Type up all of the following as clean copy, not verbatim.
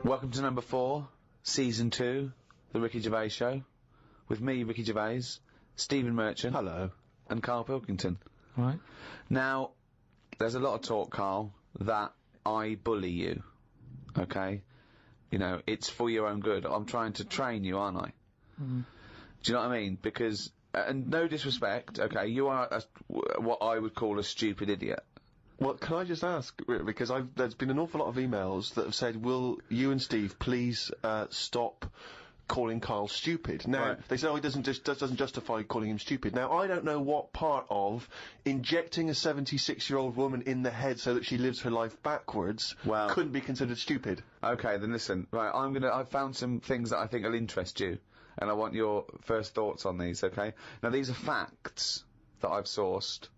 Welcome to number 4, season 2, the Ricky Gervais Show, with me, Ricky Gervais, Stephen Merchant. Hello. And Karl Pilkington. Right. Now, there's a lot of talk, Karl, that I bully you. Okay? You know, it's for your own good. I'm trying to train you, aren't I? Mm. Do you know what I mean? Because, and no disrespect, okay, you are what I would call a stupid idiot. Well, can I just ask, because there's been an awful lot of emails that have said, will you and Steve please, stop calling Karl stupid? Now, Right. they say, oh, it doesn't justify calling him stupid. Now, I don't know what part of injecting a 76-year-old woman in the head so that she lives her life backwards couldn't be considered stupid. Okay, then listen. Right, I've found some things that I think will interest you, and I want your first thoughts on these, okay? Now, these are facts that I've sourced,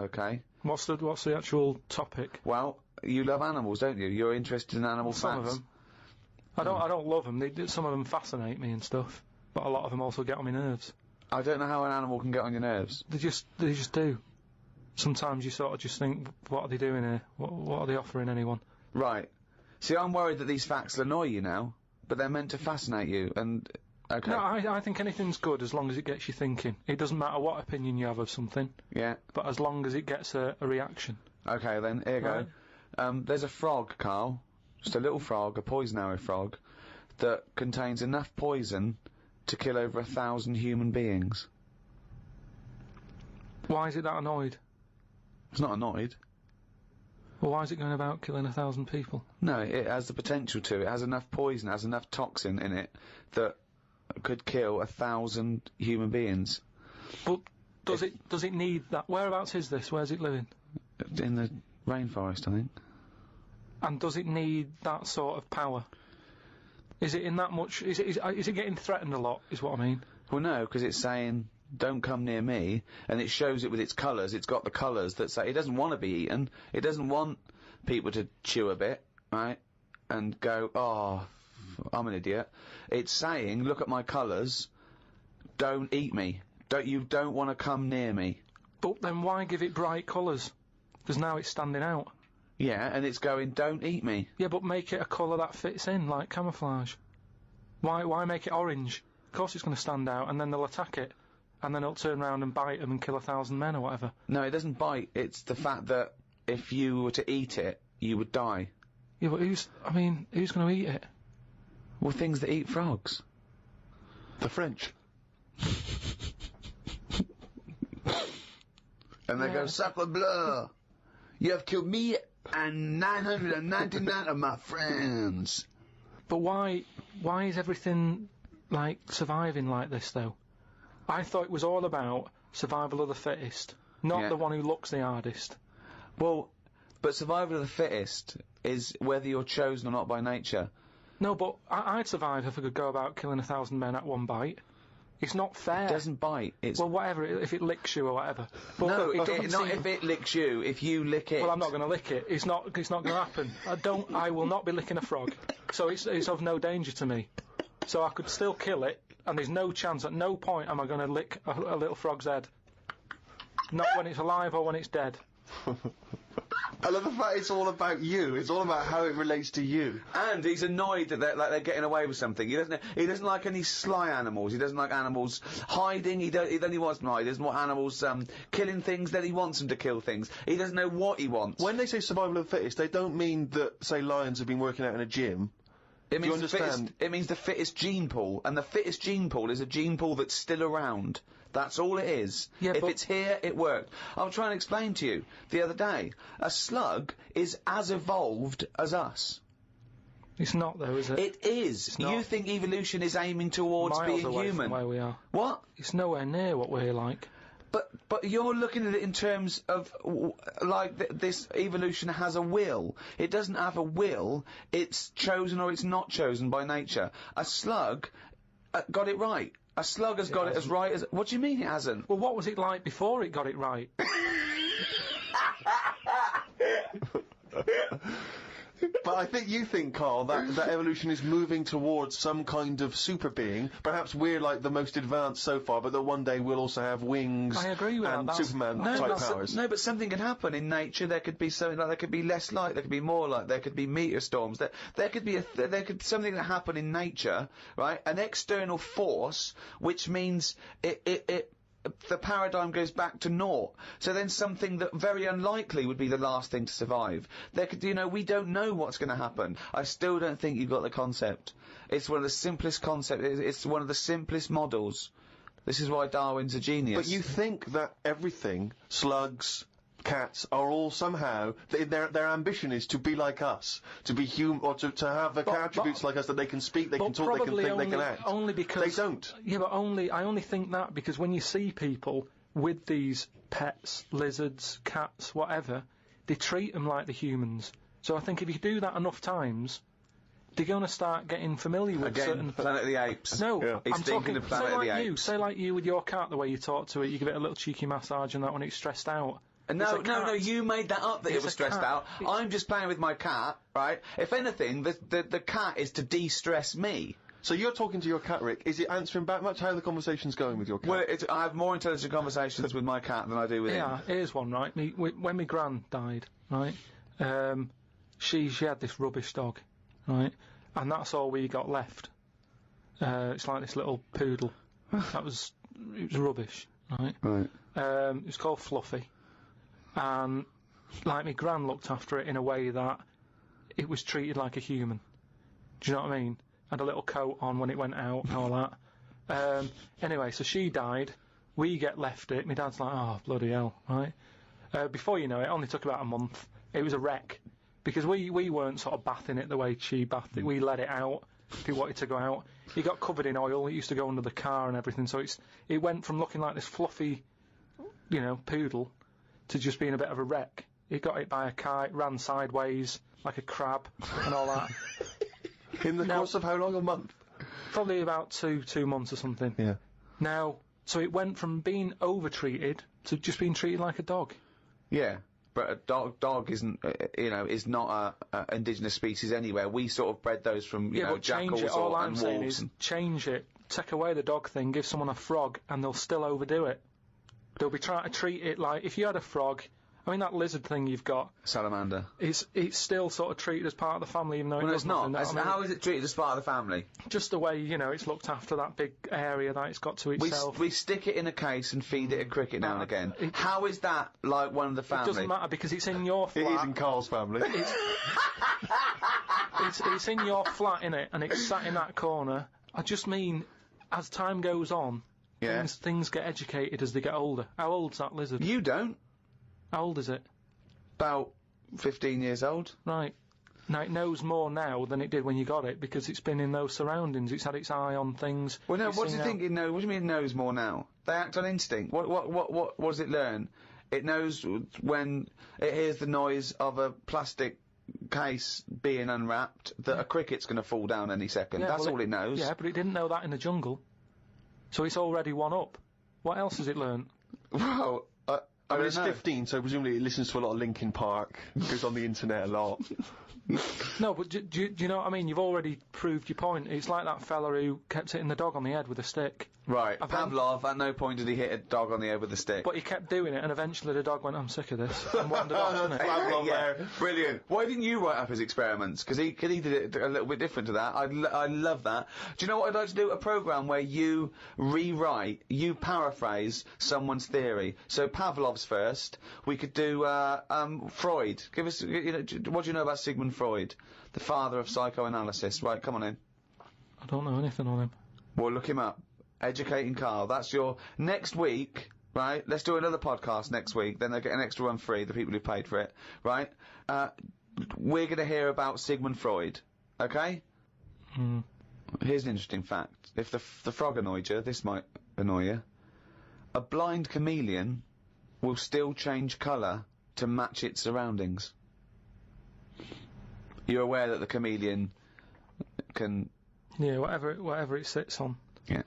okay? What's the actual topic? Well, you love animals, don't you? You're interested in animal facts. Some of them. I don't love them. Some of them fascinate me and stuff, but a lot of them also get on my nerves. I don't know how an animal can get on your nerves. They just do. Sometimes you sort of just think, what are they doing here? What are they offering anyone? Right. See, I'm worried that these facts will annoy you now, but they're meant to fascinate you, and... Okay. No, I think anything's good as long as it gets you thinking. It doesn't matter what opinion you have of something. Yeah. But as long as it gets a reaction. Okay, then, here you go. There's a frog, Karl. Just a little frog, a poison arrow frog, that contains enough poison to kill over 1,000 human beings. Why is it that annoyed? It's not annoyed. Well, why is it going about killing 1,000 people? No, it has the potential to. It has enough poison, it has enough toxin in it that could kill 1,000 human beings. But does it need that? Whereabouts is this? Where's it living? In the rainforest, I think. And does it need that sort of power? Is it in that much? Is it getting threatened a lot? Is what I mean. Well, no, because it's saying, don't come near me, and it shows it with its colours. It's got the colours that say it doesn't want to be eaten. It doesn't want people to chew a bit, right, and go, oh, I'm an idiot. It's saying, look at my colours, don't eat me. You don't want to come near me. But then why give it bright colours? Because now it's standing out. Yeah, and it's going, don't eat me. Yeah, but make it a colour that fits in, like camouflage. Why make it orange? Of course it's going to stand out, and then they'll attack it. And then it'll turn round and bite them and kill 1,000 men or whatever. No, it doesn't bite. It's the fact that if you were to eat it, you would die. Yeah, but who's going to eat it? Well, things that eat frogs. The French. And they go, sacre bleu! You have killed me and 999 of my friends. But why is everything, like, surviving like this, though? I thought it was all about survival of the fittest, not the one who looks the hardest. Well, but survival of the fittest is whether you're chosen or not by nature. No, but I'd survive if I could go about killing 1,000 men at one bite. It's not fair. It doesn't bite. It's well, whatever. If it licks you or whatever. But no, it doesn't not if it licks you. If you lick it. Well, I'm not going to lick it. It's not going to happen. I will not be licking a frog. So it's of no danger to me. So I could still kill it, and there's no chance. At no point am I going to lick a little frog's head. Not when it's alive or when it's dead. I love the fact it's all about you. It's all about how it relates to you. And he's annoyed that they're getting away with something. He doesn't like any sly animals. He doesn't like animals hiding. He wants them hide. He doesn't want animals killing things. Then he wants them to kill things. He doesn't know what he wants. When they say survival of the fittest, they don't mean that, say, lions have been working out in a gym. It means the fittest gene pool, and the fittest gene pool is a gene pool that's still around. That's all it is. Yeah, if it's here, it worked. I'm trying to explain to you the other day. A slug is as evolved as us. It's not, though, is it? It is. You think evolution is aiming towards miles being away human? From where we are. What? It's nowhere near what we're like. But you're looking at it in terms of, this evolution has a will. It doesn't have a will, it's chosen or it's not chosen by nature. A slug got it right. A slug has got it as right as... What do you mean it hasn't? Well, what was it like before it got it right? But I think you think, Karl, that evolution is moving towards some kind of super being. Perhaps we're like the most advanced so far, but that one day we'll also have wings I agree with and that. Superman type powers. No, but something can happen in nature. There could be something like there could be less light, there could be more light, there could be meteor storms. There could be something that happen in nature, right? An external force, which means the paradigm goes back to naught. So then something that very unlikely would be the last thing to survive. There could, we don't know what's going to happen. I still don't think you've got the concept. It's one of the simplest concepts. It's one of the simplest models. This is why Darwin's a genius. But you think that everything, slugs, cats, are all somehow, their ambition is to be like us, to be human, or to have the attributes like us, that they can speak, they can talk, they can think, they can act. Only because they don't. Yeah, but I only think that because when you see people with these pets, lizards, cats, whatever, they treat them like the humans. So I think if you do that enough times, they're going to start getting familiar with certain... Planet of the Apes. No, yeah. I'm talking, of Planet of the Apes. Say like you with your cat, the way you talk to it, you give it a little cheeky massage and that when it's stressed out. No, you made that up that it was stressed out. I'm just playing with my cat, right? If anything, the cat is to de-stress me. So you're talking to your cat, Rick. Is it answering back much? How are the conversations going with your cat? Well, I have more intelligent conversations with my cat than I do with him. Yeah, here's one, right? When my gran died, right, she had this rubbish dog, right, and that's all we got left. It's like this little poodle. It was rubbish, right? Right. It was called Fluffy. And, like, my gran looked after it in a way that it was treated like a human. Do you know what I mean? Had a little coat on when it went out and all that. Anyway, so she died. We left it. My dad's like, oh, bloody hell, right? Before you know it only took about a month. It was a wreck. Because we weren't sort of bathing it the way she bathed it. We let it out if it wanted to go out. It got covered in oil. It used to go under the car and everything. So it went from looking like this fluffy, poodle to just being a bit of a wreck. It got hit by a car, it ran sideways like a crab and all that. In the course of how long? A month? Probably about two months or something. Yeah. Now, so it went from being over-treated to just being treated like a dog. Yeah, but a dog isn't, is not a indigenous species anywhere. We sort of bred those from, jackals and all I'm saying wolves. Is change it. Take away the dog thing, give someone a frog, and they'll still overdo it. They'll be trying to treat it like, if you had a frog, I mean that lizard thing you've got... Salamander. It's still sort of treated as part of the family, even though it's not. How is it treated as part of the family? Just the way, it's looked after, that big area that it's got to itself. We stick it in a case and feed it a cricket now and again. How is that like one of the family? It doesn't matter because it's in your flat. It is in Karl's family. It's in your flat, innit, and it's sat in that corner. I just mean, as time goes on... Yeah. Things get educated as they get older. How old's that lizard? You don't. How old is it? About 15 years old. Right. Now, it knows more now than it did when you got it, because it's been in those surroundings. It's had its eye on things. Well, no, what do you think it knows? What do you mean it knows more now? They act on instinct. What does it learn? It knows when it hears the noise of a plastic case being unwrapped that a cricket's going to fall down any second. Yeah, That's all it knows. Yeah, but it didn't know that in the jungle. So it's already one up. What else has it learned? Well, I mean, it's 15, so presumably it listens to a lot of Linkin Park, goes on the internet a lot. No, but do you know what I mean? You've already proved your point. It's like that fella who kept hitting the dog on the head with a stick. Right. Pavlov, at no point did he hit a dog on the head with a stick. But he kept doing it, and eventually the dog went, I'm sick of this, and wandered off, didn't it? Pavlov there. Brilliant. Why didn't you write up his experiments? Because he did it a little bit different to that. I love that. Do you know what I'd like to do? A programme where you you paraphrase someone's theory. So Pavlov's first. We could do Freud. Give us, what do you know about Sigmund Freud, the father of psychoanalysis? Right, come on in. I don't know anything on him. Well, look him up. Educating Karl. That's your next week, right? Let's do another podcast next week. Then they get an extra one free, the people who paid for it, right? We're going to hear about Sigmund Freud, okay? Mm. Here's an interesting fact. If the frog annoyed you, this might annoy you. A blind chameleon will still change colour to match its surroundings. You're aware that the chameleon can... Yeah, whatever it sits on. Yeah.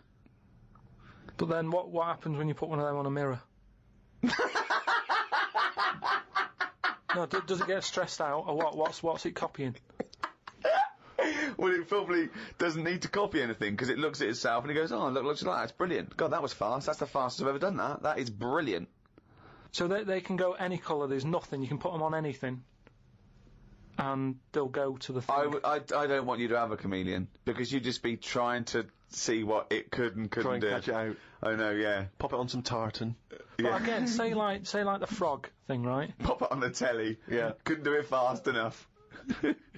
But then what happens when you put one of them on a mirror? No, does it get stressed out, or what? What's it copying? Well, it probably doesn't need to copy anything, because it looks at itself and it goes, oh, look, looks like that. It's brilliant. God, that was fast. That's the fastest I've ever done that. That is brilliant. So they can go any colour, there's nothing, you can put them on anything, and they'll go to the thing. I don't want you to have a chameleon, because you'd just be trying to see what it could and couldn't Try and do. catch it out. I know, yeah. Pop it on some tartan. But again, say like the frog thing, right? Pop it on the telly. Yeah. Couldn't do it fast enough.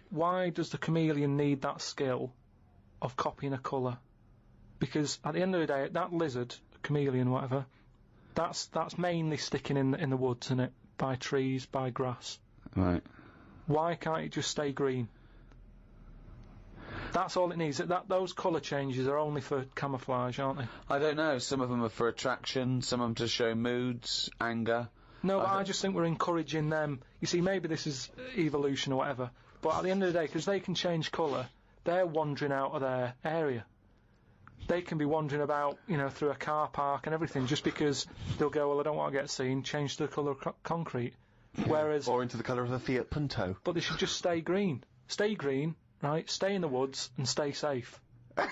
Why does the chameleon need that skill of copying a colour? Because at the end of the day, that lizard, chameleon, whatever, that's mainly sticking in the woods, isn't it? By trees, by grass. Right. Why can't it just stay green? That's all it needs. Those colour changes are only for camouflage, aren't they? I don't know. Some of them are for attraction, some of them to show moods, anger. No, but I just think we're encouraging them. You see, maybe this is evolution or whatever, but at the end of the day, because they can change colour, they're wandering out of their area. They can be wandering about, through a car park and everything, just because they'll go, well, I don't want to get seen, change the colour of concrete. Whereas... Or into the colour of a Fiat Punto. But they should just stay green. Stay green, right? Stay in the woods and stay safe. I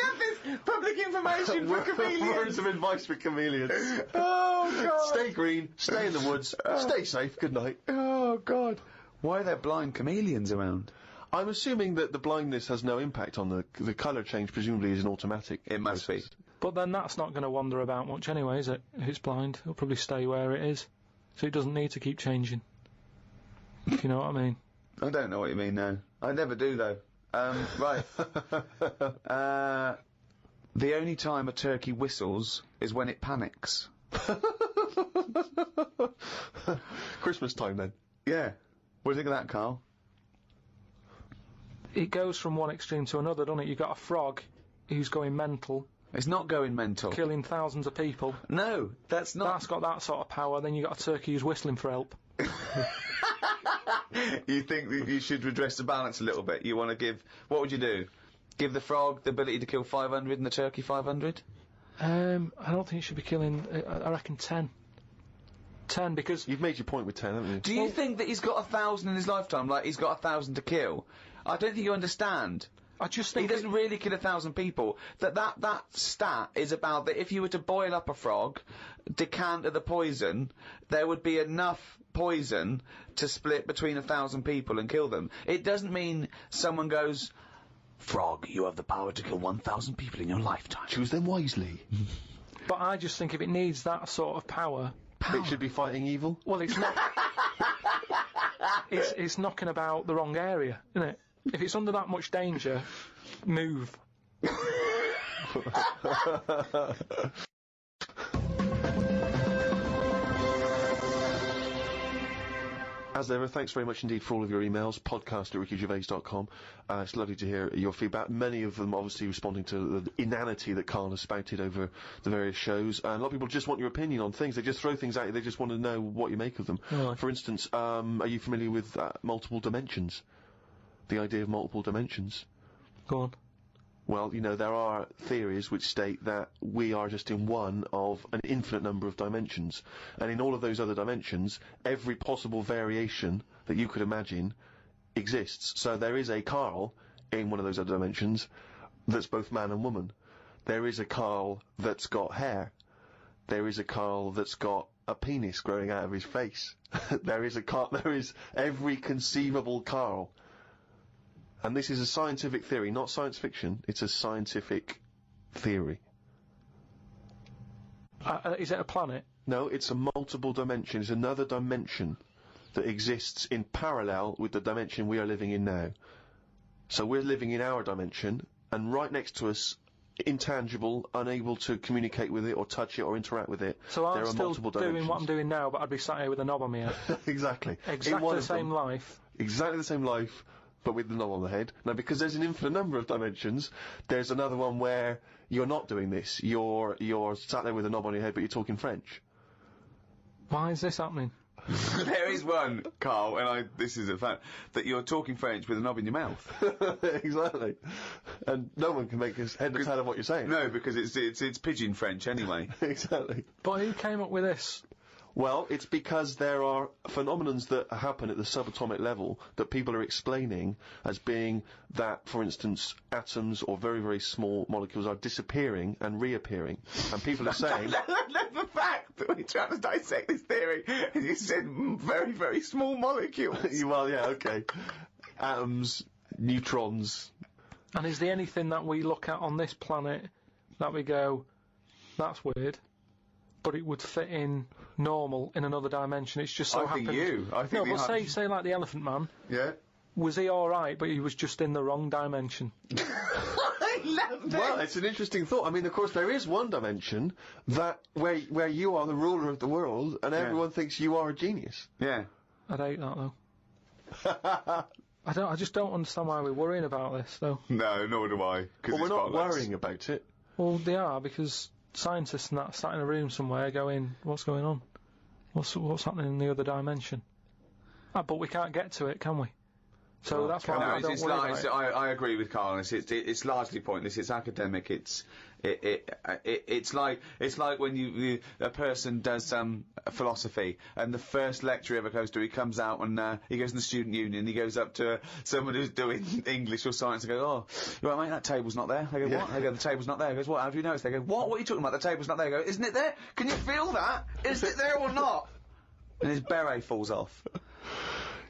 love this public information for chameleons. Words of advice for chameleons. Oh, God. Stay green, stay in the woods, stay safe, good night. Oh, God. Why are there blind chameleons around? I'm assuming that the blindness has no impact on the colour change, presumably is an automatic. It must be. But then that's not going to wander about much anyway, is it? If it's blind, it'll probably stay where it is. So it doesn't need to keep changing. If you know what I mean. I don't know what you mean, no. I never do, though. Right. The only time a turkey whistles is when it panics. Christmas time, then. Yeah. What do you think of that, Karl? It goes from one extreme to another, doesn't it? You've got a frog who's going mental, It's not going mental. killing thousands of people. No, that's not. That's got that sort of power. Then you've got a turkey who's whistling for help. You think that you should redress the balance a little bit? You want to give... What would you do? Give the frog the ability to kill 500 and the turkey 500? I don't think it should be killing... I reckon 10. 10, because... You've made your point with 10, haven't you? Do you think that he's got 1,000 in his lifetime, like he's got 1,000 to kill? I don't think you understand. I just He think... doesn't really kill 1,000 people. That stat is about that if you were to boil up a frog, decant the poison, there would be enough poison to split between 1,000 people and kill them. It doesn't mean someone goes, frog, you have the power to kill 1,000 people in your lifetime. Choose them wisely. But I just think if it needs that sort of power... It should be fighting evil. Well, it's not... it's knocking about the wrong area, isn't it? If it's under that much danger, move. As ever, thanks very much indeed for all of your emails. podcast@rickygervais.com. It's lovely to hear your feedback. Many of them obviously responding to the inanity that Karl has spouted over the various shows. And a lot of people just want your opinion on things. They just throw things at you. They just want to know what you make of them. Right. For instance, are you familiar with multiple dimensions? The idea of multiple dimensions? Go on. Well, there are theories which state that we are just in one of an infinite number of dimensions. And in all of those other dimensions, every possible variation that you could imagine exists. So there is a Karl in one of those other dimensions that's both man and woman. There is a Karl that's got hair. There is a Karl that's got a penis growing out of his face. There is every conceivable Karl. And this is a scientific theory, not science fiction. It's a scientific theory. Is it a planet? No, it's a multiple dimension. It's another dimension that exists in parallel with the dimension we are living in now. So we're living in our dimension, and right next to us, intangible, unable to communicate with it or touch it or interact with it, So there I'm are still multiple doing dimensions. what I'm doing now, but I'd be sat here with a knob on my head. Exactly. Exactly the same life. Exactly the same life, but with the knob on the head. Now, because there's an infinite number of dimensions, there's another one where you're not doing this. You're sat there with a knob on your head, but you're talking French. Why is this happening? There is one, Karl, and this is a fact, that you're talking French with a knob in your mouth. Exactly. And no one can make his head or tail of what you're saying. No, because it's pidgin French anyway. Exactly. But who came up with this? Well, it's because there are phenomenons that happen at the subatomic level that people are explaining as being that, for instance, atoms or very, very small molecules are disappearing and reappearing. And people are saying... The fact that we're trying to dissect this theory, and you said very, very small molecules. Well, yeah, okay. Atoms, neutrons... And is there anything that we look at on this planet that we go, that's weird, but it would fit in normal in another dimension? It's just so happens... I think no, but say like the Elephant Man. Yeah. Was he alright, but he was just in the wrong dimension? I love this! Well, it's an interesting thought. I mean, of course, there is one dimension that where you are the ruler of the world and everyone thinks you are a genius. Yeah. I'd hate that, though. I just don't understand why we're worrying about this, though. No, nor do I. Well, we're not worrying about it. Well, they are, because scientists and that sat in a room somewhere going, what's going on? What's happening in the other dimension? But we can't get to it, can we? So that's why I don't worry about it. I agree with Karl. It's largely pointless. It's academic. It's like when a person does philosophy, and the first lecture he ever goes to, he comes out and he goes in the student union. He goes up to someone who's doing English or science and goes, "Oh, you right, mate? That table's not there." They go, "What?" They go, "The table's not there." He goes, "What? How do you notice?" They go, "What? What are you talking about? The table's not there." They go, "Isn't it there? Can you feel that? Is it there or not?" And his beret falls off.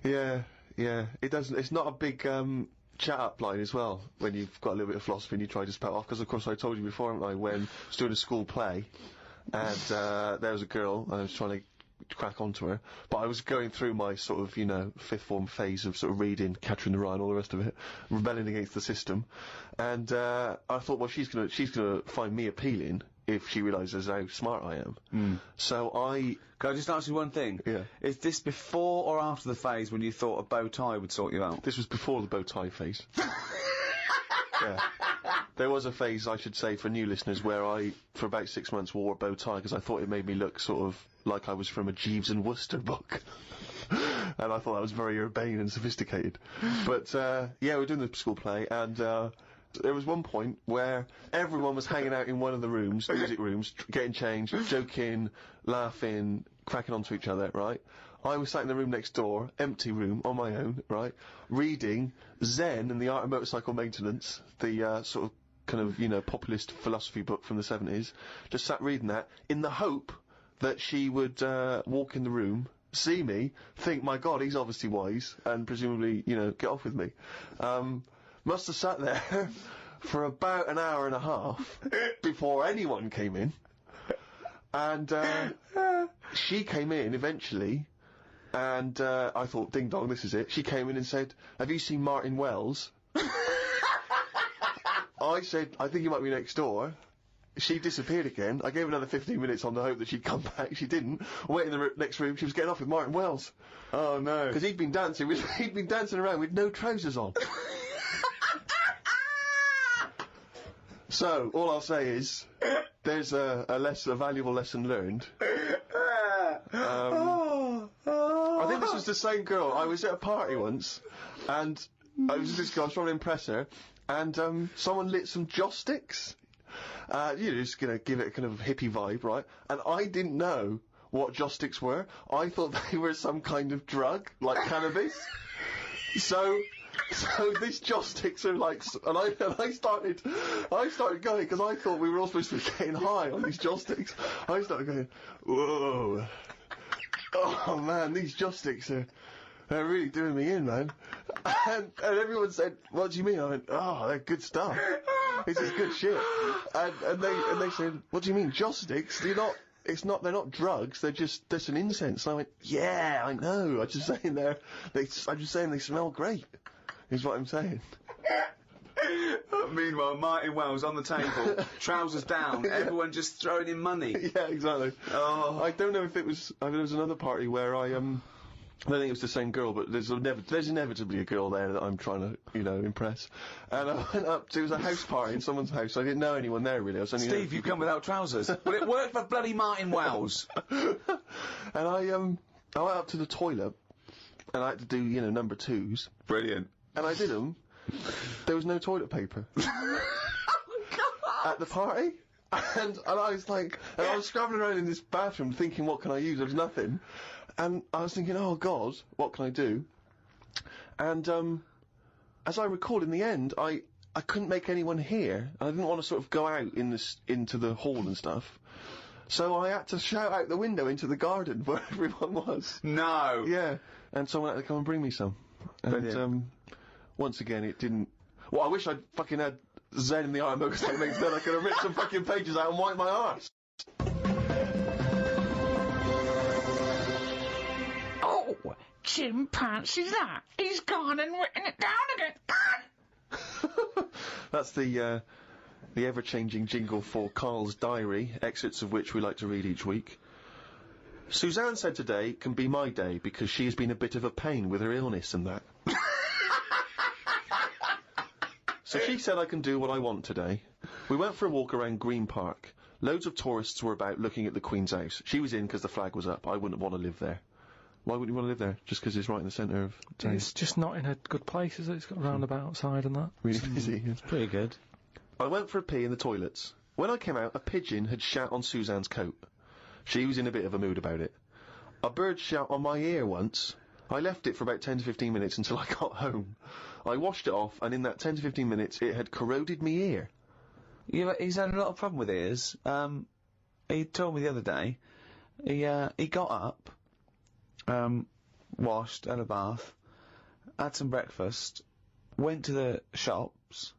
Yeah. Yeah, it doesn't. It's not a big chat-up line as well when you've got a little bit of philosophy and you try to spout off. Because of course I told you before, haven't I, when I was doing a school play, and there was a girl and I was trying to crack onto her, but I was going through my sort of, you know, fifth form phase of sort of reading Catcher in the Rye and all the rest of it, rebelling against the system, and I thought, well, she's gonna find me appealing if she realises how smart I am. So Can I just ask you one thing? Yeah. Is this before or after the phase when you thought a bow tie would sort you out? This was before the bow tie phase. Yeah. There was a phase, I should say, for new listeners, where I, for about 6 months, wore a bow tie because I thought it made me look sort of like I was from a Jeeves and Wooster book. And I thought that was very urbane and sophisticated. But, yeah, we're doing the school play, and there was one point where everyone was hanging out in one of the rooms, music rooms, getting changed, joking, laughing, cracking onto each other, right? I was sat in the room next door, empty room, on my own, right, reading Zen and the Art of Motorcycle Maintenance, the sort of kind of, you know, populist philosophy book from the 70s, just sat reading that, in the hope that she would walk in the room, see me, think, my God, he's obviously wise, and presumably, you know, get off with me. Must have sat there for about an hour and a half before anyone came in. And she came in eventually, and I thought, ding dong, this is it. She came in and said, "Have you seen Martin Wells?" I said, "I think he might be next door." She disappeared again. I gave her another 15 minutes on the hope that she'd come back. She didn't. I went in the next room. She was getting off with Martin Wells. Oh no! Because he'd been dancing around with no trousers on. So, all I'll say is, there's a valuable lesson learned. I think this was the same girl. I was at a party once, and I was this girl, I was trying to impress her, and someone lit some joss sticks. You know, just gonna give it a kind of hippie vibe, right? And I didn't know what joss sticks were. I thought they were some kind of drug, like cannabis. So these joss sticks are like, and I started going, because I thought we were all supposed to be getting high on these joss sticks. I started going, whoa, oh man, these joss sticks they're really doing me in, man. And everyone said, "What do you mean?" I went, "Oh, they're good stuff. This is good shit." And they said, "What do you mean, joss sticks? They're not drugs. They're just an incense." And I went, "Yeah, I know. I'm just saying they smell great." Is what I'm saying. Meanwhile, Martin Wells on the table, trousers down, everyone just throwing in money. Yeah, exactly. Oh. I don't know if it was. I mean, there was another party where I don't think it was the same girl, but there's inevitably a girl there that I'm trying to, you know, impress. And I went up to, it was a house party in someone's house. I didn't know anyone there really. I was only Steve, you come without trousers. Well, it worked for bloody Martin Wells. And I went up to the toilet, and I had to do, you know, number twos. Brilliant. And I did them. There was no toilet paper. Oh, God. At the party. And I was like, and I was scrabbling around in this bathroom thinking, what can I use? There was nothing. And I was thinking, oh God, what can I do? And, as I recall, in the end, I couldn't make anyone hear. I didn't want to sort of go out into the hall and stuff. So I had to shout out the window into the garden where everyone was. No! Yeah. And someone had to come and bring me some. And, once again, it didn't... Well, I wish I'd fucking had Zen in the Ironmonger techniques, then I could have ripped some fucking pages out and wiped my arse. Oh, chimpanzee's that? He's gone and written it down again. That's the ever-changing jingle for Karl's diary, excerpts of which we like to read each week. Suzanne said today can be my day because she has been a bit of a pain with her illness and that. So she said I can do what I want today. We went for a walk around Green Park. Loads of tourists were about looking at the Queen's house. She was in because the flag was up. I wouldn't want to live there. Why wouldn't you want to live there? Just because it's right in the centre of town? It's just not in a good place, is it? It's got a roundabout outside and that. Really busy. It's pretty good. I went for a pee in the toilets. When I came out, a pigeon had shat on Suzanne's coat. She was in a bit of a mood about it. A bird shat on my ear once. I left it for about 10 to 15 minutes until I got home. I washed it off, and in that 10 to 15 minutes, it had corroded me ear. Yeah, he's had a lot of problem with ears. He told me the other day, he got up, washed, had a bath, had some breakfast, went to the shops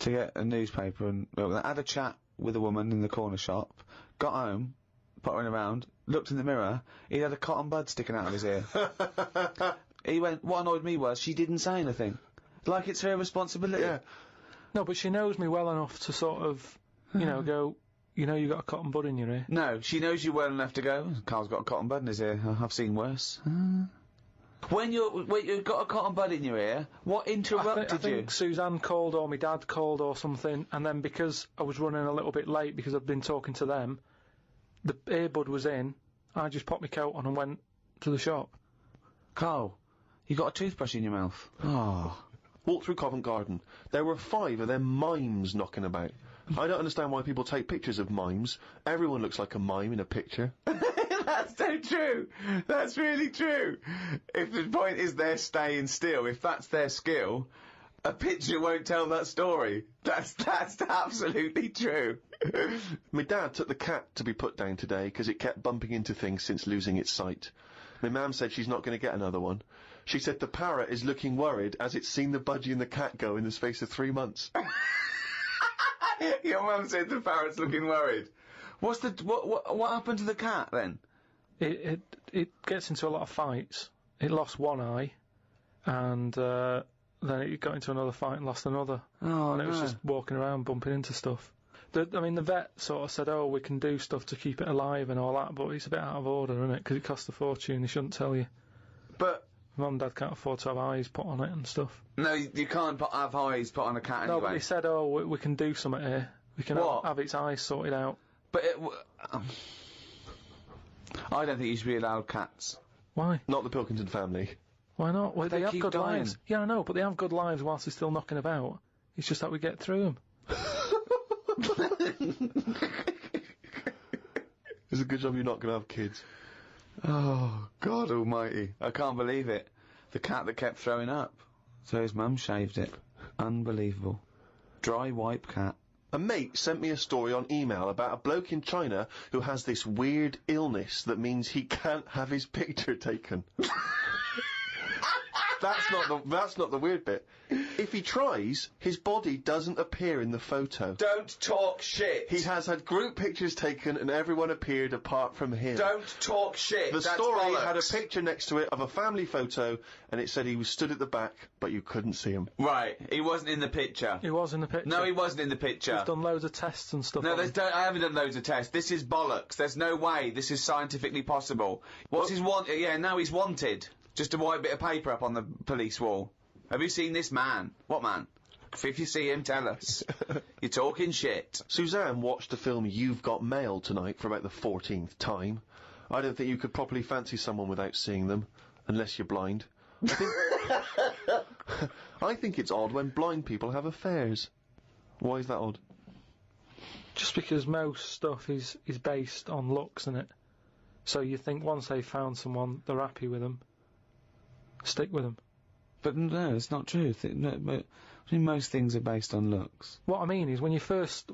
to get a newspaper and had a chat with a woman in the corner shop, got home, pottering around, looked in the mirror, he had a cotton bud sticking out of his ear. He went, what annoyed me was she didn't say anything. Like it's her responsibility. Yeah. No, but she knows me well enough to sort of, you know, go, you know you got a cotton bud in your ear. No, she knows you well enough to go, Carl's got a cotton bud in his ear, I've seen worse. When you've got a cotton bud in your ear, what interrupted I think Suzanne called or my dad called or something, and then because I was running a little bit late because I'd been talking to them, the earbud was in, I just popped my coat on and went to the shop. Carl, you got a toothbrush in your mouth. Oh. Walked through Covent Garden. There were 5 of them mimes knocking about. I don't understand why people take pictures of mimes. Everyone looks like a mime in a picture. That's so true. That's really true. If the point is they're staying still, if that's their skill, a picture won't tell that story. That's absolutely true. My dad took the cat to be put down today because it kept bumping into things since losing its sight. My mum said she's not going to get another one. She said the parrot is looking worried as it's seen the budgie and the cat go in the space of 3 months. Your mum said the parrot's looking worried. What happened to the cat then? It gets into a lot of fights. It lost one eye, and then it got into another fight and lost another. Oh, and it was just walking around bumping into stuff. The vet sort of said, oh, we can do stuff to keep it alive and all that, but it's a bit out of order, isn't it? Because it costs a fortune, they shouldn't tell you. But Mum and Dad can't afford to have eyes put on it and stuff. No, you can't have eyes put on a cat anyway. No, but they said, oh, we can do something here. We can have its eyes sorted out. But I don't think you should be allowed cats. Why? Not the Pilkington family. Why not? Well, they have keep good dying. lives. Yeah, I know, but they have good lives whilst they're still knocking about. It's just that we get through them. It's a good job you're not going to have kids. Oh, God almighty. I can't believe it. The cat that kept throwing up. So his mum shaved it. Unbelievable. Dry wipe cat. A mate sent me a story on email about a bloke in China who has this weird illness that means he can't have his picture taken. That's not the weird bit. If he tries, his body doesn't appear in the photo. Don't talk shit. He has had group pictures taken and everyone appeared apart from him. Don't talk shit. The That's story bollocks. had a picture next to it of a family photo and it said he was stood at the back, but you couldn't see him. Right, he wasn't in the picture. He was in the picture. No, he wasn't in the picture. We've done loads of tests and stuff. No, I haven't done loads of tests. This is bollocks. There's no way this is scientifically possible. What's his want? Yeah, now he's wanted. Just a white bit of paper up on the police wall. Have you seen this man? What man? If you see him, tell us. You're talking shit. Suzanne watched the film You've Got Mail tonight for about the 14th time. I don't think you could properly fancy someone without seeing them, unless you're blind. I think it's odd when blind people have affairs. Why is that odd? Just because most stuff is based on looks, isn't it? So you think once they've found someone, they're happy with them, stick with them. But no, it's not true. I mean, most things are based on looks. What I mean is when you first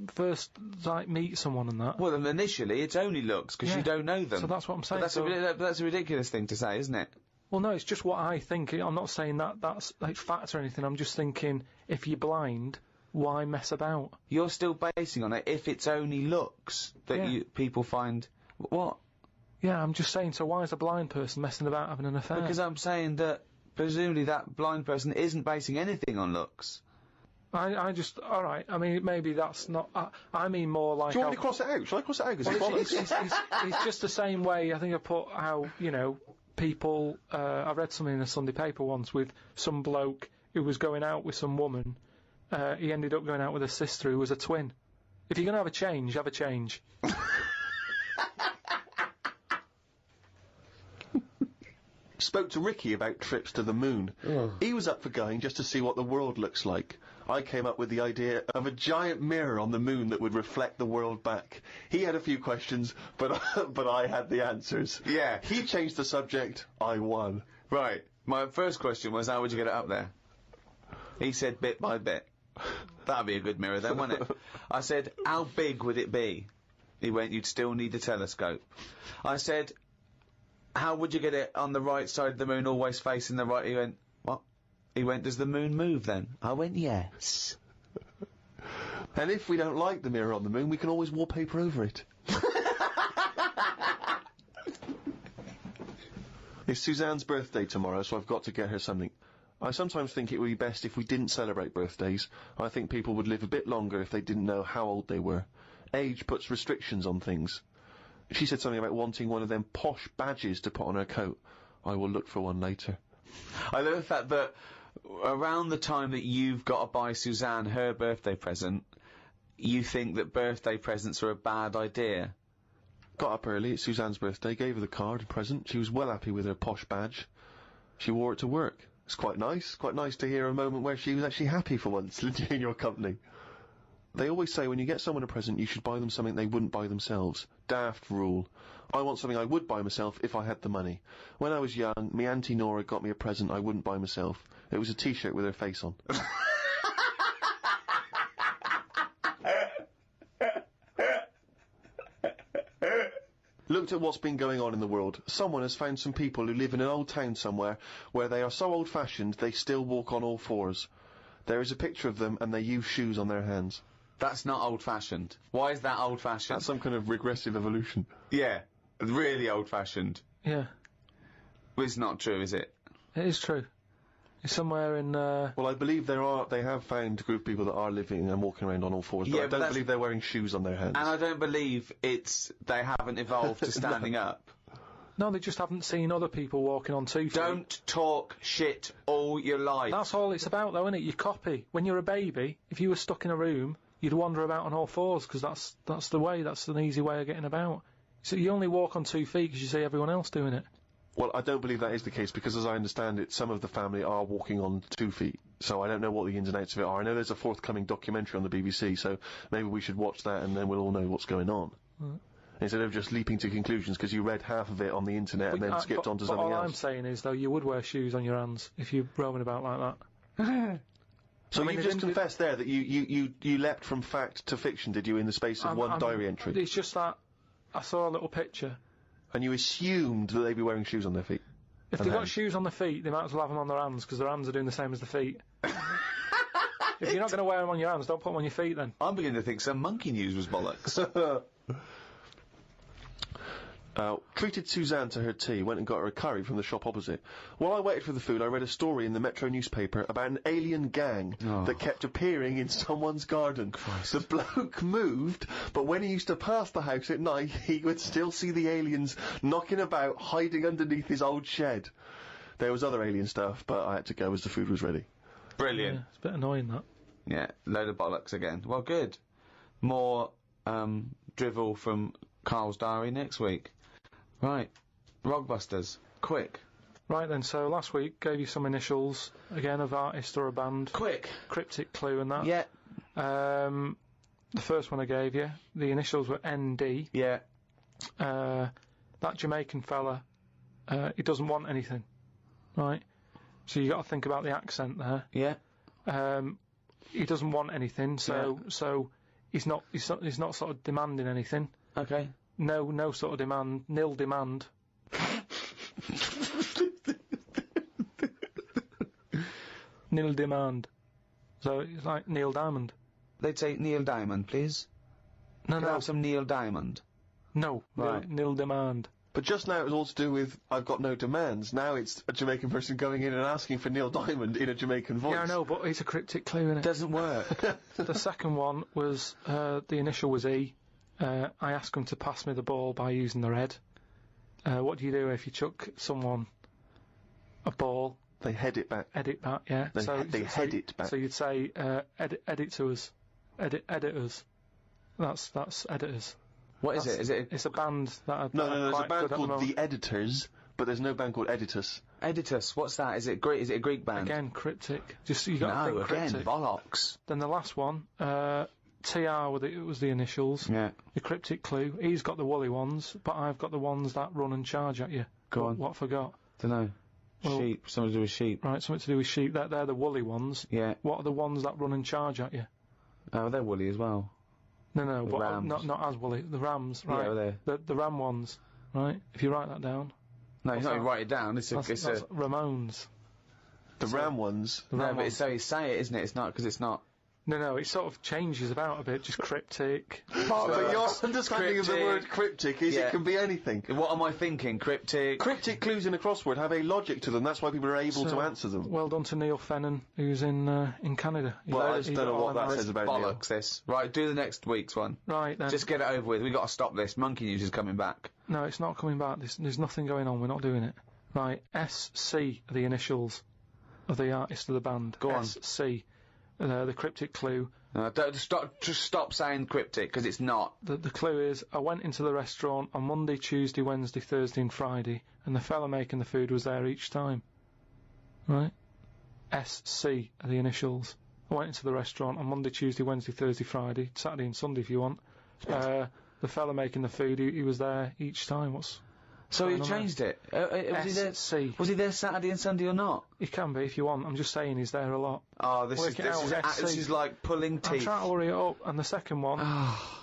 like meet someone and that. Well, then initially it's only looks because you don't know them. So that's what I'm saying. But that's a ridiculous thing to say, isn't it? Well, no, it's just what I think. I'm not saying that's like fact or anything. I'm just thinking if you're blind, why mess about? You're still basing on it if it's only looks that people find. What? Yeah, I'm just saying. So why is a blind person messing about having an affair? Because I'm saying that presumably that blind person isn't basing anything on looks. I just, alright, I mean, maybe that's not, I mean more like... Do you want me to cross it out? Shall I cross it out? Because it's just the same way, I think I put how, you know, people, I read something in a Sunday paper once with some bloke who was going out with some woman, he ended up going out with a sister who was a twin. If you're going to have a change, have a change. Spoke to Ricky about trips to the moon. He was up for going just to see what the world looks like. I came up with the idea of a giant mirror on the moon that would reflect the world back. He had a few questions, but I had the answers. Yeah. He changed the subject. I won. Right. My first question was, how would you get it up there? He said bit by bit. That'd be a good mirror then, wouldn't it? I said, how big would it be? He went, you'd still need a telescope. I said, how would you get it on the right side of the moon, always facing the right? He went, what? He went, does the moon move then? I went, yes. And if we don't like the mirror on the moon, we can always wallpaper over it. It's Suzanne's birthday tomorrow, so I've got to get her something. I sometimes think it would be best if we didn't celebrate birthdays. I think people would live a bit longer if they didn't know how old they were. Age puts restrictions on things. She said something about wanting one of them posh badges to put on her coat. I will look for one later. I love the fact that around the time that you've got to buy Suzanne her birthday present, you think that birthday presents are a bad idea. Got up early, it's Suzanne's birthday, gave her the card and present. She was well happy with her posh badge. She wore it to work. It's quite nice to hear a moment where she was actually happy for once in your company. They always say when you get someone a present, you should buy them something they wouldn't buy themselves. Daft rule. I want something I would buy myself if I had the money. When I was young, me Auntie Nora got me a present I wouldn't buy myself. It was a T-shirt with her face on. Looked at what's been going on in the world. Someone has found some people who live in an old town somewhere where they are so old-fashioned they still walk on all fours. There is a picture of them and they use shoes on their hands. That's not old-fashioned. Why is that old-fashioned? That's some kind of regressive evolution. Yeah, really old-fashioned. Yeah. Well, it's not true, is it? It is true. It's somewhere in, Well, I believe they have found a group of people that are living and walking around on all fours, but I don't believe they're wearing shoes on their hands. And I don't believe they haven't evolved to standing up. No, they just haven't seen other people walking on 2 feet. Don't talk shit all your life. That's all it's about, though, isn't it? You copy. When you're a baby, if you were stuck in a room, you'd wander about on all fours, because that's the way, that's an easy way of getting about. So you only walk on 2 feet because you see everyone else doing it. Well, I don't believe that is the case, because as I understand it, some of the family are walking on 2 feet. So I don't know what the ins and outs of it are. I know there's a forthcoming documentary on the BBC, so maybe we should watch that and then we'll all know what's going on. Right. Instead of just leaping to conclusions because you read half of it on the internet and then skipped on to something all else. I'm saying is, though, you would wear shoes on your hands if you're roaming about like that. So you just confessed there that you leapt from fact to fiction, did you, in the space of one diary entry? It's just that I saw a little picture. And you assumed that they'd be wearing shoes on their feet? If they've got shoes on their feet, they might as well have them on their hands, because their hands are doing the same as the feet. If you're not going to wear them on your hands, don't put them on your feet then. I'm beginning to think some monkey news was bollocks. Treated Suzanne to her tea, went and got her a curry from the shop opposite. While I waited for the food, I read a story in the Metro newspaper about an alien gang that kept appearing in someone's garden. Christ. The bloke moved, but when he used to pass the house at night, he would still see the aliens knocking about, hiding underneath his old shed. There was other alien stuff, but I had to go as the food was ready. Brilliant. Yeah, it's a bit annoying, that. Yeah, load of bollocks again. Well, good. More drivel from Karl's diary next week. Right, Rockbusters, quick. Right then, so last week gave you some initials, again, of artist or a band. Quick. Cryptic clue and that. Yeah. the first one I gave you, the initials were ND. Yeah. That Jamaican fella, he doesn't want anything, right? So you got to think about the accent there. Yeah. He doesn't want anything, so he's not sort of demanding anything. Okay. No sort of demand, nil demand. Nil demand. So it's like Neil Diamond. They'd say Neil Diamond, please. No, Could I have some Neil Diamond? No, Right. nil demand. But just now it was all to do with I've got no demands. Now it's a Jamaican person going in and asking for Neil Diamond in a Jamaican voice. Yeah, I know, but it's a cryptic clue, innit? Doesn't work. The second one was, the initial was E. I asked him to pass me the ball by using the red. What do you do if you chuck someone a ball? They head it back. Edit back, yeah. They head it back. So you'd say, edit to us. Editors. That's editors. What is it? Is it It's a band that are No, there's a quite band good at the called moment. The Editors, but there's no band called Editus. Editus? What's that? Is it Greek? Is it a Greek band? Again, cryptic. Just you got to No, think again, cryptic. bollocks. Then the last one, TR was the initials. Yeah. The cryptic clue. He's got the woolly ones, but I've got the ones that run and charge at you. Go on. What I forgot? Dunno. Well- Sheep. Something to do with sheep. Right, something to do with sheep. They're the woolly ones. Yeah. What are the ones that run and charge at you? Oh, they're woolly as well. No, The what, rams. not as woolly. The rams, Yeah, right? they're- The ram ones, right? If you write that down, No, What's he's not that? even write it down. It's that's Ramones. The Ram ones. The No, ram but ones. it's so you say it, isn't it? It's not, because it's not. No, it sort of changes about a bit, just cryptic. But your understanding of the Cryptic. word cryptic is Yeah. it can be anything. What am I thinking? Cryptic. Cryptic clues in a crossword have a logic to them. That's why people are able So, to answer them. Well done to Neil Fennon, who's in Canada. Well, I He just got don't know all what them that out. says about Neil. Bollocks, this. Right, do the next week's one. Right then. Just get it over with. We've got to stop this. Monkey News is coming back. No, it's not coming back. There's nothing going on. We're not doing it. Right, SC are the initials of the artist of the band. Go on. SC, the cryptic clue. Just stop saying cryptic, because it's not. The clue is, I went into the restaurant on Monday, Tuesday, Wednesday, Thursday and Friday, and the fella making the food was there each time. Right? SC are the initials. I went into the restaurant on Monday, Tuesday, Wednesday, Thursday, Friday, Saturday and Sunday if you want. The fella making the food, he was there each time. So I you've don't know. changed it. SC. Was he there Saturday and Sunday or not? He can be if you want. I'm just saying he's there a lot. Oh, this Work it out, SC. is like pulling I'm teeth. trying to hurry it up. And the second one,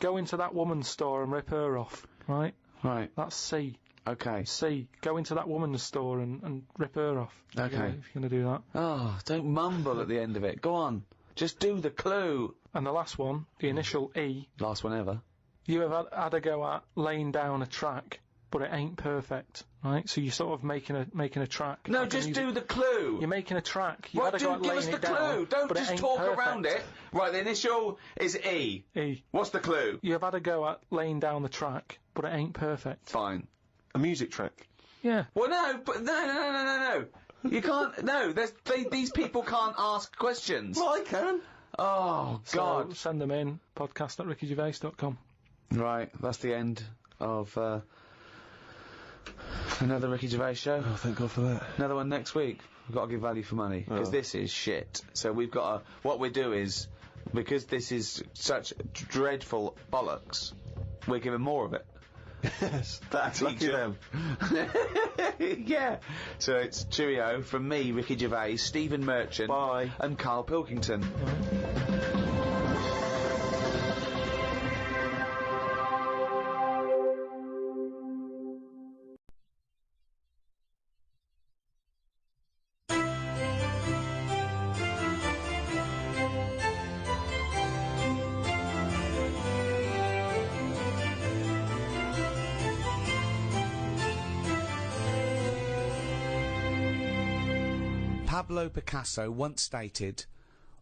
go into that woman's store and rip her off. Right? Right. That's C. Okay. C. Go into that woman's store and rip her off. Okay. If you're going to do that. Oh, don't mumble at the end of it. Go on. Just do the clue. And the last one, the initial E, Last one ever. you have had a go at laying down a track, but it ain't perfect, right? So you're sort of making a track. No, like a just music- do the clue. You're making a track. You've What? had a go at Give us laying the it down, clue. Don't but it just ain't talk perfect. around it. Right, the initial is E. E. What's the clue? You have had a go at laying down the track, but it ain't perfect. Fine. A music track. Yeah. Well, no, but no. You can't. No, these people can't ask questions. Well, I can. Oh So God. send them in, podcast@rickygervais.com. Right, that's the end of another Ricky Gervais show. Oh, thank God for that. Another one next week. We've got to give value for money, because Oh. this is shit. So we've got to... What we do is, because this is such dreadful bollocks, we're giving more of it. Yes, that's lucky them. Yeah. So it's cheerio from me, Ricky Gervais, Stephen Merchant, Bye. and Karl Pilkington. Pablo Picasso once stated,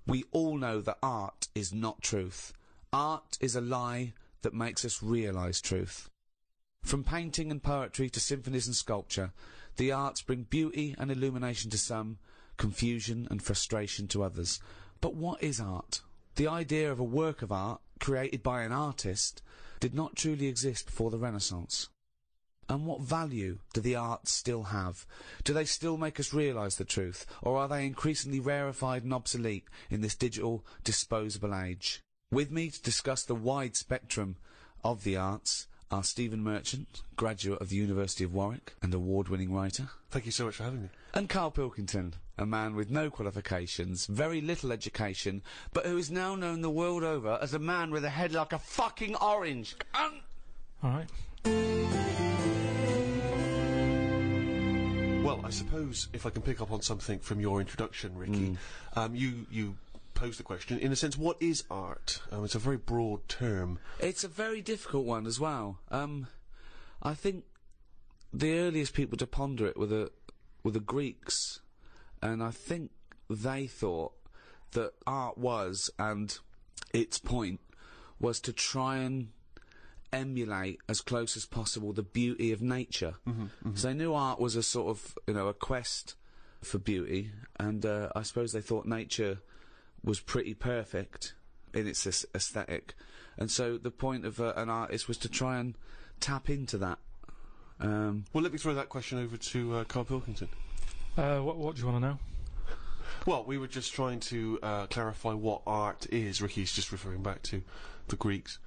"We all know that art is not truth. Art is a lie that makes us realise truth." From painting and poetry to symphonies and sculpture, the arts bring beauty and illumination to some, confusion and frustration to others. But what is art? The idea of a work of art, created by an artist, did not truly exist before the Renaissance. And what value do the arts still have? Do they still make us realise the truth, or are they increasingly rarefied and obsolete in this digital, disposable age? With me to discuss the wide spectrum of the arts are Stephen Merchant, graduate of the University of Warwick and award-winning writer. Thank you so much for having me. And Karl Pilkington, a man with no qualifications, very little education, but who is now known the world over as a man with a head like a fucking orange. Alright. Well, I suppose if I can pick up on something from your introduction, Ricky, you posed the question, in a sense, what is art? It's a very broad term. It's a very difficult one as well. I think the earliest people to ponder it were the Greeks, and I think they thought that art was, and its point was to try and emulate as close as possible the beauty of nature. So they knew art was a sort of, a quest for beauty, and I suppose they thought nature was pretty perfect in its aesthetic, and so the point of an artist was to try and tap into that. Well, let me throw that question over to Karl Pilkington. What do you want to know? Well, we were just trying to clarify what art is. Ricky's just referring back to the Greeks.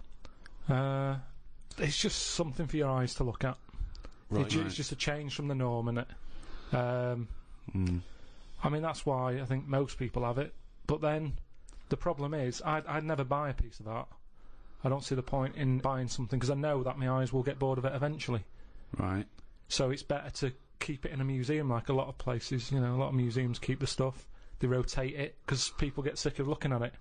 It's just something for your eyes to look at. Right. It's just a change from the norm, innit? I mean, that's why I think most people have it. But then, the problem is, I'd never buy a piece of art. I don't see the point in buying something, because I know that my eyes will get bored of it eventually. Right. So it's better to keep it in a museum, like a lot of places, a lot of museums keep the stuff. They rotate it, because people get sick of looking at it.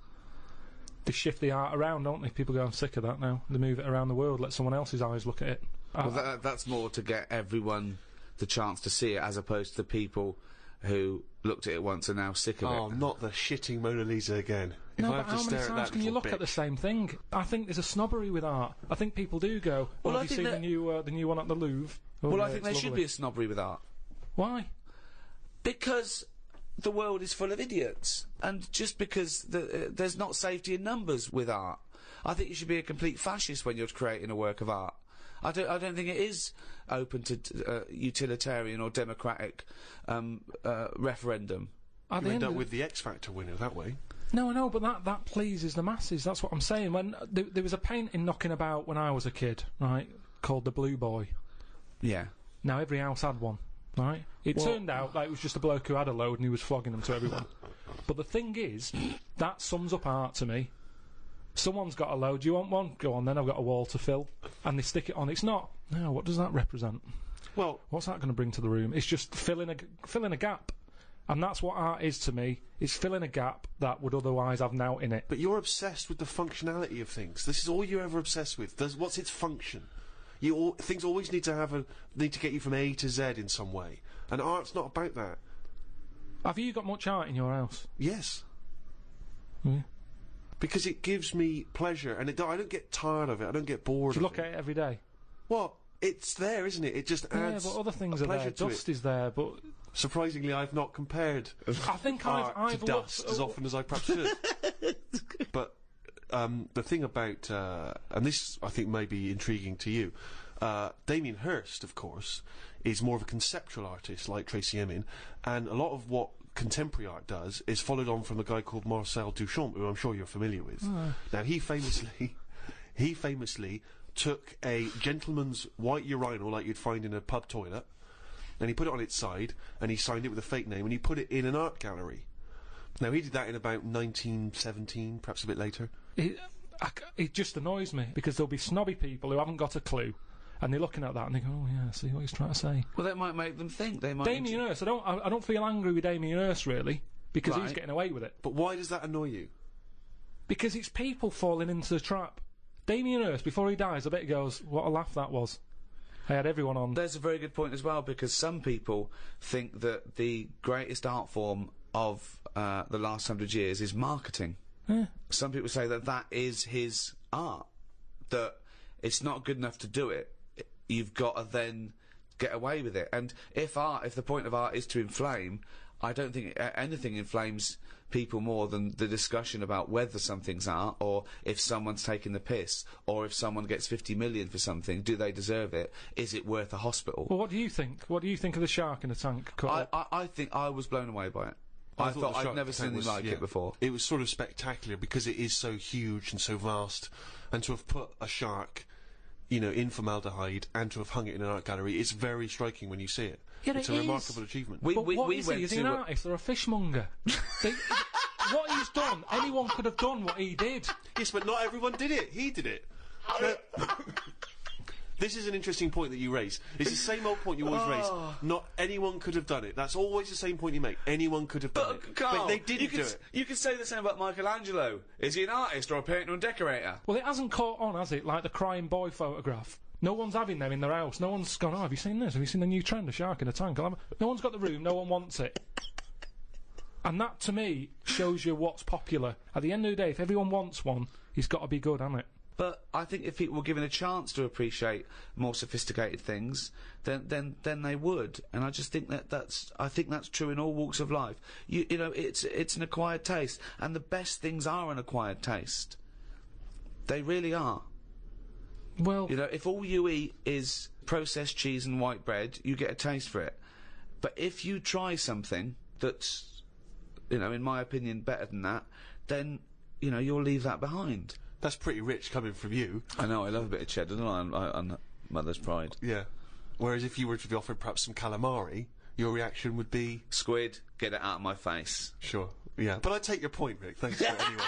They shift the art around, don't they? People go, I'm sick of that now. They move it around the world, let someone else's eyes look at it. Well, that's more to get everyone the chance to see it, as opposed to the people who looked at it once and now sick of it. Oh, not the shitting Mona Lisa again. If No, I but have to how many stare at times that can you little look at the bitch. same thing? I think there's a snobbery with art. I think people do go, Well, I have you think seen the new one at the Louvre? Oh, Well, yeah, I think it's there should lovely. be a snobbery with art. Why? Because the world is full of idiots, and just because there's not safety in numbers with art, I think you should be a complete fascist when you're creating a work of art. I don't think it is open to utilitarian or democratic referendum. You end up with the X Factor winner that way. No, but that pleases the masses. That's what I'm saying. When there was a painting knocking about when I was a kid, right, called The Blue Boy. Yeah. Now every house had one, right? It turned out that it was just a bloke who had a load and he was flogging them to everyone. But the thing is, that sums up art to me. Someone's got a load. Do you want one? Go on then. I've got a wall to fill, and they stick it on. It's not. No. What does that represent? Well, What's that going to bring to the room? It's just filling a gap. And that's what art is to me. It's filling a gap that would otherwise have now in it. but you're obsessed with the functionality of things. This is all you're ever obsessed with. What's its function? Things always need to get you from A to Z in some way, and art's not about that. Have you got much art in your house? Yes. Yeah. Because it gives me pleasure, and I don't get tired of it. I don't get bored. Do you of look at it. it every day? Well, it's there, isn't it? It just Yeah, adds but other things a are there. pleasure to Dust it. is there, but Surprisingly, I've not compared I think art I've to dust as often as I perhaps should. But the thing about, and this I think may be intriguing to you, Damien Hirst, of course, is more of a conceptual artist like Tracy Emin, and a lot of what contemporary art does is followed on from a guy called Marcel Duchamp, who I'm sure you're familiar with. Now, he famously took a gentleman's white urinal like you'd find in a pub toilet, and he put it on its side, and he signed it with a fake name, and he put it in an art gallery. Now, he did that in about 1917, perhaps a bit later. It just annoys me, because there'll be snobby people who haven't got a clue, and they're looking at that and they go, oh yeah, see what he's trying to say. Well, that might make them think. They might. Damien Hirst, I don't feel angry with Damien Hirst really, because he's Right. getting away with it. But why does that annoy you? Because it's people falling into the trap. Damien Hirst, before he dies, I bet he goes, what a laugh that was. I had everyone on. There's a very good point as well, because some people think that the greatest art form of the last 100 years is marketing. Yeah. Some people say that that is his art, that it's not good enough to do it. You've got to then get away with it. And if the point of art is to inflame, I don't think anything inflames people more than the discussion about whether something's art, or if someone's taking the piss, or if someone gets 50 million for something, do they deserve it? Is it worth a hospital? Well, what do you think? What do you think of the shark in the tank? I think I was blown away by it. I thought thought the I'd shark never tank seen anything was- like yeah. it before. It was sort of spectacular because it is so huge and so vast, and to have put a shark, in formaldehyde and to have hung it in an art gallery, it's very striking when you see it. Yeah, it's it a is. remarkable achievement. But what is he? Is he an artist or a fishmonger? What he's done, anyone could have done what he did. Yes, but not everyone did it. He did it. Now, this is an interesting point that you raise. It's the same old point you always raise. Not anyone could have done it. That's always the same point you make. Anyone could have done it. Karl, But they didn't do it. You could say the same about Michelangelo. Is he an artist or a painter and decorator? Well, it hasn't caught on, has it? Like the crying boy photograph. No one's having them in their house. No one's gone, have you seen this? Have you seen the new trend, a shark in a tank? No one's got the room, no one wants it. And that, to me, shows you what's popular. At the end of the day, if everyone wants one, he's got to be good, hasn't it? But I think if people were given a chance to appreciate more sophisticated things, then they would. And I just think that's true in all walks of life. It's an acquired taste, and the best things are an acquired taste. They really are. Well, If all you eat is processed cheese and white bread, you get a taste for it. But if you try something that's, in my opinion, better than that, then, you'll leave that behind. That's pretty rich coming from you. I know, I love a bit of cheddar, don't I, on Mother's Pride. Yeah. Whereas if you were to be offered perhaps some calamari, your reaction would be... Squid, get it out of my face. Sure. Yeah. But I take your point, Rick. Thanks for it anyway.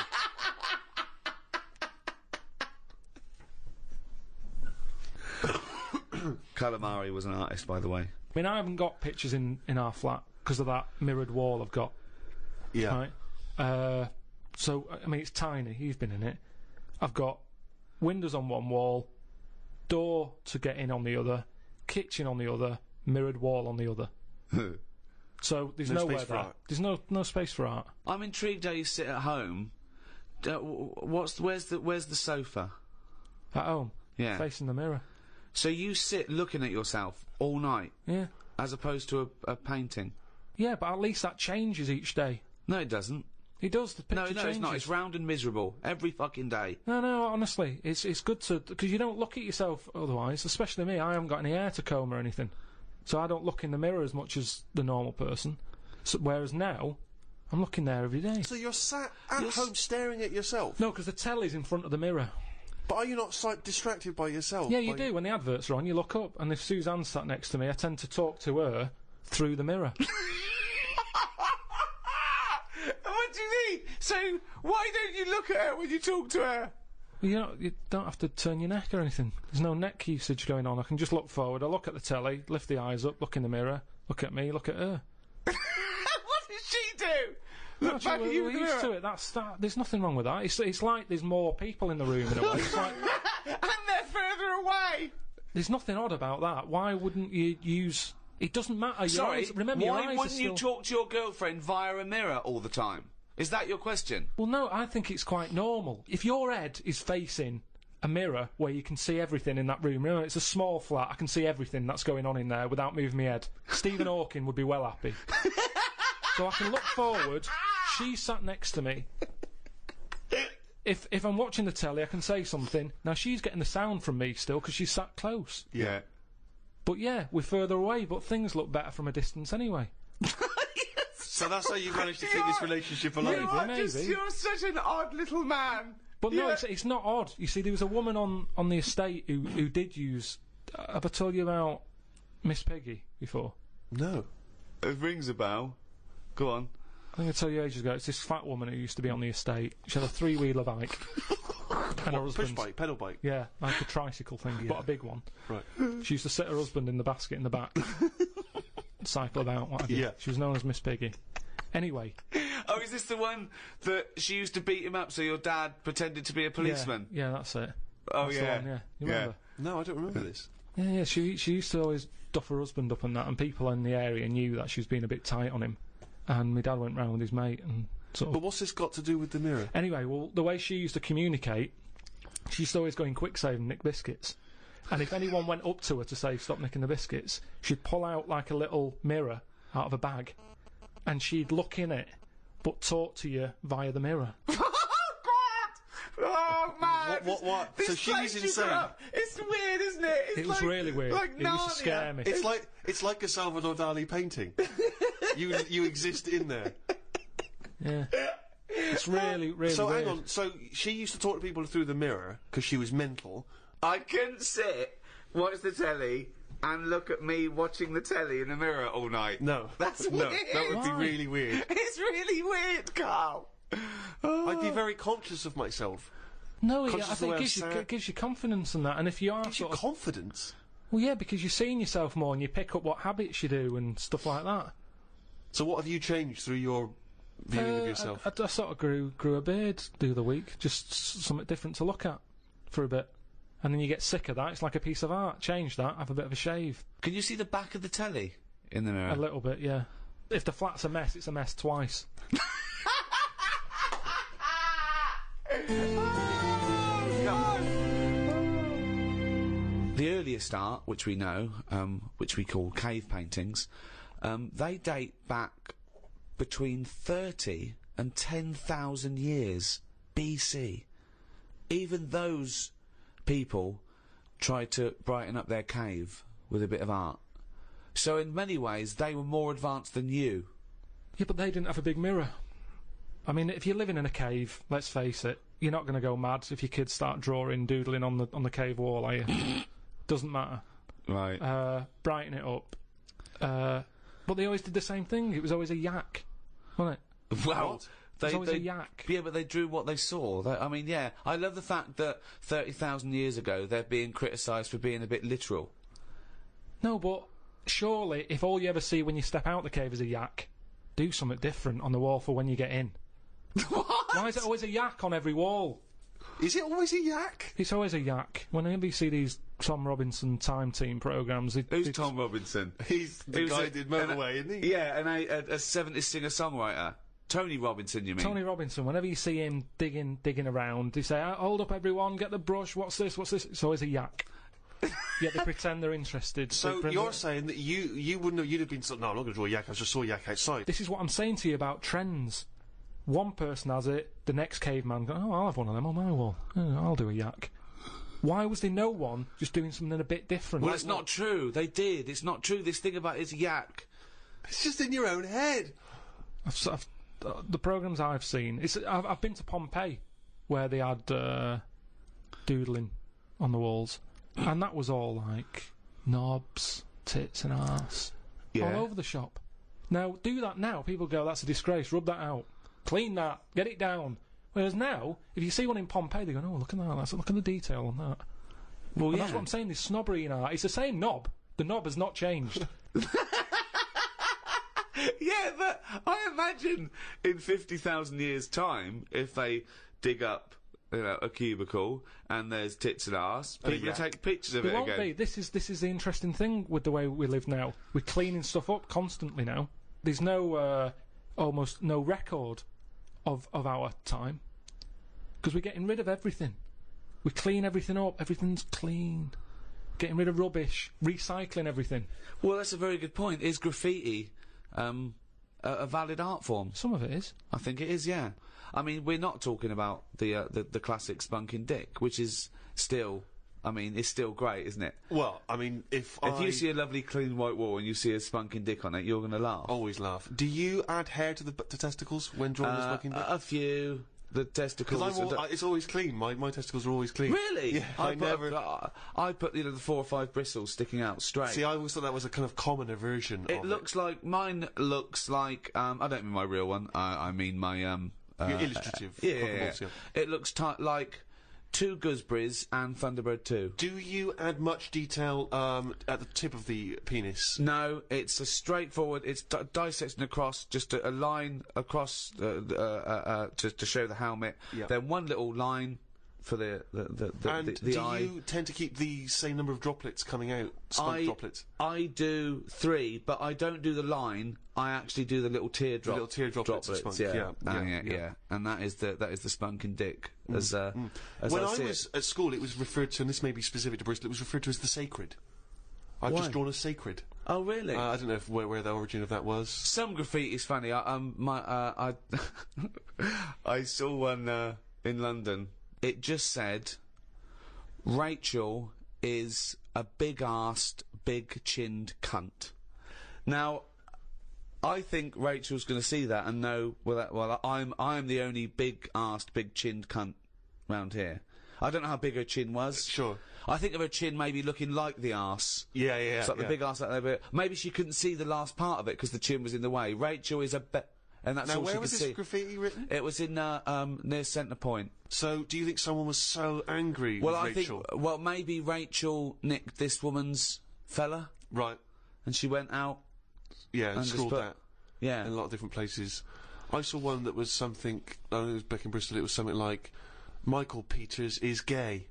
Calamari was an artist, by the way. I mean, I haven't got pictures in our flat because of that mirrored wall I've got. Yeah. Right? So, I mean, it's tiny. He's been in it. I've got windows on one wall, door to get in on the other, kitchen on the other, mirrored wall on the other. So there's No nowhere space for there. art. There's no space for art. I'm intrigued how you sit at home. Where's the sofa? At home, Yeah. facing the mirror. So you sit looking at yourself all night, Yeah. as opposed to a painting. Yeah, but at least that changes each day. No, it doesn't. It does. The picture No, changes. it's not. It's round and miserable every fucking day. No, honestly, it's good to, because you don't look at yourself otherwise. Especially me, I haven't got any hair to comb or anything, so I don't look in the mirror as much as the normal person. So, whereas now, I'm looking there every day. So you're sat at home staring at yourself? No, because the telly's in front of the mirror. But are you not distracted by yourself? Yeah, you do. When the adverts are on, you look up, and if Suzanne's sat next to me, I tend to talk to her through the mirror. What do you mean? So why don't you look at her when you talk to her? Well, you don't have to turn your neck or anything. There's no neck usage going on. I can just look forward. I look at the telly, lift the eyes up, look in the mirror, look at me, look at her. What does she do? Look back at you we're in the used to mirror. it. There's nothing wrong with that. It's like there's more people in the room in a way. It's like, And they're further away. there's nothing odd about that. Why wouldn't you use... It doesn't matter. Your Sorry, eyes, remember, your why eyes wouldn't are you still... talk to your girlfriend via a mirror all the time? Is that your question? Well, no, I think it's quite normal. If your head is facing a mirror where you can see everything in that room, remember, it's a small flat, I can see everything that's going on in there without moving my head. Stephen Hawking would be well happy. So I can look forward, she's sat next to me. If I'm watching the telly, I can say something. Now, she's getting the sound from me still because she's sat close. Yeah. But yeah, we're further away, but things look better from a distance anyway. So that's how you managed to keep this relationship alive? Maybe. You're such an odd little man. But no, it's not odd. You see, there was a woman on the estate who did use... have I told you about Miss Peggy before? No. It rings a bell. Go on. I think I told you ages ago. It's this fat woman who used to be on the estate. She had a three-wheeler bike. And her Push husband... bike, pedal bike? Yeah, like a tricycle thing, but a big one. Right. She used to sit her husband in the basket in the back. Cycle about, what have you. Yeah. She was known as Miss Piggy. Anyway. Oh, is this the one that she used to beat him up so your dad pretended to be a policeman? Yeah, that's it. Oh, That's yeah. the one, yeah. You remember? No, I don't remember this. Yeah, she used to always duff her husband up and that, and people in the area knew that she was being a bit tight on him. And my dad went round with his mate and sort of... But what's this got to do with the mirror? Anyway, well, the way she used to communicate, she used to always go in quick save and nick biscuits. And if anyone went up to her to say, stop nicking the biscuits, she'd pull out like a little mirror out of a bag, and she'd look in it, but talk to you via the mirror. Oh, man! What? This So she's place you insane. grew up, it's weird, isn't it? It's It was like, really weird. Like It used to scare Narnia. me. It's like a Salvador Dali painting. You exist in there. Yeah. It's really, really So weird. hang on. So she used to talk to people through the mirror because she was mental. I couldn't sit, watch the telly, and look at me watching the telly in the mirror all night. No, That's no, weird. that would be Why? really weird. It's really weird, Carl. I'd be very conscious of myself. No, Conscious I of the way think I'm it sad. gives you confidence in that, and if you are Gives you sort of... confidence. Well, yeah, because you're seeing yourself more and you pick up what habits you do and stuff like that. So what have you changed through your viewing of yourself? I sort of grew a beard the other week, just something different to look at for a bit. And then you get sick of that, it's like a piece of art. Change that, have a bit of a shave. Can you see the back of the telly in the mirror? A little bit, yeah. If the flat's a mess, it's a mess twice. The earliest art, which we know, which we call cave paintings, they date back between 30 and 10,000 years BC. Even those people tried to brighten up their cave with a bit of art. So in many ways, they were more advanced than you. Yeah, but they didn't have a big mirror. I mean, if you're living in a cave, let's face it, you're not going to go mad if your kids start drawing, doodling on the cave wall, are you? Doesn't matter. Right. Brighten it up. But they always did the same thing. It was always a yak, wasn't it? Well, What? It was always a yak. Yeah, but they drew what they saw. I mean, yeah, I love the fact that 30,000 years ago they're being criticised for being a bit literal. No, but surely, if all you ever see when you step out the cave is a yak, do something different on the wall for when you get in. What? Why is it always a yak on every wall? Is it always a yak? It's always a yak. Whenever you see these Tom Robinson Time Team programmes... Who's Tom Robinson? He's the Who's guy a- who did Motorway, isn't he? Yeah, and a 70s singer-songwriter. Tony Robinson, you mean? Tony Robinson, whenever you see him digging around, they say, hold up everyone, get the brush, what's this? It's always a yak. Yet they pretend they're interested. So They you're saying that you wouldn't have, you'd have been, no, I'm not going to draw a yak, I just saw a yak outside. This is what I'm saying to you about trends. One person has it, the next caveman goes, I'll have one of them on my wall. I'll do a yak. Why was there no one just doing something a bit different? Well, it's not true. They did. It's not true. This thing about it's yak. It's just in your own head. The programmes I've seen, I've been to Pompeii, where they had doodling on the walls, and that was all like knobs, tits and arse, all over the shop. Now, do that now, people go, that's a disgrace, rub that out, clean that, get it down. Whereas now, if you see one in Pompeii, they go, oh, look at that, look at the detail on that. Well, And yeah. that's what I'm saying, there's snobbery in art. It's the same knob. The knob has not changed. Yeah, but I imagine in 50,000 years' time, if they dig up, a cubicle and there's tits and arse, people will take pictures of It it won't again. be. This is the interesting thing with the way we live now. We're cleaning stuff up constantly now. There's no almost no record of our time because we're getting rid of everything. We clean everything up. Everything's clean. Getting rid of rubbish. Recycling everything. Well, that's a very good point. Is graffiti a valid art form? Some of it is. I think it is, yeah. I mean, we're not talking about the classic spunking dick, which is still, it's still great, isn't it? Well, I mean, if you see a lovely clean white wall and you see a spunking dick on it, you're going to laugh. always laugh. Do you add hair to the testicles when drawing a smoking dick? A few. The testicles. Because it's always clean. My testicles are always clean. Really? Yeah, I never. I put the 4 or 5 bristles sticking out straight. See, I always thought that was a kind of commoner version. It looks like mine looks like. I don't mean my real one. I mean my Your illustrative. Yeah. It looks like 2 gooseberries and Thunderbird 2. Do you add much detail at the tip of the penis? No, it's a straightforward. It's dissecting across, just a line across to show the helmet. Yep. Then one little line for the And the do eye. you tend to keep the same number of droplets coming out? Spunk droplets? I do 3, but I don't do the line. I actually do the little teardrop. The little teardrop droplets of spunk, yeah. And that is the spunking dick. As When I I see was at school, it was referred to, and this may be specific to Bristol, it was referred to as the sacred. I've Why? just drawn a sacred. Oh, really? I don't know where the origin of that was. Some graffiti is funny. I saw one in London. It just said, Rachel is a big-arsed, big-chinned cunt. Now, I think Rachel's going to see that and know, well, I'm the only big-arsed, big-chinned cunt round here. I don't know how big her chin was. Sure. I think of her chin maybe looking like the arse. Yeah. It's like the big arse out there, but maybe she couldn't see the last part of it because the chin was in the way. Rachel is and that's Now, all she where could was this see. graffiti written? It was in, near Centre Point. So, do you think someone was so angry Well, with Rachel? well, maybe Rachel nicked this woman's fella, Right. and she went out. Yeah, and just scrawled put- that Yeah. in a lot of different places. I saw one that was something, I don't know, it was back in Bristol, it was something like, Michael Peters is gay.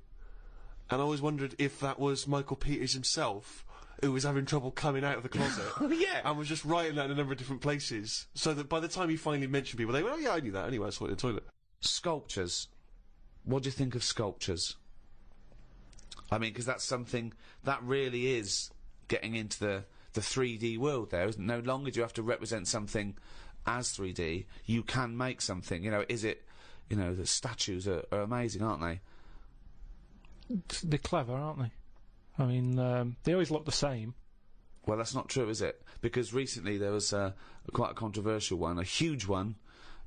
And I always wondered if that was Michael Peters himself, who was having trouble coming out of the closet. Yeah. And was just writing that in a number of different places. So that by the time he finally mentioned people, they went, oh yeah, I knew that anyway, I saw it in the toilet. Sculptures. What do you think of sculptures? I mean, because that's something that really is getting into the 3D world there, isn't it? No longer do you have to represent something as 3D. You can make something. You know, the statues are amazing, aren't they? They're clever, aren't they? I mean, they always look the same. Well, that's not true, is it? Because recently there was quite a controversial one, a huge one,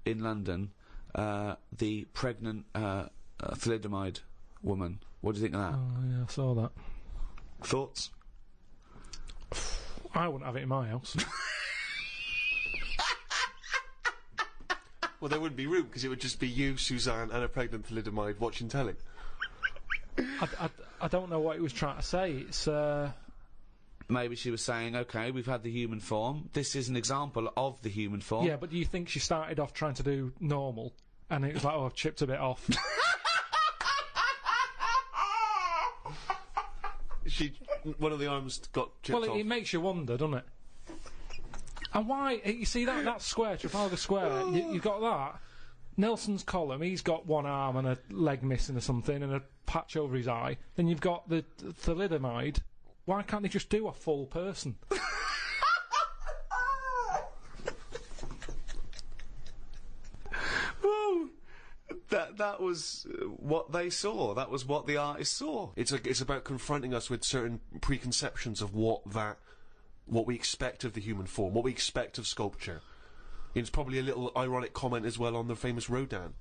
in London. The pregnant thalidomide woman. What do you think of that? Oh, yeah, I saw that. Thoughts? I wouldn't have it in my house. Well, there wouldn't be room, because it would just be you, Suzanne, and a pregnant thalidomide watching telly. I don't know what he was trying to say. It's, Maybe she was saying, okay, we've had the human form. This is an example of the human form. yeah, but do you think she started off trying to do normal, and it was like, oh, I've chipped a bit off? One of the arms got chipped Well, off. it makes you wonder, doesn't it? And why? You see that square, Trafalgar Square. You've got that. Nelson's column. He's got one arm and a leg missing or something, and a patch over his eye. Then you've got the thalidomide. Why can't they just do a full person? Well, that was what they saw. That was what the artist saw. It's about confronting us with certain preconceptions of what we expect of the human form, what we expect of sculpture. It's probably a little ironic comment as well on the famous Rodin.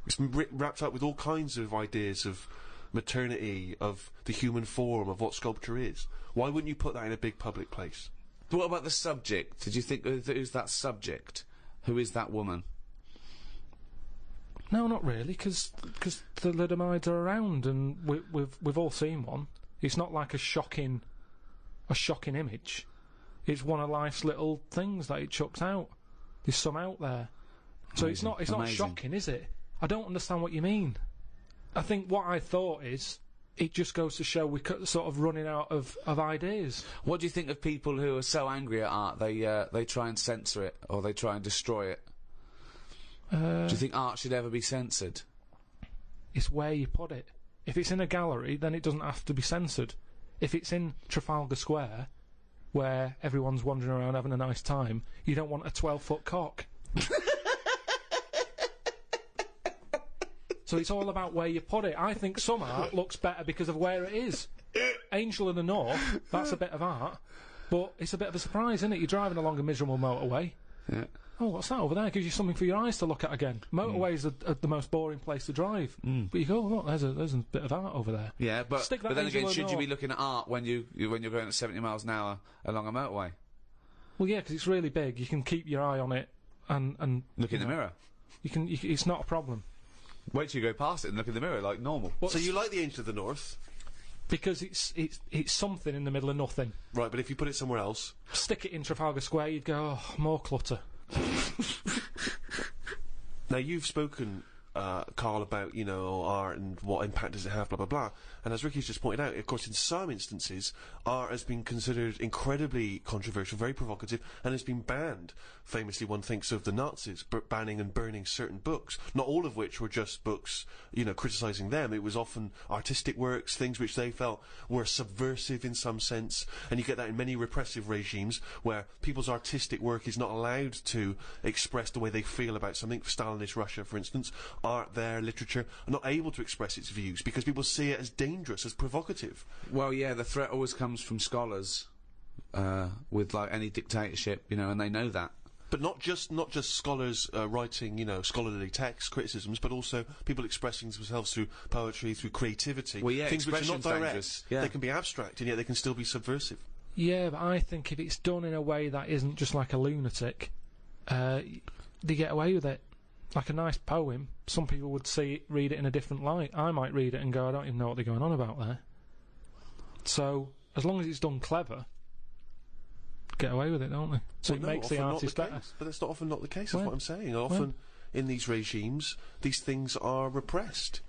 It's been wrapped up with all kinds of ideas of maternity, of the human form, of what sculpture is. Why wouldn't you put that in a big public place? But what about the subject? Did you think who's that subject? Who is that woman? No, not really, because thalidomides are around, and we've all seen one. It's not like a shocking image. It's one of life's little things that it chucks out. There's some out there, so it's not shocking, is it? I don't understand what you mean. I think what I thought is, it just goes to show we're sort of running out of ideas. What do you think of people who are so angry at art they try and censor it or they try and destroy it? Do you think art should ever be censored? It's where you put it. If it's in a gallery, then it doesn't have to be censored. If it's in Trafalgar Square, where everyone's wandering around having a nice time, you don't want a 12-foot cock. So it's all about where you put it. I think some art looks better because of where it is. Angel in the North, that's a bit of art, but it's a bit of a surprise, isn't it? You're driving along a miserable motorway. Yeah. Oh, what's that over there? Gives you something for your eyes to look at again. Motorways are the most boring place to drive. But you go, oh, look, there's a bit of art over there. Yeah, but Stick that then Angel again, in should you North. be looking at art when you're going at 70 miles an hour along a motorway? Well, yeah, because it's really big. You can keep your eye on it and Look in the mirror. It's not a problem. Wait till you go past it and look in the mirror like normal. So you like the Angel of the North? Because it's something in the middle of nothing. Right, but if you put it somewhere else... Stick it in Trafalgar Square, you'd go, oh, more clutter. Now, you've spoken, Karl, about, art and what impact does it have, blah, blah, blah. And as Ricky's just pointed out, of course, in some instances, art has been considered incredibly controversial, very provocative, and has been banned. Famously, one thinks of the Nazis banning and burning certain books, not all of which were just books, criticising them. It was often artistic works, things which they felt were subversive in some sense, and you get that in many repressive regimes, where people's artistic work is not allowed to express the way they feel about something. Stalinist Russia, for instance, art there, literature, are not able to express its views, because people see it as dangerous, as provocative. Well, yeah, the threat always comes from scholars. with like any dictatorship, you know, and they know that. But not just scholars writing, you know, scholarly texts, criticisms, but also people expressing themselves through poetry, through creativity. Well, yeah, things which are not expression's direct. dangerous, yeah. They can be abstract, and yet they can still be subversive. Yeah, but I think if it's done in a way that isn't just like a lunatic, they get away with it. Like a nice poem, some people would read it in a different light. I might read it and go, I don't even know what they're going on about there. So, as long as it's done clever, get away with it, don't they? So Well, it no, makes the often not artist better. case. But that's not often not the case, that's When? what I'm saying. Often, in these regimes, these things are repressed.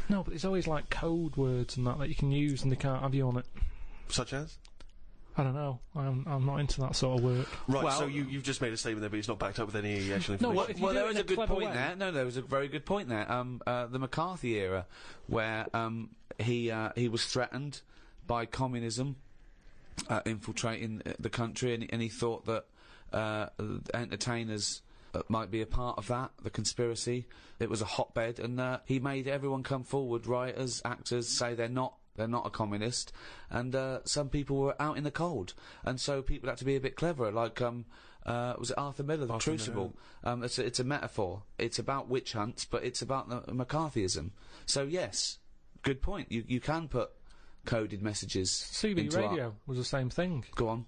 No, but there's always like code words and that you can use and they can't have you on it. Such as? I don't know. I'm not into that sort of work. Right, Well- so you've just made a statement there, but it's not backed up with any actual information. No, what if you Well, do there it was in a good clever point way? there. No, there was a very good point there. The McCarthy era, where he was threatened by communism infiltrating the country, and he thought that entertainers might be a part of that, the conspiracy. It was a hotbed, and he made everyone come forward, writers, actors, say they're not a communist, and some people were out in the cold, and so people had to be a bit cleverer, like was it Arthur Miller, The Crucible? It's a metaphor. It's about witch hunts, but it's about the McCarthyism. So yes, good point. You can put coded messages CB into radio art. was the same thing. Go on.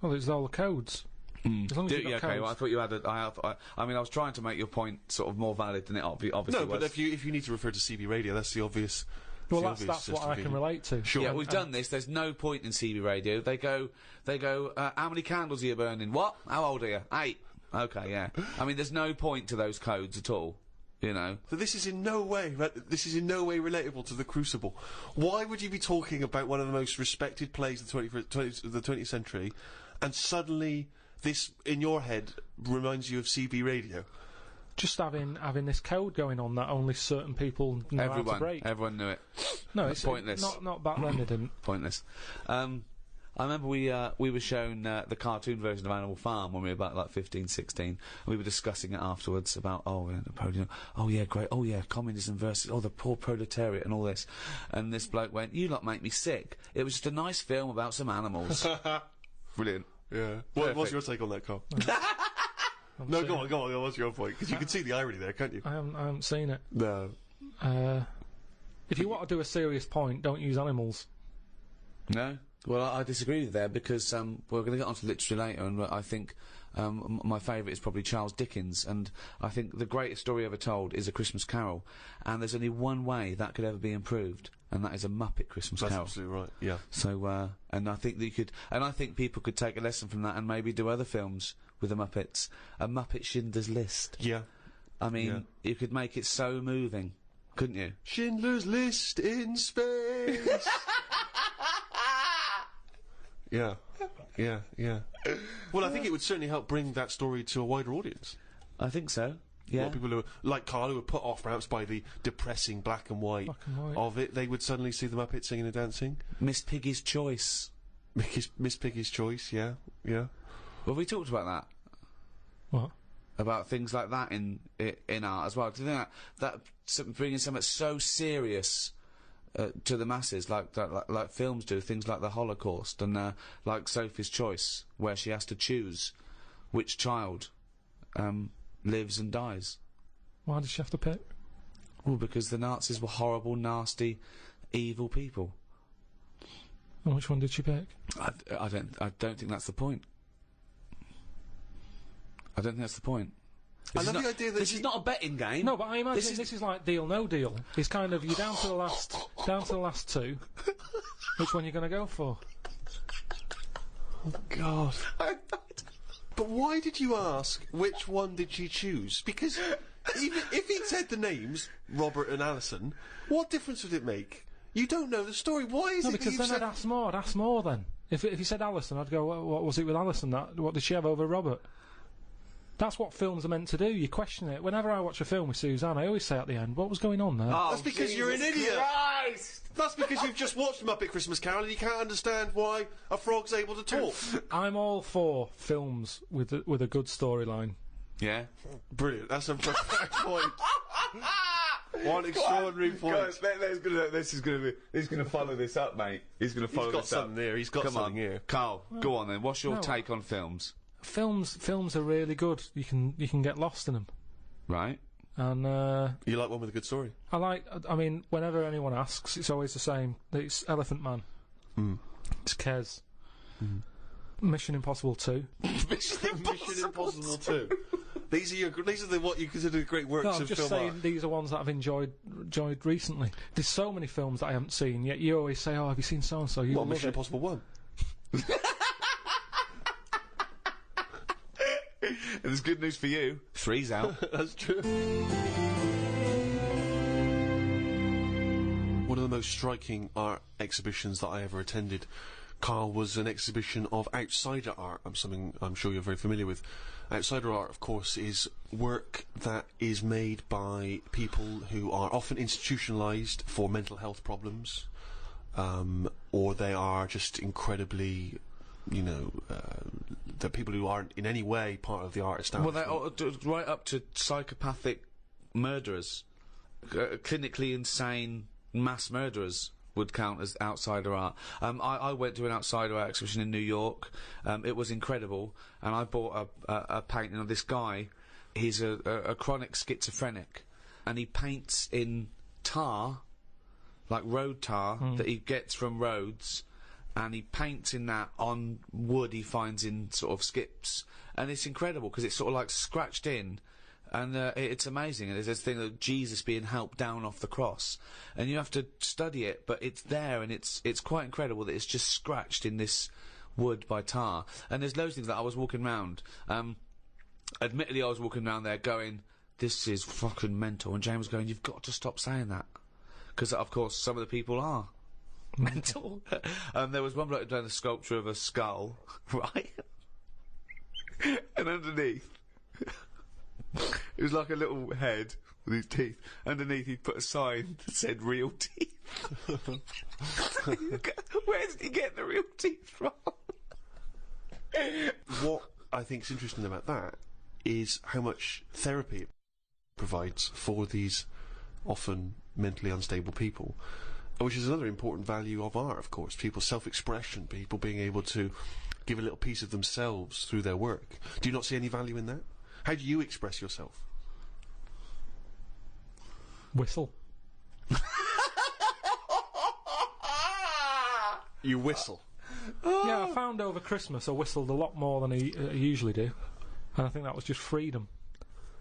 Well, it's all the codes. As long as you've got Okay, codes. well, I thought you had I mean, I was trying to make your point sort of more valid than it obviously No, was. but if you need to refer to CB radio, that's the obvious. Well, the that's obvious what I can system. relate to. Sure. Yeah, we've done this. There's no point in CB radio. They go. How many candles are you burning? What? How old are you? 8. Okay, yeah. I mean, there's no point to those codes at all. You know. So this is in no way relatable to The Crucible. Why would you be talking about one of the most respected plays of the 20th century, and suddenly this in your head reminds you of CB radio? Just having this code going on that only certain people know how to break. Everyone knew it. No, it's pointless. Not back then. They didn't. Pointless. I remember we were shown the cartoon version of Animal Farm when we were about like 15, 16. We were discussing it afterwards about Napoleon. Oh yeah, great. Oh yeah, communism versus the poor proletariat and all this. And this bloke went, "You lot make me sick. It was just a nice film about some animals." Brilliant. Yeah. What's your take on that, Karl? No, go on. What's your point? Because you can see the irony there, can't you? I haven't seen it. No. If you want to do a serious point, don't use animals. No. Well, I disagree with you there because we're going to get onto literature later, and I think my favourite is probably Charles Dickens, and I think the greatest story ever told is A Christmas Carol, and there's only one way that could ever be improved, and that is a Muppet Christmas That's Carol. absolutely right. Yeah. So, and I think that you could, and I think people could take a lesson from that and maybe do other films with the Muppets. A Muppet Schindler's List. Yeah. I mean, you could make it so moving, couldn't you? Schindler's List in space. Yeah. Well, I think it would certainly help bring that story to a wider audience. I think so. A Yeah. lot of people who, like Karl, who were put off perhaps by the depressing black and white of it, they would suddenly see the Muppets singing and dancing. Miss Piggy's Choice. Miss Piggy's Choice, yeah. Well, we talked about that. What? About things like that in art as well. Do you think that bringing something so serious to the masses, like films do, things like the Holocaust and like Sophie's Choice, where she has to choose which child lives and dies. Why did she have to pick? Well, because the Nazis were horrible, nasty, evil people. And which one did she pick? I don't think that's the point. I don't think that's the point. I love the idea that this is not a betting game. No, but I imagine this is like Deal No Deal. It's kind of you're down to the last two. Which one you're going to go for? Oh, God. But why did you ask which one did she choose? Because even if he'd said the names, Robert and Alison, what difference would it make? You don't know the story. Why is No, it because that then I'd ask more. I'd ask more then. If he said Alison, I'd go, what was it with Alison? What did she have over Robert? That's what films are meant to do. You question it. Whenever I watch a film with Suzanne, I always say at the end, what was going on there? Oh, That's because you're an idiot. Christ! That's because you've just watched Muppet Christmas Carol and you can't understand why a frog's able to talk. I'm all for films with a good storyline. Yeah. Brilliant. That's a perfect point. One extraordinary point. Guys, this is gonna follow this up, mate. He's gonna follow this up. He's got something here. Carl, go on then. What's your take on films? Films are really good. You can get lost in them. Right. And You like one with a good story? I mean, whenever anyone asks, it's always the same. It's Elephant Man. It's Kez. Mission Impossible 2. Mission Impossible 2. These are what you consider great works No, I'm of just film saying art. these are ones that I've enjoyed recently. There's so many films that I haven't seen, yet you always say, "Oh, have you seen so and so?" You What, love Mission it. Impossible 1? There's good news for you. 3's out. That's true. One of the most striking art exhibitions that I ever attended, Karl, was an exhibition of outsider art. Something I'm sure you're very familiar with. Outsider art, of course, is work that is made by people who are often institutionalised for mental health problems, or they are just incredibly, the people who aren't in any way part of the art establishment. Well, they're right up to psychopathic murderers, clinically insane mass murderers would count as outsider art. I went to an outsider art exhibition in New York. It was incredible, and I bought a painting of this guy. He's a chronic schizophrenic, and he paints in tar, like road tar, that he gets from roads, and he paints in that on wood he finds in sort of skips, and it's incredible because it's sort of like scratched in. And it's amazing. And there's this thing of Jesus being helped down off the cross, and you have to study it, but it's there, and it's quite incredible that it's just scratched in this wood by tar. And there's loads of things that I was walking round. Admittedly, I was walking around there going, "This is fucking mental." And James was going, "You've got to stop saying that," because of course some of the people are mental. There was one bloke doing a sculpture of a skull, right? And underneath. It was like a little head with his teeth. Underneath he'd put a sign that said real teeth. Where did he get the real teeth from? What I think is interesting about that is how much therapy it provides for these often mentally unstable people, which is another important value of art, of course. People's self-expression, people being able to give a little piece of themselves through their work. Do you not see any value in that? How do you express yourself? Whistle. You whistle. Yeah, I found over Christmas I whistled a lot more than I usually do, and I think that was just freedom.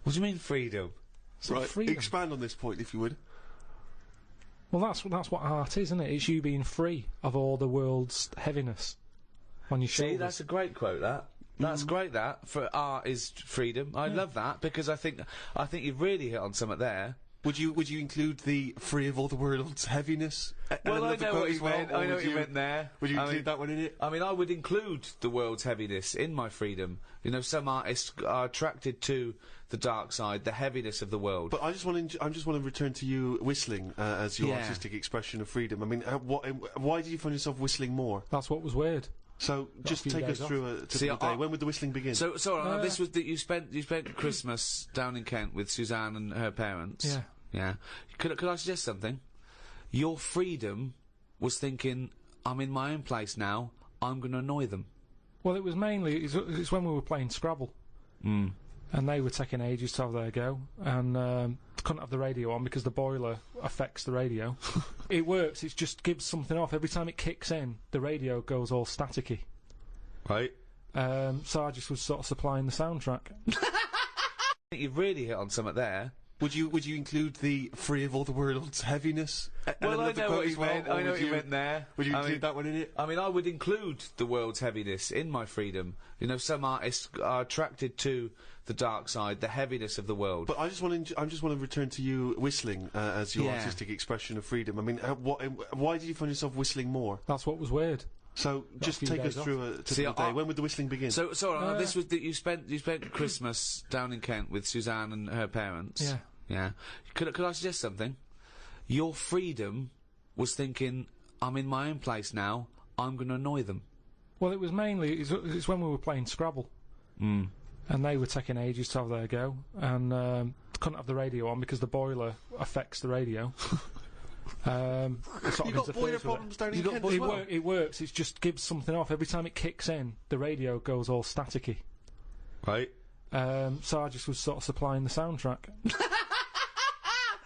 What do you mean freedom? Right, freedom. expand on this point if you would. Well, that's what art is, isn't it? It's you being free of all the world's heaviness on your shoulders. See, that's a great quote, that. That's great, that. For art is freedom. I love that, because I think you've really hit on something there. Would you include the free of all the world's heaviness? Well, I know what you meant. I know what you meant there. Would you include that one in it? I mean, I would include the world's heaviness in my freedom. You know, some artists are attracted to the dark side, the heaviness of the world. But I just want to return to you whistling as your artistic expression of freedom. I mean, why did you find yourself whistling more? That's what was weird. So just take us through a typical day. When would the whistling begin? So this was that you spent Christmas down in Kent with Suzanne and her parents. Yeah. Yeah. Could I suggest something? Your freedom was thinking, I'm in my own place now, I'm going to annoy them. Well, it was mainly, it's when we were playing Scrabble. And they were taking ages to have their go, and couldn't have the radio on because the boiler affects the radio. It works, it just gives something off. Every time it kicks in, the radio goes all staticky. Right. So I just was sort of supplying the soundtrack. I think you've really hit on something there. Would you include the free of all the world's heaviness? Well, I know what you meant. I know what you meant there. Would you include that one in it? I mean, I would include the world's heaviness in my freedom. You know, some artists are attracted to the dark side, the heaviness of the world. But I just want to return to you whistling as your artistic expression of freedom. I mean, why did you find yourself whistling more? That's what was weird. So just take us through a typical day. When would the whistling begin? So this was that you spent Christmas down in Kent with Suzanne and her parents. Yeah. Yeah. Could I suggest something? Your freedom was thinking, I'm in my own place now, I'm going to annoy them. Well, it was mainly, it's when we were playing Scrabble. And they were taking ages to have their go, and couldn't have the radio on because the boiler affects the radio. You've got boiler problems down in Kent as well. It works. It just gives something off every time it kicks in. The radio goes all staticky. Right. So I just was sort of supplying the soundtrack.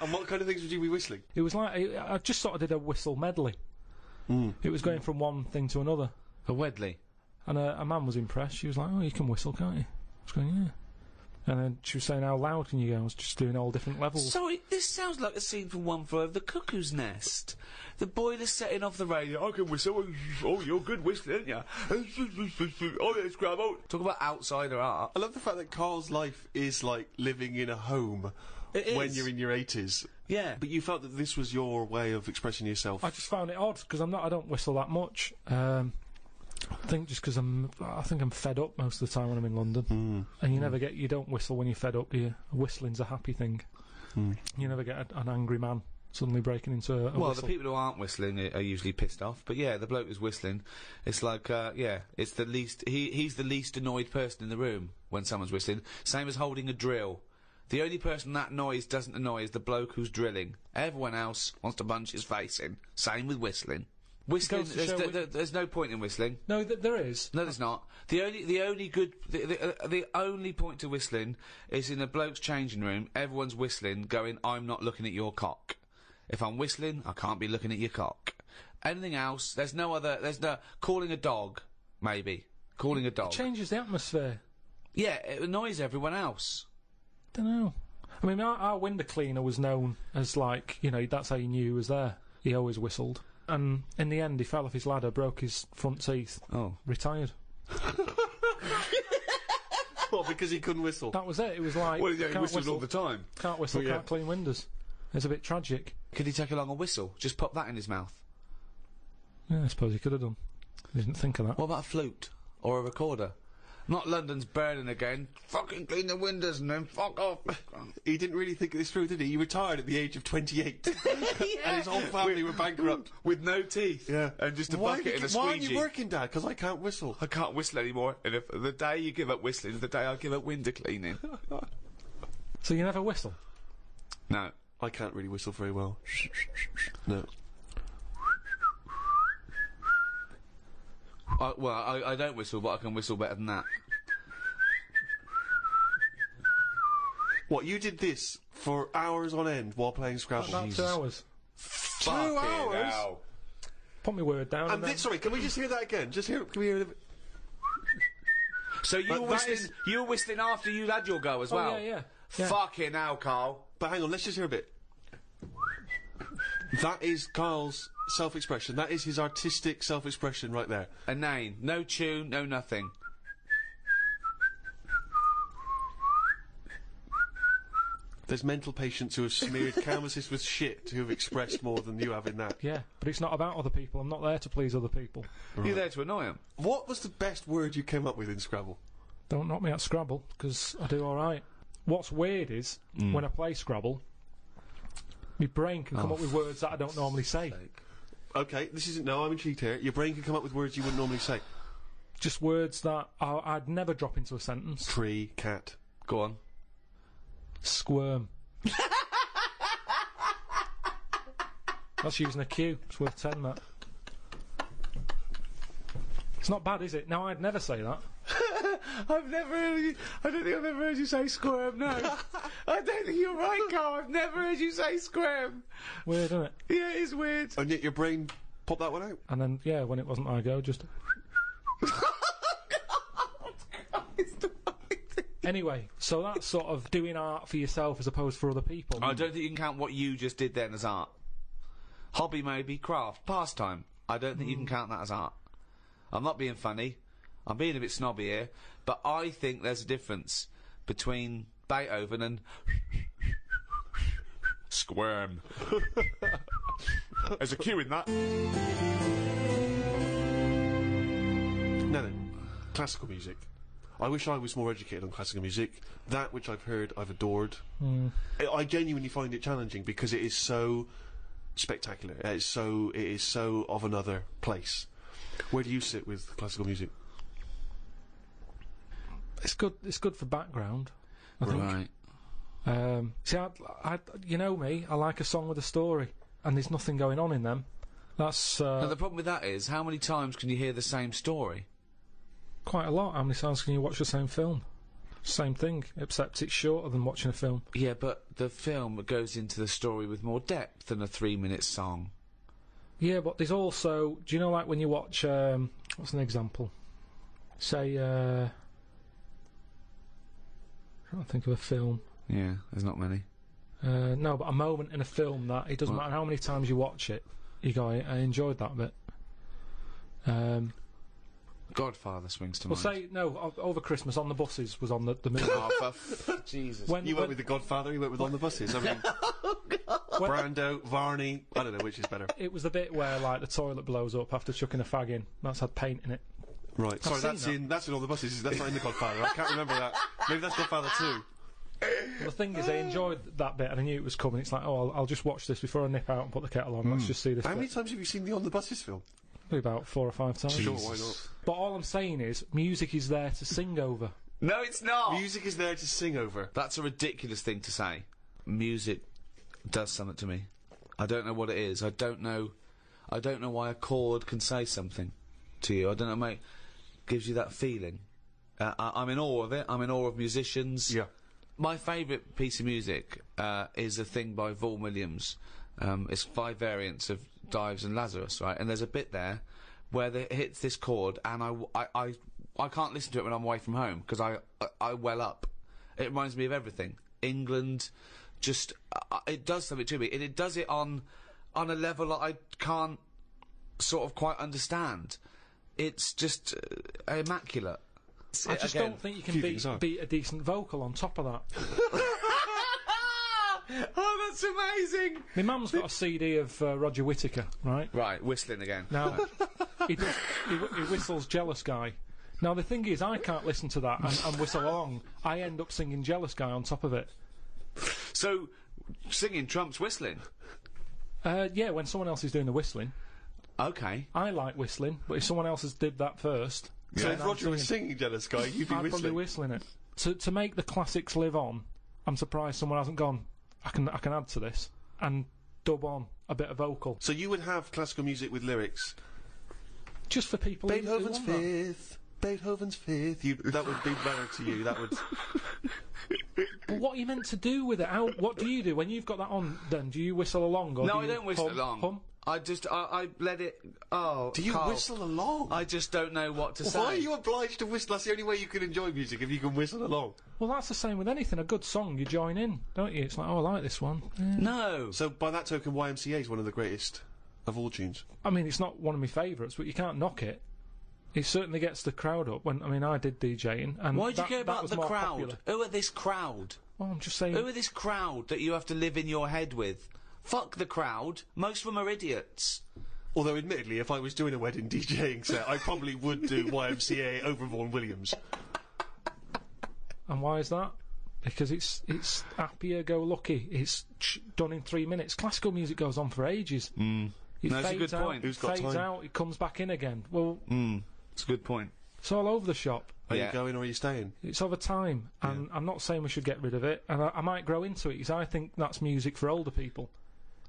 And what kind of things would you be whistling? It was like I just sort of did a whistle medley. It was going from one thing to another. A Wedley. And a man was impressed. She was like, "Oh, you can whistle, can't you?" I was going, "Yeah." And then she was saying, "How loud can you go?" I was just doing all different levels. Sorry, this sounds like a scene from One Flew Over the Cuckoo's Nest. The boiler's setting off the radio. I can whistle. Oh, you're good whistling, aren't you? Oh, let's grab out. Talk about outsider art. I love the fact that Karl's life is like living in a home It when is. you're in your 80s. Yeah. But you felt that this was your way of expressing yourself. I just found it odd because I don't whistle that much. I think just because I think I'm fed up most of the time when I'm in London, and you don't whistle when you're fed up, do you? Whistling's a happy thing. You never get an angry man suddenly breaking into a Well, whistle. the people who aren't whistling are usually pissed off. But yeah, the bloke who's whistling, it's like, it's the least. He's the least annoyed person in the room when someone's whistling. Same as holding a drill. The only person that noise doesn't annoy is the bloke who's drilling. Everyone else wants to punch his face in. Same with whistling. Whistling, Goes to show there's no point in whistling. No, there is. No, there's not. The only point to whistling is in a bloke's changing room. Everyone's whistling, going, "I'm not looking at your cock." If I'm whistling, I can't be looking at your cock. Anything else? There's no calling a dog, maybe calling a dog. It changes the atmosphere. Yeah, it annoys everyone else. Don't know. I mean, our window cleaner was known as like, that's how you knew he was there. He always whistled. And in the end, he fell off his ladder, broke his front teeth, retired. What, because he couldn't whistle? That was it. It was like, Well, yeah, he can't whistles whistle all the time. Can't whistle, Well, yeah. can't clean windows. It's a bit tragic. Could he take along a whistle? Just pop that in his mouth. Yeah, I suppose he could have done. I didn't think of that. What about a flute or a recorder? Not London's burning again. Fucking clean the windows and then fuck off. He didn't really think this through, did he? He retired at the age of 28. And his whole family were bankrupt. With no teeth. Yeah. And just a Why bucket and a Why aren't squeegee. you working, Dad? Because I can't whistle. I can't whistle anymore, and if the day you give up whistling is the day I give up window cleaning. So you never whistle? No. I can't really whistle very well. No. I don't whistle, but I can whistle better than that. What, you did this for hours on end while playing Scrabble? About 2 hours. 2 hours? Put my word down. And sorry, can we just hear that again? Can we hear it? So you were whistling, you were whistling after you had your go as well? Yeah. Fucking hell, Carl. But hang on, let's just hear a bit. That is Karl's self-expression. That is his artistic self-expression right there. A name. No tune, no nothing. There's mental patients who have smeared canvases with shit who have expressed more than you have in that. Yeah, but it's not about other people. I'm not there to please other people. You're there to annoy them. What was the best word you came up with in Scrabble? Don't knock me at Scrabble, because I do alright. What's weird is, when I play Scrabble, my brain can come up with words that I don't normally say. Okay, this isn't... No, I'm intrigued here. Your brain can come up with words you wouldn't normally say. Just words that I'd never drop into a sentence. Tree, cat. Go on. Squirm. That's using a Q. It's worth 10, that. It's not bad, is it? Now, I'd never say that. I've never heard you... I don't think I've ever heard you say squirm, no. I don't think you're right, Carl. I've never heard you say squirm. Weird, isn't it? Yeah, it is weird. And yet your brain popped that one out. And then, yeah, when it wasn't I go, just... Anyway, so that's sort of doing art for yourself as opposed for other people. I don't think you can count what you just did then as art. Hobby maybe, craft, pastime. I don't think you can count that as art. I'm not being funny. I'm being a bit snobby here. But I think there's a difference between Beethoven and... squirm. There's a Q in that. Now then, classical music. I wish I was more educated on classical music. That which I've heard, I've adored. I genuinely find it challenging because it is so spectacular. It is so of another place. Where do you sit with classical music? It's good for background, I think. Right. See, you know me, I like a song with a story, and there's nothing going on in them. That's Now, the problem with that is, how many times can you hear the same story? quite a lot. How many times can you watch the same film? Same thing, except it's shorter than watching a film. Yeah, but the film goes into the story with more depth than a 3-minute song. Yeah, but there's also, do you know, like when you watch, what's an example? Say, I can't think of a film. Yeah, there's not many. No, but a moment in a film that it doesn't matter how many times you watch it, you go, I enjoyed that bit. Godfather swings to Well, mind. say, no, over Christmas on the buses was on the movie. Jesus. You went with The Godfather, you went with On the Buses. I mean, Brando, Varney, I don't know which is better. It was the bit where, like, the toilet blows up after chucking a fag in. That's had paint in it. Right, sorry, seen that's in On the Buses, that's not in The Godfather. I can't remember that. Maybe that's Godfather 2. Well, the thing is, I enjoyed that bit and I knew it was coming. It's like, oh, I'll just watch this before I nip out and put the kettle on. Let's just see this How bit. many times have you seen the On the Buses film? Probably about 4 or 5 times. Sure, why not? But all I'm saying is, music is there to sing over. No, it's not! Music is there to sing over. That's a ridiculous thing to say. Music does something to me. I don't know what it is. I don't know why a chord can say something to you. I don't know, mate. Gives you that feeling. I'm in awe of it. I'm in awe of musicians. Yeah. My favourite piece of music is a thing by Vaughan Williams. It's 5 variants of Dives and Lazarus, right? And there's a bit there where it hits this chord, and I can't listen to it when I'm away from home because I well up. It reminds me of everything. England, just it does something to me, and it does it on a level that I can't sort of quite understand. It's just immaculate. I just don't think you can beat a decent vocal on top of that. Oh, that's amazing! My mum's got a CD of Roger Whittaker, right? Right, whistling again. Now, he whistles Jealous Guy. Now, the thing is, I can't listen to that and whistle along. I end up singing Jealous Guy on top of it. So, singing trumps whistling? Yeah, when someone else is doing the whistling. Okay. I like whistling, but if someone else has did that first... So then if Roger was singing Jealous Guy, you'd be I'd probably whistling. whistling it. To make the classics live on, I'm surprised someone hasn't gone, I can add to this, and dub on a bit of vocal. So you would have classical music with lyrics. Just for people who Beethoven's want that. Fifth. Beethoven's Fifth. That would be better to you. That would. But what are you meant to do with it? What do you do when you've got that on? Then do you whistle along? Or No, do I you don't whistle hum, along. Hum? I let it. Oh, Do you Karl, whistle along? I just don't know what to say. Why are you obliged to whistle? That's the only way you can enjoy music, if you can whistle along. Well, that's the same with anything. A good song, you join in, don't you? It's like, oh, I like this one. Yeah. No. So by that token, YMCA is one of the greatest of all tunes. I mean, it's not one of my favourites, but you can't knock it. It certainly gets the crowd up. I did DJing, and Why do you care that about was the more crowd? popular. Who are this crowd? Well, I'm just saying. Who are this crowd that you have to live in your head with? Fuck the crowd. Most of them are idiots. Although, admittedly, if I was doing a wedding DJing set, I probably would do YMCA over Vaughan Williams. And why is that? Because it's happier-go-lucky. It's done in 3 minutes. Classical music goes on for ages. It No, that's a fades good out, point. Who's got fades time? out, it comes back in again. Well, It's a good point. it's all over the shop. Are Yeah. you going or are you staying? It's over time, and I'm not saying we should get rid of it, and I might grow into it, because I think that's music for older people.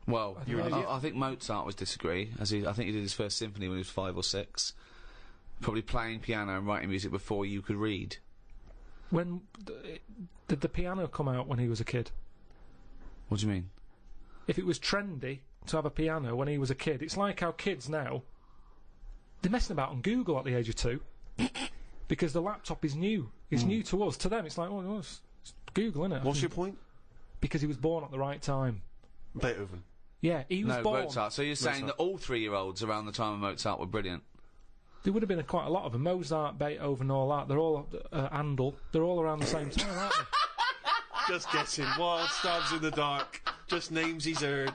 Well, don't know. I think Mozart would disagree. I think he did his first symphony when he was 5 or 6. Probably playing piano and writing music before you could read. When did the piano come out when he was a kid? What do you mean? If it was trendy to have a piano when he was a kid, it's like how kids now, they're messing about on Google at the age of 2 because the laptop is new. It's new to us. To them, it's like, oh, it's Google, innit? What's your point? Because he was born at the right time. Beethoven. Yeah, he was No, born. Mozart. So you're saying that all 3-year-olds around the time of Mozart were brilliant? There would have been quite a lot of them. Mozart, Beethoven, all that. They're all Handel. They're all around the same time, aren't they? Just guessing. Wild stabs in the dark. Just names he's heard.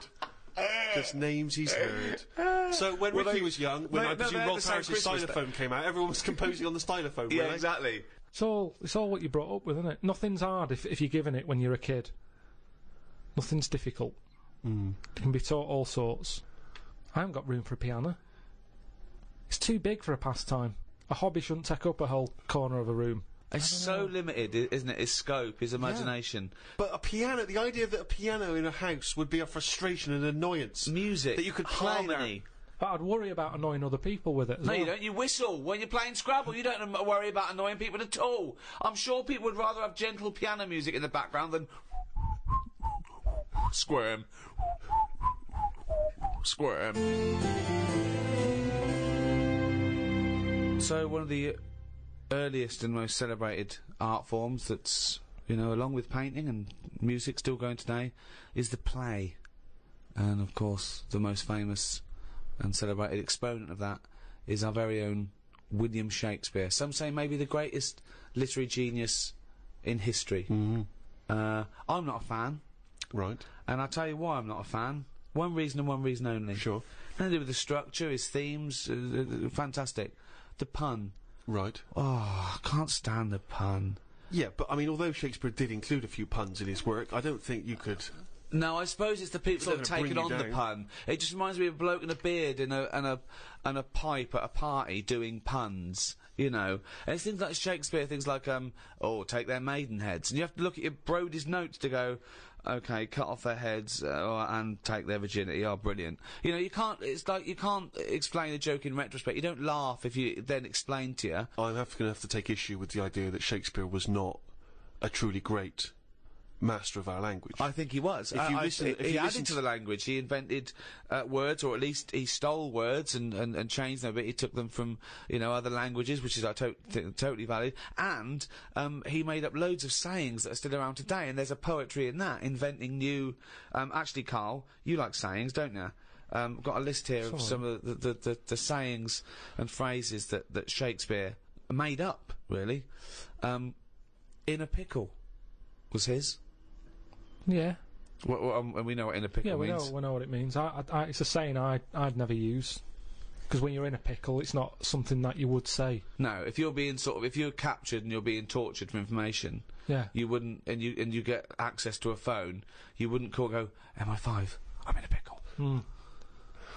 Just names he's heard. So when Ricky was young, when I presume Rolf Harris's stylophone came out, everyone was composing on the stylophone. Yeah, weren't they? exactly. It's all what you brought up with, isn't it? Nothing's hard if you're given it when you're a kid. Nothing's difficult. It can be taught all sorts. I haven't got room for a piano. It's too big for a pastime. A hobby shouldn't take up a whole corner of a room. It's so limited, isn't it? His scope, his imagination. But a piano, the idea that a piano in a house would be a frustration and annoyance. Music. That you could play harmony. But I'd worry about annoying other people with it as No, well. you don't. You whistle when you're playing Scrabble. You don't worry about annoying people at all. I'm sure people would rather have gentle piano music in the background than squirm. Squirm. So one of the earliest and most celebrated art forms that's, you know, along with painting and music still going today, is the play. And of course, the most famous and celebrated exponent of that is our very own William Shakespeare. Some say maybe the greatest literary genius in history. I'm not a fan. Right. And I'll tell you why I'm not a fan. One reason and one reason only. Sure. Nothing to do with the structure, his themes, fantastic. The pun. Right. Oh, I can't stand the pun. Yeah, but I mean, although Shakespeare did include a few puns in his work, I don't think you could... No, I suppose it's the people that have not gonna taken bring on you the down. pun. It just reminds me of a bloke in a beard and a pipe at a party doing puns, you know. And it's things like Shakespeare, things like, take their maidenheads. And you have to look at your Brody's notes to go, okay, cut off their heads and take their virginity. Oh, brilliant. You know, you can't, it's like you can't explain a joke in retrospect. You don't laugh if you then explain to you. I'm going to have to take issue with the idea that Shakespeare was not a truly great master of our language. I think he was. If you listen- if he you added listen to the language. He invented words, or at least he stole words and changed them a bit. He took them from, you know, other languages, which is totally valid. And he made up loads of sayings that are still around today. And there's a poetry in that, inventing new. Actually, Karl, you like sayings, don't you? I've got a list here of some of the sayings and phrases that Shakespeare made up. Really, in a pickle was his. Yeah. And we know what in a pickle Yeah, means. we know what it means. It's a saying I'd never use. Because when you're in a pickle, it's not something that you would say. No, if you're being if you're captured and you're being tortured for information, Yeah. you wouldn't, and you get access to a phone, you wouldn't go, MI5, I'm in a pickle.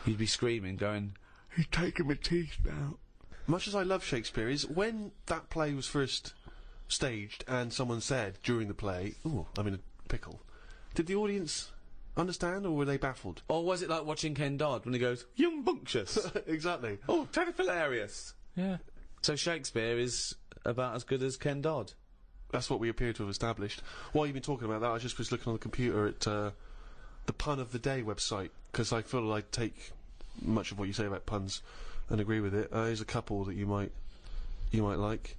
You'd be screaming, going, he's taking my teeth out. Much as I love Shakespeare, is when that play was first staged and someone said during the play, "Ooh, I'm in a pickle," did the audience understand, or were they baffled? Or was it like watching Ken Dodd when he goes, young bunctious? Exactly. Oh, totally hilarious. Yeah. So Shakespeare is about as good as Ken Dodd. That's what we appear to have established. While you've been talking about that, I just was looking on the computer at the Pun of the Day website, because I feel I take much of what you say about puns and agree with it. Here's a couple that you might like.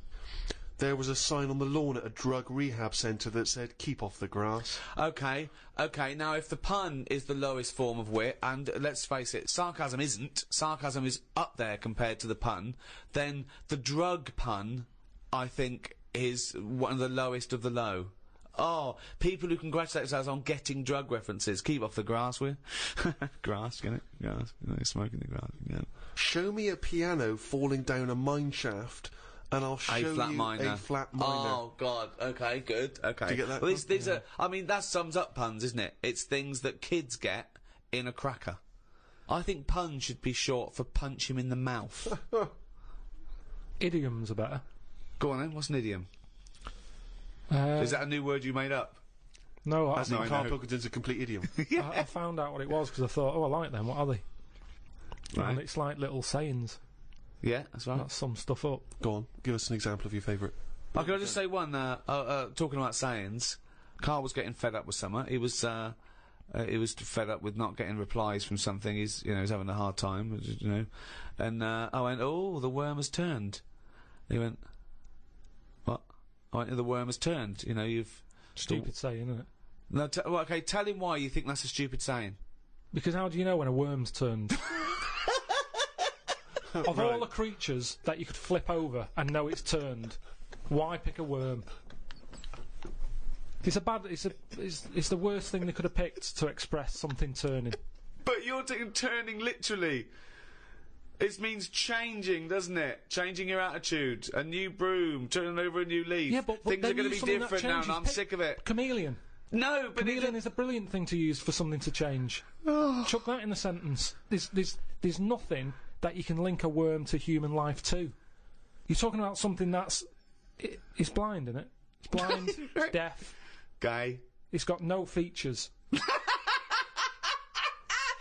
There was a sign on the lawn at a drug rehab centre that said, "Keep off the grass." Okay, now if the pun is the lowest form of wit, and let's face it, sarcasm isn't, sarcasm is up there compared to the pun, then the drug pun, I think, is one of the lowest of the low. Oh, people who congratulate themselves on getting drug references. Keep off the grass, will you? Grass, get it? Grass. You know, smoking the grass, yeah. Show me a piano falling down a mine shaft, and I'll show you minor. a flat minor. Oh, God. Okay, good. Okay. Do you get that? Well, these are... I mean, that sums up puns, isn't it? It's things that kids get in a cracker. I think pun should be short for punch him in the mouth. Idioms are better. Go on, then. What's an idiom? Is that a new word you made up? No, As in, I Karl know. Pilkington's a complete idiom. I found out what it was because I thought, I like them. What are they? Right. And it's like little sayings. Yeah, that's right. That sum stuff up. Go on, give us an example of your favourite. Can I just say one, talking about sayings, Karl was getting fed up with something. He was fed up with not getting replies from something. He's having a hard time, you know. And I went, "Oh, the worm has turned." He went, "What?" I went, "The worm has turned. You know, you've..." Stupid saying, isn't it? No, okay, tell him why you think that's a stupid saying. Because how do you know when a worm's turned? Of all the creatures that you could flip over and know it's turned, why pick a worm? It's the worst thing they could have picked to express something turning. But you're taking turning literally. It means changing, doesn't it? Changing your attitude. A new broom, turning over a new leaf. Yeah, but things then are going to use be something that different now, and changes. I'm sick of it. Chameleon. No, but Chameleon is a brilliant thing to use for something to change. Chuck that in a sentence. There's nothing that you can link a worm to human life to. You're talking about something that's It's blind, isn't it? It's blind, deaf. Gay. It's got no features. Why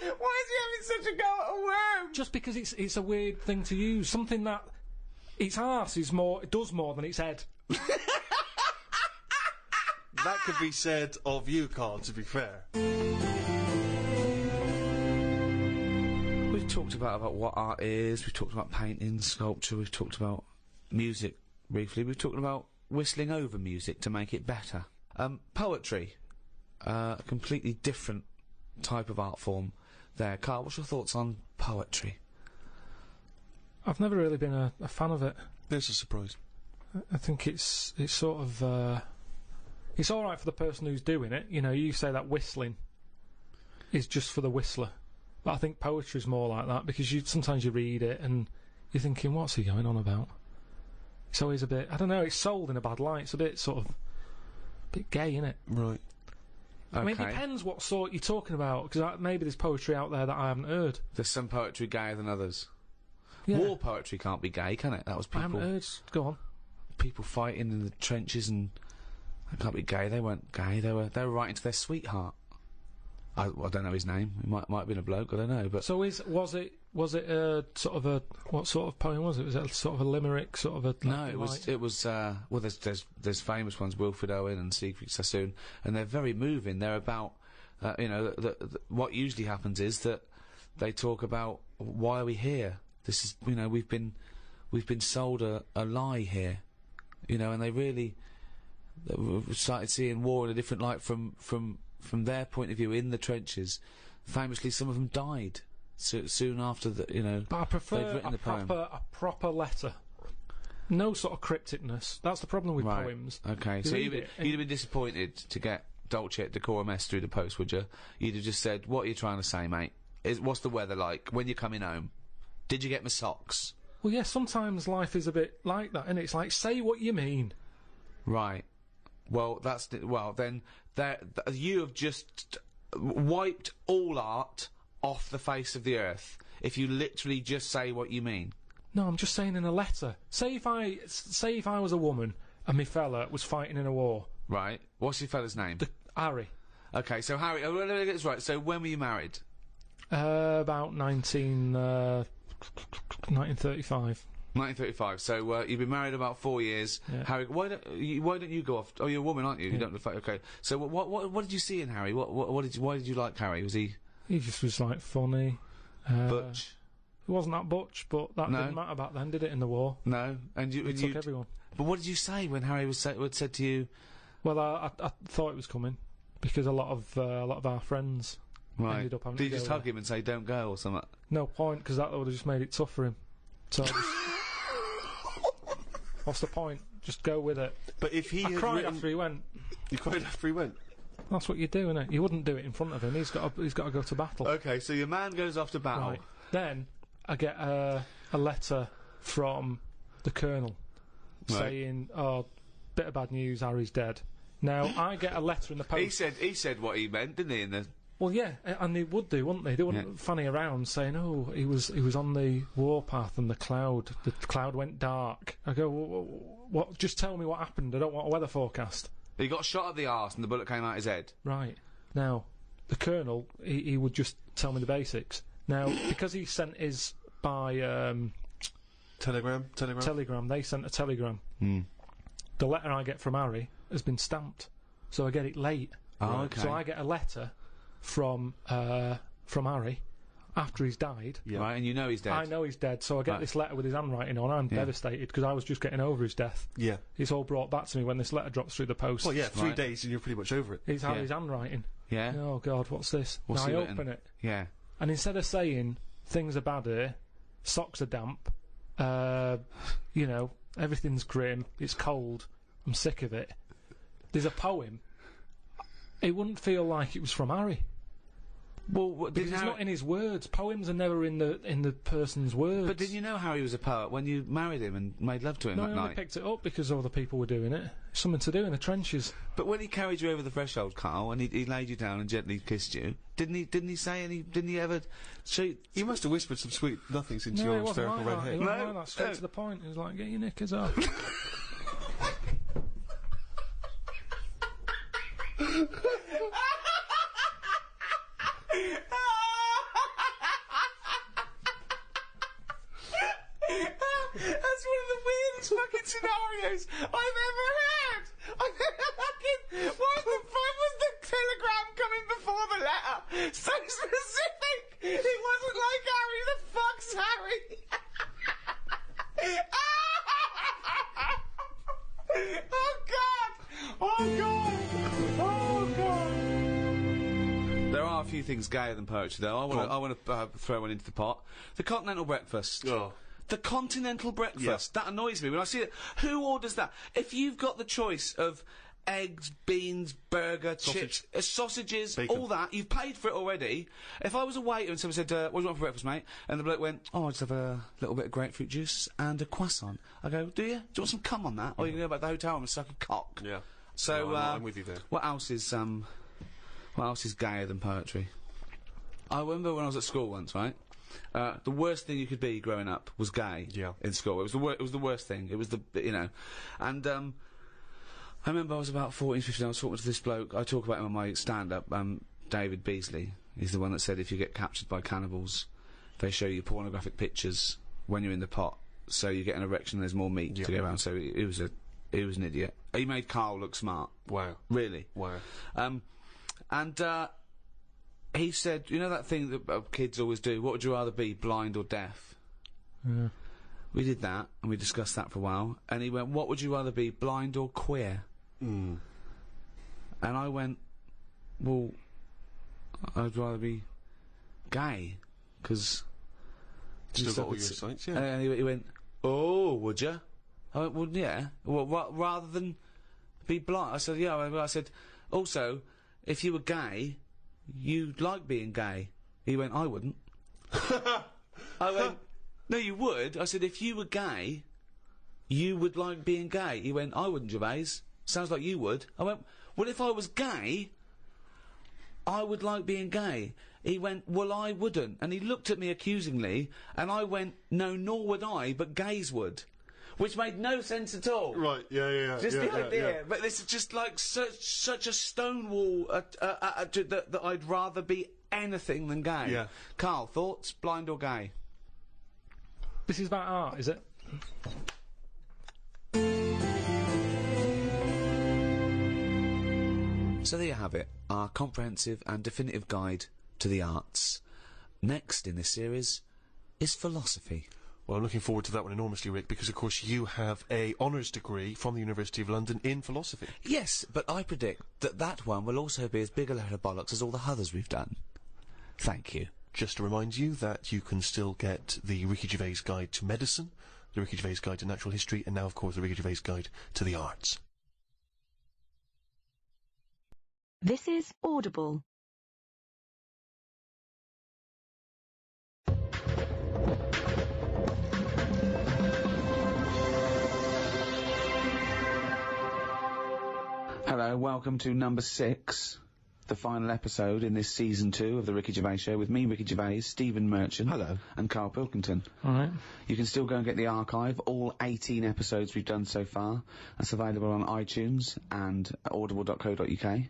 is he having such a go at a worm? Just because it's a weird thing to use. Something that its arse does more than its head. That could be said of you, Karl, to be fair. We've talked about what art is, we've talked about painting, sculpture, we've talked about music briefly, we've talked about whistling over music to make it better. Poetry. A completely different type of art form there. Karl, what's your thoughts on poetry? I've never really been a fan of it. There's a surprise. I think it's sort of... it's alright for the person who's doing it. You know, you say that whistling is just for the whistler. But I think poetry's more like that, because sometimes you read it and you're thinking, what's he going on about? It's always a bit... I don't know, it's sold in a bad light. It's a bit sort of... a bit gay, innit? Right. Okay. I mean, it depends what sort you're talking about, because maybe there's poetry out there that I haven't heard. There's some poetry gayer than others. Yeah. War poetry can't be gay, can it? That was people... I haven't heard... Go on. People fighting in the trenches, and... They can't be gay. They weren't gay. They were writing to their sweetheart. I don't know his name. It might have been a bloke. I don't know. But so was it a sort of a... what sort of poem was it? Was it a sort of a limerick, sort of a... no, it was well, there's famous ones, Wilfred Owen and Siegfried Sassoon, and they're very moving. They're about you know, what usually happens is that they talk about why are we here. This is, you know, we've been sold a lie here, you know, and they really started seeing war in a different light from their point of view in the trenches. Famously, some of them died soon after the, you know. But I prefer a proper letter. No sort of crypticness. That's the problem with poems. Okay, so you'd have been disappointed to get Dulce et Decorum Est through the post, would you? You'd have just said, "What are you trying to say, mate? What's the weather like? When you're coming home? Did you get my socks?" Well, yeah. Sometimes life is a bit like that, and it's like, say what you mean. Right. Well, then you have just wiped all art off the face of the earth if you literally just say what you mean. No, I'm just saying in a letter. Say if I was a woman and my fella was fighting in a war. Right. What's your fella's name? Harry. Okay, so Harry. Oh, let me get this right. So when were you married? About 1935. 1935. So you've been married about 4 years. Yeah. Harry, why don't you go off? Oh, you're a woman, aren't you? Yeah. You don't look like. Okay. So what did you see in Harry? Why did you like Harry? Was he? He just was like funny. Butch. He wasn't that butch, but that didn't matter back then, did it? In the war. No. And you took everyone. But what did you say when Harry was said to you? Well, I thought it was coming because a lot of our friends ended up having to go. Did you just hug him and say don't go or something? No point, because that would have just made it tough for him. So what's the point? Just go with it. But if he I cried after he went. You cried after he went? That's what you do, innit? You wouldn't do it in front of him. He's got to go to battle. Okay, so your man goes off to battle. Right. Then I get a letter from the Colonel saying, "Oh, bit of bad news. Harry's dead." Now I get a letter in the post. He said what he meant, didn't he? In the well, yeah, and they would do, wouldn't they? They wouldn't fanny around saying, "Oh, he was on the warpath and the cloud went dark." I go, "What? Just tell me what happened. I don't want a weather forecast." He got shot at the arse and the bullet came out his head. Right. Now, the Colonel, he would just tell me the basics. Now, because he sent his by Telegram. They sent a telegram. The letter I get from Harry has been stamped, so I get it late. Oh, okay. So I get a letter from Harry after he's died. Yeah. Right, and you know he's dead. I know he's dead, so I get this letter with his handwriting on. I'm devastated because I was just getting over his death. Yeah. It's all brought back to me when this letter drops through the post. Well, yeah, 3 days and you're pretty much over it. It's Harry's handwriting. Yeah. Oh God, what's this? What's now I open it. Yeah. And instead of saying things are bad here, socks are damp, you know, everything's grim, it's cold, I'm sick of it. There's a poem. It wouldn't feel like it was from Harry. Well, because it's not in his words. Poems are never in the person's words. But didn't you know Harry was a poet when you married him and made love to him that night? I only picked it up because other people were doing it. It's something to do in the trenches. But when he carried you over the threshold, Karl, and he laid you down and gently kissed you, didn't he say any? Didn't he ever? He must have whispered some sweet nothings into your hysterical red head. He wasn't like that. Straight to the point. He was like, "Get your knickers off." That's one of the weirdest fucking scenarios I've ever heard. Why the fuck was the telegram coming before the letter? So specific. It wasn't like Harry. The fuck's Harry? Oh God! Oh God! Oh God! There are a few things gayer than poetry, though. I want to throw one into the pot. The continental breakfast. Oh. The continental breakfast. That annoys me when I see it. Who orders that? If you've got the choice of eggs, beans, burger, chips, sausages, bacon, all that, you've paid for it already. If I was a waiter and someone said, what do you want for breakfast, mate? And the bloke went, I just have a little bit of grapefruit juice and a croissant. I go, do you? Do you want some cum on that? Or you can go back to the hotel room and suck a cock? Yeah. So, No, I'm with you there. What else is gayer than poetry? I remember when I was at school once, right? The worst thing you could be growing up was gay. Yeah. In school, it was the worst thing. It was and I remember I was about 14, 15. I was talking to this bloke. I talk about him on my stand-up. David Beasley. He's the one that said if you get captured by cannibals, they show you pornographic pictures when you're in the pot, so you get an erection. There's more meat to go around. So he was an idiot. He made Karl look smart. Wow. Really. Wow. He said, you know that thing that kids always do, what would you rather be, blind or deaf? Yeah. We did that, and we discussed that for a while, and he went, what would you rather be, blind or queer? Mm. And I went, well, I'd rather be gay, because... Still got all your sights, yeah. And he went, oh, would you? I went, well, yeah. Well, rather than be blind? I said, yeah. I said, also, if you were gay... you'd like being gay. He went, I wouldn't. I went, no, you would. I said, if you were gay, you would like being gay. He went, I wouldn't, Gervais. Sounds like you would. I went, well, if I was gay, I would like being gay. He went, well, I wouldn't. And he looked at me accusingly, and I went, no, nor would I, but gays would. Which made no sense at all. Right, yeah. Just the idea. But this is just like such a stonewall that I'd rather be anything than gay. Yeah. Karl, thoughts? Blind or gay? This is about art, is it? So there you have it, our comprehensive and definitive guide to the arts. Next in this series is philosophy. Well, I'm looking forward to that one enormously, Rick, because, of course, you have a honours degree from the University of London in philosophy. Yes, but I predict that one will also be as big a load of bollocks as all the others we've done. Thank you. Just to remind you that you can still get the Ricky Gervais Guide to Medicine, the Ricky Gervais Guide to Natural History, and now, of course, the Ricky Gervais Guide to the Arts. This is Audible. Hello, welcome to number 6, the final episode in this season 2 of the Ricky Gervais Show with me, Ricky Gervais, Stephen Merchant. Hello. And Karl Pilkington. Alright. You can still go and get the archive, all 18 episodes we've done so far. That's available on iTunes and audible.co.uk.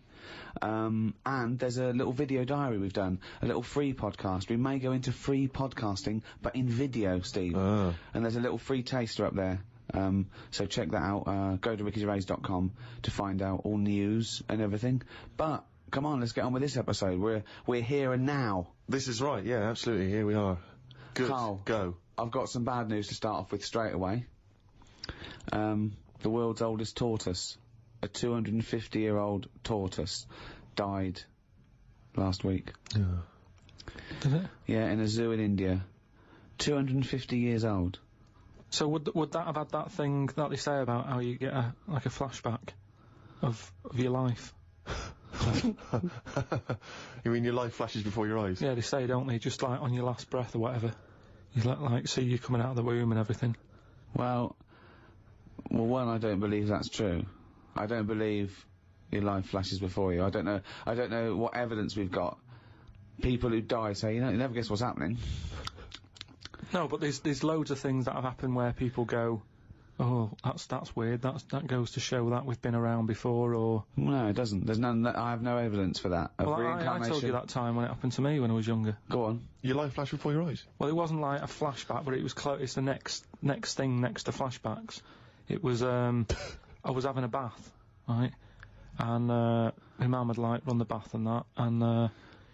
And there's a little video diary we've done, a little free podcast. We may go into free podcasting, but in video, Steve. And there's a little free taster up there. So check that out. Go to rickygervais.com to find out all news and everything. But come on, let's get on with this episode. We're here and now. This is right, yeah, absolutely. Here we are. Good. Karl, go. I've got some bad news to start off with straight away. The world's oldest tortoise, a 250-year-old tortoise, died last week. Did it? Yeah, in a zoo in India. 250 years old. So would that have had that thing that they say about how you get a flashback of your life? You mean your life flashes before your eyes? Yeah, they say, don't they? Just like on your last breath or whatever. You like see you coming out of the womb and everything. Well, one, I don't believe that's true. I don't believe your life flashes before you. I don't know what evidence we've got. People who die say, you never guess what's happening. No, but there's loads of things that have happened where people go, Oh, that's weird. That goes to show that we've been around before, or... No, it doesn't. There's none. I have no evidence for that. Of Well, reincarnation. I told you that time when it happened to me when I was younger. Go on. Your life flashed before your eyes? Well, it wasn't like a flashback, but it was close. It's the next thing next to flashbacks. It was, I was having a bath, right? And, my mum had, like, run the bath and that, and,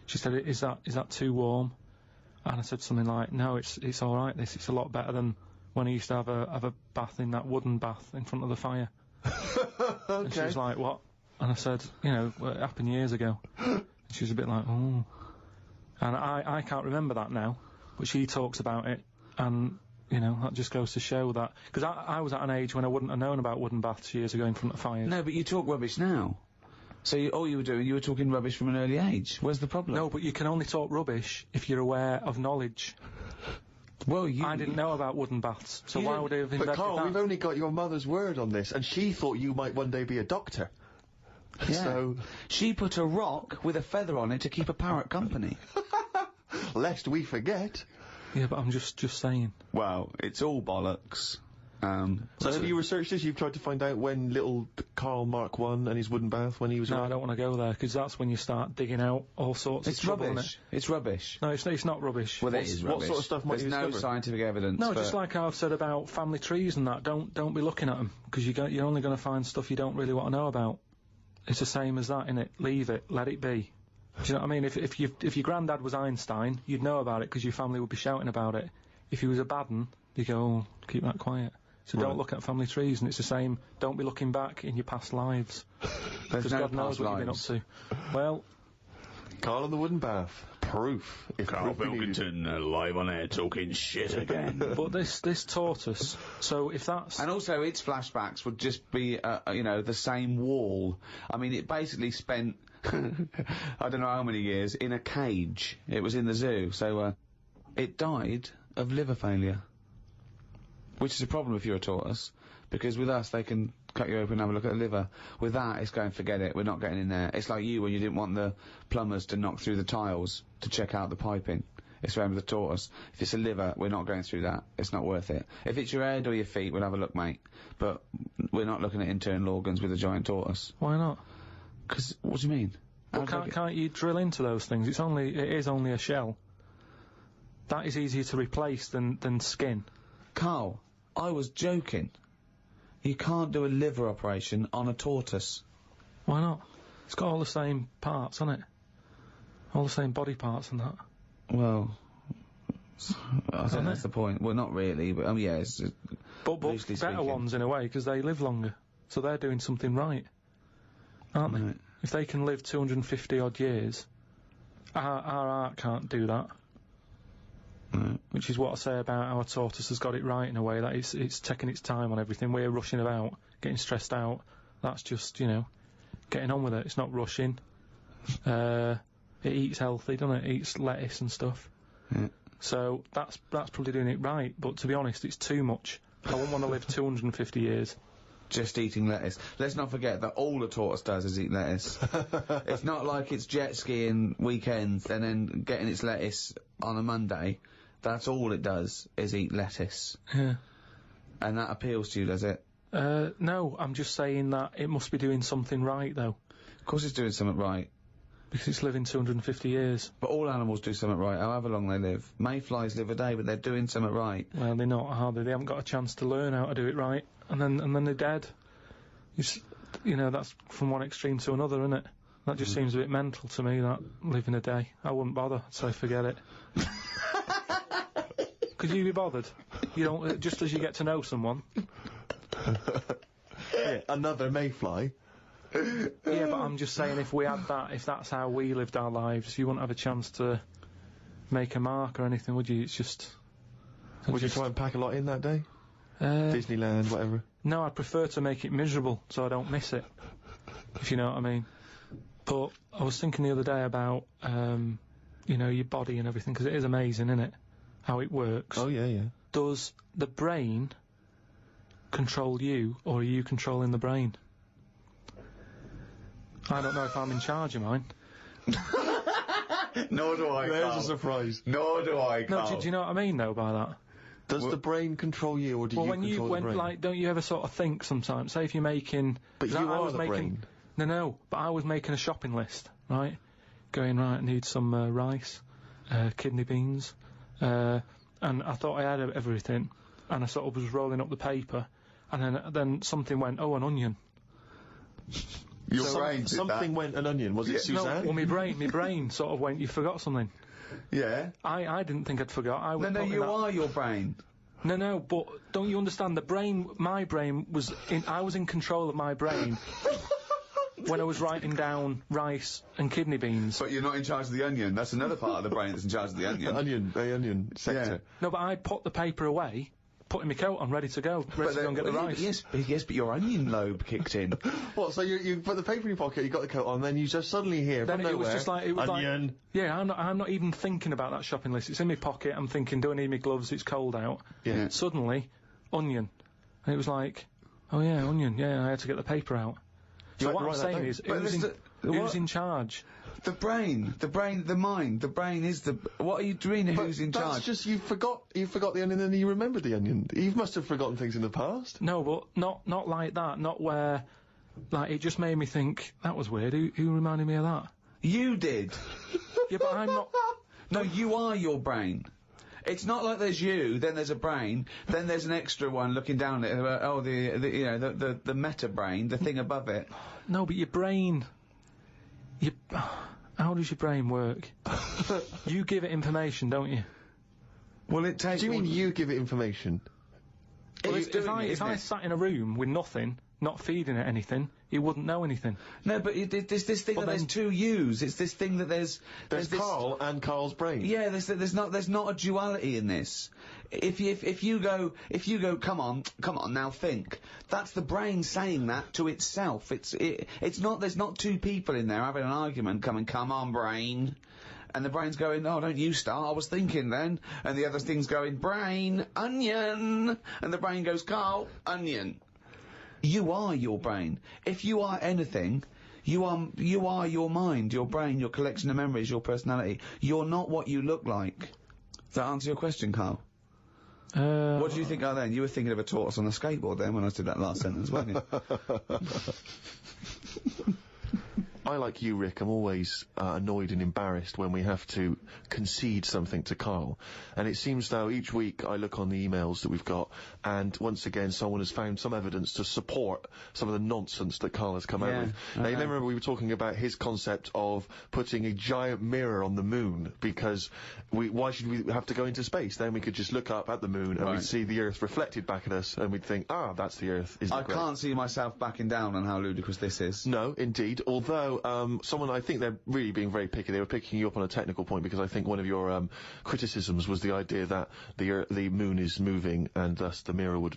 she said, is that too warm? And I said something like, no, it's alright, it's a lot better than when I used to have a bath in that wooden bath in front of the fire. Okay. And she was like, what? And I said, you know, well, it happened years ago. And she was a bit like, oh. And I can't remember that now, but she talks about it, and, you know, that just goes to show that... Because I was at an age when I wouldn't have known about wooden baths years ago in front of fires. No, but you talk rubbish now. So all you were doing, you were talking rubbish from an early age. Where's the problem? No, but you can only talk rubbish if you're aware of knowledge. Well, I didn't know about wooden baths, so why would I have invented But Karl, that? we've only got your mother's word on this, and she thought you might one day be a doctor. Yeah. So... She put a rock with a feather on it to keep a parrot company. Lest we forget. Yeah, but I'm just saying. Well, it's all bollocks. So have you researched this? You've tried to find out when little Karl Mark I and his wooden bath, when he was... No, I don't want to go there, because that's when you start digging out all sorts It's of trouble, rubbish. It's rubbish. No, it's not rubbish. Well, it is rubbish. What sort of stuff might There's you no discover? scientific evidence. No, for... just like I've said about family trees and that, don't be looking at them, because you're only going to find stuff you don't really want to know about. It's the same as that, innit? Leave it, let it be. Do you know what I mean? If your granddad was Einstein, you'd know about it, because your family would be shouting about it. If he was a bad un, you go, oh, keep that quiet. So don't look at family trees, and it's the same, don't be looking back in your past lives. Because no God knows past what you've been up lives. to. Well... Karl and the wooden bath. Proof. If Karl proof we needed. Pilkington, live on air, talking shit again. But this taught us, so if that's... And also, its flashbacks would just be, you know, the same wall. I mean, it basically spent, I don't know how many years, in a cage. It was in the zoo, so, it died of liver failure. Which is a problem if you're a tortoise, because with us, they can cut you open and have a look at the liver. With that, it's going, forget it, we're not getting in there. It's like you when you didn't want the plumbers to knock through the tiles to check out the piping. It's around with the tortoise. If it's a liver, we're not going through that. It's not worth it. If it's your head or your feet, we'll have a look, mate. But we're not looking at internal organs with a giant tortoise. Why not? 'Cause, what do you mean? Well, can't you drill into those things? It is only a shell. That is easier to replace than skin. Karl, I was joking. You can't do a liver operation on a tortoise. Why not? It's got all the same parts, hasn't it? All the same body parts and that. Well, I think that's the point. Well, not really, but yeah, it's But loosely better speaking. ones in a way, because they live longer. So they're doing something right. Aren't they? Right. If they can live 250 odd years, our art can't do that. Right. Which is what I say about our tortoise has got it right in a way, that it's taking its time on everything. We're rushing about, getting stressed out. That's just, you know, getting on with it. It's not rushing. It eats healthy, doesn't it? It eats lettuce and stuff. Yeah. So that's probably doing it right, but to be honest, it's too much. I wouldn't want to live 250 years. Just eating lettuce. Let's not forget that all a tortoise does is eat lettuce. It's not like it's jet skiing weekends and then getting its lettuce on a Monday. That's all it does, is eat lettuce. Yeah. And that appeals to you, does it? No, I'm just saying that it must be doing something right, though. Of course it's doing something right. Because it's living 250 years. But all animals do something right, however long they live. Mayflies live a day, but they're doing something right. Well, they're not, are they? They haven't got a chance to learn how to do it right. And then they're dead. You know, that's from one extreme to another, isn't it? That just seems a bit mental to me, that living a day. I wouldn't bother, so forget it. Could you be bothered? You don't, just as you get to know someone. Yeah, another mayfly. Yeah, but I'm just saying, if we had that, if that's how we lived our lives, you wouldn't have a chance to make a mark or anything, would you? It's just... Would you try and pack a lot in that day? Disneyland, whatever. No, I'd prefer to make it miserable, so I don't miss it. If you know what I mean. But I was thinking the other day about, you know, your body and everything, because it is amazing, isn't it? How it works. Oh, yeah, yeah. Does the brain control you, or are you controlling the brain? I don't know if I'm in charge of mine. Nor do I, There's a surprise. Nor do I, No, do you know what I mean, though, by that? Does the brain control you, or do you control the brain? Like, don't you ever sort of think sometimes? Say if you're making. But you are the brain. No, but I was making a shopping list, right? Going, right, I need some rice, kidney beans, and I thought I had everything, and I sort of was rolling up the paper, and then something went, oh, an onion. Your brain did something that. went an onion. Was it Suzanne? No, well, my brain sort of went, you forgot something. Yeah. I didn't think I'd forgot. No, you are your brain. No, but don't you understand? My brain was I was in control of my brain when I was writing down rice and kidney beans. But you're not in charge of the onion. That's another part of the brain that's in charge of the onion. The onion sector. Yeah. No, but I put the paper away, putting my coat on, ready to go and get the rice. Yes, but your onion lobe kicked in. What? So you put the paper in your pocket, you got the coat on, then you just suddenly hear then from nowhere. It was just like onion. Yeah, I'm not even thinking about that shopping list. It's in my pocket. I'm thinking, do I need my gloves? It's cold out. Yeah. Suddenly, onion, and it was like, oh yeah, onion. Yeah, I had to get the paper out. So what I'm saying is, who's in charge? The brain, the mind, the brain is the. What are you doing? Who's in charge? That's just you forgot the onion, and then you remembered the onion. You must have forgotten things in the past. No, but not like that. Not where, like, it just made me think that was weird. Who reminded me of that? You did. Yeah, but I'm not. No, you are your brain. It's not like there's you, then there's a brain, then there's an extra one looking down at it. The meta brain, the thing above it. No, but your brain. How does your brain work? You give it information, don't you? Well, it takes. Do you mean you give it information? Well, if I sat in a room with nothing, not feeding it anything, it wouldn't know anything. No, but there's this thing there's two yous. It's this thing that there's Karl and Karl's brain. Yeah, there's not a duality in this. If you go, come on, now think. That's the brain saying that to itself. It's not. There's not two people in there having an argument. Come on, brain. And the brain's going, oh, don't you start, I was thinking then. And the other thing's going, brain, onion. And the brain goes, Karl, onion. You are your brain. If you are anything, you are your mind, your brain, your collection of memories, your personality. You're not what you look like. Does that answer your question, Karl? What do you think of then? You were thinking of a tortoise on a skateboard then when I did that last sentence, weren't you? I, like you, Rick, I'm always annoyed and embarrassed when we have to concede something to Karl. And it seems though each week I look on the emails that we've got, and once again someone has found some evidence to support some of the nonsense that Karl has come out with. Now, you remember we were talking about his concept of putting a giant mirror on the moon, because why should we have to go into space? Then we could just look up at the moon and we'd see the Earth reflected back at us, and we'd think, ah, that's the Earth. Isn't it great? Can't see myself backing down on how ludicrous this is. No, indeed. Although, someone, I think they're really being very picky. They were picking you up on a technical point, because I think one of your criticisms was the idea that the moon is moving and thus the mirror would,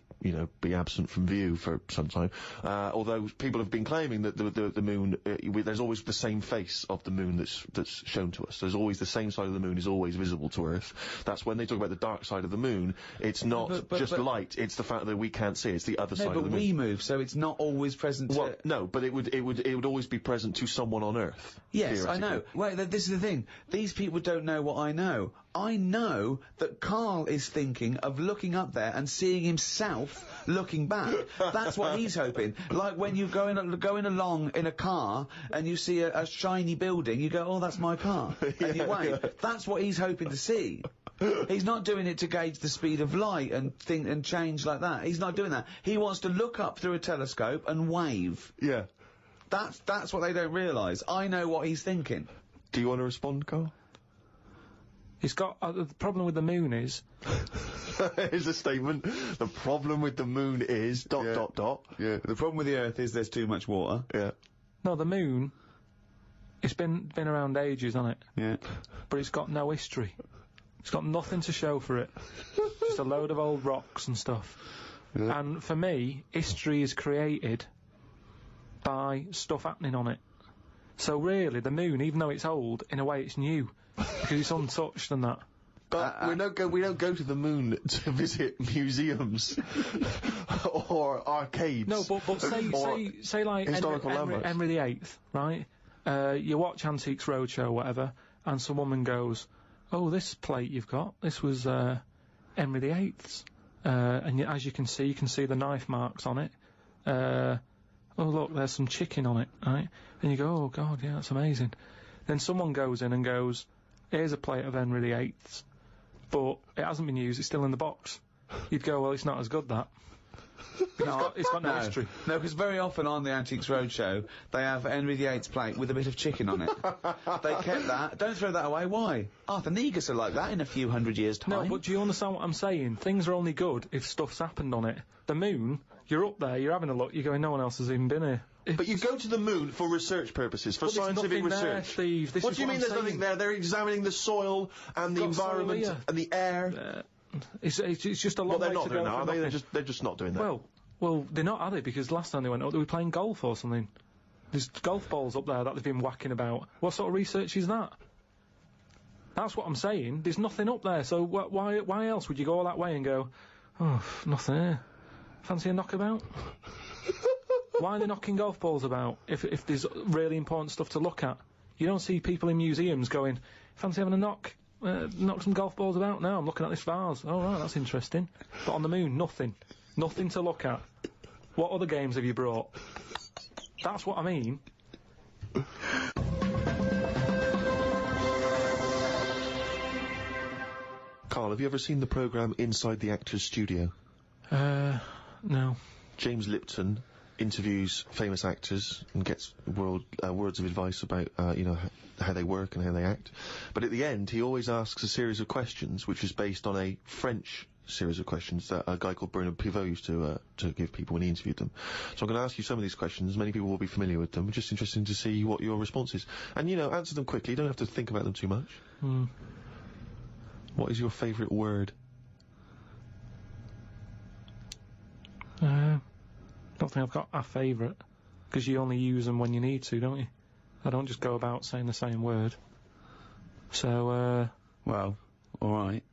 be absent from view for some time. Although people have been claiming that the moon, there's always the same face of the moon that's shown to us. There's always the same side of the moon is always visible to Earth. That's when they talk about the dark side of the moon. It's not just light. It's the fact that we can't see. It's the other side of the moon. No, but we move, so it's not always present. Well, no, but it would always be present to someone on Earth. Yes, I know. Wait, this is the thing. These people don't know what I know. I know that Karl is thinking of looking up there and seeing himself looking back. That's what he's hoping. Like when you're going along in a car and you see a shiny building, you go, oh, that's my car. And you wave. That's what he's hoping to see. He's not doing it to gauge the speed of light and think and change like that. He's not doing that. He wants to look up through a telescope and wave. Yeah. That's what they don't realise. I know what he's thinking. Do you want to respond, Karl? He's got the problem with the moon is. Here's a statement. The problem with the moon is ... Yeah. The problem with the Earth is there's too much water. Yeah. No, the moon. It's been around ages, hasn't it? Yeah. But it's got no history. It's got nothing to show for it. Just a load of old rocks and stuff. Yeah. And for me, history is created by stuff happening on it. So really, the moon, even though it's old, in a way it's new, because it's untouched and that. But we don't go to the moon to visit museums or arcades. No, but say like Henry VIII, right? You watch Antiques Roadshow or whatever, and some woman goes, "Oh, this plate you've got, this was Henry VIII's. And as you can see the knife marks on it. Oh look, there's some chicken on it, right? And you go, oh God, yeah, that's amazing. Then someone goes in and goes, here's a plate of Henry VIII's, but it hasn't been used, it's still in the box. You'd go, well, it's not as good, that. It's got no history. No, because very often on the Antiques Roadshow, they have Henry VIII's plate with a bit of chicken on it. They kept that. Don't throw that away. Why? Arthur Negus are like that in a few hundred years' time. No, but do you understand what I'm saying? Things are only good if stuff's happened on it. The moon, you're up there, you're having a look, you're going, no one else has even been here. But you go to the moon for research purposes, for scientific research. There, Steve. What do you mean there's nothing there? They're examining the soil and the environment and the air. It's just a long way to go. Well, they're not doing that, are they? They're just not doing that. Well, they're not, are they? Because last time they went up, they were playing golf or something. There's golf balls up there that they've been whacking about. What sort of research is that? That's what I'm saying. There's nothing up there, so why else would you go all that way and go, oh, nothing here. Fancy a knockabout? Why are they knocking golf balls about if there's really important stuff to look at? You don't see people in museums going, fancy having a knock some golf balls about? No, I'm looking at this vase. Oh, right, that's interesting. But on the moon, nothing. Nothing to look at. What other games have you brought? That's what I mean. Karl, have you ever seen the programme Inside the Actors Studio? No. James Lipton interviews famous actors and gets words of advice about, how they work and how they act. But at the end, he always asks a series of questions, which is based on a French series of questions that a guy called Bernard Pivot used to give people when he interviewed them. So I'm going to ask you some of these questions. Many people will be familiar with them. Just interesting to see what your response is. And, answer them quickly. You don't have to think about them too much. What is your favourite word? Don't think I've got a favourite, because you only use them when you need to, don't you? I don't just go about saying the same word. So, well, alright.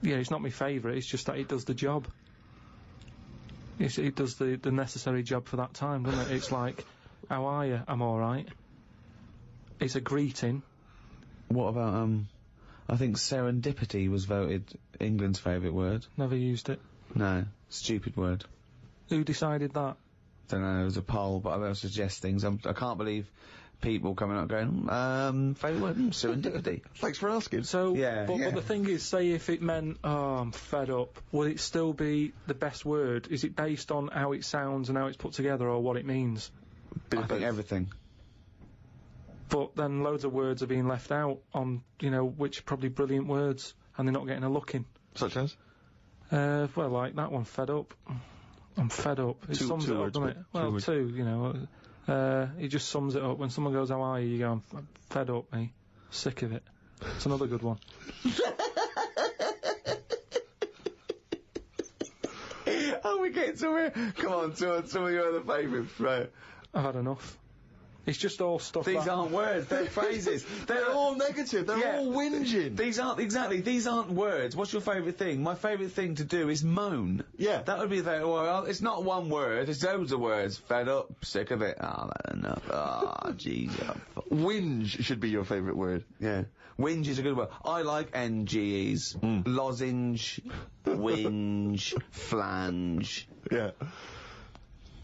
Yeah, it's not my favourite, it's just that it does the job. It does the necessary job for that time, doesn't it? It's like, how are you? I'm alright. It's a greeting. What about, I think serendipity was voted England's favourite word. Never used it. No, stupid word. Who decided that? Don't know, it was a poll, but I will suggest things. I can't believe people coming up going, favourite word, serendipity. Thanks for asking. So, but the thing is, say if it meant, I'm fed up, would it still be the best word? Is it based on how it sounds and how it's put together, or what it means? I think everything. But then loads of words are being left out on, which are probably brilliant words, and they're not getting a look in. Such as? Well, like that one, fed up. I'm fed up. It sums it up, doesn't it? Well, two, it just sums it up. When someone goes, how are you? You go, I'm fed up, mate. Sick of it. It's another good one. Oh, we get somewhere. Come on, some of your other favourites, right? I've had enough. It's just all stuff. These aren't words, they're phrases. They're all negative, they're all whinging. These aren't words. What's your favourite thing? My favourite thing to do is moan. Yeah. That would be well, it's not one word, it's loads of words. Fed up, sick of it, that's enough. Jeez. Whinge should be your favourite word. Yeah. Whinge is a good word. I like NGEs. Lozenge, whinge, flange. Yeah.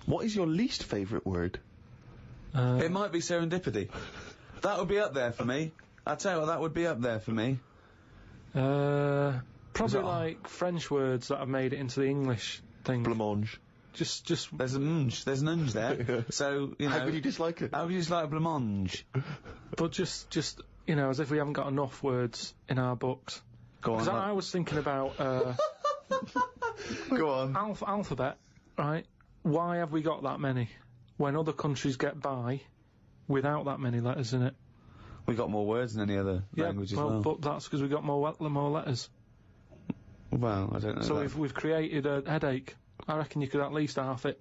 What is your least favourite word? It might be serendipity. That would be up there for me. I tell you what, that would be up there for me. Probably like French words that have made it into the English thing. Blancmange. Just there's an unge there. So how could you dislike it? How would you dislike blancmange? But just as if we haven't got enough words in our books. Go on. Because I was thinking about go on. Alphabet, right? Why have we got that many? When other countries get by without that many letters in it. We got more words than any other language as well. But that's because we got more letters. Well, I don't know. So we've created a headache. I reckon you could at least half it.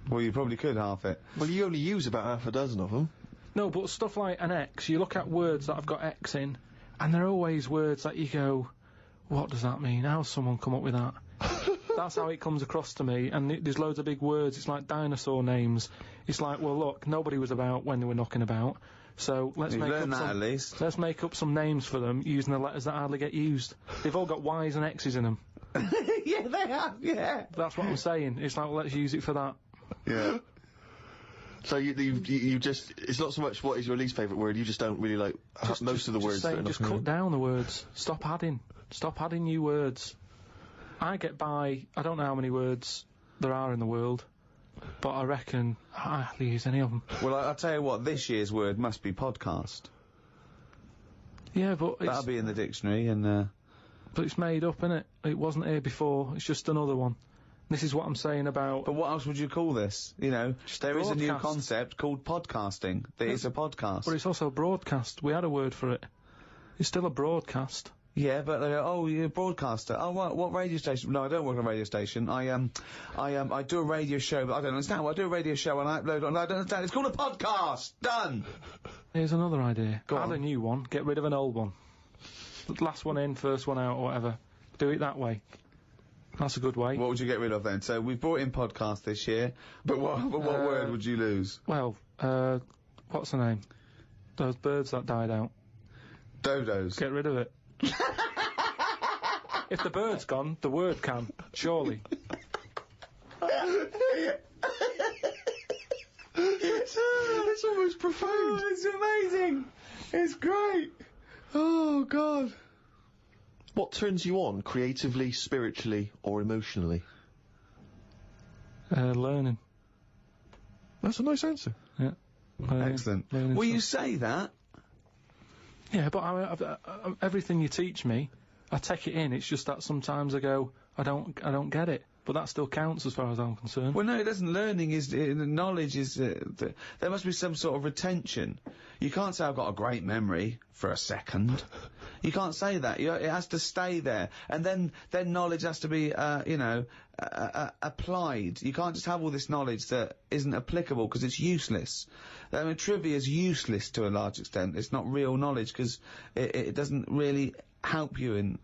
Well, you probably could half it. Well, you only use about half a dozen of them. No, but stuff like an X, you look at words that have got X in, and they're always words that you go, what does that mean? How's someone come up with that? That's how it comes across to me, and there's loads of big words. It's like dinosaur names. It's like, well, look, nobody was about when they were knocking about, so let's You've make learned up that some. at least. Let's make up some names for them using the letters that hardly get used. They've all got Y's and X's in them. Yeah, they have, yeah. That's what I'm saying. It's like, well, let's use it for that. Yeah. So you just, it's not so much what is your least favourite word, you just don't really like most of the words. Just cut down the words. Stop adding new words. I get by, I don't know how many words there are in the world, but I reckon I hardly use any of them. Well, I'll tell you what, this year's word must be podcast. Yeah, but That'll be in the dictionary, and but it's made up, innit? It wasn't here before, it's just another one. This is what I'm saying about... But what else would you call this? You know, there is a new broadcast. concept called podcasting. That is a podcast. But it's also a broadcast. We had a word for it. It's still a broadcast. Yeah, but they go, oh, you're a broadcaster. Oh, what radio station? No, I don't work on a radio station. I do a radio show, but I don't understand. Well, I do a radio show and I upload on. I don't understand. It's called a podcast. Done. Here's another idea. Go Add on. a new one. Get rid of an old one. Last one in, first one out, or whatever. Do it that way. That's a good way. What would you get rid of then? So we've brought in podcast this year, but what word would you lose? Well, what's the name? Those birds that died out. Dodos. Get rid of it. If the bird's gone, the word can, surely. It's almost profound. It's amazing. It's great. Oh, God. What turns you on, creatively, spiritually, or emotionally? Learning. That's a nice answer. Yeah. Excellent. Learning Will you stuff. say that? Yeah, but everything you teach me, I take it in. It's just that sometimes I go, I don't get it. But that still counts as far as I'm concerned. Well, no, it doesn't. Learning is knowledge is. There must be some sort of retention. You can't say I've got a great memory for a second. You can't say that. It has to stay there, and then knowledge has to be, applied. You can't just have all this knowledge that isn't applicable because it's useless. I mean, trivia is useless to a large extent. It's not real knowledge because it doesn't really help you in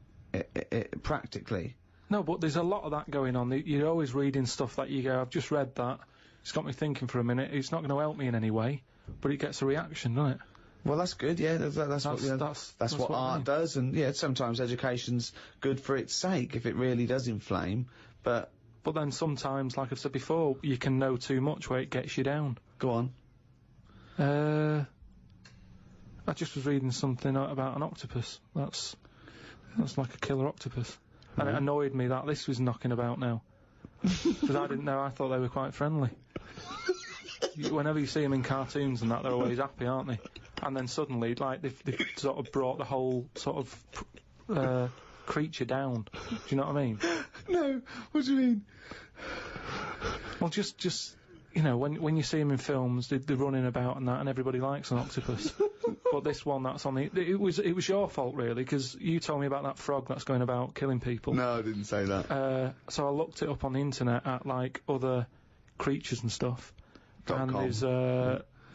practically. No, but there's a lot of that going on. You're always reading stuff that you go, I've just read that. It's got me thinking for a minute. It's not going to help me in any way, but it gets a reaction, doesn't it? Well, that's good, yeah. That's what art does, and yeah, sometimes education's good for its sake if it really does inflame, but then sometimes, like I've said before, you can know too much where it gets you down. Go on. I just was reading something about an octopus. That's like a killer octopus. And it annoyed me that this was knocking about now. Because I didn't know, I thought they were quite friendly. Whenever you see them in cartoons and that, they're always happy, aren't they? And then suddenly, like, they've sort of brought the whole sort of creature down. Do you know what I mean? No, what do you mean? Well, just you know, when you see them in films, they're running about and that, and everybody likes an octopus. But this one that's on it was your fault really, because you told me about that frog that's going about killing people. No, I didn't say that. So I looked it up on the internet at like other creatures and stuff, and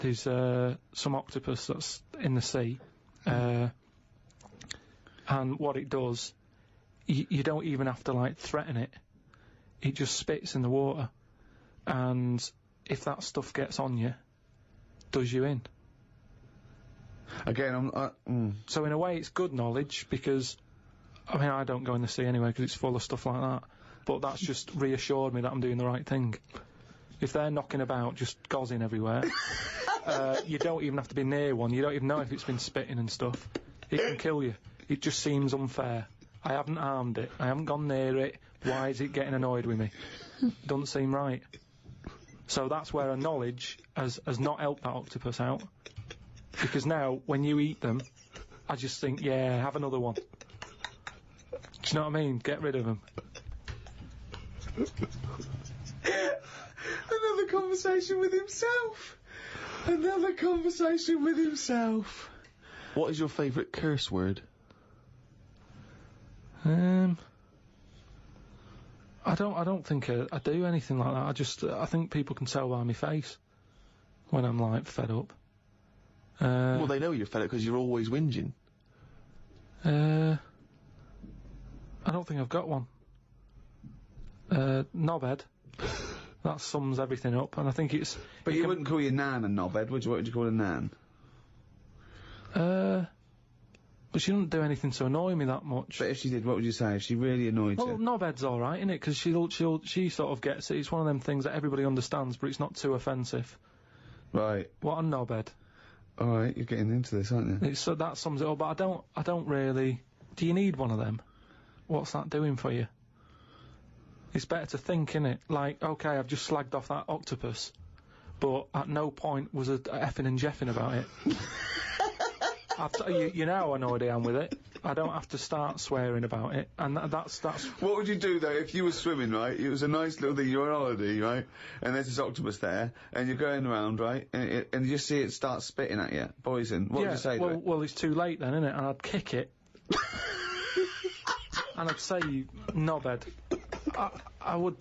there's some octopus that's in the sea, and what it does, you don't even have to like threaten it. It just spits in the water, and if that stuff gets on you, does you in. Again, So in a way it's good knowledge, because I mean I don't go in the sea anyway because it's full of stuff like that, but that's just reassured me that I'm doing the right thing. If they're knocking about just gozzing everywhere, you don't even have to be near one, you don't even know if it's been spitting and stuff. It can kill you. It just seems unfair. I haven't harmed it, I haven't gone near it, why is it getting annoyed with me? Doesn't seem right. So that's where a knowledge has not helped that octopus out. Because now, when you eat them, I just think, yeah, have another one. Do you know what I mean? Get rid of them. Another conversation with himself. Another conversation with himself. What is your favourite curse word? I don't think I do anything like that. I think people can tell by my face when I'm like fed up. Well, they know you're fed up because you're always whinging. I don't think I've got one. Knobhead. That sums everything up, and I think it's... But you wouldn't call your nan a knobhead, would you? What would you call a nan? But she doesn't do anything to annoy me that much. But if she did, what would you say? If she really annoyed Well, you? knobhead's alright, isn't it? Because she sort of gets it. It's one of them things that everybody understands, but it's not too offensive. Right. What a knobhead. Alright, you're getting into this, aren't you? So that sums it up, but I don't really... Do you need one of them? What's that doing for you? It's better to think, innit? Like, okay, I've just slagged off that octopus, but at no point was a effing and jeffing about it. You know how annoyed I am with it. I don't have to start swearing about it, and that's... What would you do, though, if you were swimming, right? It was a nice little thing, you're on holiday, right? And there's this octopus there, and you're going around, right? And you just see it start spitting at you, poison. What would you say to it? Well, it's too late then, innit? And I'd kick it. And I'd say, you knobhead. I would,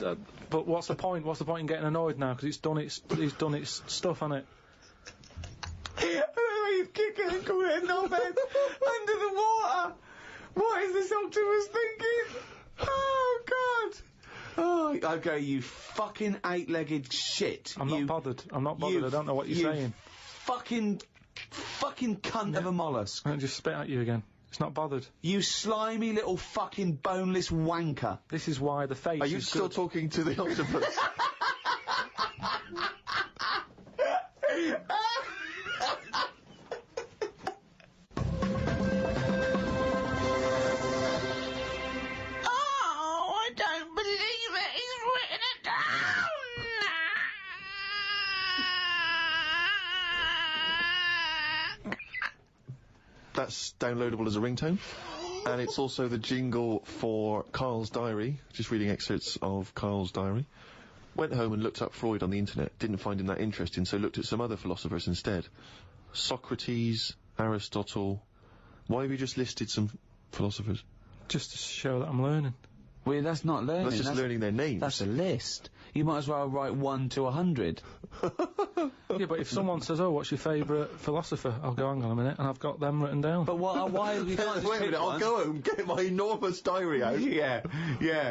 but what's the point? What's the point in getting annoyed now? Because it's done its stuff, hasn't it? He's kicking and calling it a knobhead under the water. What is this octopus thinking? Oh, God. Oh, okay, you fucking eight-legged shit. I'm not bothered. I don't know what you're saying. Fucking cunt of a mollusk. I'll just spit at you again. It's not bothered. You slimy little fucking boneless wanker. This is why the face Are you is still good. talking to the octopus? Oh, I don't believe it. He's written it down. That's downloadable as a ringtone. And it's also the jingle for Karl's diary. Just reading excerpts of Karl's diary. Went home and looked up Freud on the internet. Didn't find him that interesting, so looked at some other philosophers instead. Socrates, Aristotle. Why have you just listed some philosophers? Just to show that I'm learning. Well, that's not learning. That's just learning their names. That's a list. You might as well write 1 to 100. Yeah, but if someone says, "Oh, what's your favourite philosopher?" I'll go, "Hang on a minute," and I've got them written down. But why you can't just Wait a pick minute, I'll one? go home, get my enormous diary out. Yeah.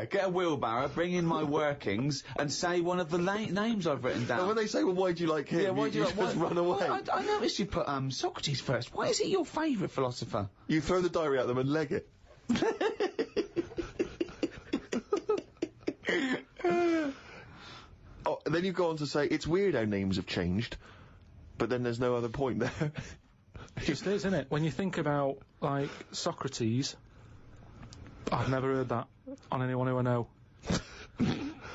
Get a wheelbarrow, bring in my workings, and say one of the names I've written down. And when they say, well, why do you like him? Yeah, why do you like, just run away. Well, I noticed you put Socrates first. Why is he your favourite philosopher? You throw the diary at them and leg it. Oh, and then you go on to say, it's weird how names have changed, but then there's no other point there. It just is, isn't it? When you think about, like, Socrates, I've never heard that on anyone who I know,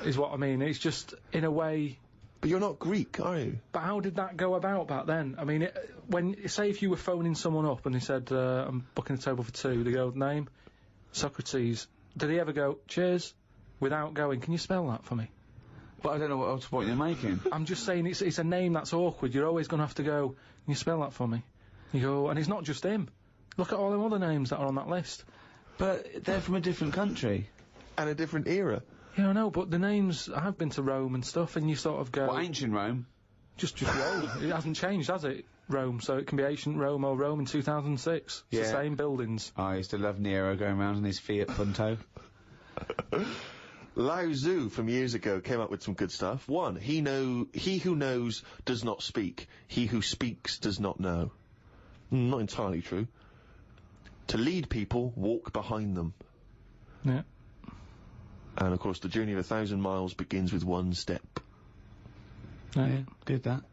is what I mean. It's just, in a way... But you're not Greek, are you? But how did that go about back then? I mean, say if you were phoning someone up and they said, I'm booking a table for 2, they go, name? Socrates. Did he ever go, cheers? Without going, can you spell that for me? But I don't know what point you're making. I'm just saying it's a name that's awkward. You're always going to have to go, can you spell that for me? You go, and it's not just him. Look at all the other names that are on that list. But they're from a different country. And a different era. Yeah, I know, but the names, I've been to Rome and stuff, and you sort of go... What, ancient Rome? Just Rome. It hasn't changed, has it? Rome, so it can be ancient Rome or Rome in 2006. It's the same buildings. I used to love Nero going around in his Fiat Punto. Lao Tzu from years ago came up with some good stuff. 1, he who knows does not speak. He who speaks does not know. Not entirely true. To lead people, walk behind them. Yeah. And of course, the journey of 1,000 miles begins with 1 step. Yeah. Did that.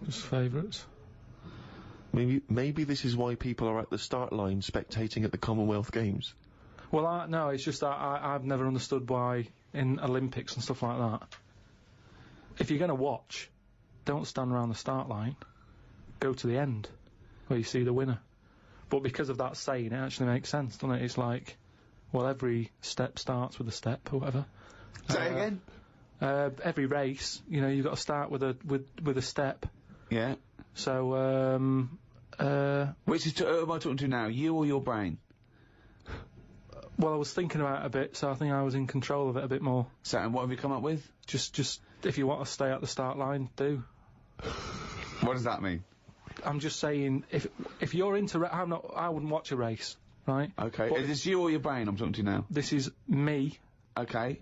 Just favourites. Maybe this is why people are at the start line spectating at the Commonwealth Games. Well, no, it's just that I've never understood why in Olympics and stuff like that, if you're going to watch, don't stand around the start line. Go to the end, where you see the winner. But because of that saying, it actually makes sense, doesn't it? It's like, well, every step starts with a step, or whatever. Say again? Every race, you've got to start with a step. Yeah. So, Which is, who am I talking to now, you or your brain? well, I was thinking about it a bit, so I think I was in control of it a bit more. So, and what have you come up with? Just if you want to stay at the start line, do. What does that mean? I'm just saying, if you're into, I wouldn't watch a race, right? Okay. But Is this you or your brain I'm talking to now? this is me Okay.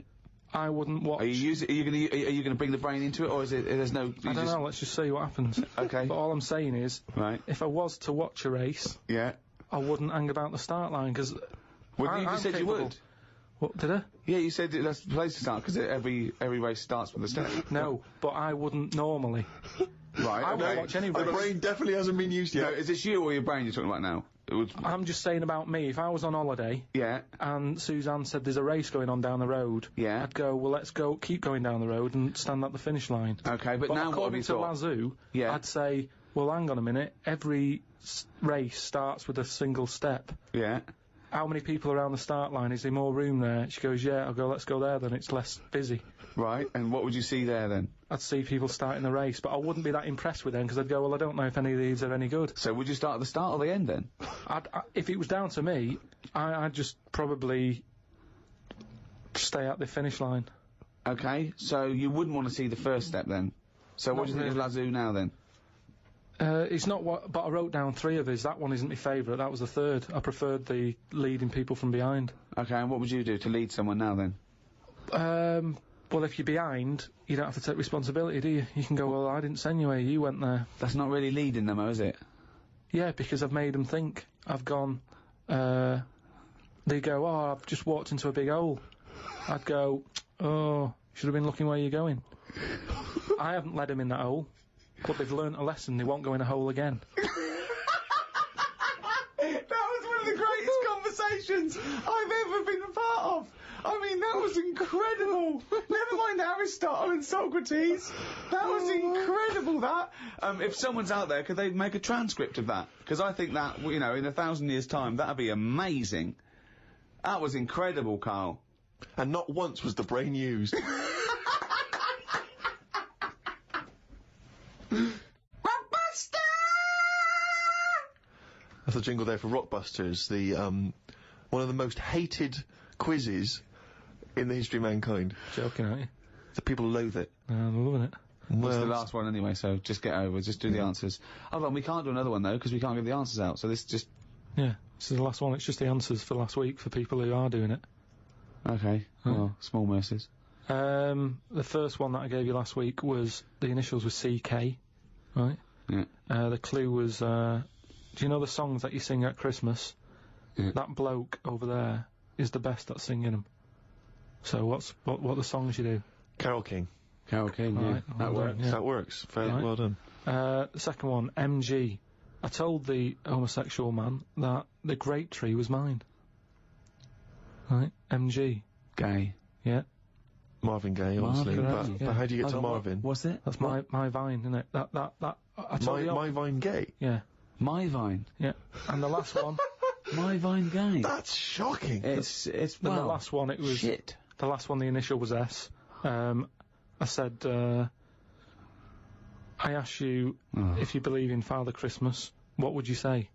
I wouldn't watch... Are you gonna bring the brain into it, or is it, there's no... I don't know, let's just see what happens. Okay. But all I'm saying is, Right. if I was to watch a race, Yeah. I wouldn't hang about the start line, because... Well, you just said you would. What, did I? Yeah, you said that's the place to start, because every race starts with a step. No, but I wouldn't normally. Right, I okay. won't watch any The race. brain definitely hasn't been used No, yet. is this you or your brain you're talking about now? I'm just saying about me, if I was on holiday, Yeah, and Suzanne said there's a race going on down the road, yeah. I'd go, well, let's go, keep going down the road and stand at the finish line. Okay, but now what have according you to thought? Lazoo, Yeah. I'd say, well, hang on a minute, every race starts with a single step. Yeah. How many people around the start line? Is there more room there? She goes, yeah. I'll go, let's go there then, it's less busy. Right, and what would you see there then? I'd see people starting the race, but I wouldn't be that impressed with them, because I'd go, well, I don't know if any of these are any good. So would you start at the start or the end then? If it was down to me, I'd just probably stay at the finish line. Okay, so you wouldn't want to see the first step then? So what Not do you think of Lazoo now then? It's not what, but I wrote down 3 of his. That one isn't my favourite. That was the 3rd. I preferred the leading people from behind. Okay, and what would you do to lead someone now then? Well, if you're behind, you don't have to take responsibility, do you? You can go, well, I didn't send you here. You went there. That's not really leading them, though, is it? Yeah, because I've made them think. I've gone. They go, oh, I've just walked into a big hole. I'd go, oh, should have been looking where you're going. I haven't led them in that hole. But they've learnt a lesson, they won't go in a hole again. That was one of the greatest conversations I've ever been a part of. I mean, that was incredible. Never mind Aristotle and Socrates. That was incredible, that. If someone's out there, could they make a transcript of that? Because I think that, you know, in 1,000 years' time, that'd be amazing. That was incredible, Karl. And not once was the brain used. That's a jingle there for Rockbusters, the one of the most hated quizzes in the history of mankind. Joking, aren't you? The people loathe it. I'm loving it. Well, it's the last one anyway, so just get over, just do the answers. Hold on, we can't do another one though, because we can't give the answers out, so this just... Yeah, this is the last one. It's just the answers for last week for people who are doing it. Okay, well, small mercies. The first one that I gave you last week was, the initials were CK, right? Yeah. The clue was, do you know the songs that you sing at Christmas? Yeah. That bloke over there is the best at singing them. So what are the songs you do? Carol King. Carol King, yeah. Right, That well works. done, yeah. That works. Fairly Right. well done. The second one, MG. I told the homosexual man that the grape tree was mine. Right? MG. Gay. Yeah. Marvin Gaye, obviously. Marvin Gaye, But how do you get Hold to on, Marvin? What's it? That's my vine, isn't it? That I told you. My Vine Gay? Yeah. My Vine. Yeah. And the last one, My Vine Gay. That's shocking. It's then well, the last one, it was, shit. the last one, the initial was S. I said, I asked you if you believe in Father Christmas, what would you say?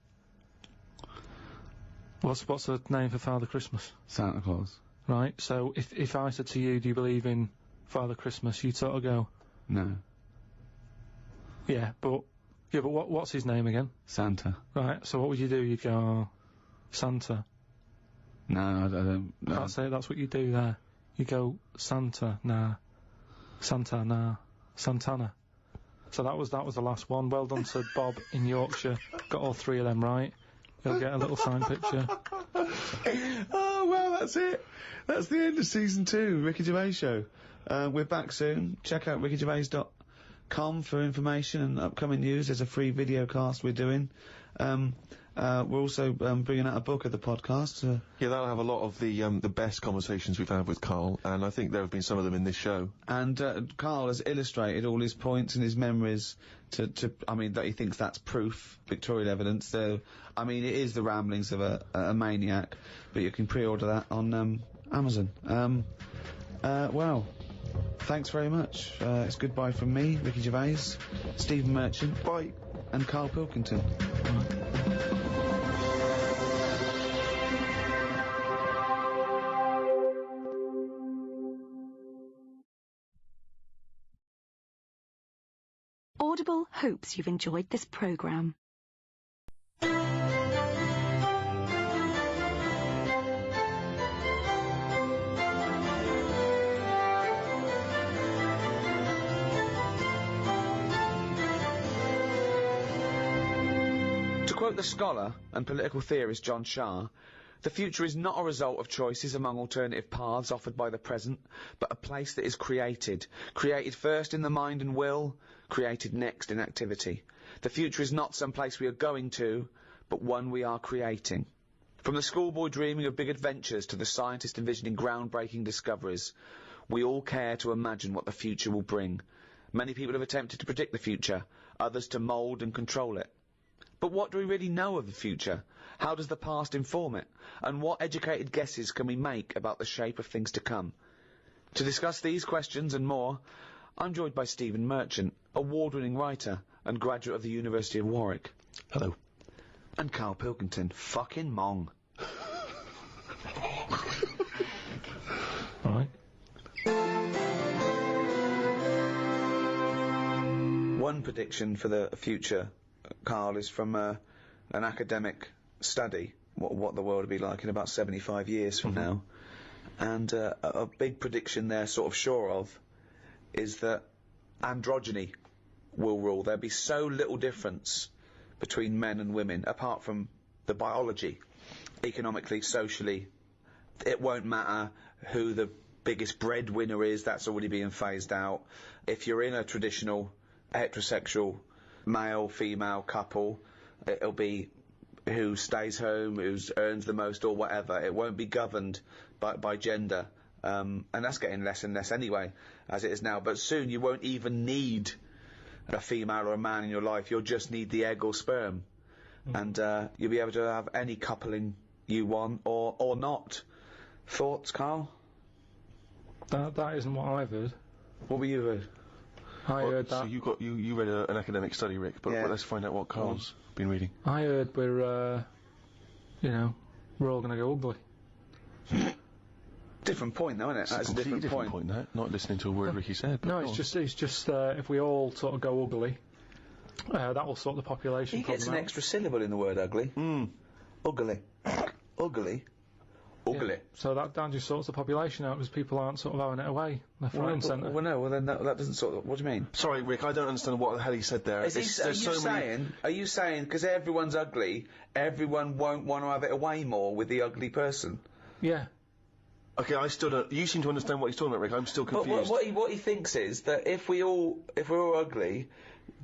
What's the name for Father Christmas? Santa Claus. Right, so if I said to you, do you believe in Father Christmas, you'd sort of go, No. yeah, but what's his name again? Santa. Right, so what would you do? You'd go, oh, Santa. No, I don't. No. That's it, that's what you do there. You go, Santa, nah. Santa, nah. Santana. So that was the last one. Well done to Bob in Yorkshire. Got all 3 of them right. You'll get a little signed picture. Oh, well, that's it. That's the end of season 2, Ricky Gervais Show. We're back soon. Check out rickygervais.com for information and upcoming news. There's a free video cast we're doing. We're also bringing out a book of the podcast. Yeah, that'll have a lot of the best conversations we've had with Karl, and I think there have been some of them in this show. And Karl has illustrated all his points and his memories I mean, that he thinks that's proof, pictorial evidence. So, I mean, it is the ramblings of a maniac, but you can pre-order that on Amazon. Well, thanks very much. It's goodbye from me, Ricky Gervais, Stephen Merchant, Bye. and Karl Pilkington. Audible hopes you've enjoyed this programme. To quote the scholar and political theorist John Shah, the future is not a result of choices among alternative paths offered by the present, but a place that is created. Created first in the mind and will, created next in activity. The future is not some place we are going to, but one we are creating. From the schoolboy dreaming of big adventures to the scientist envisioning groundbreaking discoveries, we all care to imagine what the future will bring. Many people have attempted to predict the future, others to mould and control it. But what do we really know of the future? How does the past inform it? And what educated guesses can we make about the shape of things to come? To discuss these questions and more, I'm joined by Stephen Merchant, award-winning writer and graduate of the University of Warwick. Hello. And Karl Pilkington, fucking mong. All right. One prediction for the future, Karl, is from an academic study, what the world will be like in about 75 years from now. And a big prediction they're sort of sure of is that androgyny will rule. There'll be so little difference between men and women, apart from the biology, economically, socially. It won't matter who the biggest breadwinner is, that's already being phased out. If you're in a traditional heterosexual male-female couple, it'll be who stays home, who earns the most or whatever. It won't be governed by gender, and that's getting less and less anyway, as it is now. But soon you won't even need a female or a man in your life. You'll just need the egg or sperm, and you'll be able to have any coupling you want or not. Thoughts, Karl? That isn't what I've heard. What were you heard? I heard So that. you read an academic study, Rick, but Yeah. let's find out what Karl's been reading. I heard we're all going to go ugly. Different point, though, isn't it? That's a Completely different point. that. Not listening to a word Ricky said. But No, go it's on. just if we all sort of go ugly, that will sort the population He problem gets an out. extra syllable in the word ugly. Ugly. Ugly. Ugly. Yeah. So that just sorts the population out because people aren't sort of having it away left, right, and centre. Well, no, well then that doesn't sort of... What do you mean? Sorry, Rick, I don't understand what the hell he said there. Are you saying, because everyone's ugly, everyone won't want to have it away more with the ugly person? Yeah. Okay, I still don't... You seem to understand what he's talking about, Rick. I'm still But confused. what he thinks is that if we're all ugly,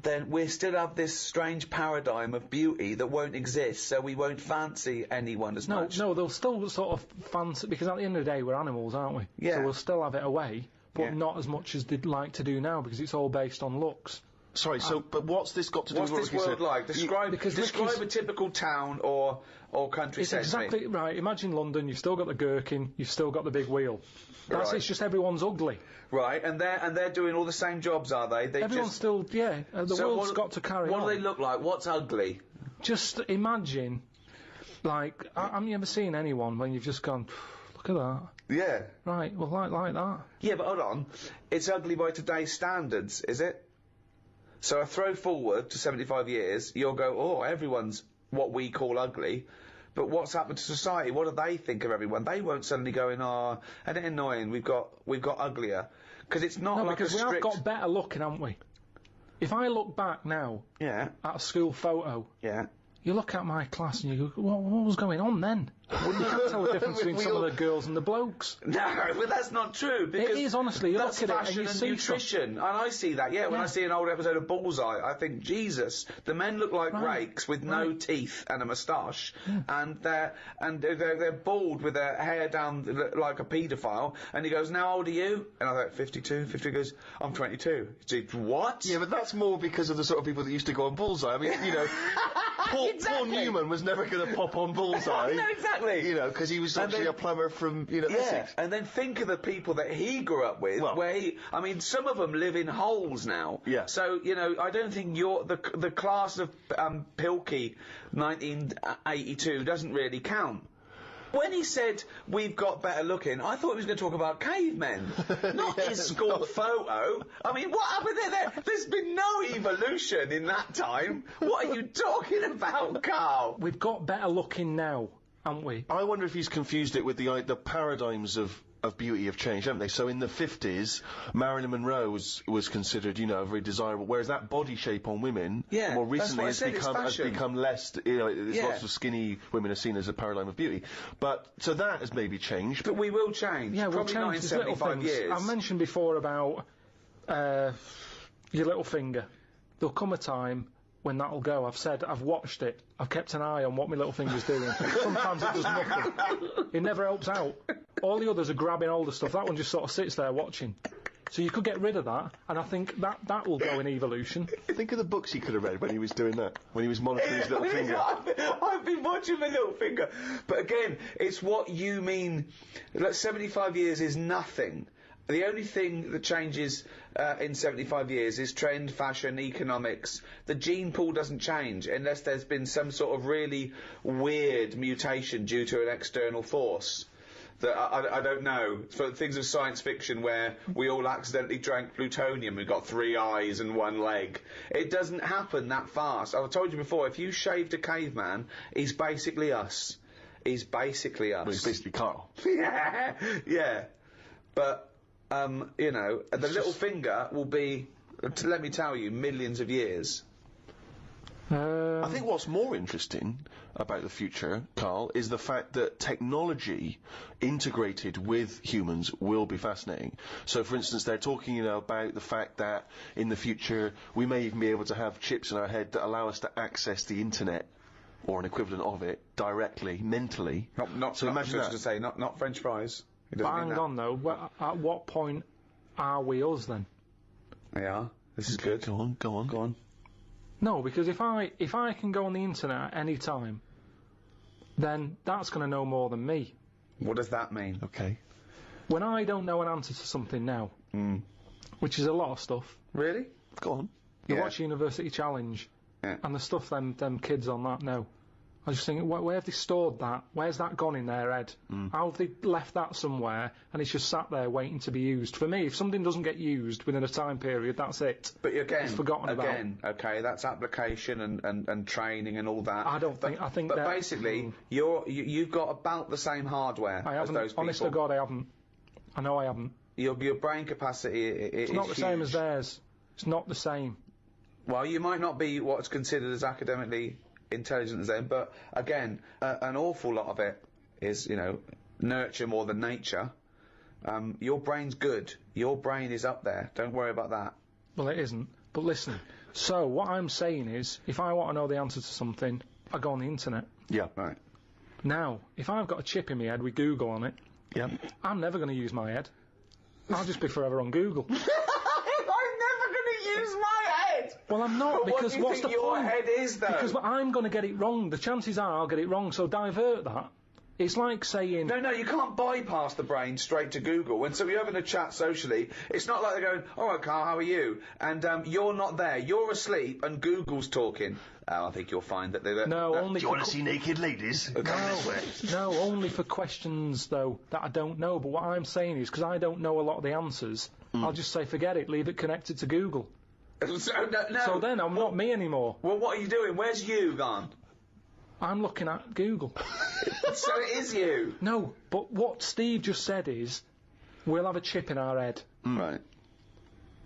then we still have this strange paradigm of beauty that won't exist, so we won't fancy anyone as much. No, they'll still sort of fancy, because at the end of the day we're animals, aren't we? Yeah. So we'll still have it away, but Yeah. not as much as they'd like to do now because it's all based on looks. Sorry, but what's this got to do What's with what this Ricky world said? like? Describe Ricky's- a typical town or country It's centre. exactly right. Imagine London, you've still got the gherkin, you've still got the big wheel. Right. It's just everyone's ugly. Right, and they're doing all the same jobs, are they? Everyone's just... still, the So world's got to carry What on. do they look like? What's ugly? Just imagine, like, have you ever seen anyone when you've just gone, look at that? Yeah. Right, well, like that. Yeah, but hold on. It's ugly by today's standards, is it? So I throw forward to 75 years, you'll go, oh, everyone's what we call ugly. But what's happened to society? What do they think of everyone? They won't suddenly go in, oh, isn't it annoying? We've got uglier. Because it's not No, like because a we strict... have got better looking, haven't we? If I look back now Yeah, at a school photo, yeah. you look at my class and you go, what was going on then? You can't tell the difference between some of the girls and the blokes. No, but that's not true. Because is, honestly. You that's look at it fashion and you and see nutrition. And I see that, yeah. When I see an old episode of Bullseye, I think, Jesus, the men look like rakes with no teeth and a moustache, and they're bald with their hair down like a paedophile. And he goes, "Now, how old are you?" And I thought, 52. 52 goes, "I'm 22." He's, what? Yeah, but that's more because of the sort of people that used to go on Bullseye. I mean, you know, Paul Newman was never going to pop on Bullseye. No, exactly. You know, because he was actually a plumber from, Essex. And then think of the people that he grew up with, I mean, some of them live in holes now. Yeah. So, I don't think the class of Pilkey 1982 doesn't really count. When he said, we've got better looking, I thought he was going to talk about cavemen, not his school photo. I mean, what happened there? There's been no evolution in that time. What are you talking about, Karl? We've got better looking now, haven't we? I wonder if he's confused it with the paradigms of of beauty have changed, haven't they? So in the 50s, Marilyn Monroe was considered, very desirable, whereas that body shape on women, more recently, has become less, there's lots of skinny women are seen as a paradigm of beauty. But, so that has maybe changed. But we will change. Yeah, we'll Probably change. not in There's little 75 things. years. I mentioned before about your little finger. There'll come a time when that'll go. I've watched it. I've kept an eye on what my little finger's doing. Sometimes it does nothing. It never helps out. All the others are grabbing older stuff. That one just sort of sits there watching. So you could get rid of that, and I think that will go in evolution. Think of the books he could have read when he was doing that, when he was monitoring his little finger. I've been watching my little finger. But again, it's what you mean. Like 75 years is nothing. The only thing that changes in 75 years is trend, fashion, economics. The gene pool doesn't change unless there's been some sort of really weird mutation due to an external force. That I don't know. For things of science fiction where we all accidentally drank plutonium and got 3 eyes and 1 leg. It doesn't happen that fast. I've told you before, if you shaved a caveman, he's basically us. He's basically us. Well, he's basically Karl. Yeah. But... the little finger will be, let me tell you, millions of years. I think what's more interesting about the future, Karl, is the fact that technology integrated with humans will be fascinating. So, for instance, they're talking, about the fact that in the future we may even be able to have chips in our head that allow us to access the internet or an equivalent of it directly, mentally. So imagine that. To say, not French fries. But hang on though, at what point are we us then? Yeah, this is good. Go on. No, because if I can go on the internet at any time, then that's going to know more than me. What does that mean? Okay. When I don't know an answer to something now, which is a lot of stuff. Really? Go on. You watch University Challenge, and the stuff them kids on that know. I was just thinking, where have they stored that? Where's that gone in their head? How have they left that somewhere, and it's just sat there waiting to be used? For me, if something doesn't get used within a time period, that's it. But again, it's forgotten about. Okay, that's application and training and all that. I think. But basically, you've got about the same hardware as those people. Honest to God, I haven't. I know I haven't. Your brain capacity is not the huge. same as theirs. It's not the same. Well, you might not be what's considered as academically intelligent as them, but again, an awful lot of it is, nurture more than nature. Your brain's good. Your brain is up there. Don't worry about that. Well, it isn't. But listen, so what I'm saying is, if I want to know the answer to something, I go on the internet. Yeah. Right. Now, if I've got a chip in my head with Google on it, I'm never going to use my head. I'll just be forever on Google. Well, I'm not, because what's the point? Your head is, though? Because I'm going to get it wrong. The chances are I'll get it wrong, so divert that. It's like saying... No, you can't bypass the brain straight to Google. When you're having a chat socially, it's not like they're going, all right, Karl, how are you? And you're not there. You're asleep, and Google's talking. I think you'll find that they're... No, only do you want to see naked ladies? Come this way. No, only for questions, though, that I don't know. But what I'm saying is, because I don't know a lot of the answers, I'll just say, forget it, leave it connected to Google. So then I'm not me anymore. Well, what are you doing? Where's you gone? I'm looking at Google. So it is you. No, but what Steve just said is, we'll have a chip in our head. Right.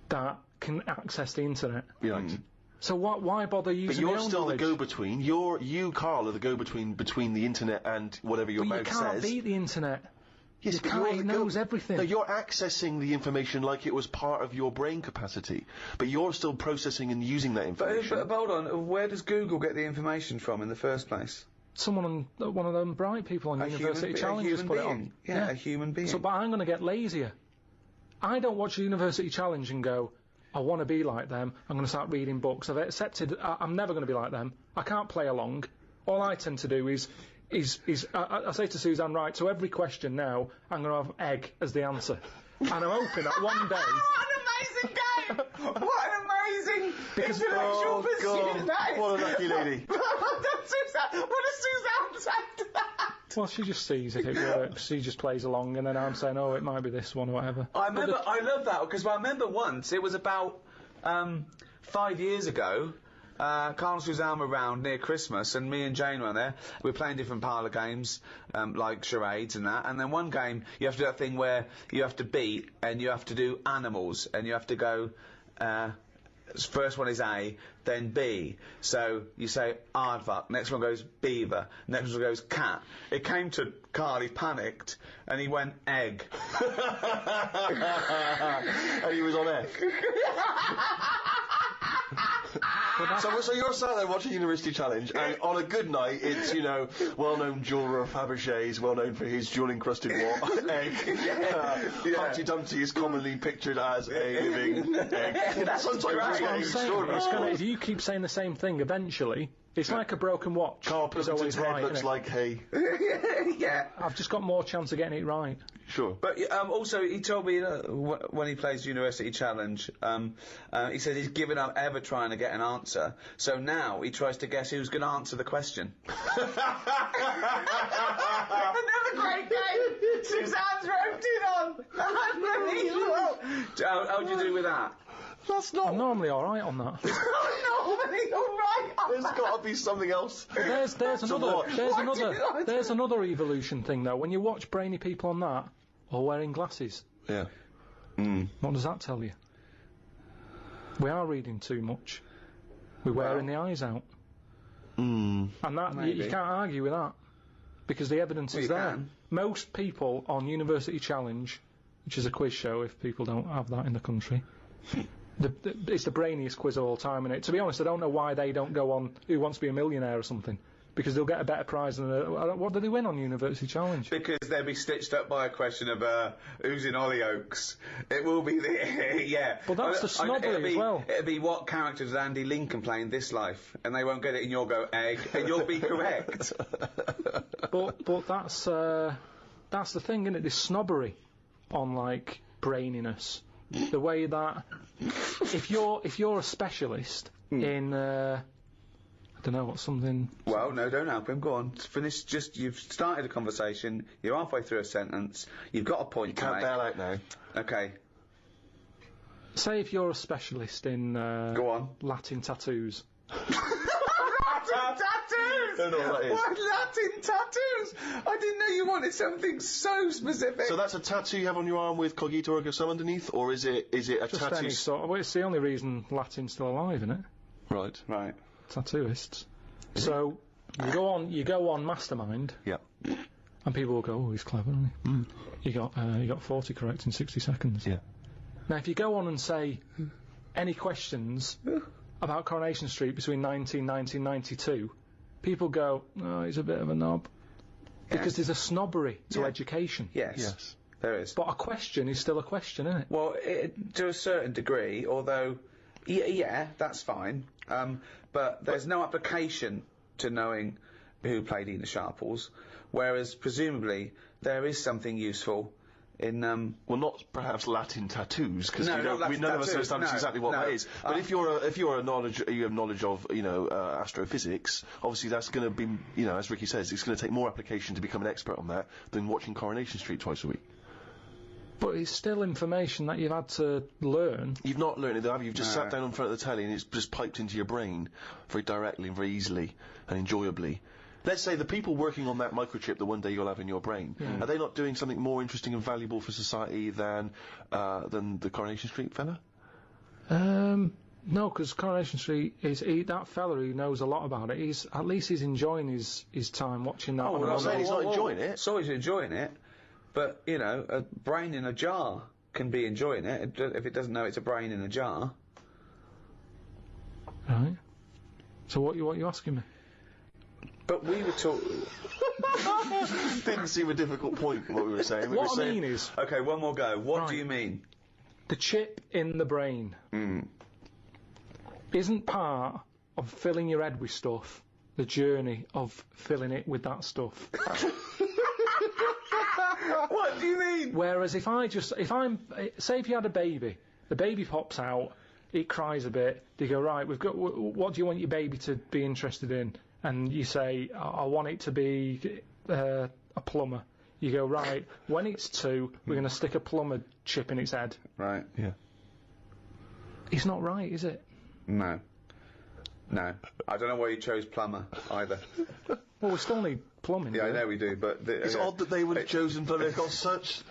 That can access the internet. Right. So why bother using But my you're own still knowledge? the go-between. You, Karl, are the go-between between the internet and whatever your mouth But you can't says. beat the internet. Yes, You but can't, it knows everything. No, you're accessing the information like it was part of your brain capacity, but you're still processing and using that information. But hold on, where does Google get the information from in the first place? Someone on one of them bright people on University Challenge has put it on. Yeah, a human being. So, but I'm going to get lazier. I don't watch University Challenge and go, I want to be like them, I'm going to start reading books. I've accepted I'm never going to be like them. I can't play along. All I tend to do is I say to Suzanne, right, so every question now, I'm going to have egg as the answer. And I'm hoping that one day... What an amazing game! What an amazing intellectual pursuit that is! What a lucky lady. What does Suzanne say to that? Well, she just sees if it works. She just plays along, and then I'm saying, oh, it might be this one or whatever. I love that, because I remember once, it was about 5 years ago, Karl and Suzanne were round near Christmas, and me and Jane were there. We were playing different parlour games, like charades and that. And then one game, you have to do that thing where you have to beat, and you have to do animals, and you have to go. First one is A, then B. So you say aardvark, next one goes beaver, next one goes cat. It came to Karl, he panicked, and he went egg. And he was on F. So you're sat there watching University Challenge, and on a good night, it's, you know, well-known jeweller of Fabergé is well known for his jewel-encrusted egg. Humpty Dumpty is commonly pictured as a living egg. That's Sometimes That's what I'm it's saying. extraordinary. It's gonna, if you keep saying the same thing, eventually, it's like a broken watch. Karl It's Pilkington's always head right, looks innit? like hay. Yeah. I've just got more chance of getting it right. Sure. But also, he told me when he plays University Challenge, he said he's given up ever trying to get an answer. So now he tries to guess who's going to answer the question. Another great game. Suzanne's roped on. Unbelievable. How do you do with that? That's not. I'm normally all right on that. Normally all right. There's got to be something else. There's watch. another evolution thing though. When you watch brainy people on that, or wearing glasses, Yeah. what does that tell you? We are reading too much. We're wearing the eyes out. And that you can't argue with that because the evidence is you there. can. Most people on University Challenge, which is a quiz show if people don't have that in the country, it's the brainiest quiz of all time. And to be honest, I don't know why they don't go on Who Wants to Be a Millionaire or something, because they'll get a better prize than what do they win on University Challenge? Because they'll be stitched up by a question of who's in Hollyoaks. It will be the yeah. But that's the snobbery as well. It'll be what character does Andy Lincoln play in this life, and they won't get it, and you'll go egg, and you'll be correct. But that's the thing, isn't it? This snobbery on like braininess. The way that if you're a specialist in I don't know what something. Well, no, don't help him. Go on, finish. You've started a conversation. You're halfway through a sentence. You've got a point. Can't bail out now. Okay. Say if you're a specialist in Go on. Latin tattoos. Tattoos! Don't know what that is. What Latin tattoos? I didn't know you wanted something so specific. So that's a tattoo you have on your arm with Cogito ergo sum underneath, or is it a Just tattoo? any sort. Well, it's the only reason Latin's still alive, isn't it? Right. Right. Tattooists. So you go on Mastermind, Yeah. and people will go, "Oh, he's clever, isn't he?" You got 40 correct in 60 seconds. Yeah. Now, if you go on and say any questions about Coronation Street between 1990 and 92, people go, "Oh, he's a bit of a knob," because there's a snobbery to education. Yes. Yes. There is. But a question is still a question, isn't it? Well, to a certain degree, although, yeah, that's fine. But there's no application to knowing who played Ena Sharples, whereas presumably there is something useful in. Well, not perhaps Latin tattoos, because No, not Latin none of us tattoos, understand no, exactly what no. that is. But if you have knowledge of astrophysics, obviously that's going to be, as Ricky says, it's going to take more application to become an expert on that than watching Coronation Street twice a week. But it's still information that you've had to learn. You've not learned it, have you? You've just sat down in front of the telly and it's just piped into your brain very directly and very easily and enjoyably. Let's say the people working on that microchip that one day you'll have in your brain, are they not doing something more interesting and valuable for society than the Coronation Street fella? No, because Coronation Street that fella who knows a lot about it. He's enjoying his time watching that. Oh, on well, a I'm saying he's not enjoying it. So he's enjoying it, but a brain in a jar can be enjoying it if it doesn't know it's a brain in a jar. Right. So what you asking me? But we were talking. Didn't seem a difficult point what we were saying. What I mean is, Okay, one more go. What Right. do you mean? the chip in the brain isn't part of filling your head with stuff. The journey of filling it with that stuff. What do you mean? Whereas if you had a baby, the baby pops out, it cries a bit. They go, right, what do you want your baby to be interested in? And you say, I want it to be a plumber. You go, right, when it's 2, we're going to stick a plumber chip in its head. Right. Yeah. It's not right, is it? No. No. I don't know why you chose plumber, either. Well, we still need plumbing. Yeah, I don't we? know we do, but... It's odd that they would have chosen, but they've got such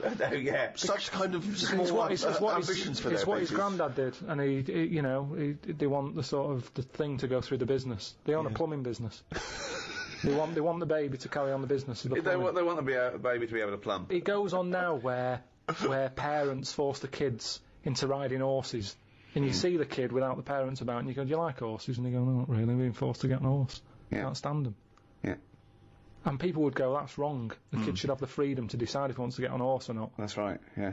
such kind of small ambitions for their It's what his babies. granddad did, and they want the sort of the thing to go through the business. They own a plumbing business. They want the baby to carry on the business of the plumbing. They want the baby to be able to plumb. It goes on now where parents force the kids into riding horses, and you see the kid without the parents about, and you go, "Do you like horses?" And they go, "No, not really. We're being forced to get on a horse. Can't stand them." Yeah. And people would go, "That's wrong. The kid should have the freedom to decide if he wants to get on a horse or not." That's right, yeah.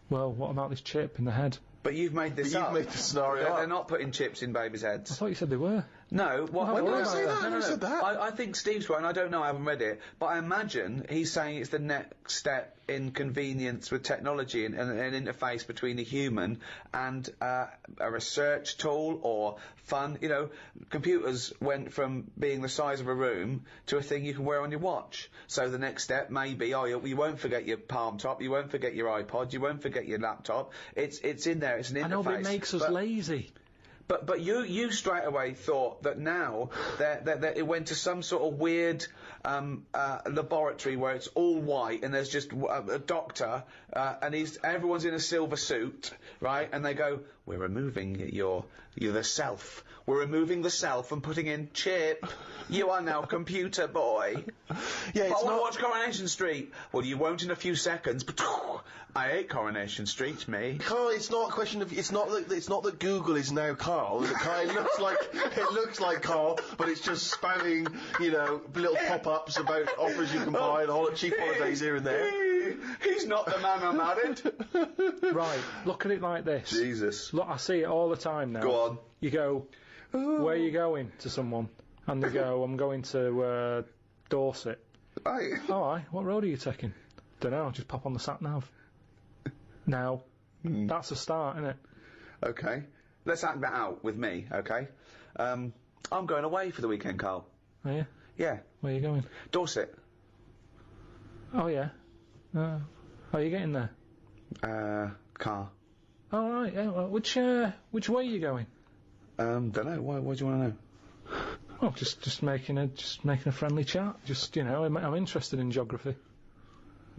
Well, what about this chip in the head? But you've made this up. You've made the scenario They're up. not putting chips in babies' I heads. thought you said they were. No, when did did I I say say that? that? I never said that. I think Steve's right, and I don't know, I haven't read it, but I imagine he's saying it's the next step in convenience with technology and an interface between a human and a research tool or fun. You know, computers went from being the size of a room to a thing you can wear on your watch. So the next step may be, you won't forget your palm top, you won't forget your iPod, you won't forget your laptop. It's in there, it's an interface. I know, but it makes us lazy. But you straight away thought that now that it went to some sort of weird laboratory where it's all white and there's just a doctor and everyone's in a silver suit, right? And they go, "We're removing you're the self. We're removing the self and putting in chip. You are now computer boy." Yeah, But it's I want not. to watch Coronation Street. Well, you won't in a few seconds. But I hate Coronation Street, me. Carl, it's not a question of. It's not that Google is now Karl. It looks like Karl, but it's just spouting, little pop-ups about offers you can buy and cheap holidays here and there. He's not the man I married. Right, look at it like this. Jesus. Look, I see it all the time now. Go on. You go, "Where are you going?" to someone, and they go, "I'm going to Dorset." Aye. "All right, what road are you taking?" "Don't know, just pop on the sat-nav." Now, that's a start, isn't it? Okay. Let's act that out with me, okay? I'm going away for the weekend, Karl. Are you? Yeah. Where are you going? Dorset. Oh, yeah. How are you getting there? Car. All right, yeah. Well, which way are you going? Don't know. Why do you want to know? Well, just making a friendly chat. I'm interested in geography.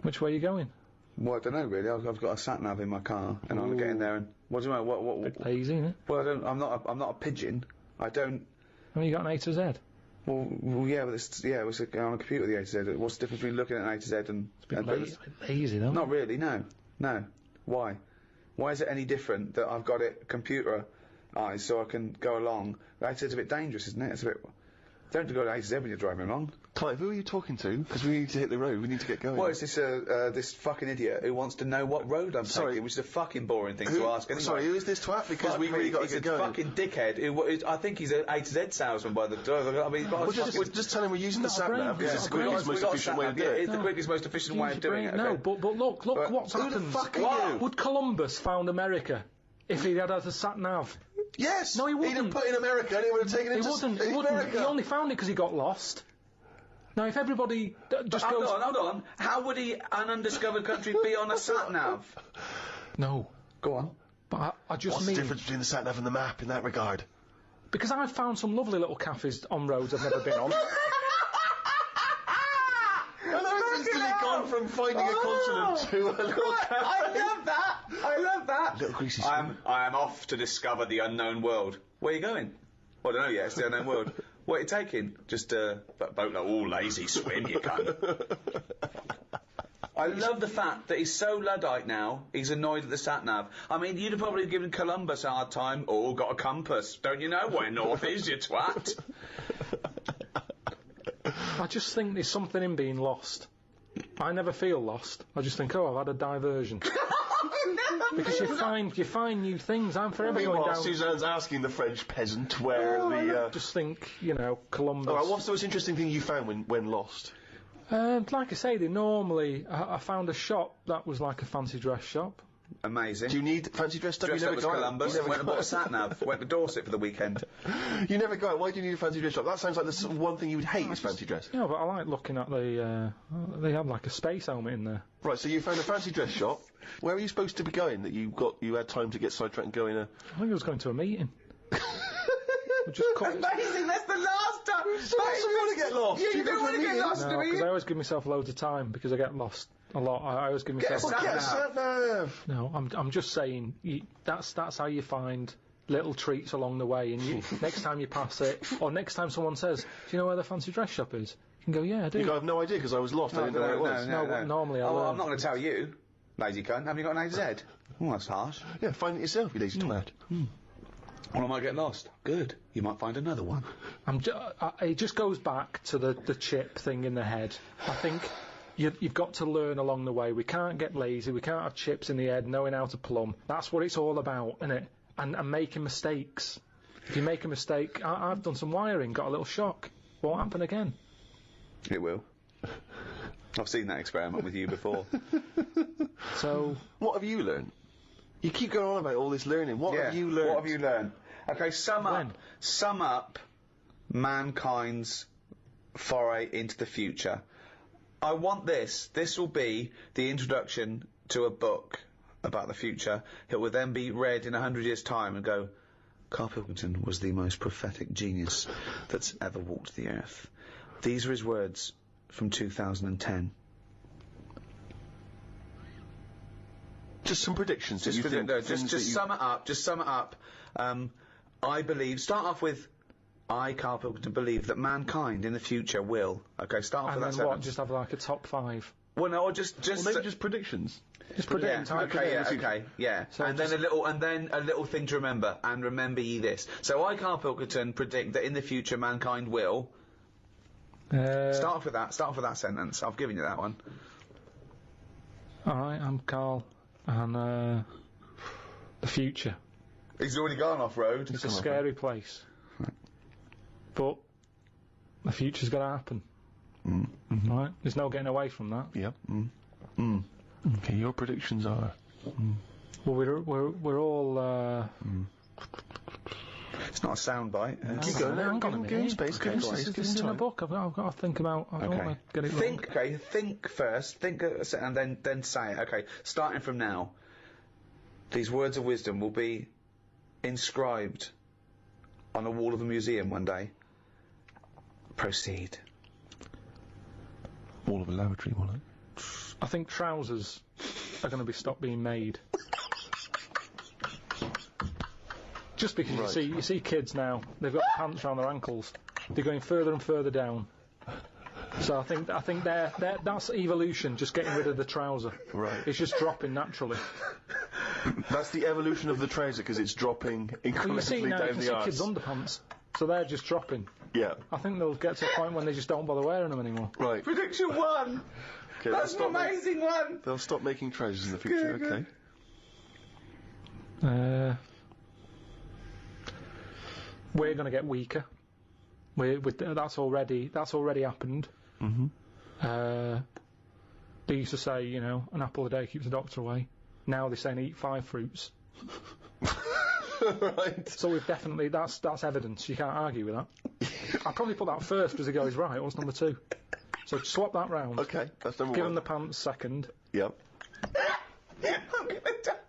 Which way are you going? Well, I don't know really. I've got a sat nav in my car, and I'm getting there. And what do you know? What? Lazy, isn't it? Well, I'm not a pigeon. I don't. Have you got an A to Z? Well, yeah, but it's on a computer the A to Z. What's the difference between looking at an A to Z and? Lazy, though. Not really. No. Why? Why is it any different that I've got it computerised so I can go along? The A to Z's a bit dangerous, isn't it? It's a bit. Don't go to A to Z when you're driving along. Clive, who are you talking to? Because we need to hit the road. We need to get going. Well, it's this fucking idiot who wants to know what road I'm taking, which is a fucking boring thing to ask anyway. Sorry, who is this twat? Because we really got to get going. He's a fucking dickhead. I think he's an A to Z salesman by the driver. I mean, We'll just tell him we're using the sat nav because it's the quickest, most efficient way of doing it. It's the quickest, most efficient way of doing it. No, but look what's who happened. the fuck are you? Would Columbus found America if he had a sat nav? Yes! No, he wouldn't. He'd have put in America and he would have taken it He wouldn't. He only found it because he got lost. Now, if everybody just goes... Hold on. How would an undiscovered country be on a sat-nav? No. Go on. But I just What's mean... the difference between the sat nav and the map in that regard? Because I've found some lovely little cafes on roads I've never been on. And I've instantly gone from finding a continent to a little cafe. I love that. Little greasy I am off to discover the unknown world. Where are you going? Well, I don't know yet. It's the unknown world. What are you taking? Just a boat, all lazy swim, you cunt. I love the fact that he's so Luddite now, he's annoyed at the sat-nav. I mean, you'd have probably given Columbus a hard time. Oh, got a compass. Don't you know where north is, you twat? I just think there's something in being lost. I never feel lost. I just think, I've had a diversion. Because you find new things. I'm forever going down... Suzanne's asking the French peasant where I just think, Columbus... Alright, what's the most interesting thing you found when lost? Like I say, I found a shop that was like a fancy dress shop. Amazing. Do you need fancy dress stuff? Dressed up as Columbus and went and bought a sat-nav. Went to Dorset for the weekend. You never go out. Why do you need a fancy dress shop? That sounds like the one thing you would hate is fancy dress. Yeah, but I like looking at they have like a space helmet in there. Right, so you found a fancy dress shop. Where were you supposed to be going that you had time to get sidetracked and go in a... I think I was going to a meeting. just cut it. Amazing, that's the last time. You don't want to get lost. Yeah, you don't want to get lost, do No, because I you? always give myself loads of time because I get lost a lot. I always give myself. Get a sat nav. No, I'm just saying that's how you find little treats along the way, and next time you pass it, or next time someone says, "Do you know where the fancy dress shop is?" You can go, "Yeah, I do." You go, I have no idea because I was lost. I didn't know where it was. No, normally I well, learn. I'm not going to tell you, lazy cunt. Haven't you got an AZ? Oh, that's harsh. Yeah, find it yourself, you lazy twat. Well, I might get lost. Good. You might find another one. It just goes back to the chip thing in the head. I think you've got to learn along the way. We can't get lazy. We can't have chips in the head, knowing how to plumb. That's what it's all about, isn't it? And making mistakes. If you make a mistake, I've done some wiring, got a little shock. Won't happen again. It will. I've seen that experiment with you before. So, What have you learned? You keep going on about all this learning. What have you learned? What have you learned? Okay, sum up mankind's foray into the future. I want this. This will be the introduction to a book about the future. It will then be read in 100 years' time and go, Karl Pilkington was the most prophetic genius that's ever walked the earth. These are his words from 2010. Just some predictions. Just sum it up. Just sum it up. I believe. Start off with. I, Karl Pilkington, believe that mankind in the future will. Okay, start off and with that then what? sentence. Just have like a top 5. Well, no, or just. Well, maybe just predictions. Just predict. Yeah, okay, yeah. So and then a little thing to remember. And remember ye this. So I, Karl Pilkington, predict that in the future mankind will. Start off with that. Start off with that sentence. I've given you that one. All right, I'm Karl, and the future. He's already gone off road. It's a scary place, but the future's going to happen. Right? There's no getting away from that. Yep. Okay, your predictions are. Well, we're all. It's not a soundbite. Keep going. Hang on a minute. Give him space. Give him space. This is in a book. I've got to think about. I don't want to get it wrong. Think first. Think, and then say it. Okay, starting from now. These words of wisdom will be inscribed on a wall of a museum one day. Proceed. Wall of a lavatory, will it? I think trousers are going to be stopped being made. Just because you see kids now, they've got pants around their ankles. They're going further and further down. So I think that's evolution, just getting rid of the trouser. Right. It's just dropping naturally. That's the evolution of the trouser because it's dropping Well, incrementally you see now, you down can the see arse. kids' underpants, so they're just dropping. Yeah. I think they'll get to a point when they just don't bother wearing them anymore. Right. Prediction 1. Okay, That's an amazing one. They'll stop making trousers in the future. Good. Okay. We're going to get weaker. That's already happened. They used to say, an apple a day keeps the doctor away. Now they're saying eat 5 fruits. Right. So we've definitely that's evidence. You can't argue with that. I'd probably put that first because the guy is right. What's number 2? So swap that round. Okay, that's number 1. Give him the pants second. Yep. I'm gonna die.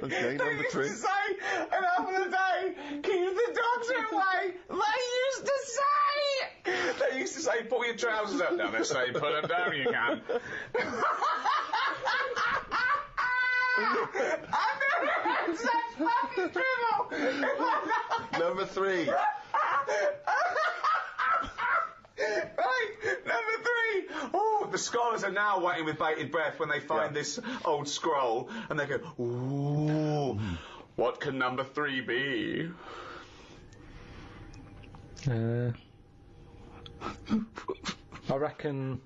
Okay, number 3. They used to say, an apple a day keeps the doctor away. They used to say, pull your trousers up. Now they say, put them down, you can. I've never had such fucking dribble. Number 3. Right, number 3. Oh, the scholars are now waiting with bated breath when they find this old scroll, and they go, ooh, what can number 3 be? I reckon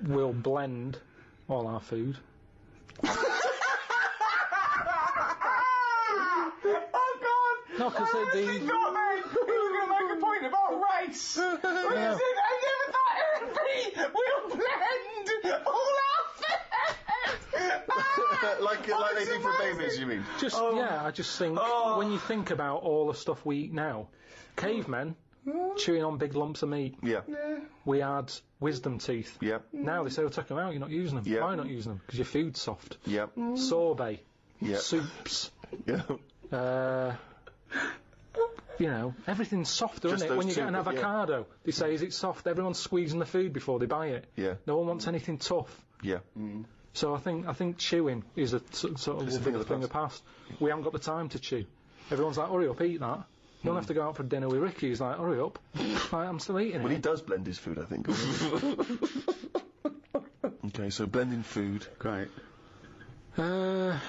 we'll blend all our food. Oh, God! No, because got me! He was going to make a point about race! What is it? I never thought it would be! We'll blend all our food! like they do for babies, you mean? I just think when you think about all the stuff we eat now, cavemen chewing on big lumps of meat. Yeah. We had wisdom teeth. Yeah. Now they say, take them out, you're not using them. Yeah. Why are you not using them? Because your food's soft. Yeah. Sorbet. Yeah. Soups. Yeah. You know, everything's softer, Just isn't it? those When you two, get an but yeah. avocado, they say, is it soft? Everyone's squeezing the food before they buy it. Yeah. No one wants anything tough. Yeah. So I think chewing is a sort of It's a thing of the past. We haven't got the time to chew. Everyone's like, hurry up, eat that. You don't have to go out for dinner with Ricky. He's like, hurry up. Like, I'm still eating Well, it. he does blend his food, I think. Okay, so blending food. Great. I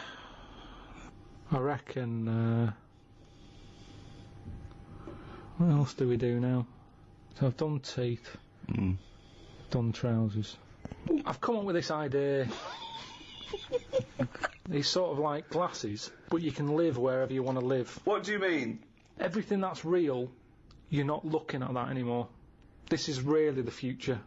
reckon. What else do we do now? So I've done teeth. Done trousers. I've come up with this idea. These sort of like glasses, but you can live wherever you want to live. What do you mean? Everything that's real, you're not looking at that anymore. This is really the future.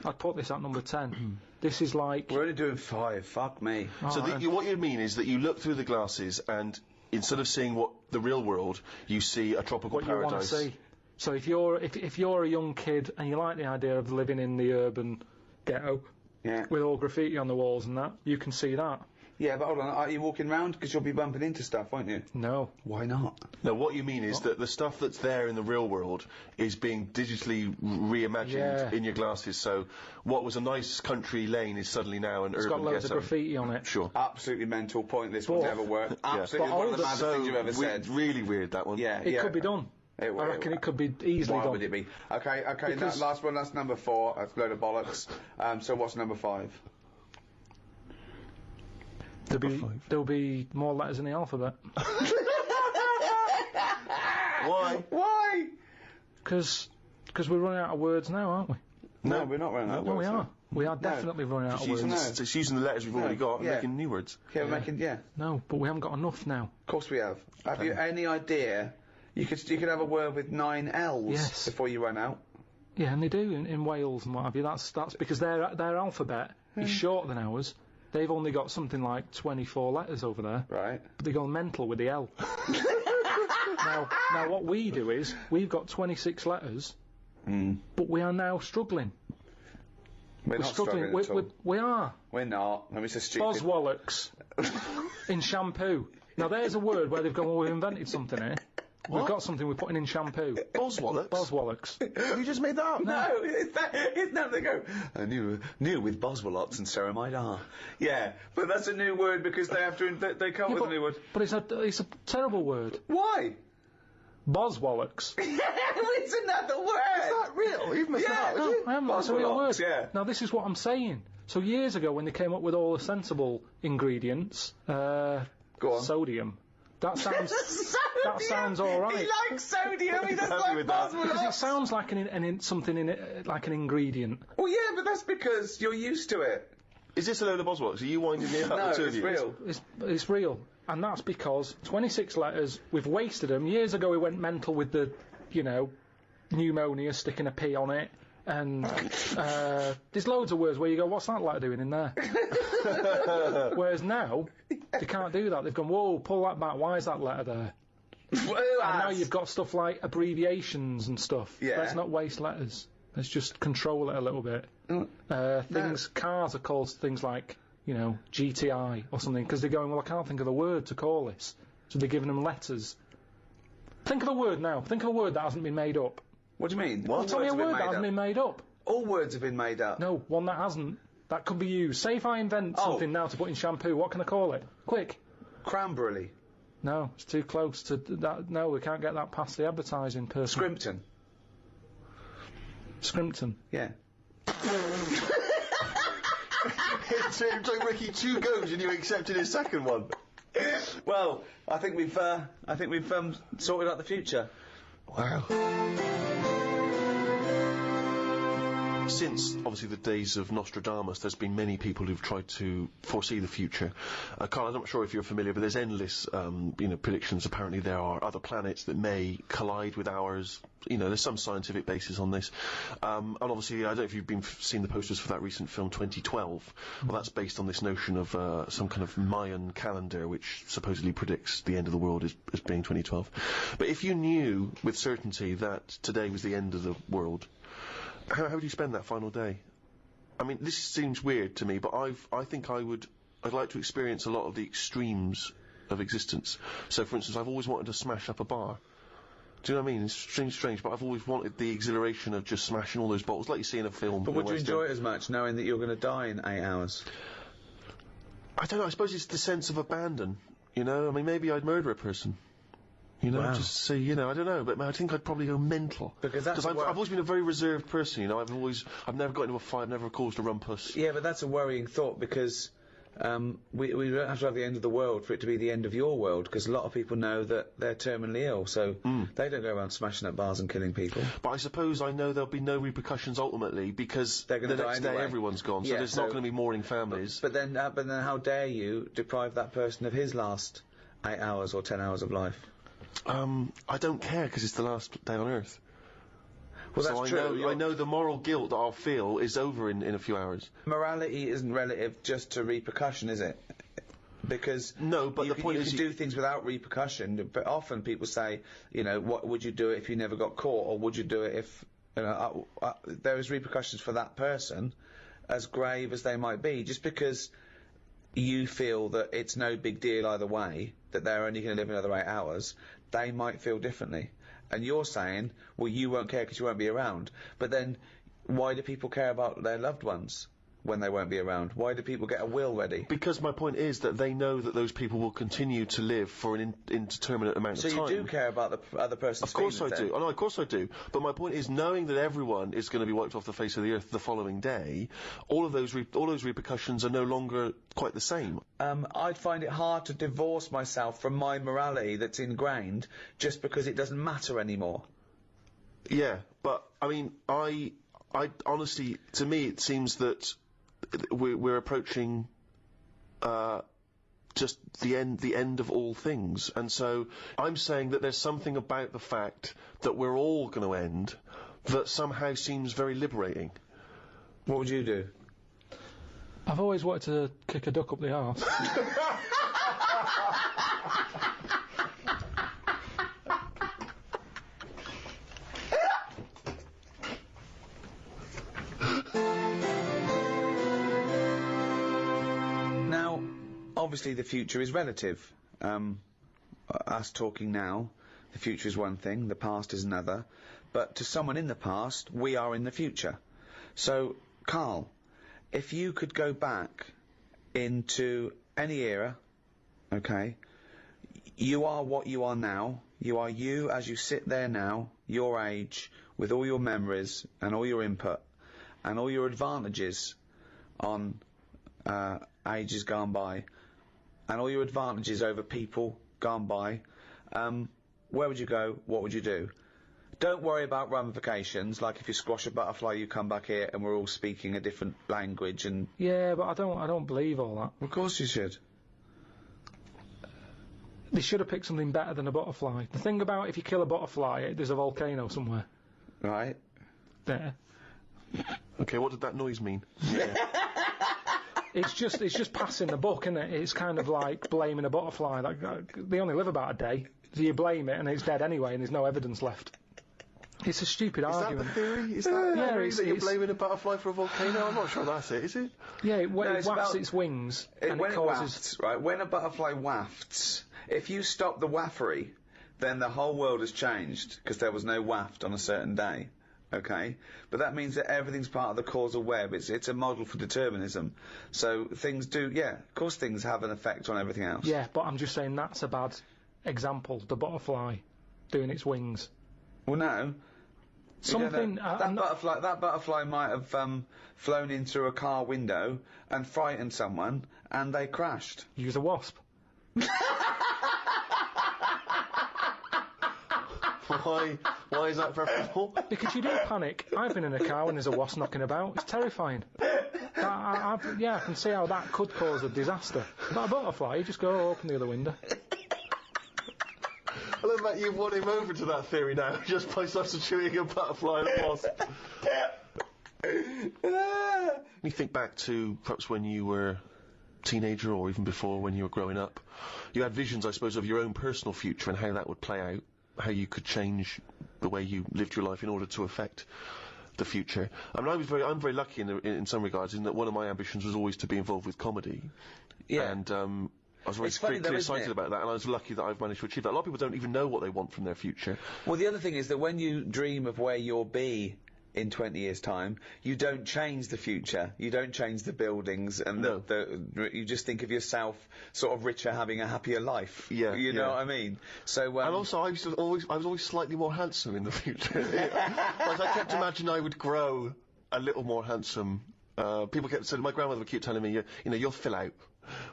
I'd put this at number 10. This is like... We're only doing 5. Fuck me. So what you mean is that you look through the glasses and instead of seeing what the real world, you see a tropical what paradise. you want to see. So if you're a young kid and you like the idea of living in the urban ghetto with all graffiti on the walls and that, you can see that. Yeah, but hold on. Are you walking around? Because you'll be bumping into stuff, won't you? No. Why not? No, what you mean is that the stuff that's there in the real world is being digitally reimagined in your glasses. So what was a nice country lane is suddenly now an It's urban got loads ghetto. of graffiti on it. Sure. Absolutely mental point. This will never work. Absolutely one of the maddest things you've ever said. Really weird, that one. Yeah, It could be done. I reckon it could be easily Why done. would it be? Okay, Because- last one, that's number 4. That's a load of bollocks. So what's number 5? There'll be more letters in the alphabet. Why? Why? Because we're running out of words now, aren't we? No, we're not running out of No, we words, are. We are definitely running out of Using, words. Just using the letters we've already got and making new words. Yeah, we're making, No, but we haven't got enough now. Of course we have. Have you any idea? You could have a word with 9 L's Yes. before you run out. Yeah, and they do in Wales and what have you. That's because their alphabet is shorter than ours. They've only got something like 24 letters over there. Right. But they go mental with the L. now what we do is we've got 26 letters, but we are now struggling. We're not struggling at all. We are. We're not. I mean, it's a stupid... Boswallocks in shampoo. Now there's a word where they've gone, well, we've invented something here. We've got something we're putting in shampoo. Boswallocks? Boswallocks. You just made that up? No, it's not. They go, new with Boswallocks and ceramide R. Yeah, but that's a new word because they have to. They come with a new word. But it's a terrible word. Why? Boswallocks. It's another word. Is that real? You've missed that out. No, I haven't. That's a real word. Boswallocks, yeah. Now this is what I'm saying. So years ago, when they came up with all the sensible ingredients, Go on. sodium. That sounds. That sounds all right. He likes sodium. He doesn't happy like with that. Because it Boswallocks. sounds like something in it, like an ingredient. Well, yeah, but that's because you're used to it. Is this a load of Boswallocks? Are you winding me up? No, the two it's of you? real. It's real, and that's because 26 letters. We've wasted them. Years ago, we went mental with the, pneumonia, sticking a P on it. And there's loads of words where you go, what's that letter doing in there? Whereas now, they can't do that. They've gone, whoa, pull that back. Why is that letter there? And now you've got stuff like abbreviations and stuff. Yeah. Let's not waste letters. Let's just control it a little bit. Cars are called things like, GTI or something, because they're going, well, I can't think of the word to call this. So they're giving them letters. Think of a word now. Think of a word that hasn't been made up. What do you mean? Well, tell me a word that hasn't been made up. All words have been made up. No, one that hasn't. That could be used. Say if I invent something now to put in shampoo, what can I call it? Quick. Cranberry. No, it's too close to that. No, we can't get that past the advertising person. Scrimpton. Scrimpton. Yeah. It took Ricky 2 goes and you accepted his second one. Well, I think we've sorted out the future. Wow. Since, obviously, the days of Nostradamus, there's been many people who've tried to foresee the future. Karl, I'm not sure if you're familiar, but there's endless, predictions. Apparently there are other planets that may collide with ours. There's some scientific basis on this. And obviously, I don't know if you've seen the posters for that recent film, 2012. Well, that's based on this notion of some kind of Mayan calendar, which supposedly predicts the end of the world as being 2012. But if you knew with certainty that today was the end of the world, how would you spend that final day? I mean, this seems weird to me, but I think I'd like to experience a lot of the extremes of existence. So, for instance, I've always wanted to smash up a bar. Do you know what I mean? It's strange, but I've always wanted the exhilaration of just smashing all those bottles, like you see in a film. But would you enjoy it as much, knowing that you're going to die in 8 hours? I don't know, I suppose it's the sense of abandon, you know? I mean, maybe I'd murder a person. You know, Wow. just see, you know, I don't know, but I think I'd probably go mental. Because that's I've always been a very reserved person, you know, I've never got into a fight, I've never caused a rumpus. Yeah, but that's a worrying thought, because we don't have to have the end of the world for it to be the end of your world, because a lot of people know that they're terminally ill, so they don't go around smashing up bars and killing people. But I suppose I know there'll be no repercussions ultimately, because They're gonna the die next day anyway. everyone's gone, so Yeah, there's not going to be mourning families. But then how dare you deprive that person of his last 8 hours or 10 hours of life? I don't care, because it's the last day on Earth. Well, so that's true. I know the moral guilt that I'll feel is over in a few hours. Morality isn't relative just to repercussion, is it? Because no, but you the point you is can do things without repercussion. But often people say, you know, what would you do if you never got caught, or would you do it if there is repercussions for that person, as grave as they might be, just because you feel that it's no big deal either way, that they're only going to live another 8 hours, they might feel differently. And you're saying, well, you won't care because you won't be around. But then, why do people care about their loved ones when they won't be around? Why do people get a will ready? Because my point is that they know that those people will continue to live for an indeterminate amount of time. So you do care about the other person's feelings? Of course I then? do. Oh, no, of course I do. But my point is, knowing that everyone is going to be wiped off the face of the earth the following day, all of those repercussions are no longer quite the same. I'd find it hard to divorce myself from my morality that's ingrained just because it doesn't matter anymore. Yeah, but I mean, I honestly, to me, it seems that we're approaching just the end of all things, and so I'm saying that there's something about the fact that we're all going to end that somehow seems very liberating. What would you do? I've always wanted to kick a duck up the arse. Now, obviously the future is relative. Us talking now, the future is one thing, the past is another. But to someone in the past, we are in the future. So, Karl, if you could go back into any era, okay, you are what you are now, you are you as you sit there now, your age, with all your memories and all your input and all your advantages on ages gone by and all your advantages over people gone by, where would you go, what would you do? Don't worry about ramifications, like if you squash a butterfly you come back here and we're all speaking a different language and... Yeah, but I don't believe all that. Of course you should. They should have picked something better than a butterfly. The thing about if you kill a butterfly, there's a volcano somewhere. Right. There. Okay, what did that noise mean? Yeah. It's just passing the buck, isn't it? It's kind of like blaming a butterfly. Like, they only live about a day, so you blame it and it's dead anyway and there's no evidence left. It's a stupid argument. Is that the theory? Is that the theory that you're it's blaming a butterfly for a volcano? I'm not sure that's it, is it? Yeah, it No, it's wafts about- its wings and When it it causes... wafts, right, when a butterfly wafts, if you stop the waffery, then the whole world has changed, because there was no waft on a certain day. Okay? But that means that everything's part of the causal web. It's a model for determinism. So things do, yeah, of course things have an effect on everything else. Yeah, but I'm just saying that's a bad example. The butterfly doing its wings. Well, no. Something... That butterfly might have flown in through a car window and frightened someone, and they crashed. Use a wasp. Why is that preferable? Because you do panic. I've been in a car when there's a wasp knocking about. It's terrifying. I can see how that could cause a disaster. But a butterfly, you just go open the other window. I love that you've won him over to that theory now, just by substituting a butterfly and a wasp. You think back to perhaps when you were a teenager or even before when you were growing up. You had visions, I suppose, of your own personal future and how that would play out, how you could change the way you lived your life in order to affect the future. I mean, I'm very lucky in some regards in that one of my ambitions was always to be involved with comedy. Yeah. And I was It's funny, though, isn't excited it? about that, and I was lucky that I've managed to achieve that. A lot of people don't even know what they want from their future. Well, the other thing is that when you dream of where you'll be in 20 years' time, you don't change the future. You don't change the buildings, and you just think of yourself sort of richer, having a happier life. Yeah, you know what I mean. So, and also, I was always slightly more handsome in the future. Like, I kept imagining I would grow a little more handsome. People kept saying, my grandmother would keep telling me, you'll fill out.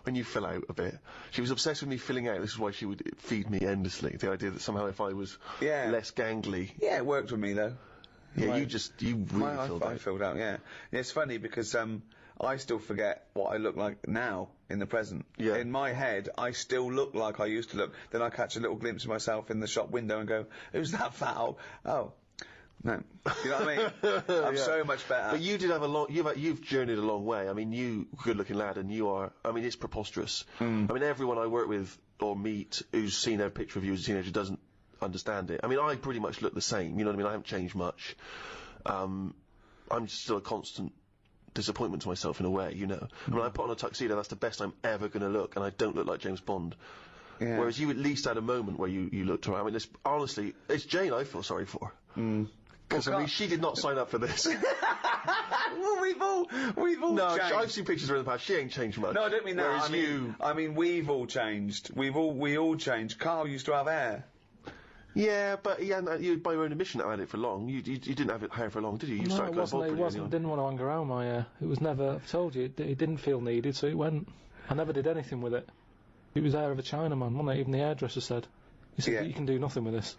When you fill out a bit. She was obsessed with me filling out. This is why she would feed me endlessly. The idea that somehow if I was less gangly. Yeah, it worked with me though. Yeah, you really filled out. I filled out, yeah. It's funny because I still forget what I look like now in the present. Yeah. In my head, I still look like I used to look. Then I catch a little glimpse of myself in the shop window and go, "Who's that fat old?" Oh. No, you know what I mean? I'm so much better. But you did have you've journeyed a long way. I mean, you, good-looking lad, and you are, I mean, it's preposterous. I mean, everyone I work with or meet who's seen a picture of you as a teenager doesn't understand it. I mean, I pretty much look the same, you know what I mean? I haven't changed much. I'm still a constant disappointment to myself in a way, you know? I mean, I put on a tuxedo, that's the best I'm ever going to look, and I don't look like James Bond. Yeah. Whereas you at least had a moment where you looked around. I mean, honestly, it's Jane I feel sorry for. Because, I mean, she did not sign up for this. Well, we've all no, changed. I've seen pictures of her in the past. She ain't changed much. No, I don't mean that. Whereas I mean, we've all changed. We all changed. Karl used to have hair. Yeah, but you, by your own admission, had it for long. You didn't have hair for long, did you? You No, started it wasn't. Didn't want to hang around my hair. It was never. I've told you, it didn't feel needed, so it went. I never did anything with it. It was hair of a Chinaman, wasn't it? Even the hairdresser said. He said, you can do nothing with this.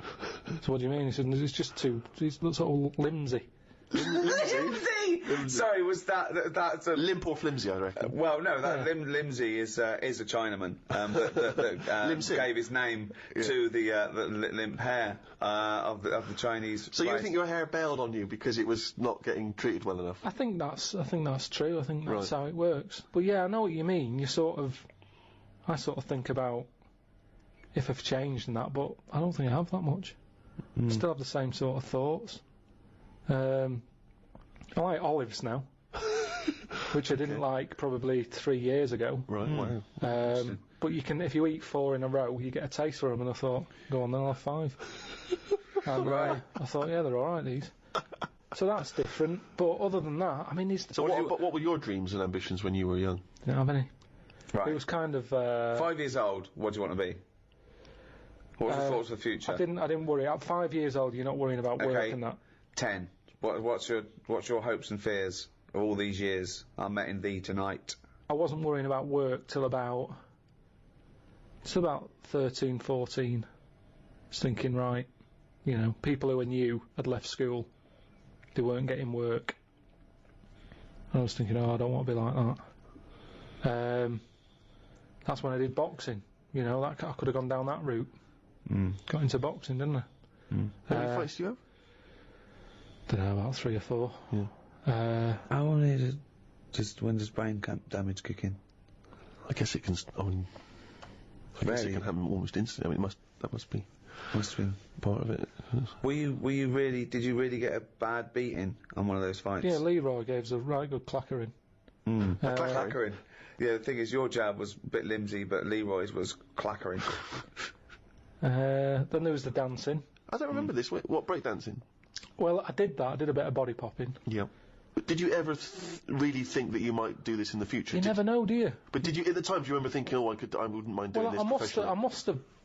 So what do you mean? He said, it's just it's sort of limsy. Limsy! Sorry, was that's a... Limp or flimsy, I reckon. Well, no, Limsy is a Chinaman that gave his name to the limp hair of the Chinese. So you think your hair bailed on you because it was not getting treated well enough? I think that's true. I think that's how it works. But yeah, I know what you mean. I sort of think about if I've changed and that, but I don't think I have that much. I still have the same sort of thoughts. I like olives now, which I didn't like probably 3 years ago. Right, wow. But you can, if you eat 4 in a row, you get a taste for them, and I thought, go on then, I'll have 5. And I thought, yeah, they're alright, these. So that's different, but other than that, I mean, So what were your dreams and ambitions when you were young? Didn't have any. Right. It was kind of... 5 years old, what do you want to be? What was your thoughts for the future? I didn't worry. At 5 years old, you're not worrying about work and that. 10. What's your hopes and fears of all these years I met in thee tonight? I wasn't worrying about work till about 13, 14. Just thinking, right, you know, people who are new had left school. They weren't getting work. And I was thinking, I don't want to be like that. That's when I did boxing. You know, I could have gone down that route. Got into boxing, didn't I? How many fights do you have? Don't know, about 3 or 4. Yeah. How long is it? When does brain damage kick in? I guess it can. I guess it can happen almost instantly. I mean, that must be part of it. Did you really get a bad beating on one of those fights? Yeah, Leroy gave us a right good clackering. Clackering. Yeah, the thing is, your jab was a bit limsy, but Leroy's was clackering. Then there was the dancing. I don't remember this. What, breakdancing? Well, I did that. I did a bit of body popping. Yeah. But did you ever really think that you might do this in the future? You never know, do you? But did you, at the time, do you remember thinking, I wouldn't mind doing this professionally? I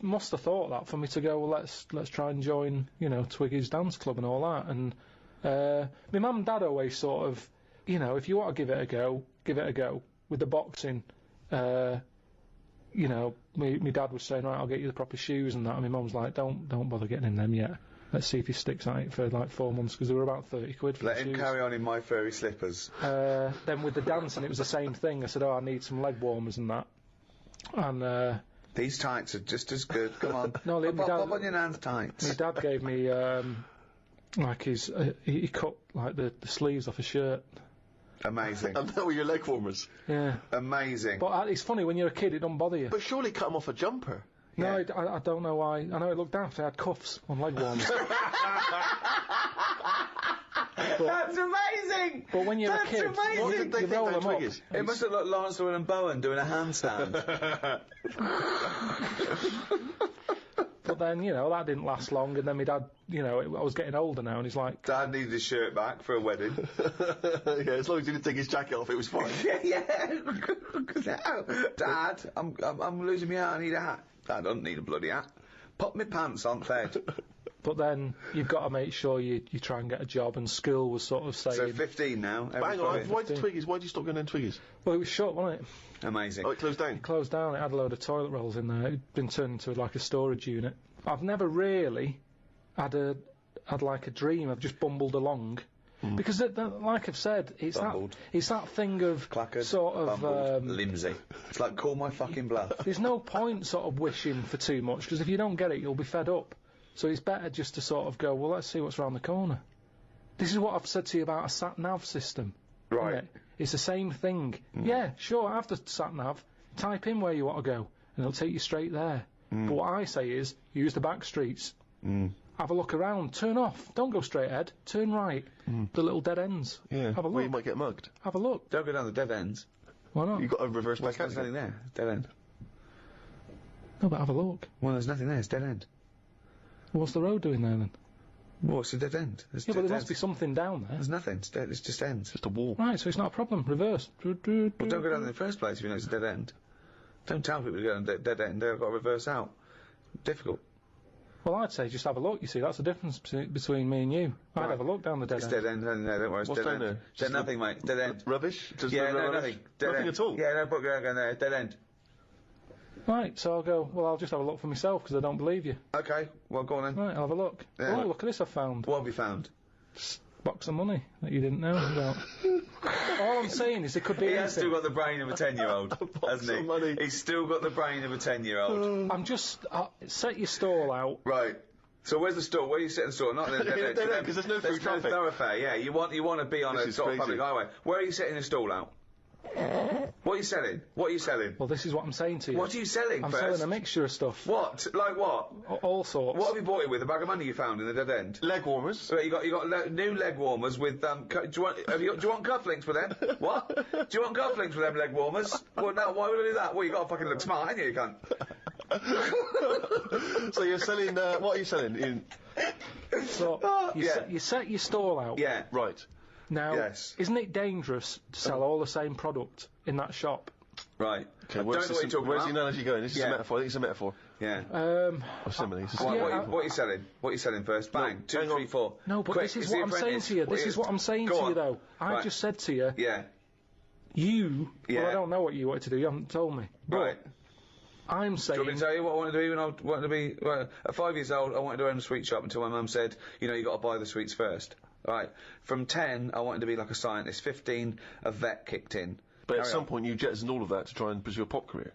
must have thought that for me to go, well, let's try and join, you know, Twiggy's dance club and all that. And my mum and dad always sort of, you know, if you want to give it a go, give it a go. With the boxing, you know, my dad was saying, right, I'll get you the proper shoes and that, and my mum's like, don't bother getting in them yet. Let's see if he sticks at it for like 4 months, because they were about 30 quid for Let the him shoes. carry on in my furry slippers. Then with the dancing, it was the same thing. I said, I need some leg warmers and that. And these tights are just as good. Come on. No, pop on your nan's tights. My dad gave me like he cut like the sleeves off his shirt. Amazing. And that were your leg warmers. Yeah. Amazing. But it's funny, when you're a kid, it don't bother you. But surely cut them off a jumper. No, I don't know why. I know it looked daft. I had cuffs on leg warmers. That's amazing! But when you're a kid, amazing! What did they you think roll those them up. Twiggies? It must have looked like Lawrence and Bowen doing a handstand. But then, you know, that didn't last long, and then my dad, you know, I was getting older now, and he's like, Dad needed his shirt back for a wedding. Yeah, as long as he didn't take his jacket off, it was fine. Oh, Dad, I'm losing my hat, I need a hat. Dad, I don't need a bloody hat. Pop my pants on, Fed. but then you've got to make sure you try and get a job, and school was sort of saying, So 15 now. Hang on, Friday. why did Twiggies? Why did you stop going down Twiggies? well, it was shut, wasn't it? Amazing. Oh, it closed down. Closed down, it had a load of toilet rolls in there, it'd been turned into like a storage unit. I've never really had like a dream, I've just bumbled along. Because, like I've said, it's Bumbled. that thing of Clackered, sort of... bumbled, limsy. It's like, call my fucking bluff. There's no point sort of wishing for too much, because if you don't get it, you'll be fed up. So it's better just to sort of go, well, let's see what's round the corner. This is what I've said to you about a sat-nav system. Right. Isn't it? It's the same thing. Yeah, sure, have the sat-nav, type in where you want to go, and it'll take you straight there. But what I say is, use the back streets. Have a look around, turn off, don't go straight ahead, turn right. The little dead ends. Yeah. Have a Well, you look. might get mugged. Have a look. Don't go down the dead ends. Why not? You've got to reverse back There's out. nothing there. Dead end. No, but have a look. Well, there's nothing there. It's dead end. What's the road doing there then? Well, it's a dead end. There's Yeah, but dead there must be ends. something down there. There's nothing. It's dead. It's just ends. Just a wall. Right, so it's not a problem. Reverse. Well, don't go down in the first place if you know it's a dead end. Don't tell people to go down a dead end. They've got to reverse out. Difficult. Well, I'd say just have a look. You see, that's the difference between me and you. I'd Right. have a look down the dead It's end. dead end. No, don't worry. It's What's dead down end. there? Dead Just nothing, mate. Dead end. Rubbish? Just Yeah, the no, rubbish? nothing. Dead Nothing end. at all? Yeah, no, put going there. Dead end. Right, so I'll go, well, I'll just have a look for myself because I don't believe you. Okay. Well, go on then. Right, I'll have a look. Yeah. Oh, look at this I've found. What have you found? Box of money that you didn't know about. All I'm saying is it could be He has anything. still got the brain of a 10-year-old, hasn't he? of money. He's still got the brain of a 10-year-old. I'm just... set your stall out. Right. So where's the store? Where are you setting the store? Not in the Dead end, 'cause there's no through traffic. thoroughfare. Yeah, you want to be on This a is sort of crazy. public highway. Where are you setting the stall out? What are you selling? What are you selling? Well, this is what I'm saying to you. What are you selling I'm first? selling a mixture of stuff. What? Like what? All sorts. What have you bought it with? A bag of money you found in the dead end? Leg warmers. Right, you got new leg warmers with do you want cufflinks with them? What? Do you want cufflinks with them leg warmers? Well, no. Why would I do that? Well, you got to fucking look smart, ain't you, you cunt? So you're selling, what are you selling? So, Yeah. you set your stall out. Yeah. Right. Now, Yes. isn't it dangerous to sell all the same product in that shop? Right. Okay, I don't know what you're talking where's the about. analogy going? This is Yeah. a metaphor. I think it's a metaphor. Yeah. Of similes. What, Yeah, what are you selling? What are you selling first? Bang. Two, hang on. three, four. No, but Quick, this is it's The what I'm saying Apprentice. to you. This is what I'm saying Go to on. you, though. I Right. just said to you, Yeah. well, Yeah. I don't know what you wanted to do. You haven't told me. But Right. I'm Do you want me saying, to tell you what I wanted to do when I wanted to be... Well, at 5 years old, I wanted to own a sweet shop until my mum said, you know, you got to buy the sweets first. Right. From 10, I wanted to be like a scientist. 15, a vet kicked in. But at Carry some on. point you jettisoned all of that to try and pursue a pop career.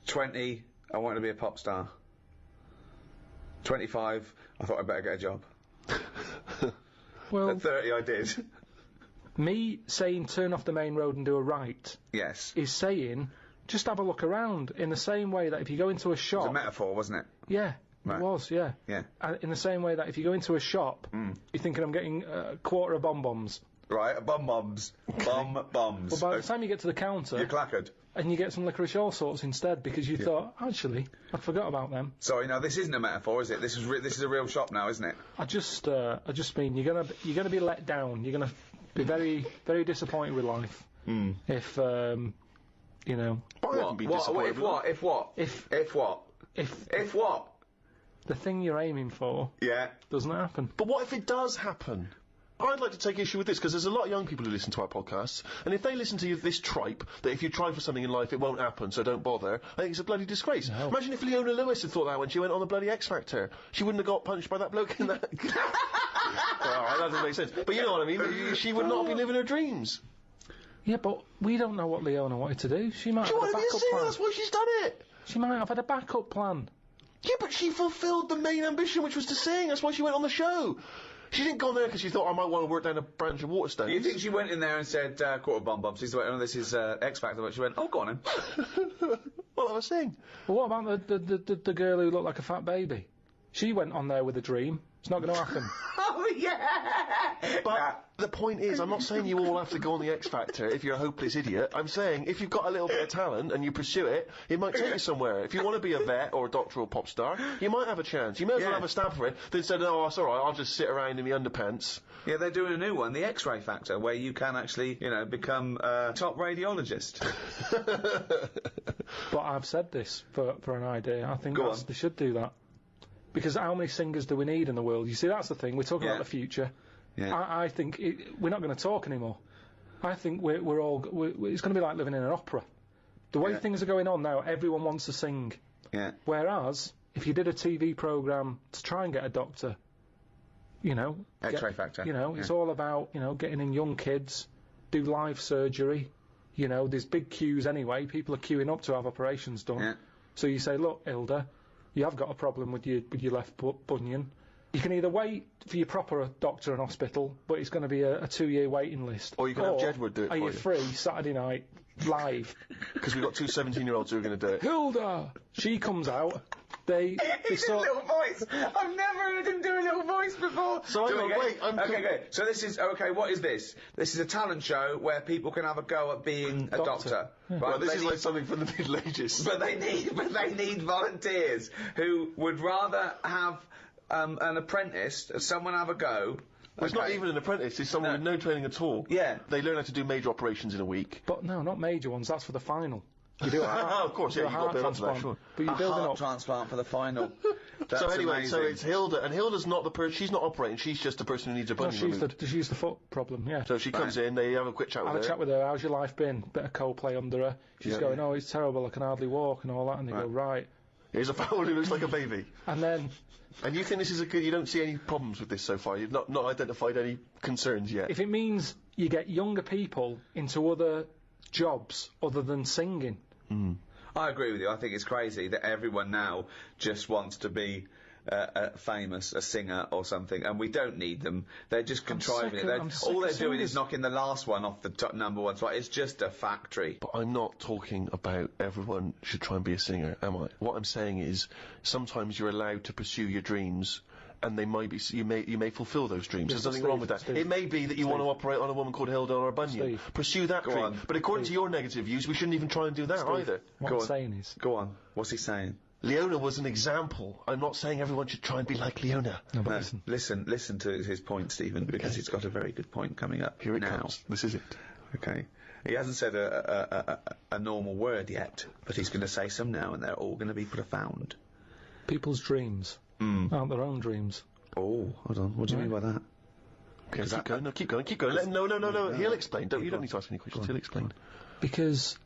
20, I wanted to be a pop star. 25, I thought I'd better get a job. well, At 30, I did. me saying turn off the main road and do a right Yes. is saying just have a look around in the same way that if you go into a It was shop... a metaphor, wasn't it? Yeah, Right. it was, yeah. Yeah. In the same way that if you go into a shop, you're thinking I'm getting a quarter of bonbons. Right, bum-bums. Bum-bums. Well, by the time you get to the counter, You're clackered. and you get some licorice all sorts instead because you thought, actually, I forgot about them. Sorry, no, this isn't a metaphor, is it? This is a real shop now, isn't it? I just mean you're gonna be let down. You're gonna be very, very disappointed with life if you know But I haven't been disappointed If with what? If what? If what? If what? the thing you're aiming for Yeah. doesn't happen. But what if it does happen? I'd like to take issue with this because there's a lot of young people who listen to our podcasts, and if they listen to this tripe that if you try for something in life it won't happen, so don't bother, I think it's a bloody disgrace. Imagine if Leona Lewis had thought that when she went on the bloody X Factor. She wouldn't have got punched by that bloke in that. Well, that doesn't make sense. But you know what I mean. She would not be living her dreams. Yeah, but we don't know what Leona wanted to do. She might She have had wanted a to be a backup singer. plan. That's why she's done it. She might have had a backup plan. Yeah, but she fulfilled the main ambition, which was to sing. That's why she went on the show. She didn't go there because she thought I might want to work down a branch of Waterstones. You think she went in there and said, quarter bum-bums? She's like, oh, this is X Factor. But she went, oh, go on then. Well, I was saying. But what about the girl who looked like a fat baby? She went on there with a dream. It's not going to happen. Oh, yeah! But the point is, I'm not saying you all have to go on the X Factor if you're a hopeless idiot. I'm saying if you've got a little bit of talent and you pursue it, it might take you somewhere. If you want to be a vet or a doctor or a pop star, you might have a chance. You may as well have a stab for it than say, no, it's alright, I'll just sit around in the underpants. Yeah, they're doing a new one, the X-ray Factor, where you can actually, become a top radiologist. But I've said this for an idea. I think they should do that. Because how many singers do we need in the world? You see, that's the thing. We're talking about the future. Yeah. I think we're not going to talk anymore. I think we're all... it's going to be like living in an opera. The way things are going on now, everyone wants to sing. Yeah. Whereas, if you did a TV programme to try and get a doctor, X-ray Factor. It's all about, getting in young kids, do live surgery. There's big queues anyway. People are queuing up to have operations done. Yeah. So you say, look, Hilda, you have got a problem with your left bunion. You can either wait for your proper doctor and hospital, but it's going to be a 2-year waiting list. Or you can have Jedward do it for you. Are you free Saturday night, live? Because we've got 2 17-year-olds who are going to do it. Hilda! She comes out. They sort... little voice. I've never heard him do a little voice before. So Okay. So this is what is this? This is a talent show where people can have a go at being a doctor. Yeah. Right, well, this is like something from the Middle Ages. But they need volunteers who would rather have an apprentice, someone have a go. Well, it's not even an apprentice, it's someone with no training at all. Yeah. They learn how to do major operations in a week. But no, not major ones, that's for the final. You do a heart, of course, you've got to build up to that, sure. But you're building heart up. transplant for the final. So anyway, amazing. so it's Hilda, and Hilda's not the person, she's not operating, she's just the person who needs a bunion removed. She's the foot problem, yeah. So she comes in, they have a quick chat with her. Have a chat with her, how's your life been? Bit of Coldplay under her. She's going, oh, it's terrible, I can hardly walk, and all that, and they go, right. Here's a fowl who looks like a baby. And then... And you think this is you don't see any problems with this so far? You've not identified any concerns yet? If it means you get younger people into other jobs other than singing... I agree with you. I think it's crazy that everyone now just wants to be famous, a singer or something, and we don't need them. They're just contriving it. All they're doing is knocking the last one off the top number one spot. It's just a factory. But I'm not talking about everyone should try and be a singer, am I? What I'm saying is sometimes you're allowed to pursue your dreams. And they might be, you may fulfil those dreams. There's nothing wrong with that. It may be that you want to operate on a woman called Hilda or a bunion. Pursue that dream. On. But according to your negative views, we shouldn't even try and do that either. What I'm saying is... Go on. What's he saying? Leona was an example. I'm not saying everyone should try and be like Leona. No, but listen to his point, Stephen, because he's got a very good point coming up. Here it comes. This is it. Okay. He hasn't said a normal word yet, but he's going to say some now, and they're all going to be profound. People's dreams aren't their own dreams. Oh, hold on. What do you mean by that? Okay, keep going. Let him, no. He'll explain. You don't need to ask any questions. He'll explain. Because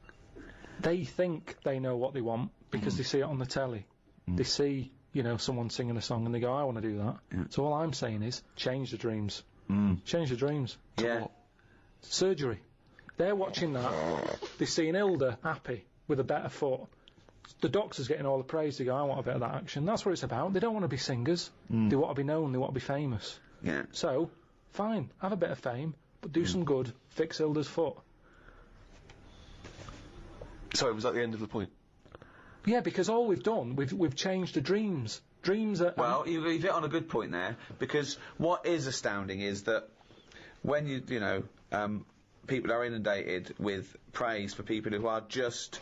they think they know what they want because they see it on the telly. They see, someone singing a song and they go, I want to do that. Yeah. So all I'm saying is, change the dreams. Change the dreams. Yeah. What? Surgery. They're watching that. They're seeing Hilda happy with a better foot. The doctor's getting all the praise. They go, I want a bit of that action. That's what it's about. They don't want to be singers. They want to be known. They want to be famous. Yeah. So, fine, have a bit of fame, but do some good. Fix Hilda's foot. Sorry, was that the end of the point? Yeah, because all we've done, we've changed the dreams. Dreams are... Well, you've hit on a good point there, because what is astounding is that when people are inundated with praise for people who are just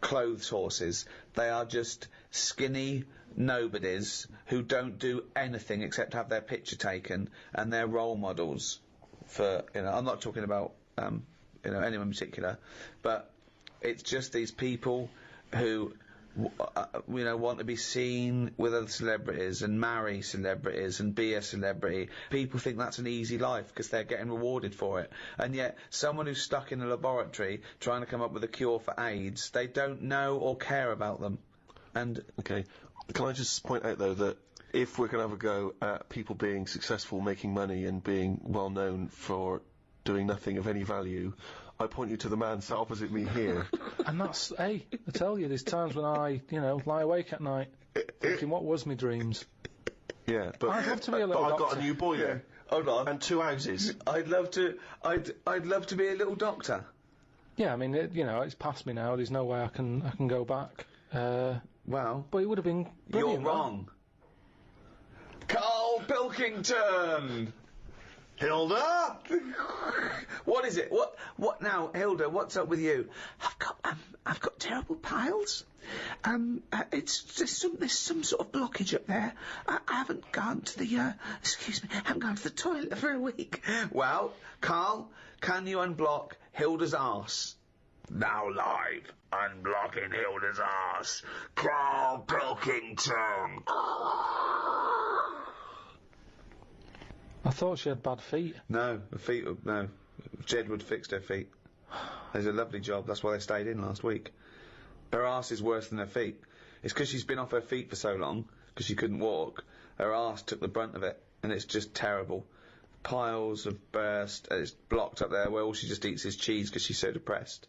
clothes horses. They are just skinny nobodies who don't do anything except have their picture taken, and they're role models for, I'm not talking about, anyone in particular, but it's just these people who, want to be seen with other celebrities and marry celebrities and be a celebrity. People think that's an easy life because they're getting rewarded for it. And yet, someone who's stuck in a laboratory trying to come up with a cure for AIDS, they don't know or care about them. And okay, can I just point out though that if we're going to have a go at people being successful, making money, and being well known for doing nothing of any value, I point you to the man sat opposite me here. And that's, hey, I tell you, there's times when I, lie awake at night thinking, what was my dreams? Yeah, but I'd love to be a little I've doctor. got a new boiler. Yeah. Hold on. And 2 houses. I'd love to be a little doctor. Yeah, I mean, it's past me now. There's no way I can go back. Well, but it would have been brilliant. You're wrong. Karl Pilkington! Hilda? What is it? What now, Hilda? What's up with you? I've got terrible piles. There's some sort of blockage up there. I haven't gone to the, excuse me, I haven't gone to the toilet for a week. Well, Karl, can you unblock Hilda's arse? Now live, unblocking Hilda's arse. Karl Pilkington. I thought she had bad feet. No, her feet. No, Jedward fixed her feet. There's a lovely job. That's why they stayed in last week. Her arse is worse than her feet. It's because she's been off her feet for so long, because she couldn't walk. Her arse took the brunt of it, and it's just terrible. Piles have burst, and it's blocked up there where all she just eats is cheese because she's so depressed.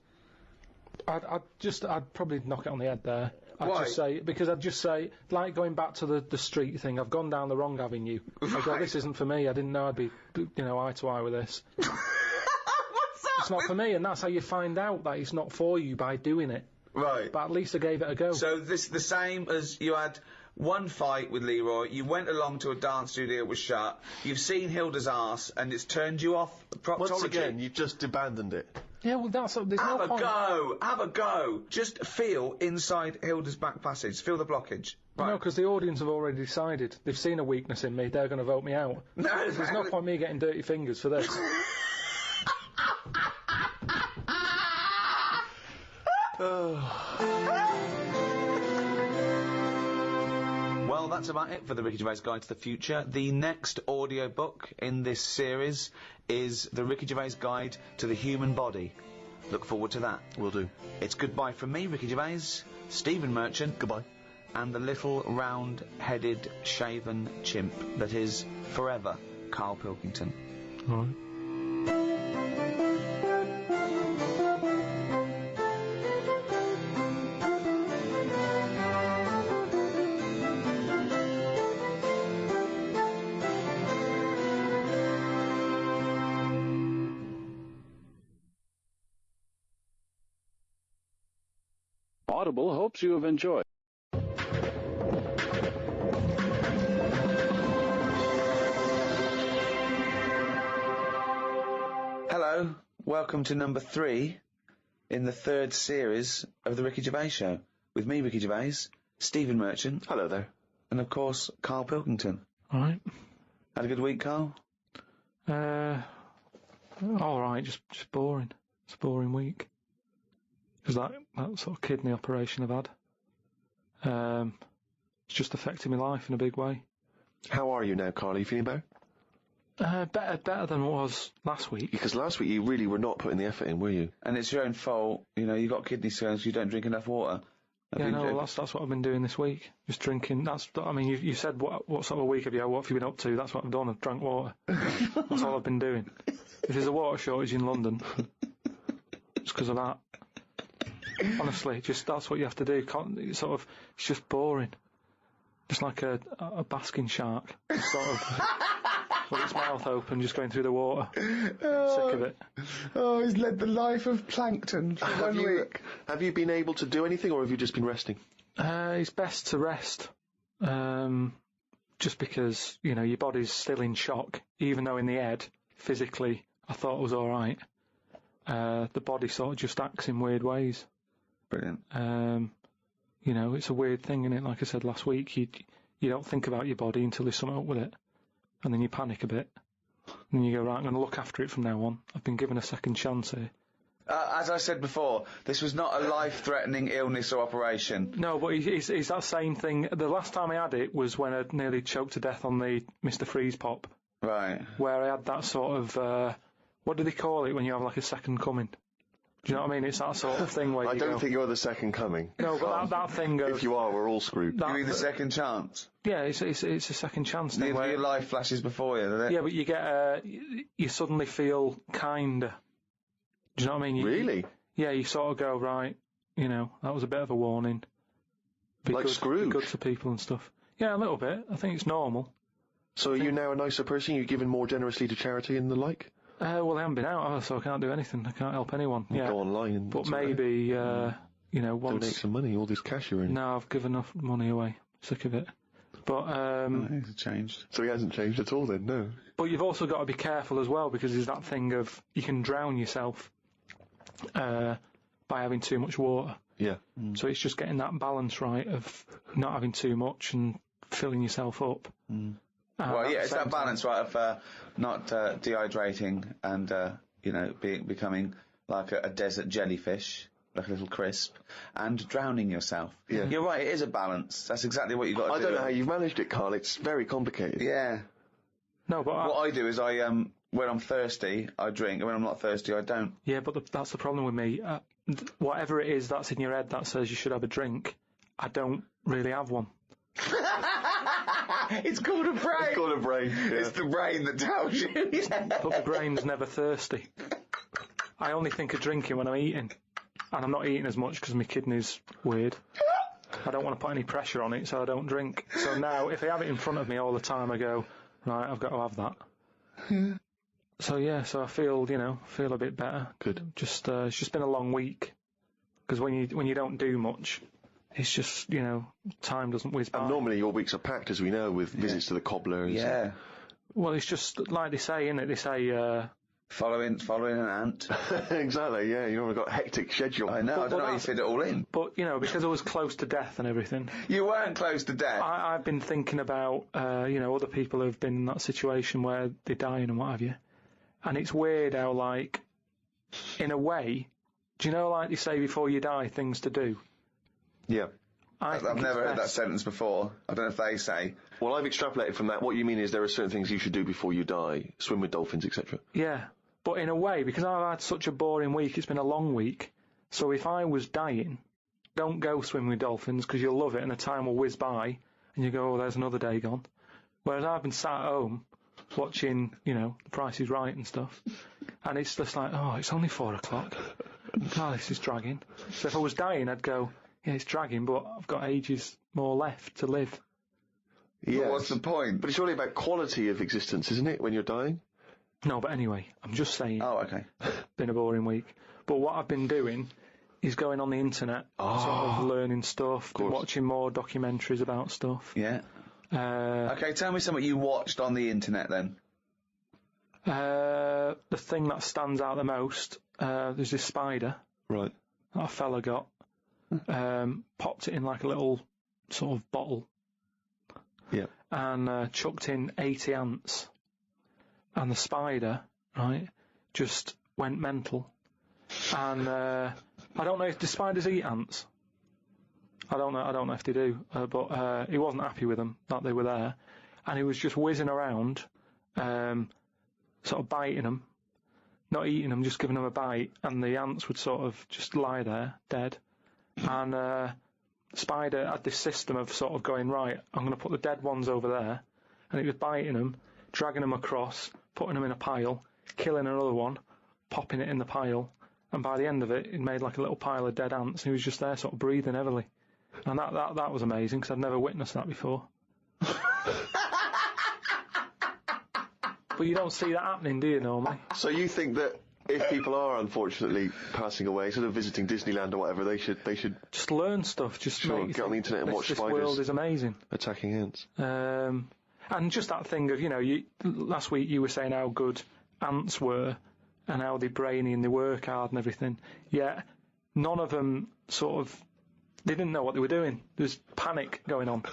I'd probably knock it on the head there. Why? I'd just say, like going back to the street thing, I've gone down the wrong avenue. I go, this isn't for me. I didn't know I'd be, eye to eye with this. What's that? It's not for me, and that's how you find out that it's not for you, by doing it. Right. But at least I gave it a go. So this is the same as you had one fight with Leroy, you went along to a dance studio that was shut, you've seen Hilda's arse, and it's turned you off proctology. Once again, you've just abandoned it. Yeah, well, there's no point. Have a go. Just feel inside Hilda's back passage. Feel the blockage. Right. No, because the audience have already decided. They've seen a weakness in me. They're going to vote me out. No, there's no point me getting dirty fingers for this. Well, that's about it for the Ricky Gervais Guide to the Future. The next audiobook in this series is the Ricky Gervais Guide to the Human Body. Look forward to that. Will do. It's goodbye from me, Ricky Gervais, Stephen Merchant. Goodbye. And the little round-headed shaven chimp that is forever Karl Pilkington. All right. Audible hopes you have enjoyed. Hello, welcome to number 3 in the 3rd series of the Ricky Gervais Show. With me, Ricky Gervais, Stephen Merchant. Hello there. And of course, Karl Pilkington. All right. Had a good week, Karl? All right, just boring. It's a boring week. Because that sort of kidney operation I've had, it's just affected my life in a big way. How are you now, Karl? Are you feeling better? Better than it was last week. Because last week you really were not putting the effort in, were you? And it's your own fault. You know, you got kidney stones, you don't drink enough water. That's what I've been doing this week. Just drinking. You said what sort of a week have you had? What have you been up to? That's what I've done. I've drank water. That's all I've been doing. If there's a water shortage in London, it's because of that. Honestly, that's what you have to do. It's just boring. Just like a basking shark, just sort of with its mouth open, just going through the water. Sick of it. Oh, he's led the life of plankton for 1 week. Have you been able to do anything, or have you just been resting? It's best to rest. Just because, your body's still in shock, even though in the head, physically, I thought it was alright. The body sort of just acts in weird ways. Brilliant. It's a weird thing, isn't it? Like I said last week, you don't think about your body until there's something up with it. And then you panic a bit. And then you go, right, I'm going to look after it from now on. I've been given a second chance here. As I said before, this was not a life-threatening illness or operation. No, but it's that same thing. The last time I had it was when I nearly choked to death on the Mr. Freeze pop. Right. Where I had that sort of, what do they call it when you have like a second coming? Do you know what I mean? It's that sort of thing where I don't think you're the second coming. No, but that thing goes... If you are, we're all screwed. You mean the second chance? Yeah, it's a second chance thing. Your life flashes before you, doesn't it? Yeah, but you get you suddenly feel kinder. Do you know what I mean? Really? Yeah, you sort of go, right, that was a bit of a warning. Be like good, Scrooge? Be good to people and stuff. Yeah, a little bit. I think it's normal. So are you now a nicer person? You're giving more generously to charity and the like? Well, I haven't been out, so I can't do anything. I can't help anyone. You go online and... But maybe, once... Donate some money, all this cash you're in. No, I've given enough money away. Sick of it. But It's changed. So he hasn't changed at all then, no. But you've also got to be careful as well, because there's that thing of you can drown yourself by having too much water. Yeah. So it's just getting that balance right of not having too much and filling yourself up. Well, yeah, it's that balance, right, of not dehydrating and, becoming like a desert jellyfish, like a little crisp, and drowning yourself. Yeah. You're right, it is a balance. That's exactly what you've got to do. I don't know how you've managed it, Karl. It's very complicated. Yeah. No, but What I do is when I'm thirsty, I drink, and when I'm not thirsty, I don't. yeah, but that's the problem with me. Whatever it is that's in your head that says you should have a drink, I don't really have one. It's called a brain. It's called a brain. Yeah. It's the brain that tells you. But the brain's never thirsty. I only think of drinking when I'm eating. And I'm not eating as much because my kidney's weird. I don't want to put any pressure on it, so I don't drink. So now, if I have it in front of me all the time, I go, right, I've got to have that. So I feel a bit better. Good. Just, it's just been a long week. Because when you don't do much, it's just, time doesn't whiz by. And normally your weeks are packed, as we know, with visits to the cobblers. Yeah. Well, it's just like they say, innit? They say, Following an ant. Exactly, yeah. You've normally got a hectic schedule. I know, I don't know how you fit it all in. But, because I was close to death and everything, You weren't close to death. I've been thinking about, other people who've been in that situation where they're dying and what have you. And it's weird how, like, in a way, do you know, like they say before you die, things to do? Yeah. I've never heard that sentence before. I don't know if they say. Well, I've extrapolated from that. What you mean is there are certain things you should do before you die. Swim with dolphins, etc. Yeah. But in a way, because I've had such a boring week, it's been a long week, so if I was dying, don't go swim with dolphins because you'll love it and the time will whiz by and you go, oh, there's another day gone. Whereas I've been sat at home watching, The Price is Right and stuff, and it's just like, oh, it's only 4 o'clock. God, this is dragging. So if I was dying, I'd go, yeah, it's dragging, but I've got ages more left to live. Yeah. But what's the point? But it's really about quality of existence, isn't it, when you're dying? No, but anyway, I'm just saying. Oh, okay. Been a boring week. But what I've been doing is going on the internet, sort of learning stuff, watching more documentaries about stuff. Yeah. Okay, tell me something you watched on the internet then. The thing that stands out the most, there's this spider. Right. That a fella got. Popped it in like a little sort of bottle. Yeah. And chucked in 80 ants. And the spider, right, just went mental. And I don't know if the spiders eat ants. I don't know if they do. But he wasn't happy with them, that they were there. And he was just whizzing around, sort of biting them. Not eating them, just giving them a bite. And the ants would sort of just lie there, dead. And spider had this system of sort of going, right, I'm going to put the dead ones over there. And it was biting them, dragging them across, putting them in a pile, killing another one, popping it in the pile, and by the end of it, it made like a little pile of dead ants, and he was just there sort of breathing heavily. And that was amazing, because I'd never witnessed that before. But you don't see that happening, do you, normally? So you think that if people are unfortunately passing away, sort of visiting Disneyland or whatever, they should just learn stuff, just make get on the internet and watch this spiders. This world is amazing. Attacking ants. And just that thing of, last week you were saying how good ants were and how they're brainy and they work hard and everything. Yet none of them they didn't know what they were doing. There's panic going on.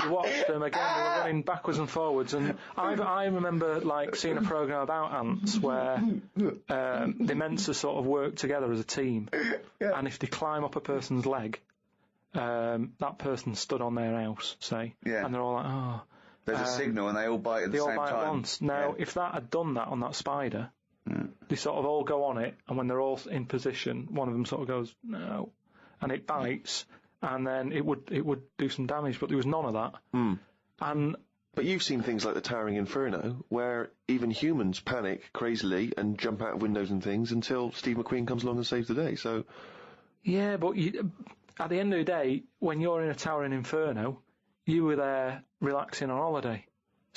You watched them again, they were running backwards and forwards. And I remember seeing a programme about ants where they're meant to sort of work together as a team. Yeah. And if they climb up a person's leg, that person stood on their house, say, and they're all like, oh. There's a signal and they all bite at the same time. They all bite at once. Now, if that had done that on that spider, they sort of all go on it, and when they're all in position, one of them sort of goes, no, and it bites, and then it would do some damage, but there was none of that. But you've seen things like the Towering Inferno, where even humans panic crazily and jump out of windows and things until Steve McQueen comes along and saves the day, so... Yeah, but at the end of the day, when you're in a Towering Inferno, you were there relaxing on holiday.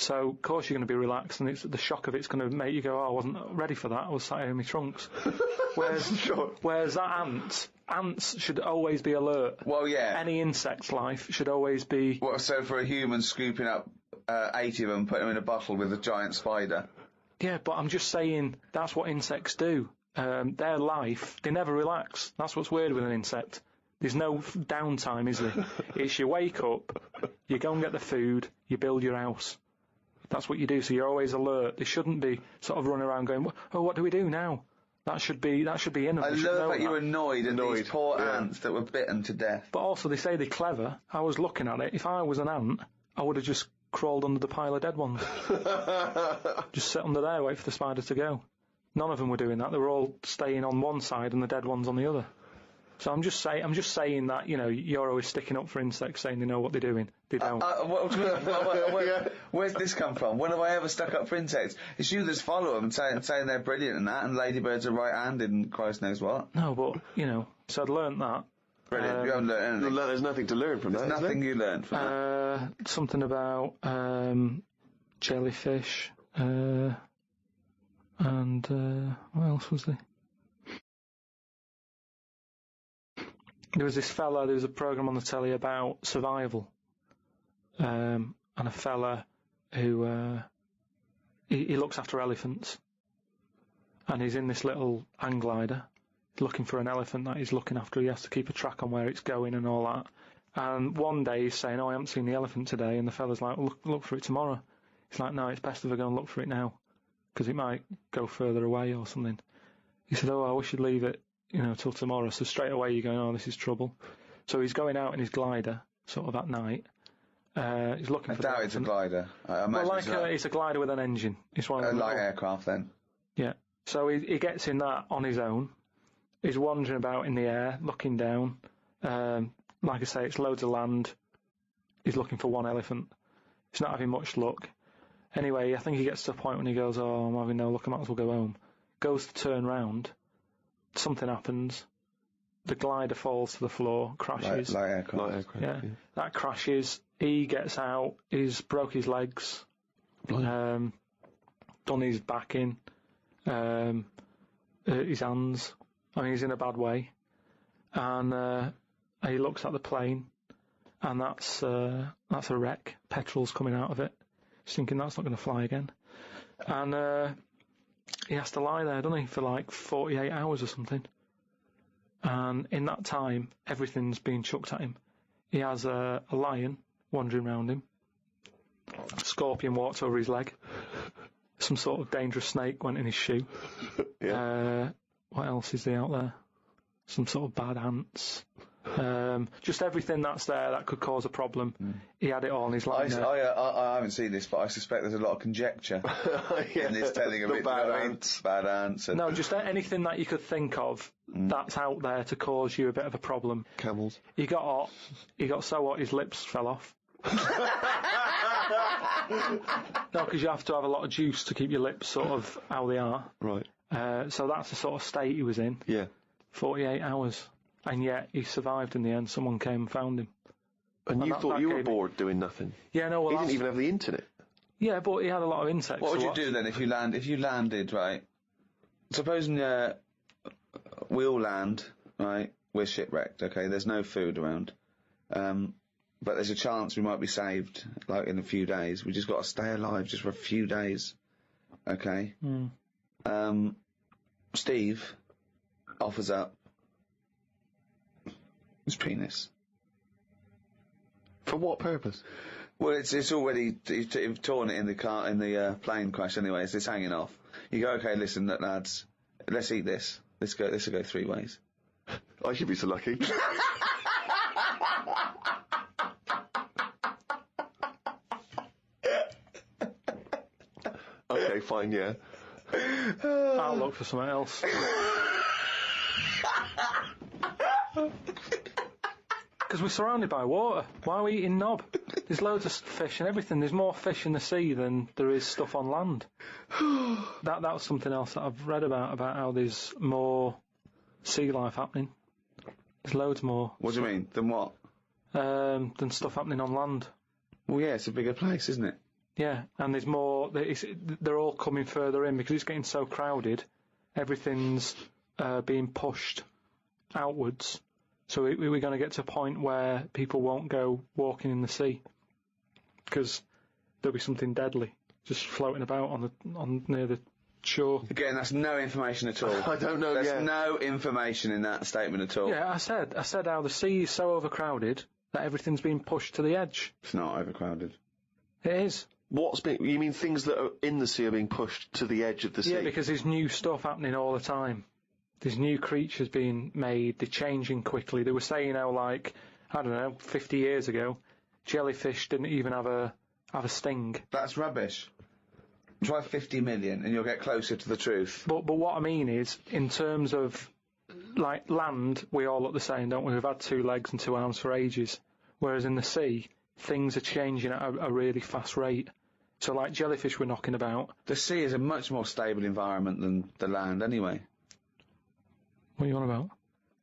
So, of course, you're going to be relaxed, and the shock of it's going to make you go, oh, I wasn't ready for that. I was sat here in my trunks. Whereas that ants should always be alert. Well, yeah. Any insect's life should always be... Well, so for a human scooping up 80 of them, putting them in a bottle with a giant spider. Yeah, but I'm just saying that's what insects do. Their life, they never relax. That's what's weird with an insect. There's no downtime, is there? It's you wake up, you go and get the food, you build your house. That's what you do, so you're always alert. They shouldn't be sort of running around going, oh, what do we do now? That should be in them. I love that you're annoyed at these poor ants that were bitten to death. But also, they say they're clever. I was looking at it. If I was an ant, I would have just crawled under the pile of dead ones. Just sit under there, wait for the spider to go. None of them were doing that. They were all staying on one side and the dead ones on the other. So I'm just saying that, you're always sticking up for insects, saying they know what they're doing. They don't. What do you mean? Where's this come from? When have I ever stuck up for insects? It's you that's follow them and saying they're brilliant and that, and ladybirds are right-handed and Christ knows what. No, but, so I'd learnt that. Brilliant. You haven't learned anything. There's nothing to learn from that. There's nothing you learned from that. Something about jellyfish, and what else was there? There was a programme on the telly about survival, and a fella who, he looks after elephants, and he's in this little hang glider, looking for an elephant that he's looking after. He has to keep a track on where it's going and all that. And one day he's saying, I haven't seen the elephant today, and the fella's like, well, look for it tomorrow. He's like, no, it's best if I go and look for it now, because it might go further away or something. He said, I wish you'd leave it, till tomorrow. So straight away you're going, oh, this is trouble. So he's going out in his glider, sort of at night. He's looking for the elephant. I doubt it's a glider. It's a glider with an engine. It's one of light aircraft then. Yeah. So he gets in that on his own. He's wandering about in the air, looking down. Like I say, it's loads of land. He's looking for one elephant. He's not having much luck. Anyway, I think he gets to a point when he goes, oh, I'm having no luck, I might as well go home. Goes to turn round. Something happens. The glider falls to the floor, crashes. Light aircraft. Yeah. That crashes. He gets out. He's broke his legs. Done his back in. His hands. I mean, he's in a bad way. And he looks at the plane, and that's a wreck. Petrol's coming out of it. He's thinking that's not going to fly again. And he has to lie there, doesn't he, for like 48 hours or something. And in that time, everything's being chucked at him. He has a lion wandering around him. A scorpion walked over his leg. Some sort of dangerous snake went in his shoe. Yeah. What else is there out there? Some sort of bad ants. Just everything that's there that could cause a problem. He had it all in his life. I haven't seen this, but I suspect there's a lot of conjecture in this telling of it. Bad ants. Bad ants. No, just anything that you could think of that's out there to cause you a bit of a problem. Camels. He got hot. He got so hot his lips fell off. No, because you have to have a lot of juice to keep your lips sort of how they are. Right. So that's the sort of state he was in. Yeah. 48 hours. And yet he survived in the end. Someone came and found him. And you thought you were bored doing nothing? Yeah, no, well, he didn't even have the internet. Yeah, but he had a lot of insects. What would you do then if you landed, right? Supposing we all land, right? We're shipwrecked, okay? There's no food around. But there's a chance we might be saved, like, in a few days. We just got to stay alive just for a few days, okay? Steve offers up his penis. For what purpose? Well, it's already he's torn it in the car in the plane crash. Anyway, it's hanging off. You go, okay, listen, lads, let's eat this. This will go 3 ways. I should be so lucky. Okay, fine, yeah. I'll look for something else. Because we're surrounded by water. Why are we eating knob? There's loads of fish and everything. There's more fish in the sea than there is stuff on land. That was something else that I've read about how there's more sea life happening. There's loads more. What do you mean? Than what? Than stuff happening on land. Well, yeah, it's a bigger place, isn't it? Yeah, and there's more. They're all coming further in because it's getting so crowded. Everything's being pushed outwards. So we're going to get to a point where people won't go walking in the sea because there'll be something deadly just floating about on near the shore. Again, that's no information at all. I don't know. There's no information in that statement at all. Yeah, I said how the sea is so overcrowded that everything's being pushed to the edge. It's not overcrowded. It is. You mean things that are in the sea are being pushed to the edge of the sea? Yeah, because there's new stuff happening all the time. There's new creatures being made, they're changing quickly. They were saying how, like, I don't know, 50 years ago, jellyfish didn't even have a sting. That's rubbish. Try 50 million and you'll get closer to the truth. But what I mean is, in terms of, like, land, we all look the same, don't we? We've had 2 legs and 2 arms for ages. Whereas in the sea, things are changing at a really fast rate. So, like, jellyfish we're knocking about. The sea is a much more stable environment than the land anyway. What are you on about?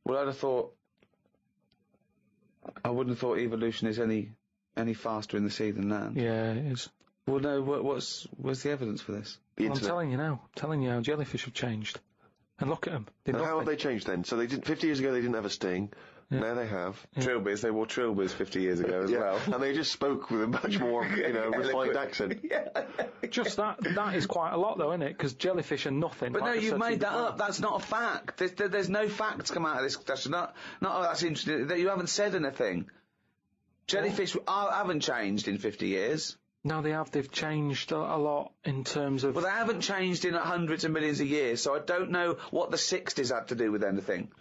Well, I wouldn't have thought evolution is any faster in the sea than land. Yeah, it is. Well, no, what's the evidence for this? The I'm internet. telling you now. I'm telling you how jellyfish have changed. And look at them. And how have they changed then? So 50 years ago they didn't have a sting. Yeah. Now they have. Trilbies, they wore trilbies 50 years ago as well. And they just spoke with a much more, refined accent. Just that is quite a lot, though, isn't it? Because jellyfish are nothing. But like no, I you've said to you made that before. up. That's not a fact. There's no facts come out of this discussion. Not oh, that's interesting. That you haven't said anything. Jellyfish haven't changed in 50 years. No, they have. They've changed a lot in terms of... Well, they haven't changed in hundreds of millions of years, so I don't know what the 60s had to do with anything.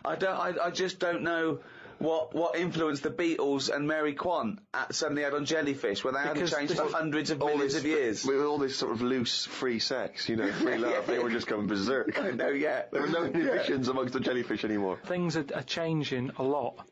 I just don't know what influence the Beatles and Mary Quant suddenly had on jellyfish, where they hadn't changed for hundreds of millions of years. With all this sort of loose, free sex, free love, they were just going berserk. I know, yeah. There were no inhibitions amongst the jellyfish anymore. Things are changing a lot.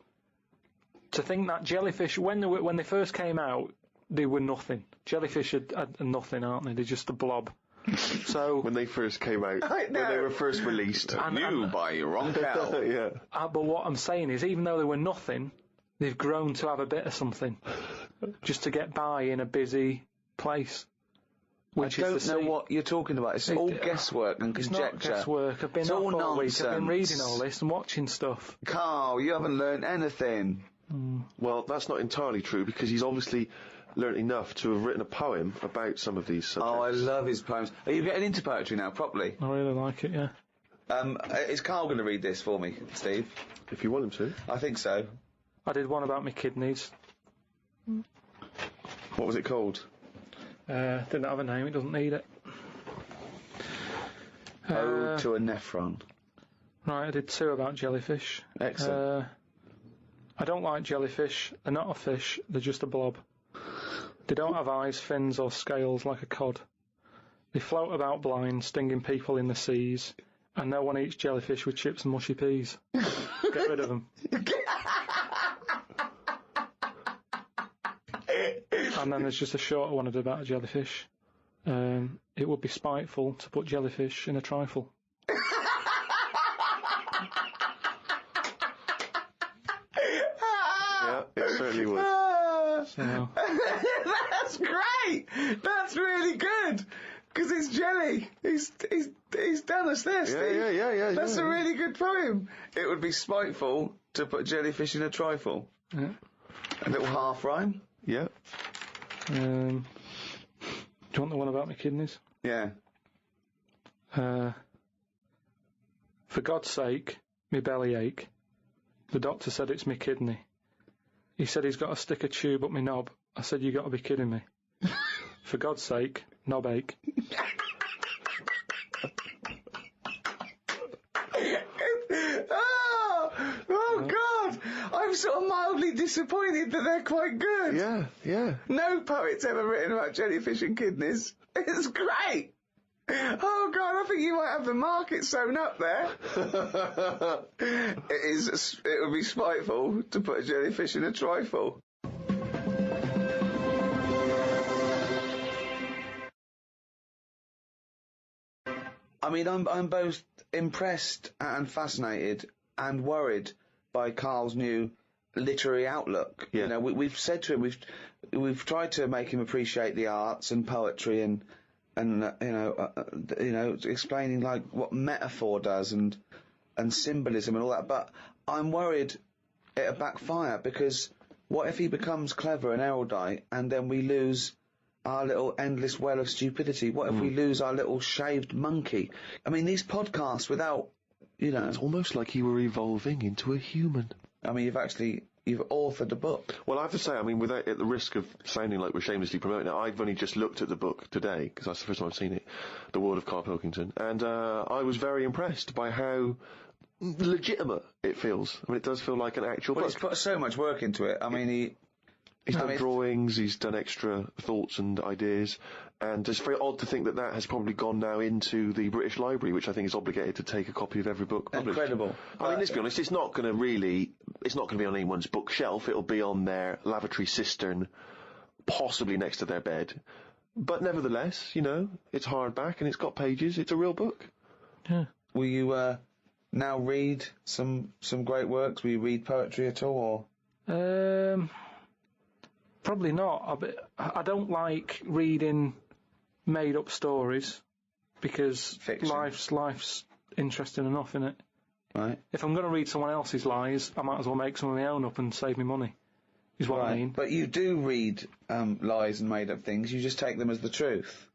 To think that jellyfish, when they first came out, they were nothing. Jellyfish are nothing, aren't they? They're just a blob. So when they first came out, when they were first released. New by Roncal. Yeah. But what I'm saying is, even though they were nothing, they've grown to have a bit of something, just to get by in a busy place. Which I don't know what you're talking about. It's all guesswork and conjecture. It's not guesswork. I've been It's off all all week. I've been nonsense. reading all this and watching stuff. Karl, you haven't learned anything. Well, that's not entirely true, because he's obviously learnt enough to have written a poem about some of these subjects. Oh, I love his poems. Are you getting into poetry now, properly? I really like it, yeah. Is Karl going to read this for me, Steve? If you want him to. I think so. I did one about my kidneys. What was it called? Didn't have a name, it doesn't need it. Ode to a Nephron. Right, I did 2 about jellyfish. Excellent. I don't like jellyfish. They're not a fish, they're just a blob. They don't have eyes, fins or scales like a cod. They float about blind, stinging people in the seas, and no one eats jellyfish with chips and mushy peas. Get rid of them. And then there's just a shorter one I did about a jellyfish. It would be spiteful to put jellyfish in a trifle. Yeah, it certainly would. So, That's great! That's really good! Because it's jelly. He's done us this, Steve. Yeah. That's a really good poem. It would be spiteful to put jellyfish in a trifle. yeah. A little half rhyme. Yeah. Do you want the one about my kidneys? Yeah. For God's sake, me belly ache. The doctor said it's me kidney. He said he's got to stick a tube up me knob. I said, you got to be kidding me. For God's sake, knob ache. Oh God! I'm sort of mildly disappointed that they're quite good. Yeah. No poet's ever written about jellyfish and kidneys. It's great. Oh God, I think you might have the market sewn up there. It would be spiteful to put a jellyfish in a trifle. I mean, I'm both impressed and fascinated and worried by Karl's new literary outlook. Yeah. You know, we've said to him, we've tried to make him appreciate the arts and poetry and explaining like what metaphor does and symbolism and all that. But I'm worried it'll backfire, because what if he becomes clever and erudite and then we lose our little endless well of stupidity? What if we lose our little shaved monkey? I mean, these podcasts without, It's almost like he were evolving into a human. I mean, you've authored a book. Well, I have to say, I mean, without at the risk of sounding like we're shamelessly promoting it, I've only just looked at the book today, because that's the first time I've seen it, The World of Karl Pilkington, and I was very impressed by how legitimate it feels. I mean, it does feel like an actual book. He's put so much work into it. I mean, he's done drawings, he's done extra thoughts and ideas, and it's very odd to think that has probably gone now into the British Library, which I think is obligated to take a copy of every book published. Incredible. I mean, let's be honest, it's not going to be on anyone's bookshelf. It'll be on their lavatory cistern, possibly next to their bed. But nevertheless, it's hardback and it's got pages. It's a real book. Yeah. Will you now read some great works? Will you read poetry at all? Or? Probably not. I don't like reading made-up stories, because Fiction. life's interesting enough, innit? Right. If I'm going to read someone else's lies, I might as well make some of my own up and save me money, is what I mean. But you do read lies and made-up things. You just take them as the truth.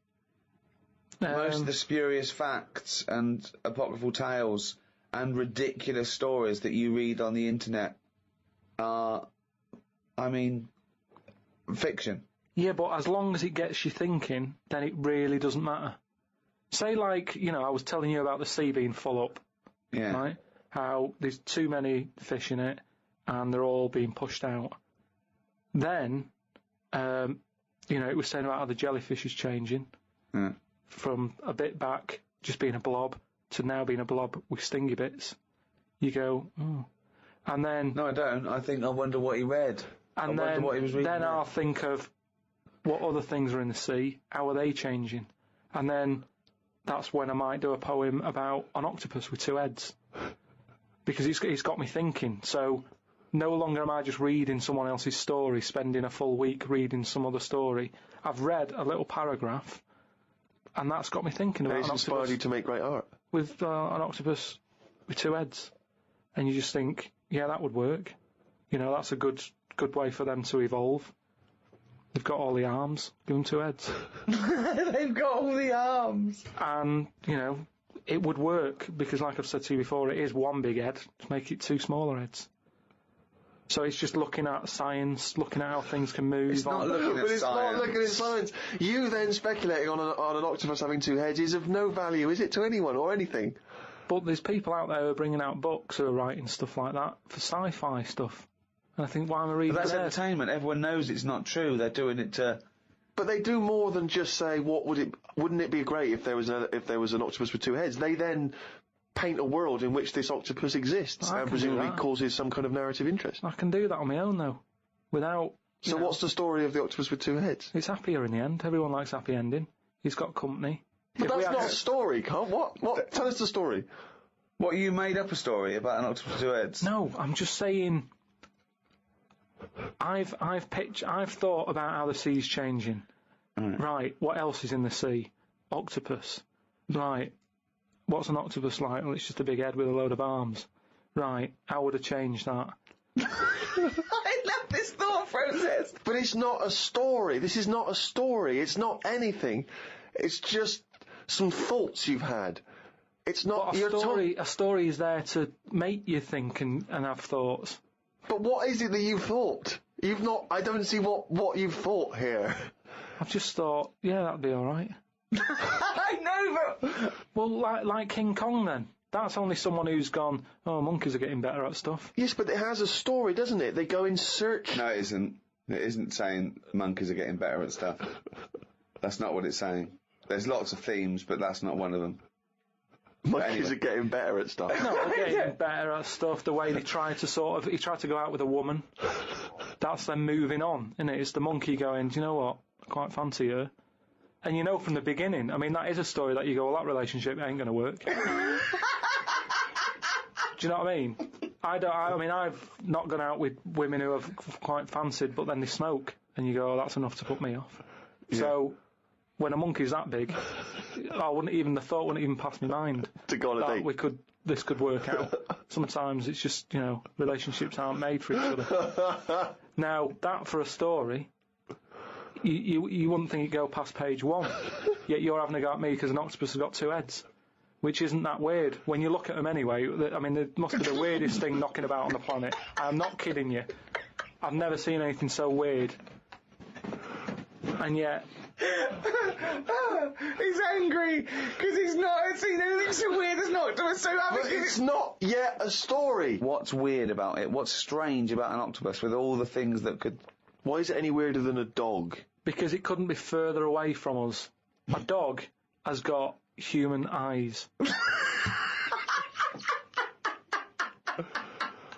Most of the spurious facts and apocryphal tales and ridiculous stories that you read on the internet are, fiction. Yeah, but as long as it gets you thinking, then it really doesn't matter. Say, like, I was telling you about the sea being full up, Yeah. right? How there's too many fish in it, and they're all being pushed out. Then, it was saying about how the jellyfish is changing from a bit back, just being a blob, to now being a blob with stingy bits. You go, oh. And then... No, I don't. I wonder what he read. And I wonder what he was reading. Then I'll think of what other things are in the sea, how are they changing? And then that's when I might do a poem about an octopus with two heads. Because it's got me thinking. So no longer am I just reading someone else's story, spending a full week reading some other story. I've read a little paragraph, and that's got me thinking about and it's inspired you to make great art. With an octopus with two heads. And you just think, yeah, that would work. That's a good way for them to evolve. They've got all the arms, give them two heads. They've got all the arms. And, it would work, because like I've said to you before, it is one big head to make it two smaller heads. So it's just looking at science, looking at how things can move. It's not looking at But it's science. not looking at science. You then speculating on an octopus having two heads is of no value, is it, to anyone or anything? But there's people out there who are bringing out books who are writing stuff like that for sci-fi stuff. And I think, why am I reading But that's theirs? entertainment. Everyone knows it's not true. They're doing it to... But they do more than just say, wouldn't it be great if there was an octopus with two heads? They then paint a world in which this octopus exists and presumably causes some kind of narrative interest. I can do that on my own, though. Without... So what's the story of the octopus with two heads? It's happier in the end. Everyone likes happy ending. He's got company. But that's not a story, Carl. What? Tell us the story. What, you made up a story about an octopus with two heads? No, I'm just saying... I've thought about how the sea's changing. Right, what else is in the sea? Octopus. Right, what's an octopus like? Well, it's just a big head with a load of arms. Right, how would I change that? I love this thought process. But it's not a story. This is not a story. It's not anything. It's just some thoughts you've had. It's not... But a story is there to make you think and have thoughts. But what is it that you've thought? You've not... I don't see what you've thought here. I've just thought, yeah, that'd be all right. I know, but... Well, like King Kong, then. That's only someone who's gone, oh, monkeys are getting better at stuff. Yes, but it has a story, doesn't it? They go in search... No, it isn't. It isn't saying monkeys are getting better at stuff. That's not what it's saying. There's lots of themes, but that's not one of them. Monkeys are getting better at stuff. No, they're getting better at stuff. The way they try to he tried to go out with a woman. That's them moving on, isn't it? It's the monkey going, do you know what? I quite fancy her. And from the beginning, I mean, that is a story that you go, well, that relationship ain't going to work. Do you know what I mean? I mean, I've not gone out with women who I've quite fancied, but then they smoke, and you go, oh, that's enough to put me off. Yeah. So, when a monkey's that big, the thought wouldn't even pass my mind. To go on a date. This could work out. Sometimes it's just, relationships aren't made for each other. Now, that for a story, you wouldn't think it'd go past page 1. Yet you're having a go at me because an octopus has got 2 heads. Which isn't that weird. When you look at them anyway, I mean, they must be the weirdest thing knocking about on the planet. I'm not kidding you. I've never seen anything so weird. And yet... He's angry because he's not seen anything so weird as an octopus, so it's not yet a story. What's weird about it? What's strange about an octopus with all the things that could... Why is it any weirder than a dog? Because it couldn't be further away from us. A dog has got human eyes.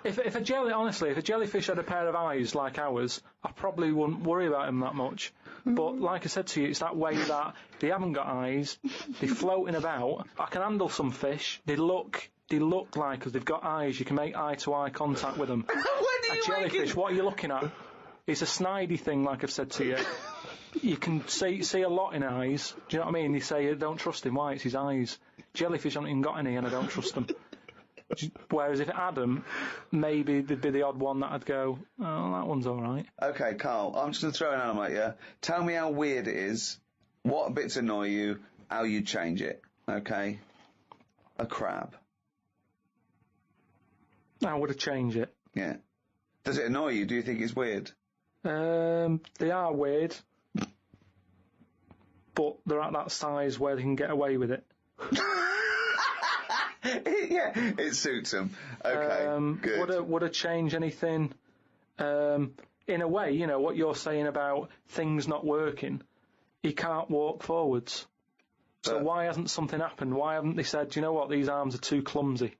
If a jellyfish had a pair of eyes like ours, I probably wouldn't worry about him that much. But like I said to you, it's that way that they haven't got eyes, they're floating about. I can handle some fish. They look like us. They've got eyes. You can make eye-to-eye contact with them. A jellyfish, what are you looking at? It's a snidey thing, like I've said to you. You can see a lot in eyes. Do you know what I mean? They say, don't trust him. Why? It's his eyes. Jellyfish haven't even got any, and I don't trust them. Whereas if it had them, maybe there'd be the odd one that I'd go, oh, that one's all right. Okay, Karl, I'm just going to throw an animal at you. Tell me how weird it is, what bits annoy you, how you change it, okay? A crab. How would I change it? Yeah. Does it annoy you? Do you think it's weird? They are weird, but they're at that size where they can get away with it. Yeah, it suits them. Okay, good. Would I change anything? In a way, what you're saying about things not working, he can't walk forwards. So why hasn't something happened? Why haven't they said, you know what, these arms are too clumsy.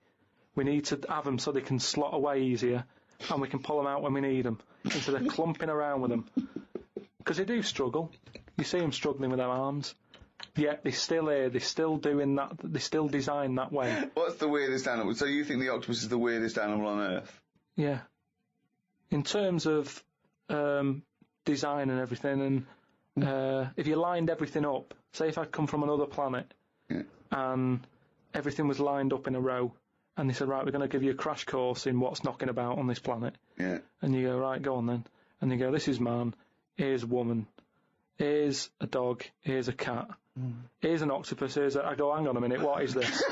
We need to have them so they can slot away easier, and we can pull them out when we need them, instead of clumping around with them. Because they do struggle. You see them struggling with their arms. Yet they're still here, they're still doing that, they're still designed that way. What's the weirdest animal? So you think the octopus is the weirdest animal on Earth? Yeah. In terms of design and everything, and if you lined everything up, say if I'd come from another planet, and everything was lined up in a row, and they said, right, we're going to give you a crash course in what's knocking about on this planet. Yeah. And you go, right, go on then. And you go, this is man, here's woman, here's a dog, here's a cat. Here's an octopus, I go, hang on a minute, what is this?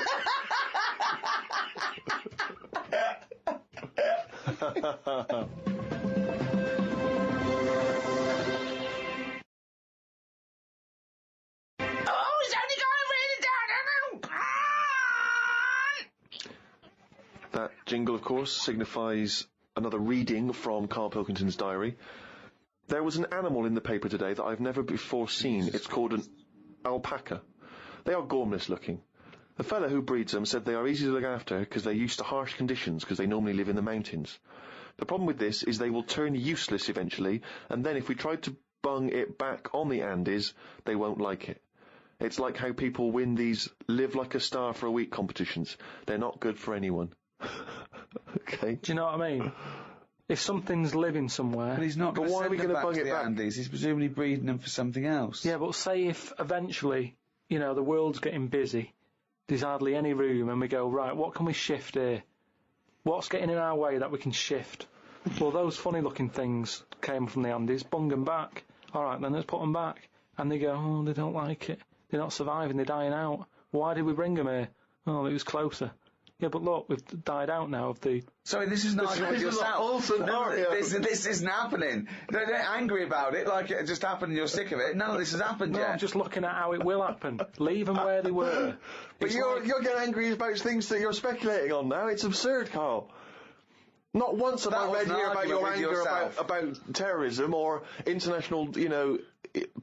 That jingle, of course, signifies another reading from Karl Pilkington's diary. There was an animal in the paper today that I've never before seen. It's called an alpaca. They are gormless looking. The fellow who breeds them said they are easy to look after because they're used to harsh conditions because they normally live in the mountains. The problem with this is they will turn useless eventually, and then if we tried to bung it back on the Andes, they won't like it. It's like how people win these live like a star for a week competitions. They're not good for anyone. Okay. Do you know what I mean? If something's living somewhere... But he's not going to send them back to the Andes. He's presumably breeding them for something else. Yeah, but say if eventually, the world's getting busy, there's hardly any room, and we go, right, what can we shift here? What's getting in our way that we can shift? Well, those funny-looking things came from the Andes, bung them back. All right, then let's put them back. And they go, oh, they don't like it. They're not surviving, they're dying out. Why did we bring them here? Oh, it was closer. Yeah, but look, we've died out now of the... Sorry, this isn't arguing with yourself. This isn't happening. Don't get angry about it like it just happened and you're sick of it. None of this has happened yet. I'm just looking at how it will happen. Leave them where they were. But you're getting angry about things that you're speculating on now. It's absurd, Karl. Not once have I read here about your anger about terrorism or international,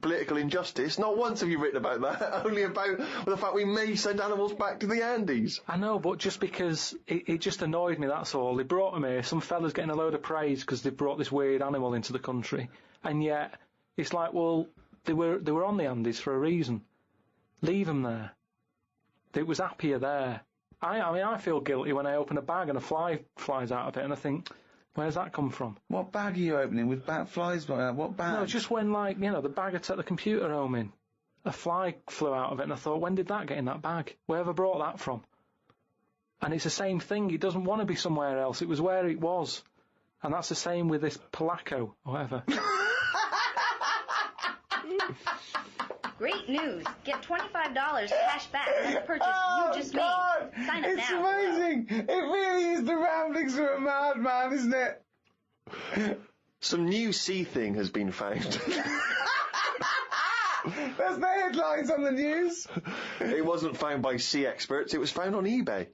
political injustice. Not once have you written about that. Only about the fact we may send animals back to the Andes. I know, but just because it just annoyed me, that's all. They brought them here. Some fella's getting a load of praise because they brought this weird animal into the country. And yet, it's like, well, they were on the Andes for a reason. Leave them there. It was happier there. I feel guilty when I open a bag and a fly flies out of it, and I think, where's that come from? What bag are you opening with flies? What bag? No, just when, like, you know, the bag I took the computer home in, a fly flew out of it, and I thought, when did that get in that bag? Wherever brought that from? And it's the same thing. It doesn't want to be somewhere else. It was where it was. And that's the same with this Polaco, or whatever. Great news. Get $25 cash back on the purchase you just made. Sign up It's now. amazing! It really is the ramblings of a madman, isn't it? Some new sea thing has been found. That's the headlines on the news. It wasn't found by sea experts, it was found on eBay.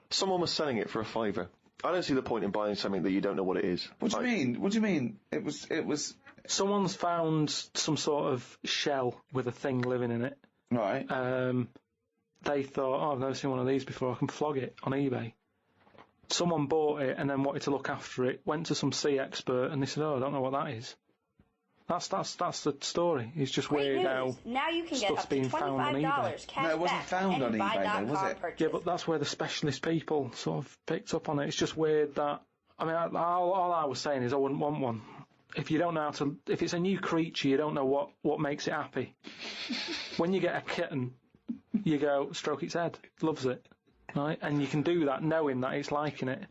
Someone was selling it for £5. I don't see the point in buying something that you don't know what it is. What do you mean? What do you mean? It was... Someone's found some sort of shell with a thing living in it. Right. They thought, oh, I've never seen one of these before, I can flog it on eBay. Someone bought it and then wanted to look after it, went to some sea expert, and they said, oh, I don't know what that is. That's the story. It's just Great weird news. how Now you can get stuff's up to being found on $25 eBay. cash No, it wasn't back found on any eBay though, was buy.com it? purchase. Yeah, but that's where the specialist people sort of picked up on it. It's just weird that... I mean, all I was saying is I wouldn't want one. If you don't know how to... If it's a new creature, you don't know what makes it happy. When you get a kitten, you go, stroke its head. Loves it. Right? And you can do that knowing that it's liking it.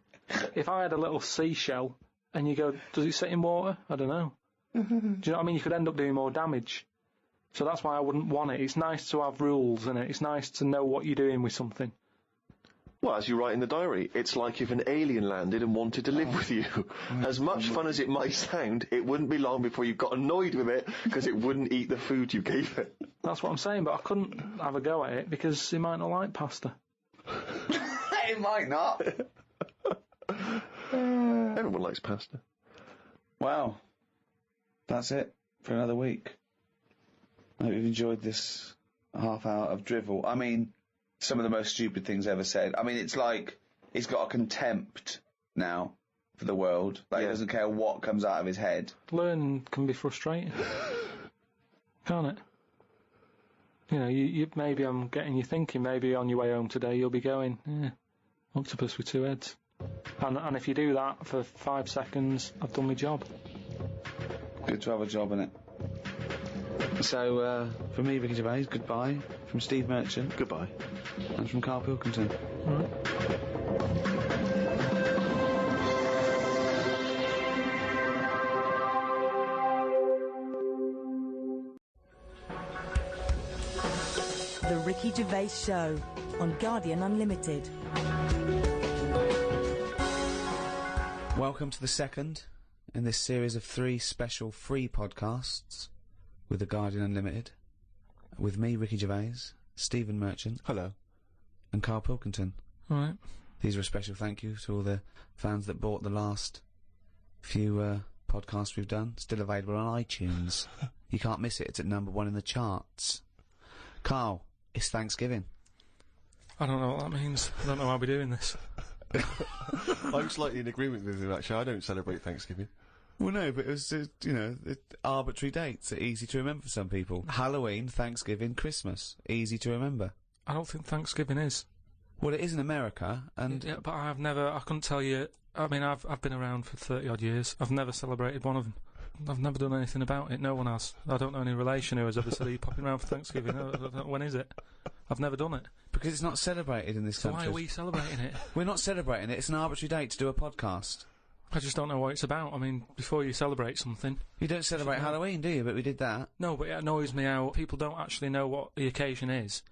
If I had a little seashell and you go, does it sit in water? I don't know. Do you know what I mean? You could end up doing more damage. So that's why I wouldn't want it. It's nice to have rules in it. It's nice to know what you're doing with something. Well, as you write in the diary, it's like if an alien landed and wanted to live with you. As much fun as it might sound, it wouldn't be long before you got annoyed with it because it wouldn't eat the food you gave it. That's what I'm saying, but I couldn't have a go at it because he might not like pasta. It might not. Everyone likes pasta. Well, that's it for another week. I hope you've enjoyed this half hour of drivel. I mean, some of the most stupid things ever said. I mean, it's like he's got a contempt now for the world. Like, he doesn't care what comes out of his head. Learning can be frustrating, can't it? You know, you maybe I'm getting you thinking, maybe on your way home today you'll be going, yeah, octopus with two heads. And if you do that for 5 seconds, I've done my job. Good to have a job in it. So, from me, Ricky Gervais, goodbye. From Steve Merchant, Goodbye. and from Karl Pilkington. All right. The Ricky Gervais Show on Guardian Unlimited. Welcome to the second in this series of 3 special free podcasts with the Guardian Unlimited, with me, Ricky Gervais, Stephen Merchant, Hello. and Karl Pilkington. All right. These are a special thank you to all the fans that bought the last few podcasts we've done. Still available on iTunes. You can't miss it. It's at #1 in the charts. Karl, it's Thanksgiving. I don't know what that means. I don't know why we're doing this. I'm slightly in agreement with you, actually. I don't celebrate Thanksgiving. Well, no, but it was, arbitrary dates are easy to remember for some people. Halloween, Thanksgiving, Christmas. Easy to remember. I don't think Thanksgiving is. Well, it is in America, and... Yeah, but I couldn't tell you, I mean, I've been around for 30-odd years. I've never celebrated one of them. I've never done anything about it. No one has. I don't know any relation who has ever said, are you popping around for Thanksgiving? I don't know, when is it? I've never done it. Because it's not celebrated in this So country. why are we celebrating it? We're not celebrating it. It's an arbitrary date to do a podcast. I just don't know what it's about. I mean, before you celebrate something... You don't celebrate Halloween, do you? But we did that. No, but it annoys me how people don't actually know what the occasion is,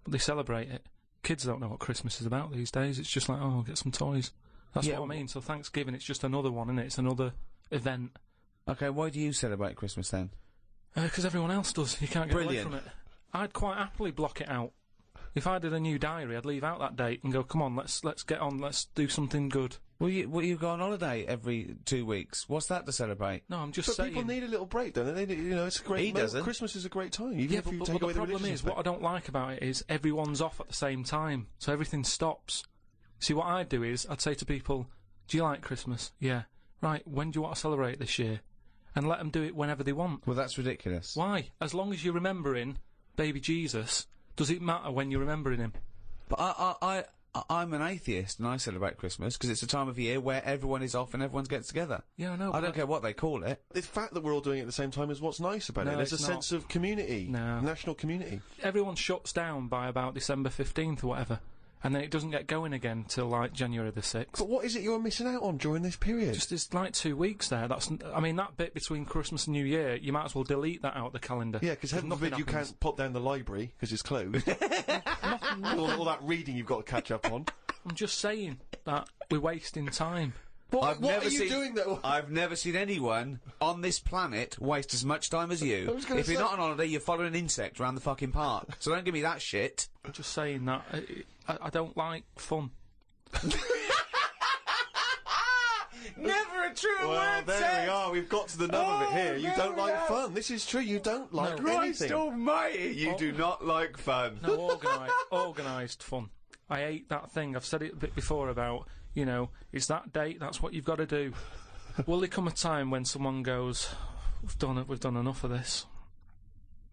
but they celebrate it. Kids don't know what Christmas is about these days. It's just like, oh, I'll get some toys. That's Yeah, what I mean. So Thanksgiving, it's just another one, isn't it? It's another event. Okay, why do you celebrate Christmas then? Because everyone else does. You can't get Brilliant. away from it. I'd quite happily block it out. If I did a new diary, I'd leave out that date and go, come on, let's get on, let's do something good. Well, you go on holiday every 2 weeks. What's that to celebrate? No, I'm just But saying... people need a little break, don't they? It's a great... He doesn't. Christmas is a great time, even Yeah, if you but take away the the problem religious is, what I aspect. don't like about it is everyone's off at the same time, so everything stops. See, what I'd do is, I'd say to people, do you like Christmas? Yeah. Right, when do you want to celebrate this year? And let them do it whenever they want. Well, that's ridiculous. Why? As long as you're remembering baby Jesus, does it matter when you're remembering him? But I'm an atheist and I celebrate Christmas because it's a time of year where everyone is off and everyone gets together. Yeah, I know. I don't care what they call it. The fact that we're all doing it at the same time is what's nice about it. There's a sense of community. No. National community. Everyone shuts down by about December 15th or whatever. And then it doesn't get going again till, like, January the 6th. But what is it you're missing out on during this period? Just, it's like 2 weeks there. I mean, that bit between Christmas and New Year, you might as well delete that out of the calendar. Yeah, because heaven forbid you can't pop down the library because it's closed. all that reading you've got to catch up on. I'm just saying that we're wasting time. What are you doing that? I've never seen anyone on this planet waste as much time as you. If you're not on holiday, you're following an insect around the fucking park. So don't give me that shit. I'm just saying that I don't like fun. Never a true word there said. we are. We've got to the nub of it here. You don't like fun. This is true. You don't like Christ anything. almighty, you do not like fun. No, organised fun. I hate that thing. I've said it a bit before about, you know, it's that date, that's what you've got to do. Will there come a time when someone goes, we've done enough of this?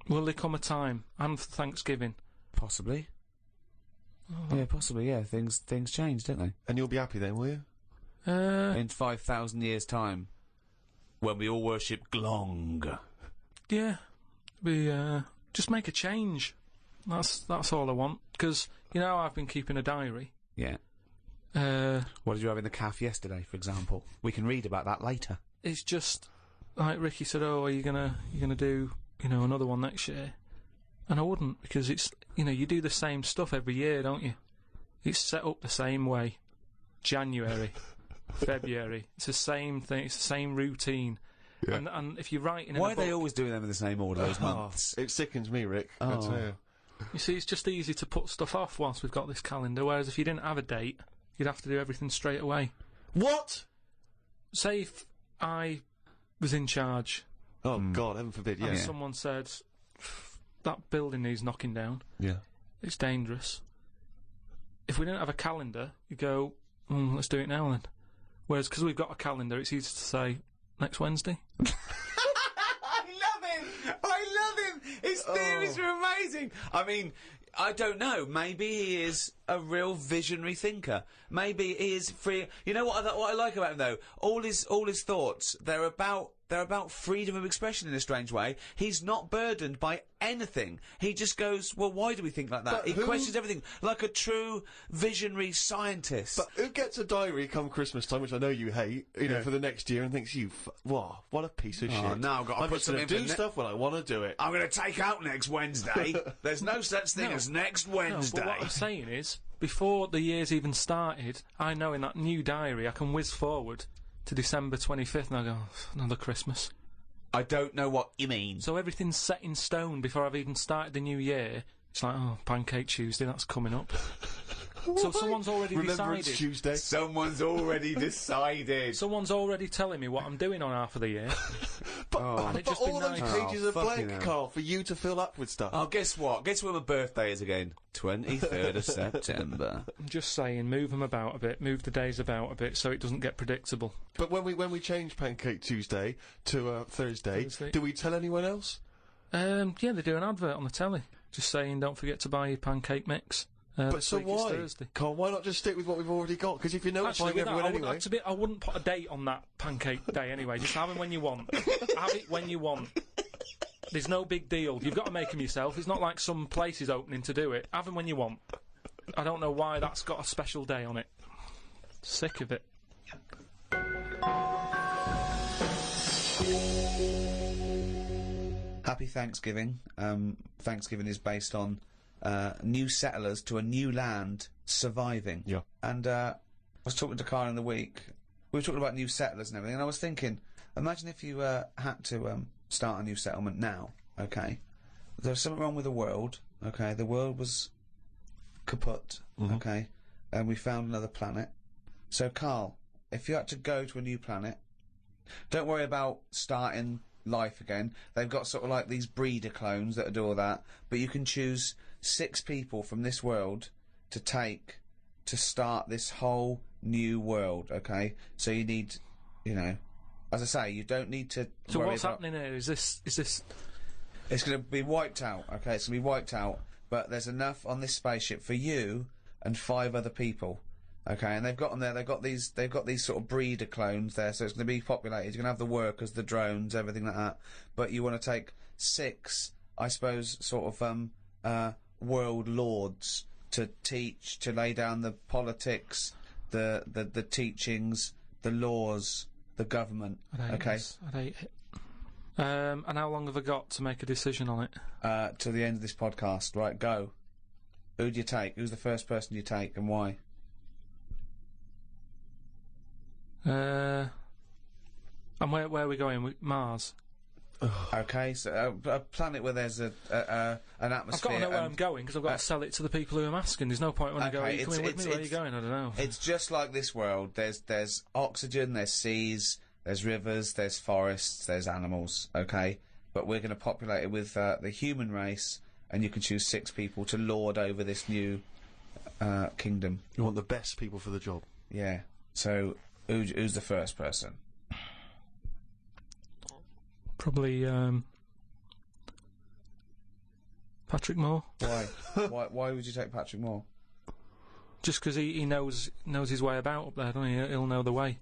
Will there come a time, and for Thanksgiving? Possibly. Oh. Yeah, possibly, yeah. Things change, don't they? And you'll be happy then, will you? In 5,000 years' time, when we all worship Glong. Yeah. We, just make a change. That's all I want. Because, you know, I've been keeping a diary. Yeah. What did you have in the calf yesterday, for example? We can read about that later. It's just, like Ricky said, oh, are you gonna do, you know, another one next year? And I wouldn't, because it's, you know, you do the same stuff every year, don't you? It's set up the same way. January, February, it's the same thing, it's the same routine. Yeah. And if you're writing in Why a are book, they always doing them in the same order, those months? It sickens me, Rick. I tell you. You see, it's just easy to put stuff off whilst we've got this calendar, whereas if you didn't have a date, you'd have to do everything straight away. What? Say if I was in charge. Oh, God, heaven forbid, yeah. And someone said, that building needs knocking down. Yeah. It's dangerous. If we didn't have a calendar, you go, let's do it now then. Whereas, because we've got a calendar, it's easy to say, next Wednesday. I love him! His theories are amazing! I mean, I don't know, maybe he is a real visionary thinker. Maybe he is free. You know what I like about him, though? All his thoughts, they're about freedom of expression in a strange way. He's not burdened by anything. He just goes, well, why do we think like that? He questions everything, like a true visionary scientist. But who gets a diary come Christmas time, which I know you hate, you know, for the next year, and thinks, what a piece of shit. Now I've got to put something do stuff when I want to do it. I'm going to take out next Wednesday. There's no such thing as next Wednesday. No, but what I'm saying is, before the year's even started, I know in that new diary I can whiz forward to December 25th and I go, another Christmas. I don't know what you mean. So everything's set in stone before I've even started the new year. It's like, Pancake Tuesday, that's coming up. So someone's already Remember decided. It's Tuesday. Someone's already decided. Someone's already telling me what I'm doing on half of the year. But all nice. those pages are blank, Carl, for you to fill up with stuff. Oh, guess what? Guess when my birthday is again? 23rd of September. I'm just saying, move them about a bit, move the days about a bit, so it doesn't get predictable. But when we change Pancake Tuesday to Thursday, do we tell anyone else? Yeah, they do an advert on the telly, just saying, don't forget to buy your pancake mix. But so why? Carl, why not just stick with what we've already got? Because if you're notifying everyone anyway... I wouldn't put a date on that pancake day anyway. Just have them when you want. Have it when you want. There's no big deal. You've got to make them yourself. It's not like some place is opening to do it. Have them when you want. I don't know why that's got a special day on it. Sick of it. Happy Thanksgiving. Thanksgiving is based on new settlers to a new land surviving. Yeah. And I was talking to Karl in the week. We were talking about new settlers and everything, and I was thinking, imagine if you had to start a new settlement now, okay? There's something wrong with the world, okay? The world was kaput, okay? And we found another planet. So, Karl, if you had to go to a new planet, don't worry about starting life again. They've got sort of like these breeder clones that do all that, but you can choose 6 people from this world to start this whole new world, okay? So you need, you know, as I say, you don't need to So what's happening here? Is this... It's going to be wiped out, okay? It's going to be wiped out, but there's enough on this spaceship for you and 5 other people. Okay, and they've got them there. They've got these sort of breeder clones there, so it's going to be populated. You're going to have the workers, the drones, everything like that. But you want to take 6, I suppose, sort of world lords to teach, to lay down the politics, the teachings, the laws, the government. Okay. I'd hate it. And how long have I got to make a decision on it? To the end of this podcast. Right, go. Who do you take? Who's the first person you take, and why? And where are we going? Mars. Okay, so a planet where there's an atmosphere. I've got to know where I'm going because I've got to sell it to the people who I'm asking. There's no point when I go, are you coming with me? Where are you going? I don't know. It's just like this world. There's oxygen, there's seas, there's rivers, there's forests, there's animals. Okay, but we're going to populate it with the human race, and you can choose 6 people to lord over this new kingdom. You want the best people for the job. Yeah. So who's the first person? Probably Patrick Moore. Why? Why would you take Patrick Moore? Just because he knows his way about up there, doesn't he? He'll know the way.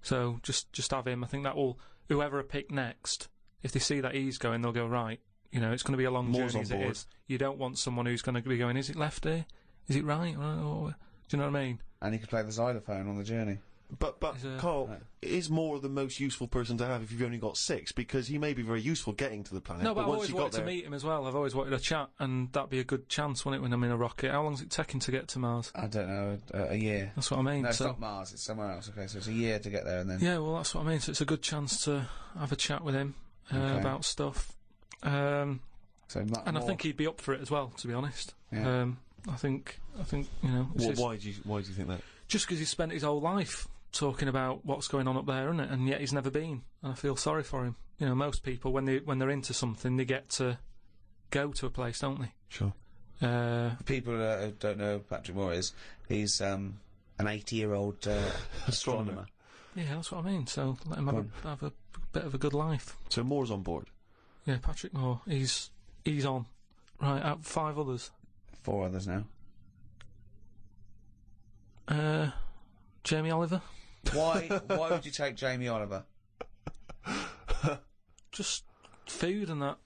So just have him. I think that will, whoever I pick next, if they see that he's going, they'll go, right, you know, it's going to be a long Moore's journey as it is. You don't want someone who's going to be going, is it left here? Is it right? Do you know what I mean? And he could play the xylophone on the journey. But Karl is Moore the most useful person to have if you've only got 6, because he may be very useful getting to the planet. No, but I've once always you wanted got there, to meet him as well. I've always wanted a chat, and that'd be a good chance, wouldn't it, when I'm in a rocket? How long's it taking to get to Mars? I don't know, a year. That's what I mean. No, it's not Mars, it's somewhere else. Okay, so it's a year to get there, and then... Yeah, well, that's what I mean. So it's a good chance to have a chat with him about stuff. And I think he'd be up for it as well, to be honest. Yeah. I think you know... why do you think that? Just because he's spent his whole life talking about what's going on up there, isn't it? And yet he's never been. And I feel sorry for him. You know, most people, when they're into something, they get to go to a place, don't they? Sure. For people who don't know who Patrick Moore is, he's an 80-year-old astronomer. Yeah, that's what I mean. So let him have a bit of a good life. So Moore's on board? Yeah, Patrick Moore. He's on. Right, out 5 others. 4 others now. Jamie Oliver. Why would you take Jamie Oliver? Just food and that.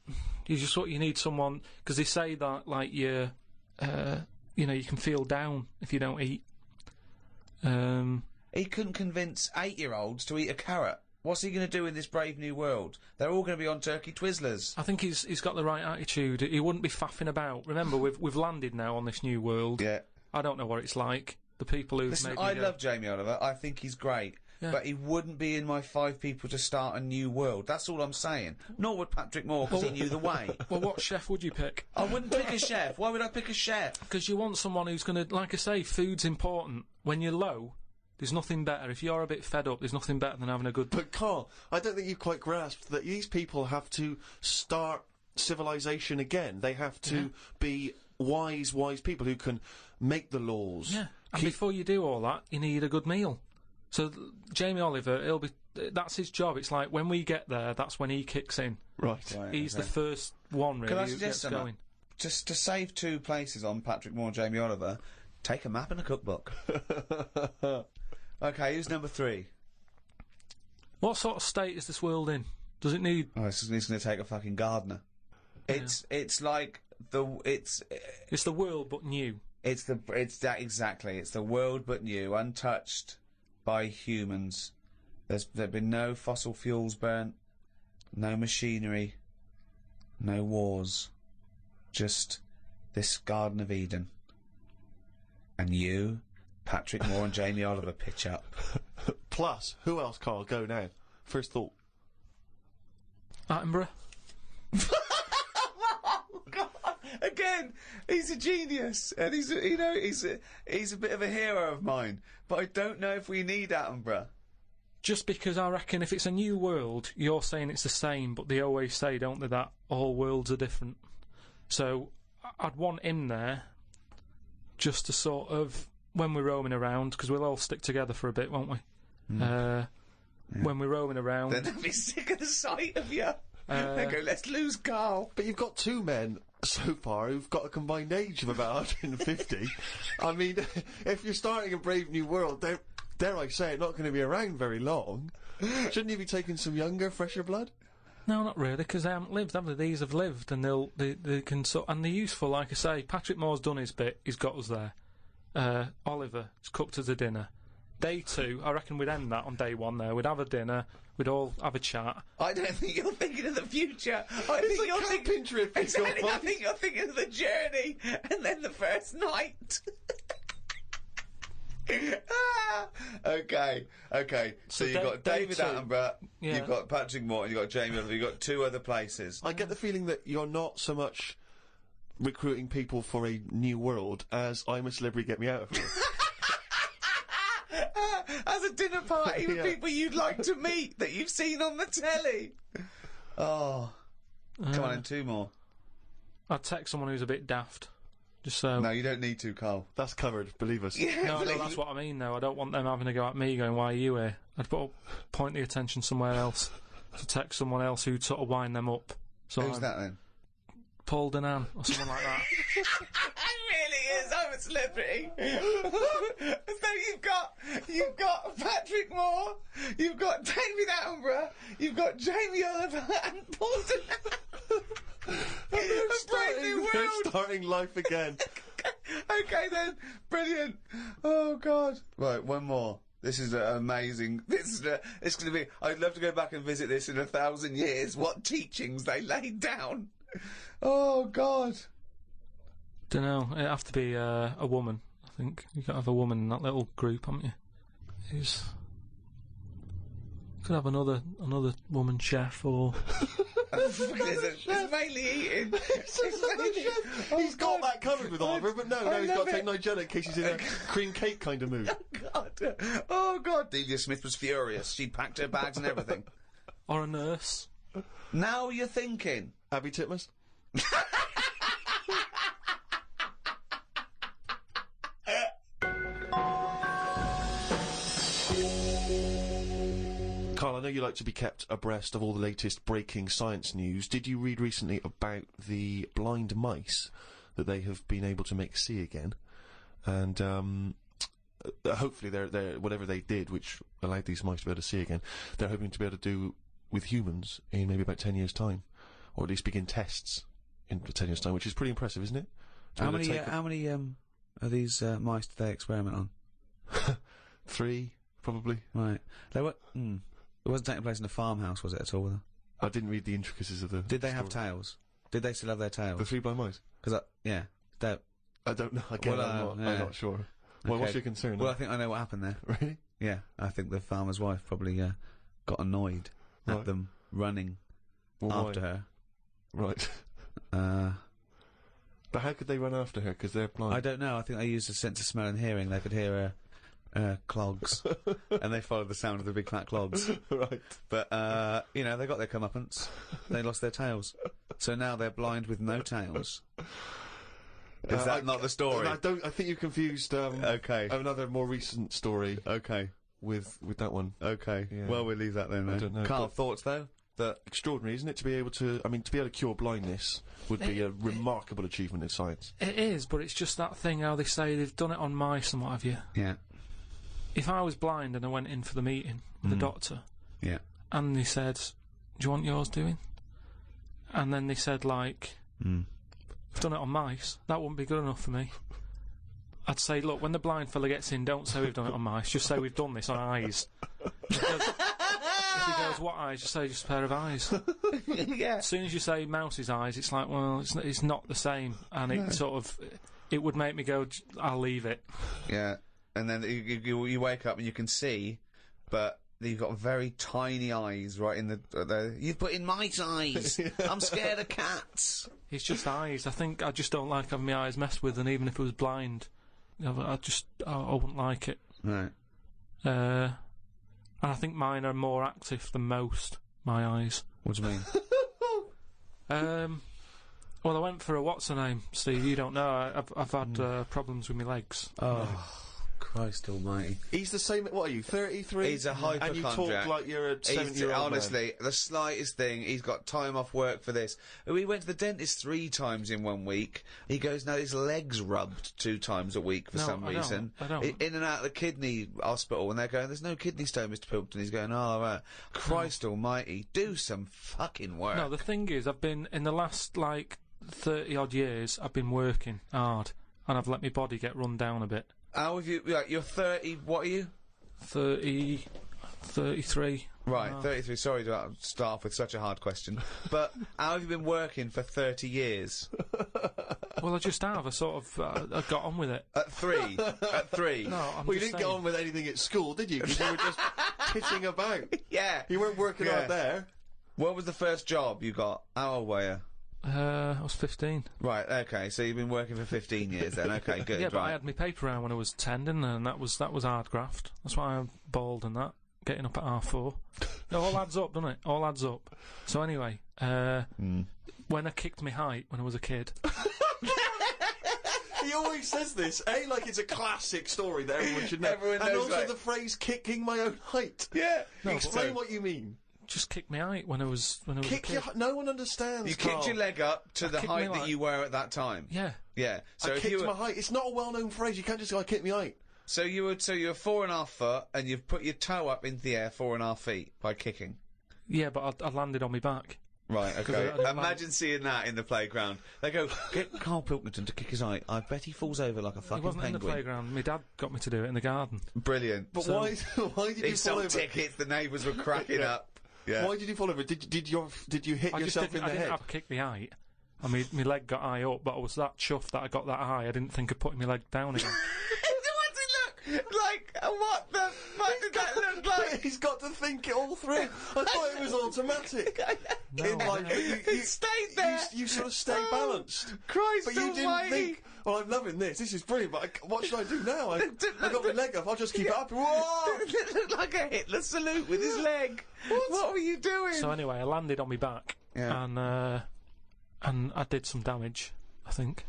You need someone, because they say that like you can feel down if you don't eat. He couldn't convince 8-year-olds to eat a carrot. What's he going to do in this brave new world? They're all going to be on turkey Twizzlers. I think he's got the right attitude. He wouldn't be faffing about. Remember, we've landed now on this new world. Yeah. I don't know what it's like. The people who've Listen, maybe I love Jamie Oliver. I think he's great. Yeah. But he wouldn't be in my 5 people to start a new world. That's all I'm saying. Nor would Patrick Moore, because he knew the way. Well, what chef would you pick? I wouldn't pick a chef. Why would I pick a chef? Because you want someone who's going to, like I say, food's important. When you're low, there's nothing better. If you're a bit fed up, there's nothing better than having a good... But Karl, I don't think you've quite grasped that these people have to start civilization again. They have to be wise people who can make the laws. Yeah, and before you do all that, you need a good meal. So Jamie Oliver, that's his job. It's like when we get there, that's when he kicks in. Right. He's the first one, really, Can I who suggest gets going. Just to save 2 places on Patrick Moore and Jamie Oliver, take a map and a cookbook. Okay, who's number 3? What sort of state is this world in? Does it need... Oh, it's going to take a fucking gardener. Yeah. It's like it's the world, but new. It's that exactly. It's the world, but new, untouched by humans. There've been no fossil fuels burnt, no machinery, no wars, just this Garden of Eden. And you, Patrick Moore and Jamie Oliver pitch up. Plus, who else, Karl? Go now. First thought. Attenborough. Again, he's a genius, and he's a bit of a hero of mine. But I don't know if we need Attenborough. Just because I reckon if it's a new world, you're saying it's the same, but they always say, don't they, that all worlds are different. So I'd want him there, just to sort of, when we're roaming around, because we'll all stick together for a bit, won't we? Yeah. When we're roaming around. Then they'll be sick of the sight of you. They go, let's lose Karl. But you've got 2 men so far who've got a combined age of about 150. I mean, if you're starting a brave new world, dare I say it, not going to be around very long. Shouldn't you be taking some younger, fresher blood? No, not really, because they haven't lived, have they? These have lived, and they can and they're useful. Like I say, Patrick Moore's done his bit. He's got us there. Oliver's cooked us a dinner. Day 2, I reckon we'd end that on day 1 there. We'd have a dinner, we'd all have a chat. I don't think you're thinking of the future. I It's think a you're camping thinking trip. exactly. I think you're thinking of the journey and then the first night. Okay. So you've got day David 2. Attenborough, Yeah. you've got Patrick Moore, and you've got Jamie Oliver, you've got 2 other places. I get the feeling that you're not so much recruiting people for a new world as I'm a Celebrity, Get Me Out of Here. As a dinner party with Yeah. people you'd like to meet that you've seen on the telly. Oh. Come on, 2 more. I'd text someone who's a bit daft. Just so... No, you don't need to, Karl. That's covered, believe us. No, that's what I mean, though. I don't want them having a go at me, going, why are you here? I'd point the attention somewhere else. To text someone else who'd sort of wind them up. So Who's that then? Paul Denan, or someone like that. It really is. I'm a celebrity. So you've got Patrick Moore, you've got David Attenborough, you've got Jamie Oliver and Paul Denan. They're starting life again. Okay then, brilliant. Oh God. Right, one more. This is amazing. It's going to be. I'd love to go back and visit this in 1,000 years. What teachings they laid down. Oh God. Don't know. It'd have to be a woman. I think you got to have a woman in that little group, haven't you? Could have another woman chef or. It's mainly eating. He's got that covered with Oliver, but now he's got to take Nigella in case he's in a cream cake kind of mood. God. Oh God. Delia Smith was furious. She packed her bags and everything. Or a nurse. Now you're thinking. Abby Titmus? Karl, I know you like to be kept abreast of all the latest breaking science news. Did you read recently about the blind mice that they have been able to make see again? And hopefully they're whatever they did, which allowed these mice to be able to see again, they're hoping to be able to do with humans in maybe about 10 years' time, or at least begin tests in 10 years' time, which is pretty impressive, isn't it? How many of these mice did they experiment on? 3, probably. Right. They were. It wasn't taking place in a farmhouse, was it at all? I didn't read the intricacies of the. Did they have tails? Did they still have their tails? The 3 blind mice? Because I don't know. Again, I'm not sure. Well, what's your concern? Well, I think I know what happened there. Really? Yeah, I think the farmer's wife probably got annoyed at them running after her. Right. But how could they run after her? Because they're blind. I don't know. I think they used a sense of smell and hearing. They could hear clogs, and they followed the sound of the big fat clogs. Right. But they got their comeuppance. They lost their tails, so now they're blind with no tails. Is that not the story? I think you confused. Okay. Another more recent story. Okay. With that one. Okay. Yeah. Well, we'll leave that then. I don't know. Karl, thoughts though? That extraordinary, isn't it? To be able to cure blindness would be a remarkable achievement in science. It is, but it's just that thing how they say they've done it on mice and what have you. Yeah. If I was blind and I went in for the meeting with the doctor, yeah, and they said, "Do you want yours doing?" and then they said like, "We've done it on mice," that wouldn't be good enough for me. I'd say, look, when the blind fella gets in, don't say we've done it on mice, just say we've done this on eyes. If he goes, what eyes? Just say just a pair of eyes. Yeah. As soon as you say mouse's eyes, it's like, well, it's not the same, and it sort of, it would make me go, I'll leave it. Yeah, and then you wake up and you can see, but you've got very tiny eyes right in the you've put in mice eyes. I'm scared of cats. It's just eyes. I think I just don't like having my eyes messed with, and even if I was blind, I wouldn't like it. Right. And I think mine are more active than most, my eyes. What do you mean? Well, I went for a what's-her-name, Steve, you don't know. I've had problems with my legs. Oh, Christ almighty. He's the same. What are you? 33. He's a hypochondriac. And you talk like you're a 70-year-old honestly, the slightest thing, he's got time off work for this. We went to the dentist 3 times in 1 week. He goes, now his leg's rubbed 2 times a week for some reason. I don't. In and out of the kidney hospital, and they're going, there's no kidney stone, Mr. Pilkington. He's going, oh, right. Christ almighty, do some fucking work. No, the thing is, I've been, in the last, 30-odd years, I've been working hard, and I've let my body get run down a bit. How have you, you're 30, what are you? 33. Right, 33. Sorry to start off with such a hard question. But how have you been working for 30 years? Well, I just have. I sort of I got on with it. At 3? At 3? No, I'm Well, you just didn't saying. get on with anything at school, did you? Because you were just pissing about. Yeah. You weren't working hard there. What was the first job you got? How old were you? I was 15. Right, okay, so you've been working for 15 years then, okay, good, Yeah, right. but I had my paper round when I was 10, didn't I? And that was hard graft. That's why I'm bald and that. Getting up at 4:30. It all adds up, doesn't it? All adds up. So anyway, when I kicked my height when I was a kid... He always says this, like it's a classic story that everyone should know. Everyone and knows, also the phrase "kicking my own height." Yeah. Explain what you mean. Just kicked my height when I was a Kick kid. your. No one understands. You Karl. kicked your leg up to the kicked height me that like- you were at that time? Yeah. Yeah. So I if kicked you were, my height. It's not a well-known phrase. You can't just go, "I kicked my height." so you're 4.5 foot and you've put your toe up into the air 4.5 feet by kicking. Yeah, but I landed on my back. Right, okay. I didn't Imagine seeing that in the playground. They go, get Karl Pilkington to kick his height. I bet he falls over like a It fucking wasn't in the penguin. playground. My dad got me to do it in the garden. Brilliant. But So- why did He you fall sold over? tickets, the neighbours were cracking up. Yeah. Why did you fall over? Did you hit I just yourself didn't, in I the didn't head? have to kick the height. I mean, my leg got high up, but I was that chuffed that I got that high. I didn't think of putting my leg down again. What's it look like? What the fuck did that look like? He's got to think it all through. I thought it was automatic. No, It stayed there. You sort of stay balanced. Christ But you didn't almighty. think, well, I'm loving this. This is brilliant, but what should I do now? I got my leg up. I'll just keep it up. Whoa! It looked like a Hitler salute with his leg. What were you doing? So anyway, I landed on my back, and I did some damage, I think.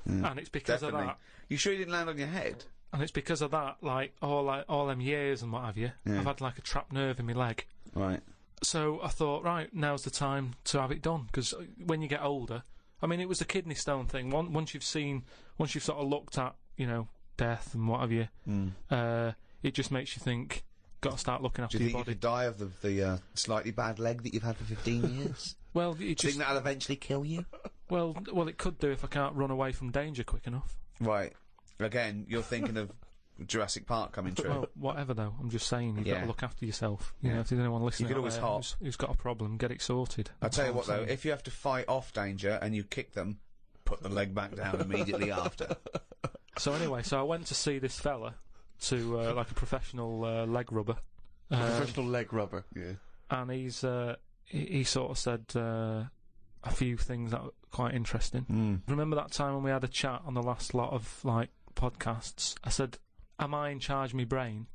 And it's because Definitely. of that. You sure you didn't land on your head? And it's because of that, all them years and what have you, Yeah. I've had like a trapped nerve in my leg. Right. So I thought, right, now's the time to have it done, because when you get older, I mean, it was the kidney stone thing. Once you've sort of looked at, death and what have you, it just makes you think, got to start looking after Do you your think you body. could die of the slightly bad leg that you've had for 15 years? Well, it Do you just, think that'll eventually kill you? well, it could do if I can't run away from danger quick enough. Right. Again, you're thinking of Jurassic Park coming true. Well, whatever though. I'm just saying, you've got Yeah. to look after yourself. Yeah. If there's anyone listening, You could out always there hop. who's got a problem, get it sorted. I'll tell you That's what all though, I'm saying. if you have to fight off danger and you kick them, put the leg back down immediately after. So anyway, I went to see this fella, to like a professional leg rubber. Professional leg rubber. Yeah. And he sort of said a few things that were quite interesting. Remember that time when we had a chat on the last lot of podcasts? I said, "Am I in charge of my brain,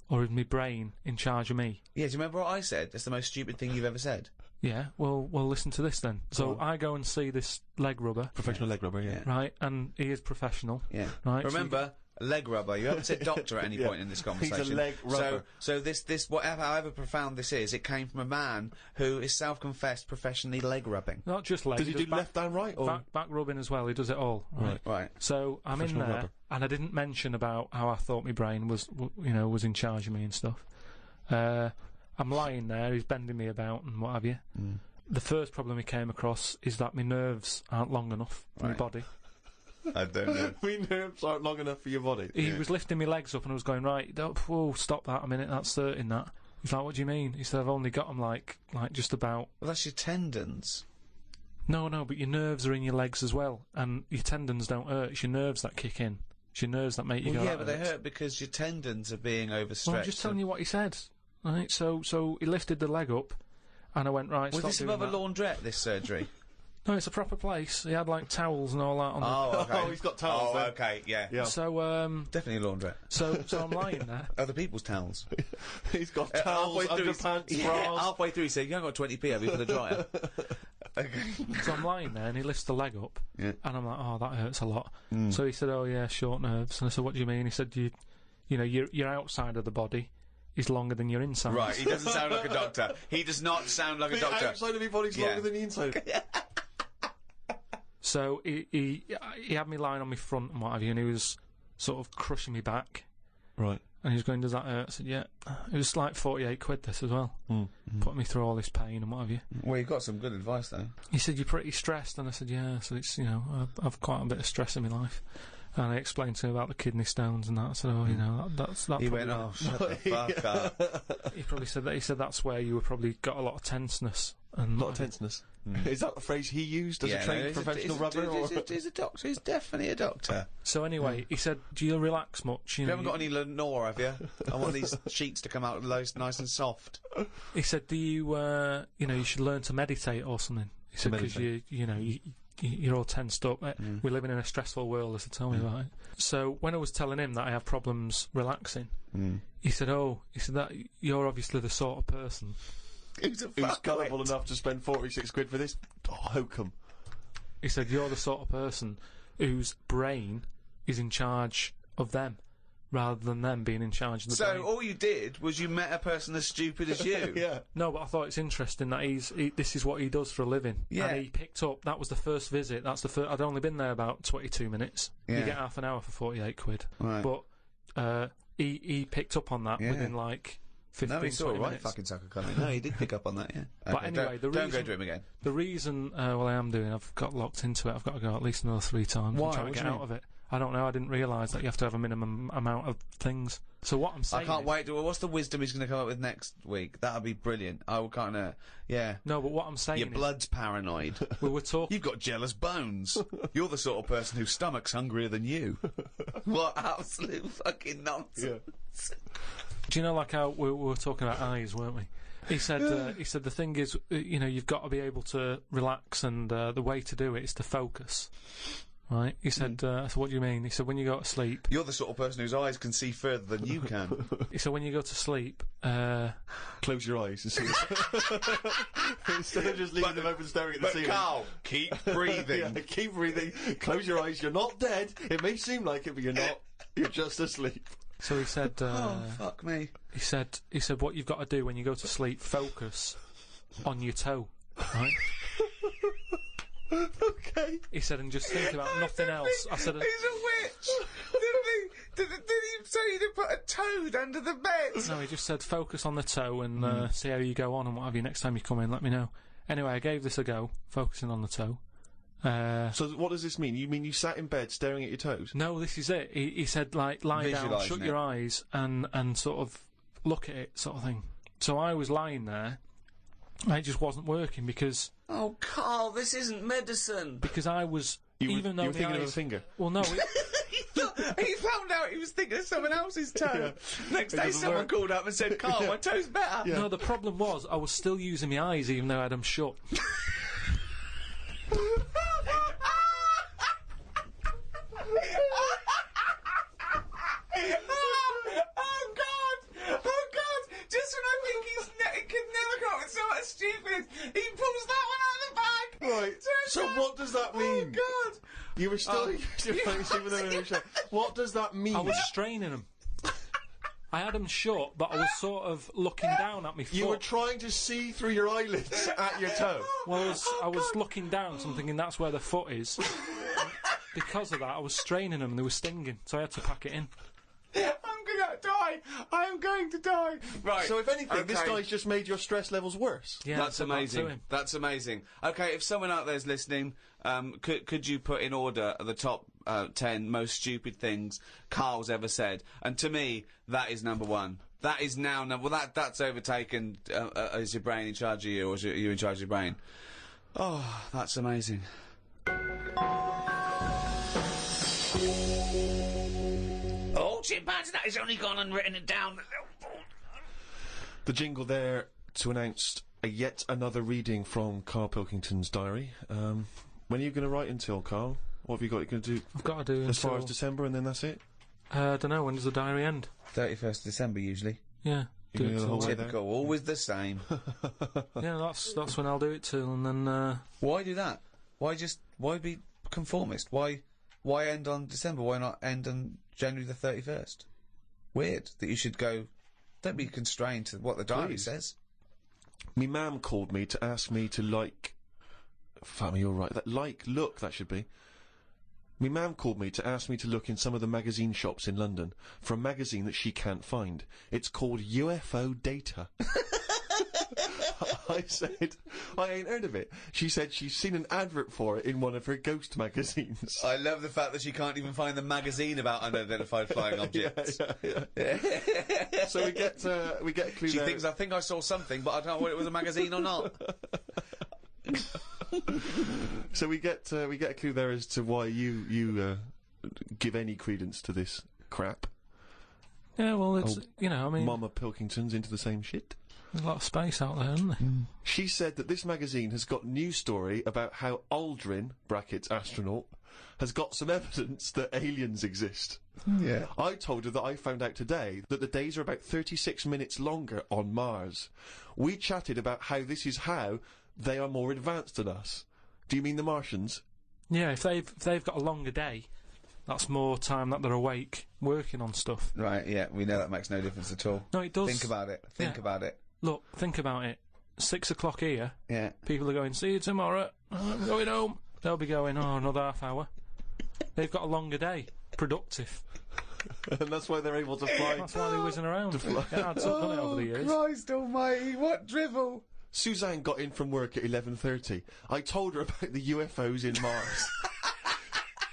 or is my brain in charge of me?" Yeah, do you remember what I said? That's the most stupid thing you've ever said. Yeah. Well, listen to this then. So I go and see this leg rubber, Professional leg rubber. Yeah. right? And he is professional. Yeah. Right. so Remember, leg rubber. You haven't said doctor at any point in this conversation. leg rubber. So this however profound this is, it came from a man who is self-confessed professionally leg rubbing. not just legs. Does he do back, left and right? Or back rubbing as well. He does it all. Right. Right. So I'm in Professional there, rubber. and I didn't mention about how I thought my brain was in charge of me and stuff. I'm lying there. He's bending me about and what have you. The first problem he came across is that my nerves aren't long enough for my Right. body. I don't know. my nerves aren't long enough for your body. He was lifting my legs up, and I was going, right, whoa, stop that a minute. That's hurting. That. He's like, what do you mean? He said, I've only got them like just about. Well, that's your tendons. No, but your nerves are in your legs as well, and your tendons don't hurt. It's your nerves that kick in. It's your nerves that make you Well, go. yeah, "That but they hurts." hurt because your tendons are being overstretched. Well, I'm just telling you what he said. Right, so he lifted the leg up, and I went, right, Was stop this doing above a that. laundrette, this surgery? No, it's a proper place. He had like towels and all that on Oh, okay. Oh, he's got towels Oh, then. okay, yeah. Yeah. the. So Definitely a laundrette. so I'm lying there. Other people's towels. He's got towels, underpants, bras. Halfway through, he said, "You haven't got 20p have you for the dryer?" Okay. So I'm lying there, and he lifts the leg up, Yeah. and I'm like, oh, that hurts a lot. So he said, oh yeah, short nerves. And I said, what do you mean? He said, you know, your outside of the body is longer than your inside. Right, he doesn't sound like a doctor. He does not sound like a doctor. The outside of your body's longer than the inside. So he had me lying on my front and what have you, and he was sort of crushing me back. Right. And he was going, does that hurt? I said, yeah. It was like 48 quid this as well. Putting me through all this pain and what have you. Well, you've got some good advice, though. He said, you're pretty stressed. And I said, yeah. So it's, you know, I've quite a bit of stress in my life. And I explained to him about the kidney stones and that. I said, oh, you know, that's that. He went, oh, shut the fuck up. He probably said that. He said that's where you were probably got a lot of tenseness. And A lot of tenseness. Is that the phrase he used as a trained professional rubber? He's a doctor. He's definitely a doctor. So anyway, he said, do you relax much? You haven't got any Lenore, have you? I want these sheets to come out nice and soft. He said, do you, you know, you should learn to meditate or something. He said, because you're all tensed up. We're living in a stressful world, as they tell me about it. So when I was telling him that I have problems relaxing, he said, that you're obviously the sort of person who's gullible enough to spend 46 quid for this hokum. He said, you're the sort of person whose brain is in charge of them, rather than them being in charge of the brain. So all you did was you met a person as stupid as you. Yeah. No, but I thought it's interesting that this is what he does for a living. Yeah. And he picked up, that was the first visit, that's the first, I'd only been there about 22 minutes. Yeah. You get half an hour for 48 quid. Right. But he picked up on that within like 15, no, he saw 20 a right minutes. fucking sucker coming. No, he did pick up on that, yeah. But anyway, don't go to him again. The reason, I am doing, I've got locked into it, I've got to go at least another 3 times. Why? I'm trying to get out of it. I don't know, I didn't realise that you have to have a minimum amount of things. So what I'm saying I can't wait. What's the wisdom he's going to come up with next week? That'll be brilliant. I will kind of, yeah. No, but what I'm saying Your blood's paranoid. We were talking... You've got jealous bones. You're the sort of person whose stomach's hungrier than you. What absolute fucking nonsense. Yeah. Do you know, like how we were talking about eyes, weren't we? He said the thing is, you know, you've got to be able to relax, and the way to do it is to focus. Right? He said, so what do you mean? He said, when you go to sleep... You're the sort of person whose eyes can see further than you can. He said, when you go to sleep... Close your eyes and see. Instead of just leaving them open staring at the ceiling. But Karl, keep breathing. Yeah, keep breathing. Close your eyes. You're not dead. It may seem like it, but you're not. You're just asleep. So he said... oh, fuck me. He said, what you've got to do when you go to sleep, focus on your toe. Right? Okay. He said, and just think about nothing else. I said, he's a witch. Did he say to put a toad under the bed? No, he just said focus on the toe and see how you go on and what have you. Next time you come in, let me know. Anyway, I gave this a go, focusing on the toe. So what does this mean? You mean you sat in bed staring at your toes? No, this is it. He said, like, lie down, shut your eyes and sort of look at it, sort of thing. So I was lying there, and it just wasn't working because... Oh, Karl, this isn't medicine. Because I was... You were thinking of a finger? Well, no. He found out he was thinking of someone else's toe. Next day someone called up and said, Karl, my toe's better. Yeah. No, the problem was I was still using my eyes even though I had them shut. Oh God! Just when I think he could never come up with so much stupid, he pulls that one out of the bag. Right. So what does that mean? Oh God! You were still What does that mean? I was straining them. I had them shut, but I was sort of looking down at my foot. You were trying to see through your eyelids at your toe. Well, I was looking down, so I'm thinking that's where the foot is. Because of that, I was straining them and they were stinging, so I had to pack it in. I'm gonna die! I am going to die! Right. So if anything, this guy's just made your stress levels worse. Yeah, that's amazing. That's amazing. Okay, if someone out there's listening, could you put in order the top 10 most stupid things Karl's ever said? And to me, that is number 1. That is now number... Well, that's overtaken... is your brain in charge of you, or are you in charge of your brain? Oh, that's amazing. Oh, chimpanzee, that has only gone and written it down. The jingle there to announce yet another reading from Karl Pilkington's diary. When are you going to write until, Karl? What have you got? You're going to do? I've got to do as far as December, and then that's it. I don't know. When does the diary end? 31st December usually. Yeah. Do it the whole way Typical, always the same. Yeah, that's when I'll do it till, and then. Why do that? Why be conformist? Why end on December? Why not end on January the 31st? weird that you should go. Don't be constrained to what the diary Please. says. Me mam called me to ask me to like. Fuck me, you're right. That should be. Me mam called me to ask me to look in some of the magazine shops in London for a magazine that she can't find. It's called UFO Data. I said, I ain't heard of it. She said she's seen an advert for it in one of her ghost magazines. I love the fact that she can't even find the magazine about unidentified flying objects. Yeah. So we get a clue. She there. thinks, I think I saw something, but I don't know whether it was a magazine or not. So we get a clue there as to why you give any credence to this crap. Yeah, well, it's, Mama Pilkington's into the same shit. There's a lot of space out there, isn't there? She said that this magazine has got news story about how Aldrin, brackets astronaut, has got some evidence that aliens exist. Yeah. I told her that I found out today that the days are about 36 minutes longer on Mars. We chatted about how this is how they are more advanced than us. Do you mean the Martians? Yeah, if they've got a longer day, that's more time that they're awake working on stuff. Right, yeah, we know that makes no difference at all. No, it does. Think about it. Think about it. Look, think about it. 6 o'clock here. Yeah. People are going, see you tomorrow. I'm going home. They'll be going, another half hour. They've got a longer day. Productive. And that's why they're able to fly. That's why they're whizzing around. It adds up, doesn't it, over the years? Christ almighty, what drivel! Suzanne got in from work at 11:30. I told her about the UFOs in Mars.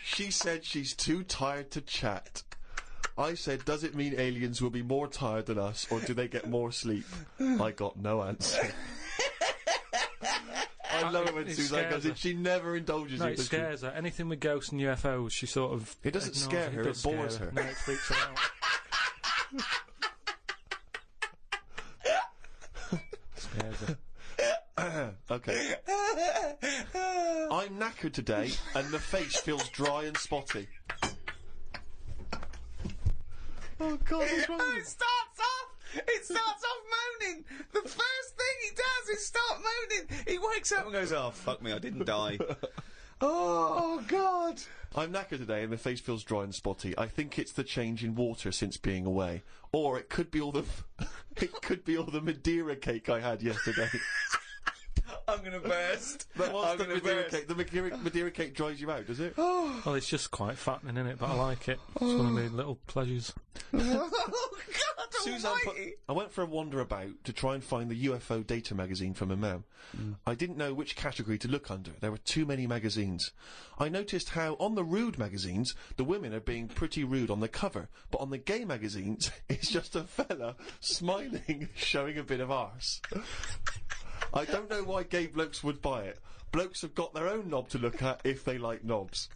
She said she's too tired to chat. I said, does it mean aliens will be more tired than us, or do they get more sleep? I got no answer. I love it when Suzanne goes in. She never indulges No, in it scares her. Anything with ghosts and UFOs, she sort of... It doesn't scare her, it bores her. No, it freaks her out. Scares her. Okay. I'm knackered today, and the face feels dry and spotty. Oh God, what's wrong with it? It starts off moaning! The first thing he does is start moaning! He wakes up and goes, oh, fuck me, I didn't die. Oh, God! I'm knackered today and the face feels dry and spotty. I think it's the change in water since being away. Or it could be all the... it could be all the Madeira cake I had yesterday. I'm gonna burst. But what's the Madeira cake? The Madeira cake dries you out, does it? Well, it's just quite fattening, innit? But I like it. It's one of my little pleasures. Oh, God Suzanne almighty! I went for a wander about to try and find the UFO Data magazine from Imam. I didn't know which category to look under. There were too many magazines. I noticed how on the rude magazines, the women are being pretty rude on the cover, but on the gay magazines, it's just a fella smiling, showing a bit of arse. I don't know why gay blokes would buy it. Blokes have got their own knob to look at if they like knobs.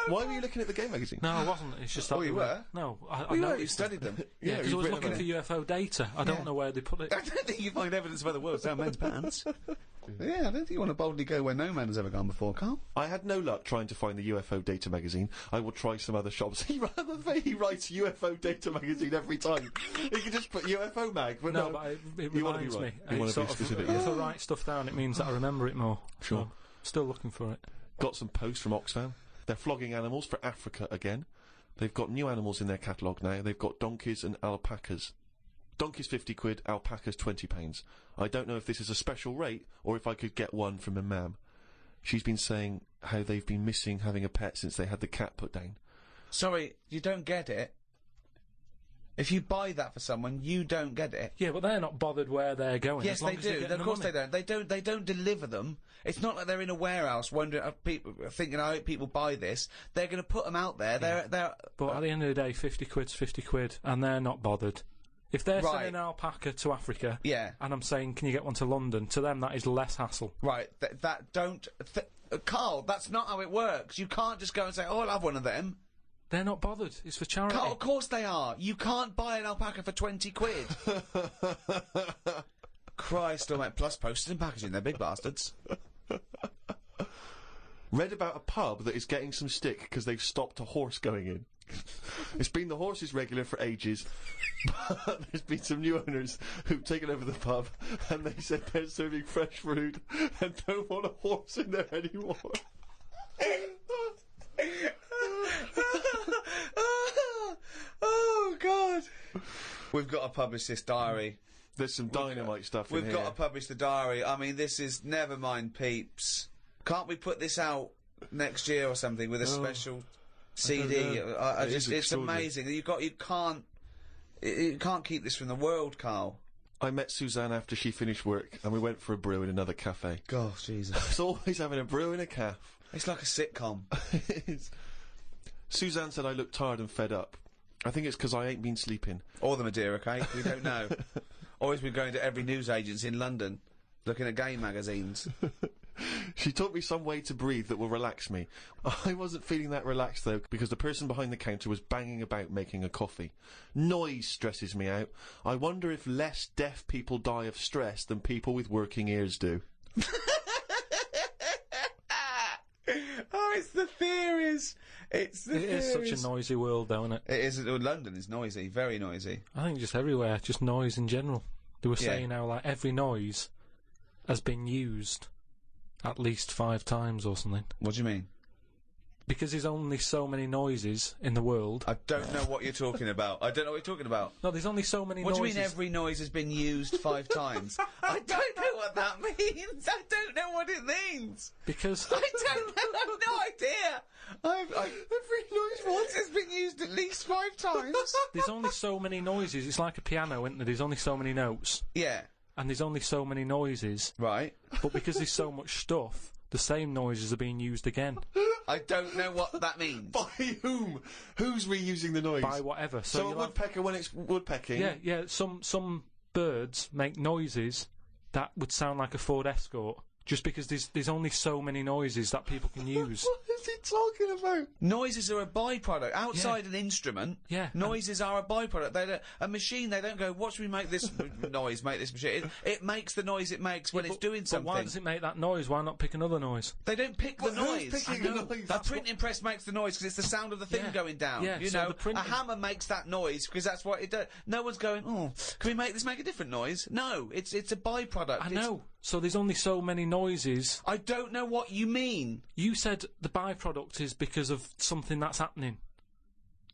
Why were you looking at the gay magazine? No, I wasn't. It's just that... Oh, you were? No, I You noticed studied them. Yeah, because I was looking for UFO data. I don't know where they put it. I don't think you find evidence of other worlds down men's pants. Yeah, I don't think you want to boldly go where no man has ever gone before, Karl. I had no luck trying to find the UFO Data magazine. I will try some other shops. He writes UFO Data magazine every time. He can just put UFO mag. But No, but it reminds me. You want to be specific. If I write stuff down, it means that I remember it more. Sure. So, still looking for it. Got some posts from Oxfam. They're flogging animals for Africa again. They've got new animals in their catalogue now. They've got donkeys and alpacas. Donkeys £50, alpacas £20. I don't know if this is a special rate or if I could get one from Imam. She's been saying how they've been missing having a pet since they had the cat put down. Sorry, you don't get it. If you buy that for someone, you don't get it. Yeah, but they're not bothered where they're going. Yes, as long they as they're do. getting Of course the money. they don't. They don't deliver them. It's not like they're in a warehouse wondering, people thinking, I hope people buy this. They're going to put them out there. They're. But at the end of the day, 50 quid's 50 quid, and they're not bothered. If they're Right. sending an alpaca to Africa, Yeah. and I'm saying, can you get one to London? To them, that is less hassle. Right. Carl, that's not how it works. You can't just go and say, oh, I'll have one of them. They're not bothered. It's for charity. Carl, of course they are. You can't buy an alpaca for 20 quid. Christ almighty. Plus postage and packaging. They're big bastards. Read about a pub that is getting some stick because they've stopped a horse going in. It's been the horse's regular for ages, but there's been some new owners who've taken over the pub and they said they're serving fresh food and don't want a horse in there anymore. We've got to publish this diary. There's some dynamite stuff in We've here. got to publish the diary. I mean, this is... Never mind, peeps. Can't we put this out next year or something with a special CD? It's amazing. You can't keep this from the world, Karl. I met Suzanne after she finished work, and we went for a brew in another cafe. Gosh, Jesus. It's always having a brew in a cafe. It's like a sitcom. Suzanne said I look tired and fed up. I think it's because I ain't been sleeping. Or the Madeira cake, we don't know. Or he's been going to every news agency in London, looking at game magazines. She taught me some way to breathe that will relax me. I wasn't feeling that relaxed, though, because the person behind the counter was banging about making a coffee. Noise stresses me out. I wonder if less deaf people die of stress than people with working ears do. Oh, it's the theories. It is such a noisy world, though, isn't it? It is. London is noisy, very noisy. I think just everywhere, just noise in general. They were saying how, like, every noise has been used at least 5 times or something. What do you mean? Because there's only so many noises in the world. I don't know what you're talking about. I don't know what you're talking about. No, there's only so many noises. What do you mean every noise has been used 5 times? I don't know what that means. I don't know what it means. Because... I don't know. I've no idea. Every noise once has been used at least 5 times. There's only so many noises. It's like a piano, isn't there? There's only so many notes. Yeah. And there's only so many noises. Right. But because there's so much stuff, the same noises are being used again. I don't know what that means. By whom? Who's reusing the noise? By whatever. So a woodpecker when it's woodpecking? Yeah. Some birds make noises that would sound like a Ford Escort. Just because there's only so many noises that people can use. What is he talking about? Noises are a byproduct. Outside an instrument, noises are a byproduct. A machine, they don't go, what should we make this noise, make this machine? It makes the noise it makes when it's doing something. But why does it make that noise? Why not pick another noise? They don't pick the noise. Who's picking the noise? The printing press makes the noise because it's the sound of the thing going down. Yeah, you so know, a hammer makes that noise because that's what it does. No one's going, oh, can we make this make a different noise? No, it's a byproduct. I know. So there's only so many noises. I don't know what you mean. You said the byproduct is because of something that's happening,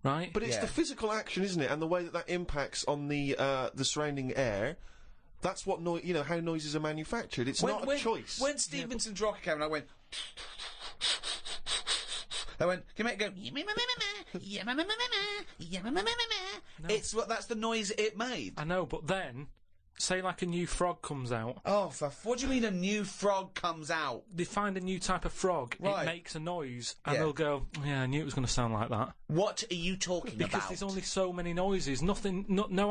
right? But it's the physical action, isn't it? And the way that impacts on the surrounding air. That's what how noises are manufactured. It's not a choice. When Stevenson's rocket came and I went, I went, can you make it go? It's that's the noise it made. I know, but then. Say, like, a new frog comes out. Oh, what do you mean a new frog comes out? They find a new type of frog, it makes a noise, and they'll go, yeah, I knew it was going to sound like that. What are you talking about? Because there's only so many noises. No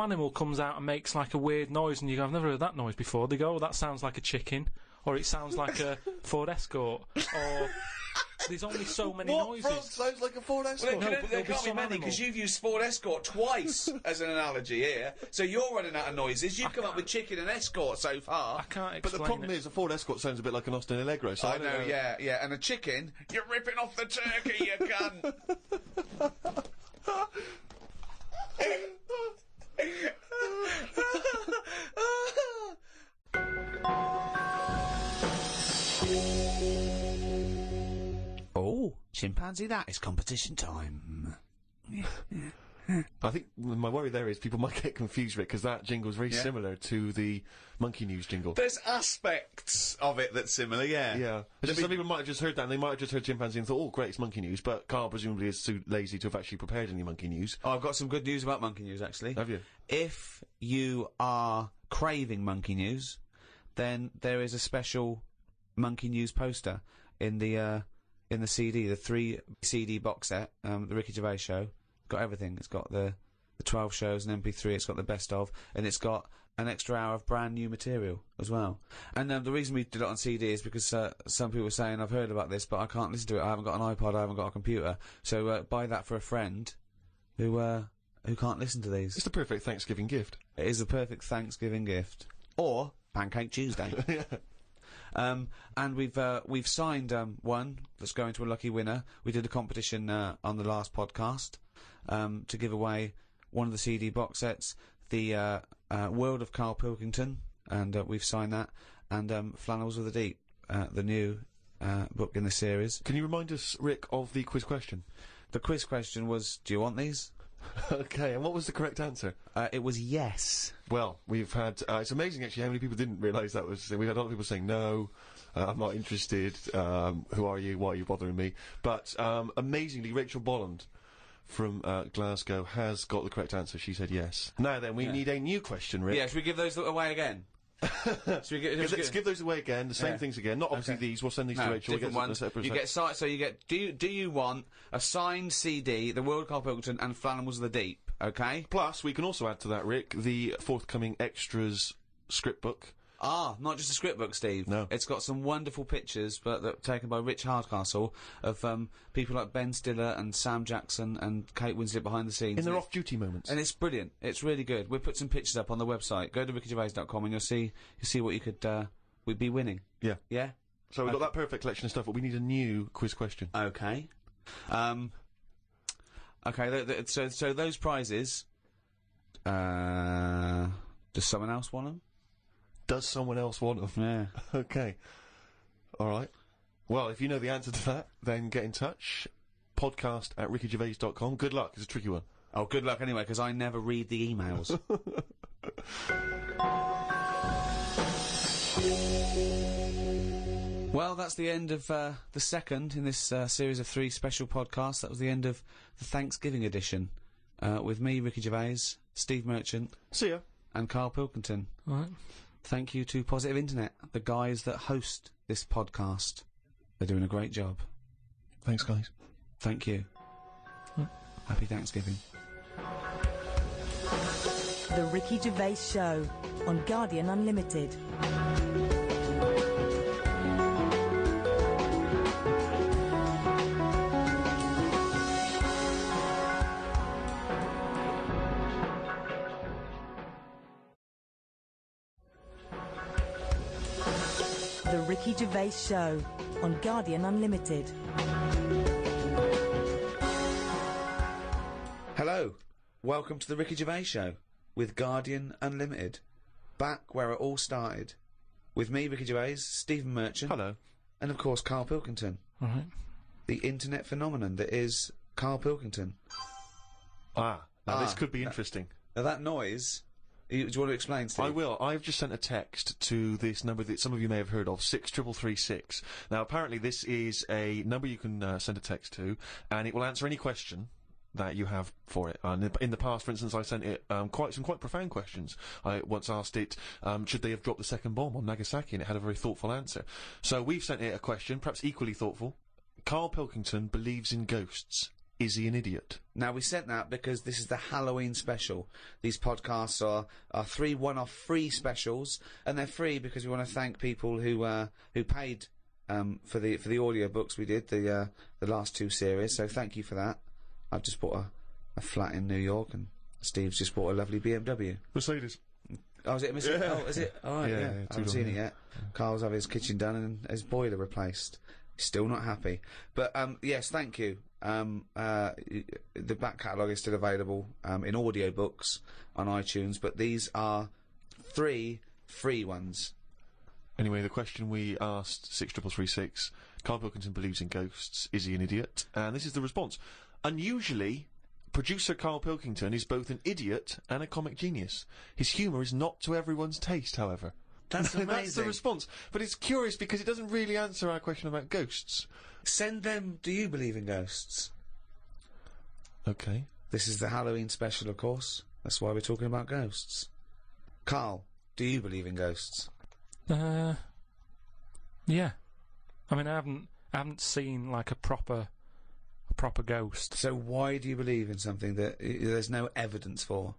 animal comes out and makes, like, a weird noise, and you go, I've never heard that noise before. They go, oh, that sounds like a chicken, or it sounds like a Ford Escort, or... There's only so many noises. What frog sounds like a Ford Escort? Well, there can't be many, because you've used Ford Escort twice as an analogy here, so you're running out of noises. You've come up with chicken and Escort so far. I can't explain But the problem is, a Ford Escort sounds a bit like an Austin Allegro, so I don't know. Yeah, and a chicken, you're ripping off the turkey, you cunt! Oh, chimpanzee, that is competition time. I think my worry there is people might get confused with it, because that jingle is very similar to the Monkey News jingle. There's aspects of it that's similar, yeah. Yeah. Some people might have just heard that, and they might have just heard chimpanzee and thought, oh, great, it's Monkey News, but Karl presumably is too lazy to have actually prepared any Monkey News. Oh, I've got some good news about Monkey News, actually. Have you? If you are craving Monkey News, then there is a special Monkey News poster in the CD, the 3 CD box set, the Ricky Gervais show. Got everything. It's got the 12 shows and MP3. It's got the best of, and it's got an extra hour of brand new material as well. And the reason we did it on CD is because some people were saying, I've heard about this, but I can't listen to it. I haven't got an iPod. I haven't got a computer. So buy that for a friend who can't listen to these. It's the perfect Thanksgiving gift. It is the perfect Thanksgiving gift, or Pancake Tuesday. And we've signed one that's going to a lucky winner. We did a competition on the last podcast to give away one of the CD box sets, the World of Karl Pilkington, and we've signed that, and Flannels of the Deep, the new book in the series. Can you remind us, Rick, of the quiz question? The quiz question was, do you want these? Okay, and what was the correct answer? It was yes. Well, we've had, it's amazing actually how many people didn't realise that was, we've had a lot of people saying no, I'm not interested, who are you, why are you bothering me? But, amazingly, Rachel Bolland from, Glasgow has got the correct answer. She said yes. Now then, we need a new question, Rick. Yeah, should we give those away again? Let's give those away again, the same things again, not obviously these, we'll send these to Rachel, different ones. Separate You get, so you get, do you want a signed CD, The World Carl Pilkington and Flanimals of the Deep, okay? Plus, we can also add to that, Rick, the forthcoming extras script book. Ah, not just a script book, Steve. No. It's got some wonderful pictures, that taken by Rich Hardcastle, of people like Ben Stiller and Sam Jackson and Kate Winslet behind the scenes. In their off-duty moments. And it's brilliant. It's really good. We'll put some pictures up on the website. Go to rickygervais.com and you'll see what you could we'd be winning. Yeah. Yeah? So we've got that perfect collection of stuff, but we need a new quiz question. Okay. Okay, so those prizes, does someone else want them? Does someone else want them? Yeah. Okay. Alright. Well, if you know the answer to that, then get in touch. podcast@rickygervais.com. Good luck, it's a tricky one. Oh, good luck anyway, because I never read the emails. Well, that's the end of the second in this series of 3 special podcasts. That was the end of the Thanksgiving edition. With me, Ricky Gervais, Steve Merchant. See ya. And Karl Pilkington. All right. Thank you to Positive Internet, the guys that host this podcast. They're doing a great job. Thanks, guys. Thank you. Happy Thanksgiving. The Ricky Gervais Show on Guardian Unlimited. The Ricky Gervais Show on Guardian Unlimited. Hello, welcome to the Ricky Gervais Show with Guardian Unlimited. Back where it all started. With me, Ricky Gervais, Stephen Merchant. Hello. And of course, Karl Pilkington. All right. The internet phenomenon that is Karl Pilkington. Now this could be interesting. Now that noise, do you want to explain, Steve? I will. I've just sent a text to this number that some of you may have heard of, 63336. Now, apparently this is a number you can send a text to, and it will answer any question that you have for it. In the past, for instance, I sent it quite profound questions. I once asked it, should they have dropped the second bomb on Nagasaki, and it had a very thoughtful answer. So we've sent it a question, perhaps equally thoughtful. Karl Pilkington believes in ghosts. Is he an idiot? Now, we sent that because this is the Halloween special. These podcasts are 3 one-off free specials, and they're free because we want to thank people who paid for the audio books we did, the last 2 series, so thank you for that. I've just bought a flat in New York, and Steve's just bought a lovely BMW. Mercedes. Oh, is it a Mercedes? Yeah. Oh, is it? All right, yeah. I haven't seen it yet. Yeah. Carl's having his kitchen done and his boiler replaced. He's still not happy. But, yes, thank you. The back catalogue is still available in audio books on iTunes, but these are 3 free ones. Anyway, the question we asked, 63336, Karl Pilkington believes in ghosts. Is he an idiot? And this is the response. Unusually, producer Karl Pilkington is both an idiot and a comic genius. His humour is not to everyone's taste, however. That's amazing. That's the response. But it's curious because it doesn't really answer our question about ghosts. Send them, do you believe in ghosts? Okay. This is the Halloween special, of course. That's why we're talking about ghosts. Karl, do you believe in ghosts? Yeah. I mean, I haven't seen like a proper ghost. So why do you believe in something that there's no evidence for?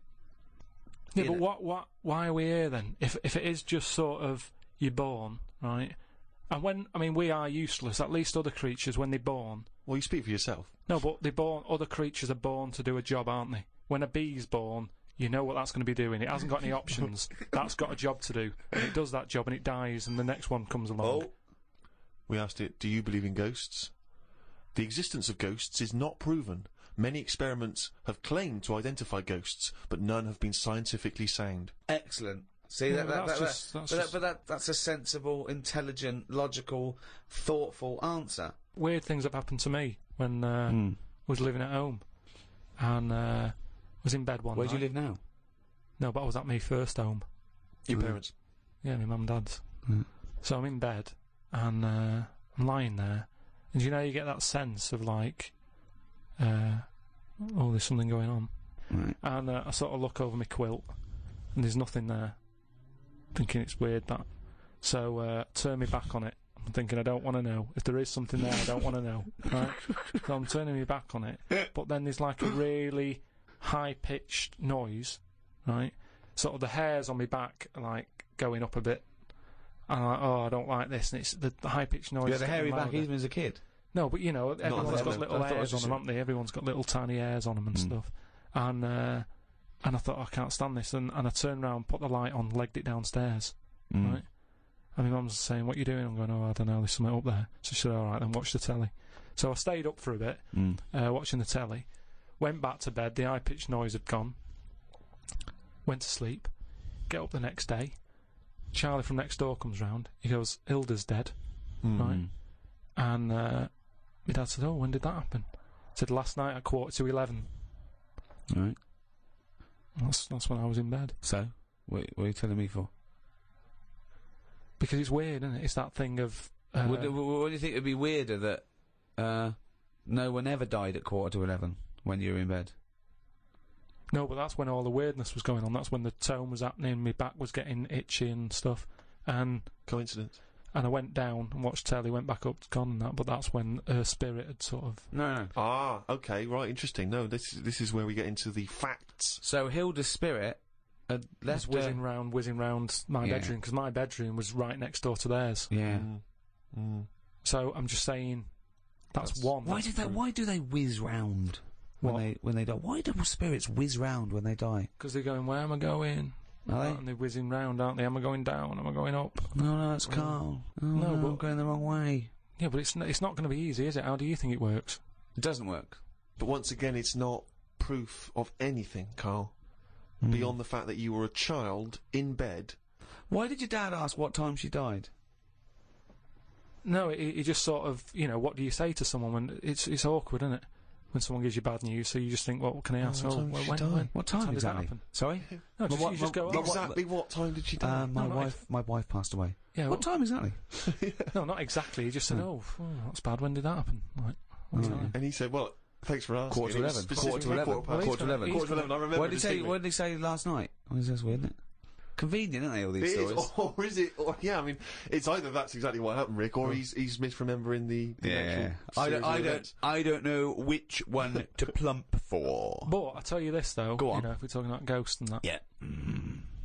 Yeah, but why are we here then? If it is just sort of you're born, right? And we are useless. At least other creatures, when they're born. Well, you speak for yourself. No, but they're born. Other creatures are born to do a job, aren't they? When a bee's born, you know what that's going to be doing. It hasn't got any options. That's got a job to do, and it does that job, and it dies, and the next one comes along. Oh. We asked it, do you believe in ghosts? The existence of ghosts is not proven. Many experiments have claimed to identify ghosts, but none have been scientifically sound. Excellent. See, Yeah, that's a sensible, intelligent, logical, thoughtful answer. Weird things have happened to me when I was living at home, and was in bed one Where night. do you live now? No, but I was at my first home. Your parents. Yeah, my mum and dad's. Mm. So I'm in bed, and I'm lying there, and you know you get that sense of like, oh, there's something going on. Right. And I sort of look over my quilt, and there's nothing there. Thinking it's weird, that. So turn me back on it. I'm thinking I don't want to know. If there is something there, I don't want to know. Right? So I'm turning me back on it, but then there's like a really high-pitched noise, right? Sort of the hairs on my back are like going up a bit. And I'm like, oh, I don't like this. And it's the high-pitched noise. You had a hairy back louder. even as a kid? No, but you know, everyone's got little I thought it hairs was on them, haven't they? Everyone's got little tiny hairs on them and stuff. And I thought, I can't stand this. And I turned around, put the light on, legged it downstairs. Right? And my mum's saying, what are you doing? I'm going, oh, I don't know, there's something up there. So she said, all right, then watch the telly. So I stayed up for a bit, watching the telly. Went back to bed, the high-pitched noise had gone. Went to sleep. Get up the next day. Charlie from next door comes round. He goes, Hilda's dead. Right? And my dad said, oh, when did that happen? I said, last night at 11:15. Right. That's when I was in bed. So, what are you telling me for? Because it's weird, isn't it? It's that thing of... what do you think would be weirder, that no one ever died at 11:15 when you were in bed? No, but that's when all the weirdness was going on. That's when the tone was happening, my back was getting itchy and stuff. And Coincidence. And I went down and watched telly, went back up, gone and that, but that's when her spirit had sort of... No. Ah, okay, right, interesting. No, this is where we get into the facts. So Hilda's spirit had left whizzing round my bedroom, because my bedroom was right next door to theirs. Yeah. So I'm just saying, that's one. Why do they whiz round when they die? Why do spirits whiz round when they die? Because they're going, where am I going? Are they? And they're whizzing round, aren't they? Am I going down? Am I going up? No, that's Karl. No, but I'm going the wrong way. Yeah, but it's not going to be easy, is it? How do you think it works? It doesn't work. But once again, it's not proof of anything, Karl. Beyond the fact that you were a child in bed. Why did your dad ask what time she died? No, he just sort of, you know, what do you say to someone when it's awkward, isn't it? When someone gives you bad news, so you just think, well, what can I ask? When? What time did exactly? that happen? Sorry? No, you just go, Exactly what time did she die? My wife passed away. Yeah, what time exactly? No, not exactly. He just said, oh, that's bad. When did that happen? Like, what time? And he said, well, thanks for asking. Quarter to 11. Quarter to 11. I remember. What did he say last night? Oh, that's weird, isn't it? Convenient, aren't they, all these stories? Or is it? Or, yeah, I mean, it's either that's exactly what happened, Rick, or he's misremembering the actual I don't know which one to plump for. But I tell you this though, go on. You know, if we're talking about ghosts and that. Yeah.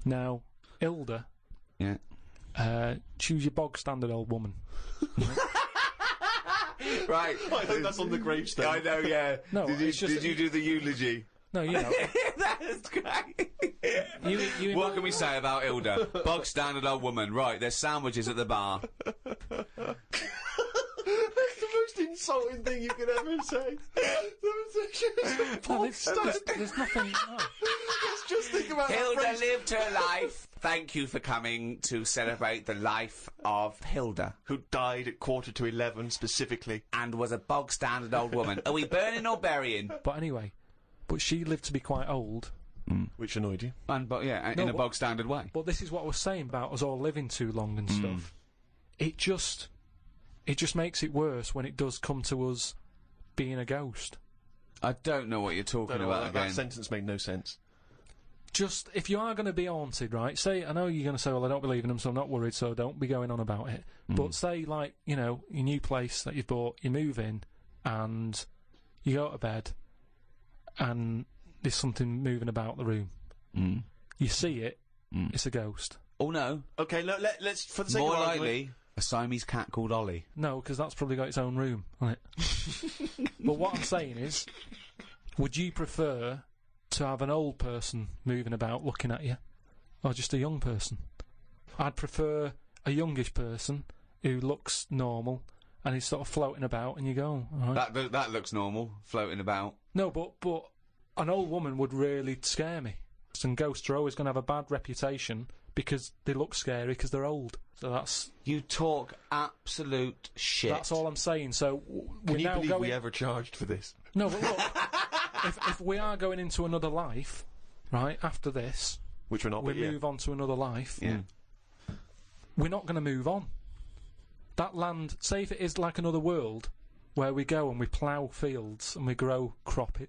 Now, Hilda. Yeah. Choose your bog standard old woman. Right. I hope that's on the gravestone. I know, yeah. No, did you do the eulogy? No, you know. That's great. You what can we say about Hilda? Bog standard old woman. Right, there's sandwiches at the bar. That's the most insulting thing you could ever say. There's nothing. No. Let's just think about Hilda lived her life. Thank you for coming to celebrate the life of Hilda, who died at 11:15 specifically, and was a bog standard old woman. Are we burning or burying? But anyway, she lived to be quite old. Which annoyed you? In a bog standard way. But this is what I was saying about us all living too long and stuff. It just makes it worse when it does come to us being a ghost. I don't know what you're talking about again. That sentence made no sense. Just, if you are going to be haunted, right, say, I know you're going to say, well, I don't believe in them, so I'm not worried, so don't be going on about it. But say, like, you know, your new place that you've bought, you move in, and you go to bed, and there's something moving about the room. You see it, it's a ghost. Oh, no. Okay, let's, for the sake more of likely, argument, a Siamese cat called Ollie. No, because that's probably got its own room, hasn't it? But what I'm saying is, would you prefer to have an old person moving about looking at you, or just a young person? I'd prefer a youngish person who looks normal and is sort of floating about, and you go, all right. That looks normal, floating about. No, but an old woman would really scare me. And ghosts are always going to have a bad reputation because they look scary because they're old. So that's... You talk absolute shit. That's all I'm saying. So can you believe we ever charged for this? No, but look... if we are going into another life, right, after this, which we're not, we move on to another life, Yeah. we're not going to move on. That land, say if it is like another world, where we go and we plough fields and we grow croppage.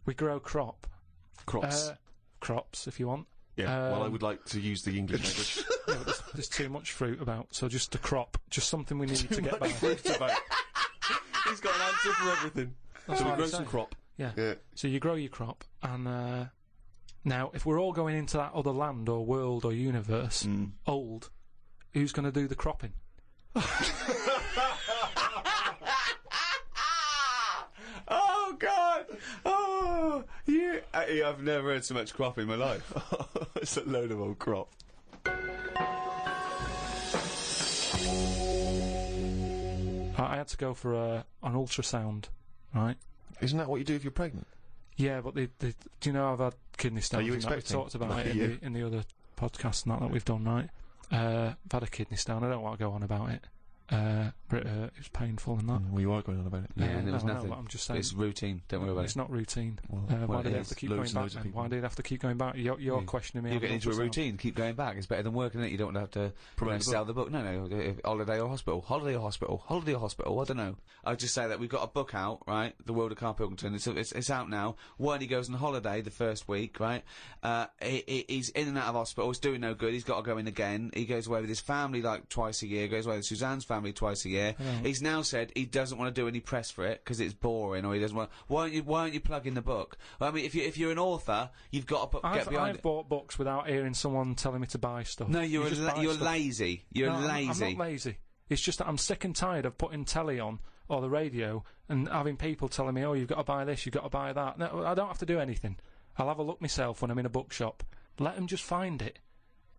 We grow crops, if you want. Yeah, well, I would like to use the English language. Yeah, but there's too much fruit about, so just a crop, just something we need to get by. He's got an answer for everything. That's so we what grow I'm some saying. crop. Yeah. So you grow your crop, and now if we're all going into that other land or world or universe, old, who's going to do the cropping? Oh God! Oh, I've never heard so much crop in my life. It's a load of old crop. I had to go for an ultrasound, right? Isn't that what you do if you're pregnant? Yeah, but do you know I've had kidney stones? Are you and that? expecting? We've talked about it in the other podcasts and that we've done, right? I've had a kidney stone. I don't want to go on about it. But it was painful and that. Well, you are going on about it. Yeah, there was nothing. I'm just saying. It's routine. Don't worry about It's it. not routine. Well, why it do they is. have to keep Loads going and back? loads of Then? people. Why do they have to keep going back? You're questioning me. You on get into a ultrasound. routine, keep going back. It's better than working it. You don't have to sell the book. No. Holiday or hospital. Holiday or hospital. Holiday or hospital. I don't know. I'll just say that we've got a book out, right? The World of Karl Pilkington. It's out now. When he goes on holiday the first week, right? He's in and out of hospital. He's doing no good. He's got to go in again. He goes away with his family like twice a year. Goes away with Suzanne's family twice a year. He's now said he doesn't want to do any press for it because it's boring, or he doesn't want. Why aren't you plugging the book? I mean, if you're an author, you've got to get behind I've it. bought books without hearing someone telling me to buy stuff. No, you're just buy stuff. lazy. You're No, lazy. I'm not lazy. It's just that I'm sick and tired of putting telly on or the radio and having people telling me, oh, you've got to buy this, you've got to buy that. No, I don't have to do anything. I'll have a look myself when I'm in a bookshop. Let them just find it.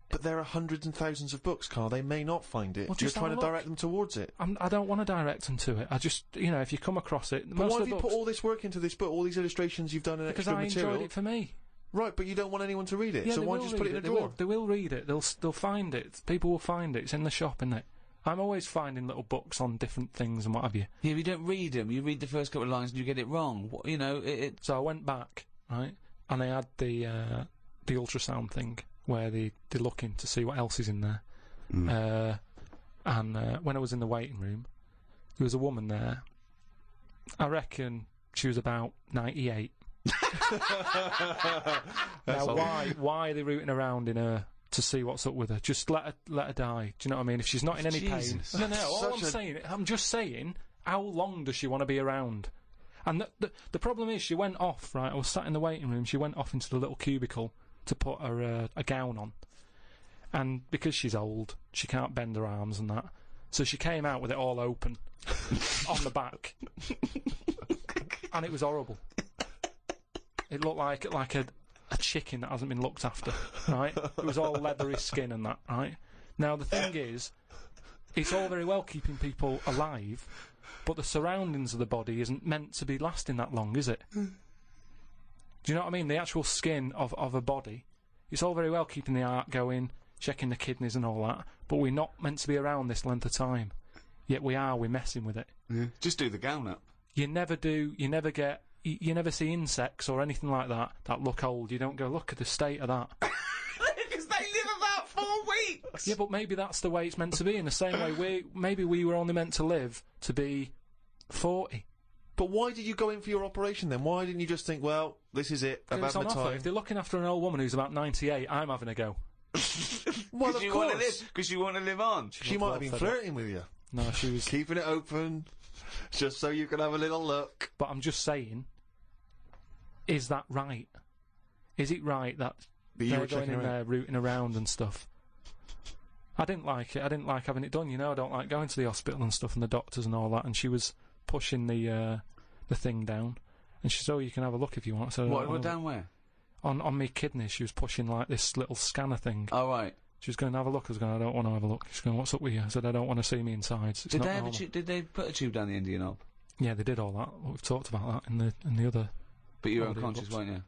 But there are hundreds and thousands of books, Karl. They may not find it. Well, You're just trying have to a look. direct them towards it. I don't want to direct them to it. I just, if you come across it... But why have you put all this work into this book, all these illustrations you've done and Because extra I material? enjoyed it for me. Right, but you don't want anyone to read it, Yeah, so they why will just put it in read a drawer? They will read it. They'll find it. People will find it. It's in the shop, isn't it? I'm always finding little books on different things and what have you. Yeah, you don't read them. You read the first couple of lines and you get it wrong. So I went back, right, and they had the ultrasound thing where they're looking to see what else is in there. And when I was in the waiting room, there was a woman there. I reckon she was about 98. Now, why are they rooting around in her to see what's up with her? Just let her die. Do you know what I mean? If she's not in any pain. No. I'm just saying, how long does she want to be around? And the problem is, she went off. Right, I was sat in the waiting room. She went off into the little cubicle to put her a gown on. And because she's old, she can't bend her arms and that. So she came out with it all open on the back. And it was horrible. It looked like a chicken that hasn't been looked after, right? It was all leathery skin and that, right? Now, the thing is, it's all very well keeping people alive, but the surroundings of the body isn't meant to be lasting that long, is it? Do you know what I mean? The actual skin of a body, it's all very well keeping the heart going, checking the kidneys and all that, but we're not meant to be around this length of time. Yet we're messing with it. Yeah. Just do the gown up. You never see insects or anything like that look old. You don't go, look at the state of that. Because they live about 4 weeks! Yeah, but maybe that's the way it's meant to be. In the same way, maybe we were only meant to live to be 40. But why did you go in for your operation then? Why didn't you just think, well, this is it, I've had It's my on offer. time? If they're looking after an old woman who's about 98, I'm having a go. Well, of course. Because you want to live on. She might have been flirting with you. No, she was... Keeping it open, just so you can have a little look. But I'm just saying, is that right? Is it right that they're going in there rooting around and stuff? I didn't like it. I didn't like having it done, I don't like going to the hospital and stuff and the doctors and all that. And she was pushing the thing down. And she said, oh, you can have a look if you want. So What down where? On my kidneys, she was pushing like this little scanner thing. Oh, right. She was going to have a look. I was going, I don't want to have a look. She's going, what's up with you? I said, I don't want to see me insides. Did they put a tube down the end of your knob? Yeah, they did all that. We've talked about that in the other. But you were unconscious, weren't you?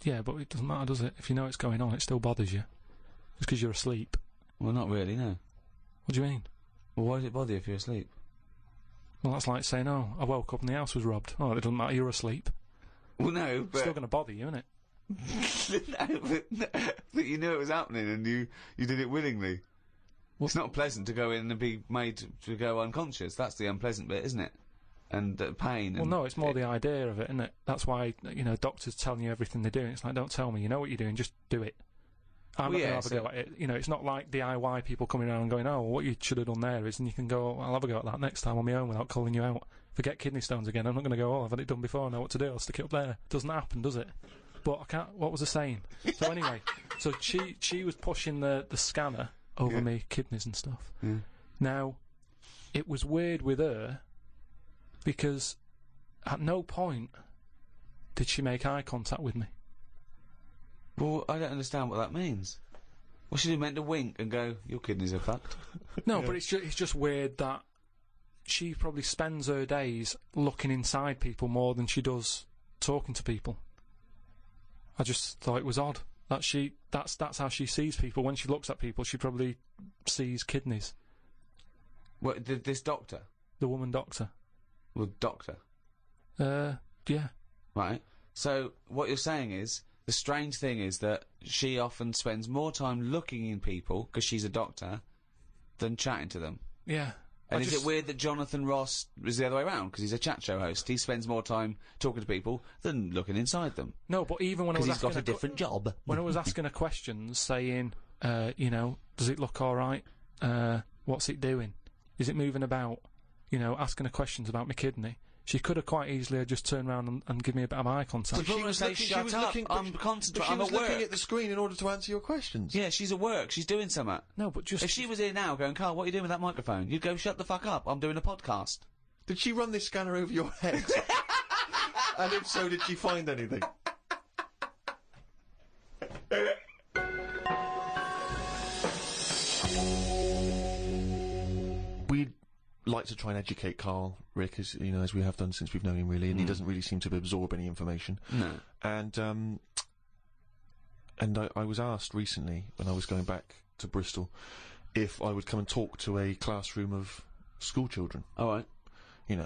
Yeah, but it doesn't matter, does it? If you know it's going on, it still bothers you. Just because you're asleep. Well, not really, no. What do you mean? Well, why does it bother you if you're asleep? Well, that's like saying, oh, I woke up and the house was robbed. Oh, it doesn't matter, you're asleep. Well, no, but... It's still going to bother you, isn't it? but you knew it was happening and you did it willingly. Well, it's not pleasant to go in and be made to go unconscious. That's the unpleasant bit, isn't it? And pain. Well, no, it's more the idea of it, isn't it? That's why, doctors telling you everything they're doing. It's like, don't tell me, you know what you're doing, just do it. I'm not going to have a go at it. It's not like DIY people coming around and going, oh, what you should have done there is, and you can go, I'll have a go at that next time on my own without calling you out. Forget kidney stones again. I'm not going to go, I've had it done before, I know what to do, I'll stick it up there. Doesn't happen, does it? But I can't, what was I saying? So anyway, so she was pushing the scanner over me kidneys and stuff. Yeah. Now, it was weird with her, because at no point did she make eye contact with me. Well, I don't understand what that means. Well, she meant to wink and go, your kidneys are fucked. No, but it's just weird that she probably spends her days looking inside people more than she does talking to people. I just thought it was odd that that's how she sees people. When she looks at people, she probably sees kidneys. What, this doctor? The woman doctor. Well, doctor? Yeah. Right. So, what you're saying is, the strange thing is that she often spends more time looking in people, because she's a doctor, than chatting to them. Yeah. And is it weird that Jonathan Ross is the other way around, because he's a chat show host? He spends more time talking to people than looking inside them. No, but even when I was asking... Because he's got a different job. When I was asking her questions, saying, does it look alright? What's it doing? Is it moving about? Asking her questions about my kidney. She could have quite easily just turned around and give me a bit of eye contact. She was saying, shut up, I'm concentrating, I'm at work. Looking at the screen in order to answer your questions. Yeah, she's at work, she's doing something. No, but just... If she was here now going, Karl, what are you doing with that microphone? You'd go, shut the fuck up, I'm doing a podcast. Did she run this scanner over your head? And if so, did she find anything? We'd like to try and educate Karl, Rick, as we have done since we've known him, really, and he doesn't really seem to absorb any information. No. And I was asked recently, when I was going back to Bristol, if I would come and talk to a classroom of school children. All right.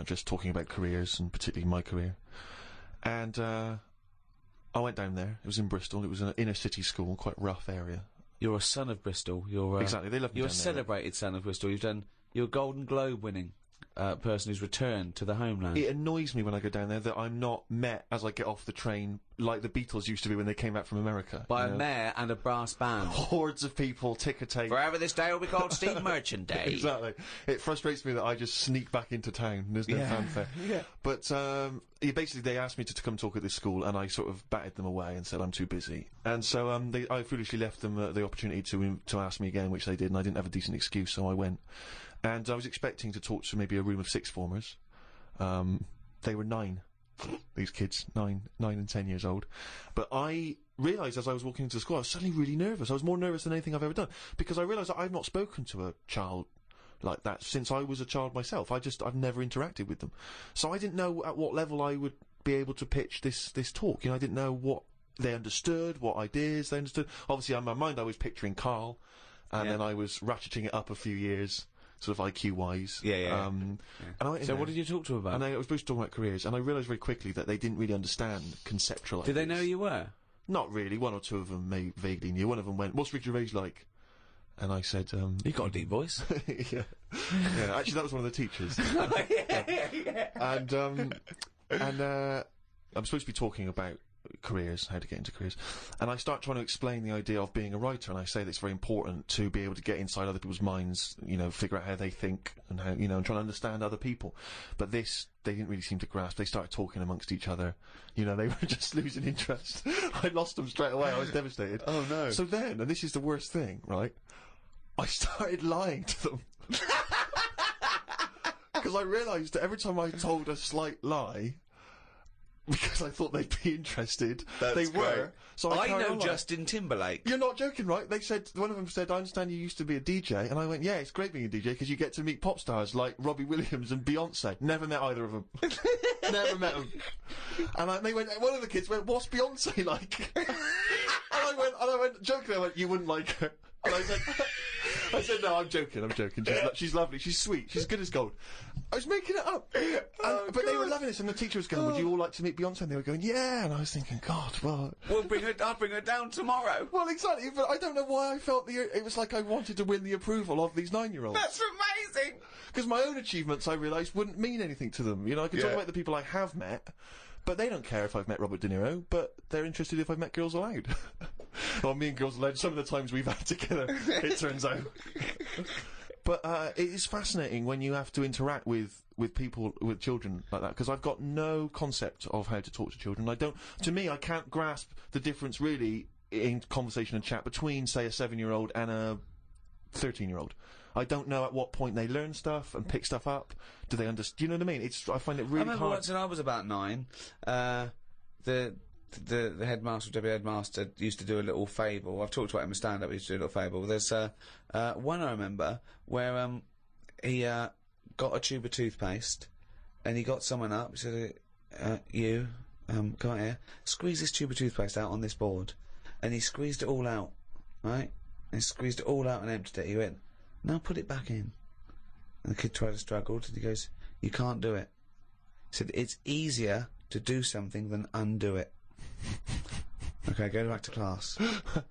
Just talking about careers, and particularly my career. And I went down there. It was in Bristol. It was an inner-city school, quite rough area. You're a son of Bristol. You're exactly. They love me. You're a celebrated son of Bristol. You're a Golden Globe winning person who's returned to the homeland. It annoys me when I go down there that I'm not met as I get off the train like the Beatles used to be when they came back from America. By a mayor and a brass band. Hordes of people, ticker tape. Forever this day will be called Steve Merchant Day. Exactly. It frustrates me that I just sneak back into town. There's no fanfare. Yeah. But basically they asked me to come talk at this school, and I sort of batted them away and said I'm too busy. And so I foolishly left them the opportunity to ask me again, which they did, and I didn't have a decent excuse, so I went. And I was expecting to talk to maybe a room of sixth formers. They were 9. These kids, 9 and 10 years old. But I realised as I was walking into the school, I was suddenly really nervous. I was more nervous than anything I've ever done, because I realised that I've not spoken to a child like that since I was a child myself. I've never interacted with them. So I didn't know at what level I would be able to pitch this talk. I didn't know what they understood, what ideas they understood. Obviously, in my mind, I was picturing Karl, and then I was ratcheting it up a few years, sort of IQ-wise. Yeah. And I went in So there, what did you talk to them about? and I was supposed to talk about careers, and I realised very quickly that they didn't really understand conceptual Did ideas. they know who you were? Not really. One or two of them vaguely knew. One of them went, "What's Rick Gervais like?" And I said, You got a deep voice. yeah. Actually, that was one of the teachers. And I'm supposed to be talking about careers, how to get into careers, and I start trying to explain the idea of being a writer, and I say that it's very important to be able to get inside other people's minds, figure out how they think, and how, and try to understand other people. But this, they didn't really seem to grasp. They started talking amongst each other. They were just losing interest. I lost them straight away. I was devastated. Oh no. So then, and this is the worst thing, right? I started lying to them. Because I realised that every time I told a slight lie, because I thought they'd be interested, they were. So I know Justin Timberlake. You're not joking, right? They said, one of them said, "I understand you used to be a DJ," and I went, "Yeah, it's great being a DJ because you get to meet pop stars like Robbie Williams and Beyonce." Never met either of them. Never met them. And they went. One of the kids went, "What's Beyonce like?" And I went, jokingly, I went, "You wouldn't like her." And I said, I said, no, I'm joking. She's lovely. She's sweet. She's good as gold. I was making it up. But they were loving this, and the teacher was going, would you all like to meet Beyonce? And they were going, yeah. And I was thinking, God, well... I'll bring her down tomorrow. Well, exactly, but I don't know why I felt it was like I wanted to win the approval of these 9-year-olds. That's amazing! Because my own achievements, I realised, wouldn't mean anything to them. You know, I could talk about the people I have met, but they don't care if I've met Robert De Niro, but they're interested if I've met Girls Aloud. Or me and Girls Aloud, some of the times we've had together, it turns out. But it is fascinating when you have to interact with people, with children like that, because I've got no concept of how to talk to children. To me, I can't grasp the difference really in conversation and chat between, say, a 7-year-old and a 13-year-old. I don't know at what point they learn stuff and pick stuff up. Do they understand? Do you know what I mean? I find it really hard. I remember once when I was about 9, the headmaster, deputy headmaster, used to do a little fable. I've talked about him in stand-up. He used to do a little fable. There's one I remember where he got a tube of toothpaste and he got someone up. He said, "You, come out here. Squeeze this tube of toothpaste out on this board." And he squeezed it all out, right? And he squeezed it all out and emptied it. He went, "Now put it back in." And the kid tried to struggle, and he goes, "You can't do it." He said, "It's easier to do something than undo it." Okay, go back to class.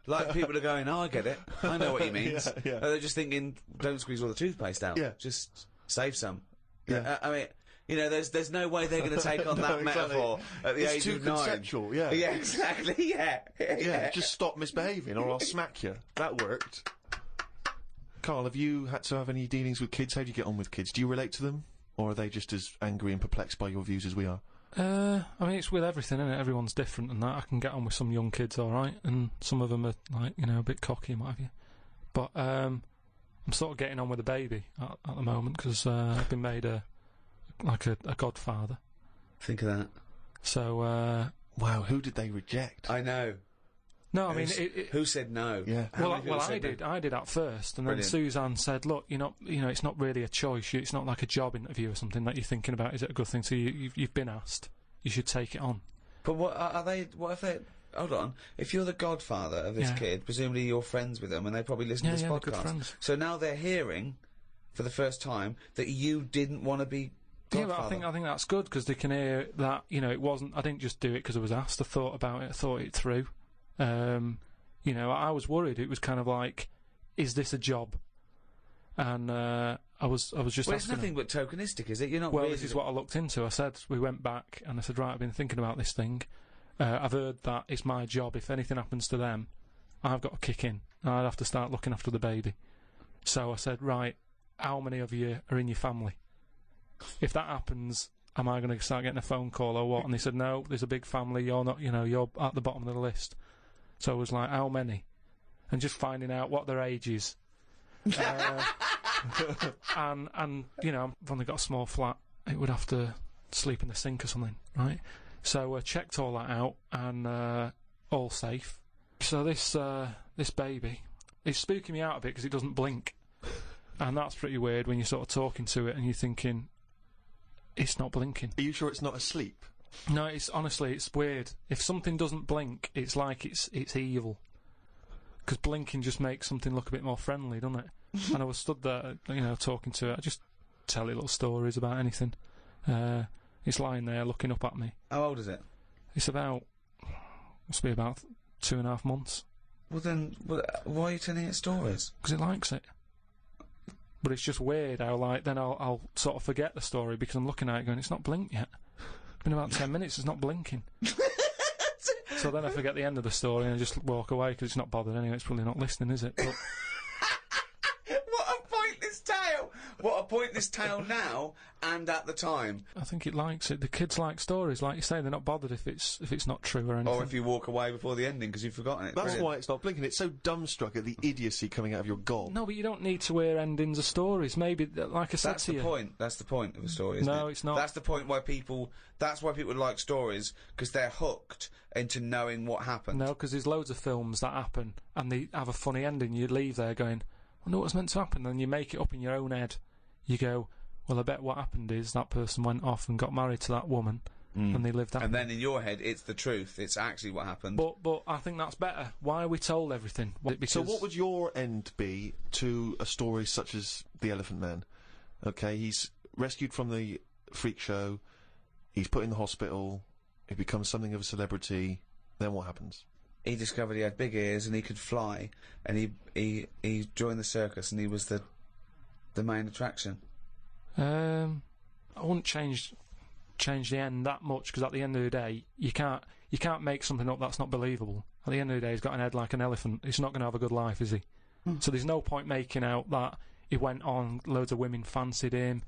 Like, people are going, "Oh, I get it. I know what he means." Yeah. They're just thinking, don't squeeze all the toothpaste out. Yeah. Just save some. Yeah. I mean, you know, there's no way they're going to take on that metaphor at the age of 9. It's too conceptual, yeah. Yeah, exactly, yeah. Yeah, just stop misbehaving or I'll smack you. That worked. Karl, have you had to have any dealings with kids? How do you get on with kids? Do you relate to them? Or are they just as angry and perplexed by your views as we are? I mean, it's with everything, isn't it? Everyone's different and that. I can get on with some young kids alright, and some of them are, like, you know, a bit cocky and what have you. But, I'm sort of getting on with the baby at the moment, because I've been made a godfather. Think of that. So, wow, who did they reject? I know. No, I mean, who said no? Yeah. Well, I did. I did at first, and Brilliant. then Suzanne said, "Look, it's not really a choice. It's not like a job interview or something that you're thinking about. Is it a good thing? So you've been asked. You should take it on." But what are they? What if they? Hold on. If you're the godfather of this kid, presumably you're friends with them, and they probably listen to this they're good podcast. friends. So now they're hearing, for the first time, that you didn't want to be godfather. Yeah, but I think that's good, because they can hear that. You know, it wasn't. I didn't just do it because I was asked. I thought about it. I thought it through. You know, I was worried. It was kind of like, is this a job? And I was just. Well, it's nothing but tokenistic, is it? You're not. Well, really this is what I looked into. I said, we went back, and I said, right, I've been thinking about this thing. I've heard that it's my job. If anything happens to them, I've got to kick in. I'd have to start looking after the baby. So I said, right, how many of you are in your family? If that happens, am I going to start getting a phone call or what? And they said, no, there's a big family. You're not. You know, you're at the bottom of the list. So I was like, how many? And just finding out what their age is. And you know, I've only got a small flat. It would have to sleep in the sink or something, right? So I checked all that out, and all safe. So this baby, it's spooking me out a bit because it doesn't blink. And that's pretty weird when you're sort of talking to it and you're thinking, it's not blinking. Are you sure it's not asleep? No, honestly, it's weird. If something doesn't blink, it's like it's evil. Because blinking just makes something look a bit more friendly, doesn't it? And I was stood there, you know, talking to it. I just tell it little stories about anything. It's lying there looking up at me. How old is it? It's must be about 2.5 months. Well then, why are you telling it stories? Because it likes it. But it's just weird how, like, then I'll sort of forget the story because I'm looking at it going, it's not blinked yet. It's been about 10 minutes, it's not blinking. So then I forget the end of the story and I just walk away because it's not bothered anyway. It's probably not listening, is it? But What a pointless tale! What a pointless tale now and at the time. I think it likes it. The kids like stories, like you say. They're not bothered if it's not true or anything. Or if you walk away before the ending because you've forgotten it. That's Brilliant. why it's not blinking. It's so dumbstruck at the idiocy coming out of your gob. No, but you don't need to hear endings of stories. Maybe, like I said That's to the you. point. That's the point of a story, isn't it? No, it's not. That's the point why people. That's why people like stories, because they're hooked into knowing what happened. No, because there's loads of films that happen and they have a funny ending. You leave there going, I wonder what's meant to happen. And you make it up in your own head. You go, well, I bet what happened is that person went off and got married to that woman, and they lived happily. And then in your head, it's the truth. It's actually what happened. But I think that's better. Why are we told everything? So what would your end be to a story such as The Elephant Man? Okay, he's rescued from the freak show, he's put in the hospital, he becomes something of a celebrity, then what happens? He discovered he had big ears and he could fly, and he joined the circus, and he was the main attraction. I wouldn't change the end that much, because at the end of the day, you can't make something up that's not believable. At the end of the day, he's got an head like an elephant. He's not going to have a good life, is he? So there's no point making out that he went on, loads of women fancied him,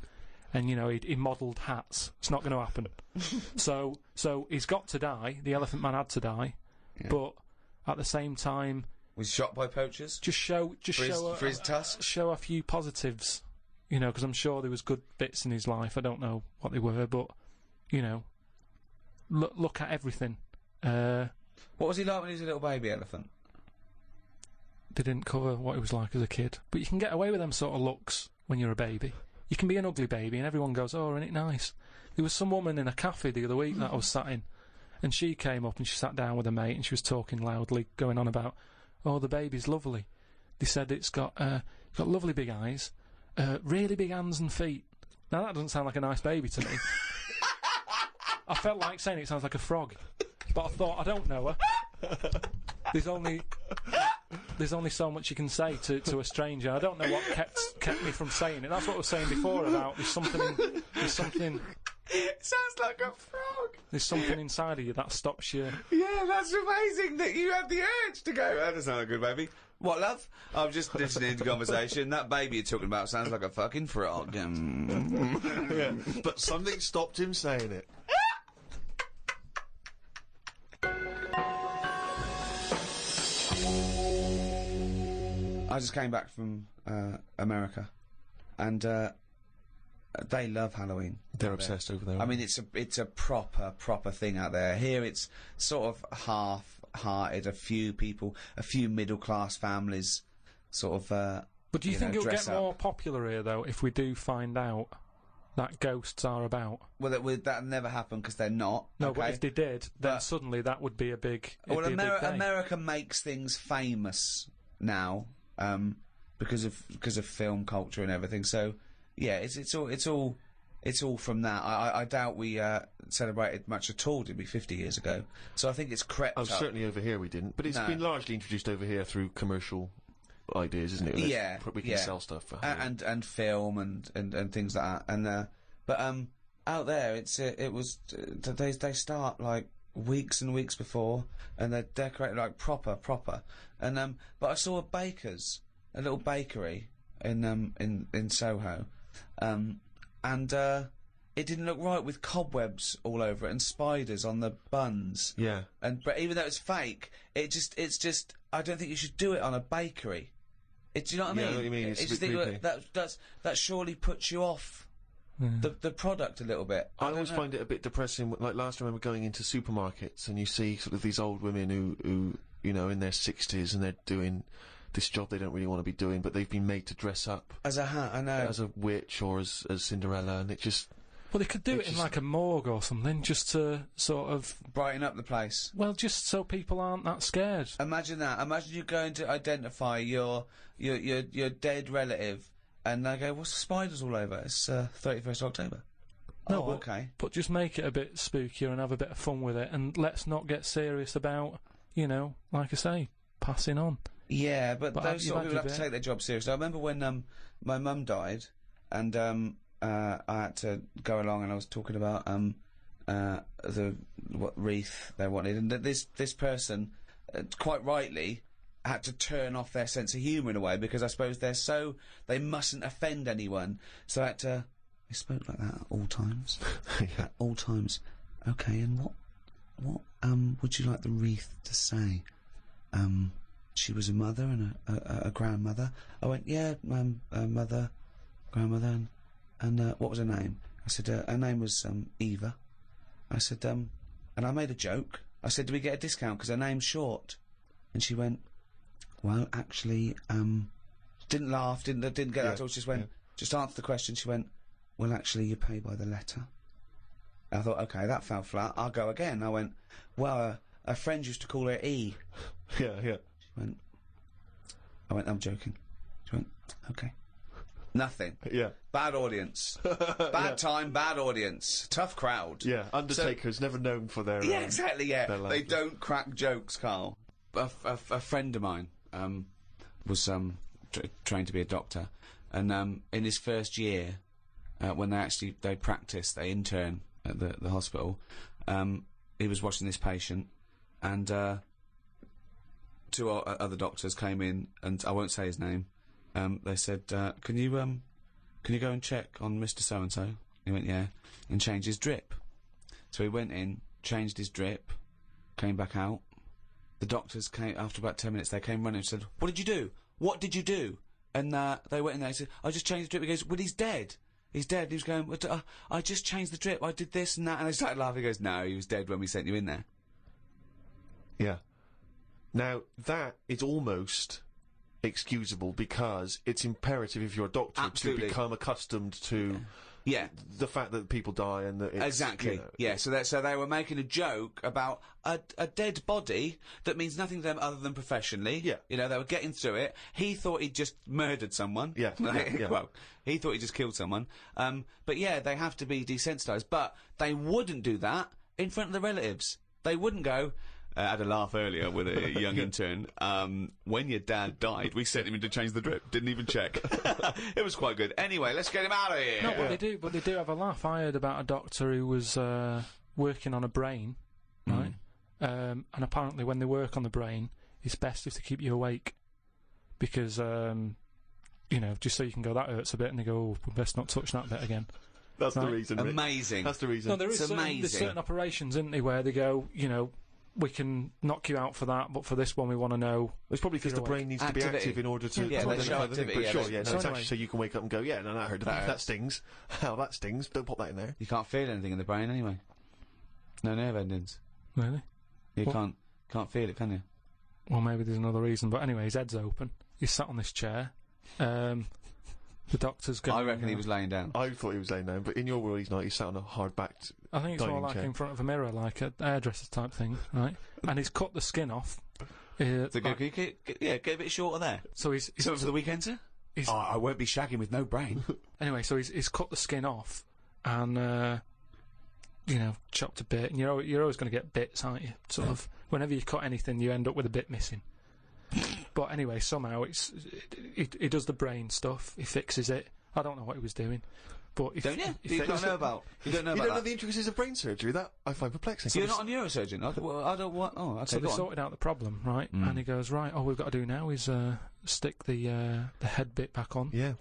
and he modelled hats. It's not going to happen. So he's got to die. The Elephant Man had to die, but at the same time, was shot by poachers. For his tusk. Show a few positives. Because I'm sure there was good bits in his life. I don't know what they were, but, look at everything. What was he like when he was a little baby elephant? They didn't cover what he was like as a kid. But you can get away with them sort of looks when you're a baby. You can be an ugly baby and everyone goes, oh, isn't it nice? There was some woman in a cafe the other week that I was sat in, and she came up and she sat down with a mate and she was talking loudly, going on about, oh, the baby's lovely. They said it's got lovely big eyes, really big hands and feet. Now that doesn't sound like a nice baby to me. I felt like saying it sounds like a frog, but I thought, I don't know her. There's only so much you can say to a stranger. I don't know what kept me from saying it. That's what I was saying before about there's something. It sounds like a frog. There's something inside of you that stops you. Yeah, that's amazing that you have the urge to go, that doesn't sound like a good baby. What, love? I'm just listening to conversation. That baby you're talking about sounds like a fucking frog. Yeah, but something stopped him saying it. I just came back from America, and they love Halloween. They're obsessed over there. I mean, it's a proper thing out there. Here, it's sort of half-hearted. A few middle-class families, sort of. But do you think it'll get more popular here, though, if we do find out that ghosts are about? Well, that'll never happen because they're not. No, but if they did, then suddenly that would be a big. Well, America makes things famous now. Because of film culture and everything. So yeah, it's all from that. I doubt we celebrated much at all, did we, 50 years ago? So I think it's crept up. Certainly over here we didn't, but it's been largely introduced over here through commercial ideas, isn't it? Yeah, we can sell stuff for and film and things like that. But out there they start like weeks and weeks before, and they're decorated like proper. And but I saw a little bakery in Soho, and it didn't look right with cobwebs all over it and spiders on the buns. Yeah. But even though it's fake, it's just I don't think you should do it on a bakery. Do you know what I mean? I know what you mean. It's a bit creepy. That surely puts you off. The product a little bit. I always find it a bit depressing. Like last time I remember going into supermarkets and you see sort of these old women who in their 60s and they're doing this job they don't really want to be doing, but they've been made to dress up as a hat. I know, as a witch or as Cinderella, and it just. Well, they could do it in like a morgue or something, just to sort of brighten up the place. Well, just so people aren't that scared. Imagine that. Imagine you going to identify your dead relative. And they go, what's the spiders all over? It's 31st October. No, oh, okay. But just make it a bit spookier and have a bit of fun with it, and let's not get serious about, like I say, passing on. Yeah, but those sort of people have to take their job seriously. I remember when my mum died, and I had to go along, and I was talking about what wreath they wanted, and this person, quite rightly, had to turn off their sense of humour in a way, because I suppose they mustn't offend anyone. So I had to. They spoke like that at all times. Yeah. At all times. Okay, and what would you like the wreath to say? She was a mother and a grandmother. I went, yeah, mother, grandmother, and what was her name? I said her name was Eva. I said, and I made a joke. I said, do we get a discount because her name's short? And she went, well, actually, didn't laugh, didn't get that at all. She just went, just answer the question. She went, well, actually, you pay by the letter. I thought, OK, that fell flat. I'll go again. I went, well, a friend used to call her E. Yeah. I went, I'm joking. She went, OK. Nothing. Yeah. Bad audience. Bad time, bad audience. Tough crowd. Yeah, Undertaker's never known for their... Yeah, exactly, yeah. their They don't crack jokes, Carl. A friend of mine was trained to be a doctor, and in his first year, when they practiced, they intern at the hospital, he was watching this patient, and two other doctors came in, and I won't say his name. They said, can you go and check on Mr. So-and-so? He went, yeah, and change his drip. So he went in, changed his drip, came back out. The doctors came, after about 10 minutes, they came running and said, what did you do? What did you do? And they went in there and said, I just changed the drip. He goes, well, he's dead. He's dead. He was going, I just changed the drip. I did this and that. And they started laughing. He goes, no, he was dead when we sent you in there. Yeah. Now, that is almost excusable because it's imperative if you're a doctor to become accustomed to the fact that people die and that it's... Exactly, you know, yeah, so they were making a joke about a dead body that means nothing to them other than professionally. Yeah. You know, they were getting through it. He thought he'd just murdered someone. Yeah. Well, he thought he just killed someone. But yeah, they have to be desensitised. But they wouldn't do that in front of the relatives. They wouldn't go... I had a laugh earlier with a young intern. When your dad died, we sent him in to change the drip. Didn't even check. It was quite good. Anyway, let's get him out of here. No, but they do have a laugh. I heard about a doctor who was working on a brain, right? And apparently when they work on the brain, it's best if they keep you awake. Because, you know, just so you can go, that hurts a bit, and they go, oh, we best not touch that bit again. That's the reason, Rick. Amazing. That's the reason. No, there's certain operations, isn't there, where they go, you know, we can knock you out for that, but for this one we want to know... It's probably because the brain needs to be active in order to... Yeah, they show activity, but sure, yeah. So it's actually so you can wake up and go, yeah, no, that hurt. That stings. How that stings. Don't pop that in there. You can't feel anything in the brain anyway. No nerve endings. Really? You can't feel it, can you? Well, maybe there's another reason, but anyway, his head's open. He's sat on this chair. The doctor's going... I reckon he was laying down. I thought he was laying down, but in your world he's not. He's sat on a hard-backed I think it's more like in front of a mirror, like a hairdresser type thing, right? And he's cut the skin off. So get a bit shorter there. So he's something for the weekend, sir? I won't be shagging with no brain. Anyway, so he's cut the skin off and, you know, chopped a bit. And you're always going to get bits, aren't you? Sort of. Whenever you cut anything, you end up with a bit missing. But anyway, somehow he does the brain stuff. He fixes it. I don't know what he was doing. But don't you? You don't know about the intricacies of brain surgery. That I find perplexing. So you're not a neurosurgeon. I don't want. Oh, okay. So they sorted out the problem, right? And he goes, right. All we've got to do now is stick the head bit back on. Yeah.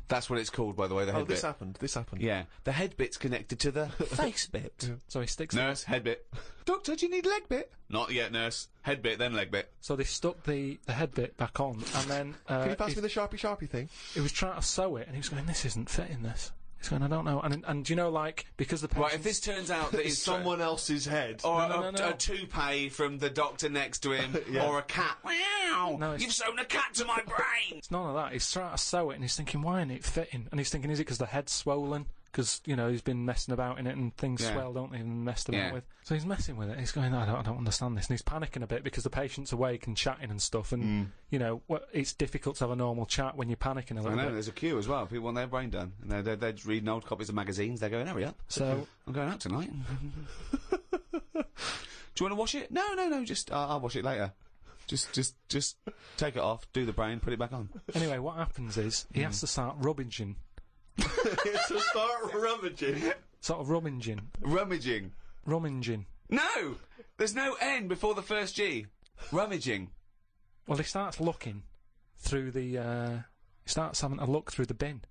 That's what it's called, by the way. The head bit. This happened. Yeah. The head bit's connected to the face bit. Yeah. So he sticks. Nurse, head bit. Doctor, do you need leg bit? Not yet, nurse. Head bit, then leg bit. So they stuck the head bit back on, and then can you pass me the sharpie thing? He was trying to sew it, and he was going, "This isn't fitting this." He's going, I don't know. And you know, like, because the patient... Right, if this turns out that it's someone else's head... Or a toupee from the doctor next to him, or a cat. Wow! No, you've sewn a cat to my brain! It's none of that. He's trying to sew it, and he's thinking, why isn't it fitting? And he's thinking, is it because the head's swollen? Because, you know, he's been messing about in it, and things swell, don't they, and messed about with. So he's messing with it. He's going, I don't understand this. And he's panicking a bit because the patient's awake and chatting and stuff, and, you know, it's difficult to have a normal chat when you're panicking a little bit. I know, there's a queue as well. People want their brain done. And they're just reading old copies of magazines. They're going, hurry up. So... I'm going out tonight. Do you want to wash it? No, just... I'll wash it later. Just take it off, do the brain, put it back on. Anyway, what happens is, he has to start rummaging. To start rummaging? Sort of rummaging. Rummaging. No! There's no N before the first G. Rummaging. Well, he starts looking through the, he starts having a look through the bin.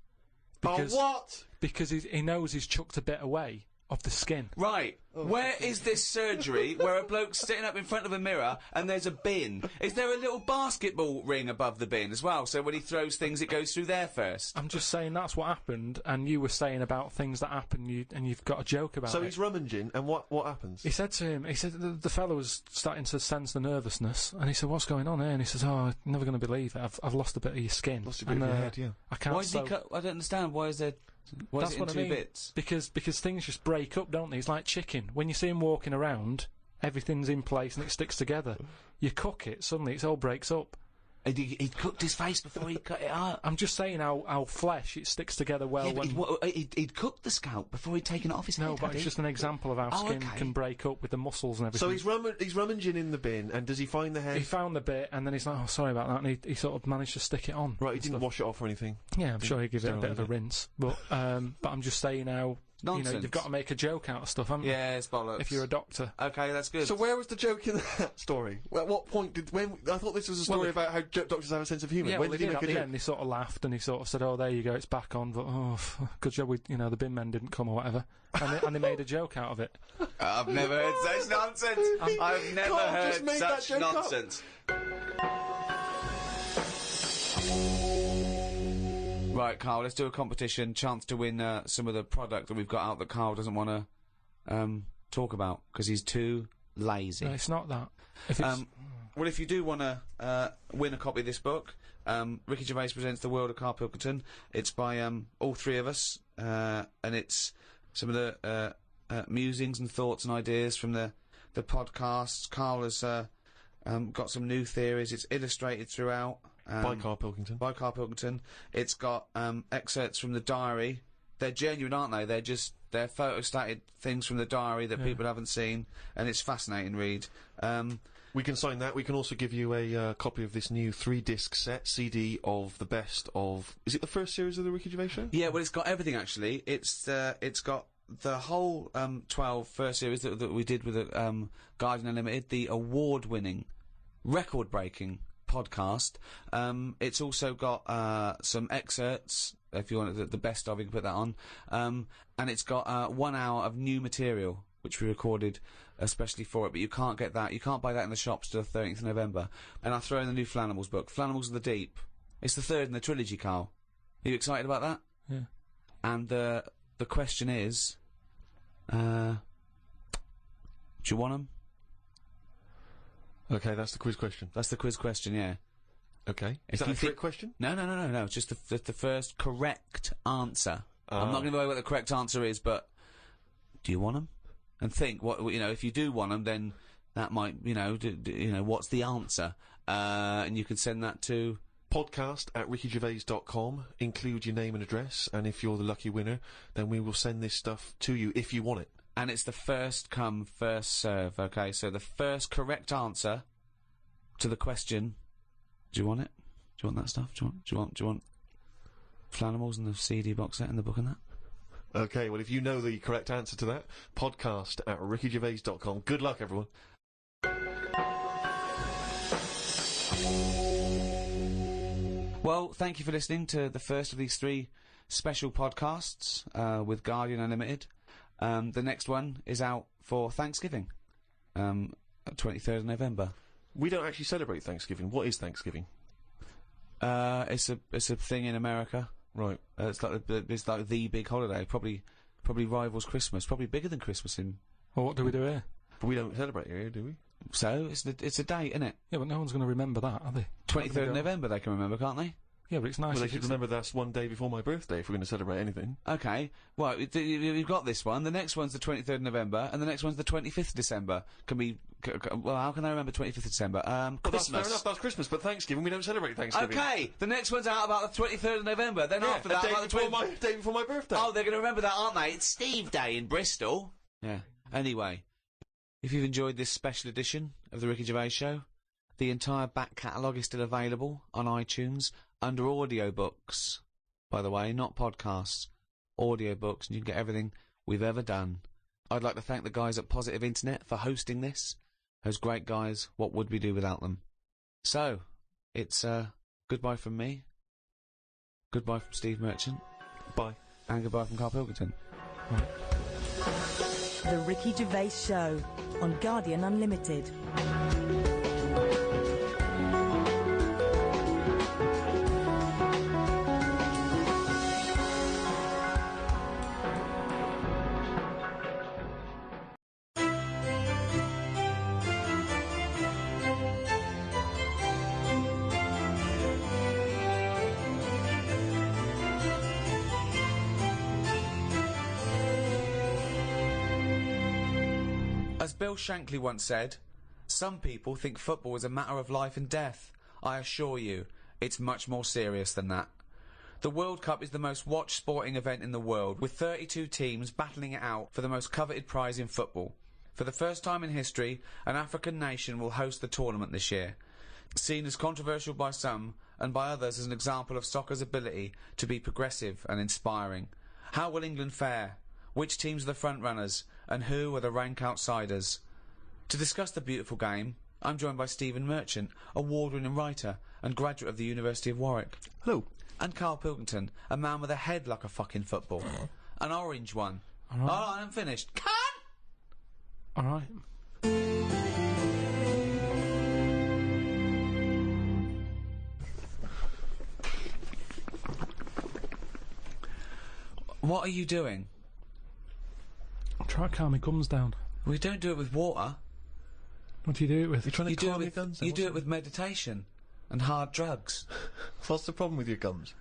Because, what? Because he knows he's chucked a bit away of the skin. Right. Where is this surgery where a bloke's sitting up in front of a mirror and there's a bin? Is there a little basketball ring above the bin as well, so when he throws things it goes through there first? I'm just saying that's what happened, and you were saying about things that happen, and you've got a joke about it. So he's rummaging, and what happens? He said to him, the fellow was starting to sense the nervousness, and he said, what's going on here? And he says, oh, you're never going to believe it, I've lost a bit of your skin. Lost a bit of your head, yeah. I can't Why did he cut? I don't understand, why is there... What's That's it in what I two mean. bits? Because things just break up, don't they? It's like chicken. When you see them walking around, everything's in place and it sticks together. You cook it, suddenly it all breaks up. He'd cooked his face before he cut it out. I'm just saying how flesh, it sticks together well. Yeah, but he'd cooked the scalp before he'd taken it off his head. No, but it's just an example of how skin okay. can break up with the muscles and everything. So he's rummaging in the bin, and does he find the head? He found the bit, and then he's like, oh, sorry about that, and he sort of managed to stick it on. Right, he didn't wash it off or anything? Yeah, I'm sure he gives it a bit of a rinse. But I'm just saying how, Nonsense. you've got to make a joke out of stuff, haven't you? Yeah, it's bollocks. If you're a doctor. Okay, that's good. So where was the joke in that story? At what point I thought this was a story about how doctors have a sense of humour. Yeah, when well, did he make at a the joke? end, he sort of laughed and he sort of said, oh, there you go, it's back on, but good job the bin men didn't come or whatever. And they made a joke out of it. I've never heard such nonsense. I've never Carl heard just made that such joke up. nonsense. Right, Carl, let's do a competition. Chance to win some of the product that we've got out that Carl doesn't want to talk about because he's too lazy. No, it's not that. If it's, well, if you do want to win a copy of this book, Ricky Gervais presents The World of Karl Pilkington. It's by all three of us, and it's some of the musings and thoughts and ideas from the podcasts. Karl has got some new theories. It's illustrated throughout. By Karl Pilkington. By Karl Pilkington. It's got excerpts from the diary. They're genuine, aren't they? They're photostated things from the diary that people haven't seen, and it's fascinating read. We can sign that. We can also give you a copy of this new 3-disc set CD of the best of. Is it the first series of the Ricky Gervais Show? Yeah, well, it's got everything actually. It's got the whole 12 first series that we did with the Guardian Unlimited, the award-winning, record-breaking podcast. It's also got some excerpts. If you want the best of, you can put that on. And it's got 1 hour of new material, which we recorded especially for it, but you can't get that. You can't buy that in the shops till the 13th of November. And I throw in the new Flanimals book, Flanimals of the Deep. It's the third in the trilogy, Carl. Are you excited about that? Yeah. And the question is, do you want them? Okay, that's the quiz question. That's the quiz question, yeah. Okay. Is that a trick question? No. It's just the first correct answer. I'm not going to give away what the correct answer is, but do you want them? And think if you do want them, then that might what's the answer? And you can send that to podcast@rickygervais.com. Include your name and address, and if you're the lucky winner, then we will send this stuff to you if you want it. And it's the first come, first serve. Okay, so the first correct answer to the question. Do you want it? Do you want that stuff? Do you want Flanimals and the CD box set and the book and that? Okay, well, if you know the correct answer to that, podcast@rickygervais.com. Good luck, everyone. Well, thank you for listening to the first of these 3 special podcasts with Guardian Unlimited. The next one is out for Thanksgiving, 23rd of November. We don't actually celebrate Thanksgiving. What is Thanksgiving? It's a thing in America. Right. It's like the big holiday. Probably rivals Christmas. Probably bigger than Christmas in. Well, what do we do here? But we don't celebrate here, do we? So it's a date, isn't it? Yeah, but no one's going to remember that, are they? 23rd of November. They can remember, can't they? Yeah, but it's nice. Well, they should remember that's one day before my birthday if we're going to celebrate anything. Okay. Well, you've got this one. The next one's the 23rd of November, and the next one's the 25th of December. Well, how can I remember 25th of December? Well, Christmas. that's fair enough. That's Christmas, but Thanksgiving we don't celebrate Thanksgiving. Okay. The next one's out about the 23rd of November. Then after that, about the day before my birthday. Oh, they're going to remember that, aren't they? It's Steve Day in Bristol. Yeah. Anyway, if you've enjoyed this special edition of the Ricky Gervais Show, the entire back catalogue is still available on iTunes under audiobooks. By the way, not podcasts, audiobooks, and you can get everything we've ever done. I'd like to thank the guys at Positive Internet for hosting this. Those great guys, what would we do without them? So, it's goodbye from me, goodbye from Steve Merchant, bye, and goodbye from Karl Pilkington. The Ricky Gervais Show on Guardian Unlimited. As Bill Shankly once said, some people think football is a matter of life and death. I assure you, it's much more serious than that. The World Cup is the most watched sporting event in the world, with 32 teams battling it out for the most coveted prize in football. For the first time in history, an African nation will host the tournament this year. Seen as controversial by some, and by others as an example of soccer's ability to be progressive and inspiring. How will England fare? Which teams are the front-runners, and who are the rank outsiders? To discuss the beautiful game, I'm joined by Stephen Merchant, award-winning writer and graduate of the University of Warwick. Hello. And Karl Pilkington, a man with a head like a fucking football. An orange one. All right. Oh, I'm finished. Cut! All right. What are you doing? I'm trying to calm my gums down. We don't do it with water. What do you do it with? You're trying to calm your gums down? You do it with meditation and hard drugs. What's the problem with your gums?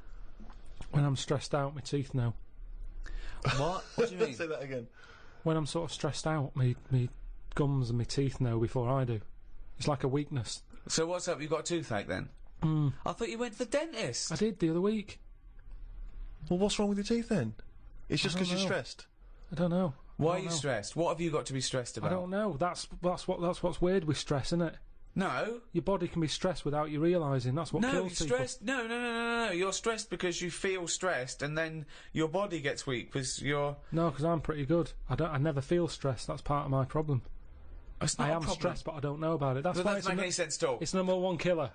When I'm stressed out, my teeth know. What? What do you mean? Say that again. When I'm sort of stressed out, me gums and my teeth know before I do. It's like a weakness. So what's up? You got a toothache then? I thought you went to the dentist. I did the other week. Well, what's wrong with your teeth then? It's just because you're know. stressed. I don't know. Why I are don't you know. stressed? What have you got to be stressed about? I don't know. That's what's weird with stress, isn't it? No. Your body can be stressed without you realising. That's what No, you're kills people. stressed. No. You're stressed because you feel stressed, and then your body gets weak because you're. No, because I'm pretty good. I never feel stressed. That's part of my problem. It's not I a am problem. stressed, but I don't know about it. That's That why doesn't make any sense at all. it's number one killer.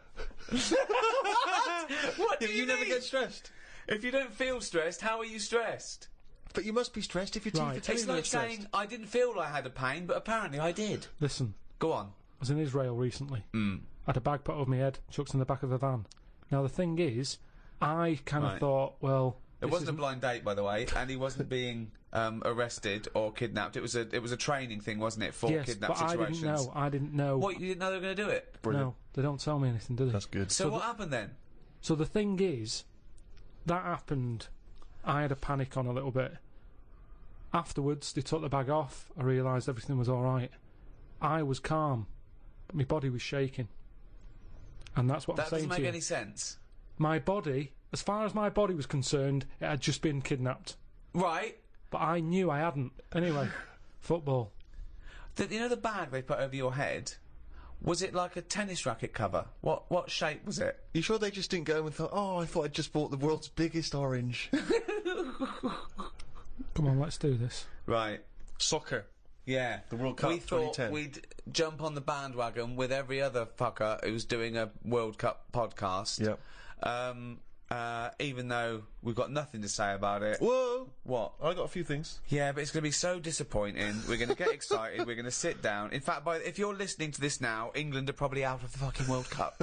What do You never mean? get stressed. If you don't feel stressed, how are you stressed? But you must be stressed if your teeth Right. are telling It's you they're like stressed. saying I didn't feel I had a pain, but apparently I did. Listen, Go on. I was in Israel recently. I had a bag put over my head, chucked in the back of a van. Now the thing is, I kind of Right. thought, well, It wasn't a blind date, by the way, and he wasn't being arrested or kidnapped. It was a training thing, wasn't it, for yes, kidnap but situations? I didn't know. What, you didn't know they were going to do it? Brilliant. No, they don't tell me anything, do they? That's good. So what happened then? So the thing is, that happened. I had a panic on a little bit. Afterwards, they took the bag off. I realised everything was all right. I was calm, but my body was shaking. And that's what That I'm saying doesn't to make you. any sense. My body, as far as my body was concerned, it had just been kidnapped. Right. But I knew I hadn't. Anyway, football. You know the bag they put over your head? Was it like a tennis racket cover? What shape was it? You sure they just didn't go and thought, oh, I thought I'd just bought the world's biggest orange? Come on, let's do this. Right. Soccer. Yeah. The World Cup We thought 2010. we'd jump on the bandwagon with every other fucker who's doing a World Cup podcast. Yep. Even though we've got nothing to say about it. Whoa! What? I got a few things. Yeah, but it's going to be so disappointing. We're going to get excited. We're going to sit down. In fact, if you're listening to this now, England are probably out of the fucking World Cup.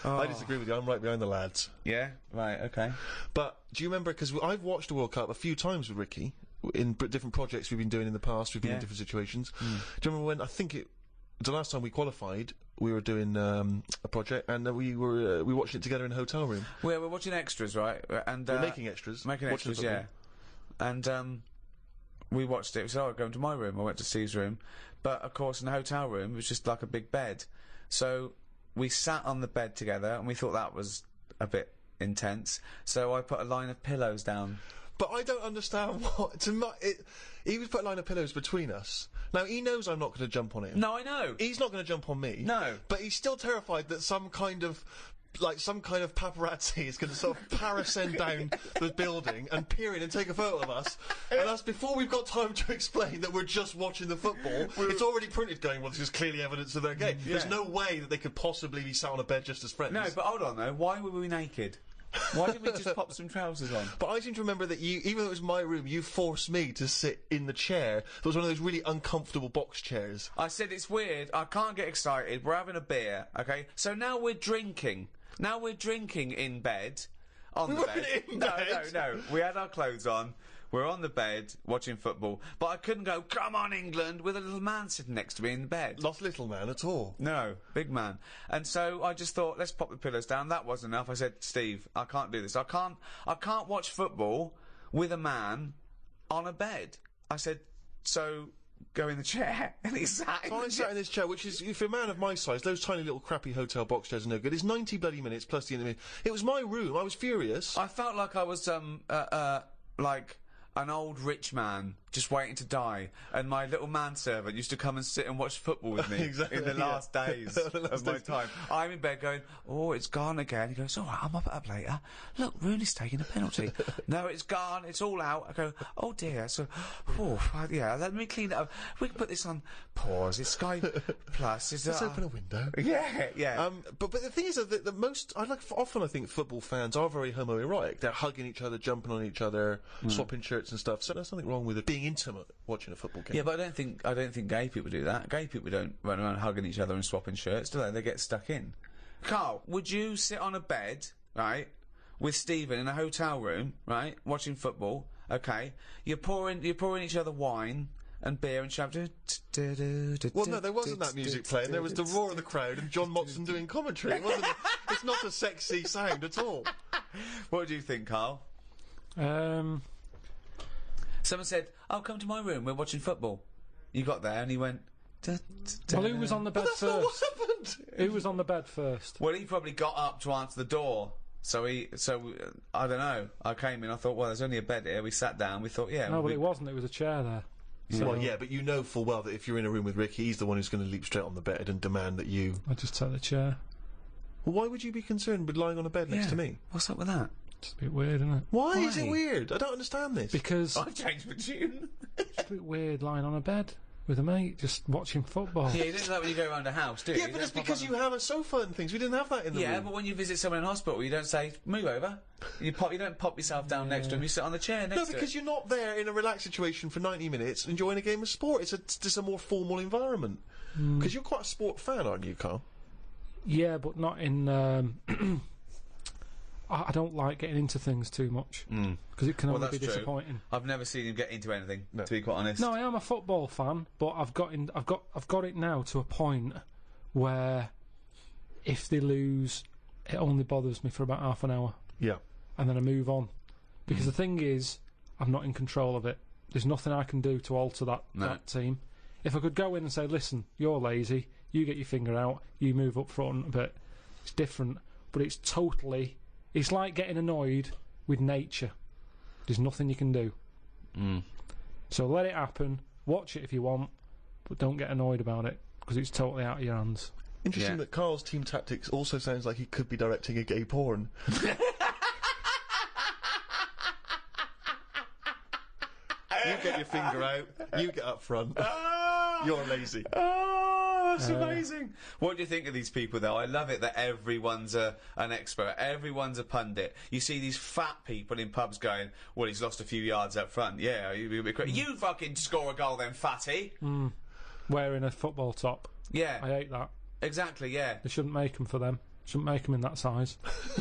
I disagree with you. I'm right behind the lads. Yeah? Right, okay. But do you remember, because I've watched the World Cup a few times with Ricky, in different projects we've been doing in the past, we've been in different situations. Do you remember when, I think the last time we qualified, we were doing a project, and we were watching it together in a hotel room. We're watching extras, right? And We're making extras. Making watching extras, yeah. And we watched it. We said, oh, I'll go into my room. I went to Steve's room. But, of course, in the hotel room, it was just like a big bed. So we sat on the bed together, and we thought that was a bit intense. So I put a line of pillows down. But I don't understand what... he was put a line of pillows between us. Now, he knows I'm not going to jump on him. No, I know. He's not going to jump on me. No. But he's still terrified that some kind of paparazzi is going to sort of parascend down the building and peer in and take a photo of us. And that's before we've got time to explain that we're just watching the football. It's already printed going, well, this is clearly evidence of their game. Yeah. There's no way that they could possibly be sat on a bed just as friends. No, but hold on, though. Why were we naked? Why didn't we just pop some trousers on? But I seem to remember that you, even though it was my room, you forced me to sit in the chair. That was one of those really uncomfortable box chairs. I said it's weird. I can't get excited. We're having a beer, okay? So now we're drinking. Now we're drinking in bed. On the bed. weren't in bed. No. We had our clothes on. We're on the bed watching football. But I couldn't go, come on, England, with a little man sitting next to me in the bed. Not little man at all. No, big man. And so I just thought, let's pop the pillows down. That wasn't enough. I said, Steve, I can't do this. I can't watch football with a man on a bed. I said, so go in the chair, and he sat in So I sat in this chair, which is, if you're a man of my size, those tiny little crappy hotel box chairs are no good. It's 90 bloody minutes plus the interview. It was my room. I was furious. I felt like I was, like an old rich man just waiting to die, and my little manservant used to come and sit and watch football with me Exactly, in the yeah. last days of my time. I'm in bed going, oh, it's gone again. He goes, all right, I'm up later. Look, Rooney's taking a penalty. No, it's gone. It's all out. I go, oh dear. So, yeah, let me clean it up. We can put this on pause. It's Sky Plus. Let's open a window. Yeah. But the thing is that the most often I think football fans are very homoerotic. They're hugging each other, jumping on each other, swapping shirts and stuff. So there's nothing wrong with it being intimate watching a football game. Yeah, but I don't think gay people do that. Gay people don't run around hugging each other and swapping shirts, do they? They get stuck in. Karl, would you sit on a bed, right, with Stephen in a hotel room, right, watching football? Okay, you're pouring each other wine and beer and shouting. Well, no, there wasn't that music playing. There was the roar of the crowd and John Motson doing commentary. It wasn't. It's not a sexy sound at all. What do you think, Karl? Someone said, "Oh, come to my room. We're watching football." You got there and he went. Well, who was on the bed That's first? not what happened. Who was on the bed first? Well, he probably got up to answer the door. So I don't know. I came in. I thought, well, there's only a bed here. We sat down. We thought, yeah. No, but it wasn't. It was a chair there. So Well, yeah, but you know full well that if you're in a room with Ricky, he's the one who's going to leap straight on the bed and demand that you. I just took the chair. Well, why would you be concerned with lying on a bed next to me? What's up with that? It's a bit weird, isn't it? Why is it weird? I don't understand this. Because I've changed my tune. it's a bit weird lying on a bed with a mate just watching football. Yeah, you don't do that when you go around a house, do you? Yeah, but it's because you have a sofa and things. We didn't have that in the room. Yeah, but when you visit someone in hospital, you don't say, move over. You don't pop yourself down next to him, you sit on the chair next No, to him. because you're not there in a relaxed situation for 90 minutes enjoying a game of sport. It's just a more formal environment. Because you're quite a sport fan, aren't you, Karl? Yeah, but not in. I don't like getting into things too much because it can only be disappointing. I've never seen him get into anything, to be quite honest. No, I am a football fan, but I've got it now to a point where if they lose, it only bothers me for about half an hour. Yeah. And then I move on. Because the thing is, I'm not in control of it. There's nothing I can do to alter that team. If I could go in and say, listen, you're lazy, you get your finger out, you move up front a bit, it's different. But it's totally... It's like getting annoyed with nature. There's nothing you can do. So let it happen, watch it if you want, but don't get annoyed about it, because it's totally out of your hands. Interesting that Karl's team tactics also sounds like he could be directing a gay porn. You get your finger out, you get up front. You're lazy. Oh, that's amazing. What do you think of these people, though? I love it that everyone's an expert. Everyone's a pundit. You see these fat people in pubs going, well, he's lost a few yards up front. Yeah, you fucking score a goal then, fatty. Wearing a football top. Yeah. I hate that. Exactly, yeah. They shouldn't make them for them. Shouldn't make them in that size.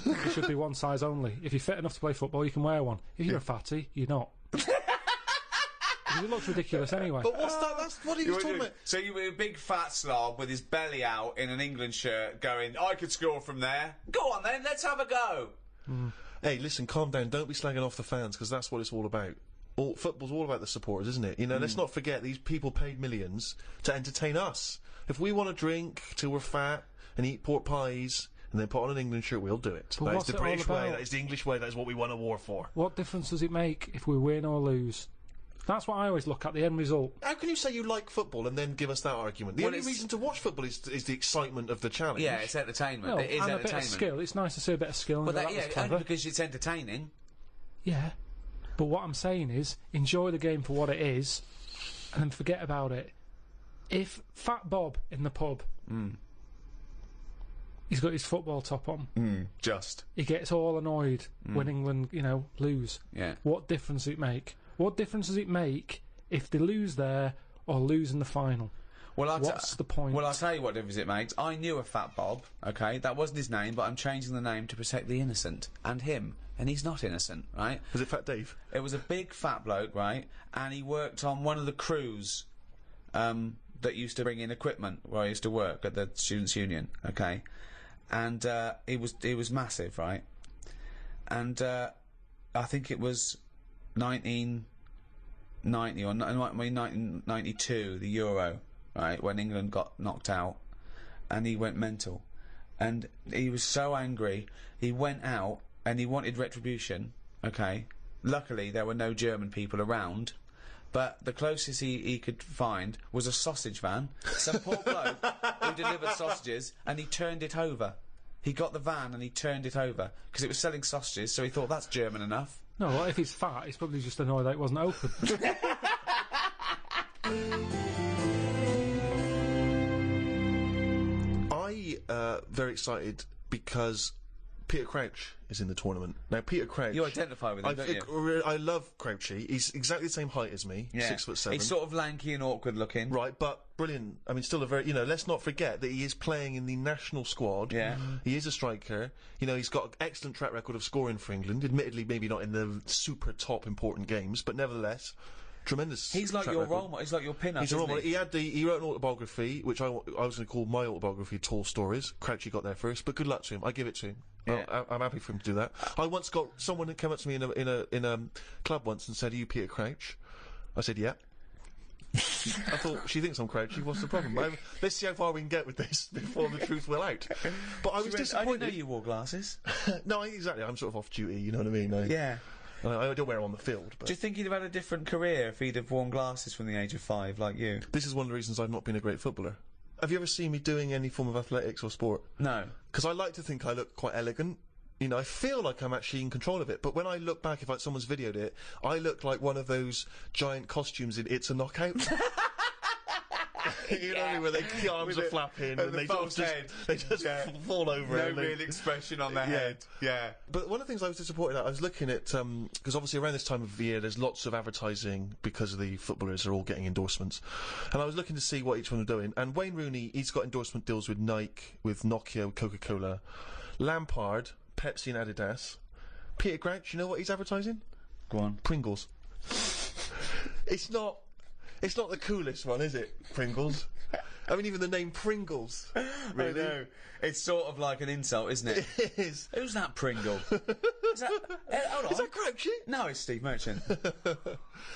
It should be one size only. If you're fit enough to play football, you can wear one. If you're a fatty, you're not. It looks ridiculous anyway. But what's that? What are you talking about? So you were a big fat slob with his belly out in an England shirt going, I could score from there. Go on then, let's have a go. Hey, listen, calm down. Don't be slagging off the fans, because that's what it's all about. Football's all about the supporters, isn't it? You know, let's not forget these people paid millions to entertain us. If we want to drink till we're fat and eat pork pies and then put on an England shirt, we'll do it. That is the British way, that is the English way, that is what we won a war for. What difference does it make if we win or lose? That's what I always look at, the end result. How can you say you like football and then give us that argument? The only reason to watch football is the excitement of the challenge. Yeah, it's entertainment. No, it is and entertainment. A bit of skill. It's nice to see a bit of skill. But that was clever. Only because it's entertaining. Yeah. But what I'm saying is, enjoy the game for what it is, and then forget about it. If Fat Bob in the pub, he's got his football top on, he gets all annoyed when England, lose. Yeah. What difference does it make? What difference does it make if they lose there or lose in the final? Well, what's the point? Well, I'll tell you what difference it makes. I knew a Fat Bob, okay? That wasn't his name, but I'm changing the name to protect the innocent. And him. And he's not innocent, right? Was it Fat Dave? It was a big fat bloke, right? And he worked on one of the crews that used to bring in equipment where I used to work at the Students' Union, okay? And he was massive, right? And I think it was 19 1990 or 1992, the Euro, right, when England got knocked out, and he went mental. And he was so angry, he went out and he wanted retribution, okay? Luckily, there were no German people around, but the closest he could find was a sausage van, some poor bloke who delivered sausages, and he turned it over. He got the van and he turned it over, because it was selling sausages, so he thought, that's German enough. No, well, if he's fat, he's probably just annoyed that it wasn't open. Very excited because Peter Crouch is in the tournament. Now, Peter Crouch... You identify with him, don't you? I love Crouchy. He's exactly the same height as me, 6'7". He's sort of lanky and awkward looking. Right, but brilliant. I mean, still a very... let's not forget that he is playing in the national squad. Yeah. He is a striker. He's got an excellent track record of scoring for England. Admittedly, maybe not in the super top important games, but nevertheless... Tremendous. He's like your role model. He's like your pin-up. He's a role model. He wrote an autobiography, which I was going to call my autobiography, Tall Stories. Crouchy got there first, but good luck to him. I give it to him. Yeah. I'm happy for him to do that. I once got someone that came up to me in a club once and said, "Are you Peter Crouch?" I said, "Yeah." I thought, she thinks I'm Crouchy. What's the problem? Let's see how far we can get with this before the truth will out. But I was disappointed. I didn't know you wore glasses. No, exactly. I'm sort of off duty. You know what I mean? Yeah. I don't wear them on the field. But do you think he'd have had a different career if he'd have worn glasses from the age of 5, like you? This is one of the reasons I've not been a great footballer. Have you ever seen me doing any form of athletics or sport? No. Because I like to think I look quite elegant. I feel like I'm actually in control of it. But when I look back, if someone's videoed it, I look like one of those giant costumes in It's a Knockout. Where the arms are flapping and they just fall over. No real expression on their head. Yeah. But one of the things I was disappointed at, I was looking at, because obviously around this time of the year there's lots of advertising because the footballers are all getting endorsements. And I was looking to see what each one are doing. And Wayne Rooney, he's got endorsement deals with Nike, with Nokia, with Coca-Cola. Lampard, Pepsi and Adidas. Peter Crouch, you know what he's advertising? Go on. Pringles. It's not the coolest one, is it? Pringles. I mean, even the name Pringles. Really? I know. It's sort of like an insult, isn't it? It is. Who's that Pringle? Is that... hold on. Is that Crouchy? No, it's Steve Merchant. I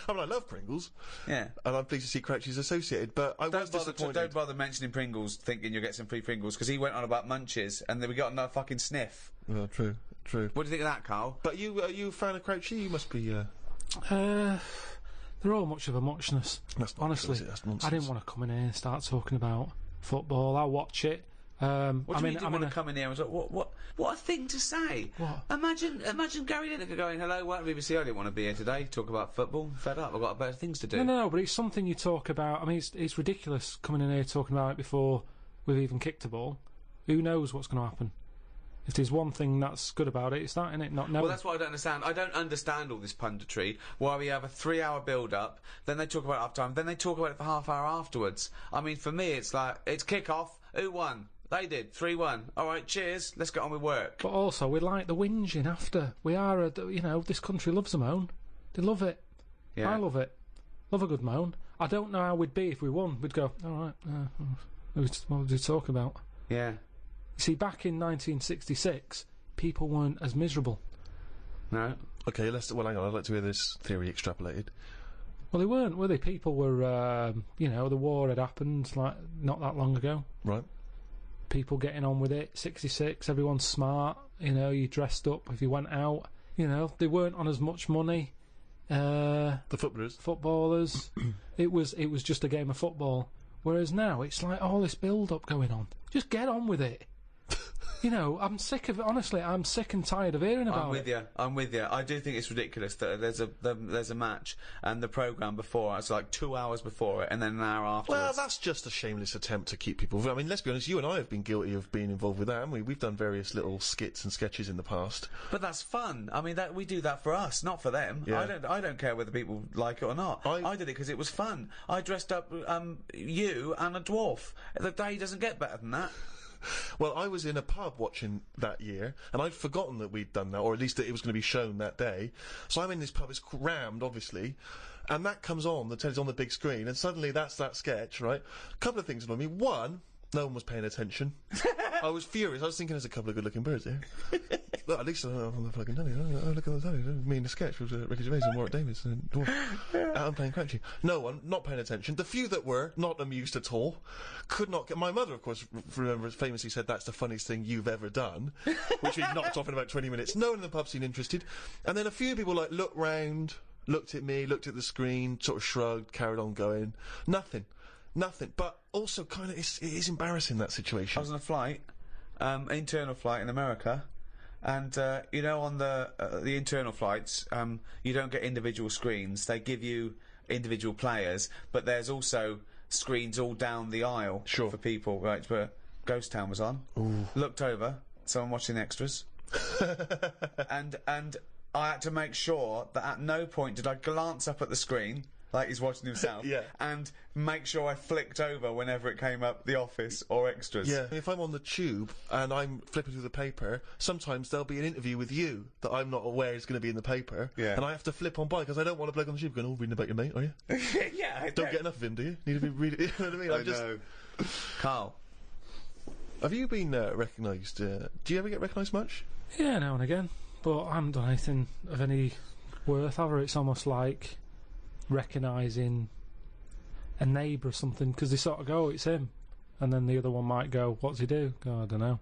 mean, I love Pringles. Yeah. And I'm pleased to see Crouchy's associated, but I was disappointed. Don't bother mentioning Pringles thinking you'll get some free Pringles, because he went on about Munches, and then we got another fucking sniff. Well, true. What do you think of that, Karl? But are you a fan of Crouchy? You must be, They're all much of a muchness. Honestly, I didn't want to come in here and start talking about football. I'll watch it. What do you mean you didn't want to come in here and say, what a thing to say? What? Imagine Gary Lineker going, "Hello, welcome to BBC, I didn't want to be here today, talk about football, fed up, I've got better things to do." No, but it's something you talk about. I mean, it's ridiculous coming in here talking about it before we've even kicked a ball. Who knows what's going to happen? If there's one thing that's good about it, it's that, innit? Not knowing. Well, that's what I don't understand. I don't understand all this punditry, where we have a 3-hour build-up, then they talk about it half-time, then they talk about it for half hour afterwards. I mean, for me, it's like, it's kick-off, who won? They did, 3-1. Alright, cheers, let's get on with work. But also, we like the whinging after. We are, this country loves a moan. They love it. Yeah. I love it. Love a good moan. I don't know how we'd be if we won. We'd go, alright, what would we talk about? Yeah. See, back in 1966, people weren't as miserable. No. Okay, hang on, I'd like to hear this theory extrapolated. Well, they weren't, were they? People were, the war had happened, like, not that long ago. Right. People getting on with it. 66, everyone's smart, you dressed up if you went out. They weren't on as much money. The footballers. It was just a game of football. Whereas now, it's like all this build-up going on. Just get on with it. I'm sick of it. Honestly, I'm sick and tired of hearing about it. I'm with you. I do think it's ridiculous that there's a match and the programme before, it's like 2 hours before it and then an hour afterwards. Well, that's just a shameless attempt to keep people... I mean, let's be honest, you and I have been guilty of being involved with that, haven't we? We've done various little skits and sketches in the past. But that's fun. I mean, we do that for us, not for them. Yeah. I don't care whether people like it or not. I did it because it was fun. I dressed up you and a dwarf. The day doesn't get better than that. Well, I was in a pub watching that year, and I'd forgotten that we'd done that, or at least that it was going to be shown that day. So I'm in this pub, it's rammed, obviously, and that comes on, the telly's on the big screen, and suddenly that's that sketch, right? A couple of things annoyed me. One, no one was paying attention. I was furious. I was thinking there's a couple of good-looking birds here. Look, at least on the fucking telly. Oh, look at the telly. Me in the sketch with Ricky Gervais and Warwick Davis and I'm playing Crunchy. No one, not paying attention. The few that were, not amused at all, could not get... My mother, of course, remember, famously said, that's the funniest thing you've ever done, which we knocked off in about 20 minutes. No one in the pub seemed interested. And then a few people, like, looked round, looked at me, looked at the screen, sort of shrugged, carried on going. Nothing. But also, kind of, it is embarrassing, that situation. I was on a flight, internal flight in America, and, you know, on the internal flights, you don't get individual screens. They give you individual players, but there's also screens all down the aisle for people, right, where Ghost Town was on. Ooh. Looked over, someone watching the extras, and I had to make sure that at no point did I glance up at the screen, like he's watching himself, and make sure I flicked over whenever it came up The Office or extras. Yeah, if I'm on the tube and I'm flipping through the paper, sometimes there'll be an interview with you that I'm not aware is going to be in the paper, and I have to flip on by because I don't want a bloke on the tube going, oh, reading about your mate, are you? Yeah, I don't get enough of him, do you? Need to be reading, you know what I mean? I know. Karl. Have you been recognised? Do you ever get recognised much? Yeah, now and again, but I haven't done anything of any worth ever. It's almost like recognising a neighbour or something, because they sort of go, it's him, and then the other one might go, what's he do? Oh, I don't know.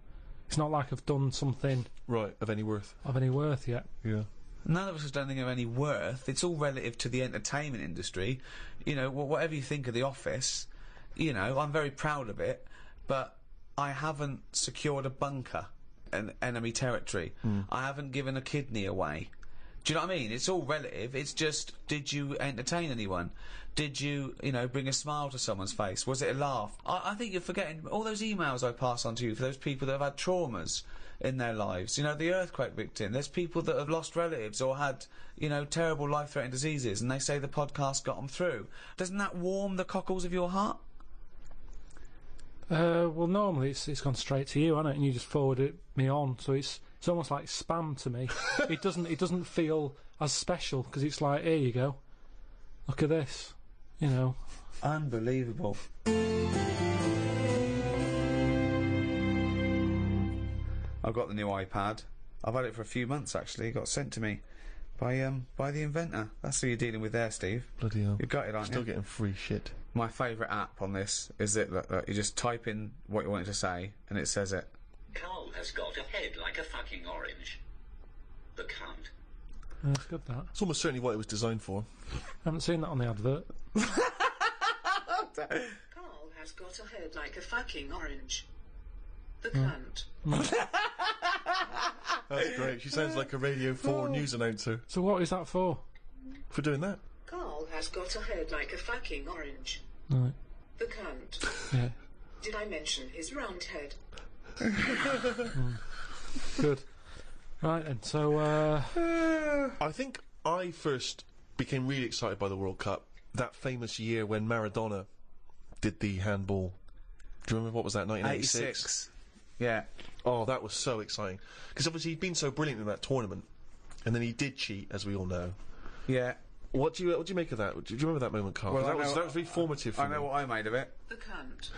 It's not like I've done something of any worth yet. Yeah. None of us have done anything of any worth. It's all relative to the entertainment industry. You know, whatever you think of The Office, you know, I'm very proud of it, but I haven't secured a bunker in enemy territory. I haven't given a kidney away. Do you know what I mean? It's all relative. It's just, did you entertain anyone? Did you, you know, bring a smile to someone's face? Was it a laugh? I think you're forgetting all those emails I pass on to you for those people that have had traumas in their lives. You know, the earthquake victim. There's people that have lost relatives or had, you know, terrible life-threatening diseases, and they say the podcast got them through. Doesn't that warm the cockles of your heart? Well, normally it's gone straight to you, hasn't it? And you just forward it me on, so it's almost like spam to me. It doesn't feel as special because it's like, here you go, look at this, you know. Unbelievable. I've got the new iPad. I've had it for a few months actually. It got sent to me by the inventor. That's who you're dealing with there, Steve. Bloody hell. You've got it, aren't you? Still getting free shit. My favourite app on this is that you just type in what you want it to say and it says it. Karl has got a head like a fucking orange. The cunt. That's good, that. It's almost certainly what it was designed for. I haven't seen that on the advert. Karl has got a head like a fucking orange. The cunt. That's great. She sounds like a Radio 4 news announcer. So what is that for? For doing that? Karl has got a head like a fucking orange. Right. The cunt. Yeah. Did I mention his round head? Good. Right then, so I think I first became really excited by the World Cup that famous year when Maradona did the handball. Do you remember, what was that, 1986? 86. Yeah. Oh, that was so exciting. Because obviously he'd been so brilliant in that tournament, and then he did cheat, as we all know. Yeah. What do you make of that? Do you remember that moment, Karl? Well, that was very formative for me. I know what I made of it. The cunt.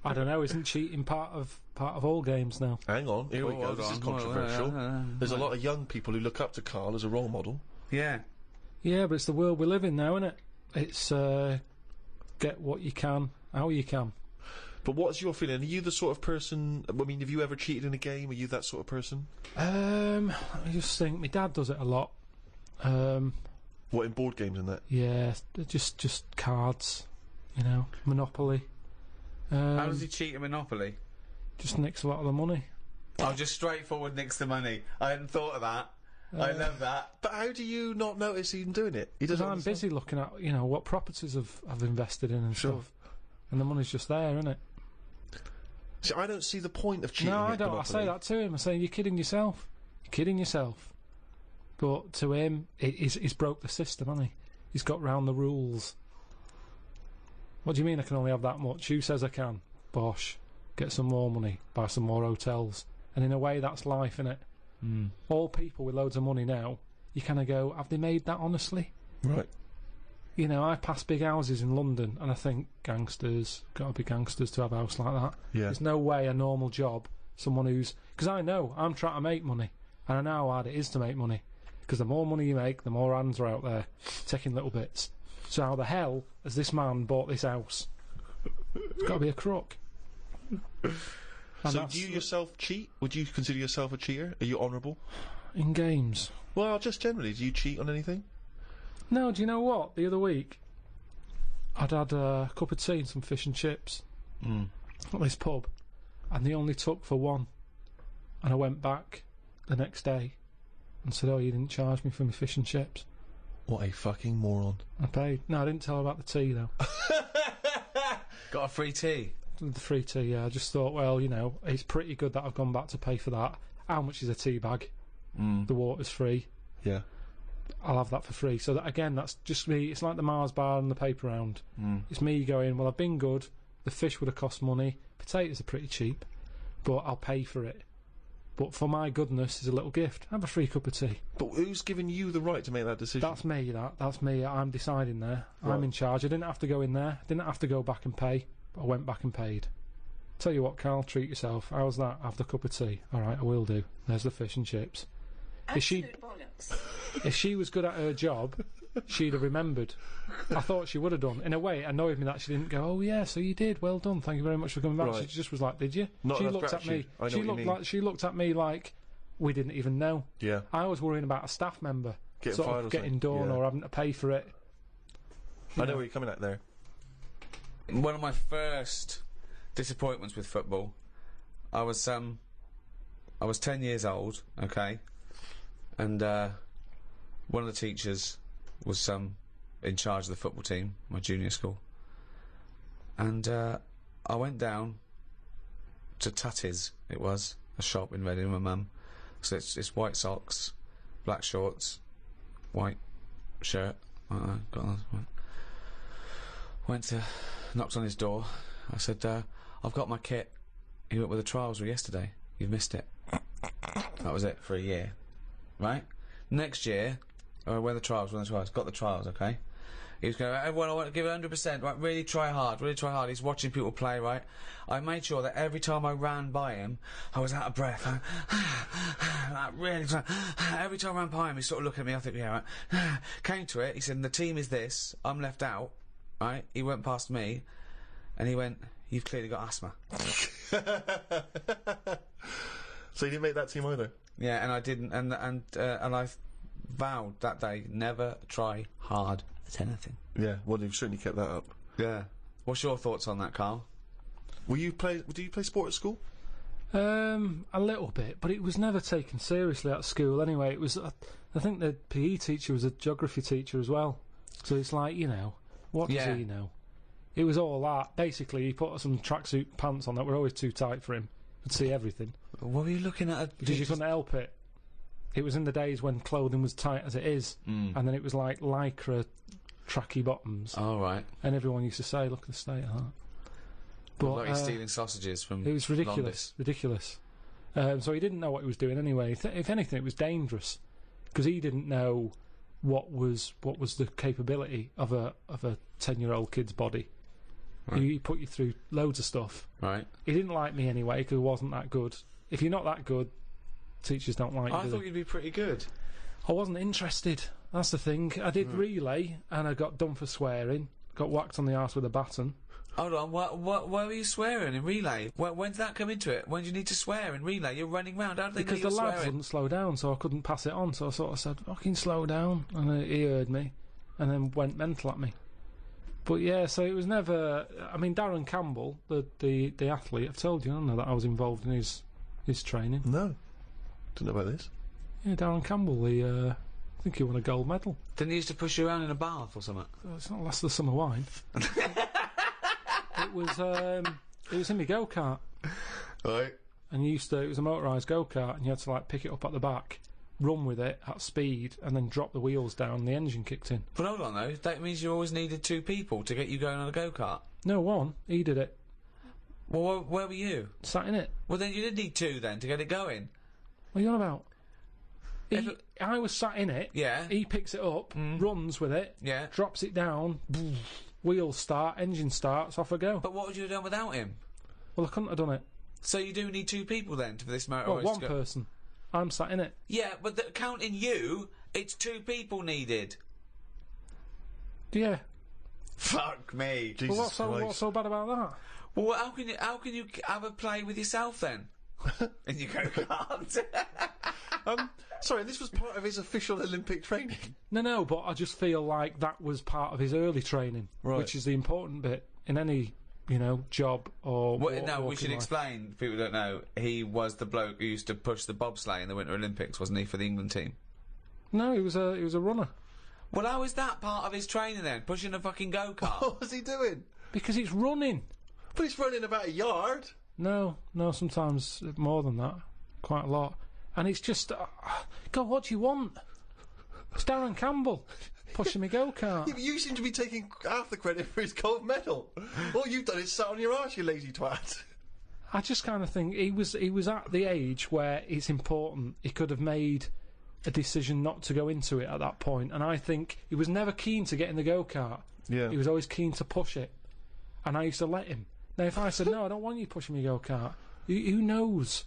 I don't know. Isn't cheating part of all games now? Hang on, here we go. This is controversial. There's a lot of young people who look up to Karl as a role model. Yeah. Yeah, but it's the world we live in now, isn't it? It's get what you can, how you can. But what's your feeling? Are you the sort of person... I mean, have you ever cheated in a game? Are you that sort of person? I just think my dad does it a lot. What, in board games and that? Yeah, just cards, you know, Monopoly. How does he cheat at Monopoly? Just nicks a lot of the money. Oh, just straightforward nicks the money. I hadn't thought of that. I love that. But how do you not notice him doing it? He doesn't. I'm busy looking at, you know, what properties I've invested in and stuff. And the money's just there, isn't it? See, I don't see the point of cheating. No, I don't. I say that to him. I say, you're kidding yourself. You're kidding yourself. But to him, he's broke the system, hasn't he? He's got round the rules. What do you mean I can only have that much? Who says I can? Bosh. Get some more money. Buy some more hotels. And in a way, that's life, innit? All people with loads of money now, you kind of go, have they made that honestly? Right. you know, I pass big houses in London and I think gangsters, gotta be gangsters to have a house like that. Yeah. There's no way a normal job, someone who's... Because I know, I'm trying to make money, and I know how hard it is to make money. Because the more money you make, the more hands are out there, taking little bits. So how the hell has this man bought this house? It's gotta be a crook. So do you yourself cheat? Would you consider yourself a cheater? Are you honourable? In games? Well, just generally, do you cheat on anything? No, do you know what? The other week, I'd had a cup of tea and some fish and chips at this pub, and they only took for one. And I went back the next day and said, "Oh, you didn't charge me for my fish and chips." What a fucking moron. I paid. No, I didn't tell her about the tea, though. Got a free tea? The free tea, yeah. I just thought, well, you know, it's pretty good that I've gone back to pay for that. How much is a tea bag? The water's free. Yeah. I'll have that for free. So that, again, that's just me. It's like the Mars bar and the paper round. It's me going, well, I've been good. The fish would have cost money. Potatoes are pretty cheap, but I'll pay for it. But for my goodness, is a little gift. Have a free cup of tea. But who's given you the right to make that decision? That's me, that's me. I'm deciding there. Right. I'm in charge. I didn't have to go in there. I didn't have to go back and pay. But I went back and paid. Tell you what, Karl, treat yourself. How's that? Have the cup of tea. All right, I will do. There's the fish and chips. Absolute bollocks. If she was good at her job, she'd have remembered. I thought she would have done. In a way, it annoyed me that she didn't go, "Oh yeah, so you did. Well done. Thank you very much for coming back." Right. She just was like, "Did you?" Not she enough looked at me. gratitude. She looked at me like we didn't even know. Yeah. I was worrying about a staff member Getting sort fired of or getting something. done Yeah. or having to pay for it. I know where you're coming at there. One of my first disappointments with football, I was 10 years old, okay, and one of the teachers was in charge of the football team, my junior school, and I went down to Tatty's. It was a shop in Reading with my mum. So it's white socks, black shorts, white shirt. Knocked on his door. I said, "I've got my kit. You went with the trials were yesterday. You've missed it." That was it for a year, right? Next year, when the trials, got the trials, okay? He was going, "Everyone, I want to give it 100%, right? Really try hard, really try hard." He's watching people play, right? I made sure that every time I ran by him, I was out of breath. Really trying. Every time I ran by him, he sort of looked at me, I think, yeah, right. Came to it, he said, "The team is this, I'm left out," right? He went past me, and he went, "You've clearly got asthma." So you didn't make that team either? Yeah, and I didn't, and I vowed that day never try hard at anything. Yeah, well, you've certainly kept that up. Yeah. What's your thoughts on that, Karl? Do you play sport at school? A little bit, but it was never taken seriously at school anyway. It was, I think the PE teacher was a geography teacher as well. So it's like, you know, what does he know? It was all that. Basically, he put some tracksuit pants on that were always too tight for him. Could see everything. What were you looking at? Because you couldn't help it. It was in the days when clothing was tight as it is, and then it was like lycra tracky bottoms. Oh, right. And everyone used to say, "Look at the state of that." But like he's stealing sausages from it was ridiculous. Londis. Ridiculous. So he didn't know what he was doing anyway. If anything, it was dangerous because he didn't know what was the capability of a 10-year-old kid's body. Right. He put you through loads of stuff. Right. He didn't like me anyway because I wasn't that good. If you're not that good, teachers don't like you. I thought you'd be pretty good. I wasn't interested. That's the thing. I did relay and I got done for swearing. Got whacked on the arse with a baton. Hold on, why were you swearing in relay? When did that come into it? When did you need to swear in relay? You're running round. How did they know you were Because the lads swearing? wouldn't slow down, so I couldn't pass it on. So I sort of said, "Fucking slow down," and he heard me, and then went mental at me. But yeah, so it was never. I mean, Darren Campbell, the athlete, I've told you, I don't know that I was involved in his training. No, didn't know about this. Yeah, Darren Campbell, I think he won a gold medal. Didn't he used to push you around in a bath or something? It's not last of the summer wine. It was in my go-kart. Right. And it was a motorised go-kart, and you had to like pick it up at the back, run with it at speed, and then drop the wheels down, and the engine kicked in. But hold on though, that means you always needed 2 people to get you going on a go-kart. No, one. He did it. Well, where were you? Sat in it. Well, then you did need 2 then to get it going. What are you on about? I was sat in it. Yeah. He picks it up, runs with it. Yeah. Drops it down. Wheels start. Engine starts. Off I go. But what would you have done without him? Well, I couldn't have done it. So you do need 2 people then for this motor Well, race one to go? person. I'm sat in it. Yeah, but counting you, it's 2 people needed. Yeah. Fuck me. Jesus Well, what's so bad about that? Well, how can you have a play with yourself then? And you go-kart. Sorry, this was part of his official Olympic training. No, but I just feel like that was part of his early training, Right. which is the important bit in any, job or. No, we should life. explain. People don't know. He was the bloke who used to push the bobsleigh in the Winter Olympics, wasn't he, for the England team? No, he was a runner. Well, how is that part of his training then? Pushing a fucking go-kart? What was he doing? Because it's running. But he's running about a yard. No, sometimes more than that. Quite a lot. And it's just, God, what do you want? It's Darren Campbell pushing me go-kart. Yeah, but you seem to be taking half the credit for his gold medal. All you've done is sat on your arse, you lazy twat. I just kind of think he was at the age where it's important. He could have made a decision not to go into it at that point, and I think he was never keen to get in the go-kart. Yeah. He was always keen to push it, and I used to let him. Now, if I said, no, I don't want you pushing me go-kart, who knows?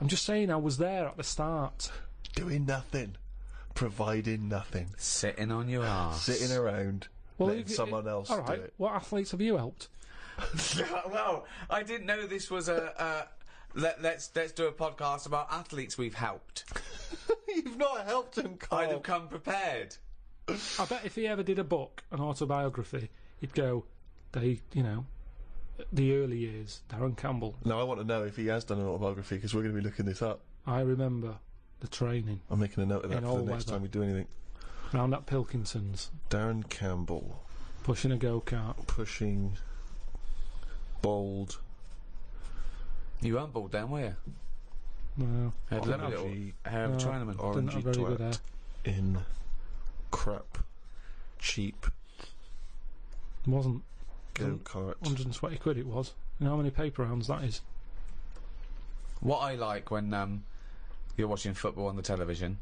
I'm just saying I was there at the start. Doing nothing. Providing nothing. Sitting on your arse. Sitting around. Letting someone else all right, do it. what athletes have you helped? Well, I didn't know this was let's do a podcast about athletes we've helped. You've not helped him, Karl. I'd have come prepared. I bet if he ever did a book, an autobiography, he'd go, the early years, Darren Campbell. No, I want to know if he has done an autobiography, because we're going to be looking this up. I remember the training. I'm making a note of that In for all the next weather. time we do anything. Round at Pilkington's, Darren Campbell. pushing a go-kart. Pushing. Bald. You weren't bald then, were you? No. Had a lovely little hair of a Chinaman. Didn't have very good hair. In crap. Cheap. Wasn't. Go-kart. 120 quid it was. You know how many paper rounds that is? What I like when you're watching football on the television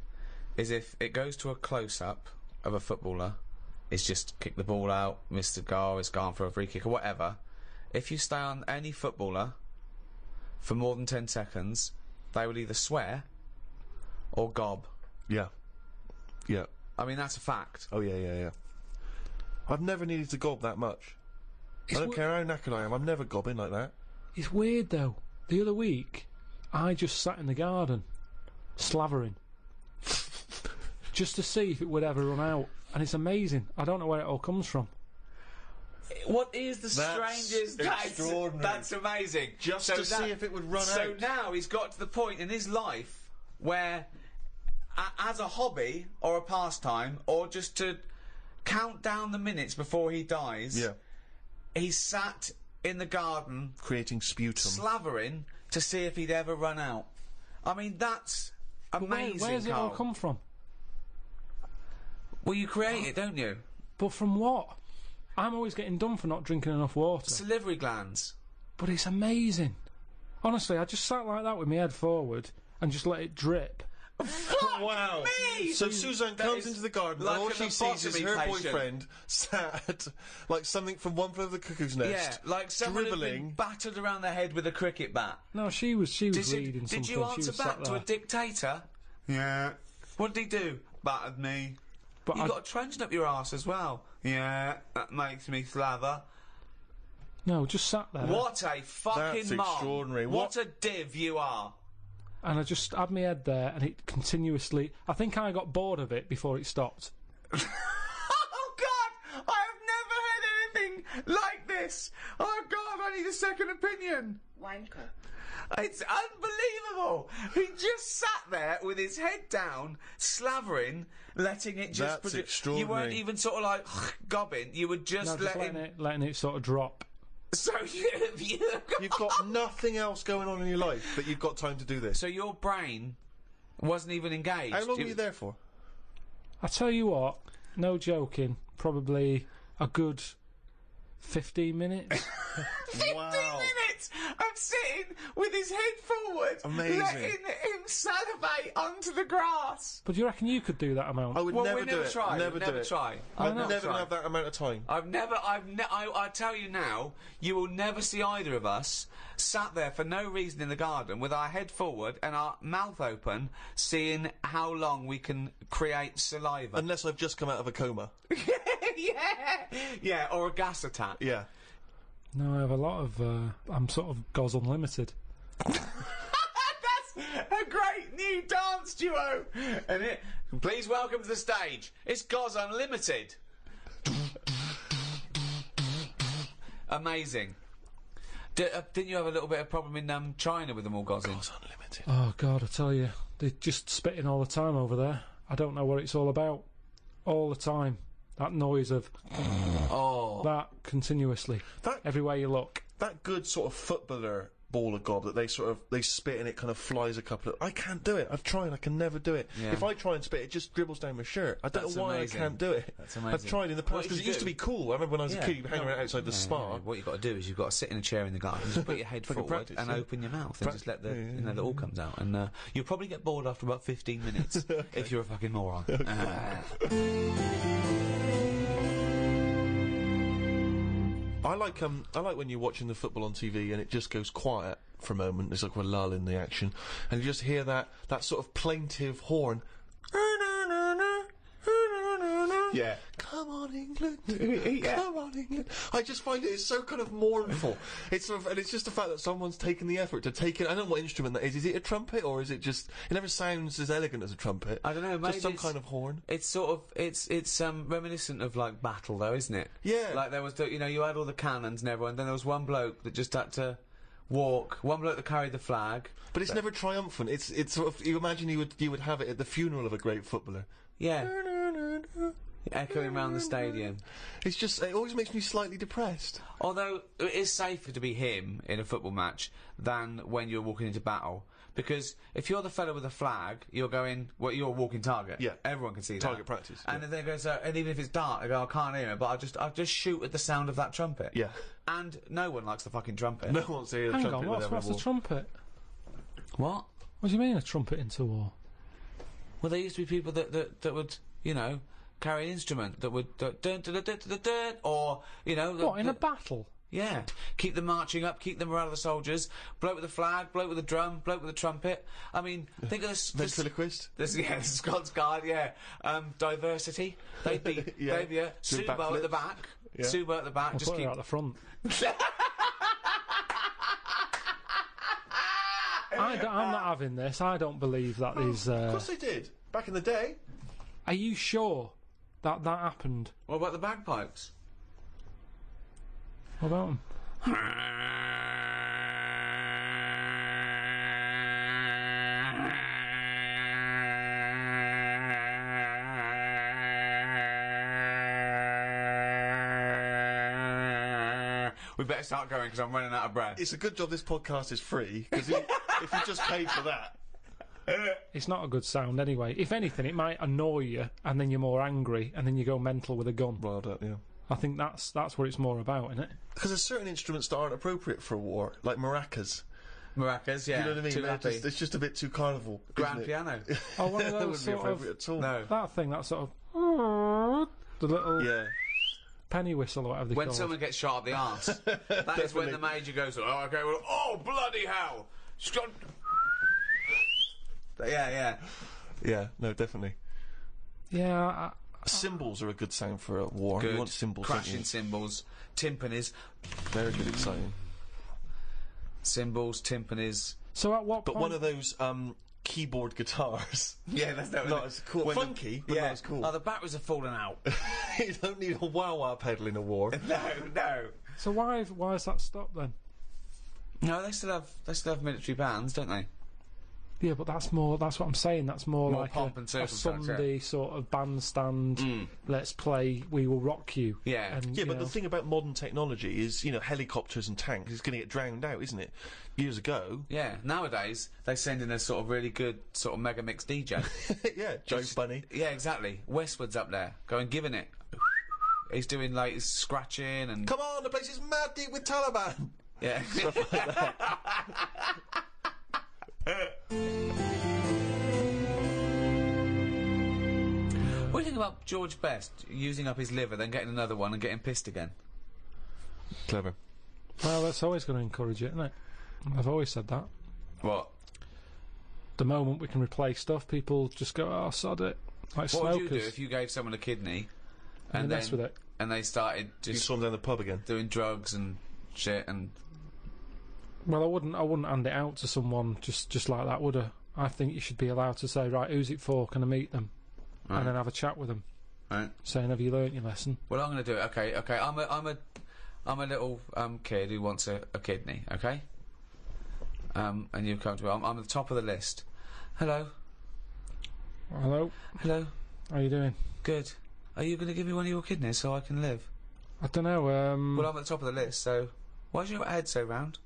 is if it goes to a close-up of a footballer, it's just kick the ball out, missed the goal, it's gone for a free kick or whatever. If you stay on any footballer for more than 10 seconds, they will either swear or gob. Yeah. Yeah. I mean, that's a fact. Oh, yeah. I've never needed to gob that much. I don't care how knackered I am, I'm never gobbing like that. It's weird though. The other week, I just sat in the garden, slavering, just to see if it would ever run out. And it's amazing. I don't know where it all comes from. What is the strangest? Extraordinary. That's amazing. Just to see if it would run out. So now he's got to the point in his life where, as a hobby or a pastime, or just to count down the minutes before he dies, he's sat in the garden creating sputum, slavering to see if he'd ever run out. I mean, that's amazing. Where's it all Karl. come from? Well, you create it, don't you? But from what? I'm always getting done for not drinking enough water. Salivary glands. But it's amazing. Honestly, I just sat like that with my head forward and just let it drip. Wow. Me! So Suzanne comes into the garden like and all an she sees is her lobotomy patient. boyfriend sat like something from One Flew Over the Cuckoo's Nest. Yeah, like someone who'd been dribbling. battered around the head with a cricket bat. No, she was reading something. Did you She answer was back sat to a there. dictator? Yeah. What did he do? Battered me. But You got a trench up your arse as well. Yeah, that makes me slaver. No, just sat there. What a fucking That's mom. extraordinary. What a div you are. And I just had my head there and it continuously... I think I got bored of it before it stopped. Oh God! I have never heard anything like this. Oh God! I need a second opinion. Wanker. It's unbelievable. He just sat there with his head down, slavering, letting it just. That's You extraordinary. weren't even sort of like gobbing. You were just, No, just letting it sort of drop. So You've got nothing else going on in your life that you've got time to do this. So your brain wasn't even engaged. How long were you there for? I tell you what, no joking, probably a good 15 minutes. 15 minutes. minutes of sitting with his head forward, Amazing. letting him salivate onto the grass. But do you reckon you could do that amount? I would Well, never we do never it. try. Never We'd do never it. try. I'd know. never have that amount of time. I tell you now, you will never see either of us sat there for no reason in the garden with our head forward and our mouth open, seeing how long we can create saliva. Unless I've just come out of a coma. Yeah, or a gas attack. Yeah. No, I have a lot of. I'm sort of Goz Unlimited. That's a great new dance duo. And please welcome to the stage. It's Goz Unlimited. Amazing. Didn't you have a little bit of problem in China with them all gozzing? Goz Unlimited. Oh God, I tell you, they're just spitting all the time over there. I don't know what it's all about. All the time, that noise of that continuously, everywhere you look. That good sort of footballer ball of gob that they spit and it kind of flies a couple of... I can't do it. I've tried. I can never do it. Yeah. If I try and spit, it just dribbles down my shirt. I don't That's know why amazing. I can't do it. That's amazing. I've tried in the past because it used to be cool. I remember when I was a kid, you'd hang around outside the spa. What you've got to do is you've got to sit in a chair in the garden, just put your head Like a forward practice, and yeah. open your mouth and just let the it all comes out. And you'll probably get bored after about 15 minutes if you're a fucking moron. I like when you're watching the football on TV and it just goes quiet for a moment. There's like a lull in the action, and you just hear that sort of plaintive horn. Yeah. Come on, England. Come on, England. I just find it's so kind of mournful. It's sort of, and it's just the fact that someone's taken the effort to take it. I don't know what instrument that is. Is it a trumpet or is it just? It never sounds as elegant as a trumpet. I don't know. Maybe Just some it's- kind of horn. It's sort of it's reminiscent of like battle though, isn't it? Yeah. Like there was you had all the cannons and everyone. Then there was one bloke that just had to walk. One bloke that carried the flag. But it's never triumphant. It's sort of, you imagine you would have it at the funeral of a great footballer. Yeah. Echoing around the stadium. It's just, it always makes me slightly depressed. Although it is safer to be him in a football match than when you're walking into battle. Because if you're the fellow with the flag, you're a walking target. Yeah. Everyone can see that. Target practice, And yeah. then they go, and even if it's dark, I go, I can't hear it, but I'll just shoot at the sound of that trumpet. Yeah. And no one likes the fucking trumpet. No one wants to hear the Hang trumpet on, with what's every a trumpet? What? What do you mean a trumpet into war? Well, there used to be people that would, carry an instrument that would dun, dun, dun, dun, dun, dun, dun, or What, in a battle? Yeah, keep them marching up, keep the morale of the soldiers. Bloke with the flag, bloke with the drum, bloke with the trumpet. I mean, think of this. Ventriloquist? The Scots Guard, yeah. Diversity. They'd be, Yeah. Subo at the back. Yeah. Subo at the back. I'll Just put keep. her out the front. I'm not having this. I don't believe that is. Of course they did. Back in the day. Are you sure that happened? What about the bagpipes? What about them? We better start going because I'm running out of breath. It's a good job this podcast is free, because if you just paid for that. It's not a good sound anyway. If anything, it might annoy you, and then you're more angry, and then you go mental with a gun. Riled up, yeah. I think that's what it's more about, isn't it? Because there's certain instruments that aren't appropriate for a war, like maracas. Maracas, yeah. You know what I mean? Too happy. It's just a bit too carnival. Grand isn't it? piano. Oh, one of That those wouldn't be sort appropriate of at all. No. that thing, that sort of the little Yeah. penny whistle or whatever they When call someone gets shot up the arse, that is when the major goes, oh, okay, well, oh, bloody hell! Yeah. Yeah, no, definitely. it. Yeah, Cymbals are a good sound for a war. Good. You want cymbals, don't Crashing you? cymbals, timpanis, Very good, exciting. cymbals, timpanis. so at what But point? one of those keyboard guitars. Yeah, that's Not as cool. when Funky, but not as cool. Oh, the batteries are falling out. You don't need a wah-wah pedal in a war. No. So why has that stopped then? No, they still have military bands, don't they? Yeah, but that's what I'm saying. That's more More like pomp and a circumstance, Sunday sort of bandstand. Let's play We Will Rock You. Yeah. And, Yeah, you but know, the thing about modern technology is, helicopters and tanks is going to get drowned out, isn't it? Years ago. Yeah, nowadays they send in a sort of really good sort of mega mix DJ. Yeah, Joe Bunny. Yeah, exactly. Westwood's up there, going giving it. He's doing like scratching and Come on, the place is mad deep with Taliban. Yeah. Stuff like that. What do you think about George Best using up his liver, then getting another one and getting pissed again? Clever. Well, that's always going to encourage it, isn't it? I've always said that. What? The moment we can replace stuff, people just go, oh, sod it. Like What smokers. would you do if you gave someone a kidney and You then mess with it. and they started You just saw him down the pub again. doing drugs and shit and Well, I wouldn't hand it out to someone just like that, would I? I think you should be allowed to say, right, who's it for? Can I meet them? Right. And then have a chat with them, right? saying, have you learnt your lesson? Well, I'm going to do it. Okay. I'm a little kid who wants a kidney. Okay. And you come to me. I'm at the top of the list. Hello. Hello, Hello. how you doing? Good. Are you going to give me one of your kidneys so I can live? I don't know. Well, I'm at the top of the list, so why's your head so round?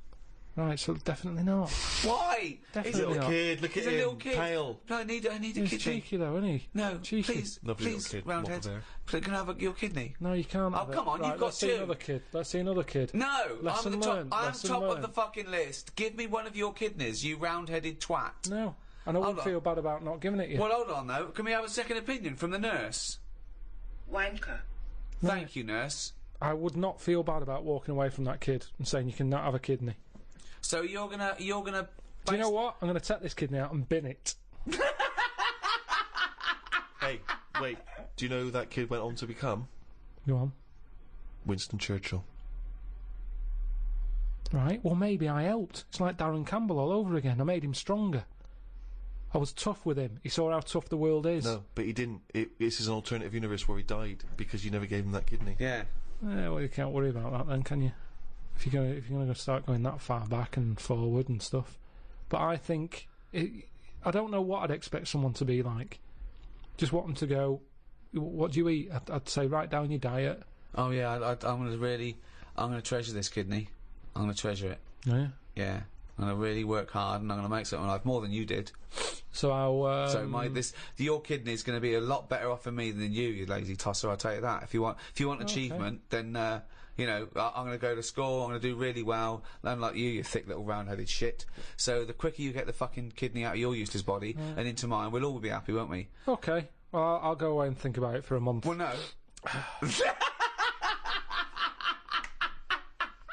Right, so definitely not. Why? Definitely He's a not. Kid, look He's at a him. little kid. Pale. No, I need a He's kidney. cheeky though, isn't he? No, Cheeky. please, Lovely little please, kid, roundhead. mop there. Please, can I have your kidney? No, you can't. Oh, have it. come on, Right, you've got let's see two. another kid. Let's see another kid. No, Lesson I'm at the top. learned, I'm lesson top of learned. the fucking list. Give me one of your kidneys, you round-headed twat. No, and I wouldn't on. feel bad about not giving it you. Well, hold on though. Can we have a second opinion from the nurse? Wanker. Thank you, nurse. I would not feel bad about walking away from that kid and saying you cannot have a kidney. So you're gonna. Do you know what? I'm going to take this kidney out and bin it. Hey, wait. Do you know who that kid went on to become? Go on. Winston Churchill. Right, well maybe I helped. It's like Darren Campbell all over again. I made him stronger. I was tough with him. He saw how tough the world is. No, but he didn't. This is an alternative universe where he died because you never gave him that kidney. Yeah. Well, you can't worry about that then, can you? If you're going to start going that far back and forward and stuff. But I think I don't know what I'd expect someone to be like. Just want them to go, what do you eat? I'd say write down your diet. Oh yeah. I'm gonna treasure this kidney. I'm gonna treasure it. Yeah. Yeah. I'm gonna really work hard, and I'm gonna make something of my life more than you did. So I'll. Your kidney's gonna be a lot better off for me than you lazy tosser. I'll tell you that. If you want achievement, then you know I'm gonna go to school. I'm gonna do really well. Unlike you thick little round-headed shit. So the quicker you get the fucking kidney out of your useless body and into mine, we'll all be happy, won't we? Okay. Well, I'll go away and think about it for a month. Well, no.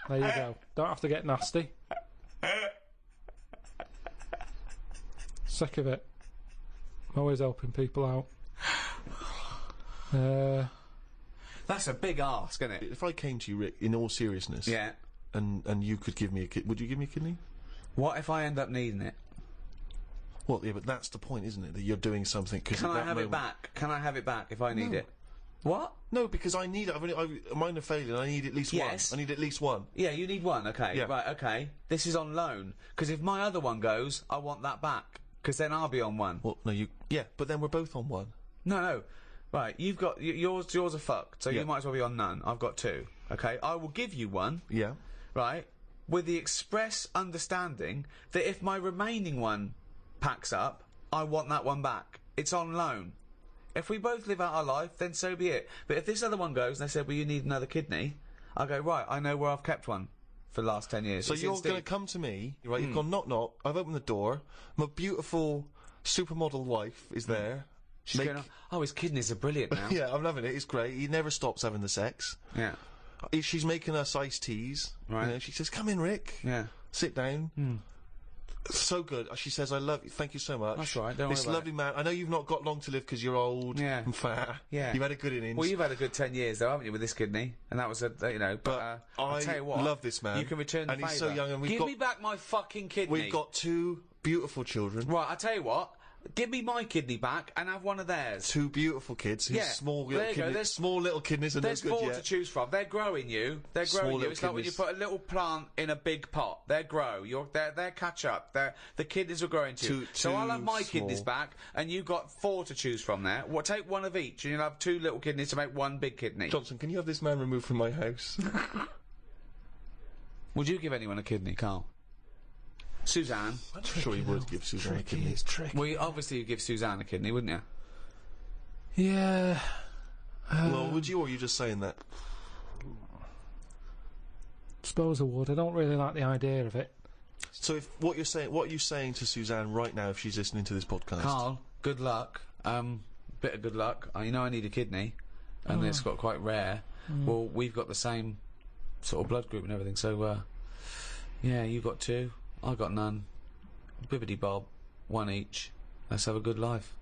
There you go. Don't have to get nasty. Sick of it. I'm always helping people out. That's a big ask, isn't it? If I came to you, Rick, in all seriousness, Yeah. and you could give me a kidney, would you give me a kidney? What if I end up needing it? Well, yeah, but that's the point, isn't it? That you're doing something. Cause Can at I that have it moment- back? Can I have it back if I need it? What? No, because I need it. Mine are failing. I need at least Yes. one. I need at least one. Yeah, you need one. Okay. Yeah. Right. Okay. This is on loan because if my other one goes, I want that back because then I'll be on one. Well, no, yeah, but then we're both on one. No. Right. You've got yours. Yours are fucked. So Yeah. you might as well be on none. I've got two. Okay. I will give you one. Yeah. Right. With the express understanding that if my remaining one packs up, I want that one back. It's on loan. If we both live out our life, then so be it. But if this other one goes and they say, well, you need another kidney, I go, right, I know where I've kept one for the last 10 years. So It's you're in Steve. going to come to me, right? You've gone knock knock. I've opened the door. My beautiful supermodel wife is there. She's going, oh, his kidneys are brilliant now. Yeah, I'm loving it. It's great. He never stops having the sex. Yeah. She's making us iced teas. Right. You know, she says, "Come in, Rick. Yeah. Sit down." So good. She says, "I love you. Thank you so much." That's right, don't This worry about lovely man. I know you've not got long to live because you're old Yeah. and fat. Yeah. You've had a good innings. Well, you've had a good 10 years, though, haven't you, with this kidney? And that was you know, But I'll tell you what. love this man. You can return the and he's favour. so young, and Give me back my fucking kidney. We've got two beautiful children. Right, I'll tell you what. Give me my kidney back and have one of theirs. Two beautiful kids. Whose Yeah, small there little you go, kidneys. there's- Small little kidneys are no There's good four yet. to choose from. They're growing you. They're Small growing you. little It's like when you kidneys. put a little plant in a big pot. They grow. They're catch up. The kidneys are growing too. So I'll have my kidneys small. back, and you've got four to choose from there. Well, take one of each, and you'll have two little kidneys to make one big kidney. Johnson, can you have this man removed from my house? Would you give anyone a kidney, Carl? Suzanne. I'm sure he would give Suzanne a kidney. It's tricky. Well, obviously you'd give Suzanne a kidney, wouldn't you? Yeah. Well, would you, or are you just saying that? Suppose I would. I don't really like the idea of it. So what are you saying to Suzanne right now if she's listening to this podcast? Karl, good luck. Bit of good luck. You know I need a kidney, and it's got quite rare. Well, we've got the same sort of blood group and everything, so, yeah, you got 2, I got none. Bibbidi-bob, 1 each. Let's have a good life.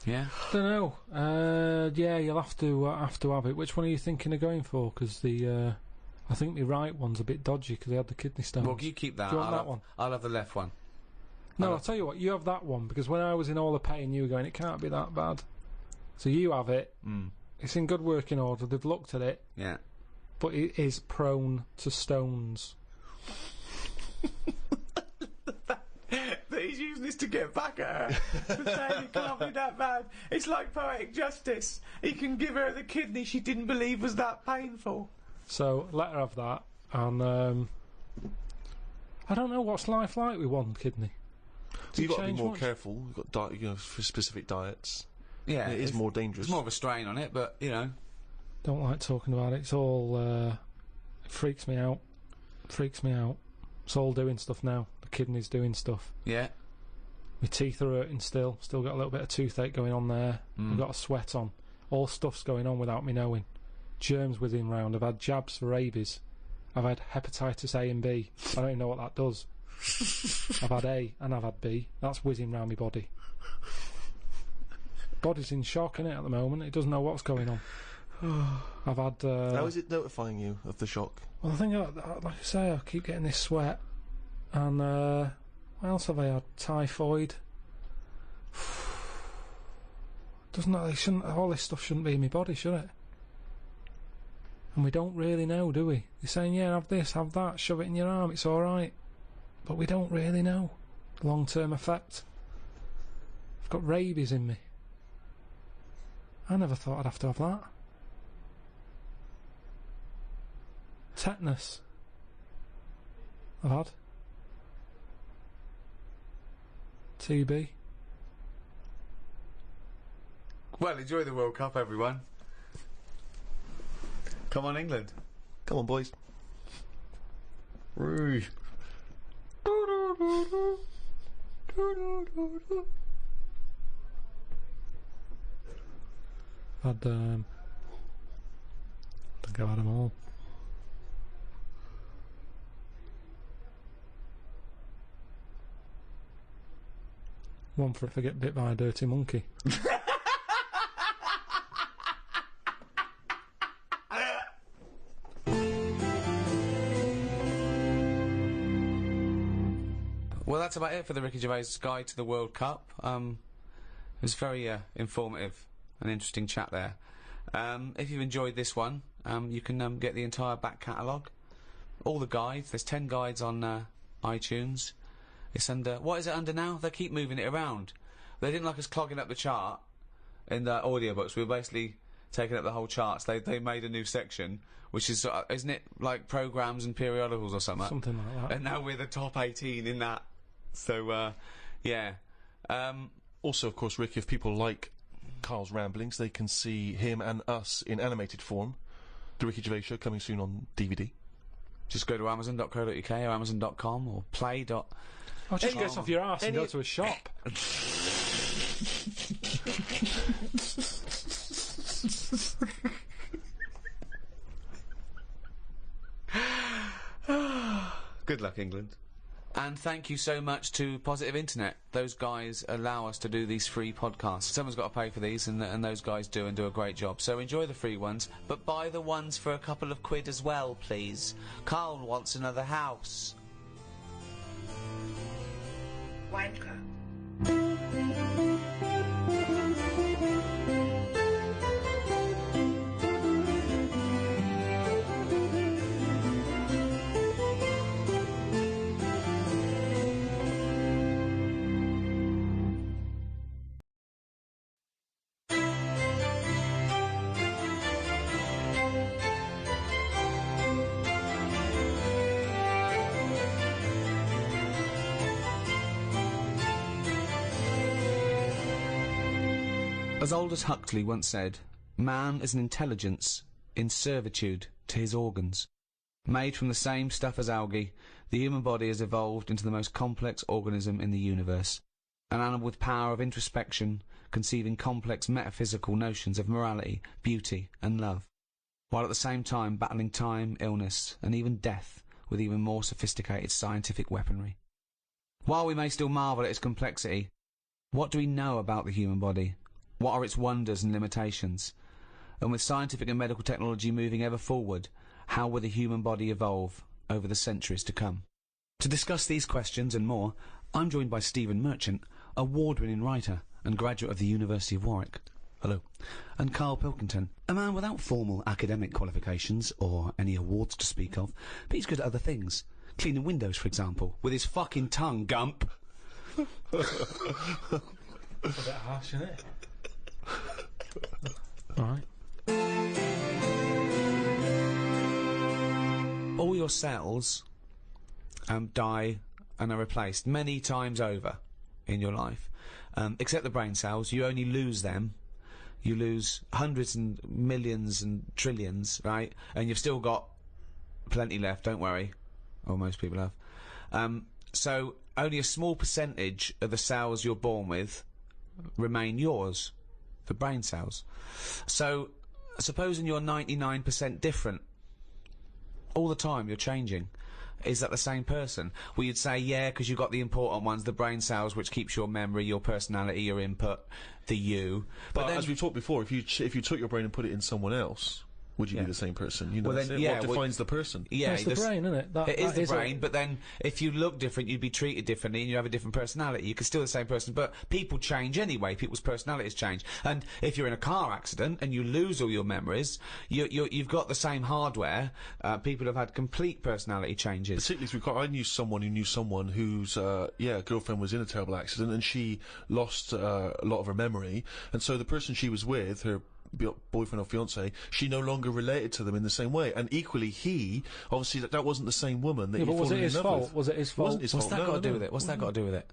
Yeah? Don't know. Yeah, you'll have to have it. Which one are you thinking of going for? Because I think the right one's a bit dodgy because they had the kidney stones. Well, you keep that. Do you want that one? I'll have the left one. No, I'll tell you what, you have that one, because when I was in all the pain, you were going, it can't be that bad. So you have it. It's in good working order. They've looked at it. Yeah. But it is prone to stones. That he's using this to get back at her. Saying it can't be that bad. It's like poetic justice. He can give her the kidney she didn't believe was that painful. So let her have that. And I don't know, what's life like with one kidney? You've got to be more careful. You've got for specific diets. Yeah, it is more dangerous. There's more of a strain on it, but you know. Don't like talking about it. It's all it freaks me out. Freaks me out. It's all doing stuff now. The kidney's doing stuff. Yeah. My teeth are hurting still. Still got a little bit of toothache going on there. I've got a sweat on. All stuff's going on without me knowing. Germs whizzing round. I've had jabs for rabies. I've had hepatitis A and B. I don't even know what that does. I've had A and I've had B. That's whizzing round my body. Body's in shock, innit, at the moment. It doesn't know what's going on. I've had... How is it notifying you of the shock? Well, I think, like I say, I keep getting this sweat. And, what else have I had? Typhoid. Doesn't that... all this stuff shouldn't be in my body, should it? And we don't really know, do we? They're saying, yeah, have this, have that, shove it in your arm, it's alright. But we don't really know the long-term effect. I've got rabies in me. I never thought I'd have to have that. Tetanus. I've had. TB. Well, enjoy the World Cup, everyone. Come on, England. Come on, boys. Rouge. I think I've had them all. One for if I get bit by a dirty monkey. Well, that's about it for the Ricky Gervais Guide to the World Cup. It was very informative and interesting chat there. If you've enjoyed this one, you can get the entire back catalogue, all the guides. There's 10 guides on iTunes. It's under... what is it under now? They keep moving it around. They didn't like us clogging up the chart in the audiobooks. We were basically taking up the whole charts. They made a new section, which is... isn't it like programmes and periodicals or something? Something like that. And now we're the top 18 in that. So, yeah. Also, of course, Rick, if people like Karl's ramblings, they can see him and us in animated form. The Ricky Gervais Show coming soon on DVD. Just go to amazon.co.uk or amazon.com or play. Oh, just get off your arse and go to a shop. Good luck, England. And thank you so much to Positive Internet. Those guys allow us to do these free podcasts. Someone's got to pay for these, and those guys do, and do a great job. So enjoy the free ones, but buy the ones for a couple of quid as well, please. Karl wants another house. Wanker. As Aldous Huxley once said, man is an intelligence in servitude to his organs. Made from the same stuff as algae, the human body has evolved into the most complex organism in the universe. An animal with power of introspection, conceiving complex metaphysical notions of morality, beauty, and love, while at the same time battling time, illness, and even death with even more sophisticated scientific weaponry. While we may still marvel at its complexity, what do we know about the human body? What are its wonders and limitations? And with scientific and medical technology moving ever forward, how will the human body evolve over the centuries to come? To discuss these questions and more, I'm joined by Stephen Merchant, award-winning writer and graduate of the University of Warwick. Hello. And Karl Pilkington, a man without formal academic qualifications or any awards to speak of, but he's good at other things. Cleaning windows, for example, with his fucking tongue, Gump. That's a bit harsh, isn't it? Alright. All your cells die and are replaced many times over in your life. Except the brain cells, you only lose them. You lose hundreds and millions and trillions, right? And you've still got plenty left, don't worry. Or most people have. So only a small percentage of the cells you're born with remain yours, the brain cells. So supposing you're 99% different, all the time you're changing. Is that the same person? Well, you'd say, yeah, because you've got the important ones, the brain cells, which keeps your memory, your personality, your input, the you. But as we've talked before, if you took your brain and put it in someone else, would you be the same person? You know, well, then, what defines the person? Yeah, it's the brain, isn't it? It is the brain, but then if you look different, you'd be treated differently and you have a different personality. You could still be the same person, but people change anyway. People's personalities change. And if you're in a car accident and you lose all your memories, you've got the same hardware. People have had complete personality changes. Particularly through car. I knew someone whose girlfriend was in a terrible accident and she lost a lot of her memory, and so the person she was with, her boyfriend or fiance, she no longer related to them in the same way, and equally he obviously that wasn't the same woman that but was it his fault? Was it his fault? What's that got to do with it? What's that got to do with it?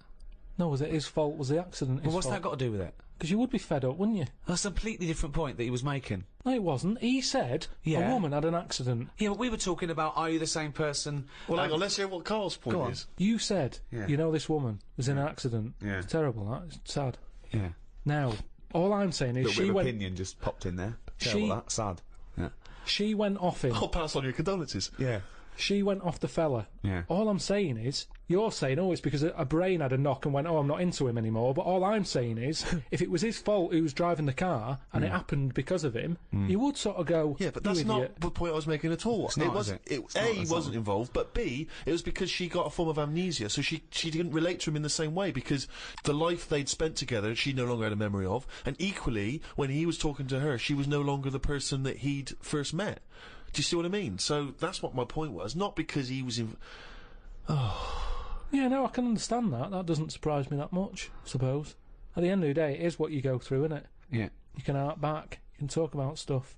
No, was it his fault? Was the accident his fault? What's that got to do with it? Because you would be fed up, wouldn't you? That's a completely different point that he was making. No, it wasn't. He said a woman had an accident. Yeah, but we were talking about, are you the same person? Well, hang on, let's hear what Karl's point is. You said, you know, this woman was in an accident. Yeah. It's terrible, that. It's sad. Yeah. Now, all I'm saying is she went... opinion just popped in there. Terrible, that. Sad. Yeah. She went off him. I'll pass on your condolences. Yeah. She went off the fella. Yeah. All I'm saying is, you're saying, oh, it's because a brain had a knock and went, oh, I'm not into him anymore. But all I'm saying is, if it was his fault who was driving the car and it happened because of him, you would sort of go, yeah, but that's not the point I was making at all. He wasn't involved, but B, it was because she got a form of amnesia, so she didn't relate to him in the same way, because the life they'd spent together, she no longer had a memory of, and equally, when he was talking to her, she was no longer the person that he'd first met. Do you see what I mean? So that's what my point was. Not because he was in... Yeah, no, I can understand that. That doesn't surprise me that much, I suppose. At the end of the day, it is what you go through, isn't it? Yeah. You can hark back. You can talk about stuff.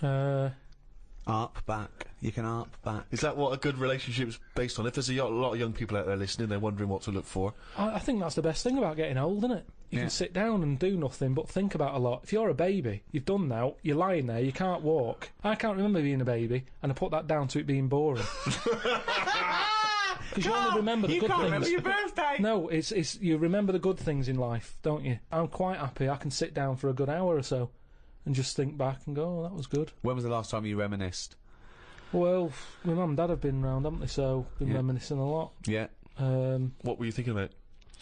Arp back. You can arp back. Is that what a good relationship's based on? If there's a lot of young people out there listening, they're wondering what to look for. I think that's the best thing about getting old, isn't it? You can sit down and do nothing but think about a lot. If you're a baby, you've done now, you're lying there, you can't walk. I can't remember being a baby, and I put that down to it being boring. Because you only remember the good things. You can't remember your birthday! No, it's you remember the good things in life, don't you? I'm quite happy I can sit down for a good hour or so and just think back and go, oh, that was good. When was the last time you reminisced? Well, my mum and dad have been round, haven't they, so been reminiscing a lot. Yeah. What were you thinking about?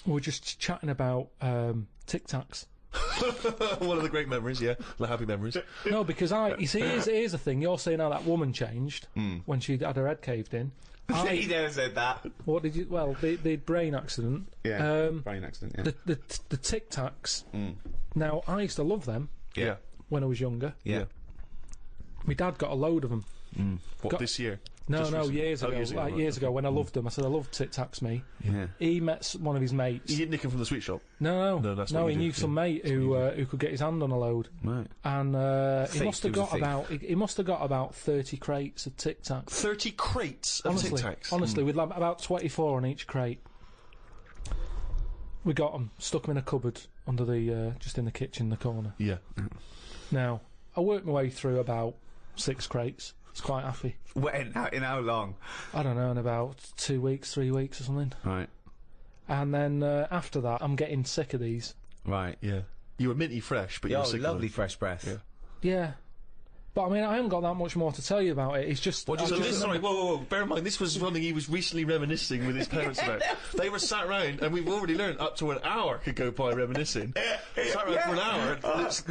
We were just chatting about Tic Tacs. One of the great memories, yeah. The happy memories. No, because you see, here's the thing. You're saying how that woman changed when she had her head caved in. He never said that. What did you... Well, the brain accident. Yeah, brain accident, yeah. The Tic Tacs. Now, I used to love them. Yeah. When I was younger. Yeah. My dad got a load of them. This year? No, years ago. Years ago, when I loved them. I said, I love Tic Tacs, me. Yeah. He met one of his mates. He didn't nick him from the sweet shop? No, that's what he knew some mate who could get his hand on a load. Right. And he must have got about 30 crates of Tic Tacs. 30 crates of Tic Tacs? Honestly, with like about 24 on each crate. We got them, stuck them in a cupboard under the, just in the kitchen in the corner. Yeah. Now, I worked my way through about 6 crates. was quite happy. When? In how long? I don't know, in about 2 weeks, 3 weeks or something. Right. And then after that, I'm getting sick of these. Right. Yeah. You were minty fresh, but you were sick lovely of them. fresh breath. Yeah. Yeah. But I mean, I haven't got that much more to tell you about it. It's just. So this, sorry, whoa. Bear in mind, this was something he was recently reminiscing with his parents about. They were sat round, and we've already learned up to an hour could go by reminiscing. Sat round for an hour,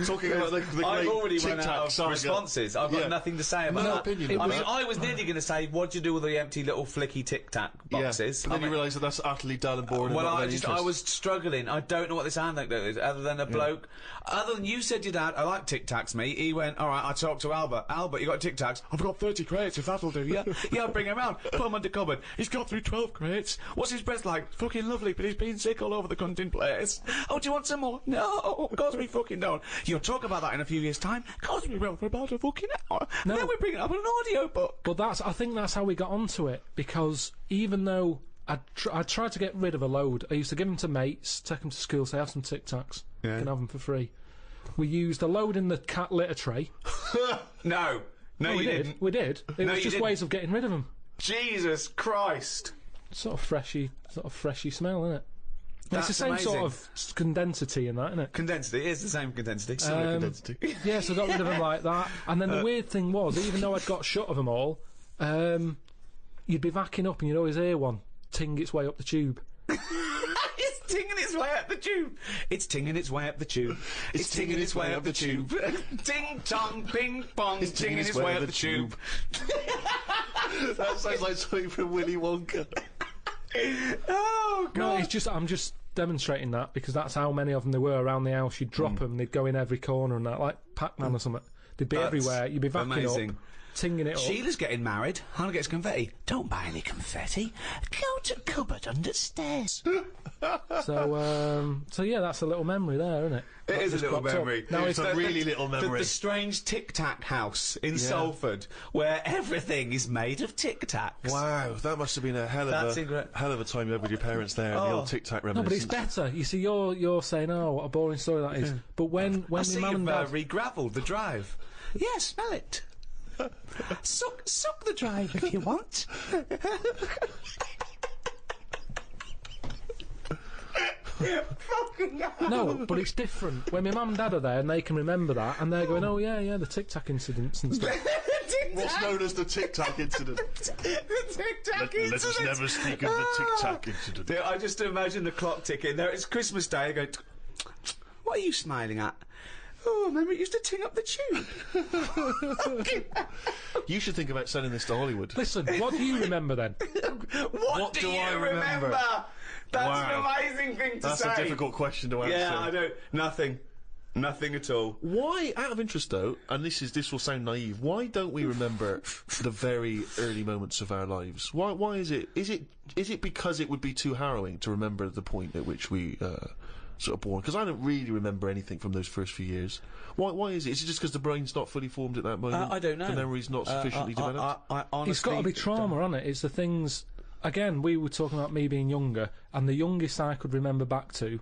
talking about the great I've already run Tic-Tac out of saga. responses. I've got nothing to say about No that. opinion. I mean, I was nearly going to say, what do you do with the empty little flicky Tic Tac boxes? But then you realise that that's utterly dull and boring. Well, and not I was struggling. I don't know what this anecdote is, other than a bloke. Other than you said your dad, I like Tic Tacs, mate. He went, all right, I talked to Albert. Albert, you got Tic Tacs? I've got 30 crates, if that'll do, yeah? Yeah, bring him round. Put him under cupboard. He's got through 12 crates. What's his breath like? Fucking lovely, but he's been sick all over the cunting place. Oh, do you want some more? No, of course we fucking don't. You'll talk about that in a few years' time. Of course we will, for about a fucking hour. No. And then we bring it up in an audio book. But I think that's how we got onto it, because even though I tried to get rid of a load, I used to give them to mates, take them to school, say, have some Tic Tacs. You can have them for free. We used a load in the cat litter tray. No, you didn't. We did. It was just ways of getting rid of them. Jesus Christ. Sort of freshy smell, isn't it? That's it's the same amazing. sort of condensity in that, isn't it? Condensity, it is the same condensity. Condensity. Yeah, so I got rid of them like that. And then the weird thing was, even though I'd got shut of them all, you'd be backing up and you'd always hear one ting its way up the tube. It's tinging its way up the tube. It's tinging its way up the tube. It's tinging its way up the tube. Ting tong, ping pong. It's tinging its way up the tube. That sounds like something from Willy Wonka. Oh God! No, it's just I'm just demonstrating that because that's how many of them there were around the house. You'd drop them, they'd go in every corner and that, like Pac-Man or something. They'd be everywhere. You'd be backing amazing. up, tinging it up. Sheila's getting married. Hannah gets confetti. Don't buy any confetti. Go to cupboard under stairs. So yeah, that's a little memory there, isn't it? It is a little memory. Now It's a really little memory. The strange Tic Tac house in Salford, where everything is made of Tic Tacs. Wow, that must have been a hell of a time you had with your parents there. The old Tic Tac No, but it's reminiscence. better. You see, you're saying, oh, what a boring story that is. But when I my see mum and you've dad, re-gravelled the drive. Yeah, smell it. Suck the drive if you want. no, but it's different. When my mum and dad are there and they can remember that, and they're going, oh yeah, the Tic Tac incidents and stuff. What's known as the Tic Tac incident? The Tic Tac incident. Let us never speak of the Tic Tac incident. Yeah, I just imagine the clock ticking. There, it's Christmas Day. I go, what are you smiling at? Oh, remember it used to ting up the tube. You should think about selling this to Hollywood. Listen, what do you remember then? What do you I remember? That's Wow. an amazing thing to That's say. a difficult question to answer. Yeah, I don't. Nothing at all. Why, out of interest though, and this will sound naive, why don't we remember the very early moments of our lives? Why is it? Is it because it would be too harrowing to remember the point at which we sort of born? Because I don't really remember anything from those first few years. Why is it? Is it just because the brain's not fully formed at that moment? I don't know. The memory's not sufficiently developed. I honestly, It's got to be trauma, hasn't it? It's the things. Again, we were talking about me being younger, and the youngest I could remember back to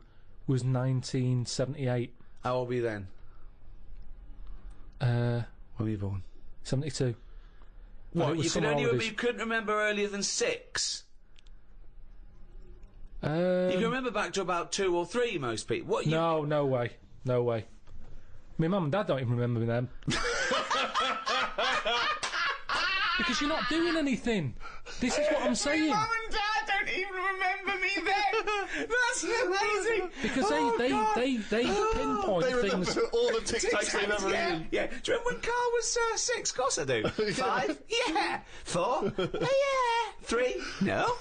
was 1978. How old were you then? When were you born? 72. What? You couldn't remember earlier than 6? You can remember back to about 2 or 3, most people. What? No way. My mum and dad don't even remember me then. Because you're not doing anything. This is what I'm saying. My mum and dad don't even remember me then. That's amazing. Because they pinpoint They remember things. all the Tic Tacs they've ever eaten. Yeah. Do you remember when Karl was 6? Of course I do. 5? Yeah. 4? Yeah. 3? No.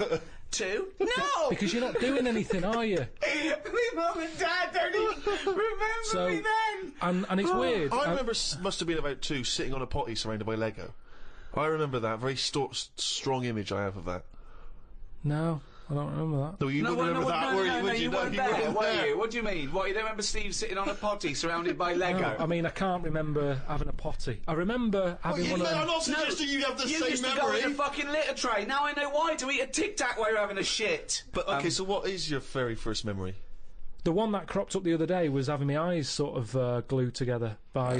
2? No. Because you're not doing anything, are you? My mum and dad don't even remember me then. And it's weird. I remember must have been about 2 sitting on a potty surrounded by Lego. I remember that very strong image I have of that. No, I don't remember that. No, you wouldn't remember that, were you? Would you weren't there, were you? What do you mean? What, you don't remember Steve sitting on a potty surrounded by Lego? No, I mean, I can't remember having a potty. I remember having one of them. I'm not suggesting you have the You same used to memory. go in a fucking litter tray. Now I know why, to eat a Tic Tac while you're having a shit. But, okay, so what is your very first memory? The one that cropped up the other day was having my eyes sort of glued together by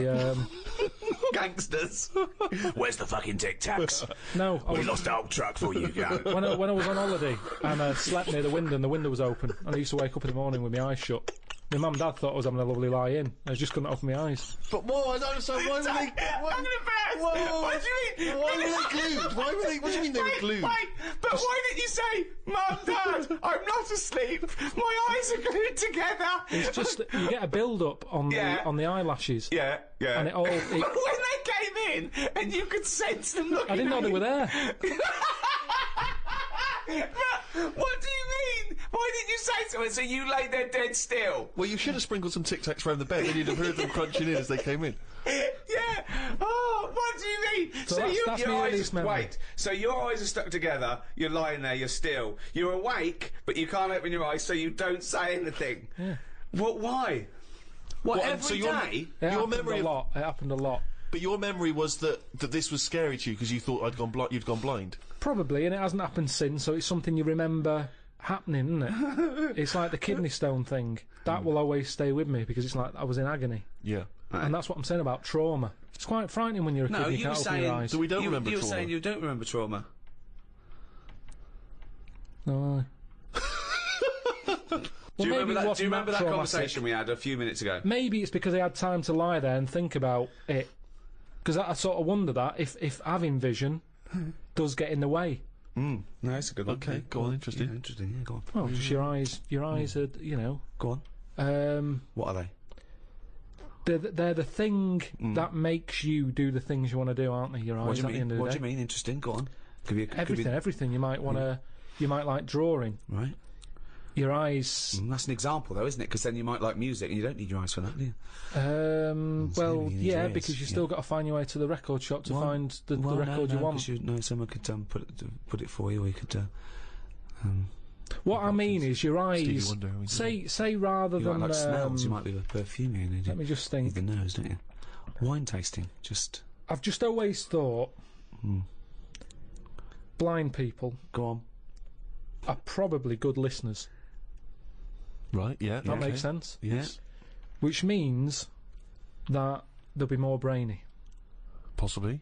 gangsters. Where's the fucking Tic Tacs? No, I was, lost the whole truck for you, go. when I was on holiday and I slept near the window and the window was open, and I used to wake up in the morning with my eyes shut. My mum and dad thought I was having a lovely lie in. I just couldn't open my eyes. But why? I don't understand. Why were they? I'm gonna burst! What do you mean? Why were they glued? Why were they? What do you mean they were glued? But why didn't you say, Mum, Dad, I'm not asleep. My eyes are glued together. It's just that you get a build-up on the eyelashes. Yeah. And it all... But when they came in, and you could sense them looking I didn't know they were there. But what do you mean? Why didn't you say so? So you lay there dead still? Well, you should have sprinkled some Tic Tacs around the bed, and you'd have heard them crunching in as they came in. Yeah. Oh, what do you mean? So that's your my eyes earliest memory. wait. So your eyes are stuck together. You're lying there. You're still. You're awake, but you can't open your eyes, so you don't say anything. Yeah. What? Why? What? What, Every so your- day? It Your happened memory a of- lot. It happened a lot. But your memory was that this was scary to you because you thought you'd gone blind. Probably, and it hasn't happened since, so it's something you remember happening, isn't it? It's like the kidney stone thing. That will always stay with me because it's like I was in agony. Yeah. And that's what I'm saying about trauma. It's quite frightening when you're a kid and you can't open your eyes. So we don't remember you were trauma. saying you don't remember trauma. No. Do you remember that? Do you remember that traumatic. conversation we had a few minutes ago? Maybe it's because I had time to lie there and think about it. Because I sort of wonder that if having vision does get in the way. No, it's a good one. Okay, go on. Interesting. Yeah, interesting. Yeah, go on. Well, just your eyes are, you know. Go on. What are they? They're the thing that makes you do the things you want to do, aren't they? Your eyes What do you at the end mean? of the What day. do you mean? Interesting. Go on. Everything. You might want to. You might like drawing. Right. Your eyes. That's an example, though, isn't it? Because then you might like music, and you don't need your eyes for that, do you? Well, you need yeah, your ears, because you still got to find your way to the record shop to find the record you want. Someone could put it for you, or you could. What I mean is your Stevie eyes. Wonder, Say rather You than like smells. You might be a perfume. You need let me just think. the nose, don't you? Wine tasting, just. I've just always thought blind people Go on. are probably good listeners. Right. Yeah. That makes sense. Yes. Which means that they'll be more brainy. Possibly.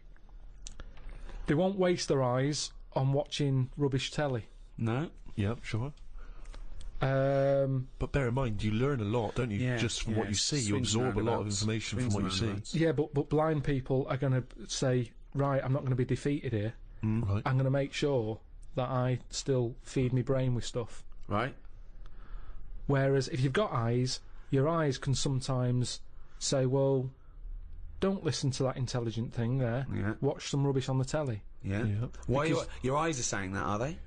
They won't waste their eyes on watching rubbish telly. No. Yep. Sure. Um, But bear in mind, you learn a lot, don't you? Yeah, Just from yeah, what you see, you swings absorb a and lot of roundabouts. information Swings from and what you see. roundabouts. yeah, but blind people are going to say, right, I'm not going to be defeated here. Right. I'm going to make sure that I still feed my brain with stuff. Right. Whereas if you've got eyes, your eyes can sometimes say, well, don't listen to that intelligent thing there. Yeah. Watch some rubbish on the telly. Yeah. Yeah. Why your eyes are saying that? Are they?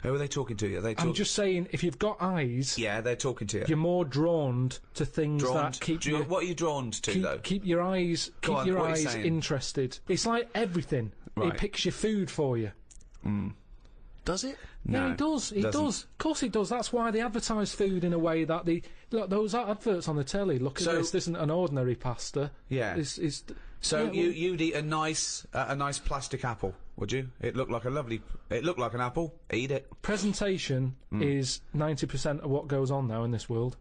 Who are they talking to you? Are they? I'm just saying, if you've got eyes, Yeah, they're talking to you. you're more drawn to things that keep you... What are you drawn to, though? Keep your eyes, Go on, what are you saying? interested. It's like everything. Right. It picks your food for you. Does it? Yeah, No, it does. It doesn't. does. Of course it does. That's why they advertise food in a way that look, those adverts on the telly. Look at So- this. This isn't an ordinary pasta. Yeah. It's So yeah, you'd eat a nice plastic apple, would you? It looked like an apple. Eat it. presentation is 90% of what goes on now in this world.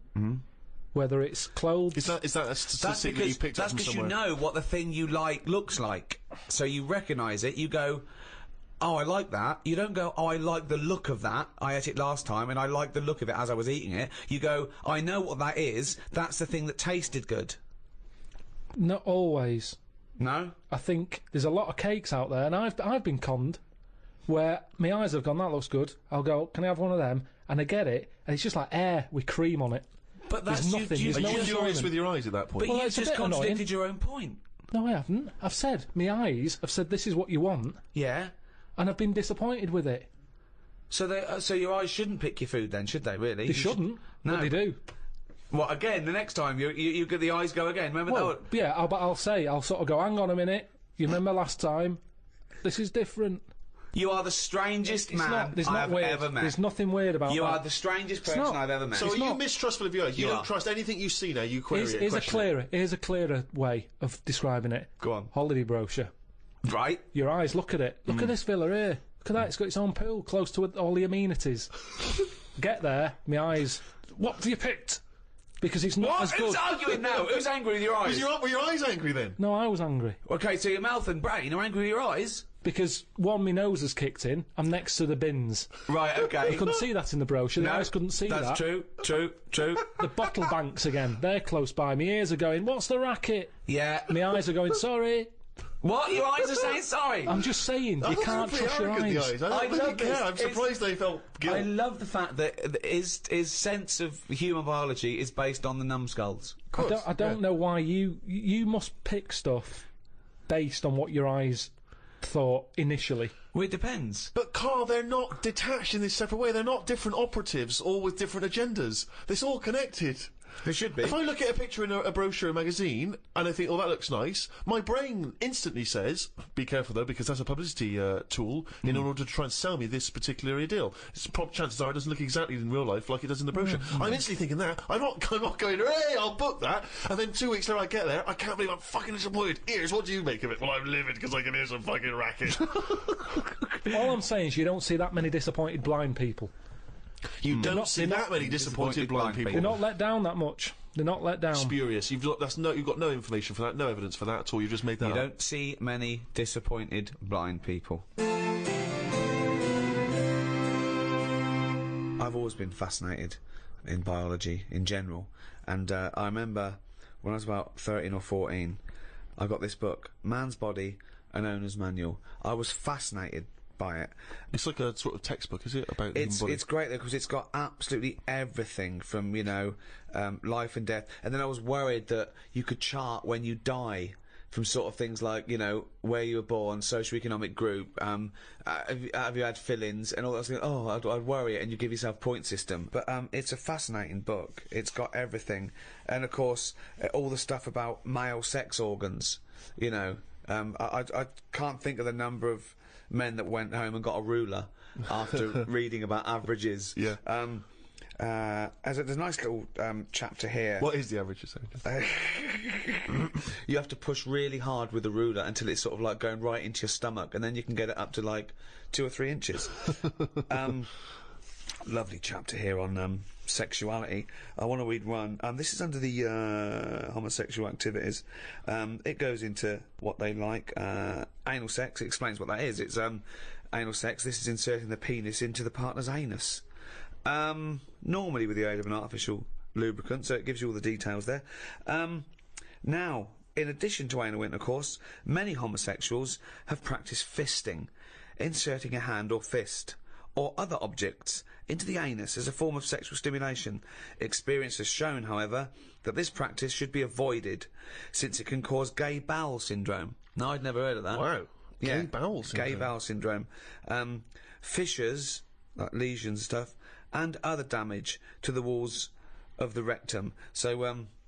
Whether it's clothes. Is that a That's statistic that you because picked up from you somewhere? know what the thing you like looks like, so you recognise it. You go, oh, I like that. You don't go, oh, I like the look of that. I ate it last time, and I like the look of it as I was eating it. You go, I know what that is. That's the thing that tasted good. Not always. No. I think there's a lot of cakes out there, and I've been conned where my eyes have gone, that looks good. I'll go, can I have one of them? And I get it, and it's just like air with cream on it. But There's that's nothing. You, There's Are no you curious enjoyment. with your eyes at that point? but Well, you it's a just bit annoying. contradicted your own point. No, I haven't. I've said my eyes have said this is what you want, Yeah. and I've been disappointed with it. So your eyes shouldn't pick your food then, should they? Really? They shouldn't. No. But they do. What again? The next time you get the eyes go again. Remember Well, that? yeah, I'll sort of go, hang on a minute. You remember last time? This is different. You are the strangest It's man not. There's I not have weird. ever met. There's nothing weird about You that. are the strangest person not. I've ever met. So are you not. mistrustful of your eyes? You You don't are. trust anything you see now, you query it, Here's a clearer way of describing it. Go on. Holiday brochure. Right? Your eyes, look at it. Look at this villa here. Look at that, it's got its own pool, close to all the amenities. Get there, my eyes, what have you picked? because it's not as good. Who's arguing now? Who's angry with your eyes? Were your eyes angry then? No, I was angry. Okay, so your mouth and brain are angry with your eyes? Because, one, my nose has kicked in, I'm next to the bins. Right, okay. You couldn't see that in the brochure, the eyes couldn't see that. That's true. The bottle banks again, they're close by. My ears are going, what's the racket? Yeah. My eyes are going, sorry. What? Your eyes are saying sorry? I'm just saying, you can't trust your eyes. I love this. I'm surprised they felt guilt. I love the fact that his sense of human biology is based on the numbskulls. I don't know why you must pick stuff based on what your eyes thought initially. Well, it depends. But Carl, they're not detached in this separate way. They're not different operatives, all with different agendas. It's all connected. They should be. If I look at a picture in a brochure or a magazine and I think, oh, that looks nice, my brain instantly says, be careful though, because that's a publicity tool in order to try and sell me this particular deal. Chances are it doesn't look exactly in real life like it does in the brochure. I'm instantly thinking that. I'm not going, hey, I'll book that. And then 2 weeks later I get there, I can't believe I'm fucking disappointed. Ears, what do you make of it? Well, I'm livid because I can hear some fucking racket. All I'm saying is you don't see that many disappointed blind people. You don't see that many disappointed blind people. They're not let down that much. They're not let down. Spurious. You've got no information for that, no evidence for that at all. You've just made that up. You don't see many disappointed blind people. I've always been fascinated in biology in general, and I remember when I was about 13 or 14, I got this book, Man's Body, an Owner's Manual. I was fascinated by it. It's like a sort of textbook, is it? About the human body? It's great though because it's got absolutely everything from life and death. And then I was worried that you could chart when you die from sort of things like where you were born, socioeconomic group, have you had fill-ins and all that. Oh, I'd worry it, and you give yourself a point system. But it's a fascinating book. It's got everything, and of course all the stuff about male sex organs. I can't think of the number of men that went home and got a ruler after reading about averages. Yeah. There's a nice little chapter here. What is the average? You have to push really hard with the ruler until it's sort of like going right into your stomach, and then you can get it up to like 2 or 3 inches. Lovely chapter here on sexuality. I want to read one. This is under the homosexual activities. It goes into what they like. Anal sex. It explains what that is. It's anal sex. This is inserting the penis into the partner's anus. Normally with the aid of an artificial lubricant, so it gives you all the details there. Now, in addition to anal intercourse, many homosexuals have practiced fisting, inserting a hand or fist or other objects into the anus as a form of sexual stimulation. Experience has shown, however, that this practice should be avoided, since it can cause gay bowel syndrome. Now, I'd never heard of that. Wow. Yeah. Gay bowel syndrome. Gay bowel syndrome. Fissures, like lesions and stuff, and other damage to the walls of the rectum. So,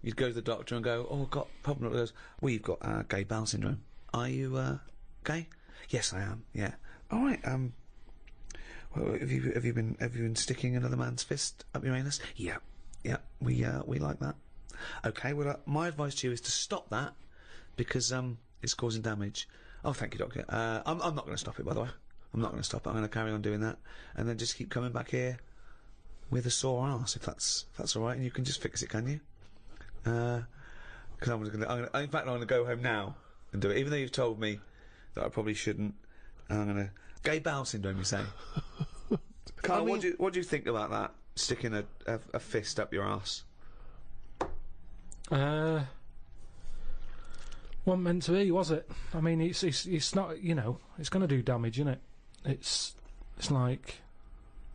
you'd go to the doctor and go, oh, I've got a problem. He goes, well, you've got gay bowel syndrome. Are you gay? Yes, I am. Yeah. All right. Well, have you been sticking another man's fist up your anus? Yeah. We like that. Okay. Well, my advice to you is to stop that because it's causing damage. Oh, thank you, doctor. I'm not going to stop it, by the way. I'm not going to stop it. I'm going to carry on doing that, and then just keep coming back here with a sore arse, if that's all right, and you can just fix it, can you? Because in fact, I'm going to go home now and do it, even though you've told me that I probably shouldn't. I'm going to gay bowel syndrome, you say? Karl, what do you think about that? Sticking a fist up your arse? Wasn't meant to be, was it? I mean, it's not. It's going to do damage, isn't it? It's like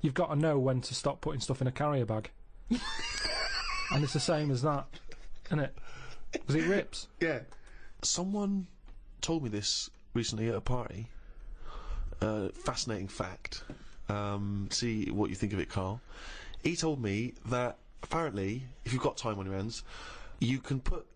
you've got to know when to stop putting stuff in a carrier bag, and it's the same as that, isn't it? Because it rips. Yeah. Someone told me this recently at a party. Fascinating fact. See what you think of it, Karl. He told me that apparently, if you've got time on your hands, you can put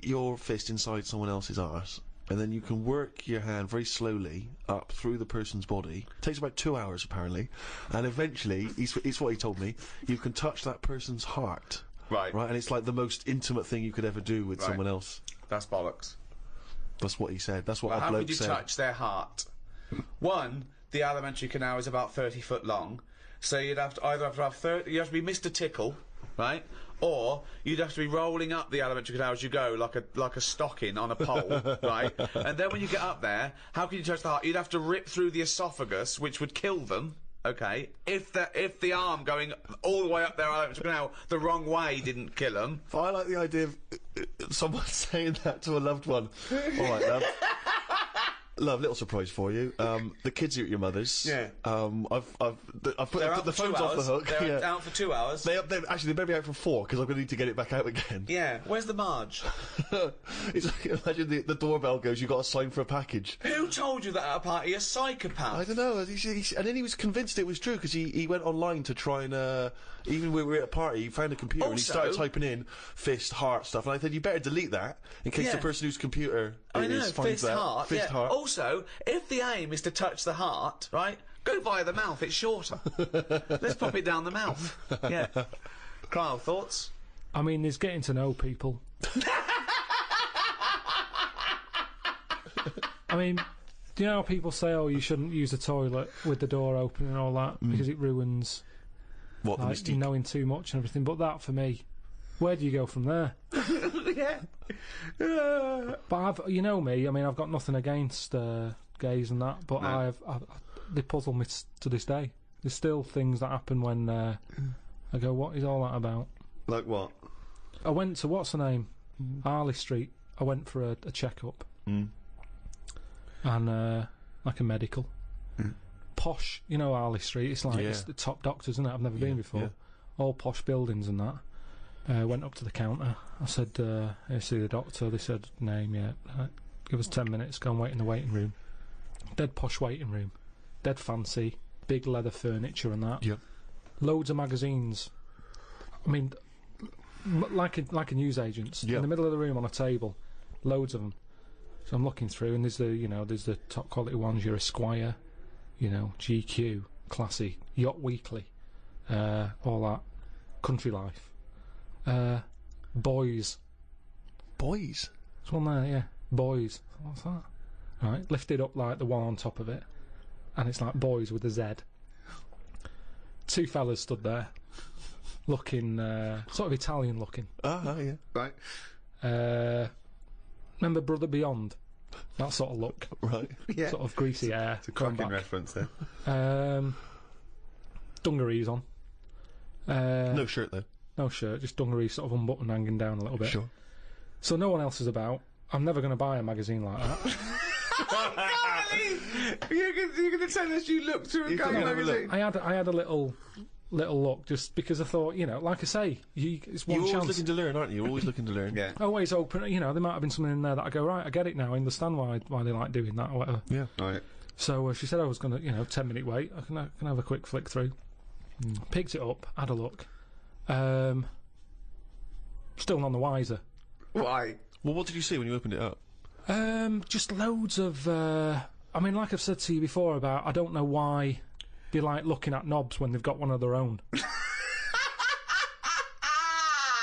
your fist inside someone else's arse, and then you can work your hand very slowly up through the person's body. It takes about 2 hours, apparently, and eventually, it's what he told me, you can touch that person's heart. Right. Right, and it's like the most intimate thing you could ever do with someone else. That's bollocks. That's what he said. That's what our how bloke could you said. touch their heart? One, the alimentary canal is about 30 foot long, so you'd have to either have 30. You have to be Mr. Tickle, right? Or you'd have to be rolling up the alimentary canal as you go, like a stocking on a pole, right? And then when you get up there, how can you touch the heart? You'd have to rip through the esophagus, which would kill them. Okay, if the arm going all the way up their alimentary canal the wrong way didn't kill them. I like the idea of someone saying that to a loved one. All right, love. Love, little surprise for you. The kids are at your mother's. Yeah. I've put the phones off the hook. They're out for 2 hours. They better be out for 4 because I'm going to need to get it back out again. Yeah. Where's the Marge? It's like, imagine the doorbell goes. You've got to sign for a package. Who told you that at a party? A psychopath. I don't know. And then he was convinced it was true because he went online to try and even when we were at a party, he found a computer and he started typing in fist, heart stuff. And I said, you better delete that in case the person whose computer finds fist, that. Heart. Fist, heart. Also, if the aim is to touch the heart, right, go via the mouth, it's shorter. Let's pop it down the mouth. Yeah. Karl, thoughts? I mean, there's getting to know people. I mean, do you know how people say, oh, you shouldn't use a toilet with the door open and all that because it ruins what, like, you knowing too much and everything, but that, for me, where do you go from there? Yeah. But you know me, I mean, I've got nothing against gays and that, but No. they puzzle me to this day. There's still things that happen when I go, what is all that about? Like what? I went to, what's the name? Harley Street. I went for a checkup. And like a medical. Posh, you know Harley Street, it's like it's the top doctors, isn't it? I've never been before. Yeah. All posh buildings and that. Went up to the counter. I said, here, see the doctor. They said, name, give us 10 minutes, go and wait in the waiting room. Dead posh waiting room. Dead fancy. Big leather furniture and that. Yep. Loads of magazines. I mean, like a newsagent's. In the middle of the room on a table. Loads of them. So I'm looking through, and there's the top quality ones, your Esquire, GQ, Classy, Yacht Weekly, all that. Country Life. Boys. Boys? There's one there, yeah. Boys. What's that? Right, lifted up like the one on top of it. And it's like Boys with a Z. 2 fellas stood there, looking, sort of Italian looking. Yeah. Right. Remember Brother Beyond? That sort of look. Right. Yeah. Sort of greasy hair. It's a cracking reference there. Dungarees on. No shirt though. No shirt, just dungarees sort of unbuttoned, hanging down a little bit. Sure. So no one else is about. I'm never going to buy a magazine like that. You're going to tell us you looked through a magazine? I had a little look just because I thought, like I say, it's one chance. You're always looking to learn, aren't you? You're always looking to learn. Yeah. Always open. There might have been something in there that I go, right, I get it now. I understand why they like doing that or whatever. Yeah. Right. So she said I was going to, 10-minute wait. I can have a quick flick through. Picked it up, had a look. Still none the wiser. Why? Well, what did you see when you opened it up? Just loads of. I mean, like I've said to you before about, I don't know why they like looking at knobs when they've got one of their own.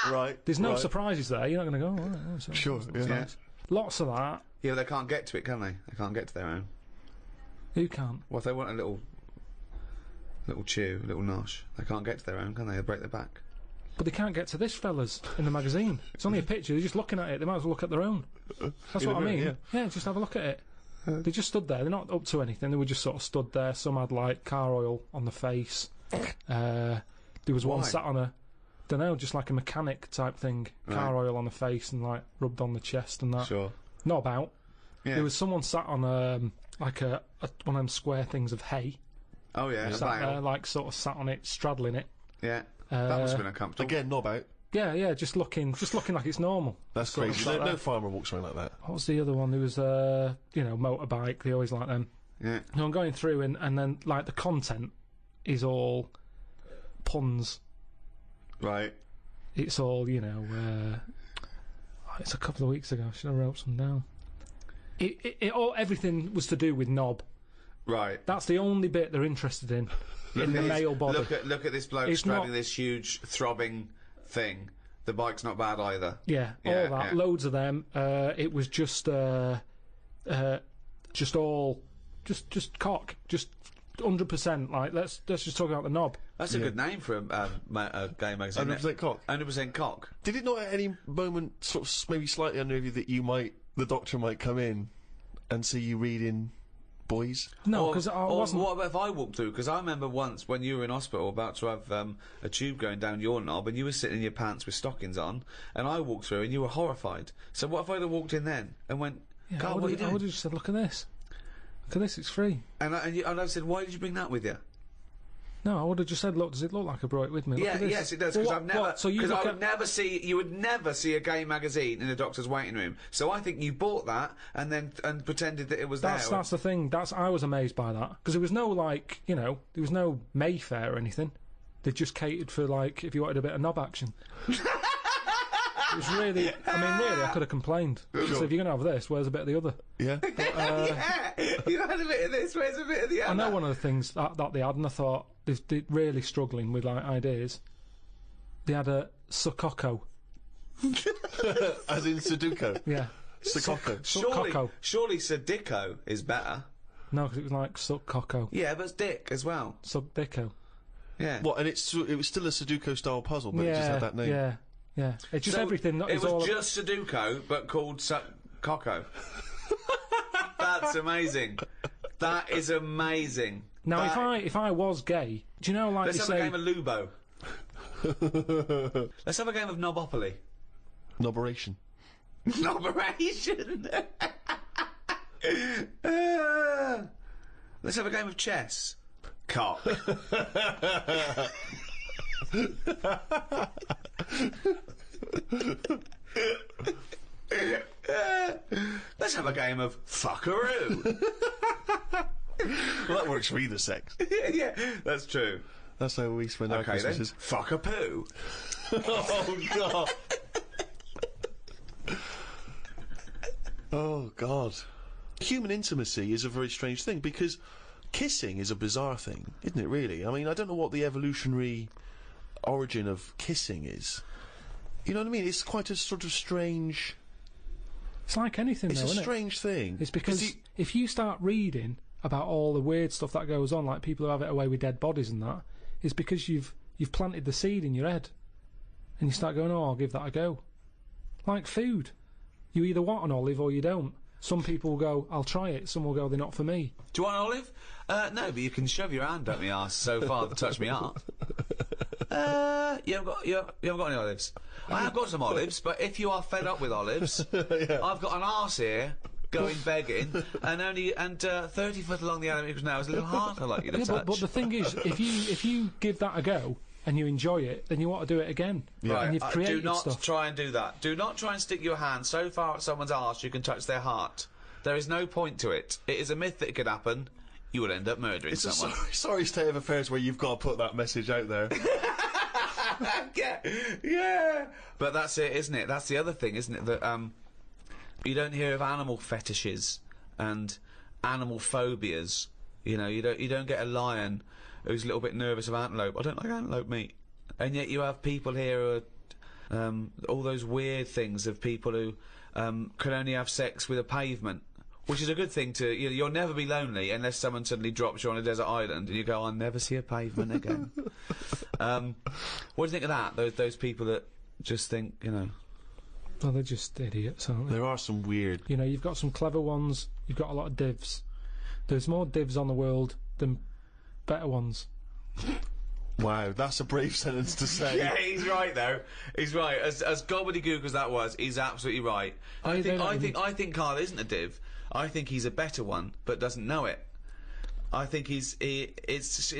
Right. There's no surprises there. You're not going to go. Oh, right, sure. Yeah. Nice. Lots of that. Yeah, but they can't get to it, can they? They can't get to their own. Who can't? Well, if they want a little chew, a little nosh, they can't get to their own, can they? They'll break their back. But they can't get to this fella's in the magazine. It's only a picture. They're just looking at it. They might as well look at their own. That's what I mean. Yeah, just have a look at it. They just stood there. They're not up to anything. They were just sort of stood there. Some had like car oil on the face. There was one sat on a, don't know, just like a mechanic type thing. Car oil on the face and like rubbed on the chest and that. Sure. Not about. Yeah. There was someone sat on like one of them square things of hay. Oh yeah. Sat there, like sort of sat on it, straddling it. Yeah. That must have been uncomfortable. Again, not about. Yeah, just looking like it's normal. That's crazy. No farmer walks around like that. What was the other one? There was motorbike. They always like them. Yeah. No, I'm going through and then like the content is all puns. Right. It's all it's a couple of weeks ago. Should have wrote some down. Everything was to do with knob. Right. That's the only bit they're interested in the male body. Look at this bloke straddling this huge throbbing thing. The bike's not bad either. Yeah, all that. Yeah. Loads of them. It was just cock. Just 100%. Like, let's just talk about the knob. That's a good name for a gay magazine. 100% cock. 100% cock. Did it not at any moment sort of maybe slightly unnerve you that the doctor might come in and see you reading boys? No, because I wasn't. What about if I walked through? Because I remember once when you were in hospital about to have a tube going down your knob, and you were sitting in your pants with stockings on, and I walked through and you were horrified. So what if I'd have walked in then and went, Yeah, Karl, what are you doing? I would have just said, look at this. Look at this, it's free. And I said, why did you bring that with you? No, I would have just said, look, does it look like I brought it with me? Look at this. Yes, it does. Because you would never see a gay magazine in a doctor's waiting room. So I think you bought that and pretended that it was there. That's the thing. I was amazed by that, because there was no there was no Mayfair or anything. They just catered for if you wanted a bit of knob action. It was really, I could have complained. So if you're going to have this, where's a bit of the other? Yeah. You had a bit of this, where's a bit of the other? I know one of the things that they had, and I thought, they're really struggling with ideas. They had a Sukoko. As in Sudoku? Yeah. Sukoko. Surely Sudoku is better. No, because it was like Sukoko. Yeah, but it's dick as well. Sukdiko. Yeah. What, and it was still a Sudoku-style puzzle, but it just had that name? Yeah. It's just everything. It was just Sudoku, but called Coco. That's amazing. That is amazing. Now, if I was gay, do you know, like Let's have a game of Lubo. Let's have a game of Knobopoly. Noberation. Noberation. Let's have a game of chess. Cock. Let's have a game of fuckaroo. Well, that works for either sex. Yeah, that's true. That's how we spend our Christmases. Then. Fuck a poo. Oh, God. Oh, God. Human intimacy is a very strange thing, because kissing is a bizarre thing, isn't it, really? I mean, I don't know what the evolutionary origin of kissing is. You know what I mean? It's quite a sort of strange... It's like anything, It's though, a isn't strange thing. It's because if you start reading about all the weird stuff that goes on, like people who have it away with dead bodies and that, it's because you've planted the seed in your head, and you start going, oh, I'll give that a go. Like food. You either want an olive or you don't. Some people will go, I'll try it. Some will go, they're not for me. Do you want an olive? No, but you can shove your hand up my arse so far to touch me up. You haven't got any olives. I have got some olives, but if you are fed up with olives, I've got an arse here going begging, and 30 foot along the elevator now is a little hard. I'd like you to touch. But the thing is, if you give that a go and you enjoy it, then you want to do it again. Right, and you've created do not stuff. try and do that. Do not try and stick your hand so far at someone's arse you can touch their heart. There is no point to it. It is a myth that it could happen. You will end up murdering someone. It's a sorry state of affairs where you've got to put that message out there. yeah. But that's it, isn't it? That's the other thing, isn't it? That you don't hear of animal fetishes and animal phobias. You know, you don't get a lion who's a little bit nervous of antelope. I don't like antelope meat. And yet you have people here who are all those weird things of people who can only have sex with a pavement. Which is a good thing to... You'll never be lonely unless someone suddenly drops you on a desert island and you go, I'll never see a pavement again. What do you think of that? Those people that just think, Well, they're just idiots, aren't they? There are some weird... You've got some clever ones, you've got a lot of divs. There's more divs on the world than better ones. Wow, that's a brave sentence to say. Yeah, he's right though. He's right. As gobbledygook as that was, he's absolutely right. I think Karl isn't a div. I think he's a better one, but doesn't know it. I think it's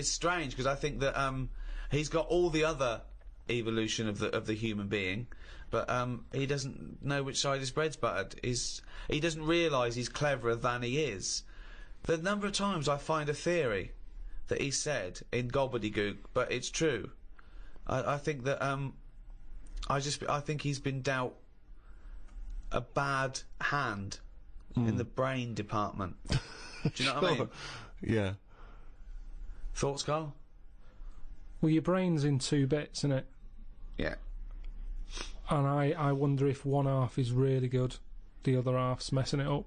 strange because I think that he's got all the other evolution of the human being, but he doesn't know which side his bread's buttered. He doesn't realise he's cleverer than he is. The number of times I find a theory that he said in gobbledygook, but it's true. I think that I think he's been dealt a bad hand in the brain department. Do you know what I mean? Yeah. Thoughts, Karl? Well, your brain's in two bits, isn't it? Yeah. And I wonder if one half is really good, the other half's messing it up.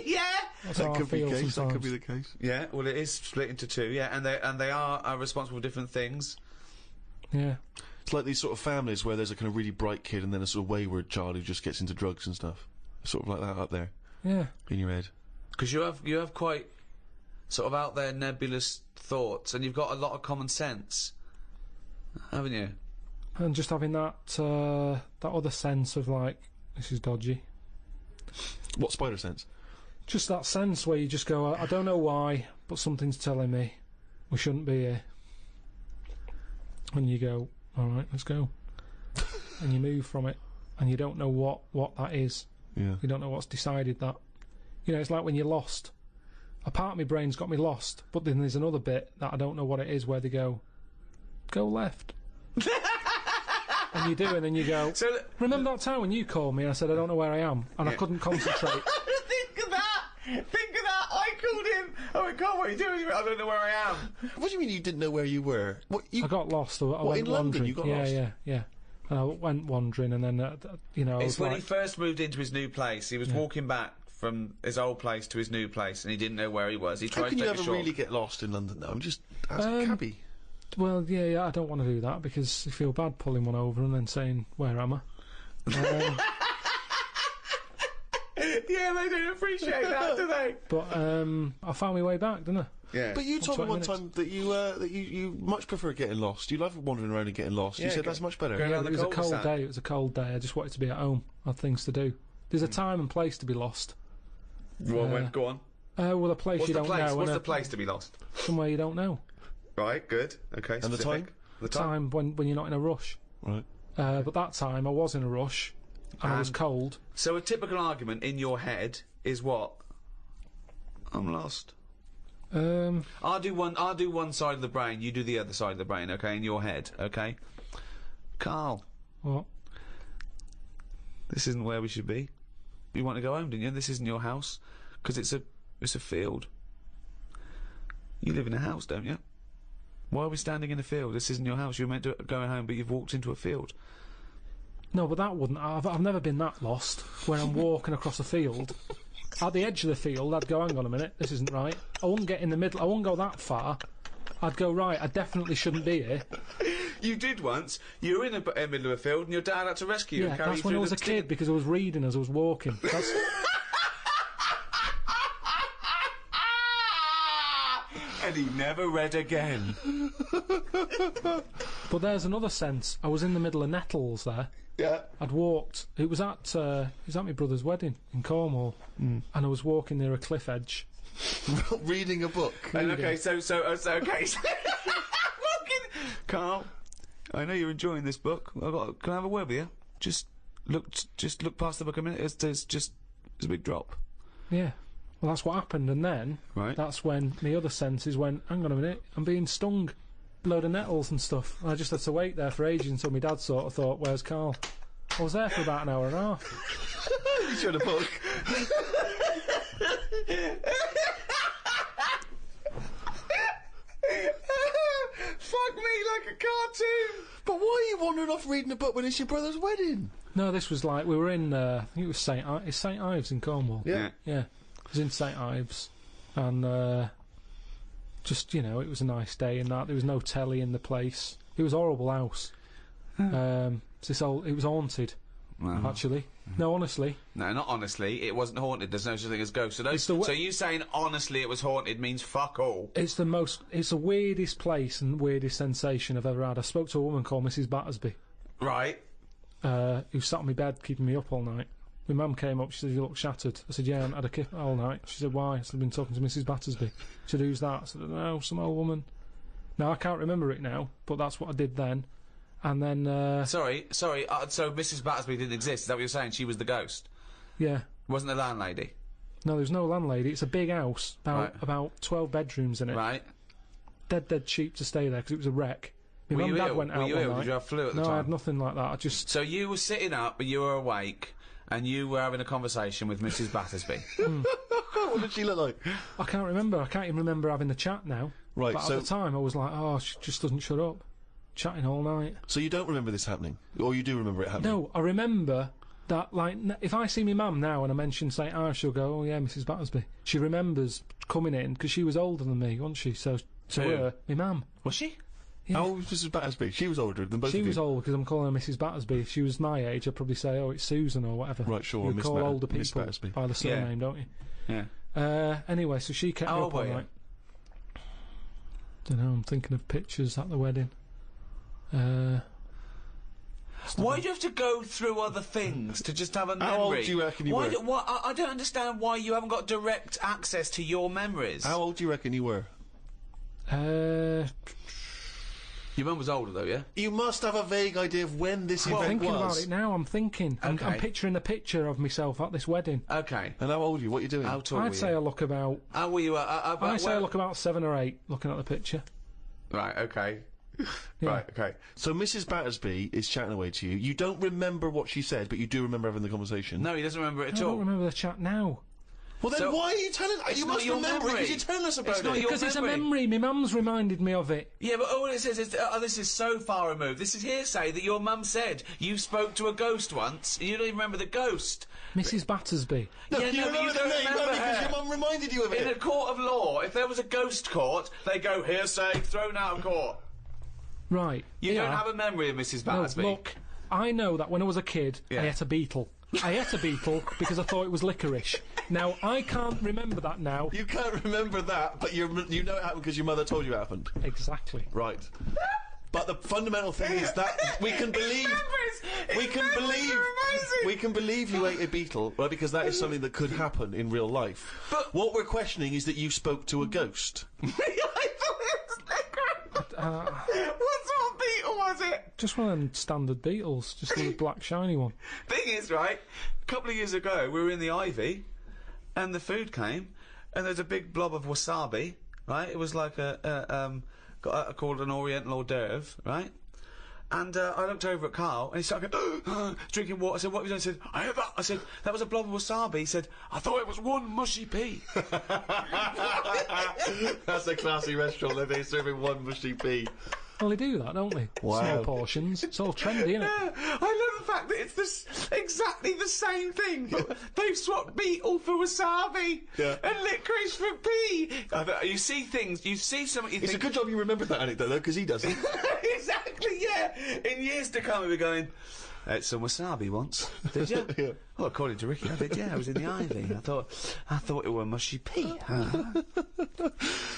Yeah, That's how I feel That sometimes. could be the case. Yeah, well, it is split into two. Yeah, and they are responsible for different things. Yeah. It's like these sort of families where there's a kind of really bright kid and then a sort of wayward child who just gets into drugs and stuff. Sort of like that up there Yeah. in your head. Because you have quite sort of out there nebulous thoughts, and you've got a lot of common sense, haven't you? And just having that that other sense of like, this is dodgy. What spider sense? Just that sense where you just go, I don't know why, but something's telling me we shouldn't be here. And you go, all right, let's go. And you move from it, and you don't know what that is. Yeah. You don't know what's decided that. You know, it's like when you're lost. A part of my brain's got me lost, but then there's another bit that I don't know what it is, where they go left. And you do, and then you go, So remember that time when you called me and I said I don't know where I am, and I couldn't concentrate. think of that. I called him. I went, Carl, what are you doing? He went, I don't know where I am. What do you mean you didn't know where you were? What, I got lost. I went in London? wandering. You got yeah, lost? Yeah. And I went wandering, and then I It's was when like, he first moved into his new place. He was walking back from his old place to his new place, and he didn't know where he was. He How tried can to you take a ever short. really get lost in London though? I'm just ask a cabbie. well, yeah, I don't want to do that because I feel bad pulling one over and then saying, where am I? Yeah, they don't appreciate that, do they? But I found my way back, didn't I? Yeah. But you told me 20 one minutes. time that you much prefer getting lost. You love wandering around and getting lost. You Yeah, said go- that's much better. go down It was a cold cul-de-sac. day. It was a cold day. I just wanted to be at home. I had things to do. There's a time and place to be lost. Well, go on. Well, a place What's you the don't place? know. What's and the place to be lost? Somewhere you don't know. Right, good. Okay, And the specific. time? The time. Time when you're not in a rush. Right. But that time I was in a rush, and I was And- cold. So a typical argument in your head is what? I'm lost. I'll do one side of the brain, you do the other side of the brain, okay, in your head, okay? Carl, What? this isn't where we should be. You want to go home, didn't you? This isn't your house, because it's a field. You live in a house, don't you? Why are we standing in a field? This isn't your house. You were meant to go home, but you've walked into a field. No, but that wouldn't. I've never been that lost. When I'm walking across a field, at the edge of the field, I'd go, hang on a minute, this isn't right. I wouldn't get in the middle. I wouldn't go that far. I'd go, right, I definitely shouldn't be here. You did once. You were in the middle of a field, and your dad had to rescue you Yeah, and carry that's you when I through was the a kid because I was reading as I was walking. That's, And he never read again. but there's another sense. I was in the middle of nettles there. Yeah. I'd walked. It was at my brother's wedding in Cornwall, and I was walking near a cliff edge. Reading a book. And okay, so okay. Carl, I know you're enjoying this book. Can I have a word with you? Just look past the book a minute. It's a big drop. Yeah. Well, that's what happened, and then Right. that's when my other senses went, hang on a minute, I'm being stung. Load of nettles and stuff. And I just had to wait there for ages until my dad sort of thought, where's Karl? I was there for about an hour and a half. You showed a book. Fuck me like a cartoon. But why are you wandering off reading a book when it's your brother's wedding? No, this was like, we were in, I think it was St Ives in Cornwall. Yeah. Yeah. It was in St Ives, and just, you know, it was a nice day and that. There was no telly in the place. It was a horrible house. It was haunted, actually. No, honestly. No, not honestly. It wasn't haunted. There's no such thing as ghosts. the So you saying honestly it was haunted means fuck all. It's the weirdest place and weirdest sensation I've ever had. I spoke to a woman called Mrs. Battersby, Right. who sat on my bed keeping me up all night. My mum came up, she said, you look shattered. I said, yeah, I haven't had a kip all night. She said, why? I said, I've been talking to Mrs. Battersby. She said, who's that? I said, no, some old woman. Now, I can't remember it now, but that's what I did then. And then, Sorry. So Mrs. Battersby didn't exist. Is that what you're saying? She was the ghost. yeah. Wasn't the landlady. No, there's no landlady. It's a big house, about 12 bedrooms in it. Right. Dead cheap to stay there because it was a wreck. My Were mum you and dad ill? went Were out you one ill? night. Did you have flu at the No, time? I had nothing like that. I just... So you were sitting up, but you were awake, and you were having a conversation with Mrs. Battersby. What did she look like? I can't remember. I can't even remember having the chat now. Right, But so- at the time, I was like, oh, she just doesn't shut up. Chatting all night. So you don't remember this happening? Or you do remember it happening? No, I remember that, like, if I see my mum now and I mention St. Ives, she'll go, oh yeah, Mrs. Battersby. She remembers coming in, because she was older than me, wasn't she? So, to Who? her, my mum. Was she? Yeah. How old was Mrs. Battersby? She was older than both of you. She was old, because I'm calling her Mrs. Battersby. If she was my age, I'd probably say, oh, it's Susan or whatever. Right, sure, You Miss call older Miss people Battersby. by the surname, don't you? Yeah. Anyway, so she kept me How up old all were you? night. Don't know, I'm thinking of pictures at the wedding. Why do you have to go through other things to just have a memory? How old do you reckon you were? I don't understand why you haven't got direct access to your memories. How old do you reckon you were? Your mum was older, though, yeah? You must have a vague idea of when this event thinking was. about it now, I'm thinking. I'm Okay. picturing a picture of myself at this wedding. Okay. And how old are you? What are you doing? How tall were I'd say you? I look about... How were you? I'd say I look about 7 or 8, looking at the picture. Right, okay. Yeah. Right, okay. So Mrs. Battersby is chatting away to you. You don't remember what she said, but you do remember having the conversation. No, he doesn't remember it I at all. don't remember the chat now. Well, then So- why are you telling? It's You not must your remember it memory. because you're telling us about It's not it. your Because it's a memory. memory. My mum's reminded me of it. Yeah, but all it says is, this is so far removed. This is hearsay that your mum said you spoke to a ghost once, and you don't even remember the ghost. Mrs. Battersby. No, Yeah, you no, but you remember don't the name remember only because her. your mum reminded you of In a it. court of law, if there was a ghost court, they go hearsay, thrown out of court. Right. You yeah. don't have a memory of Mrs. No, Battersby. look, I know that when I was a kid, Yeah. I ate a beetle. I ate a beetle because I thought it was licorice. Now, I can't remember that now. You can't remember that, but you know it happened because your mother told you it happened. Exactly. Right. But the fundamental thing is that we can believe we can believe you ate a beetle, right? Because that is something that could happen in real life. But- what we're questioning is that you spoke to a ghost. I thought it was licorice. What sort of beetle was it? Just one of them standard beetles, just a little black shiny one. Thing is, right, a couple of years ago, we were in the Ivy, and the food came, and there's a big blob of wasabi, right? It was like called an Oriental hors d'oeuvre, right? And I looked over at Karl, and he started going, drinking water. I said, what have you done? He said, I had that. I said, that was a blob of wasabi. He said, I thought it was one mushy pea. That's a classy restaurant, they're serving one mushy pea. Well, they do that, don't they? Wow. Small portions. It's all trendy, isn't it? Yeah, I love the fact that it's exactly the same thing, but they've swapped beetle for wasabi Yeah. and licorice for pea. You see things, you see something, you It's a think... good job you remembered that anecdote, though, because he doesn't. Exactly, yeah. In years to come, we'll be going, ate some wasabi once, did you? Yeah. Well, according to Ricky, I did, yeah. I was in the Ivy. I thought it were mushy pea.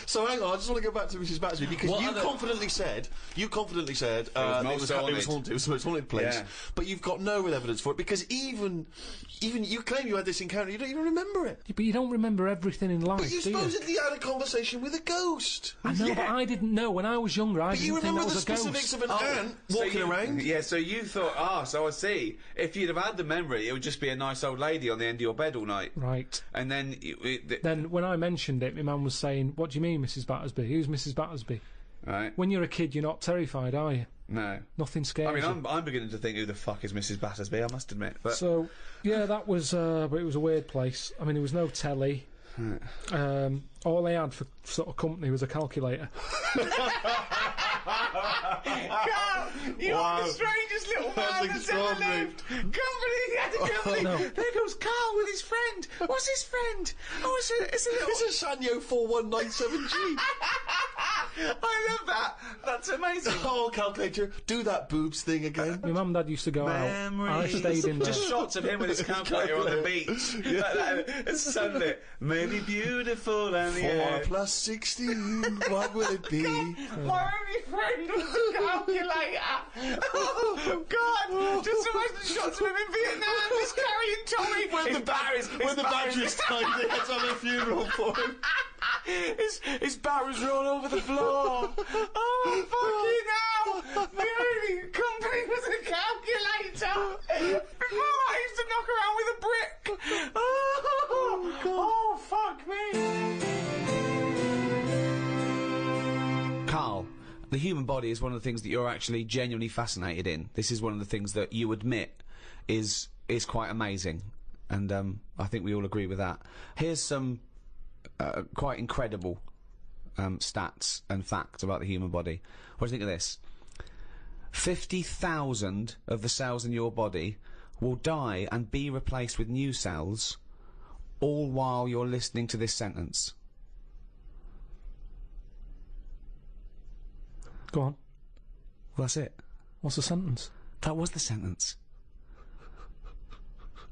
So hang on, I just want to go back to Mrs. Battersby because What you other- confidently said it most was haunted. haunted. It was the most haunted place. Yeah. But you've got no real evidence for it because even you claim you had this encounter, you don't even remember it. But you don't remember everything in life, But you do you? supposedly had a conversation with a ghost. I know, but I didn't know. When I was younger, I But you didn't think remember that the was a specifics ghost. of an ant walking around. Yeah, so you thought, so I see. If you'd have had the memory, it would just be a nice old lady on the end of your bed all night. Right. And then... Then, when I mentioned it, my mum was saying, what do you mean, Mrs. Battersby? Who's Mrs. Battersby? Right. When you're a kid, you're not terrified, are you? No. Nothing scares I mean, you. I'm beginning to think, who the fuck is Mrs. Battersby, I must admit. But So, yeah, that was, but it was a weird place. I mean, there was no telly. All they had for sort of company was a calculator. Carl, you're Wow. the strangest little That's man that's ever extraordinary. lived. Company, he had a company. No. There goes Carl with his friend. What's his friend? Oh, it's a little... It's a Sanyo 4197G. I love that. That's amazing. Oh, calculator, do that boobs thing again. My mum and dad used to go out. I stayed in there. Just shots of him with his calculator on the beach. Like that, it's sunlit. Maybe beautiful and the 4 air. plus 16, what will it be? My only friend was a calculator. Oh, God. Just imagine shots of him in Vietnam just carrying Tommy. When the batteries died, they had to have a funeral for him. His barrels are all over the floor. Oh, fucking hell. The only company was a calculator. Before that, I used to knock around with a brick. Oh, fuck me. Karl, the human body is one of the things that you're actually genuinely fascinated in. This is one of the things that you admit is quite amazing. And I think we all agree with that. Here's some quite incredible stats and facts about the human body. What do you think of this? 50,000 of the cells in your body will die and be replaced with new cells, all while you're listening to this sentence. Go on. Well, that's it. What's the sentence? That was the sentence.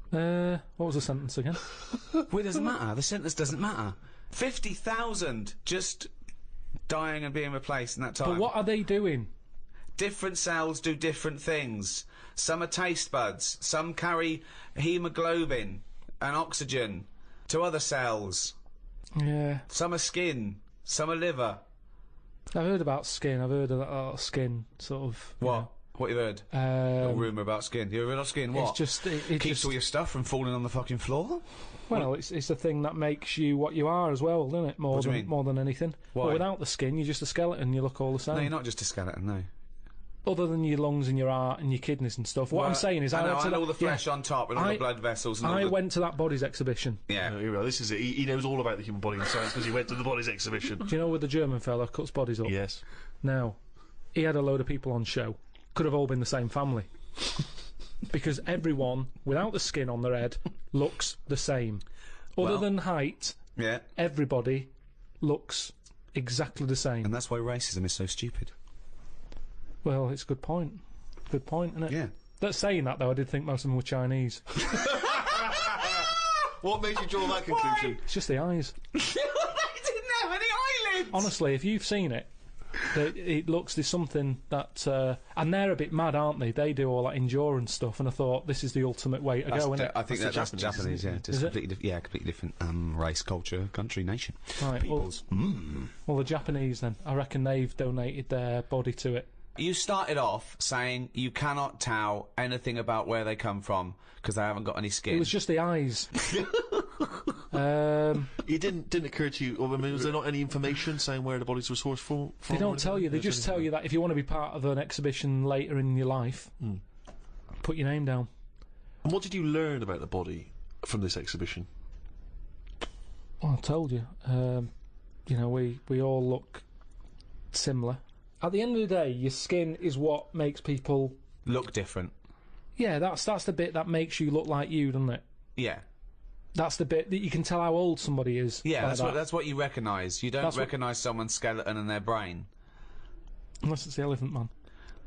What was the sentence again? Well, it doesn't matter. The sentence doesn't matter. 50,000 just dying and being replaced in that time. But what are they doing? Different cells do different things. Some are taste buds. Some carry hemoglobin and oxygen to other cells. Yeah. Some are skin. Some are liver. I've heard about skin. I've heard about skin, sort of. What? What you've heard? A rumour about skin. You heard about skin? What? It's just it keeps just, all your stuff from falling on the fucking floor. Well, it's the thing that makes you what you are as well, doesn't it? More than anything. Why? Well, without the skin, you're just a skeleton. You look all the same. No, you're not just a skeleton. No. Other than your lungs and your heart and your kidneys and stuff. What I'm saying is, I went to all the flesh on top and all the blood vessels. And I went to that bodies exhibition. Yeah. No, this is it. He knows all about the human body and science because he went to the bodies exhibition. Do you know where the German fella cuts bodies up? Yes. Now, he had a load of people on show. Could have all been the same family. Because everyone, without the skin on their head, looks the same. Other than height, everybody looks exactly the same. And that's why racism is so stupid. Well, it's a good point. Good point, isn't it? Yeah. That's saying that, though, I did think most of them were Chinese. What made you draw that conclusion? It's just the eyes. They didn't have any eyelids! Honestly, if you've seen it, it looks, there's something that, and they're a bit mad, aren't they? They do all that endurance stuff, and I thought, this is the ultimate way to go, isn't it? I think that's Japanese, yeah. Just completely, completely different race, culture, country, nation. Right, peoples. Well, the Japanese, then, I reckon they've donated their body to it. You started off saying you cannot tell anything about where they come from because they haven't got any skin. It was just the eyes. It didn't occur to you, or I mean, was there not any information saying where the bodies were sourced from? They don't tell you. They just tell you that if you want to be part of an exhibition later in your life, put your name down. And what did you learn about the body from this exhibition? Well, I told you. You know, we all look similar. At the end of the day, your skin is what makes people look different. Yeah, that's the bit that makes you look like you, doesn't it? Yeah. That's the bit that you can tell how old somebody is. Yeah, that's what you recognise. You don't recognise someone's skeleton and their brain. Unless it's the Elephant Man.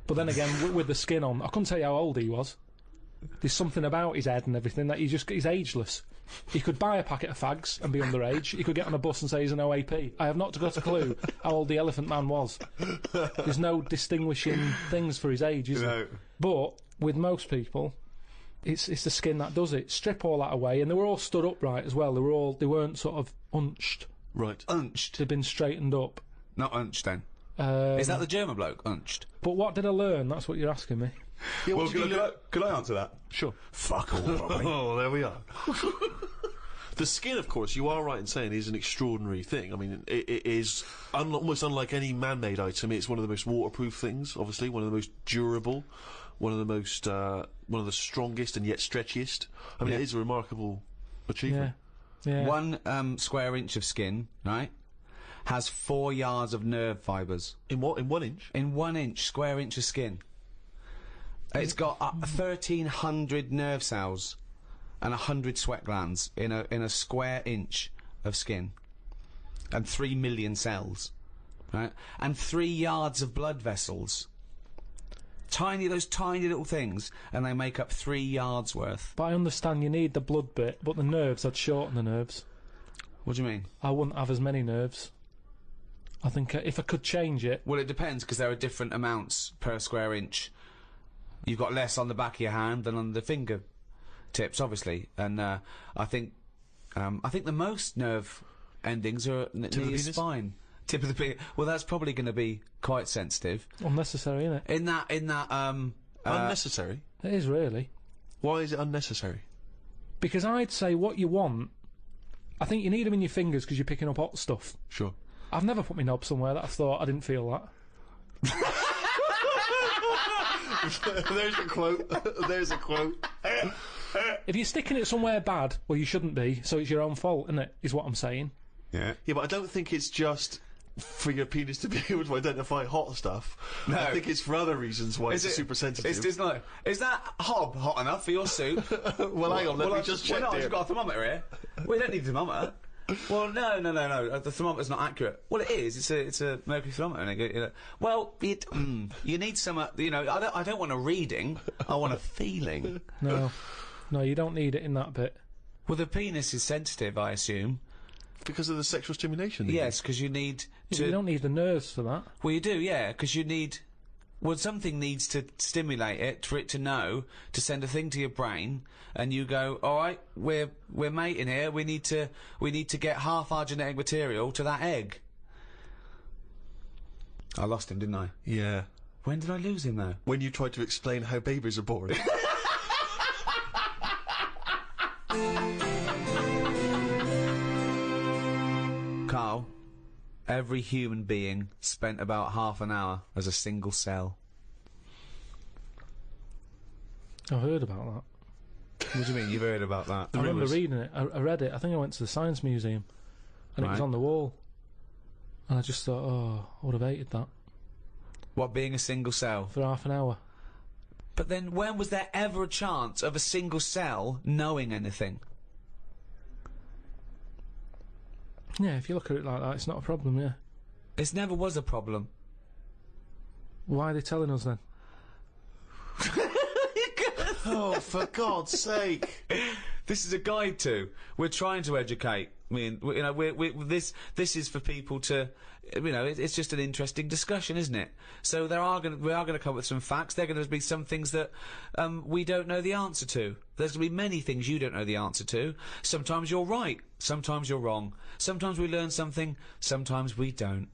But then again, with the skin on, I couldn't tell you how old he was. There's something about his head and everything that he's ageless. He could buy a packet of fags and be underage. He could get on a bus and say he's an OAP. I have not got a clue how old the Elephant Man was. There's no distinguishing things for his age, is there? But with most people, it's the skin that does it. Strip all that away, and they were all stood upright as well. They weren't sort of unched. Right. Unched. They'd been straightened up. Not unched then. Is that the German bloke? Unched. But what did I learn? That's what you're asking me. Yeah, well, can I answer that? Sure. Fuck all, Robbie. Oh, there we are. The skin, of course, you are right in saying, is an extraordinary thing. I mean, it is almost unlike any man-made item. It's one of the most waterproof things, obviously, one of the most durable, one of the strongest and yet stretchiest. I mean, it is a remarkable achievement. Yeah. 1 square inch of skin, right, has 4 yards of nerve fibres. In what? In 1 inch? In 1 inch, square inch of skin. It's got 1,300 nerve cells and 100 sweat glands in a square inch of skin, and 3 million cells, right? And 3 yards of blood vessels. Those tiny little things, and they make up 3 yards worth. But I understand you need the blood bit, but the nerves, I'd shorten the nerves. What do you mean? I wouldn't have as many nerves. I think if I could change it... Well, it depends, because there are different amounts per square inch. You've got less on the back of your hand than on the finger tips, obviously, and I think the most nerve endings are near your spine. Tip of the penis. Well, that's probably going to be quite sensitive. Unnecessary, isn't it? In that unnecessary? It is, really. Why is it unnecessary? Because I'd say what you want, I think you need them in your fingers because you're picking up hot stuff. Sure. I've never put my knob somewhere that I thought I didn't feel that. There's a quote. There's a quote. If you're sticking it somewhere bad, well, you shouldn't be, so it's your own fault, isn't it, is what I'm saying. Yeah. Yeah, but I don't think it's just for your penis to be able to identify hot stuff. No. I think it's for other reasons why it's super sensitive. It's not. Is that hob hot enough for your soup? Well, hang on, let me just check. Well, no, I've got a thermometer here. We don't need a thermometer. Well, no. The thermometer's not accurate. Well, it is. It's a mercury thermometer. And well, you need some. You know, I don't want a reading. I want a feeling. No, you don't need it in that bit. Well, the penis is sensitive, I assume. Because of the sexual stimulation. Yes, because you need to. You don't need the nerves for that. Well, you do, yeah, because you need. Well, something needs to stimulate it for it to know to send a thing to your brain, and you go, all right, we're mating here. We need to get half our genetic material to that egg. I lost him, didn't I? Yeah. When did I lose him though? When you tried to explain how babies are born. Karl, every human being spent about half an hour as a single cell. I've heard about that. What do you mean, you've heard about that? I remember reading it. I read it. I think I went to the Science Museum, and it was on the wall. And I just thought, oh, I would have hated that. What, being a single cell? For half an hour. But then, when was there ever a chance of a single cell knowing anything? Yeah, if you look at it like that, it's not a problem, yeah. It never was a problem. Why are they telling us then? Oh, for God's sake! This is a guide to. We're trying to educate. I mean, you know, this is for people to, you know, it's just an interesting discussion, isn't it? So we are going to come up with some facts. There are going to be some things that we don't know the answer to. There's going to be many things you don't know the answer to. Sometimes you're right. Sometimes you're wrong. Sometimes we learn something. Sometimes we don't.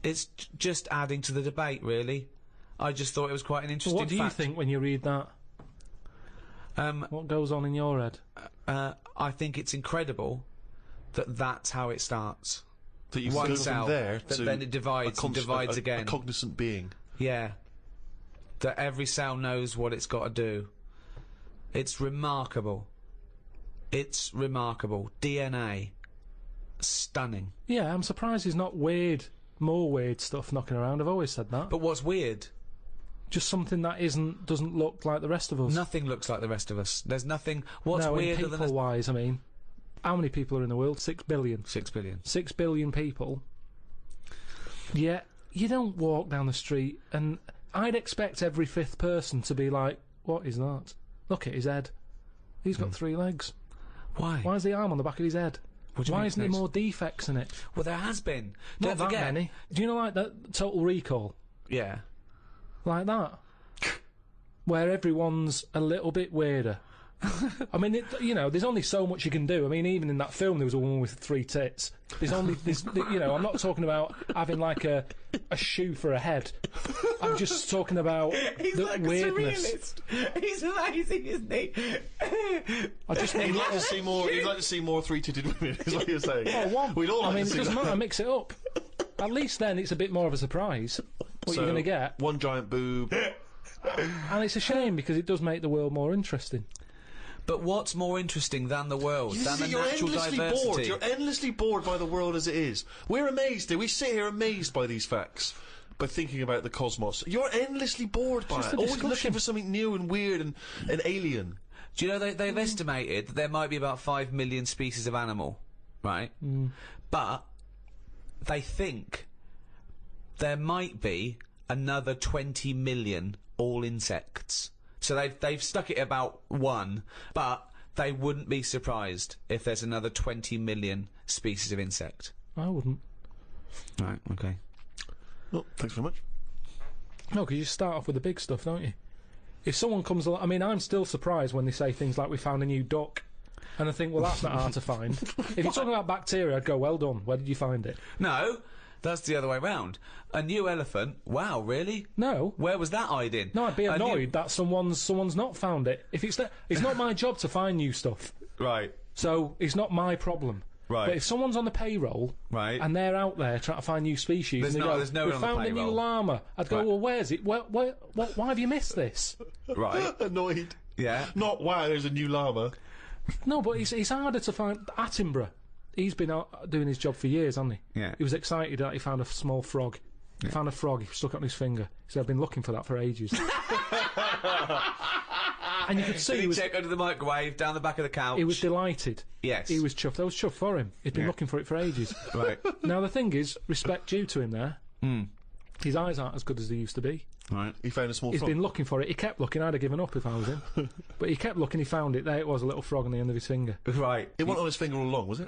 It's just adding to the debate, really. I just thought it was quite an interesting fact. What do you think when you read that? What goes on in your head? I think it's incredible that that's how it starts. That you one go cell, from there that to then it divides and divides again. A cognizant being. Yeah. That every cell knows what it's got to do. It's remarkable. It's remarkable. DNA. Stunning. Yeah, I'm surprised there's not more weird stuff knocking around. I've always said that. But what's weird? Just something that doesn't look like the rest of us. Nothing looks like the rest of us. There's nothing. What's no, weirder than people-wise, I mean, how many people are in the world? 6 billion. 6 billion. 6 billion people. Yeah, you don't walk down the street, and I'd expect every fifth person to be like, "What is that? Look at his head. He's got 3 legs. Why? Why is the arm on the back of his head? Why isn't there next? more defects in it? Well, there has been. Not Don't that forget. many. Do you know, like that Total Recall? Yeah. Like that. Where everyone's a little bit weirder. I mean, you know, there's only so much you can do. I mean, even in that film, there was a woman with 3 tits. You know, I'm not talking about having like a shoe for a head. I'm just talking about He's the like weirdness. a surrealist. He's amazing, isn't he? I just He'd like to see more. He'd like to see more 3-titted women. Is what you're saying? Oh, one. We'd all like I mean, to it see doesn't that. matter. Mix it up. At least then it's a bit more of a surprise. What So, you're going to get. one giant boob. And it's a shame because it does make the world more interesting. But what's more interesting than the world? Than the You're natural endlessly diversity? bored. You're endlessly bored by the world as it is. We're amazed. We sit here amazed by these facts, by thinking about the cosmos. You're endlessly bored by Just it. a Always discussion. looking for something new and weird and alien. Do you know they've estimated that there might be about 5 million species of animal, right? But they think there might be another 20 million all insects. So they've stuck it at about 1, but they wouldn't be surprised if there's another 20 million species of insect. I wouldn't. Right, okay. Well, thanks very much. No, because you start off with the big stuff, don't you? If someone comes along... I mean, I'm still surprised when they say things like, we found a new duck. And I think, well, that's not hard to find. If you're talking about bacteria, I'd go, well done. Where did you find it? No, that's the other way round. A new elephant? Wow, really? No. Where was that hiding? No, I'd be annoyed that someone's not found it. If it's not my job to find new stuff. Right. So it's not my problem. Right. But if someone's on the payroll, right, and they're out there trying to find new species, there's and they no we one on the found a new payroll. llama, I'd go, Right. well, where's it? Why have you missed this? Right. Annoyed. Yeah. Not, wow, there's a new llama. No, but it's harder to find Attenborough. he's been doing his job for years, hasn't he? Yeah. He was excited that he found a small frog. He found a frog, he stuck it on his finger. He said, I've been looking for that for ages. And you could see he was check under the microwave, down the back of the couch. He was delighted. Yes. He was chuffed. I was chuffed for him. He'd been looking for it for ages. Right. Now, the thing is, respect due to him there. Mm. His eyes aren't as good as they used to be. Right. He found a small He's frog. been looking for it. He kept looking. I'd have given up if I was him. But he kept looking, he found it. There it was, a little frog on the end of his finger. Right. It wasn't on his finger all along, was it?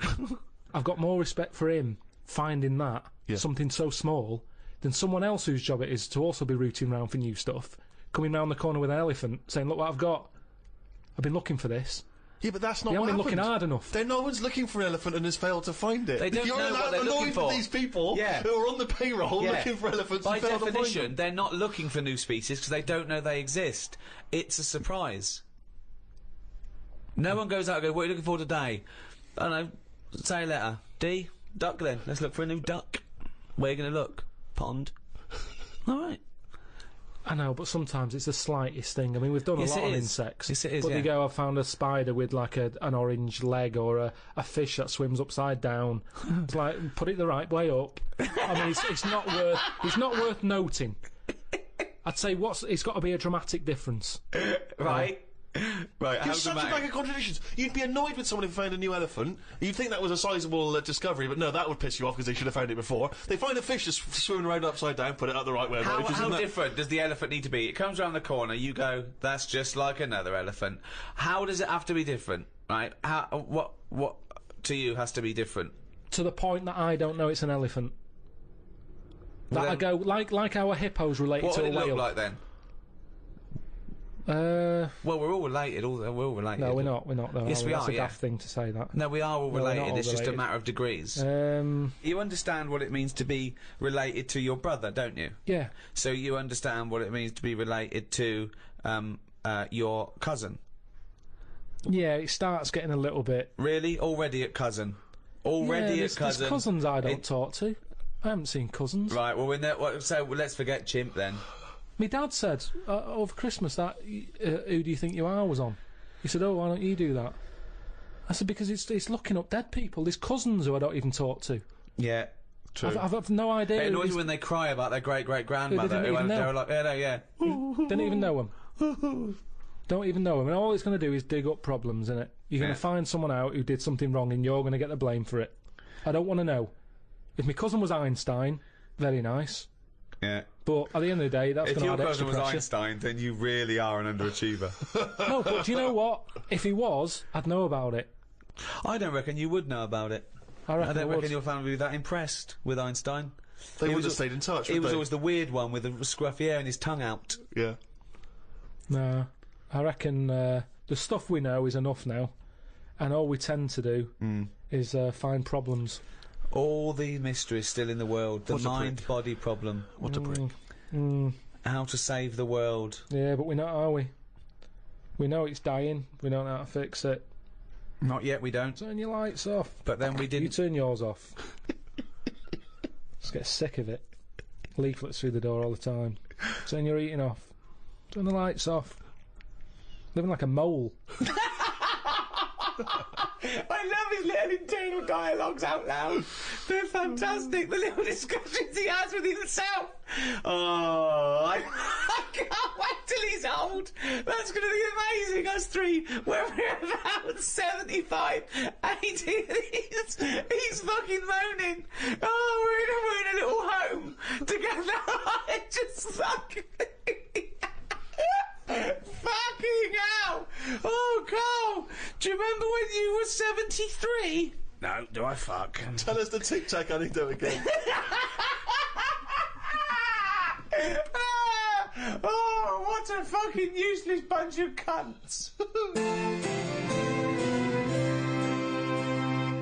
I've got more respect for him finding that, something so small, than someone else whose job it is to also be rooting round for new stuff, coming round the corner with an elephant, saying, look what I've got. I've been looking for this. Yeah, but that's not You what haven't been happened. looking hard enough. No one's looking for an elephant and has failed to find it. They don't You're know what they're looking for. these people who are on the payroll looking for elephants By and failed to find definition, them. they're not looking for new species because they don't know they exist. It's a surprise. No one goes out and goes, what are you looking for today? I don't know, say a letter. D? Duck then. Let's look for a new duck. Where are you going to look? Pond. All right. I know, but sometimes it's the slightest thing. I mean, we've done Yes, a lot it on is. insects. Yes, it is, But yeah. they go, I found a spider with like an orange leg, or a fish that swims upside down. It's like, put it the right way up. I mean, it's not worth noting. I'd say it's got to be a dramatic difference. Right. Right, You're such a bag of contradictions. You'd be annoyed with someone who found a new elephant. You'd think that was a sizable discovery, but no, that would piss you off because they should have found it before. They find a fish just swimming around upside down, put it out the right way. How different does the elephant need to be? It comes around the corner, you go, that's just like another elephant. How does it have to be different? Right? What to you has to be different? To the point that I don't know it's an elephant. That I go, like our hippos related What to would a it whale. look like then? Well, we're all related. We're all related. No, we're not. We're not. Though, Yes, we That's are, a yeah. daft thing to say that. No, we are all No, we're not related. all It's just a related. matter of degrees. Um, You understand what it means to be related to your brother, don't you? yeah. So you understand what it means to be related to your cousin. Yeah, it starts getting a little bit. Really? Already at cousin? Already Yeah, at cousin? there's cousins I don't talk to. I haven't seen cousins. Right, well, so let's forget Chimp then. My dad said over Christmas that Who Do You Think You Are was on. He said, oh, why don't you do that? I said, because it's looking up dead people. There's cousins who I don't even talk to. Yeah, true. I've no idea. It who annoys these- me when they cry about their great-great-grandmother. They didn't even know. They're like, yeah, no, yeah. Don't even know them. Don't even know them. And all it's going to do is dig up problems, innit? You're going to find someone out who did something wrong and you're going to get the blame for it. I don't want to know. If my cousin was Einstein, very nice. Yeah. But at the end of the day, that's If going to your add extra cousin was pressure. Einstein, then you really are an underachiever. No, but do you know what? If he was, I'd know about it. I don't reckon you would know about it. I reckon don't I would. reckon your family would be that impressed with Einstein. They He would was have stayed in touch, He would was they? always the weird one with the scruffy hair and his tongue out. Yeah. No, I reckon the stuff we know is enough now, and all we tend to do is find problems. All the mysteries still in the world. The What a prick. mind-body problem. What a prick. How to save the world. Yeah, but we're not, are we? We know it's dying. We don't know how to fix it. Not yet, we don't. Turn your lights off. But then we You didn't. turn yours off. Just get sick of it. Leaflets through the door all the time. Turn your eating off. Turn the lights off. Living like a mole. I love his little internal dialogues out loud. They're fantastic. The little discussions he has with himself. Oh, I can't wait till he's old. That's going to be amazing. Us three, when we're about 75, 80, he's fucking moaning. Oh, we're in a little home together. I just fucking... Fucking hell! Oh, Carl! Do you remember when you were 73? No, do I fuck? Tell us the Tic Tac anecdote again. Oh, what a fucking useless bunch of cunts!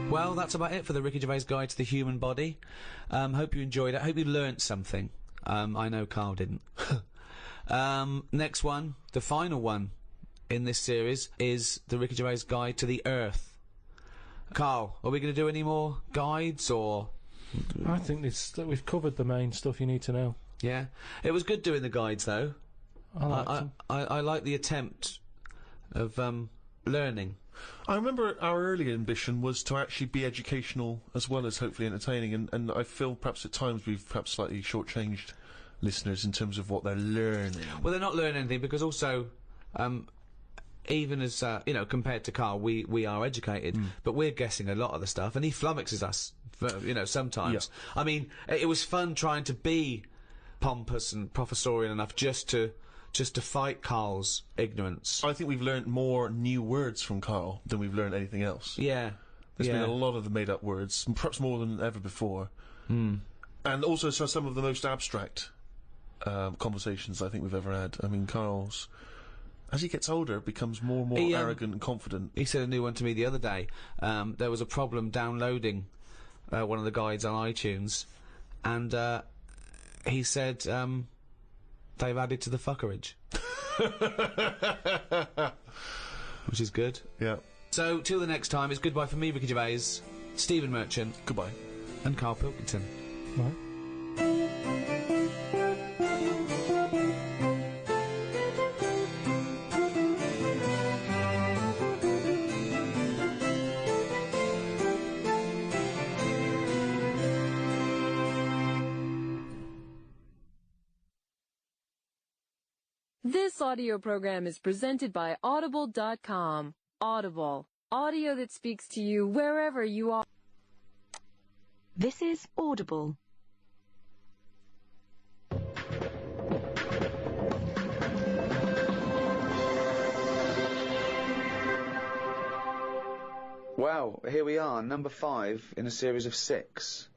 Well, that's about it for the Ricky Gervais Guide to the Human Body. Hope you enjoyed it. Hope you learnt something. I know Karl didn't. Next one, the final one in this series, is the Ricky Gervais Guide to the Earth. Karl, are we going to do any more guides, or...? I think we've covered the main stuff you need to know. Yeah? It was good doing the guides, though. I liked them. I like the attempt of, learning. I remember our early ambition was to actually be educational as well as hopefully entertaining, and I feel perhaps at times we've perhaps slightly shortchanged listeners in terms of what they're learning. Well, they're not learning anything because also, even as, you know, compared to Karl, we are educated, but we're guessing a lot of the stuff, and he flummoxes us, you know, sometimes. Yeah. I mean, it was fun trying to be pompous and professorial enough just to fight Karl's ignorance. I think we've learnt more new words from Karl than we've learned anything else. Yeah. There's been a lot of the made-up words, perhaps more than ever before. And also some of the most abstract conversations I think we've ever had. I mean, Karl's, as he gets older, becomes more and more arrogant and confident. He said a new one to me the other day. There was a problem downloading one of the guides on iTunes, and he said, they've added to the fuckerage. Which is good. Yeah. So, till the next time, it's goodbye from me, Ricky Gervais, Stephen Merchant. Goodbye. And Karl Pilkington. Right. This audio program is presented by Audible.com. Audible. Audio that speaks to you wherever you are. This is Audible. Well, here we are, number 5 in a series of 6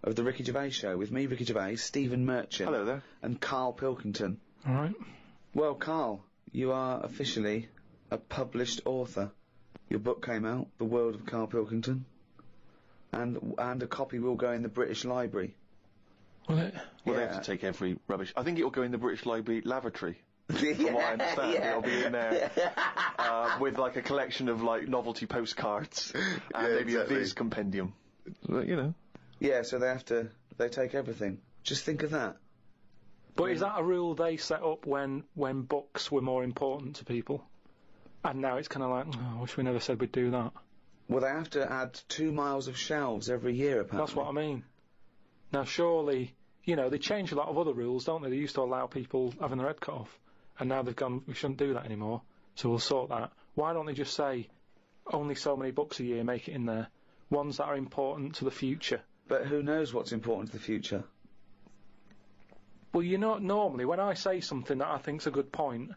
of the Ricky Gervais Show, with me, Ricky Gervais, Stephen Merchant. Hello there. And Karl Pilkington. All right. Well, Karl, you are officially a published author. Your book came out, The World of Karl Pilkington, and a copy will go in the British Library. Will it? Well, they have to take every rubbish. I think it'll go in the British Library lavatory. From what I understand, it'll be in there with like a collection of like novelty postcards and maybe a Viz compendium. But, you know. Yeah, so they take everything. Just think of that. But is that a rule they set up when books were more important to people? And now it's kind of like, oh, I wish we never said we'd do that. Well, they have to add 2 miles of shelves every year, apparently. That's what I mean. Now, surely, you know, they change a lot of other rules, don't they? They used to allow people having their head cut off. And now they've gone, we shouldn't do that anymore, so we'll sort that. Why don't they just say, only so many books a year make it in there? Ones that are important to the future. But who knows what's important to the future? Well, you know, normally, when I say something that I think's a good point...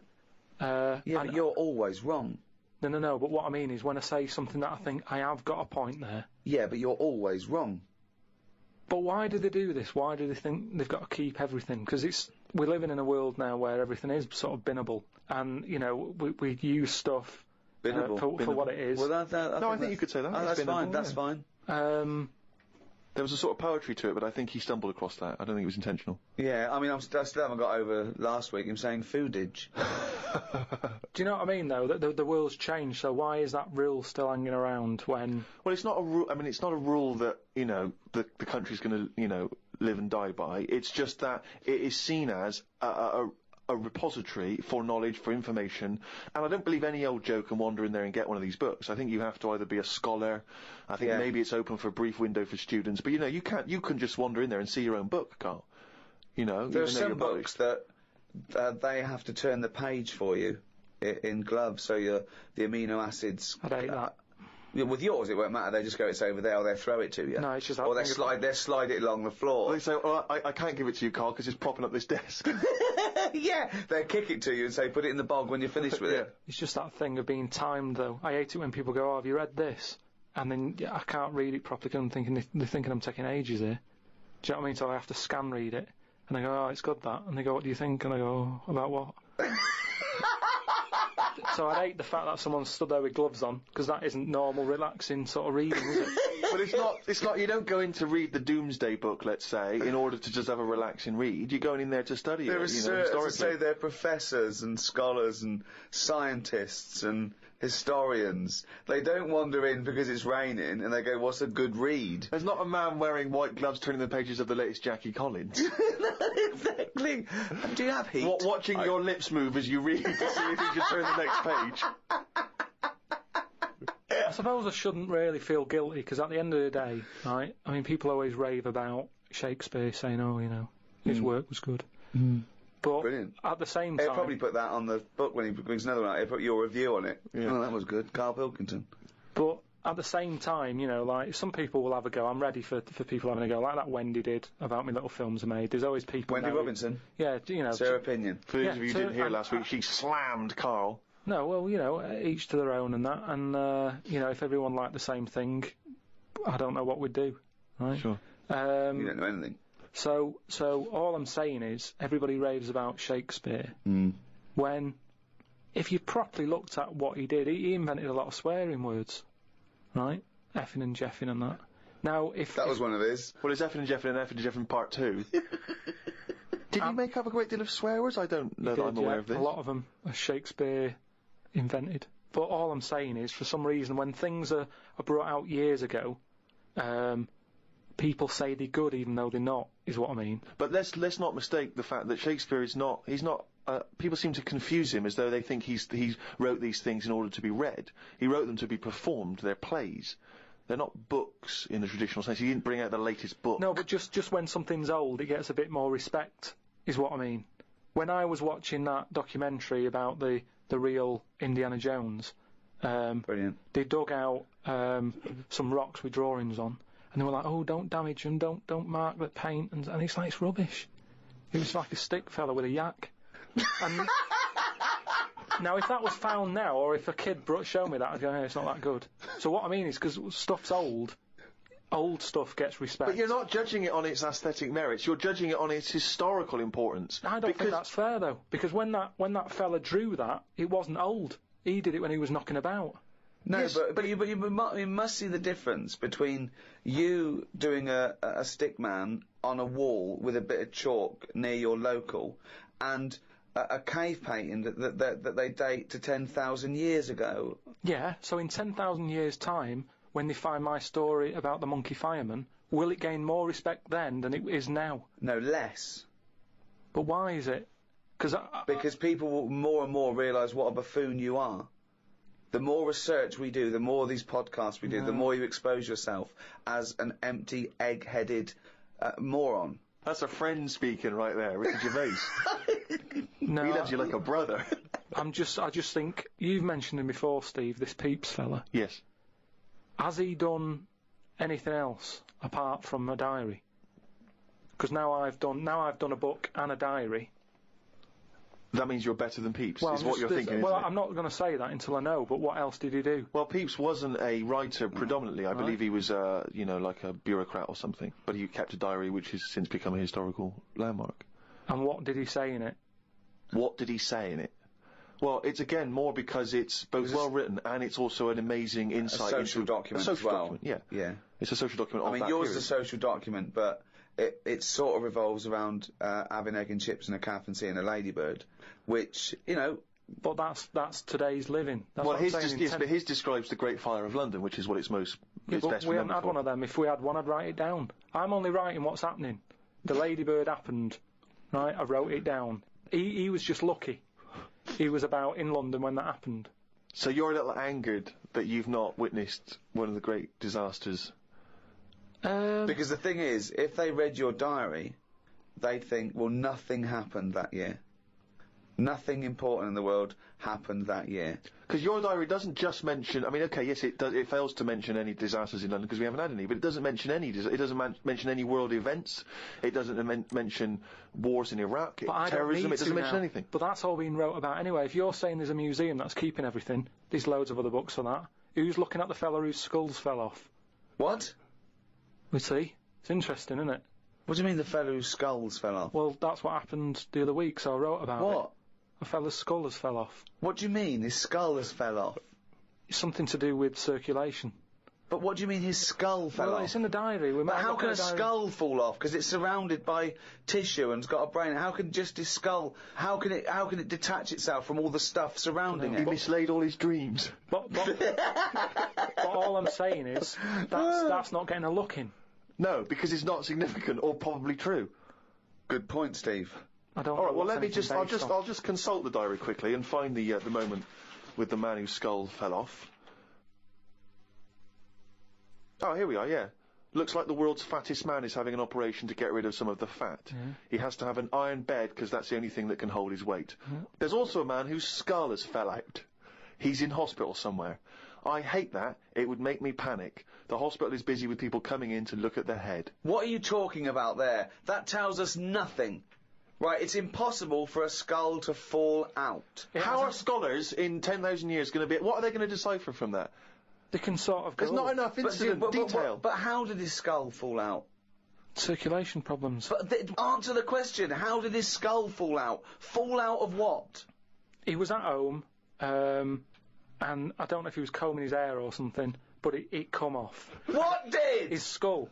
yeah, but you're always wrong. No, but what I mean is when I say something that I think I have got a point there... Yeah, but you're always wrong. But why do they do this? Why do they think they've got to keep everything? Because we're living in a world now where everything is sort of binnable, and, you know, we use stuff for what it is. Well, I think you could say that. Oh, that's fine, that's fine. There was a sort of poetry to it, but I think he stumbled across that. I don't think it was intentional. Yeah, I mean, I still haven't got over last week him saying foodage. Do you know what I mean, though? That the world's changed, so why is that rule still hanging around when... Well, it's not a rule... I mean, it's not a rule that, you know, the country's going to, you know, live and die by. It's just that it is seen as a repository for knowledge, for information, and I don't believe any old Joe can wander in there and get one of these books. I think you have to either be a scholar, I think maybe it's open for a brief window for students, but, you know, you can just wander in there and see your own book, Karl. You know, there are some books that they have to turn the page for you in gloves, so the amino acids... I'd hate that. With yours, it won't matter. They just go, it's over there, or they throw it to you. No, it's just... Or they slide it along the floor. Well, they say, oh, I can't give it to you, Karl, because it's propping up this desk. Yeah, they kick it to you and say, put it in the bog when you're finished with it. It's just that thing of being timed, though. I hate it when people go, oh, have you read this? And then I can't read it properly because they're thinking I'm taking ages here. Do you know what I mean? So I have to scan read it. And I go, oh, it's good, that. And they go, what do you think? And I go, oh, about what? So I hate the fact that someone stood there with gloves on, because that isn't normal, relaxing sort of reading, is it? But it's not, you don't go in to read the Doomsday Book, let's say, in order to just have a relaxing read. You're going in there to study they're it, you know, historically. Say they're professors and scholars and scientists and historians. They don't wander in because it's raining and they go, what's a good read? There's not a man wearing white gloves turning the pages of the latest Jackie Collins. Exactly. Do you have heat? Watching your lips move as you read to see if you can turn the next page. I suppose I shouldn't really feel guilty, because at the end of the day, right, I mean, people always rave about Shakespeare, saying, oh, you know, his work was good. But Brilliant. at the same time... He'll probably put that on the book when he brings another one out. He'll put your review on it. Yeah. Oh, that was good. Karl Pilkington. But at the same time, you know, like, some people will have a go. I'm ready for people having a go, like that Wendy did about me little films I made. There's always people... Wendy Robinson? Yeah, you know... It's her opinion. For those of you who didn't hear last week, she slammed Karl. No, well, you know, each to their own and that, and, you know, if everyone liked the same thing, I don't know what we'd do, right? Sure. You don't know anything. So all I'm saying is, everybody raves about Shakespeare, when, if you properly looked at what he did, he invented a lot of swearing words, right? Effing and jeffing and that. Now, That was one of his. Well, it's effing and jeffing and effing and jeffing part 2. Did he make up a great deal of swear words? I don't know that I'm aware of this. A lot of them are Shakespeare invented. But all I'm saying is, for some reason, when things are brought out years ago, people say they're good even though they're not, is what I mean. But let's not mistake the fact that Shakespeare is not, he's not, people seem to confuse him as though they think he wrote these things in order to be read. He wrote them to be performed. They're plays. They're not books in the traditional sense. He didn't bring out the latest book. No, but just when something's old, it gets a bit more respect, is what I mean. When I was watching that documentary about the real Indiana Jones, Brilliant. they dug out some rocks with drawings on, and they were like, oh, don't damage them, don't mark the paint, and it's like, it's rubbish. It was like a stick fella with a yak. And now, if that was found now, or if a kid showed me that, I'd go, hey, it's not that good. So what I mean is, because stuff's old stuff gets respect. But you're not judging it on its aesthetic merits, you're judging it on its historical importance. I don't think that's fair, though, because when that fella drew that, it wasn't old. He did it when he was knocking about. No, yes, but you must see the difference between you doing a stick man on a wall with a bit of chalk near your local and a cave painting that they date to 10,000 years ago. Yeah, so in 10,000 years' time, when they find my story about the monkey fireman, will it gain more respect then than it is now? No, less. But why is it? Because people will more and more realise what a buffoon you are. The more research we do, the more these podcasts we do, the more you expose yourself as an empty, egg-headed moron. That's a friend speaking right there, Richard Gervais. No, he loves you like a brother. I just think, you've mentioned him before, Steve, this Pepys fella. Yes. Has he done anything else apart from a diary? Because now I've done a book and a diary. That means you're better than Pepys, well, is what you're thinking, well, isn't it? I'm not going to say that until I know, but what else did he do? Well, Pepys wasn't a writer predominantly. I believe he was, you know, like a bureaucrat or something. But he kept a diary which has since become a historical landmark. And what did he say in it? What did he say in it? Well, it's again more because it's both well written and it's also an amazing insight into a social document as well. Document, yeah. It's a social document. I mean, yours is a social document, but it sort of revolves around having egg and chips and a calf and seeing a ladybird, which, you know. But that's today's living. That's well, his describes the Great Fire of London, which is what it's most. Yeah, it's but we haven't had one of them. If we had one, I'd write it down. I'm only writing what's happening. The ladybird happened, right? I wrote it down. He was just lucky. He was about in London when that happened. So you're a little angered that you've not witnessed one of the great disasters. Because the thing is, if they read your diary, they'd think, well, nothing happened that year. Nothing important in the world happened that year. Because your diary doesn't just mention. I mean, okay, yes, it does. It fails to mention any disasters in London because we haven't had any. But it doesn't mention any. It doesn't mention any world events. It doesn't mention wars in Iraq, terrorism. It doesn't mention anything. But that's all being wrote about anyway. If you're saying there's a museum that's keeping everything, there's loads of other books for that. Who's looking at the fella whose skulls fell off? What? We see. It's interesting, isn't it? What do you mean the fellow whose skulls fell off? Well, that's what happened the other week, so I wrote about it. What? A fella's skull has fell off. What do you mean, his skull has fell off? It's something to do with circulation. But what do you mean his skull fell off? It's in the diary. But how can a skull fall off? Because it's surrounded by tissue and it's got a brain. How can just his skull, how can it detach itself from all the stuff surrounding it? He mislaid all his dreams. But all I'm saying is, that's not getting a look in. No, because it's not significant or probably true. Good point, Steve. I don't. All right. Well, let me just. I'll just consult the diary quickly and find the moment with the man whose skull fell off. Oh, here we are, yeah. Looks like the world's fattest man is having an operation to get rid of some of the fat. Yeah. He has to have an iron bed because that's the only thing that can hold his weight. There's also a man whose skull has fell out. He's in hospital somewhere. I hate that. It would make me panic. The hospital is busy with people coming in to look at their head. What are you talking about there? That tells us nothing. Right, it's impossible for a skull to fall out. How are scholars in 10,000 years going to be... What are they going to decipher from that? They can sort of go... There's not enough incident detail. But how did his skull fall out? Circulation problems. But answer the question. How did his skull fall out? Fall out of what? He was at home, and I don't know if he was combing his hair or something, but it come off. What did? His skull.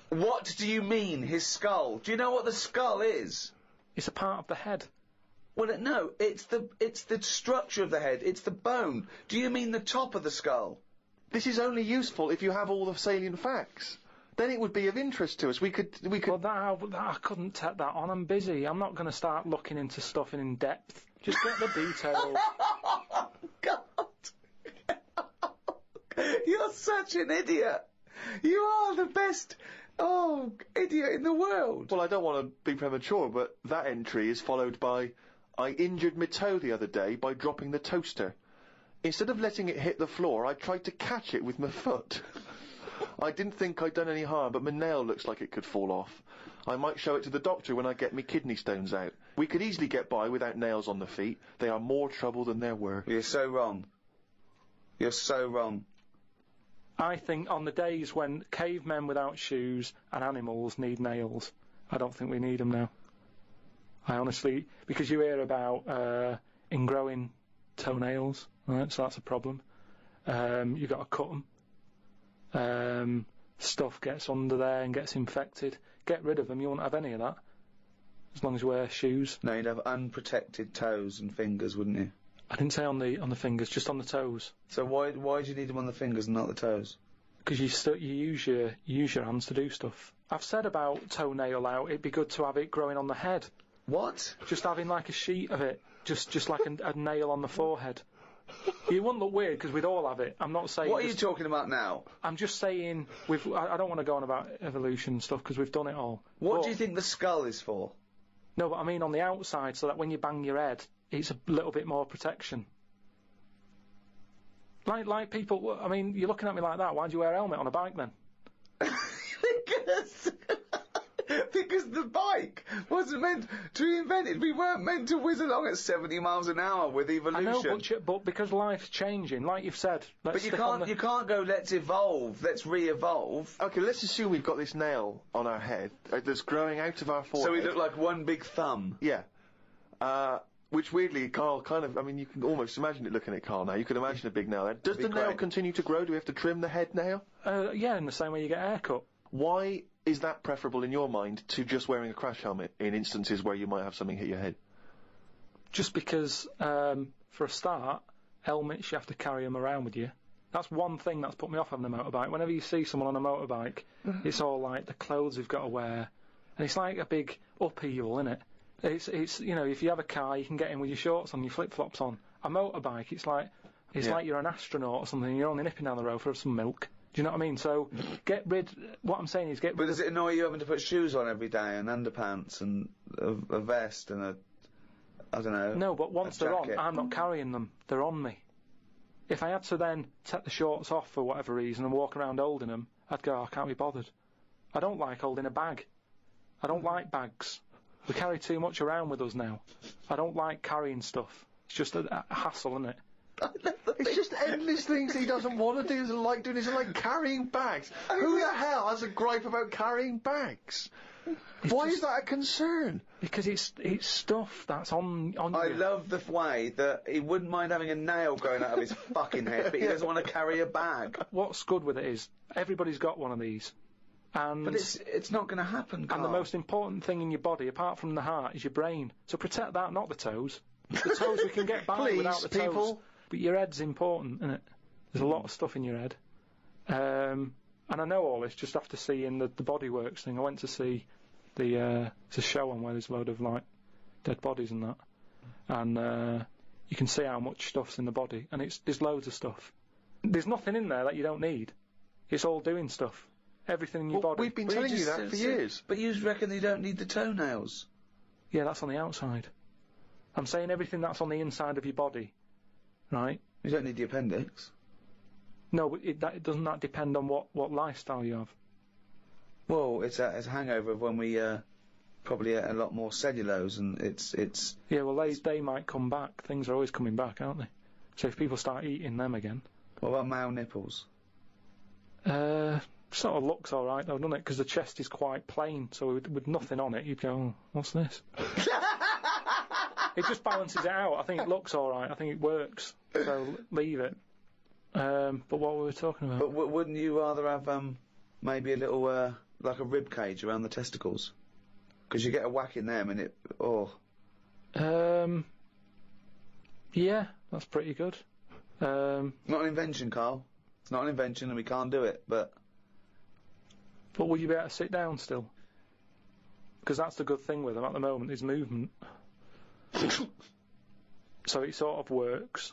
What do you mean, his skull? Do you know what the skull is? It's a part of the head. Well, no, it's the structure of the head. It's the bone. Do you mean the top of the skull? This is only useful if you have all the salient facts. Then it would be of interest to us. We could. Well, I couldn't take that on. I'm busy. I'm not going to start looking into stuff in depth. Just get the details. God. You're such an idiot. You are the best, idiot in the world. Well, I don't want to be premature, but that entry is followed by, I injured my toe the other day by dropping the toaster. Instead of letting it hit the floor, I tried to catch it with my foot. I didn't think I'd done any harm, but my nail looks like it could fall off. I might show it to the doctor when I get me kidney stones out. We could easily get by without nails on the feet. They are more trouble than there were. You're so wrong. You're so wrong. I think on the days when cavemen without shoes and animals need nails, I don't think we need them now. I honestly... Because you hear about ingrowing toenails, right? So that's a problem. You've got to cut them. Stuff gets under there and gets infected. Get rid of them, you won't have any of that. As long as you wear shoes. No, you'd have unprotected toes and fingers, wouldn't you? I didn't say on the fingers, just on the toes. So why do you need them on the fingers and not the toes? Because you use your hands to do stuff. I've said about toenail out, it'd be good to have it growing on the head. What? Just having like a sheet of it, just like a nail on the forehead. You wouldn't look weird because we'd all have it. I'm not saying. What are you talking about now? I'm just saying I don't want to go on about evolution and stuff because we've done it all. What do you think the skull is for? No, but I mean on the outside, so that when you bang your head, it's a little bit more protection. Like people. I mean, you're looking at me like that. Why do you wear a helmet on a bike then? Because the bike wasn't meant to be invented. We weren't meant to whiz along at 70 miles an hour with evolution. I know, but because life's changing, like you've said. But you can't go, let's evolve, let's re-evolve. Okay, let's assume we've got this nail on our head that's growing out of our forehead. So we look like one big thumb. Yeah. Which weirdly, Karl I mean, you can almost imagine it looking at Karl now. You can imagine a big nail there. Does the nail continue to grow? Do we have to trim the head nail? Yeah, in the same way you get a haircut. Why is that preferable in your mind to just wearing a crash helmet in instances where you might have something hit your head? Just because, for a start, helmets, you have to carry them around with you. That's one thing that's put me off having a motorbike. Whenever you see someone on a motorbike, it's all like the clothes they've got to wear. And it's like a big upheaval, isn't it? It's you know, if you have a car, you can get in with your shorts on, your flip-flops on. A motorbike, it's like you're an astronaut or something, and you're only nipping down the road for some milk. Do you know what I mean? So, what I'm saying is get rid. But does it annoy you having to put shoes on every day, and underpants, and a vest, and I don't know. No, but once they're on, I'm not carrying them. They're on me. If I had to then take the shorts off for whatever reason and walk around holding them, I'd go, I can't be bothered. I don't like holding a bag. I don't like bags. We carry too much around with us now. I don't like carrying stuff. It's just a hassle, isn't it? It's just endless things he doesn't want to do, doesn't like doing, isn't like carrying bags. Who the hell has a gripe about carrying bags? Why is that a concern? Because it's stuff that's on you. I love the way that he wouldn't mind having a nail growing out of his fucking head, but he doesn't want to carry a bag. What's good with it is, everybody's got one of these. But it's not going to happen, Karl. And the most important thing in your body, apart from the heart, is your brain. So protect that, not the toes. The toes we can get by without the toes. People. But your head's important, isn't it? There's a lot of stuff in your head. And I know all this just after seeing the Bodyworks thing. I went to see it's a show on where there's a load of, like, dead bodies and that. And you can see how much stuff's in the body. And there's loads of stuff. There's nothing in there that you don't need. It's all doing stuff. Everything in your body. We've been telling you that for years. But you reckon you don't need the toenails? Yeah, that's on the outside. I'm saying everything that's on the inside of your body, right? You don't need the appendix. No, but doesn't that depend on what lifestyle you have? Well, it's a hangover of when we probably ate a lot more cellulose, and it's. Yeah, well, they might come back. Things are always coming back, aren't they? So if people start eating them again. What about male nipples? Sort of looks all right though, doesn't it? Because the chest is quite plain, so with nothing on it, you'd go, oh, what's this? It just balances it out. I think it looks all right. I think it works. So leave it. But what were we talking about? But wouldn't you rather have maybe a little like a rib cage around the testicles? Because you get a whack in them and it. Oh. Yeah, that's pretty good. Not an invention, Karl. It's not an invention, and we can't do it. But would you be able to sit down still? Because that's the good thing with them at the moment is movement. So it sort of works.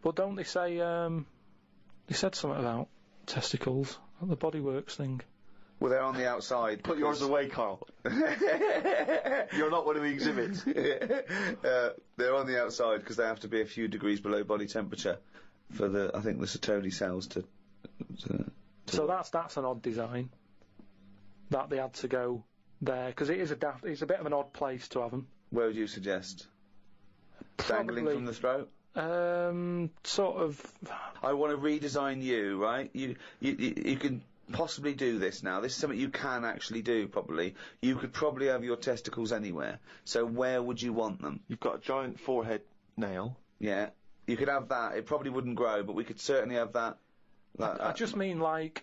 But don't they say, they said something about testicles at the Bodyworks thing. Well, they're on the outside. Put yours away, Karl. You're not one of the exhibits. They're on the outside because they have to be a few degrees below body temperature for the Sertoli cells to. So that's an odd design. That they had to go there because it is it's a bit of an odd place to have them. Where would you suggest? Dangling from the throat? Sort of. I want to redesign you, right? You can possibly do this now. This is something you can actually do, probably. You could probably have your testicles anywhere. So where would you want them? You've got a giant forehead nail. Yeah. You could have that. It probably wouldn't grow, but we could certainly have that. I just mean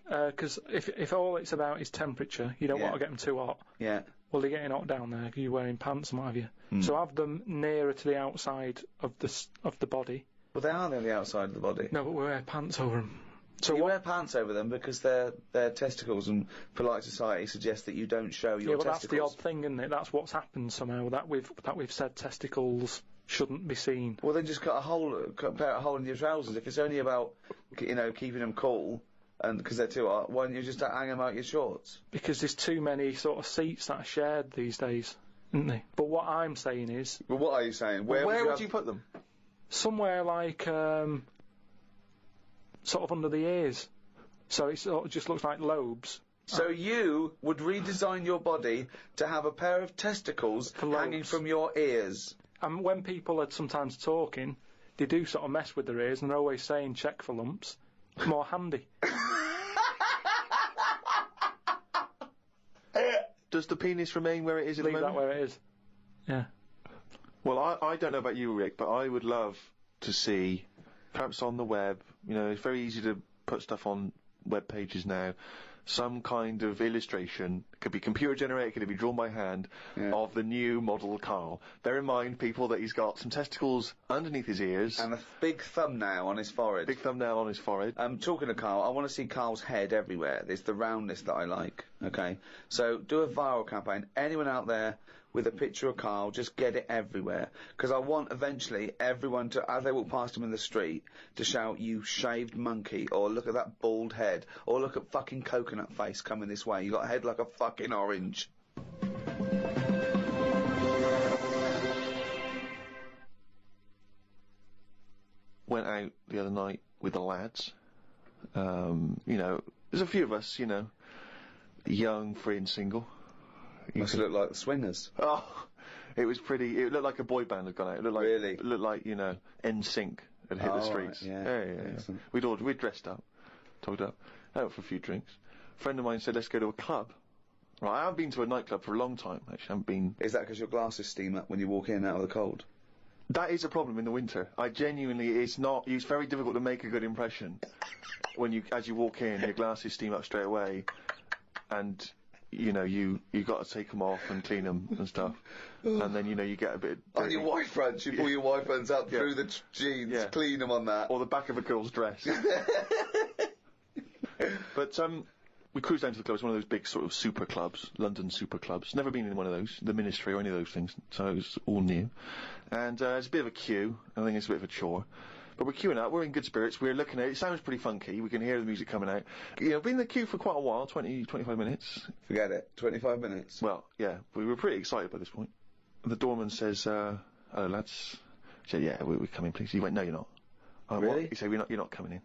because if all it's about is temperature, you don't want to get them too hot. Yeah. Well, they're getting hot down there because you're wearing pants and what have you. So have them nearer to the outside of the body. Well, they are on the outside of the body. No, but we wear pants over them. So you wear pants over them because they're testicles, and polite society suggests that you don't show your testicles. Yeah, but that's the odd thing, isn't it? That's what's happened somehow. That we've said testicles shouldn't be seen. Well, then just cut a hole in your trousers. If it's only about keeping them cool, and because they're too hot, why don't you just hang them out your shorts? Because there's too many sort of seats that are shared these days, isn't there? But what I'm saying is. Well, what are you saying? Where would you put them? Somewhere like sort of under the ears, so it sort of just looks like lobes. So you would redesign your body to have a pair of testicles hanging from your ears. And when people are sometimes talking, they do sort of mess with their ears, and they're always saying check for lumps. More handy. Does the penis remain where it is at the moment? Leave that where it is. Yeah. Well, I don't know about you, Rick, but I would love to see, perhaps on the web, it's very easy to put stuff on web pages now, some kind of illustration, could be computer generated, could be drawn by hand, of the new model Karl. Bear in mind, people, that he's got some testicles underneath his ears. And a big thumbnail on his forehead. Talking of Karl, I want to see Karl's head everywhere. It's the roundness that I like, okay? So, do a viral campaign. Anyone out there with a picture of Karl, just get it everywhere. Because I want, eventually, everyone to, as they walk past him in the street, to shout, "You shaved monkey," or "Look at that bald head," or "Look at fucking coconut face coming this way. You got a head like a fucking orange." Went out the other night with the lads. There's a few of us, young, free and single. Must look like the Swingers. Oh, it was pretty. It looked like a boy band had gone out. It looked like really? It looked like NSYNC had hit the streets. Right, yeah. We'd dressed up, togged up, out for a few drinks. A friend of mine said, "Let's go to a club." Right, I haven't been to a nightclub for a long time. Actually, I haven't been. Is that because your glasses steam up when you walk in and out of the cold? That is a problem in the winter. It's very difficult to make a good impression when as you walk in, your glasses steam up straight away, and. You got to take them off and clean them and stuff, and then you get a bit dirty. On your white fronts, you pull your white fronts up through the jeans, clean them on that, or the back of a girl's dress. But we cruised down to the club. It's one of those big sort of super clubs, London super clubs. Never been in one of those, the Ministry or any of those things, so it was all new. And it's a bit of a queue. I think it's a bit of a chore. But we're queuing up, we're in good spirits, we're looking at it, it sounds pretty funky, we can hear the music coming out. You know, been in the queue for quite a while, 20, 25 minutes. Forget it. 25 minutes. Well, yeah, we were pretty excited by this point. The doorman says, hello lads. He said, yeah, we're coming please. He went, no you're not. I went, Really? What? He said, you're not coming in.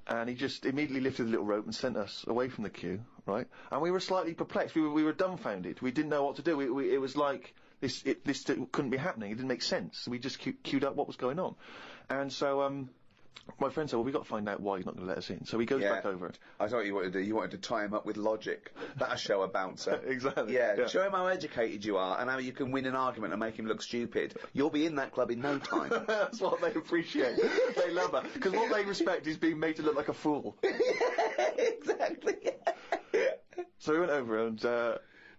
And he just immediately lifted the little rope and sent us away from the queue, right? And we were slightly perplexed, we were dumbfounded, we didn't know what to do, it was like, this couldn't be happening, it didn't make sense. We just queued up what was going on. And so, my friend said, well, we've got to find out why he's not going to let us in. So he goes back over. I thought you wanted to tie him up with logic. That'll show a bouncer. Exactly. Yeah, show him how educated you are and how you can win an argument and make him look stupid. You'll be in that club in no time. That's what they appreciate. They love that. Because what they respect is being made to look like a fool. Exactly. So we went over and,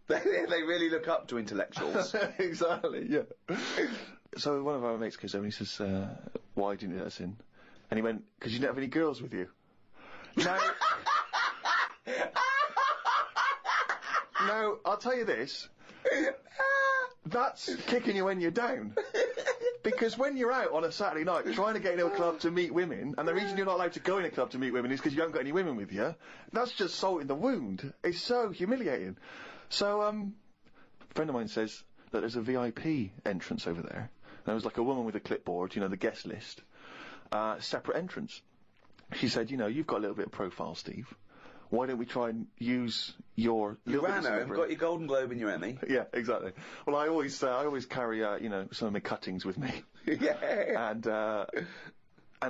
they really look up to intellectuals. Exactly, yeah. So one of our mates goes over and he says, why didn't you let us in? And he went, because you didn't have any girls with you. Now, I'll tell you this. That's kicking you when you're down. Because when you're out on a Saturday night trying to get into a club to meet women, and the reason you're not allowed to go in a club to meet women is because you haven't got any women with you, that's just salt in the wound. It's so humiliating. So, a friend of mine says that there's a VIP entrance over there. And there was like a woman with a clipboard, you know, the guest list. Separate entrance. She said, you know, you've got a little bit of profile, Steve. Why don't we try and use your... You ran home, got your Golden Globe and your Emmy. Yeah, exactly. Well, I always carry, you know, some of my cuttings with me. Yeah. And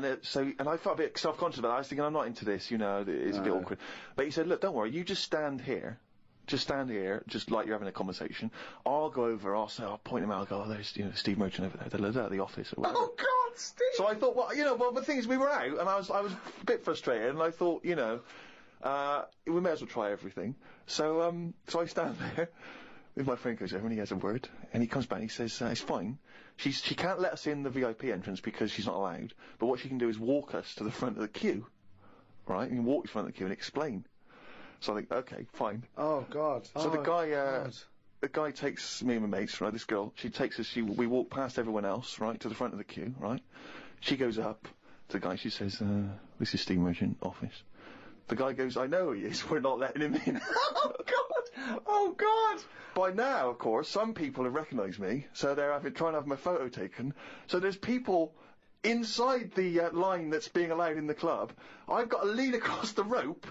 I felt a bit self-conscious about it. I was thinking, I'm not into this, you know, it's a bit awkward. But he said, look, don't worry, you just stand here. Just stand here, just like you're having a conversation. I'll go over, I'll point him out, I'll go, oh, there's, you know, Steve Merchant over there, at the office or whatever. Oh, God, Steve! So I thought, well, you know, the thing is, we were out, and I was a bit frustrated, and I thought, you know, we may as well try everything. So I stand there, with my friend goes over, and he has a word, and he comes back and he says, it's fine. She can't let us in the VIP entrance because she's not allowed, but what she can do is walk us to the front of the queue, right? And walk to the front of the queue and explain. So I think, okay, fine. Oh, God. So the guy takes me and my mates, right, this girl, she takes us, we walk past everyone else, right, to the front of the queue, right? She goes up to the guy, she says, this is Steve Merchant, office. The guy goes, I know he is, we're not letting him in. Oh, God! Oh, God! By now, of course, some people have recognised me, so they're trying to have my photo taken. So there's people inside the line that's being allowed in the club. I've got to lean across the rope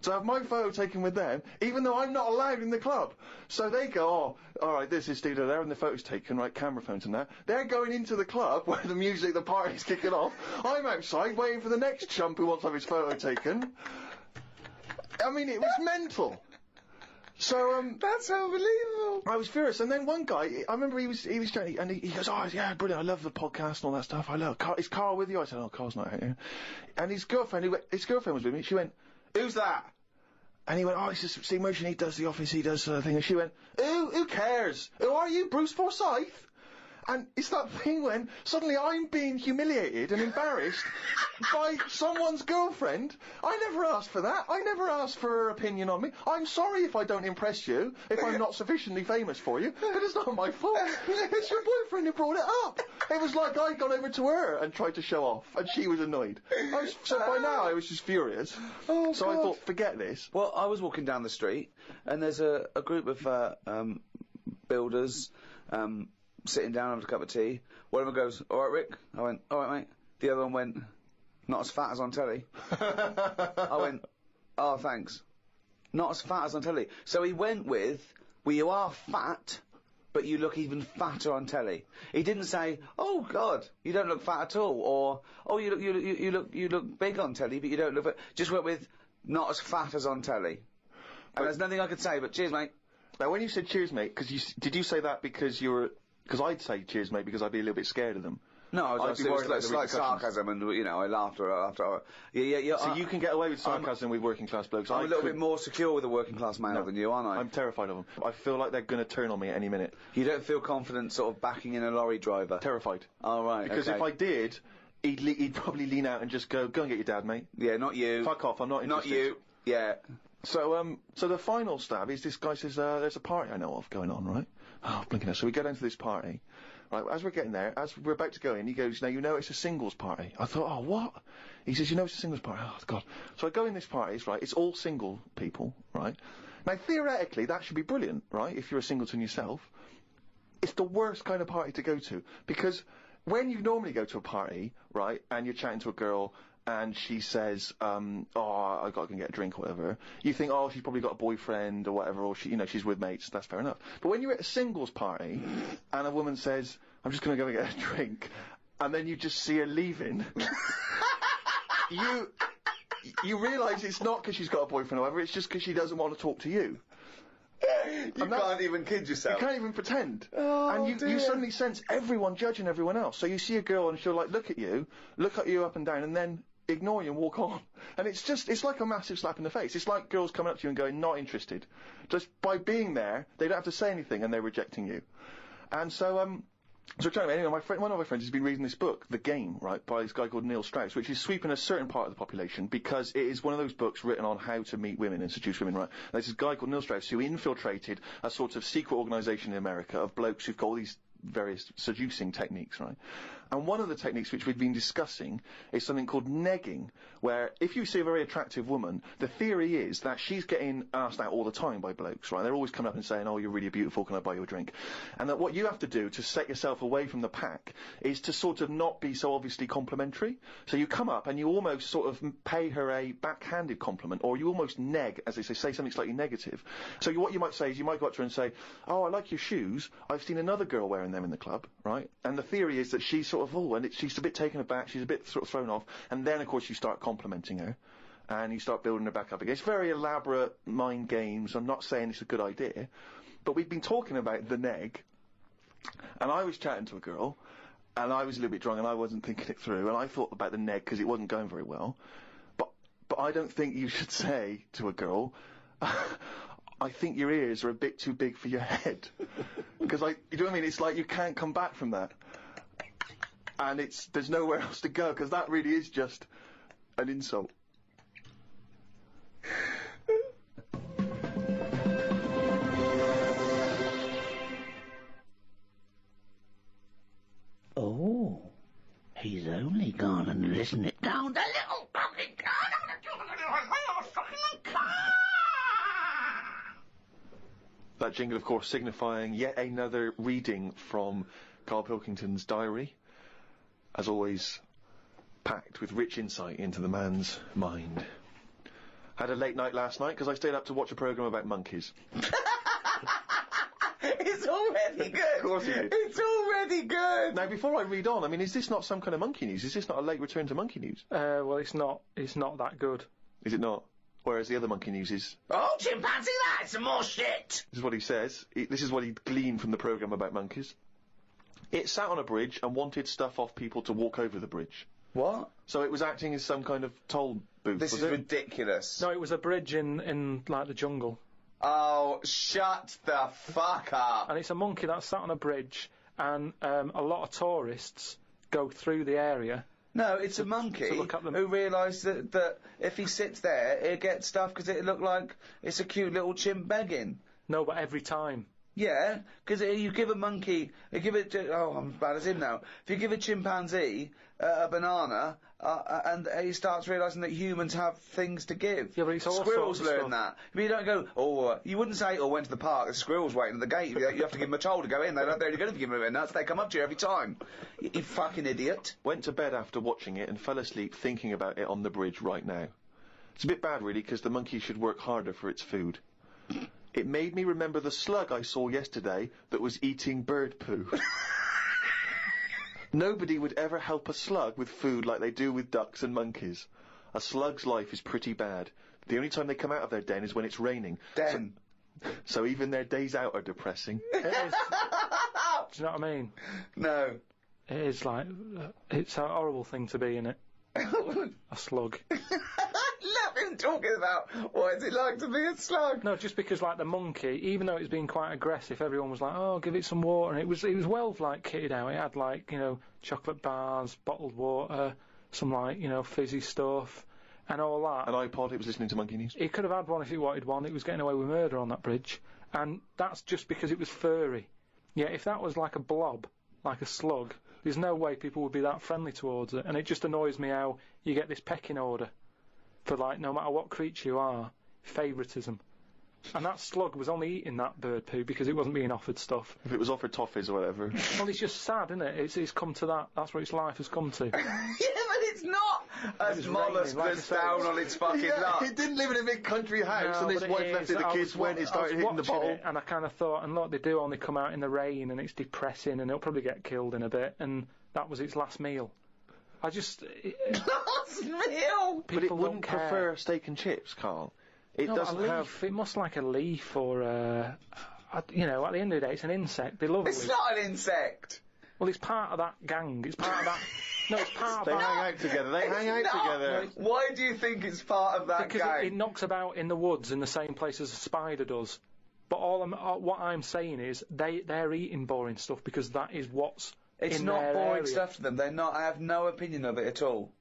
to have my photo taken with them, even though I'm not allowed in the club. So they go, oh, alright, this is Steve there, and the photo's taken, right, camera phones and that. They're going into the club where the party's kicking off. I'm outside waiting for the next chump who wants to have his photo taken. I mean, it was mental. So, that's unbelievable. I was furious, and then one guy, I remember he was trying, and he goes, oh, yeah, brilliant, I love the podcast and all that stuff, I love Carl, is Karl with you? I said, oh, Carl's not out here. And his girlfriend was with me, she went, who's that? And he went, oh, it's just Steve Merchant, he does the office, he does the thing, and she went, who cares? Who are you, Bruce Forsyth? And it's that thing when suddenly I'm being humiliated and embarrassed by someone's girlfriend. I never asked for that. I never asked for her opinion on me. I'm sorry if I don't impress you, if I'm not sufficiently famous for you, but it's not my fault. It's your boyfriend who brought it up. It was like I'd gone over to her and tried to show off, and she was annoyed. So by now I was just furious. Oh, so God. I thought, forget this. Well, I was walking down the street, and there's a group of builders sitting down having a cup of tea. One of them goes, all right, Rick? I went, all right, mate. The other one went, not as fat as on telly. I went, oh, thanks. Not as fat as on telly. So he went with, well, you are fat, but you look even fatter on telly. He didn't say, oh, God, you don't look fat at all, or, oh, you look big on telly, but you don't look fat. Just went with, not as fat as on telly. And there's nothing I could say, but cheers, mate. Now, when you said cheers, mate, did you say that because you were... Because I'd say cheers, mate, because I'd be a little bit scared of them. No, it was like sarcasm, and, you know, I laughed after. Yeah. So you can get away with sarcasm with working class blokes. I'm a little bit more secure with a working class male than you, aren't I? I'm terrified of them. I feel like they're going to turn on me at any minute. You don't feel confident sort of backing in a lorry driver? Terrified. Oh, right, because if I did, he'd probably lean out and just go and get your dad, mate. Yeah, not you. Fuck off, I'm not interested. Not you. Yeah. So the final stab is this guy says, there's a party I know of going on, right? Oh, blinking out. So we go down to this party, right, as we're getting there, as we're about to go in, he goes, now you know it's a singles party. I thought, oh, what? He says, you know it's a singles party. Oh, God. So I go in this party, right, it's all single people, right? Now, theoretically, that should be brilliant, right, if you're a singleton yourself. It's the worst kind of party to go to, because when you normally go to a party, right, and you're chatting to a girl, and she says, oh, I gotta go and get a drink or whatever, you think, oh, she's probably got a boyfriend or whatever, or she, you know, she's with mates, that's fair enough. But when you're at a singles party, and a woman says, I'm just gonna go and get a drink, and then you just see her leaving, you realise it's not because she's got a boyfriend or whatever, it's just because she doesn't want to talk to you. You can't even kid yourself. You can't even pretend. Oh, and dear. you suddenly sense everyone judging everyone else. So you see a girl and she'll, like, look at you up and down, and then ignore you and walk on. And it's like a massive slap in the face. It's like girls coming up to you and going, not interested. Just by being there, they don't have to say anything and they're rejecting you. And so, anyway, one of my friends has been reading this book, The Game, right, by this guy called Neil Strauss, which is sweeping a certain part of the population because it is one of those books written on how to meet women and seduce women, right? And there's this guy called Neil Strauss who infiltrated a sort of secret organisation in America of blokes who've got all these various seducing techniques, right? And one of the techniques which we've been discussing is something called negging, where if you see a very attractive woman, the theory is that she's getting asked out all the time by blokes, right? They're always coming up and saying, oh, you're really beautiful, can I buy you a drink? And that what you have to do to set yourself away from the pack is to sort of not be so obviously complimentary. So you come up and you almost sort of pay her a backhanded compliment, or you almost neg, as they say something slightly negative. So what you might say is you might go up to her and say, oh, I like your shoes, I've seen another girl wearing them in the club, right? And the theory is that she's sort of, oh, and she's a bit taken aback, she's a bit sort of thrown off, and then of course you start complimenting her, and you start building her back up again. It's very elaborate mind games. I'm not saying it's a good idea, but we've been talking about the neg, and I was chatting to a girl, and I was a little bit drunk, and I wasn't thinking it through, and I thought about the neg because it wasn't going very well, but I don't think you should say to a girl, I think your ears are a bit too big for your head. Because, like, you know what I mean? It's like you can't come back from that. And there's nowhere else to go, because that really is just an insult. Oh, he's only gone and listened it down the little fucking That jingle, of course, signifying yet another reading from Karl Pilkington's diary. As always, packed with rich insight into the man's mind. Had a late night last night because I stayed up to watch a programme about monkeys. It's already good. Of course you did. It's already good. Now, before I read on, I mean, is this not some kind of monkey news? Is this not a late return to monkey news? Well, it's not that good. Is it not? Whereas the other monkey news is... Oh, chimpanzee, that's some more shit! This is what he says. This is what he gleaned from the programme about monkeys. It sat on a bridge and wanted stuff off people to walk over the bridge. What? So it was acting as some kind of toll booth, This is ridiculous. No, it was a bridge in like, the jungle. Oh, shut the fuck up. And it's a monkey that sat on a bridge, and a lot of tourists go through the area. No, it's a monkey who realised that if he sits there, he'll get stuff because it look like it's a cute little chimp begging. No, but every time. Yeah, because you give a monkey, I'm as bad as him now. If you give a chimpanzee a banana, and he starts realising that humans have things to give. Yeah, but it's all Squirrels sorts of learn stuff. that. But you don't go, you wouldn't say, went to the park, the squirrel's waiting at the gate. You have to give them a toll to go in. They're only going to give them a nuts. They come up to you every time. You fucking idiot. Went to bed after watching it and fell asleep thinking about it on the bridge right now. It's a bit bad, really, because the monkey should work harder for its food. It made me remember the slug I saw yesterday that was eating bird poo. Nobody would ever help a slug with food like they do with ducks and monkeys. A slug's life is pretty bad. The only time they come out of their den is when it's raining. Den. So even their days out are depressing. It is. Do you know what I mean? No. It is like, it's a horrible thing to be in it. A slug. Let him talking about what is it like to be a slug. No, just because like the monkey, even though it's been quite aggressive, everyone was like, oh, give it some water, and it was well like kitted out. It had like, you know, chocolate bars, bottled water, some like, you know, fizzy stuff, and all that. An iPod, it was listening to Monkey News. He could have had one if he wanted one. It was getting away with murder on that bridge, and that's just because it was furry. Yeah, if that was like a blob, like a slug, there's no way people would be that friendly towards it. And it just annoys me how you get this pecking order for, like, no matter what creature you are, favouritism. And that slug was only eating that bird poo because it wasn't being offered stuff. If it was offered toffees or whatever. Well, it's just sad, isn't it? It's come to that. That's where its life has come to. Yeah, but it's not a mollusk that's down on its fucking luck. It didn't live in a big country house, and his wife left it, the kids went, it started hitting the bottle. And I kind of thought, and look, they do only come out in the rain, and it's depressing, and it'll probably get killed in a bit, and that was its last meal. I just... last meal? But it wouldn't prefer steak and chips, Carl. It doesn't have... It must like a leaf or, you know, at the end of the day, it's an insect. They love it. It's not an insect! Well, it's part of that gang. It's part of that... No, it's part of that... They hang out together. They hang out together. Why do you think it's part of that gang? Because it knocks about in the woods in the same place as a spider does. But what I'm saying is they're eating boring stuff because that is what's It's in not their boring area. stuff to them. They're not... I have no opinion of it at all.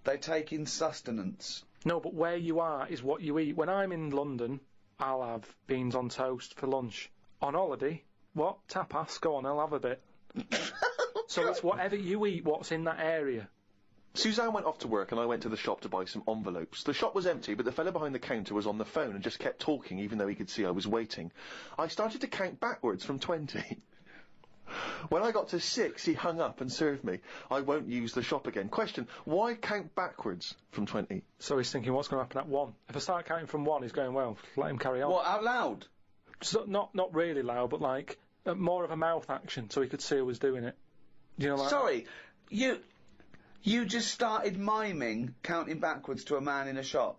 They take in sustenance. No, but where you are is what you eat. When I'm in London, I'll have beans on toast for lunch. On holiday, what? Tapas? Go on, I'll have a bit. So it's whatever you eat, what's in that area. Suzanne went off to work and I went to the shop to buy some envelopes. The shop was empty, but the fellow behind the counter was on the phone and just kept talking even though he could see I was waiting. I started to count backwards from 20. When I got to 6, he hung up and served me. I won't use the shop again. Question, why count backwards from 20? So he's thinking, what's going to happen at 1? If I start counting from 1, he's going, well, let him carry on. What, out loud? So, not really loud, but like, more of a mouth action, so he could see who was doing it. Do you know, like... Sorry, you just started miming counting backwards to a man in a shop?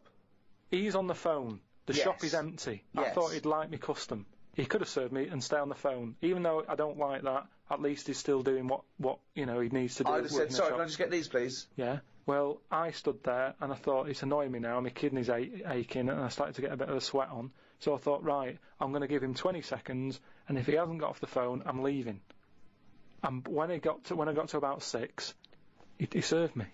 He's on the phone. The shop is empty. Yes. I thought he'd like me custom. He could have served me and stay on the phone. Even though I don't like that, at least he's still doing what you know, he needs to do. I'd have said, sorry, can I just get these, please? Yeah. Well, I stood there and I thought, it's annoying me now, my kidneys aching, and I started to get a bit of a sweat on. So I thought, right, I'm going to give him 20 seconds, and if he hasn't got off the phone, I'm leaving. And when I got to about 6, he served me.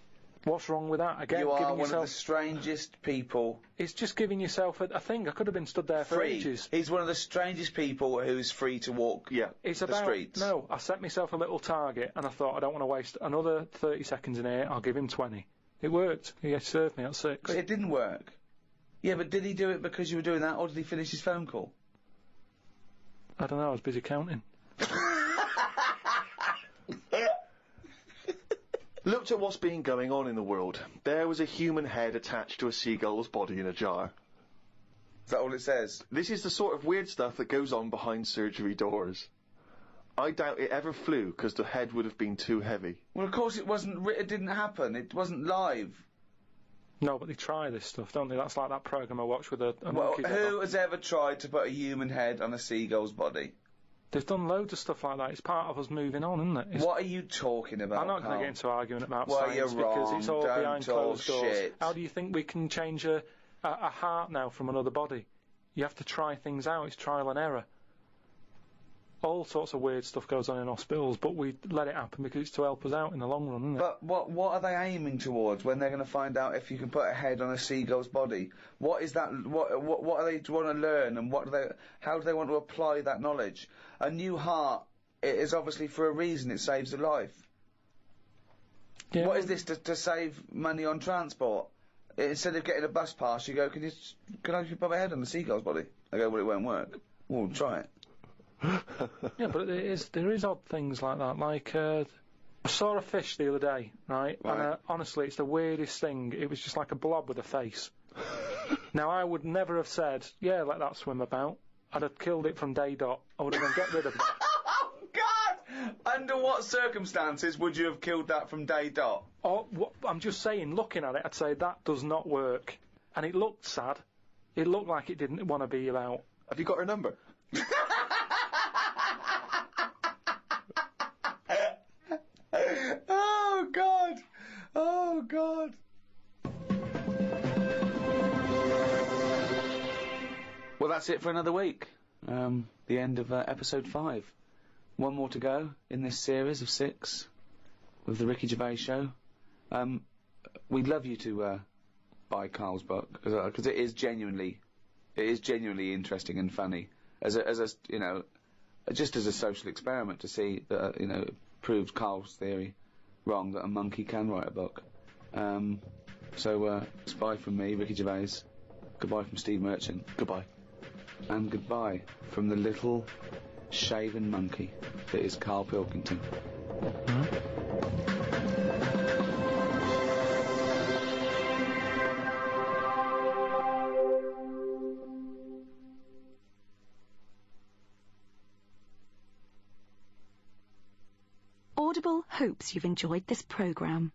What's wrong with that? Again, you are giving one of the strangest people. It's just giving yourself a thing. I could have been stood there for ages. He's one of the strangest people who's free to walk the streets. No, I set myself a little target and I thought I don't want to waste another 30 seconds in here, I'll give him 20. It worked. He served me at 6. It didn't work. Yeah, but did he do it because you were doing that, or did he finish his phone call? I don't know, I was busy counting. Looked at what's been going on in the world. There was a human head attached to a seagull's body in a jar. Is that all it says? This is the sort of weird stuff that goes on behind surgery doors. I doubt it ever flew because the head would have been too heavy. Well, of course it wasn't. It didn't happen. It wasn't live. No, but they try this stuff, don't they? That's like that programme I watched with a well, monkey. Who has ever tried to put a human head on a seagull's body? They've done loads of stuff like that. It's part of us moving on, isn't it? What are you talking about, I'm not going to get into arguing about well, science you're wrong. because it's all Don't behind talk closed doors. shit. How do you think we can change a heart now from another body? You have to try things out. It's trial and error. All sorts of weird stuff goes on in hospitals, but we let it happen because it's to help us out in the long run, isn't it? But what are they aiming towards when they're going to find out if you can put a head on a seagull's body? What is that? What are they want to learn, and how do they want to apply that knowledge? A new heart is obviously for a reason. It saves a life. Yeah, what is this to save money on transport? Instead of getting a bus pass, you go, can I put my head on a seagull's body? I go, well, it won't work. Well, try it. Yeah, but there is odd things like that. Like, I saw a fish the other day, right? And honestly, it's the weirdest thing. It was just like a blob with a face. Now, I would never have said, yeah, let that swim about. I'd have killed it from day dot. I would have gone, get rid of that. Oh, God! Under what circumstances would you have killed that from day dot? Oh, I'm just saying, looking at it, I'd say that does not work. And it looked sad. It looked like it didn't want to be about. Have you got her number? Oh, God! Oh, God! Well, that's it for another week. The end of episode 5. One more to go in this series of 6 with the Ricky Gervais Show. We'd love you to buy Karl's book because it is genuinely interesting and funny. As a you know, just as a social experiment to see that, you know, it proves Karl's theory wrong, that a monkey can write a book. So, it's bye from me, Ricky Gervais. Goodbye from Steve Merchant. Goodbye. And goodbye from the little shaven monkey that is Karl Pilkington. Audible hopes you've enjoyed this programme.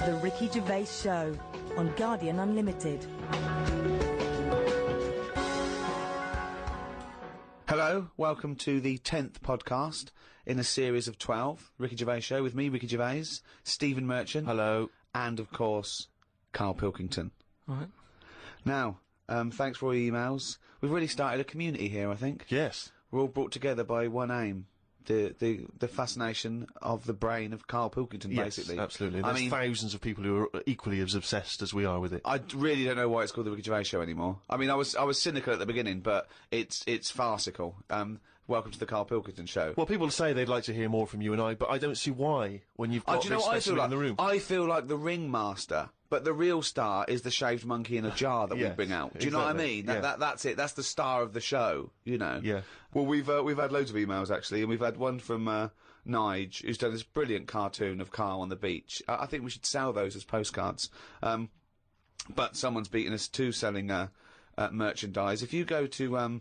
The Ricky Gervais Show on Guardian Unlimited. Hello, welcome to the 10th podcast in a series of 12. Ricky Gervais Show with me, Ricky Gervais, Stephen Merchant. Hello. And, of course, Karl Pilkington. Right. Now, thanks for all your emails. We've really started a community here, I think. Yes. We're all brought together by one aim. The fascination of the brain of Karl Pilkington, basically. Yes, absolutely. There's thousands of people who are equally as obsessed as we are with it. I really don't know why it's called the Ricky Gervais Show anymore. I mean, I was cynical at the beginning, but it's farcical. Welcome to the Karl Pilkington Show. Well, people say they'd like to hear more from you and I, but I don't see why when you've got this specimen in the room. I feel like the ringmaster, but the real star is the shaved monkey in a jar that we bring out. Do you know what I mean? That's it. That's the star of the show, you know. Yeah. Well, we've had loads of emails, actually, and we've had one from Nige, who's done this brilliant cartoon of Karl on the beach. I think we should sell those as postcards. But someone's beaten us to selling merchandise. If you go to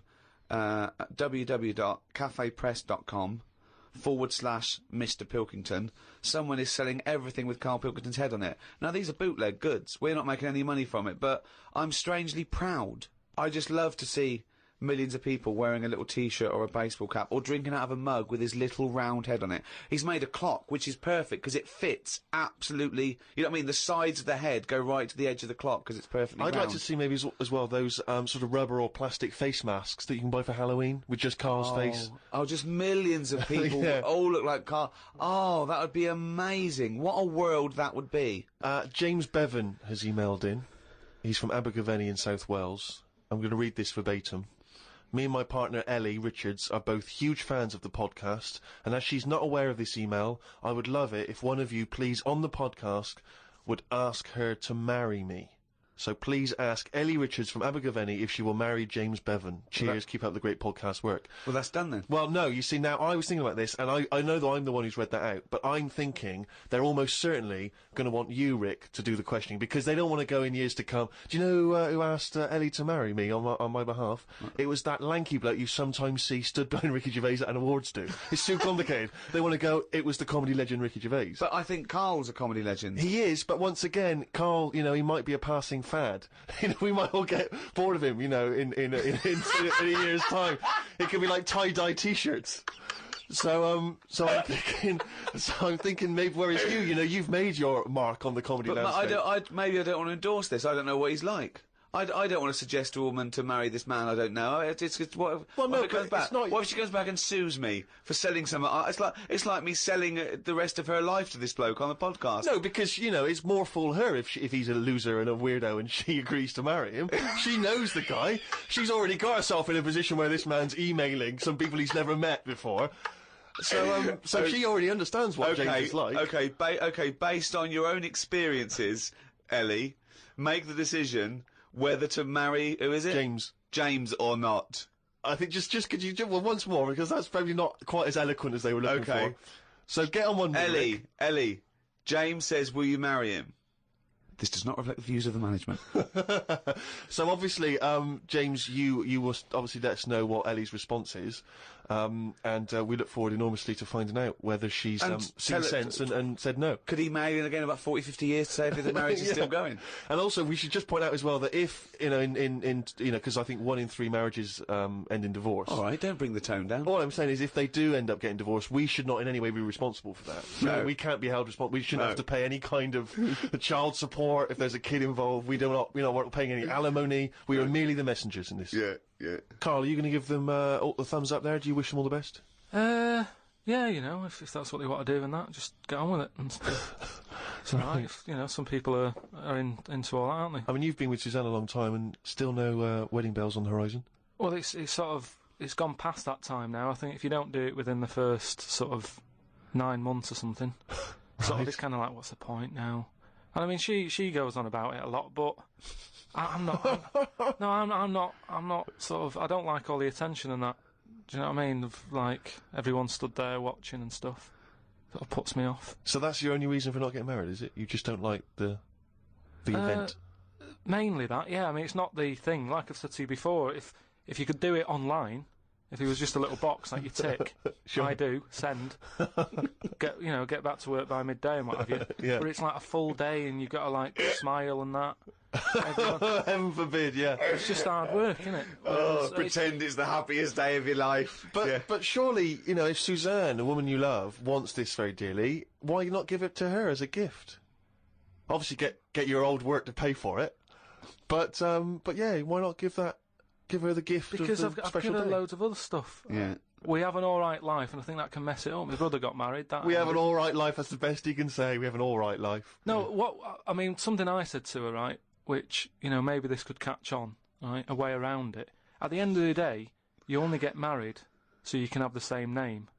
www.cafepress.com/Mr. Pilkington, someone is selling everything with Karl Pilkington's head on it. Now, these are bootleg goods. We're not making any money from it, but I'm strangely proud. I just love to see millions of people wearing a little T-shirt or a baseball cap or drinking out of a mug with his little round head on it. He's made a clock, which is perfect because it fits absolutely. You know what I mean? The sides of the head go right to the edge of the clock because it's perfectly round. I'd like to see maybe as well those sort of rubber or plastic face masks that you can buy for Halloween with just Karl's face. Oh, just millions of people all look like Karl. Oh, that would be amazing. What a world that would be. James Bevan has emailed in. He's from Abergavenny in South Wales. I'm going to read this verbatim. Me and my partner Ellie Richards are both huge fans of the podcast, and as she's not aware of this email, I would love it if one of you, please, on the podcast, would ask her to marry me. So please ask Ellie Richards from Abergavenny if she will marry James Bevan. Cheers, keep up the great podcast work. Well, that's done then. Well, no, you see, now, I was thinking about this, and I know that I'm the one who's read that out, but I'm thinking they're almost certainly going to want you, Rick, to do the questioning, because they don't want to go in years to come. Do you know who asked Ellie to marry me on my behalf? It was that lanky bloke you sometimes see stood behind Ricky Gervais at an awards do. It's too complicated. They want to go, it was the comedy legend Ricky Gervais. But I think Karl's a comedy legend. He is, but once again, Karl, you know, he might be a passing fad. You know, we might all get bored of him, you know, in a year's time. It could be like tie-dye T-shirts. So I'm thinking maybe, whereas you know, you've made your mark on the comedy landscape. Maybe I don't want to endorse this. I don't know what he's like. I don't want to suggest to a woman to marry this man I don't know. What if she goes back and sues me for selling some? It's like me selling the rest of her life to this bloke on the podcast. No, because you know it's more fool her if he's a loser and a weirdo and she agrees to marry him. She knows the guy. She's already got herself in a position where this man's emailing some people he's never met before. So she already understands what James is like. Okay, based on your own experiences, Ellie, make the decision whether to marry, who is it? James or not. I think just could you well, once more, because that's probably not quite as eloquent as they were looking for. So get on one with Ellie, James says, will you marry him? This does not reflect the views of the management. So obviously, James, you will obviously let us know what Ellie's response is, and we look forward enormously to finding out whether she's seen sense and said no. Could he marry again in about 40, 50 years to say if the marriage is still going? And also, we should just point out as well that if because I think 1 in 3 marriages end in divorce. All right, don't bring the tone down. All I'm saying is, if they do end up getting divorced, we should not in any way be responsible for that. No, we can't be held responsible. We shouldn't have to pay any kind of child support if there's a kid involved. We're not paying any alimony. We are merely the messengers in this. Yeah. Carl, are you going to give them all the thumbs up there? Do you wish them all the best? Yeah, if that's what they want to do and that, just get on with it. And it's alright. Some people are into all that, aren't they? I mean, you've been with Suzanne a long time and still no wedding bells on the horizon. Well, it's gone past that time now. I think if you don't do it within the first sort of 9 months or something, it's kind of like, what's the point now? And I mean, she goes on about it a lot, but I'm not sort of, I don't like all the attention and that. Do you know what I mean? Of, like, everyone stood there watching and stuff. Sort of puts me off. So that's your only reason for not getting married, is it? You just don't like the event? Mainly that, yeah. I mean, it's not the thing. Like I've said to you before, if you could do it online, if it was just a little box that you tick, sure. I do, send, get back to work by midday and what have you. Yeah. But it's like a full day and you've got to, like, smile and that. Heaven forbid, yeah. It's just hard work, isn't it? Pretend it's the happiest day of your life. But surely, if Suzanne, a woman you love, wants this very dearly, why not give it to her as a gift? Obviously get your old work to pay for it. But yeah, why not give her the gift because of the I've special given her day? loads of other stuff. Yeah. We have an alright life, and I think that can mess it up. My brother got married. We have an alright life, that's the best he can say. We have an alright life. No, I mean, something I said to her, right, which, maybe this could catch on, right, a way around it. At the end of the day, you only get married so you can have the same name.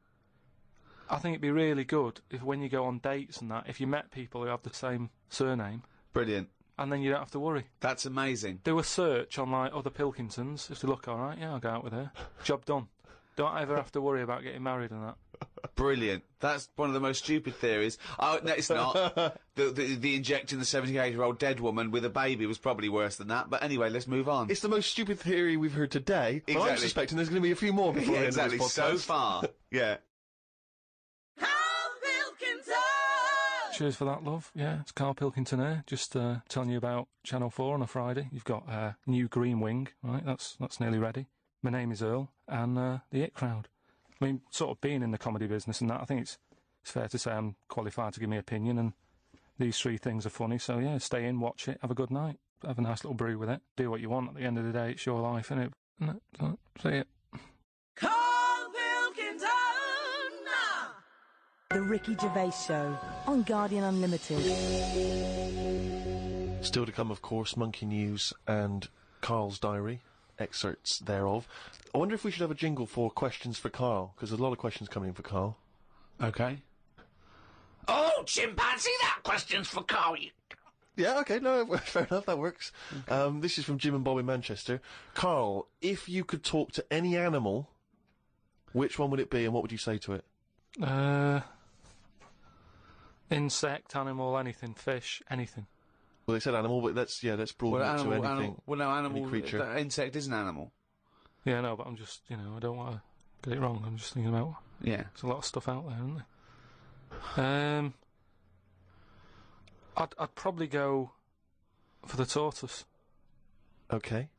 I think it'd be really good if when you go on dates and that, if you met people who have the same surname. Brilliant. And then you don't have to worry. That's amazing. Do a search on, like, other Pilkingtons. If they look alright, yeah, I'll go out with her. Job done. Don't ever have to worry about getting married and that. Brilliant. That's one of the most stupid theories. Oh, no, it's not. the injecting the 78-year-old dead woman with a baby was probably worse than that. But anyway, let's move on. It's the most stupid theory we've heard today. Exactly. But I'm suspecting there's going to be a few more before the end of this podcast. So far. Yeah. Cheers for that, love. Yeah, it's Karl Pilkington here. Just telling you about Channel 4 on a Friday. You've got new Green Wing, right? That's nearly ready. My name is Earl, and the It Crowd. I mean, sort of being in the comedy business and that, I think it's fair to say I'm qualified to give my opinion, and these 3 things are funny. So yeah, stay in, watch it, have a good night, have a nice little brew with it. Do what you want. At the end of the day, it's your life, innit? So, see it. The Ricky Gervais Show on Guardian Unlimited. Still to come, of course, Monkey News and Karl's diary, excerpts thereof. I wonder if we should have a jingle for questions for Karl, because there's a lot of questions coming in for Karl. Okay. Oh, chimpanzee, that question's for Karl. Yeah, okay, no, fair enough, that works. This is from Jim and Bob in Manchester. Karl, if you could talk to any animal, which one would it be and what would you say to it? Insect, animal, anything, fish, anything. Well, they said animal, but that's broad to anything. Animal, any creature. Insect is an animal. Yeah, no, but I'm just, I don't want to get it wrong. I'm just thinking about. Yeah. There's a lot of stuff out there, isn't there? I'd probably go for the tortoise. Okay.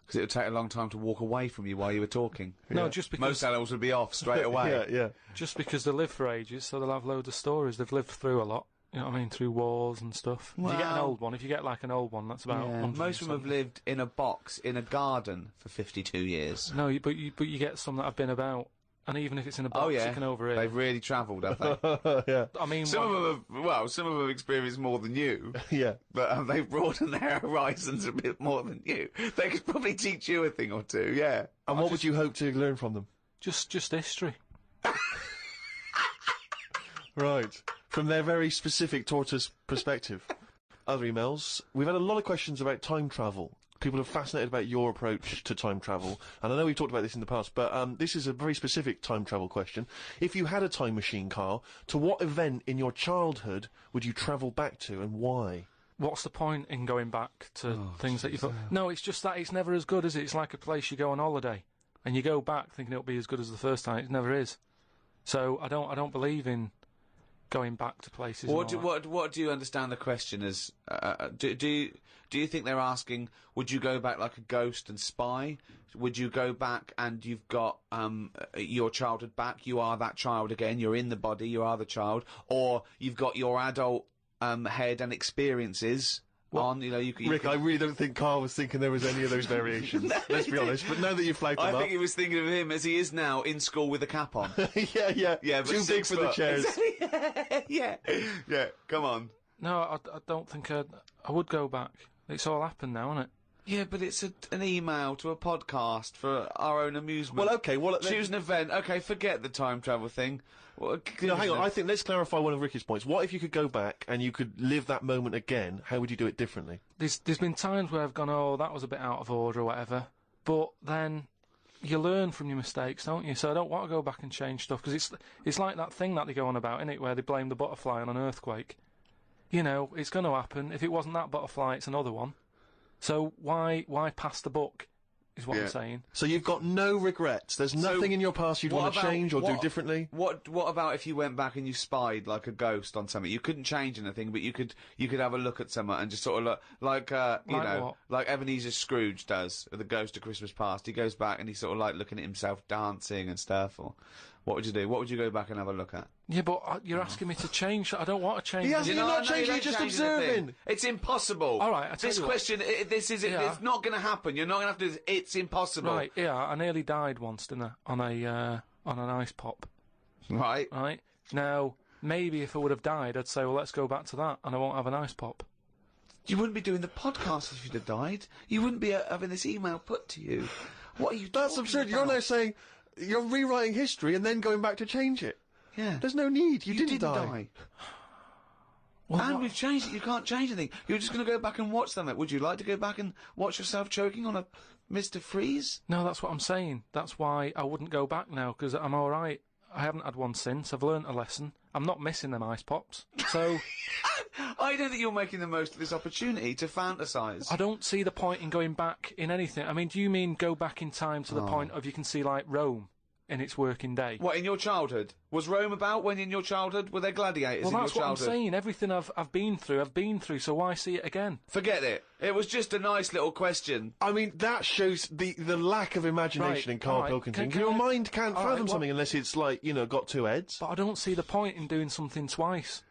Because it would take a long time to walk away from you while you were talking. No, just because... Most animals would be off straight away. Yeah. Just because they live for ages, so they'll have loads of stories. They've lived through a lot. You know what I mean? Through wars and stuff. Well, if you get an old one, like an old one, that's about... Yeah, most of them have lived in a box, in a garden, for 52 years. No, but you get some that have been about. And even if it's in a box, you can overhear. They've really travelled, have they? Yeah. I mean, some of them have experienced more than you. Yeah. But they've broadened their horizons a bit more than you. They could probably teach you a thing or two, yeah. And what would you hope to learn from them? Just history. Right. From their very specific tortoise perspective. Other emails. We've had a lot of questions about time travel. people are fascinated about your approach to time travel, and I know we've talked about this in the past, but this is a very specific time travel question. If you had a time machine, Karl, to what event in your childhood would you travel back to, and why? What's the point in going back to things that you've... No, it's just that it's never as good, is it? It's like a place you go on holiday, and you go back thinking it'll be as good as the first time. It never is. So I don't believe in going back to places. What do you understand the question as? Do you think they're asking, would you go back like a ghost and spy? Would you go back and you've got your childhood back? You are that child again. You're in the body. You are the child, or you've got your adult head and experiences. On, you know, Rick, I really don't think Karl was thinking there was any of those variations. Let's be honest. But now that you've flagged them up, I think he was thinking of him as he is now in school with a cap on. yeah. But too big for the chairs. yeah. Come on. No, I don't think I would go back. It's all happened now, isn't it? Yeah, but it's an email to a podcast for our own amusement. Well, okay. Choose an event. Okay, forget the time travel thing. No, hang on. I think let's clarify one of Ricky's points. What if you could go back and you could live that moment again? How would you do it differently? There's been times where I've gone, oh, that was a bit out of order or whatever. But then you learn from your mistakes, don't you? So I don't want to go back and change stuff, because it's like that thing that they go on about, innit, where they blame the butterfly on an earthquake. You know, it's going to happen. If it wasn't that butterfly, it's another one. So why pass the buck, is what I'm saying. So you've got no regrets. There's nothing in your past you'd want to change or do differently? What about if you went back and you spied like a ghost on something? You couldn't change anything, but you could have a look at someone and just sort of look, like like Ebenezer Scrooge does with the Ghost of Christmas Past. He goes back and he's sort of like looking at himself dancing and stuff, or... What would you do? What would you go back and have a look at? Yeah, but you're asking me to change. I don't want to change. You're not changing, you're just observing. It's impossible. All right, this question, it's not going to happen. You're not going to have to do this. It's impossible. Right, yeah, I nearly died once, didn't I? On an ice pop. Right. Right. Now, maybe if I would have died, I'd say, well, let's go back to that, and I won't have an ice pop. You wouldn't be doing the podcast if you'd have died. You wouldn't be having this email put to you. What are you That's absurd. About? You're now saying... You're rewriting history and then going back to change it. Yeah. There's no need. You didn't die. Well, and we've changed it. You can't change anything. You're just going to go back and watch something. Would you like to go back and watch yourself choking on a Mr. Freeze? No, that's what I'm saying. That's why I wouldn't go back now, because I'm all right. I haven't had one since. I've learnt a lesson. I'm not missing them ice pops. So... I don't think you're making the most of this opportunity to fantasise. I don't see the point in going back in anything. I mean, do you mean go back in time to the point of you can see, like, Rome in its working day? What, in your childhood? Was Rome about when in your childhood? Were there gladiators in your childhood? Well, that's what I'm saying. Everything I've been through, so why see it again? Forget it. It was just a nice little question. I mean, that shows the lack of imagination in Karl Pilkington. Your mind can't fathom something unless it's, like, you know, got two heads. But I don't see the point in doing something twice.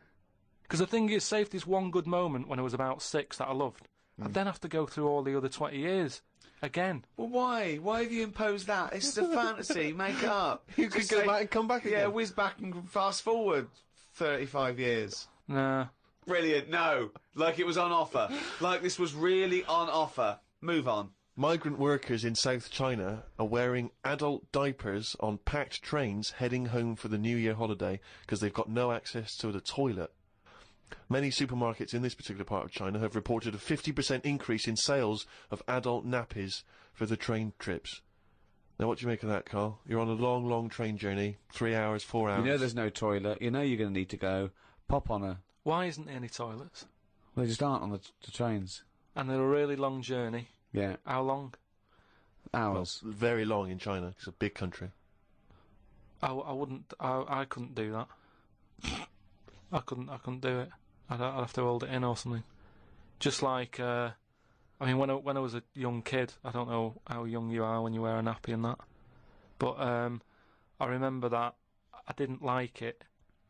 Because the thing is, say if there's one good moment when I was about 6 that I loved, I'd then have to go through all the other 20 years again. Well, why? Why have you imposed that? It's a fantasy. Make it up. You could go back and come back again. Yeah, whiz back and fast forward 35 years. Nah. Brilliant. No. Like it was on offer. Like this was really on offer. Move on. Migrant workers in South China are wearing adult diapers on packed trains heading home for the New Year holiday because they've got no access to the toilet. Many supermarkets in this particular part of China have reported a 50% increase in sales of adult nappies for the train trips. Now, what do you make of that, Karl? You're on a long, long train journey, 3 hours, 4 hours. You know there's no toilet. You know you're going to need to go. Pop on a... Why isn't there any toilets? Well, they just aren't on the trains. And they're a really long journey. Yeah. How long? Hours. Well, very long in China. It's a big country. I couldn't do that. I couldn't do it. I'd have to hold it in or something. Just like, I mean, when I was a young kid, I don't know how young you are when you wear a nappy and that, but I remember that I didn't like it,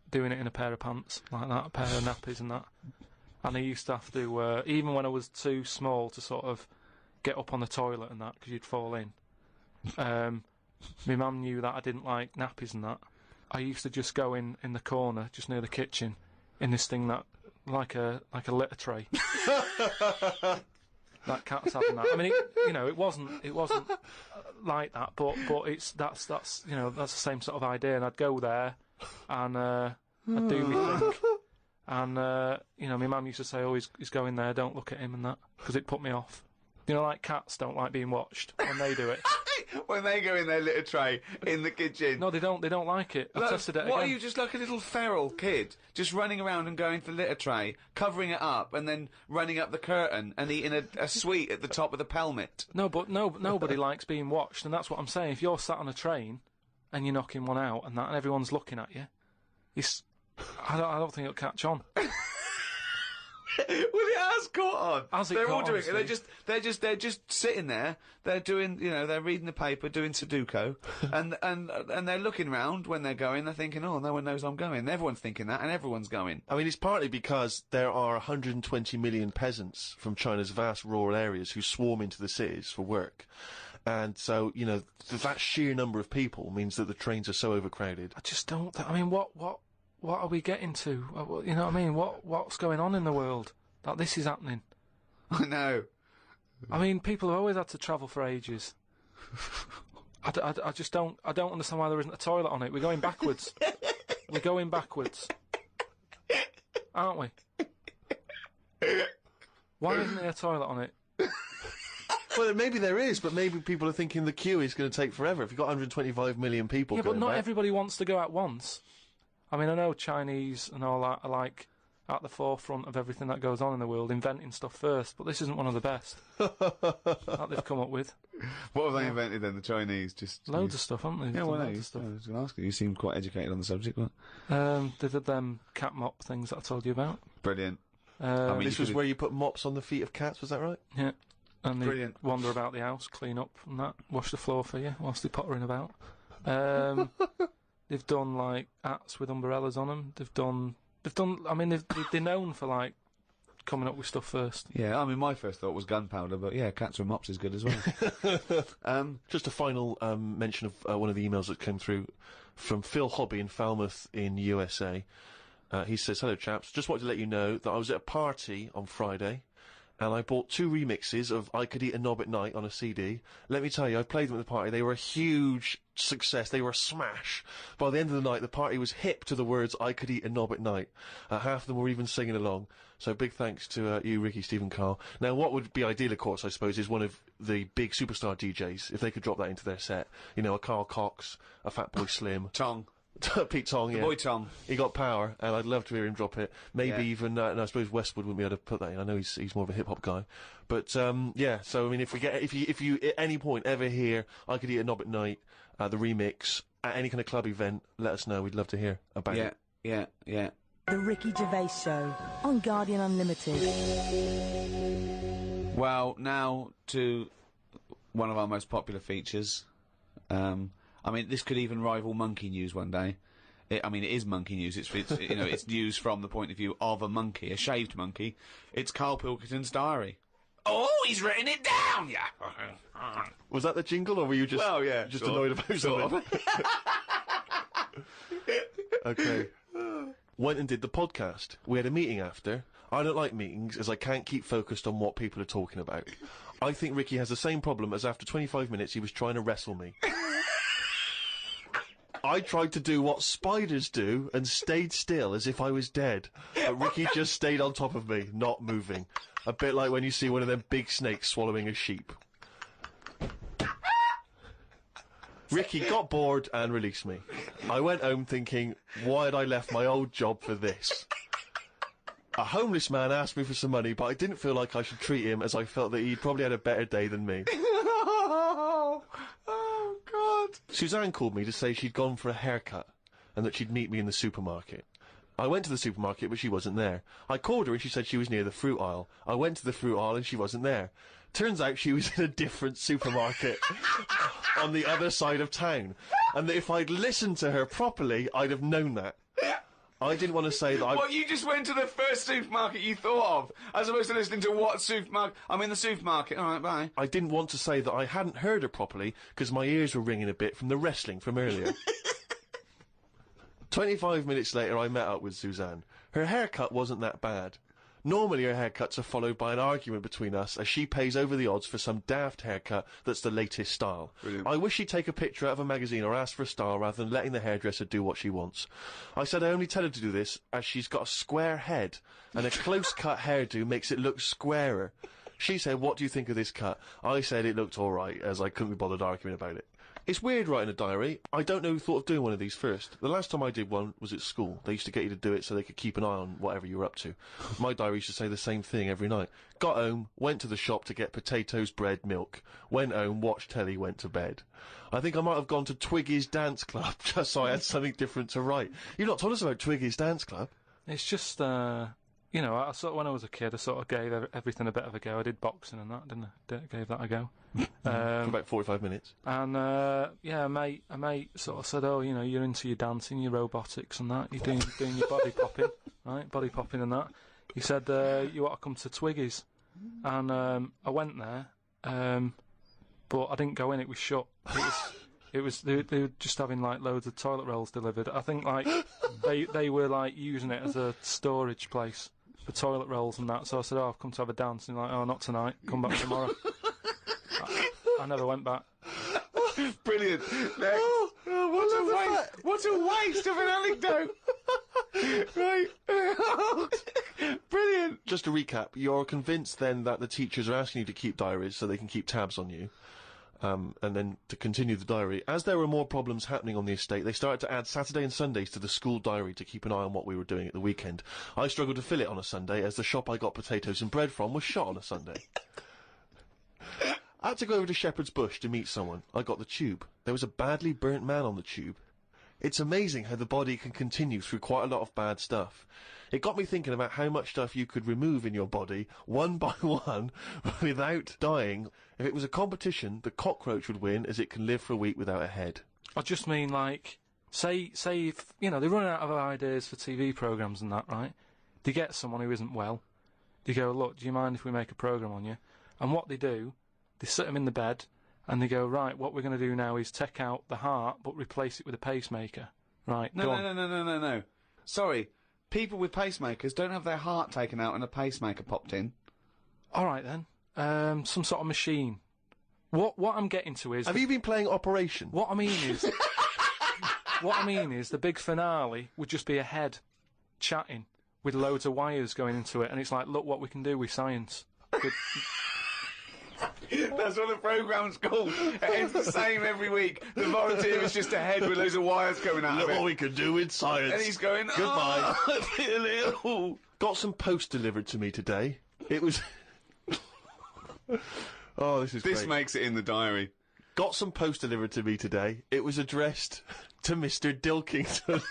doing it in a pair of pants like that, a pair of nappies and that. And I used to have to, even when I was too small to sort of get up on the toilet and that, because you'd fall in. My mum knew that I didn't like nappies and that. I used to just go in the corner, just near the kitchen, in this thing that, like a litter tray. That cat's having that. I mean, it wasn't like that, but that's the same sort of idea. And I'd go there, and I'd do my thing. And my mum used to say, "Oh, he's going there. Don't look at him," and that, because it put me off. You know, like cats don't like being watched when they do it. When they go in their litter tray in the kitchen. No, they don't. They don't like it. I tested it again. What are you, just like a little feral kid, just running around and going for the litter tray, covering it up, and then running up the curtain and eating a sweet at the top of the pelmet? No, but nobody likes being watched, and that's what I'm saying. If you're sat on a train and you're knocking one out and that, and everyone's looking at you, I don't think it'll catch on. Well, it has caught on. Has it They're caught all doing on, it. They're just sitting there. They're doing, they're reading the paper, doing Sudoku, and they're looking round when they're going. They're thinking, oh, no one knows I'm going. And everyone's thinking that, and everyone's going. I mean, it's partly because there are 120 million peasants from China's vast rural areas who swarm into the cities for work. And so, that sheer number of people means that the trains are so overcrowded. I just don't. I mean, what are we getting to? You know what I mean? What's going on in the world that this is happening? I know. I mean, people have always had to travel for ages. I just don't. I don't understand why there isn't a toilet on it. We're going backwards. We're going backwards, aren't we? Why isn't there a toilet on it? Well, maybe there is, but maybe people are thinking the queue is going to take forever. If you've got 125 million people yeah, but going not back. everybody wants to go at once. I mean, I know Chinese and all that are like at the forefront of everything that goes on in the world, inventing stuff first, but this isn't one of the best that they've come up with. What have they invented then, the Chinese? Loads of stuff, haven't they? Yeah, well, loads I of stuff. was going to ask you. You seem quite educated on the subject, but... They did them cat mop things that I told you about. Brilliant. This was where you put mops on the feet of cats, was that right? Yeah. And they Brilliant. wander about the house, clean up and that, wash the floor for you whilst they're pottering about. They've done, like, hats with umbrellas on them. I mean, they're known for, like, coming up with stuff first. Yeah, I mean, my first thought was gunpowder, but yeah, cats with mops is good as well. Just a final mention of one of the emails that came through from Phil Hobby in Falmouth in USA. He says, hello chaps, just wanted to let you know that I was at a party on Friday and I bought 2 remixes of I Could Eat a Knob at Night on a CD. Let me tell you, I played them at the party. They were a huge success. They were a smash. By the end of the night, the party was hip to the words I Could Eat a Knob at Night. Half of them were even singing along. So big thanks to you, Ricky, Stephen, Karl. Now, what would be ideal, of course, I suppose, is one of the big superstar DJs, if they could drop that into their set. You know, a Carl Cox, a Fatboy Slim. Tong. Pete Tong, yeah. The boy Tom. He got power, and I'd love to hear him drop it. Maybe even, and I suppose Westwood wouldn't be able to put that in. I know he's more of a hip-hop guy. But, yeah, so, I mean, if you at any point ever hear I Could Eat a Knob at Night, the remix, at any kind of club event, let us know. We'd love to hear about it. Yeah. The Ricky Gervais Show on Guardian Unlimited. Well, now to one of our most popular features. I mean, this could even rival Monkey News one day. It is Monkey News. It's it's news from the point of view of a monkey, a shaved monkey. It's Karl Pilkington's diary. Oh, he's written it down, yeah. Was that the jingle, or were you just annoyed about something? Okay. Went and did the podcast. We had a meeting after. I don't like meetings, as I can't keep focused on what people are talking about. I think Ricky has the same problem as after 25 minutes he was trying to wrestle me. I tried to do what spiders do and stayed still as if I was dead. But Ricky just stayed on top of me, not moving. A bit like when you see one of them big snakes swallowing a sheep. Ricky got bored and released me. I went home thinking, why had I left my old job for this? A homeless man asked me for some money, but I didn't feel like I should treat him as I felt that he'd probably had a better day than me. Oh, God. Suzanne called me to say she'd gone for a haircut and that she'd meet me in the supermarket. I went to the supermarket, but she wasn't there. I called her and she said she was near the fruit aisle. I went to the fruit aisle and she wasn't there. Turns out she was in a different supermarket on the other side of town, and that if I'd listened to her properly, I'd have known that. I didn't want to say that What, you just went to the first supermarket you thought of, as opposed to listening to what supermarket... I'm in the supermarket, alright, bye. I didn't want to say that I hadn't heard her properly, because my ears were ringing a bit from the wrestling from earlier. 25 minutes later, I met up with Suzanne. Her haircut wasn't that bad. Normally her haircuts are followed by an argument between us as she pays over the odds for some daft haircut that's the latest style. Brilliant. I wish she'd take a picture out of a magazine or ask for a style rather than letting the hairdresser do what she wants. I said I only tell her to do this as she's got a square head and a close-cut hairdo makes it look squarer. She said, what do you think of this cut? I said it looked alright, as I couldn't be bothered arguing about it. It's weird writing a diary. I don't know who thought of doing one of these first. The last time I did one was at school. They used to get you to do it so they could keep an eye on whatever you were up to. My diary used to say the same thing every night. Got home, went to the shop to get potatoes, bread, milk. Went home, watched telly, went to bed. I think I might have gone to Twiggy's Dance Club just so I had something different to write. You've not told us about Twiggy's Dance Club. It's just, you know, when I was a kid, I sort of gave everything a bit of a go. I did boxing and that, didn't I? Gave that a go. For about 45 minutes. And, yeah, a mate sort of said, oh, you know, you're into your dancing, your robotics and that. You're doing your body popping, right? Body popping and that. He said, you ought to come to Twiggy's. And, I went there, but I didn't go in, it was shut. They were just having, like, loads of toilet rolls delivered. I think, like, they were, like, using it as a storage place for toilet rolls and that. So I said, oh, I've come to have a dance. And like, oh, not tonight. Come back tomorrow. I never went back. Brilliant. Next. What a waste of an anecdote. Right. Brilliant. Just to recap, you're convinced then that the teachers are asking you to keep diaries so they can keep tabs on you. And then to continue the diary, as there were more problems happening on the estate, they started to add Saturday and Sundays to the school diary to keep an eye on what we were doing at the weekend. I struggled to fill it on a Sunday, as the shop I got potatoes and bread from was shut on a Sunday. I had to go over to Shepherd's Bush to meet someone. I got the tube. There was a badly burnt man on the tube. It's amazing how the body can continue through quite a lot of bad stuff. It got me thinking about how much stuff you could remove in your body, one by one, without dying. If it was a competition, the cockroach would win, as it can live for a week without a head. I just mean, like, say if, you know, they're running out of ideas for TV programmes and that, right? They get someone who isn't well. They go, look, do you mind if we make a programme on you? And what they do, they sit them in the bed, and they go, right, what we're going to do now is take out the heart, but replace it with a pacemaker. Right, No. Sorry. People with pacemakers don't have their heart taken out and a pacemaker popped in. All right, then. Some sort of machine. What I'm getting to is... Have you been playing Operation? What I mean is the big finale would just be a head chatting with loads of wires going into it, and it's like, look what we can do with science. That's what the programme's called. It's the same every week. The volunteer is just a head with loads of wires coming out of it. Look what we can do with science. And he's going, goodbye. Oh, I feel ill. Got some post delivered to me today. It was... Oh, this is This great. makes it in the diary. Got some post delivered to me today. It was addressed to Mr. Dilkington.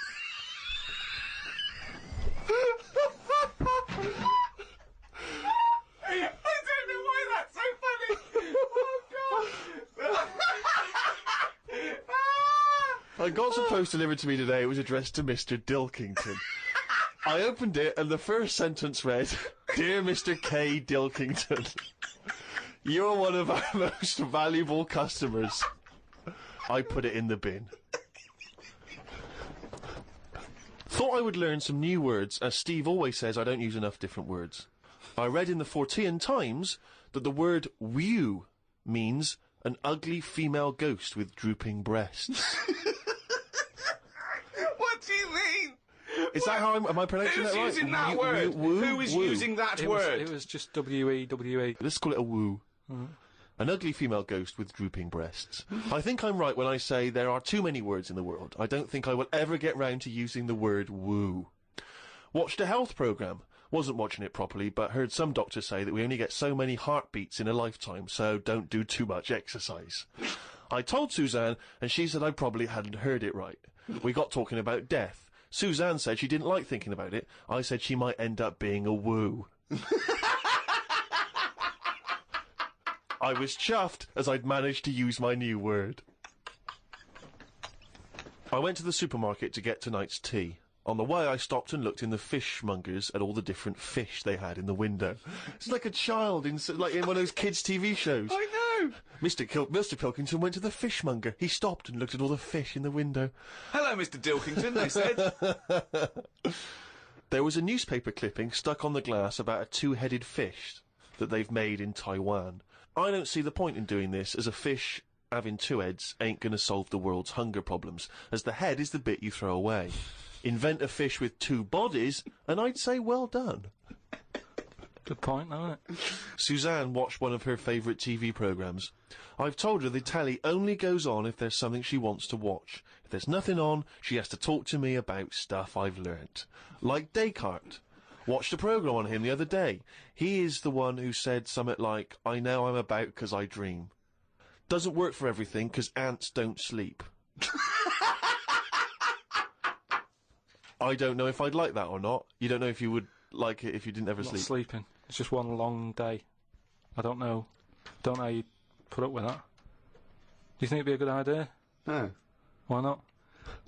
I got some post delivered to me today. It was addressed to Mr. Dilkington. I opened it, and the first sentence read, Dear Mr. K. Dilkington, you're one of our most valuable customers. I put it in the bin. Thought I would learn some new words, as Steve always says I don't use enough different words. I read in the Fortean Times that the word whew means an ugly female ghost with drooping breasts. What do you mean? Is that how am I pronouncing that right? Who's using that word? Who is using that word? It was just W-E-W-E. Let's call it a woo. An ugly female ghost with drooping breasts. I think I'm right when I say there are too many words in the world. I don't think I will ever get round to using the word woo. Watched a health programme. Wasn't watching it properly, but heard some doctors say that we only get so many heartbeats in a lifetime, so don't do too much exercise. I told Suzanne, and she said I probably hadn't heard it right. We got talking about death. Suzanne said she didn't like thinking about it. I said she might end up being a woo. I was chuffed, as I'd managed to use my new word. I went to the supermarket to get tonight's tea. On the way, I stopped and looked in the fishmongers at all the different fish they had in the window. It's like a child in one of those kids' TV shows. I know! Mr. Pilkington went to the fishmonger. He stopped and looked at all the fish in the window. Hello, Mr. Dilkington, they said. There was a newspaper clipping stuck on the glass about a two-headed fish that they've made in Taiwan. I don't see the point in doing this, as a fish having two heads ain't gonna solve the world's hunger problems, as the head is the bit you throw away. Invent a fish with two bodies, and I'd say well done. Good point, isn't it? Suzanne watched one of her favourite TV programmes. I've told her the telly only goes on if there's something she wants to watch. If there's nothing on, she has to talk to me about stuff I've learnt. Like Descartes. Watched a programme on him the other day. He is the one who said something like, I know I'm about 'cause I dream. Doesn't work for everything 'cause ants don't sleep. I don't know if I'd like that or not. You don't know if you would like it if you didn't ever Not sleep. sleeping. It's just one long day. I don't know. Don't know how you put up with that. Do you think it'd be a good idea? No. Why not?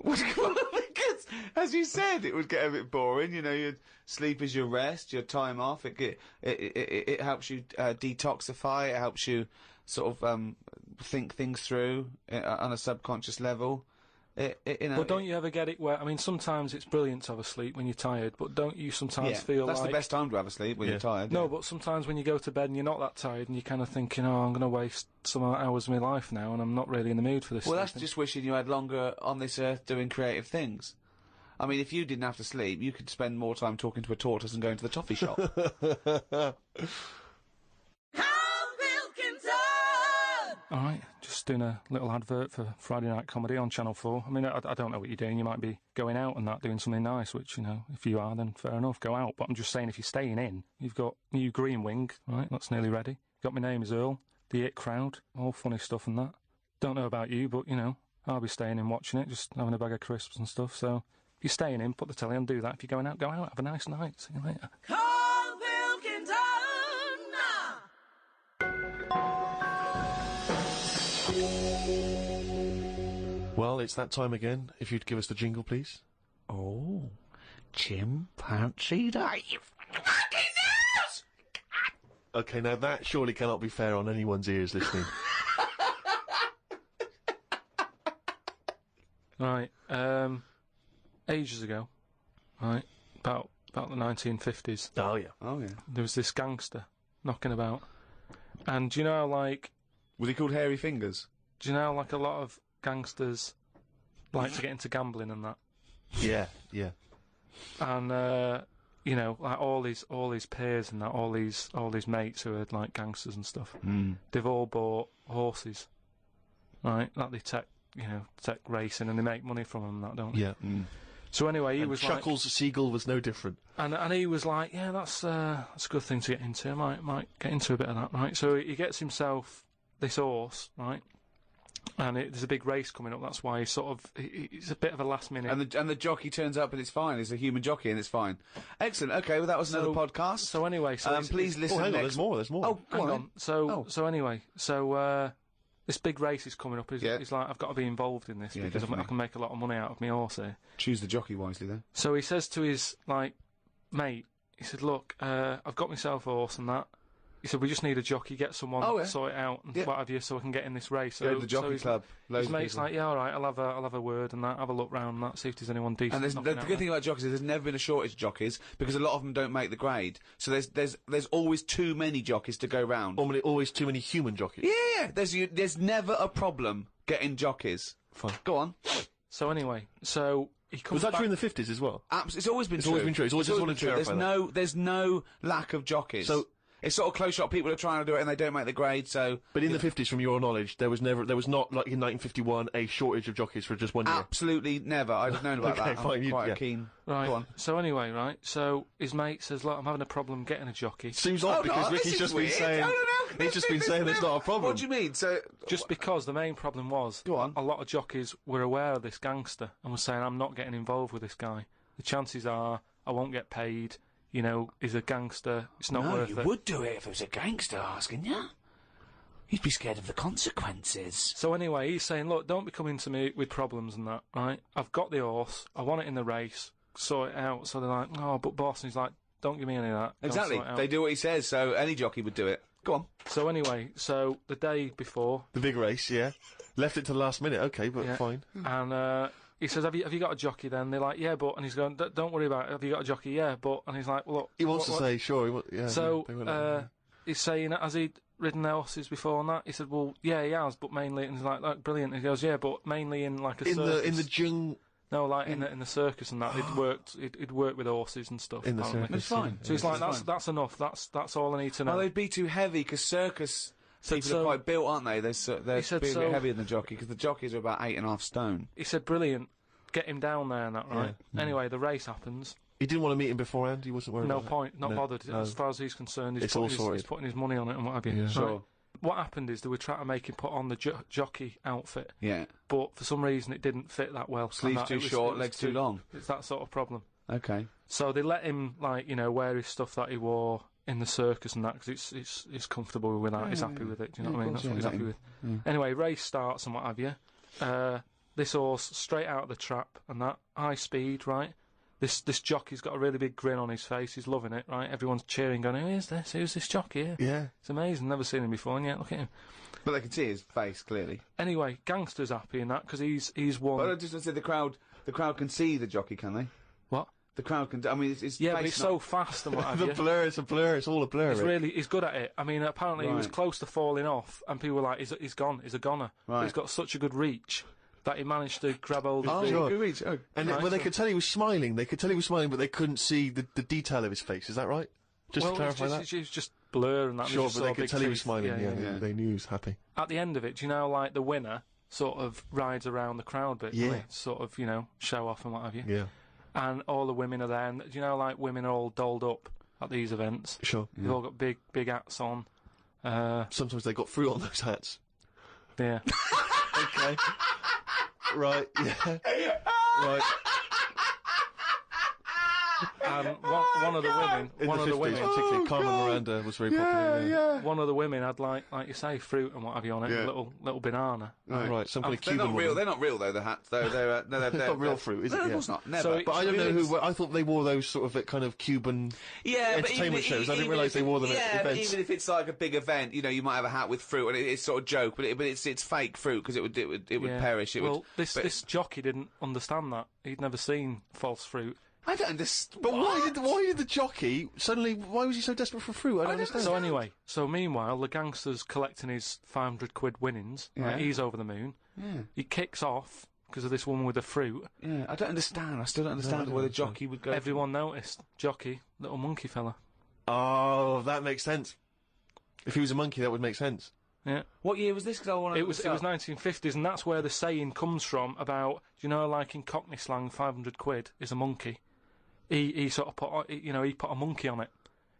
Because, as you said, it would get a bit boring. You know, your sleep is your rest, your time off. It helps you detoxify. It helps you sort of think things through on a subconscious level. You know, But don't you ever get it where, I mean, sometimes it's brilliant to have a sleep when you're tired, but don't you sometimes feel that's like... the best time to have a sleep, when you're tired. No, but sometimes when you go to bed and you're not that tired and you're kind of thinking, oh, I'm going to waste some hours of my life now and I'm not really in the mood for this. Well, that's just wishing you had longer on this earth doing creative things. I mean, if you didn't have to sleep, you could spend more time talking to a tortoise and going to the toffee shop. Alright, just doing a little advert for Friday Night Comedy on Channel 4. I mean, I don't know what you're doing. You might be going out and that, doing something nice, which, you know, if you are, then fair enough, go out. But I'm just saying, if you're staying in, you've got new Green Wing, right, that's nearly ready. Got My Name is Earl, The It Crowd, all funny stuff and that. Don't know about you, but, you know, I'll be staying in watching it, just having a bag of crisps and stuff. So, if you're staying in, put the telly on, do that. If you're going out, go out, have a nice night. See you later. Karl Pilkington! Well, it's that time again. If you'd give us the jingle, please. Oh, chimpanzee that you fucking news! Okay, now that surely cannot be fair on anyone's ears listening. Right, ages ago, right, about the 1950s. Oh, yeah. Oh, yeah. There was this gangster knocking about. And do you know how, like... Was he called Hairy Fingers? Do you know how, like, a lot of gangsters like to get into gambling and that? Yeah, yeah. And, you know, like, all his peers and that, all these mates who are, like, gangsters and stuff, they've all bought horses, right? Like, they take racing and they make money from them and that, don't they? Yeah. So anyway, he was Chuckles like... Seagull was no different. And he was like, yeah, that's a good thing to get into. I might get into a bit of that, right? So he gets himself this horse, right? And there's a big race coming up. That's why he's sort of it's a bit of a last minute. And the jockey turns up and it's fine. It's a human jockey and it's fine. Excellent. Okay, well that was another podcast. So anyway, please listen. Oh, hang on, next... there's more. Oh, hang on. So anyway, this big race is coming up. He's like, I've got to be involved in this because I can make a lot of money out of my horse here. Choose the jockey wisely, then. So he says to his mate, he said, look, I've got myself a horse and that. He said, we just need a jockey, get someone to sort it out and what have you, so I can get in this race. Go to the jockey club. His mate's like, yeah, all right, I'll have a word and that, have a look round and that, see if there's anyone decent. And the good thing about jockeys is there's never been a shortage of jockeys because a lot of them don't make the grade. So there's always too many jockeys to go round. Always too many human jockeys. Yeah. There's never a problem getting jockeys. Fine. Go on. So anyway, he comes Was that back... true in the 50s as well? It's always been true. Always been true. It's always been true. There's no lack of jockeys. So it's sort of close shot. People are trying to do it and they don't make the grade. So, but in the 50s, from your knowledge, there was not like in 1951 a shortage of jockeys for just 1 year. Absolutely never. I'd have known about that. Fine, I'm quite keen. Right. Go on. So anyway, right. So his mate says, "Look, I'm having a problem getting a jockey." Seems odd because Ricky's just been saying. He's just been saying there's not a problem. What do you mean? So just because the main problem was, go on. A lot of jockeys were aware of this gangster and were saying, "I'm not getting involved with this guy. The chances are I won't get paid. You know, he's a gangster. It's not worth it." No, you would do it if it was a gangster asking you. You'd be scared of the consequences. So anyway, he's saying, look, don't be coming to me with problems and that, right? I've got the horse. I want it in the race. Sort it out. So they're like, oh, but boss. And he's like, don't give me any of that. Exactly. They do what he says, so any jockey would do it. Go on. So anyway, so the day before... The big race, yeah. Left it to the last minute, okay, but fine. And, he says, have you got a jockey then? They're like, yeah, but... And he's going, don't worry about it. Have you got a jockey? Yeah, but... And he's like, well, look... He wants to say, sure, yeah. So, he's saying, has he ridden horses before and that? He said, well, yeah, he has, but mainly... And he's like, brilliant. And he goes, yeah, but mainly in, like, a circus. In the No, like in the circus and that, he'd worked with horses and stuff. In the apparently. circus. It's fine. So he's like, that's enough. That's all I need to know. Well, they'd be too heavy because circus people are quite built, aren't they? They're a bit heavier than the jockey because the jockeys are about 8.5 stone. He said, "Brilliant, get him down there and that, right?" Anyway, the race happens. He didn't want to meet him beforehand. He wasn't worried. No about point, not bothered. No. As far as he's concerned, he's It's he's putting his money on it and what have you. Yeah. Right. Sure. What happened is they were trying to make him put on the jockey outfit. Yeah. But for some reason it didn't fit that well. Sleeves too short, legs too long. It's that sort of problem. Okay. So they let him, like, wear his stuff that he wore in the circus and that, because it's comfortable with that. He's happy with it. Do you know what I mean? That's what he's happy with. Anyway, race starts and what have you. This horse straight out of the trap and that, high speed, right? This jockey's got a really big grin on his face. He's loving it, right? Everyone's cheering, going, "Who is this? Who's this jockey?" Yeah. It's amazing. Never seen him before, and yet look at him. But they can see his face clearly. Anyway, Gangster's happy in that because he's won. But I just said the crowd can see the jockey, can they? What? The crowd can. I mean, it's yeah, but he's so fast and what have you. It's a blur. It's all a blur. He's good at it. I mean, apparently he was close to falling off, and people were like, "He's gone. He's a goner." Right. But he's got such a good reach that he managed to grab hold of good reach. Oh. And they could tell he was smiling. They could tell he was smiling, but they couldn't see the detail of his face. Is that right? Just to clarify that. It was just blur and that. Sure, but they could tell he was smiling. Yeah. They knew he was happy. At the end of it, do you know, like the winner sort of rides around the crowd bit, sort of, show off and what have you. Yeah. And all the women are there, and do you know, like women are all dolled up at these events. Sure. They've all got big hats on. Sometimes they got fruit on those hats. Yeah. Okay. Right. Yeah. Right. And one of the women, particularly Carmen Miranda was very popular. One of the women had like you say, fruit and what have you on it, a little banana. Right. Some kind of they're Cuban not real. woman. They're not real though. The hats though. They're not real fruit, is it? No, of course not. Never. So but I don't know who. I thought they wore those sort of kind of Cuban entertainment shows. I didn't realise they wore them at events. Even if it's like a big event, you might have a hat with fruit, and it's sort of joke, but it's fake fruit because it would perish. This jockey didn't understand that. He'd never seen false fruit. I don't understand. But why did the jockey suddenly? Why was he so desperate for fruit? I don't understand. So anyway, meanwhile, the gangster's collecting his 500 quid winnings. Yeah. Right, he's over the moon. Yeah. He kicks off because of this woman with the fruit. Yeah, I don't understand. I still don't understand why the jockey would go. Everyone noticed. Jockey, little monkey fella. Oh, that makes sense. If he was a monkey, that would make sense. Yeah. What year was this? Because I want to. It was 1950s, and that's where the saying comes from about, like in Cockney slang, 500 quid is a monkey. He sort of put, he put a monkey on it,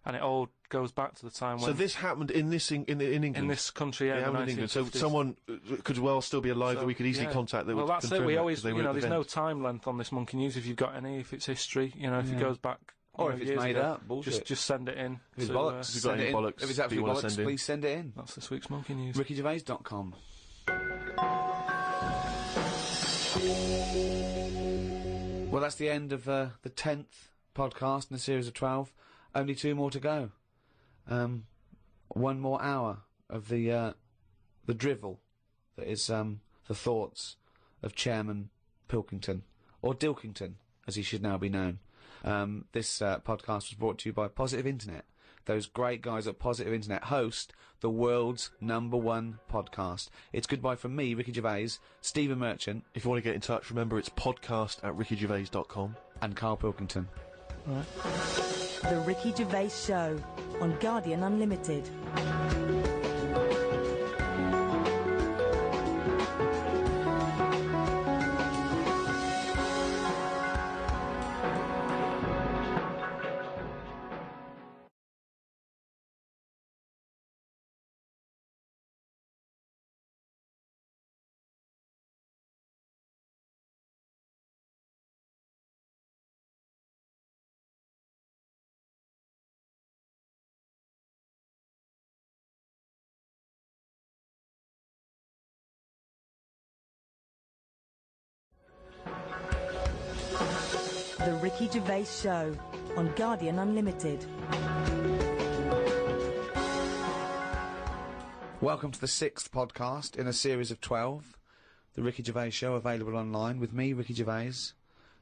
and it all goes back to the time when. So this happened in England. In this country, yeah. In England. So someone could well still be alive that we could easily contact. That well, would that's it. We always, there's no time length on this monkey news. If you've got any, if it's history, if it goes back. Or if it's made up, bullshit. Just send it in. If it's bollocks, if you've got any bollocks, if it's absolute bollocks, please send it in. That's this week's monkey news. RickyGervais.com. Well, that's the end of the 10th podcast in a series of 12. Only 2 more to go. 1 more hour of the drivel that is the thoughts of Chairman Pilkington, or Dilkington, as he should now be known. This podcast was brought to you by Positive Internet. Those great guys at Positive Internet host the world's #1 podcast. It's goodbye from me, Ricky Gervais, Stephen Merchant. If you want to get in touch, remember it's podcast@rickygervais.com. And Karl Pilkington. Right. The Ricky Gervais Show on Guardian Unlimited. The Ricky Gervais Show on Guardian Unlimited. Welcome to the 6th podcast in a series of 12. The Ricky Gervais Show, available online with me, Ricky Gervais,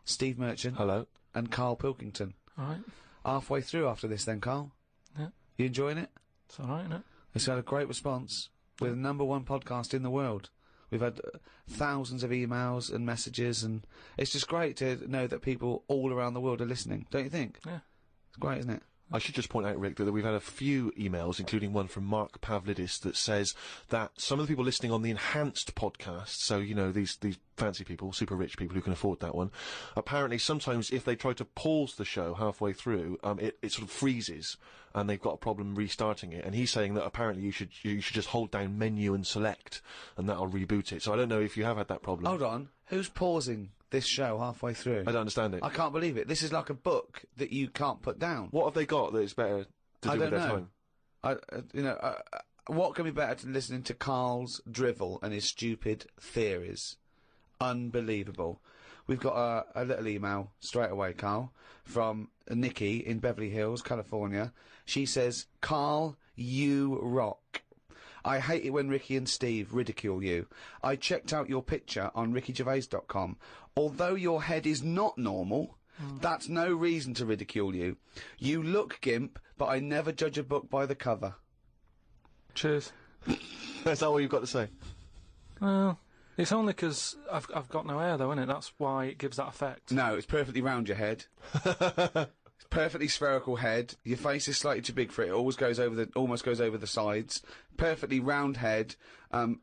Steve Merchant. Hello. And Karl Pilkington. All right. Halfway through after this then, Karl. Yeah. You enjoying it? It's all right, isn't it? It's had a great response. We're the #1 podcast in the world. We've had thousands of emails and messages, and it's just great to know that people all around the world are listening, don't you think? Yeah. It's great, isn't it? I should just point out, Rick, that we've had a few emails, including one from Mark Pavlidis, that says that some of the people listening on the enhanced podcast, so, you know, these fancy people, super rich people who can afford that one, apparently sometimes if they try to pause the show halfway through, it sort of freezes, and they've got a problem restarting it. And he's saying that apparently you should just hold down menu and select, and that'll reboot it. So I don't know if you have had that problem. Hold on. Who's pausing this show halfway through? I don't understand it. I can't believe it. This is like a book that you can't put down. What have they got that is better to do with their time? What can be better than listening to Karl's drivel and his stupid theories? Unbelievable. We've got a little email straight away, Karl, from Nikki in Beverly Hills, California. She says, Karl, you rock. I hate it when Ricky and Steve ridicule you. I checked out your picture on rickygervais.com. Although your head is not normal, that's no reason to ridicule you. You look gimp, but I never judge a book by the cover. Cheers. That's all you've got to say? Well, it's only 'cause I've got no hair, though, innit? That's why it gives that effect. No, it's perfectly round your head. It's perfectly spherical head. Your face is slightly too big for it. It almost goes over the sides. Perfectly round head,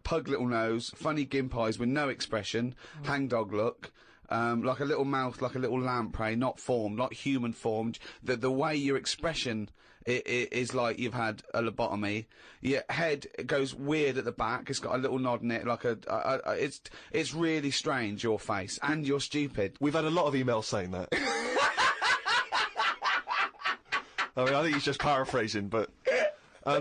pug little nose, funny gimp eyes with no expression, hangdog look. Like a little mouth, like a little lamprey, not formed, not human formed. The way your expression is like you've had a lobotomy. Your head goes weird at the back. It's got a little nod in it, like it's really strange, your face, and you're stupid. We've had a lot of emails saying that. I mean, I think he's just paraphrasing, but...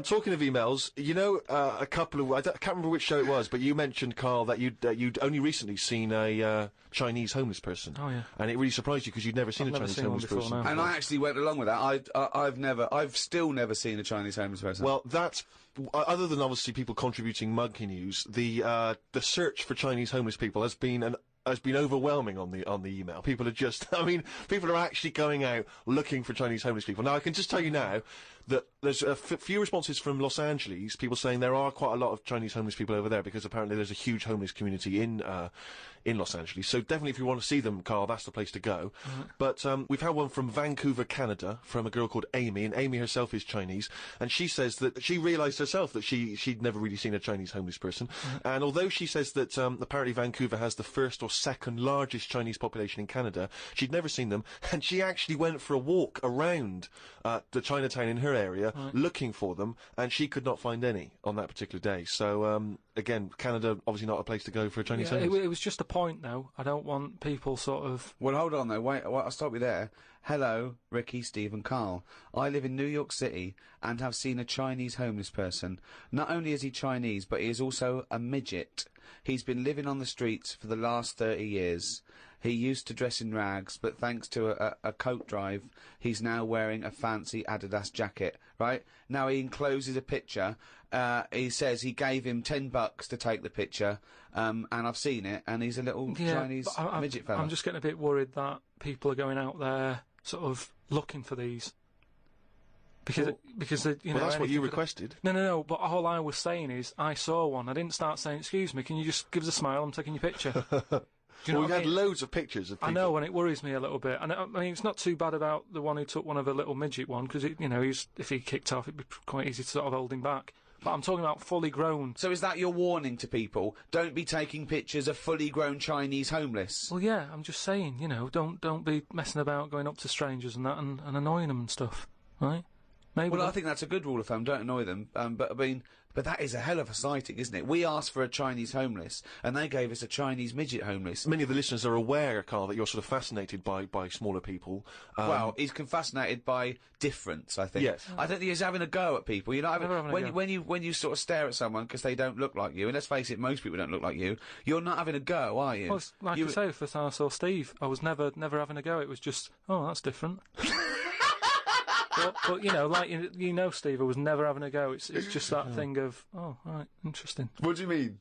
talking of emails, you know, a couple of... I can't remember which show it was, but you mentioned, Karl, that you'd only recently seen a Chinese homeless person. Oh, yeah. And it really surprised you because you'd never seen a Chinese homeless person. No. And I actually went along with that. I've still never seen a Chinese homeless person. Well, that's... other than obviously people contributing monkey news, the search for Chinese homeless people has been overwhelming on the email. People are just, I mean, people are actually going out looking for Chinese homeless people. Now, I can just tell you now that there's a few responses from Los Angeles, people saying there are quite a lot of Chinese homeless people over there because apparently there's a huge homeless community in Los Angeles. So definitely if you want to see them, Karl, that's the place to go. But we've had one from Vancouver, Canada, from a girl called Amy, and Amy herself is Chinese, and she says that she realised herself that she'd never really seen a Chinese homeless person. And although she says that apparently Vancouver has the first or second largest Chinese population in Canada, she'd never seen them, and she actually went for a walk around the Chinatown in her area looking for them, and she could not find any on that particular day. So again, Canada obviously not a place to go for a Chinese homeless. It was just a point, though. I don't want people sort of... Well, hold on, though. Wait, I'll stop you there. Hello, Ricky, Steve and Karl. I live in New York City and have seen a Chinese homeless person. Not only is he Chinese, but he is also a midget. He's been living on the streets for the last 30 years. He used to dress in rags, but thanks to a coat drive, he's now wearing a fancy Adidas jacket, right? Now he encloses a picture. He says he gave him $10 to take the picture, and I've seen it, and he's a little Chinese midget fella. I'm just getting a bit worried that people are going out there sort of looking for these. Because that's what you requested. No. But all I was saying is I saw one. I didn't start saying, "Excuse me, can you just give us a smile? I'm taking your picture." Do you know we've had loads of pictures of people. I know, and it worries me a little bit. And I mean, it's not too bad about the one who took one of a little midget one, because if he kicked off, it'd be quite easy to sort of hold him back. But I'm talking about fully grown. So is that your warning to people? Don't be taking pictures of fully grown Chinese homeless. Well, yeah, I'm just saying, don't be messing about going up to strangers and that and annoying them and stuff, right? Maybe I think that's a good rule of thumb. Don't annoy them. But I mean, that is a hell of a sighting, isn't it? We asked for a Chinese homeless, and they gave us a Chinese midget homeless. Many of the listeners are aware, Karl, that you're sort of fascinated by smaller people. Well, he's fascinated by difference, I think. Yes. I don't think he's having a go at people. You're not when you sort of stare at someone because they don't look like you, and let's face it, most people don't look like you. You're not having a go, are you? Well, like I say, first time I saw Steve, I was never having a go. It was just, oh, that's different. But Steve, I was never having a go. It's just that thing of, oh, right, interesting. What do you mean?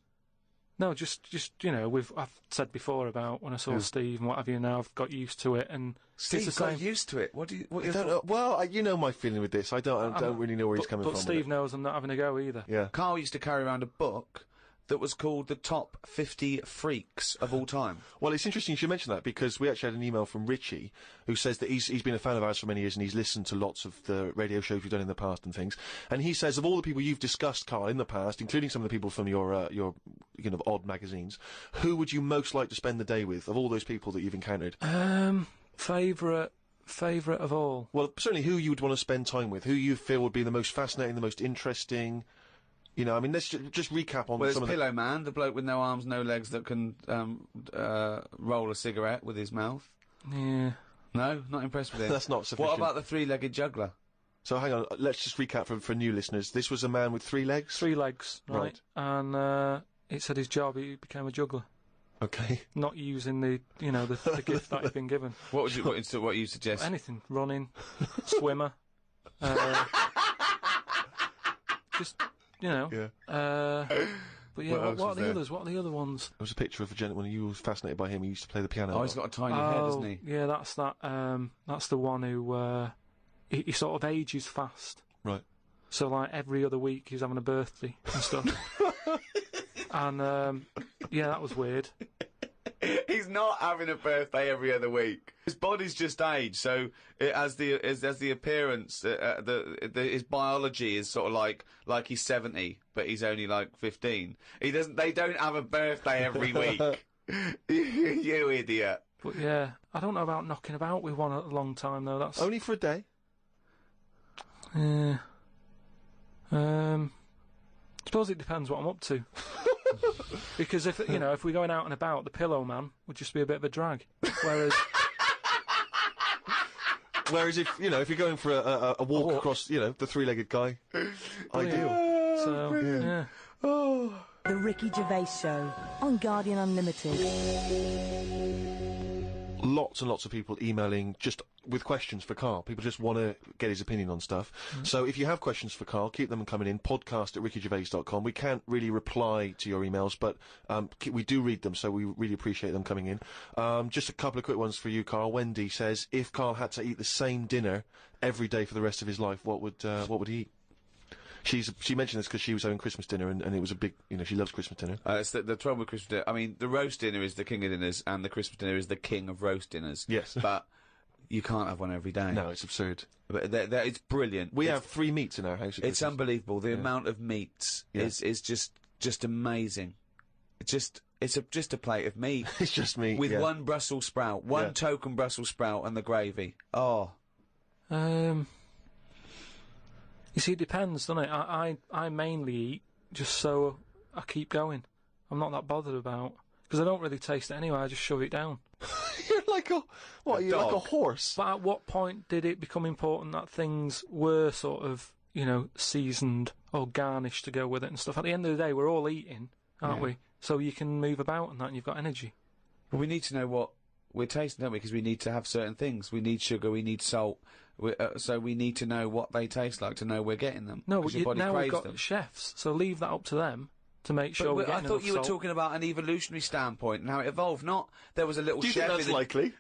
No, just I've said before about when I saw Steve and what have you. Now I've got used to it, and Steve got used to it. What do you? I don't know. Well, you know my feeling with this. I don't really know where he's coming from. But Steve knows I'm not having a go either. Yeah. Karl used to carry around a book that was called the top 50 freaks of all time. Well, it's interesting you should mention that, because we actually had an email from Richie, who says that he's been a fan of ours for many years, and he's listened to lots of the radio shows we've done in the past and things. And he says, of all the people you've discussed, Karl, in the past, including some of the people from your odd magazines, who would you most like to spend the day with, of all those people that you've encountered? Favourite of all? Well, certainly who you would want to spend time with, who you feel would be the most fascinating, the most interesting. You know, I mean, let's just recap on some of Pillow Man, the bloke with no arms, no legs that can roll a cigarette with his mouth. Yeah. No, not impressed with him. That's not sufficient. What about the three-legged juggler? So hang on, let's just recap for new listeners. This was a man with 3 legs? 3 legs, right. And it said his job, he became a juggler. Okay. Not using the gift that he's been given. What would you suggest? Anything. Running, swimmer. Just, Yeah. But yeah, what are the others? What are the other ones? There was a picture of a gentleman who was fascinated by him. He used to play the piano. Oh, he's got a tiny head, doesn't he? Yeah, that's that. That's the one who he sort of ages fast. Right. So like every other week he's having a birthday and stuff. And yeah, that was weird. He's not having a birthday every other week. His body's just aged, so as the appearance, his biology is sort of like he's 70, but he's only like 15. They don't have a birthday every week. You idiot. But yeah, I don't know about knocking about with one at a long time though. That's only for a day. Yeah. Suppose it depends what I'm up to. Because if we're going out and about, the Pillow Man would just be a bit of a drag. Whereas if you're going for a walk across, the 3-legged guy, ideal. So yeah. The Ricky Gervais Show on Guardian Unlimited. Lots and lots of people emailing just with questions for Karl. People just want to get his opinion on stuff. So if you have questions for Karl, keep them coming in. podcast@rickygervais.com. We can't really reply to your emails, but we do read them, so we really appreciate them coming in. Just a couple of quick ones for you, Karl. Wendy says, if Karl had to eat the same dinner every day for the rest of his life, what would he eat? She mentioned this because she was having Christmas dinner, and it was a big, she loves Christmas dinner. It's the trouble with Christmas dinner. I mean, the roast dinner is the king of dinners, and the Christmas dinner is the king of roast dinners. Yes. But you can't have one every day. No, it's absurd. But it's brilliant. We have 3 meats in our house. It's unbelievable. The amount of meats is just amazing. It's just a plate of meat. It's just meat, with one Brussels sprout, one token Brussels sprout, and the gravy. Oh. You see, it depends, doesn't it? I mainly eat just so I keep going. I'm not that bothered about, because I don't really taste it anyway. I just shove it down. You're like you're like a horse. But at what point did it become important that things were sort of, seasoned or garnished to go with it and stuff? At the end of the day, we're all eating, aren't we? So you can move about and that, and you've got energy. But we need to know what we're tasting, don't we? Because we need to have certain things. We need sugar, we need salt. So we need to know what they taste like to know we're getting them. No, but now we've got them. chefs, so leave that up to them to make sure we're getting I thought you were salt. talking about an evolutionary standpoint and how it evolved, not there was a little chef. Do you think that's likely?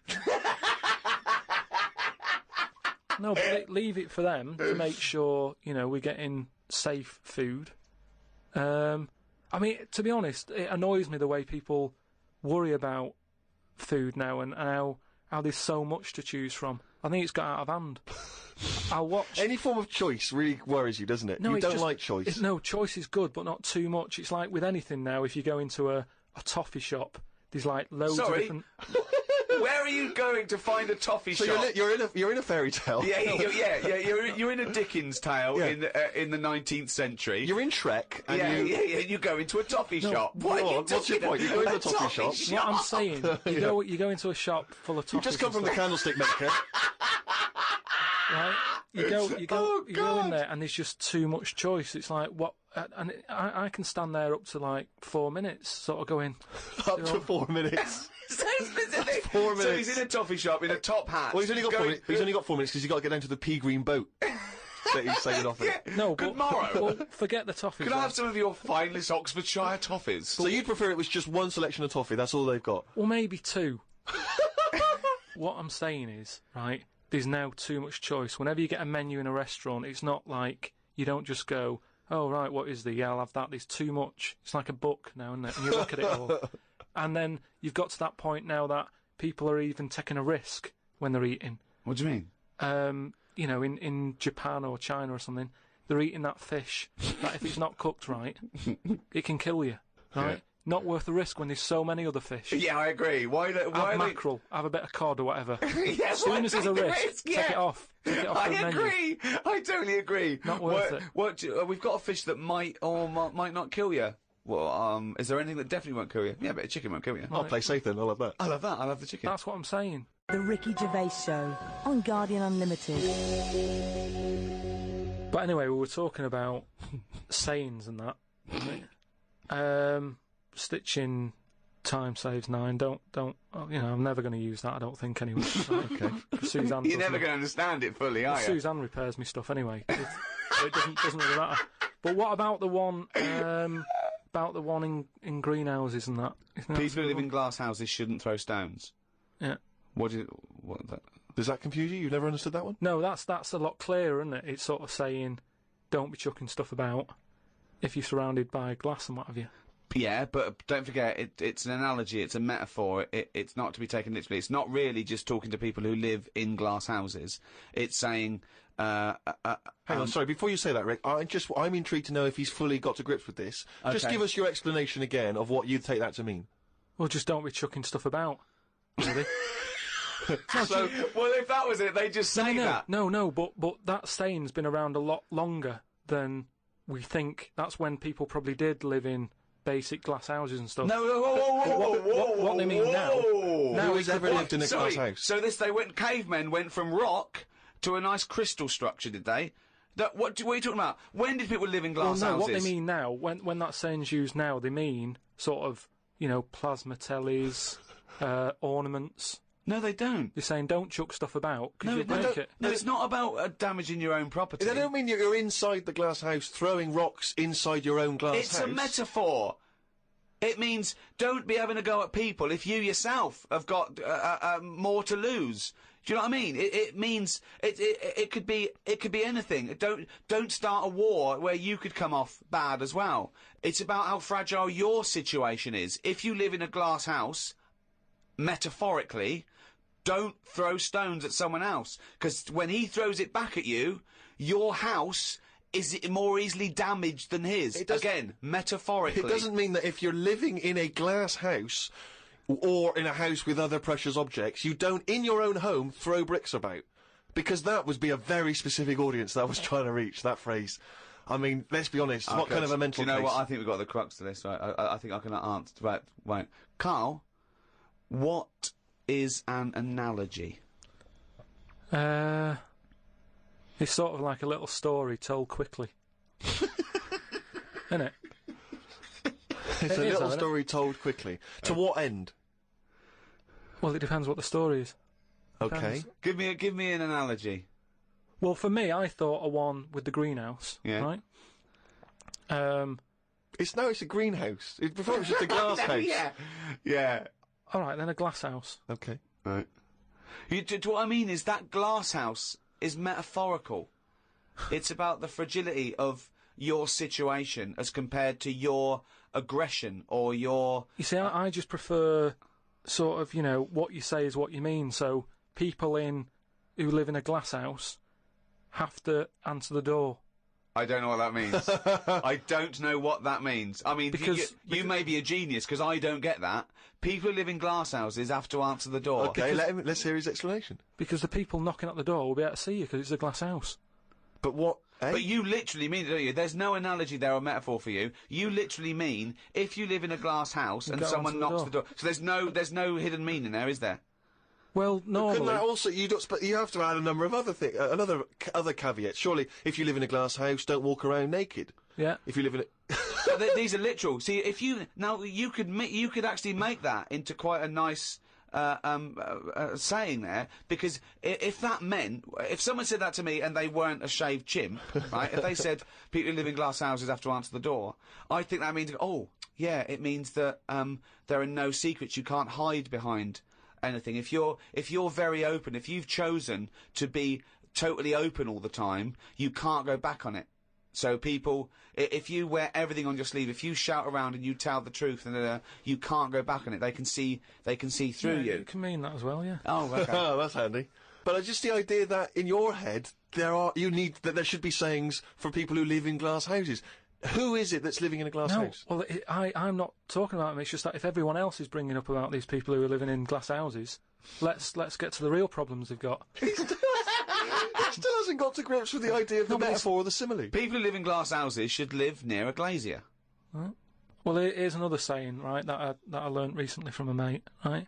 No, but leave it for them to make sure, we're getting safe food. I mean, to be honest, it annoys me the way people worry about food now and how there's so much to choose from. I think it's got out of hand. I'll watch... Any form of choice really worries you, doesn't it? No, you don't like choice. No, choice is good, but not too much. It's like with anything now, if you go into a toffee shop, there's like loads of different... Where are you going to find a toffee shop? You're in a fairy tale. Yeah. You're in a Dickens tale in the 19th century. You're in Shrek. And you go into a toffee shop. What's your point? You go into a toffee shop. What I'm saying, you go into a shop full of toffees. You've just come from the candlestick maker. Right? You go in there and there's just too much choice. It's like what, and I can stand there up to like 4 minutes, sort of going up to 4 minutes. So specific. 4 minutes. So he's in a toffee shop in a top hat. Well, he's only got 4 minutes. He's only got 4 minutes because he's got to get down to the pea green boat that he's sailing off in. No, good morrow. Well, forget the toffees. Can I have some of your finest Oxfordshire toffees? So you'd prefer it was just one selection of toffee? That's all they've got. Well, maybe 2. What I'm saying is, right, there's now too much choice. Whenever you get a menu in a restaurant, it's not like you don't just go, oh, right, what is the? Yeah, I'll have that. There's too much. It's like a book now, isn't it? And you look at it all. And then you've got to that point now that people are even taking a risk when they're eating. What do you mean? You know, in Japan or China or something, they're eating that fish that if it's not cooked right, it can kill you, right? Yeah. Not worth the risk when there's so many other fish. Yeah, I agree. Why have mackerel, have a bit of cod or whatever. Yeah, as soon as there's a risk, yeah. take it off. Take it off I the agree. Menu. I totally agree. Not worth it. We've got a fish that might or might not kill you. Well, is there anything that definitely won't kill you? Yeah, but a chicken won't kill you. Right. I'll play safe then. I'll have that. I love that. I love the chicken. That's what I'm saying. The Ricky Gervais Show on Guardian Unlimited. But anyway, we were talking about sayings and that. Stitching time saves 9. Don't. You know, I'm never going to use that. I don't think anyway. Okay. Suzanne. You're never going to understand it fully, are you? Suzanne repairs me stuff anyway. It doesn't really matter. But what about the one? About the one in greenhouses and that? People who live in glass houses shouldn't throw stones. Yeah. What? Does that confuse you? You've never understood that one? No, that's a lot clearer, isn't it? It's sort of saying, don't be chucking stuff about if you're surrounded by glass and what have you. Yeah, but don't forget, it's an analogy, it's a metaphor, it's not to be taken literally. It's not really just talking to people who live in glass houses. It's saying... Hang on, sorry, before you say that, Rick, I'm intrigued to know if he's fully got to grips with this. Okay. Just give us your explanation again of what you'd take that to mean. Well, just don't be chucking stuff about, really. So, well, if that was it, they just say that. No, but that saying's been around a lot longer than we think. That's when people probably did live in basic glass houses and stuff. No, whoa, what they mean now. Who has ever lived in a glass house? So cavemen went from rock to a nice crystal structure, did they? What are you talking about? When did people live in glass houses? What they mean now, when that saying's used now, they mean sort of, you know, plasma tellies, ornaments. No, they don't. They're saying don't chuck stuff about because you'll break it. No, it's not about damaging your own property. They don't mean you're inside the glass house throwing rocks inside your own glass house. It's a metaphor. It means don't be having a go at people if you yourself have got more to lose. Do you know what I mean? It means it could be anything. Don't start a war where you could come off bad as well. It's about how fragile your situation is. If you live in a glass house, metaphorically, don't throw stones at someone else, because when he throws it back at you, your house is more easily damaged than his. Again, metaphorically. It doesn't mean that if you're living in a glass house or in a house with other precious objects, you don't, in your own home, throw bricks about. Because that would be a very specific audience that I was trying to reach, that phrase. I mean, let's be honest, what kind of a mental case? Do you know case? what? I think we've got the crux to this, right? I think I can answer. Right. Karl, what is an analogy? It's sort of like a little story told quickly. Isn't it? It's a little story told quickly. To what end? Well, it depends what the story is. Okay. Give me an analogy. Well, for me, I thought a one with the greenhouse. Yeah. Right? It's a greenhouse. Before it was just a glass house. Yeah. All right, then a glass house. Okay. Right. What I mean is that glass house is metaphorical. It's about the fragility of your situation as compared to your aggression or your... You see, I just prefer sort of, you know, what you say is what you mean. So people who live in a glass house have to answer the door. I don't know what that means. I don't know what that means. I mean, because you may be a genius, because I don't get that. People who live in glass houses have to answer the door. Okay, let's hear his explanation. Because the people knocking at the door will be able to see you, because it's a glass house. But what... But you literally mean it, don't you? There's no analogy there or metaphor for you. You literally mean, if you live in a glass house and someone knocks the door... So there's no hidden meaning there, is there? Well, normally... Couldn't that also... you have to add a number of other things, other caveats. Surely, if you live in a glass house, don't walk around naked. Yeah. If you live in a... These are literal. See, if you... Now, you could actually make that into quite a nice... saying there, because if that meant, if someone said that to me and they weren't a shaved chimp, right, if they said people who live in glass houses have to answer the door, I think that means, oh, yeah, it means that there are no secrets, you can't hide behind anything. If you're very open, if you've chosen to be totally open all the time, you can't go back on it. So people, if you wear everything on your sleeve, if you shout around and you tell the truth, and you can't go back on it. They can see through you. It can mean that as well, yeah. Oh, okay. Oh, that's handy. But just the idea that in your head there should be sayings for people who live in glass houses. Who is it that's living in a glass house? Well, I'm not talking about them. It's just that if everyone else is bringing up about these people who are living in glass houses, let's get to the real problems they've got. He still hasn't got to grips with the idea of the metaphor or the simile. People who live in glass houses should live near a glazier. Right. Well, here's another saying, right, that I learnt recently from a mate, right?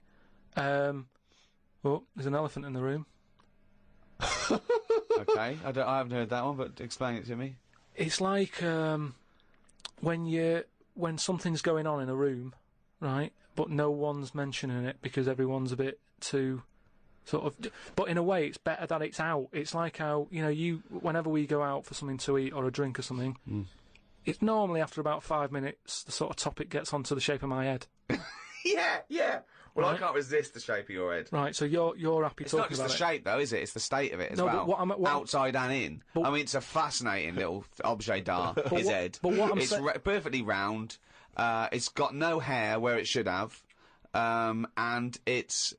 Well, there's an elephant in the room. Okay, I haven't heard that one, but explain it to me. It's like when something's going on in a room, right, but no one's mentioning it because everyone's a bit too sort of. But in a way, it's better that it's out. It's like how whenever we go out for something to eat or a drink or something, it's normally after about 5 minutes the sort of topic gets onto the shape of my head. Yeah. Well, Right. I can't resist the shape of your head. Right, so you're happy It's talking not just about the it. shape, though, is it? It's the state of it as No, well. but what I'm- outside and in. I mean, it's a fascinating little objet d'art, his head. but what I'm it's perfectly round. It's got no hair where it should have. And it's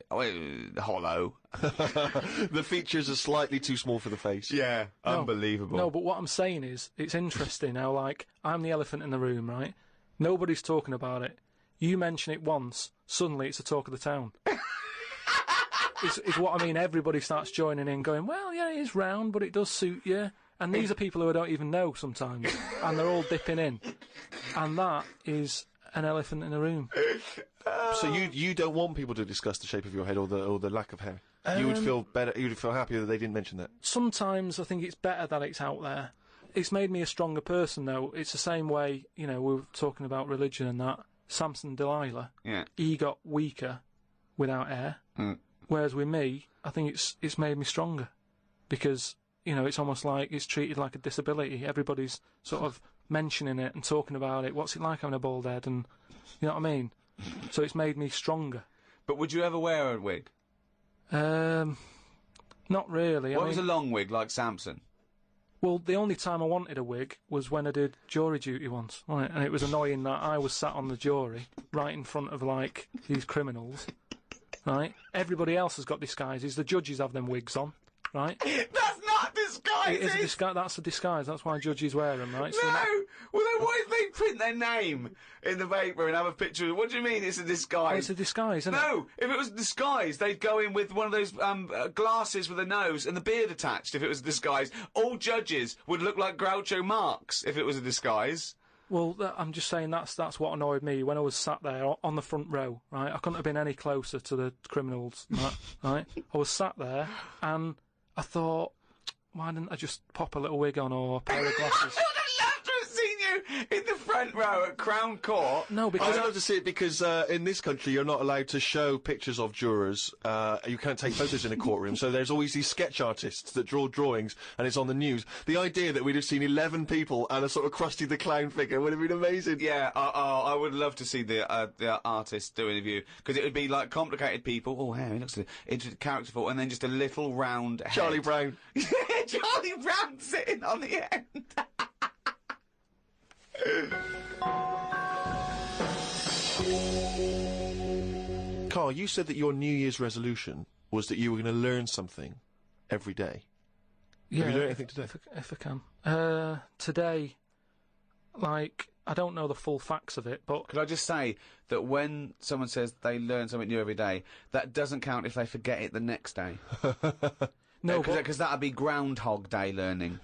hollow. The features are slightly too small for the face. Yeah, unbelievable. No, but what I'm saying is, it's interesting how, like, I'm the elephant in the room, right? Nobody's talking about it. You mention it once, suddenly it's the talk of the town. It's what I mean. Everybody starts joining in, going, well, yeah, it is round, but it does suit you. And these are people who I don't even know sometimes, and they're all dipping in. And that is an elephant in the room. So you don't want people to discuss the shape of your head or the lack of hair. You would feel better. You would feel happier that they didn't mention that. Sometimes I think it's better that it's out there. It's made me a stronger person, though. It's the same way, we were talking about religion and that. Samson Delilah, he got weaker without hair, whereas with me, I think it's made me stronger, because it's almost like it's treated like a disability. Everybody's sort of mentioning it and talking about it. What's it like having a bald head? And you know what I mean. So it's made me stronger. But would you ever wear a wig? Not really. What was a long wig like Samson? Well, the only time I wanted a wig was when I did jury duty once, right? And it was annoying that I was sat on the jury, right in front of, like, these criminals, right? Everybody else has got disguises. The judges have them wigs on, right? That's not disguises! It is a disguise. That's a disguise. That's why judges wear them, right? No! Well, then what if they print their name in the paper and have a picture? What do you mean it's a disguise? Oh, it's a disguise, isn't it? No! If it was a disguise, they'd go in with one of those glasses with a nose and the beard attached if it was a disguise. All judges would look like Groucho Marx if it was a disguise. Well, I'm just saying that's what annoyed me when I was sat there on the front row, right? I couldn't have been any closer to the criminals, right? I was sat there and I thought, why didn't I just pop a little wig on or a pair of glasses? I'd love to have seen you in the front row at Crown Court. No, because I'd love to see it because in this country you're not allowed to show pictures of jurors. You can't take photos in a courtroom, so there's always these sketch artists that draw drawings, and it's on the news. The idea that we'd have seen 11 people and a sort of Krusty the Clown figure would have been amazing. Yeah, I would love to see the artist do an interview, because it would be like complicated people. Oh, hey, he looks characterful, and then just a little round head. Charlie Brown. Charlie Brown sitting on the end. Karl, you said that your New Year's resolution was that you were going to learn something every day. Yeah, have you learned anything today? If I can. Today, like, I don't know the full facts of it, but... Could I just say that when someone says they learn something new every day, that doesn't count if they forget it the next day. No, because that would be Groundhog Day learning.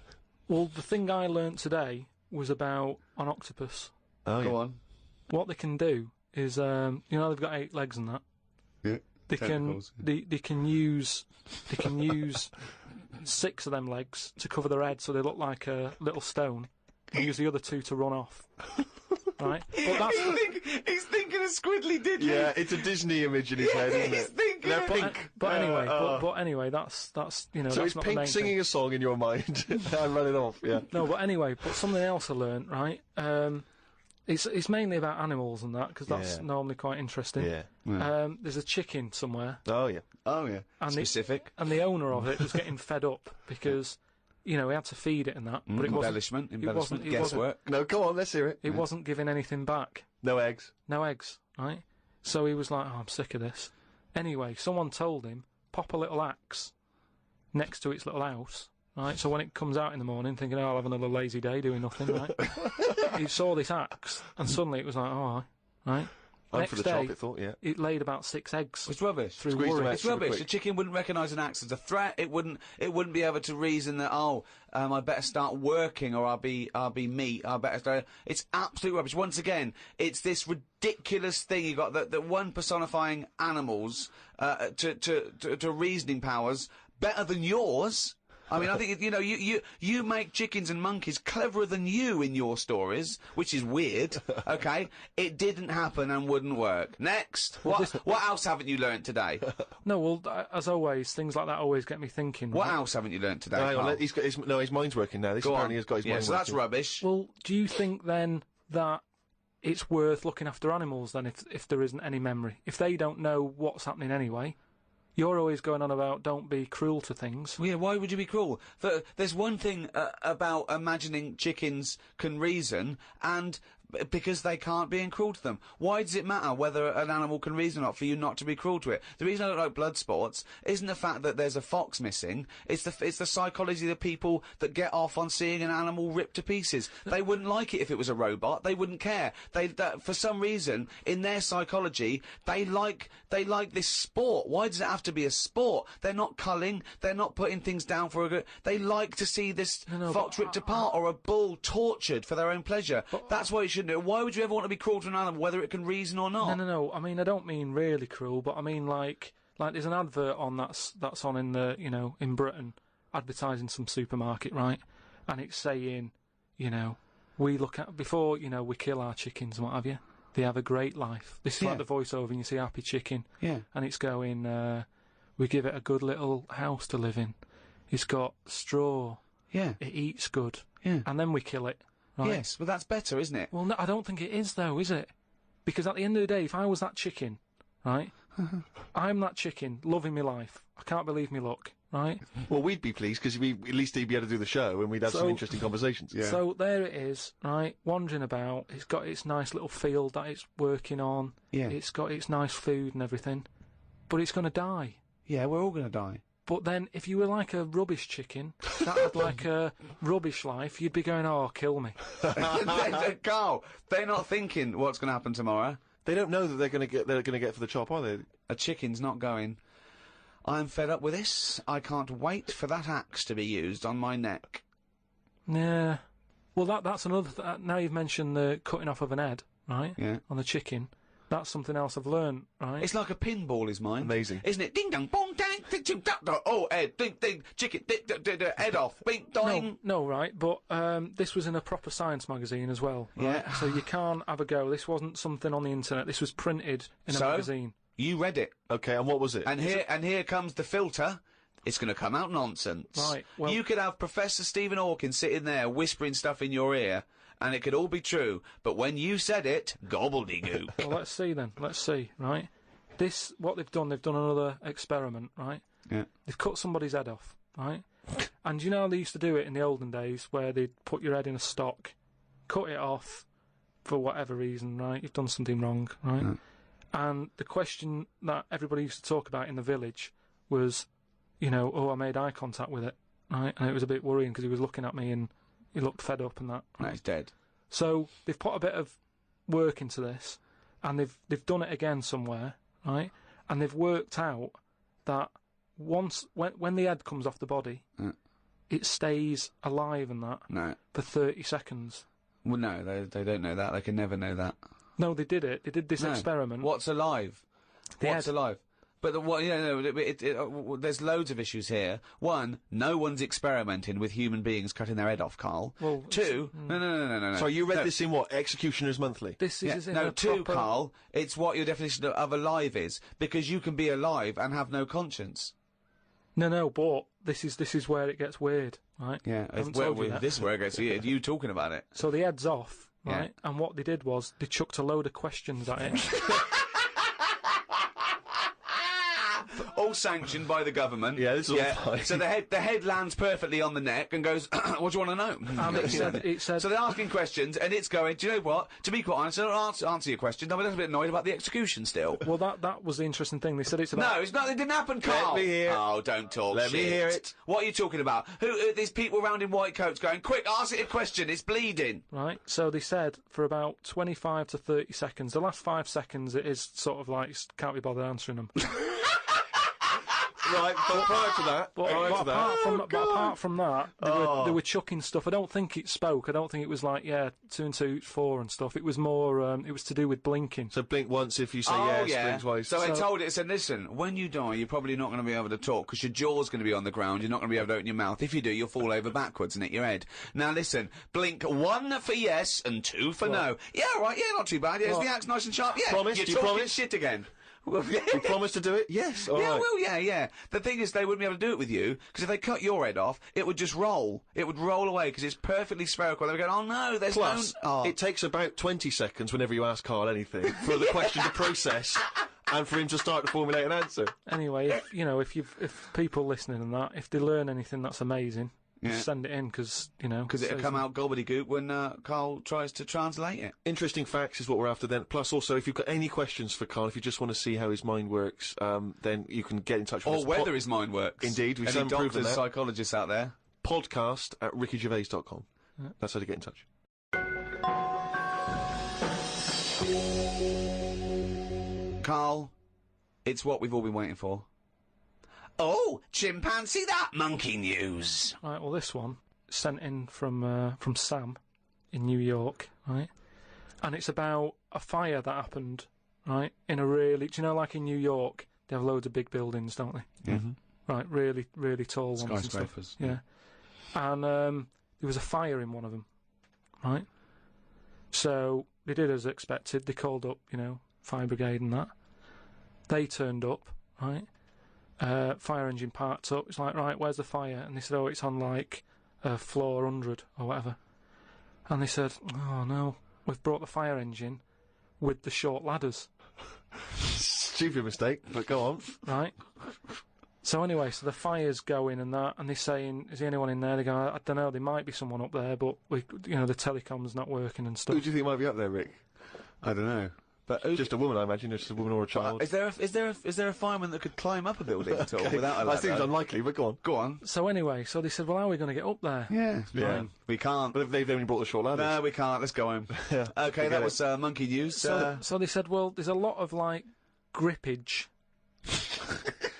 Well, the thing I learnt today was about an octopus. Oh, yeah. Go on. What they can do is, they've got 8 legs and that. Yeah. They can use 6 of them legs to cover their head so they look like a little stone, and use the other 2 to run off. Right? But that's he's thinking of Squiddly Diddly. Yeah, it's a Disney image in his head, isn't it? They're pink. But anyway, that's So that's it's not the Pink main singing thing. a song in your mind and running off. Yeah. No, but anyway, something else I learnt, right? It's mainly about animals and that, because that's normally quite interesting. Yeah. There's a chicken somewhere. Oh yeah. Oh yeah. And Specific. and the owner of it was getting fed up because you know, he had to feed it and that, but it wasn't... Embellishment, guesswork. No, go on, let's hear it. It wasn't giving anything back. No eggs. No eggs, right? So he was like, oh, I'm sick of this. Anyway, someone told him, pop a little axe next to its little house, right? So when it comes out in the morning, thinking, oh, I'll have another lazy day doing nothing, right? He saw this axe, and suddenly it was like, oh, right? I'm for the chocolate thought, yeah. It laid about 6 eggs. It's rubbish. Through It's rubbish. The chicken wouldn't recognise an axe as a threat. It wouldn't be able to reason that, I better start working, or I'll be meat. I better start. It's absolute rubbish. Once again, it's this ridiculous thing you got that one personifying animals to reasoning powers better than yours. I mean, I think, you know, you make chickens and monkeys cleverer than you in your stories, which is weird, okay? It didn't happen and wouldn't work. Next! What else haven't you learnt today? No, well, as always, things like that always get me thinking. What else haven't you learnt today, Hang on, he's got his mind's working now. This apparently has got his mind working. So that's rubbish. Well, do you think, then, that it's worth looking after animals, then, if there isn't any memory? If they don't know what's happening anyway... You're always going on about don't be cruel to things. Well, yeah, why would you be cruel? There's one thing about imagining chickens can reason, and because they can't, being cruel to them. Why does it matter whether an animal can reason or not for you not to be cruel to it? The reason I don't like blood sports isn't the fact that there's a fox missing. It's the psychology of the people that get off on seeing an animal ripped to pieces. They wouldn't like it if it was a robot. They wouldn't care. For some reason, in their psychology, they like this sport. Why does it have to be a sport? They're not culling. They're not putting things down for a good... They like to see this fox ripped apart or a bull tortured for their own pleasure. That's why it shouldn't do. Why would you ever want to be cruel to an animal, whether it can reason or not? No. I mean, I don't mean really cruel, but I mean like there's an advert on that's on in the, you know, in Britain, advertising some supermarket, right? And it's saying, you know, we look at before, you know, we kill our chickens and what have you. They have a great life. This is like the voiceover, and you see Happy Chicken. Yeah. And it's going, we give it a good little house to live in. It's got straw. Yeah. It eats good. Yeah. And then we kill it. Right? Yes, but that's better, isn't it? Well, no, I don't think it is, though, is it? Because at the end of the day, if I was that chicken, right, I'm that chicken, loving my life. I can't believe me luck, right? Well, we'd be pleased, because at least he'd be able to do the show, and we'd have some interesting conversations. Yeah. So there it is, right, wandering about. It's got its nice little field that it's working on. Yeah. It's got its nice food and everything. But it's going to die. Yeah, we're all going to die. But then, if you were like a rubbish chicken, that had like a rubbish life, you'd be going, oh, kill me. Carl, they're not thinking what's going to happen tomorrow. They don't know that they're going to get for the chop, are they? A chicken's not going, I'm fed up with this. I can't wait for that axe to be used on my neck. Yeah. Well, that's another... now you've mentioned the cutting off of an head, right? Yeah. On the chicken. That's something else I've learned, right? It's like a pinball is mine. Amazing. Isn't it? Ding dong, bong, dang, ding, ding, dong, oh, head, ding, ding, chicken, head off, bing, dong. No, right, but this was in a proper science magazine as well. Right? Yeah. So you can't have a go. This wasn't something on the internet. This was printed in a magazine. You read it. Okay, and what was it? And here comes the filter. It's going to come out nonsense. Right, well... You could have Professor Stephen Hawking sitting there whispering stuff in your ear, and it could all be true, but when you said it, gobbledygook. Well, let's see then. Let's see, right? What they've done another experiment, right? Yeah. They've cut somebody's head off, right? And you know how they used to do it in the olden days, where they'd put your head in a stock, cut it off, for whatever reason, right? You've done something wrong, right? Yeah. And the question that everybody used to talk about in the village was, you know, oh, I made eye contact with it, right? And it was a bit worrying because he was looking at me and he looked fed up and that. No, he's dead. So they've put a bit of work into this, and they've done it again somewhere, right? And they've worked out that when the head comes off the body, it stays alive and that for 30 seconds. Well, no, they don't know that. They can never know that. No, they did it. They did this experiment. What's alive? What's alive? But there's loads of issues here. One, no one's experimenting with human beings cutting their head off, Karl. Well, two, no. So you read this in what? Executioner's Monthly? This is in no, a two, proper... Karl, it's what your definition of alive is, because you can be alive and have no conscience. No, but this is where it gets weird, right? Yeah, this is where it gets weird. You talking about it. So the head's off, right? And what they did was they chucked a load of questions at it. all sanctioned by the government. Yeah, this is all fine. So the head lands perfectly on the neck and goes, what do you want to know? And it said... So they're asking questions, and it's going, do you know what? To be quite honest, I don't answer your question. I'm a little bit annoyed about the execution still. Well, that was the interesting thing. They said it's about... No, it's not. It didn't happen, Karl. Let me hear. Oh, don't talk Let shit. me hear it. What are you talking about? Who? These people around in white coats going, quick, ask it a question. It's bleeding. Right. So they said for about 25 to 30 seconds. The last 5 seconds, it is sort of like can't be bothered answering them. Right, but prior to that, apart from that, they were chucking stuff. I don't think it spoke. I don't think it was like 2 and 2, 4 and stuff. It was more. It was to do with blinking. So blink once if you say yes, blink twice. So I told it. Said, listen, when you die, you're probably not going to be able to talk because your jaw's going to be on the ground. You're not going to be able to open your mouth. If you do, you'll fall over backwards and hit your head. Now listen, blink 1 for yes and 2 for no. Yeah, right. Yeah, not too bad. Yeah, the act's nice and sharp. Yeah, promise? You're Do you talking promise? shit again. You promise to do it? Yes. All right. Well, yeah. The thing is, they wouldn't be able to do it with you, because if they cut your head off, it would just roll. It would roll away, because it's perfectly spherical. They would go, oh no, there's Plus, no... it takes about 20 seconds whenever you ask Karl anything for the question to process and for him to start to formulate an answer. Anyway, if people listening and that, if they learn anything, that's amazing. Just send it in, because it'll come out gobbledygook when Karl tries to translate it. Interesting facts is what we're after then. Plus, also, if you've got any questions for Karl, if you just want to see how his mind works, then you can get in touch with us. Or whether his mind works. Indeed, we've any proven doctors, that. psychologists out there. Podcast@rickygervais.com. That's how to get in touch. Karl, it's what we've all been waiting for. Oh, chimpanzee that monkey news. Right, well, this one sent in from Sam in New York, right? And it's about a fire that happened, right? In a really, do you know, like in New York, they have loads of big buildings, don't they? Yeah. Right, really, really tall ones and stuff. Skyscrapers. Yeah. And there was a fire in one of them, right? So they did as expected. They called up, fire brigade and that. They turned up, right? Fire engine parked up. It's like, right, where's the fire? And they said, oh, it's on like floor 100 or whatever. And they said, oh no, we've brought the fire engine with the short ladders. Stupid mistake, but go on. Right. So anyway, so the fire's going and that, and they're saying, is there anyone in there? They go, I don't know, there might be someone up there, but the telecom's not working and stuff. Who do you think might be up there, Rick? I don't know. But just a woman, I imagine. Just a woman or a child. Is there a fireman that could climb up a building at all without a ladder? That seems unlikely, but go on. Go on. So anyway, so they said, well, how are we going to get up there? Yeah. We can't. But they've only brought the short ladders. No, we can't. Let's go home. Yeah. Okay, that was monkey news. So they said, well, there's a lot of like grippage.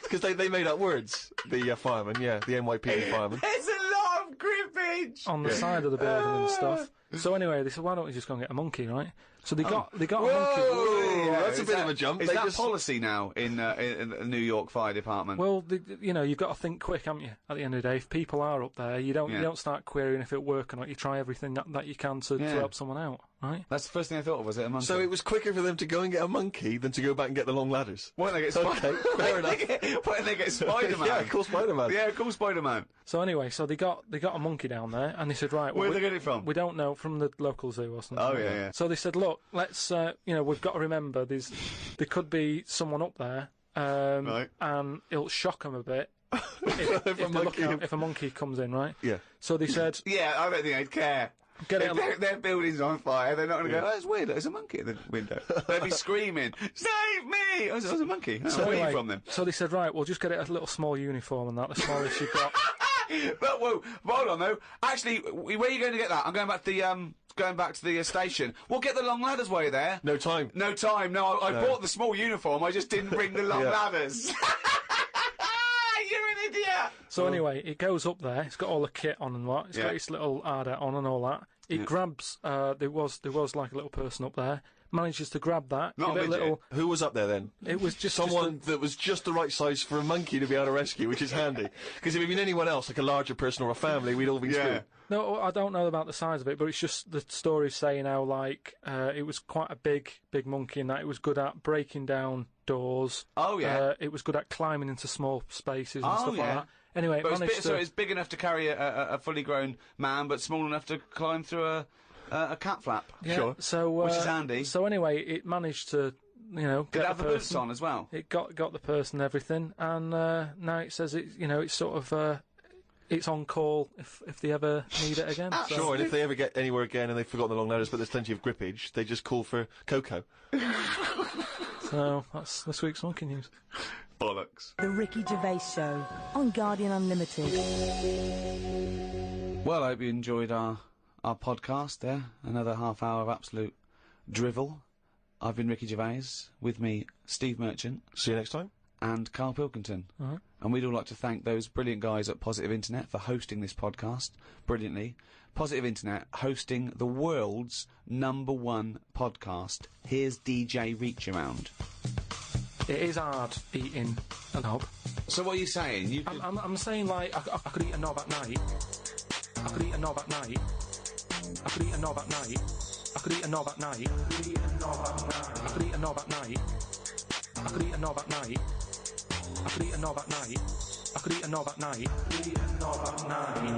Because they made up words. The firemen, the NYPD firemen. There's a lot of grippage on the side of the building and stuff. So anyway, they said, why don't we just go and get a monkey, right? So they got a monkey. Whoa, that's a bit of a jump. Is that policy now in the New York Fire Department? Well, you've got to think quick, haven't you? At the end of the day, if people are up there, you don't start querying if it'll work or not. You try everything that you can to help someone out, right? That's the first thing I thought of. Was it a monkey? So it was quicker for them to go and get a monkey than to go back and get the long ladders. Why don't they get fair enough. Why don't they get Spider-Man? Yeah, call Spider-Man. Yeah, call Spider-Man. So anyway, so they got a monkey down there, and they said, right, where did they get it from? We don't know, from the local zoo or something. Oh yeah. So they said, look, let's we've got to remember there could be someone up there, right. And it'll shock them a bit if a monkey comes in, right? Yeah. So they said, yeah, I don't think they'd care. If their building's on fire, they're not going to go, oh, it's weird, there's a monkey at the window. They'd be screaming, save me! Oh, there's a monkey. So where are you from then? So they said, right, we'll just get it a little small uniform and that, the smallest you've got. But, whoa, hold on though. Actually, where are you going to get that? I'm going back to the station. We'll get the long ladders while you're there. No time. No, I bought the small uniform, I just didn't bring the long ladders. You're an idiot! So anyway, it goes up there, it's got all the kit on and what, it's got its little ARDA on and all that. It grabs, there was like a little person up there, manages to grab that. Not give it a little. Who was up there then? It was just someone that was just the right size for a monkey to be able to rescue, which is handy. Because if it had been anyone else, like a larger person or a family, we'd all been screwed. No, I don't know about the size of it, but it's just the story saying how like it was quite a big monkey, and that it was good at breaking down doors. Oh yeah. It was good at climbing into small spaces and stuff like that. Anyway, so it's big enough to carry a fully grown man, but small enough to climb through a cat flap. Yeah, sure. So which is handy. So anyway, it managed to get have the boots on as well. It got the purse and everything, and now it says it's sort of it's on call if they ever need it again. So. Sure, and if they ever get anywhere again and they've forgotten the long ladders, but there's plenty of grippage, they just call for Coco. So that's this week's monkey news. Bollocks. The Ricky Gervais Show on Guardian Unlimited. Well, I hope you enjoyed our podcast there. Another half hour of absolute drivel. I've been Ricky Gervais. With me, Steve Merchant. See you next time. And Karl Pilkington. And we'd all like to thank those brilliant guys at Positive Internet for hosting this podcast brilliantly. Positive Internet hosting the world's #1 podcast. Here's DJ Reach Around. It is hard eating a knob. So what are you saying? I'm saying, like, I could eat a knob at night. I could eat a knob at night. I could eat a knob at night. I could eat a knob at night. I could eat a knob at night. I could eat a knob at night. I could eat a knob at night. I could eat a knob at night. I could eat a knob at night. I could eat a knob at night.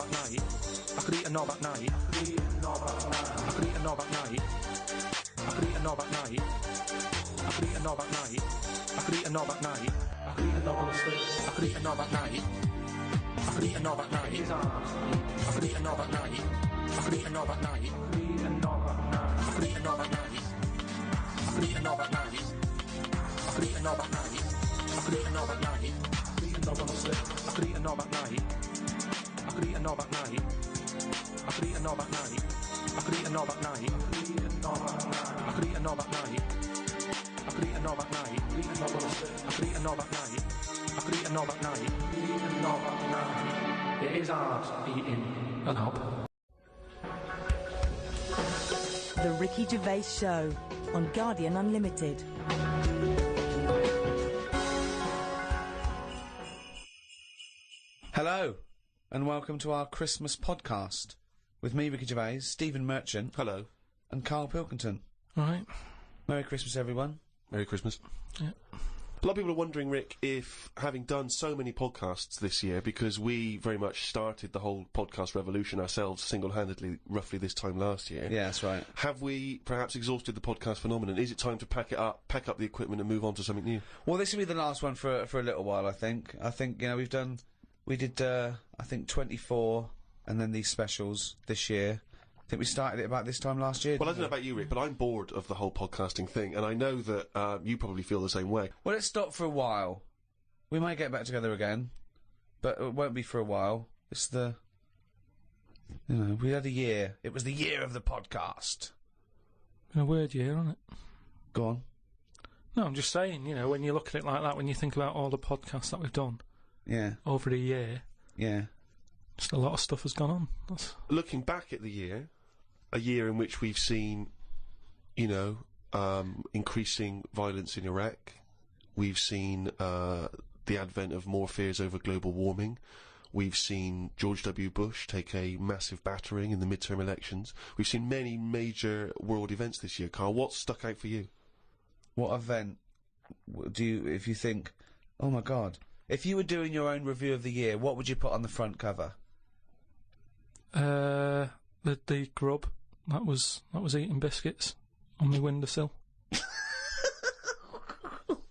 Knob at night. I could eat a knob at night. I could eat a knob at night. I could eat a knob at night. I could eat a knob at night. I could eat a knob at night. I could eat a knob on the slip. I could eat a knob at night. I could eat a knob at night. I could eat a knob at night. I could eat a knob at night. I could eat a knob at night. I could eat a knob at night. I could eat a knob at night. I could eat a knob at night. I could eat a knob at night. I could eat a knob on the slip. I could eat a knob at night. I could eat a knob at night. I could eat a knob at night. I could eat a knob at night. I could eat a knob at night. I could eat a knob at night. I could eat a knob at night. I could eat a knob on the slip. I could eat a knob at night. I could eat a knob at night. I could eat a knob at night. It is hard eating a knob. The Ricky Gervais Show on Guardian Unlimited. Hello, and welcome to our Christmas podcast with me, Ricky Gervais, Stephen Merchant. Hello. And Karl Pilkington. All right. Merry Christmas, everyone. Merry Christmas. Yeah. A lot of people are wondering, Rick, if having done so many podcasts this year, because we very much started the whole podcast revolution ourselves single-handedly roughly this time last year. Yeah, that's right. Have we perhaps exhausted the podcast phenomenon? Is it time to pack up the equipment and move on to something new? Well, this will be the last one for a little while, I think. I think, we did, I think 24 and then these specials this year. I think we started it about this time last year. Well, I don't know about you, Rick, but I'm bored of the whole podcasting thing, and I know that you probably feel the same way. Well, let's stop for a while. We might get back together again, but it won't be for a while. It's we had a year. It was the year of the podcast. Been a weird year, hasn't it? Go on. No, I'm just saying, when you look at it like that, when you think about all the podcasts that we've done over a year, just a lot of stuff has gone on. Looking back at the year, a year in which we've seen, increasing violence in Iraq, we've seen the advent of more fears over global warming, we've seen George W. Bush take a massive battering in the midterm elections, we've seen many major world events this year. Karl, what's stuck out for you? What event if you think, oh my God, if you were doing your own review of the year, what would you put on the front cover? The grub that was eating biscuits on the windowsill.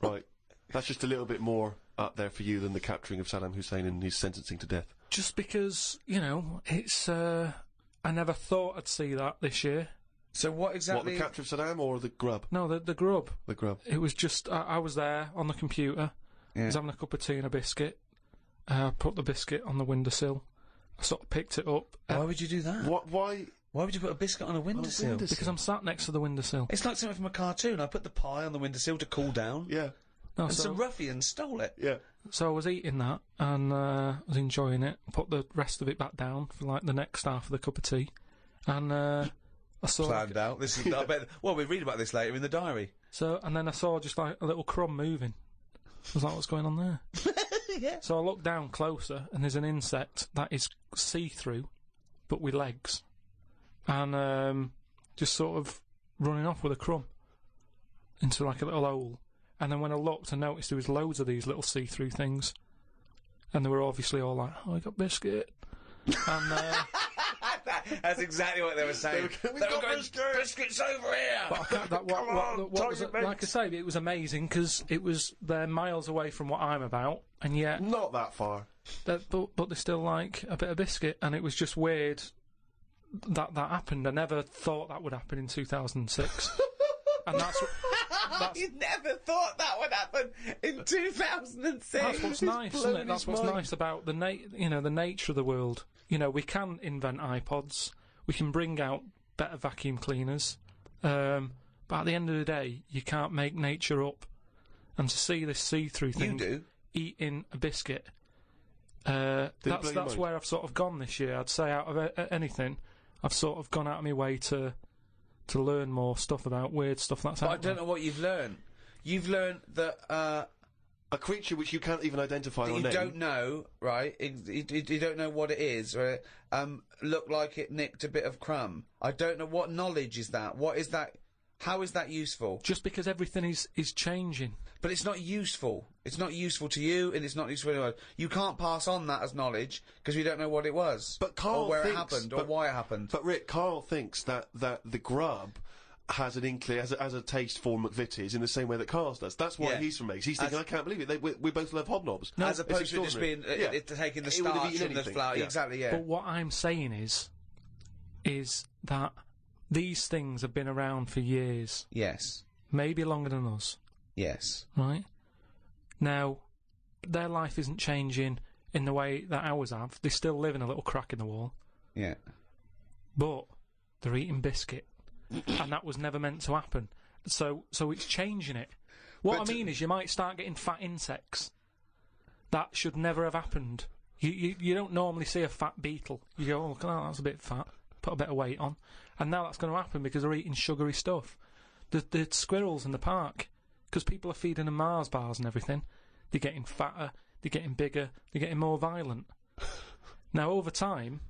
Right, that's just a little bit more up there for you than the capturing of Saddam Hussein and his sentencing to death. Just because it's I never thought I'd see that this year. So what exactly? What, the capture of Saddam or the grub? No, the grub. The grub. It was just I was there on the computer. I was having a cup of tea and a biscuit. Put the biscuit on the windowsill. I sort of picked it up. Why would you do that? Why would you put a biscuit on a windowsill? Because I'm sat next to the windowsill. It's like something from a cartoon. I put the pie on the windowsill to cool down. Yeah. No, and some ruffians stole it. Yeah. So I was eating that and I was enjoying it. Put the rest of it back down for like the next half of the cup of tea. And I saw planned out. This is. I bet. Well, we read about this later in the diary. So and then I saw just like a little crumb moving. I was like, what's going on there? Yeah. So I look down closer, and there's an insect that is see-through, but with legs, and just sort of running off with a crumb into like a little hole. And then when I looked, I noticed there was loads of these little see-through things, and they were obviously all like, "Oh, I got biscuit," and that's exactly what they were saying. They were going, biscuits over here. But I can't, what was it? Like I say, it was amazing because they're miles away from what I'm about, and yet not that far. But they still like a bit of biscuit, and it was just weird that happened. I never thought that would happen in 2006, and that's you never thought that would happen in 2006. That's what's nice, isn't it? That's what's nice about the nature of the world. You know, we can invent iPods, we can bring out better vacuum cleaners, but at the end of the day, you can't make nature up. And to see this see-through thing eating a biscuit, that's where I've sort of gone this year. I'd say out of anything, I've sort of gone out of my way to learn more stuff about weird stuff that's out there. I don't know what you've learned. You've learned that a creature which you can't even identify or name. You don't know, right? You don't know what it is, right? Looked like it nicked a bit of crumb. I don't know what knowledge is that. What is that? How is that useful? Just because everything is changing. But it's not useful. It's not useful to you, and it's not useful to anyone. You can't pass on that as knowledge because we don't know what it was, but Karl or where thinks, it happened, or why it happened. But Rick, Karl thinks that the grub has an inkling, has a taste for McVitie's in the same way that Karl does. That's why he's from Meggs. He's thinking, I can't believe it. We both love hobnobs. No, as opposed to just being taking the starch from the flour. Yeah. Exactly. Yeah. But what I'm saying is that these things have been around for years. Yes. Maybe longer than us. Yes. Right? Now, their life isn't changing in the way that ours have. They still live in a little crack in the wall. Yeah. But they're eating biscuit. And that was never meant to happen. So it's changing it. What I mean is you might start getting fat insects. That should never have happened. You don't normally see a fat beetle. You go, oh, look at that, that's a bit fat. Put a bit of weight on. And now that's going to happen because they're eating sugary stuff. The squirrels in the park, because people are feeding them Mars bars and everything, they're getting fatter, they're getting bigger, they're getting more violent. Now, over time,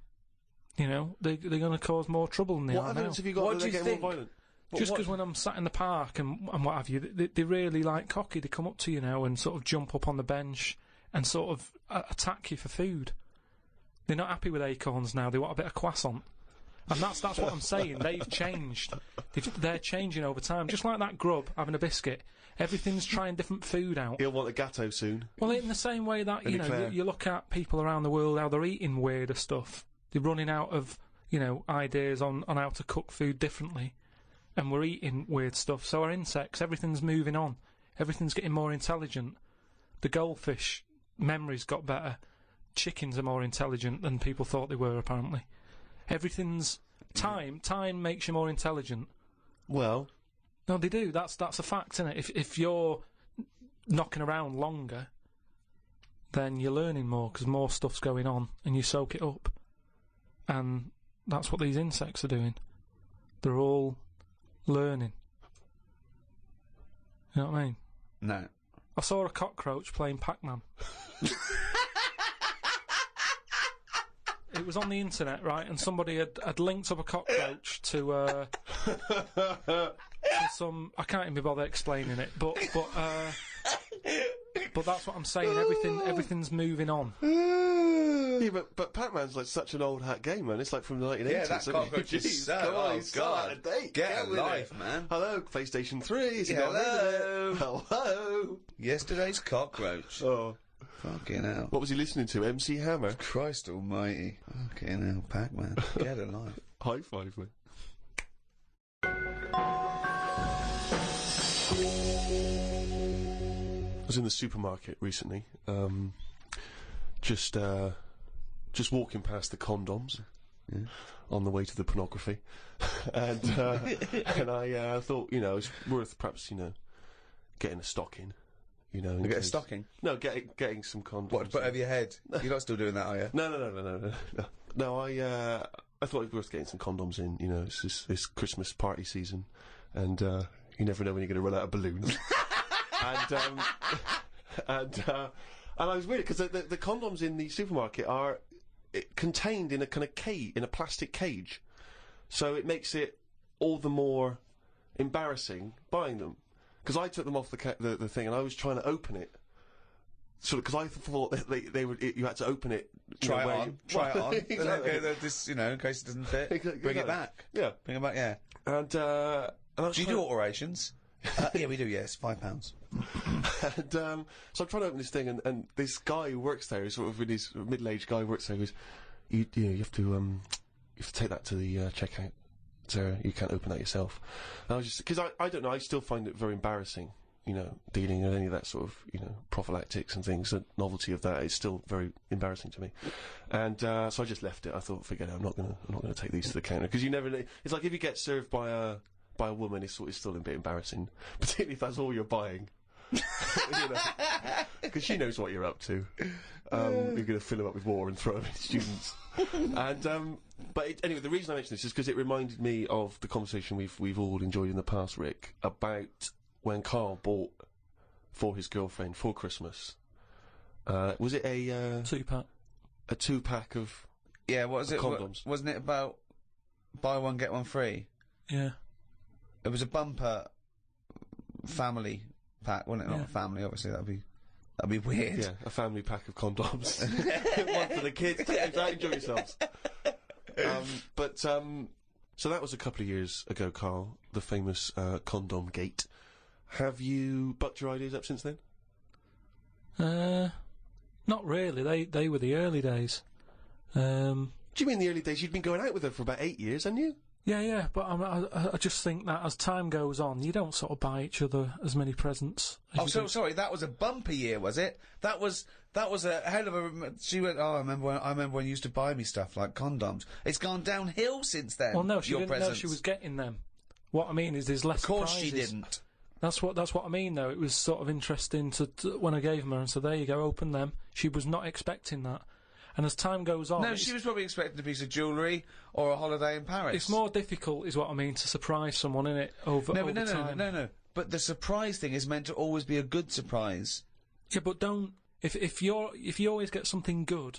you know, they're going to cause more trouble than they are now. What evidence have you got that they're getting more violent? Just because when I'm sat in the park and what have you, they're really, like, cocky. They come up to you now and sort of jump up on the bench and sort of attack you for food. They're not happy with acorns now. They want a bit of croissant. And that's what I'm saying. They've changed. They're changing over time. Just like that grub having a biscuit. Everything's trying different food out. He'll want a gatto soon. Well, in the same way that, you know, you look at people around the world, how they're eating weirder stuff. They're running out of, you know, ideas on how to cook food differently. And we're eating weird stuff. So our insects, everything's moving on. Everything's getting more intelligent. The goldfish memory's got better. Chickens are more intelligent than people thought they were, apparently. Everything's time makes you more intelligent. Well, no, they do. That's a fact, isn't it? If you're knocking around longer, then you're learning more because more stuff's going on, and you soak it up. And that's what these insects are doing. They're all learning. You know what I mean? No. I saw a cockroach playing Pac-Man. It was on the internet, right? And somebody had linked up a cockroach to some. I can't even bother explaining it, but that's what I'm saying. Everything's moving on. Yeah, but Pac-Man's like such an old hat game, man. It's like from the 1980s. Yeah, that cockroach is so come on, old. he's still out of date. Get a life, man. Hello, PlayStation 3. Hello. Hello. Yesterday's cockroach. Oh. Fucking hell. What was he listening to? MC Hammer? Christ almighty. Fucking hell, Pac-Man. Get a life. High five, man. I was in the supermarket recently, just walking past the condoms on the way to the pornography, and I thought, you know, it's worth perhaps, you know, getting a stocking. You know, get a stocking? No, getting some condoms. What, to put over your head? You're not still doing that, are you? No, I thought it was worth getting some condoms in. You know, it's Christmas party season, and you never know when you're going to run out of balloons. and And I was weird, because the condoms in the supermarket are contained in a kind of cage, in a plastic cage. So it makes it all the more embarrassing buying them. Because I took them off the thing and I was trying to open it. Sort of, because I thought that they would, you had to open it. Try it on. Exactly. This, in case it doesn't fit. Bring it back. Yeah. Bring it back, yeah. And I was do you do alterations? Yeah, we do, yes. £5. And, so I'm trying to open this thing, and this guy who works there, sort of with his middle-aged guy who works there, goes, you have to take that to the checkout. So you can't open that yourself. And I was just, because I don't know, I still find it very embarrassing, dealing with any of that sort of, prophylactics and things. The novelty of that is still very embarrassing to me. And so I just left it. I thought, forget it, I'm not gonna take these to the counter, because you never know. It's like if you get served by a woman, it's still a bit embarrassing, particularly if that's all you're buying. Because she knows what you're up to. You're going to fill them up with water and throw them at students. And anyway, the reason I mention this is because it reminded me of the conversation we've all enjoyed in the past, Rick, about when Karl bought for his girlfriend for Christmas. Was it a 2-pack? A 2-pack of what was it? Condoms. Wasn't it about buy one get one free? Yeah. It was a bumper family pack, wasn't it? Not a family, obviously. That'd be weird. Yeah, a family pack of condoms. One for the kids. Enjoy yourselves. So that was a couple of years ago, Karl. The famous condom gate. Have you bucked your ideas up since then? Not really. They were the early days. Do you mean the early days? You'd been going out with her for about 8 years, hadn't you? Yeah, but I just think that as time goes on, you don't sort of buy each other as many presents. Sorry, that was a bumper year, was it? That was a hell of a. She went. Oh, I remember when you used to buy me stuff like condoms. It's gone downhill since then. Well, no, she didn't know she was getting them. What I mean is, there's less. Of course, surprises. she didn't. That's what I mean, though. It was sort of interesting to when I gave them her and said, "There you go, open them." She was not expecting that. And as time goes on... No, she was probably expecting a piece of jewellery or a holiday in Paris. It's more difficult, is what I mean, to surprise someone, innit, over time. No. But the surprise thing is meant to always be a good surprise. Yeah, but don't... If you always get something good...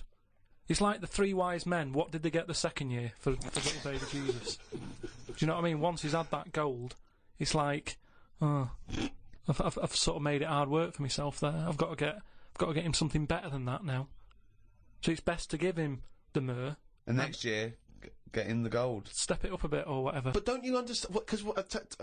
It's like the 3 wise men. What did they get the second year for little baby Jesus? Do you know what I mean? Once he's had that gold, it's like... I've sort of made it hard work for myself there. I've got to get him something better than that now. So it's best to give him the myrrh. And next year, get him the gold. Step it up a bit or whatever. But don't you understand... Because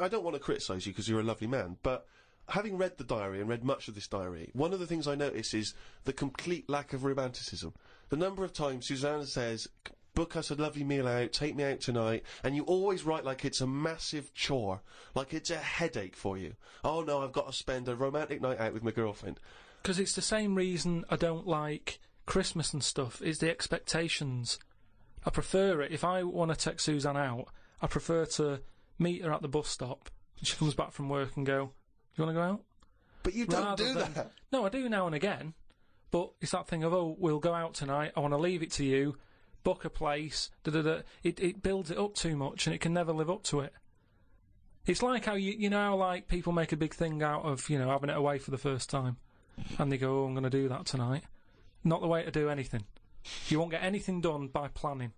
I don't want to criticise you because you're a lovely man, but having read the diary and read much of this diary, one of the things I notice is the complete lack of romanticism. The number of times Susanna says, book us a lovely meal out, take me out tonight, and you always write like it's a massive chore, like it's a headache for you. Oh no, I've got to spend a romantic night out with my girlfriend. Because it's the same reason I don't like... Christmas and stuff is the expectations. I prefer it. If I want to take Suzanne out, I prefer to meet her at the bus stop and she comes back from work and go, you want to go out? But you don't do that. No, I do now and again. But it's that thing of, oh, we'll go out tonight, I want to leave it to you, book a place, It builds it up too much and it can never live up to it. It's like how, you know how, like, people make a big thing out of, having it away for the first time. And they go, oh, I'm going to do that tonight. Not the way to do anything. You won't get anything done by planning.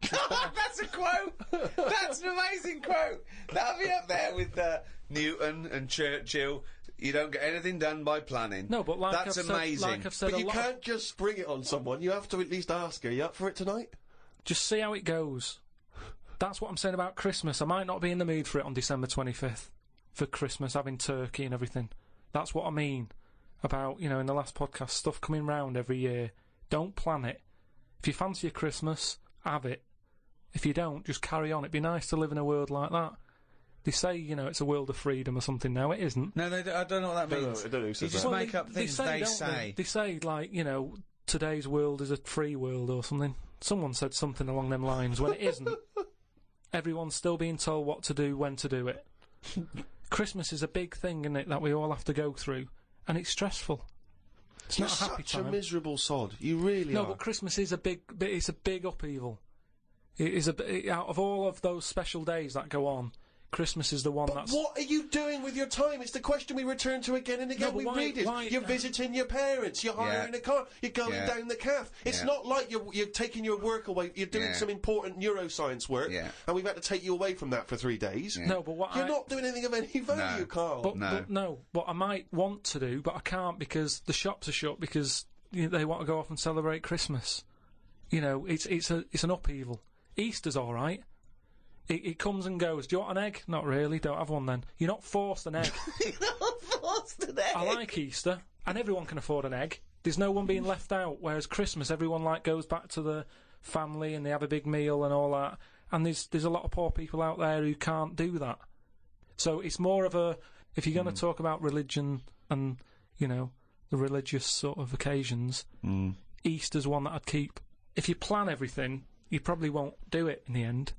That's a quote! That's an amazing quote! That'll be up there with Newton and Churchill. You don't get anything done by planning. No, but that's amazing. But you can't just spring it on someone. You have to at least ask her, are you up for it tonight? Just see how it goes. That's what I'm saying about Christmas. I might not be in the mood for it on December 25th. For Christmas, having turkey and everything. That's what I mean. About, in the last podcast, stuff coming round every year. Don't plan it. If you fancy a Christmas, have it. If you don't, just carry on. It'd be nice to live in a world like that. They say, it's a world of freedom or something. No, it isn't. No, I don't know what that means. I don't know who says that. You just make up things they say. They say, like, today's world is a free world or something. Someone said something along them lines when it isn't. Everyone's still being told what to do, when to do it. Christmas is a big thing, isn't it, that we all have to go through. And it's stressful. It's not a happy time. You're such a miserable sod. You really are. No, but Christmas is it's a big upheaval. It is out of all of those special days that go on, Christmas is the one that's... What are you doing with your time? It's the question we return to again and again. No, but read it. You're visiting your parents. You're hiring a car. You're going down the calf. It's not like you're taking your work away. You're doing some important neuroscience work, and we've had to take you away from that for 3 days. No, but what you're not doing anything of any value, Carl. But what I might want to do, but I can't because the shops are shut because they want to go off and celebrate Christmas. You know, it's an upheaval. Easter's all right. It comes and goes. Do you want an egg? Not really. Don't have one then. You're not forced an egg. You're not forced an egg. I like Easter, and everyone can afford an egg. There's no one being left out. Whereas Christmas, everyone goes back to the family and they have a big meal and all that. And there's a lot of poor people out there who can't do that. So it's more of a, if you're going to talk about religion and the religious sort of occasions, Easter's one that I'd keep. If you plan everything, you probably won't do it in the end.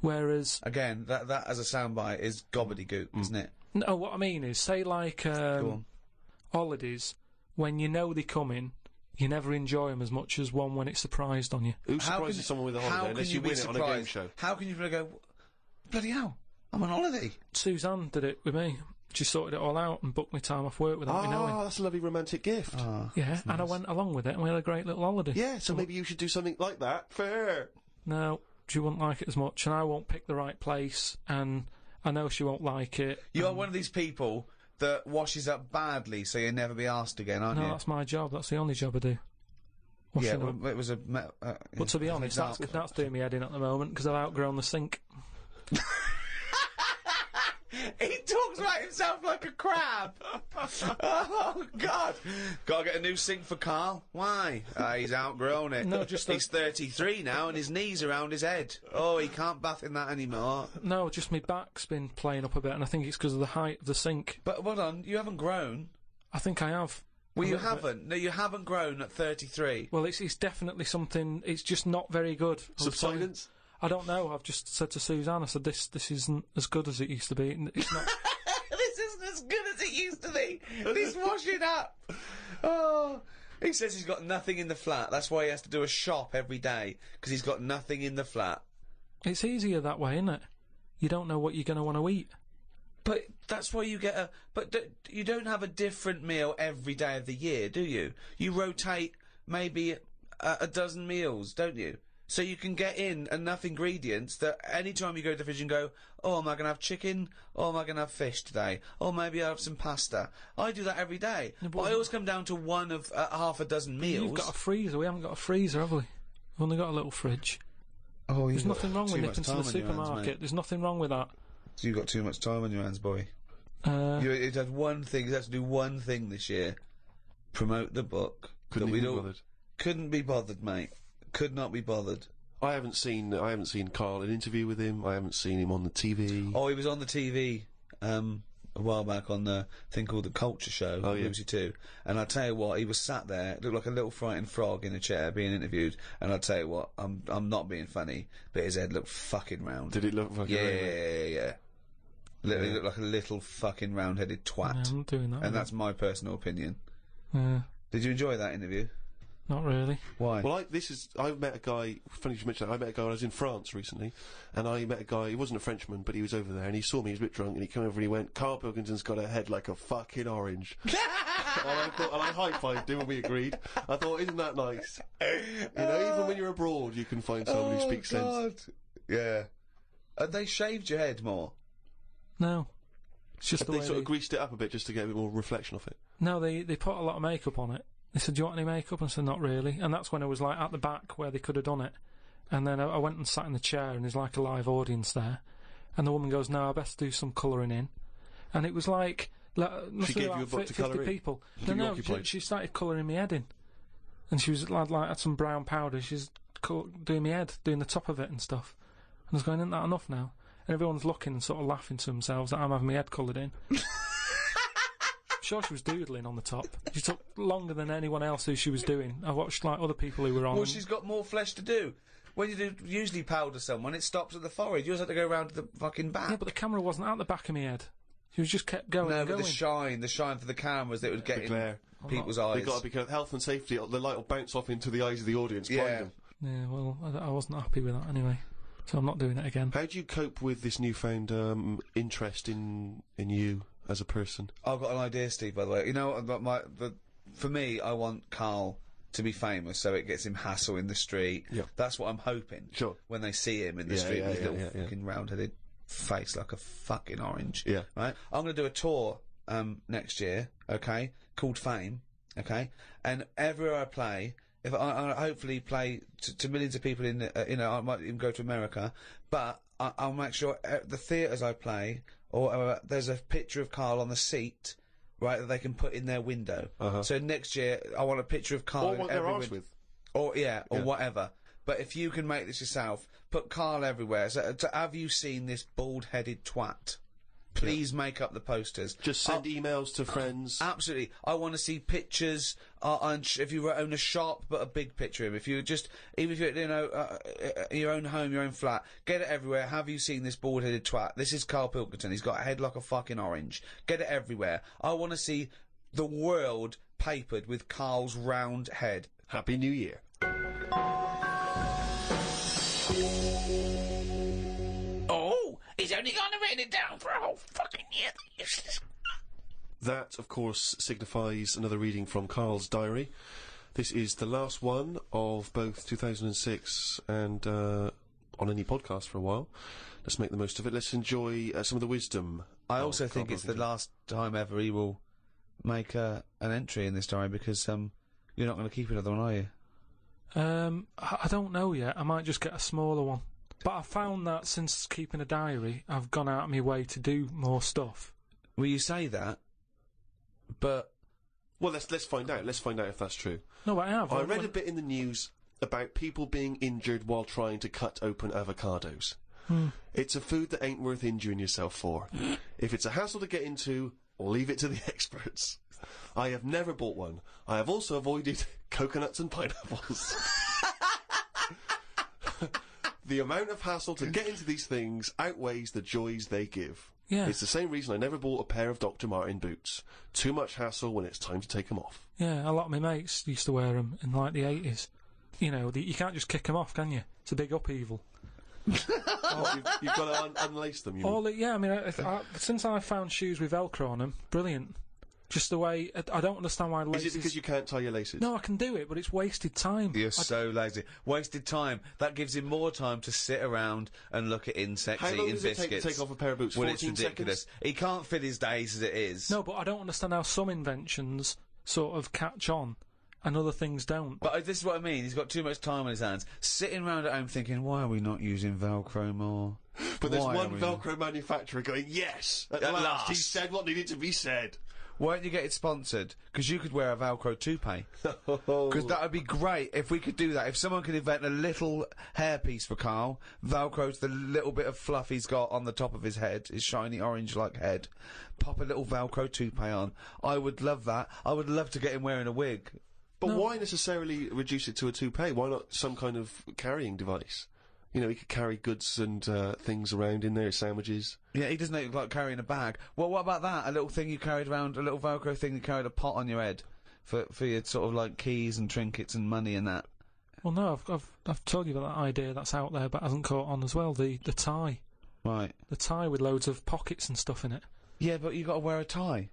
Whereas... Again, that as a soundbite is gobbledygook, isn't it? No, what I mean is, say holidays, when you know they're coming, you never enjoy them as much as one when it's surprised on you. Who surprises someone with a holiday unless you win it on a game show? How can you go, bloody hell, I'm on holiday? Suzanne did it with me. She sorted it all out and booked me time off work without me knowing. Oh, that's a lovely romantic gift. Yeah, and I went along with it and we had a great little holiday. Yeah, so maybe you should do something like that. Fair. No. She wouldn't like it as much, and I won't pick the right place, and I know she won't like it. You are one of these people that washes up badly, so you'll never be asked again, aren't you? No, that's my job. That's the only job I do. Washing up. It was a... but to be honest, that's doing me head in at the moment, because I've outgrown the sink. He talks about himself like a crab. Oh, God. Gotta get a new sink for Karl. Why? He's outgrown it. No, just he's 33 now and his knees around his head. Oh, he can't bath in that anymore. No, just my back's been playing up a bit, and I think it's because of the height of the sink. But hold on, you haven't grown. I think I have. Well, you haven't. No, you haven't grown at 33. Well, it's definitely something... It's just not very good. Subsidence? I don't know. I've just said to Suzanne, I said, this isn't as good as it used to be. It's not... This isn't as good as it used to be. This washing up. Oh... He says he's got nothing in the flat. That's why he has to do a shop every day, because he's got nothing in the flat. It's easier that way, isn't it? You don't know what you're going to want to eat. But that's why you get a... But you don't have a different meal every day of the year, do you? You rotate maybe a dozen meals, don't you? So you can get in enough ingredients that any time you go to the fridge and go, oh, am I going to have chicken? Oh, am I going to have fish today? Oh, maybe I'll have some pasta. I do that every day. No, but I always come down to one of half a dozen meals. You've got a freezer. We haven't got a freezer, have we? We've only got a little fridge. Oh, There's nothing wrong with nipping to the supermarket. There's nothing wrong with that. So you've got too much time on your hands, boy. You had one thing. You had to do one thing this year. Promote the book. Couldn't be bothered. Couldn't be bothered, mate. Could not be bothered. I haven't seen Karl, an interview with him. I haven't seen him on the TV. Oh, he was on the TV a while back on the thing called The Culture Show, on BBC Two. And I tell you what, he was sat there, looked like a little frightened frog in a chair being interviewed. And I tell you what, I'm not being funny, but his head looked fucking round. Did it look fucking round? Yeah. Literally looked like a little fucking round-headed twat. Yeah, I'm not doing that. And that's my personal opinion. Yeah. Did you enjoy that interview? Not really. Why? Well, I met a guy, funny you should mention that, I met a guy when I was in France recently, and I met a guy, he wasn't a Frenchman, but he was over there, and he saw me, he was a bit drunk, and he came over and he went, Karl Pilkington's got a head like a fucking orange. and I high-fived him and we agreed. I thought, isn't that nice? Even when you're abroad, you can find someone who speaks sense. Yeah. They shaved your head more? No. It's just the way they sort of greased it up a bit just to get a bit more reflection off it. No, they put a lot of makeup on it. They said, do you want any makeup? And I said, not really. And that's when I was, at the back where they could have done it. And then I went and sat in the chair, and there's, a live audience there. And the woman goes, no, I best do some colouring in. And it was she gave you a book to colour in? People. No, she started colouring me head in. And she was, had some brown powder. She's doing my head, doing the top of it and stuff. And I was going, isn't that enough now? And everyone's looking and sort of laughing to themselves that I'm having my head coloured in. Sure, she was doodling on the top. She took longer than anyone else who she was doing. I watched other people who were on. Well, she's got more flesh to do. When you usually powder someone, it stops at the forehead. You just have to go around to the fucking back. Yeah, but the camera wasn't at the back of my head. She was just kept going. No, and but going. the shine for the cameras that would get in people's eyes. They've got to be careful. Health and safety. The light will bounce off into the eyes of the audience. Blind them. Yeah, well, I wasn't happy with that anyway. So I'm not doing it again. How do you cope with this newfound interest in you as a person? I've got an idea, Steve, by the way. You know, for me, I want Karl to be famous, so it gets him hassle in the street. Yeah. That's what I'm hoping. Sure. When they see him in the street with his little fucking round-headed face like a fucking orange. Yeah. Right? I'm going to do a tour next year, okay, called Fame, okay? And everywhere I play, if I hopefully play to millions of people in, I might even go to America, but I'll make sure the theatres I play, or there's a picture of Karl on the seat, right, that they can put in their window. Uh-huh. So next year, I want a picture of Karl in every window. With. Or whatever. But if you can make this yourself, put Karl everywhere. So, have you seen this bald-headed twat? Please make up the posters. Just send emails to friends. Absolutely. I want to see pictures. If you own a shop, but a big picture of him. If you even if you're, your own home, your own flat, get it everywhere. Have you seen this bald-headed twat? This is Karl Pilkington. He's got a head like a fucking orange. Get it everywhere. I want to see the world papered with Karl's round head. Happy New Year. Oh, he's only gonna write it down for a whole fucking year. That, of course, signifies another reading from Karl's diary. This is the last one of both 2006 and on any podcast for a while. Let's make the most of it. Let's enjoy some of the wisdom. I also think it's the last time ever he will make an entry in this diary, because you're not going to keep another one, are you? I don't know yet. I might just get a smaller one. But I found that since keeping a diary, I've gone out of my way to do more stuff. Well, you say that, but... Well, let's find out. Let's find out if that's true. No, but I have. I read a bit in the news about people being injured while trying to cut open avocados. It's a food that ain't worth injuring yourself for. If it's a hassle to get into, leave it to the experts. I have never bought one. I have also avoided coconuts and pineapples. The amount of hassle to get into these things outweighs the joys they give. Yeah. It's the same reason I never bought a pair of Dr. Martin boots. Too much hassle when it's time to take them off. Yeah, a lot of my mates used to wear them in, like, the 80s. You know, you can't just kick them off, can you? It's a big upheaval. You've got to unlace them, you mean? Yeah, I mean, since I found shoes with Velcro on them, brilliant. Just the way... I don't understand why laces... Is it because you can't tie your laces? No, I can do it, but it's wasted time. You're so lazy. Wasted time. That gives him more time to sit around and look at insects, eating biscuits. How long does it take to take off a pair of boots? 14 it's ridiculous. Seconds? He can't fit his days as it is. No, but I don't understand how some inventions sort of catch on and other things don't. But this is what I mean. He's got too much time on his hands. Sitting around at home thinking, why are we not using Velcro more? But there's one Velcro manufacturer going, yes! At last! He said what needed to be said. Why don't you get it sponsored? Because you could wear a Velcro toupee. Because that would be great if we could do that. If someone could invent a little hairpiece for Karl, Velcro to the little bit of fluff he's got on the top of his head, his shiny orange-like head, pop a little Velcro toupee on. I would love that. I would love to get him wearing a wig. But why necessarily reduce it to a toupee? Why not some kind of carrying device? You know, he could carry goods and things around in there, sandwiches. Yeah, he doesn't look like carrying a bag. Well, what about that? A little thing you carried around, a little Velcro thing you carried a pot on your head for your sort of like keys and trinkets and money and that. Well, no, I've told you about that idea that's out there, but hasn't caught on as well. The tie. Right. The tie with loads of pockets and stuff in it. Yeah, but you got to wear a tie.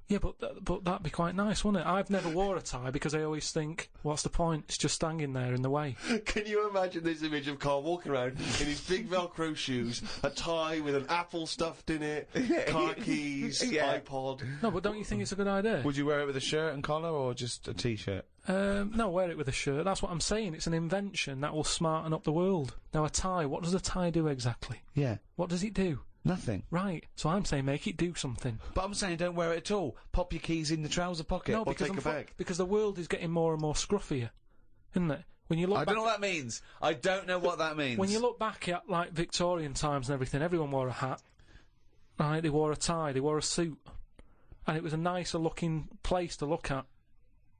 Yeah, but that'd be quite nice, wouldn't it? I've never wore a tie because I always think, what's the point? It's just hanging there in the way. Can you imagine this image of Karl walking around in his big Velcro shoes, a tie with an apple stuffed in it, car keys, iPod? No, but don't you think it's a good idea? Would you wear it with a shirt and collar or just a t-shirt? No, wear it with a shirt. That's what I'm saying. It's an invention that will smarten up the world. Now, a tie, what does a tie do exactly? Yeah. What does it do? Nothing. Right. So I'm saying make it do something. But I'm saying don't wear it at all. Pop your keys in the trouser pocket. No, or because take a bag. Because the world is getting more and more scruffier, isn't it? When you look I don't know what that means. I don't know what that means. When you look back at, like, Victorian times and everything, everyone wore a hat. Right? They wore a tie. They wore a suit. And it was a nicer looking place to look at.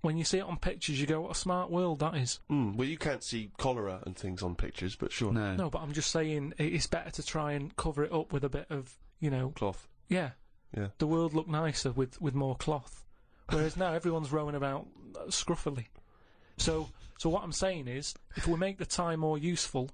When you see it on pictures, you go, what a smart world that is. Well, you can't see cholera and things on pictures, but sure. No, but I'm just saying it's better to try and cover it up with a bit of, you know... cloth. Yeah. Yeah. The world looked nicer with more cloth. Whereas now everyone's roaming about scruffily. So what I'm saying is, if we make the tie more useful,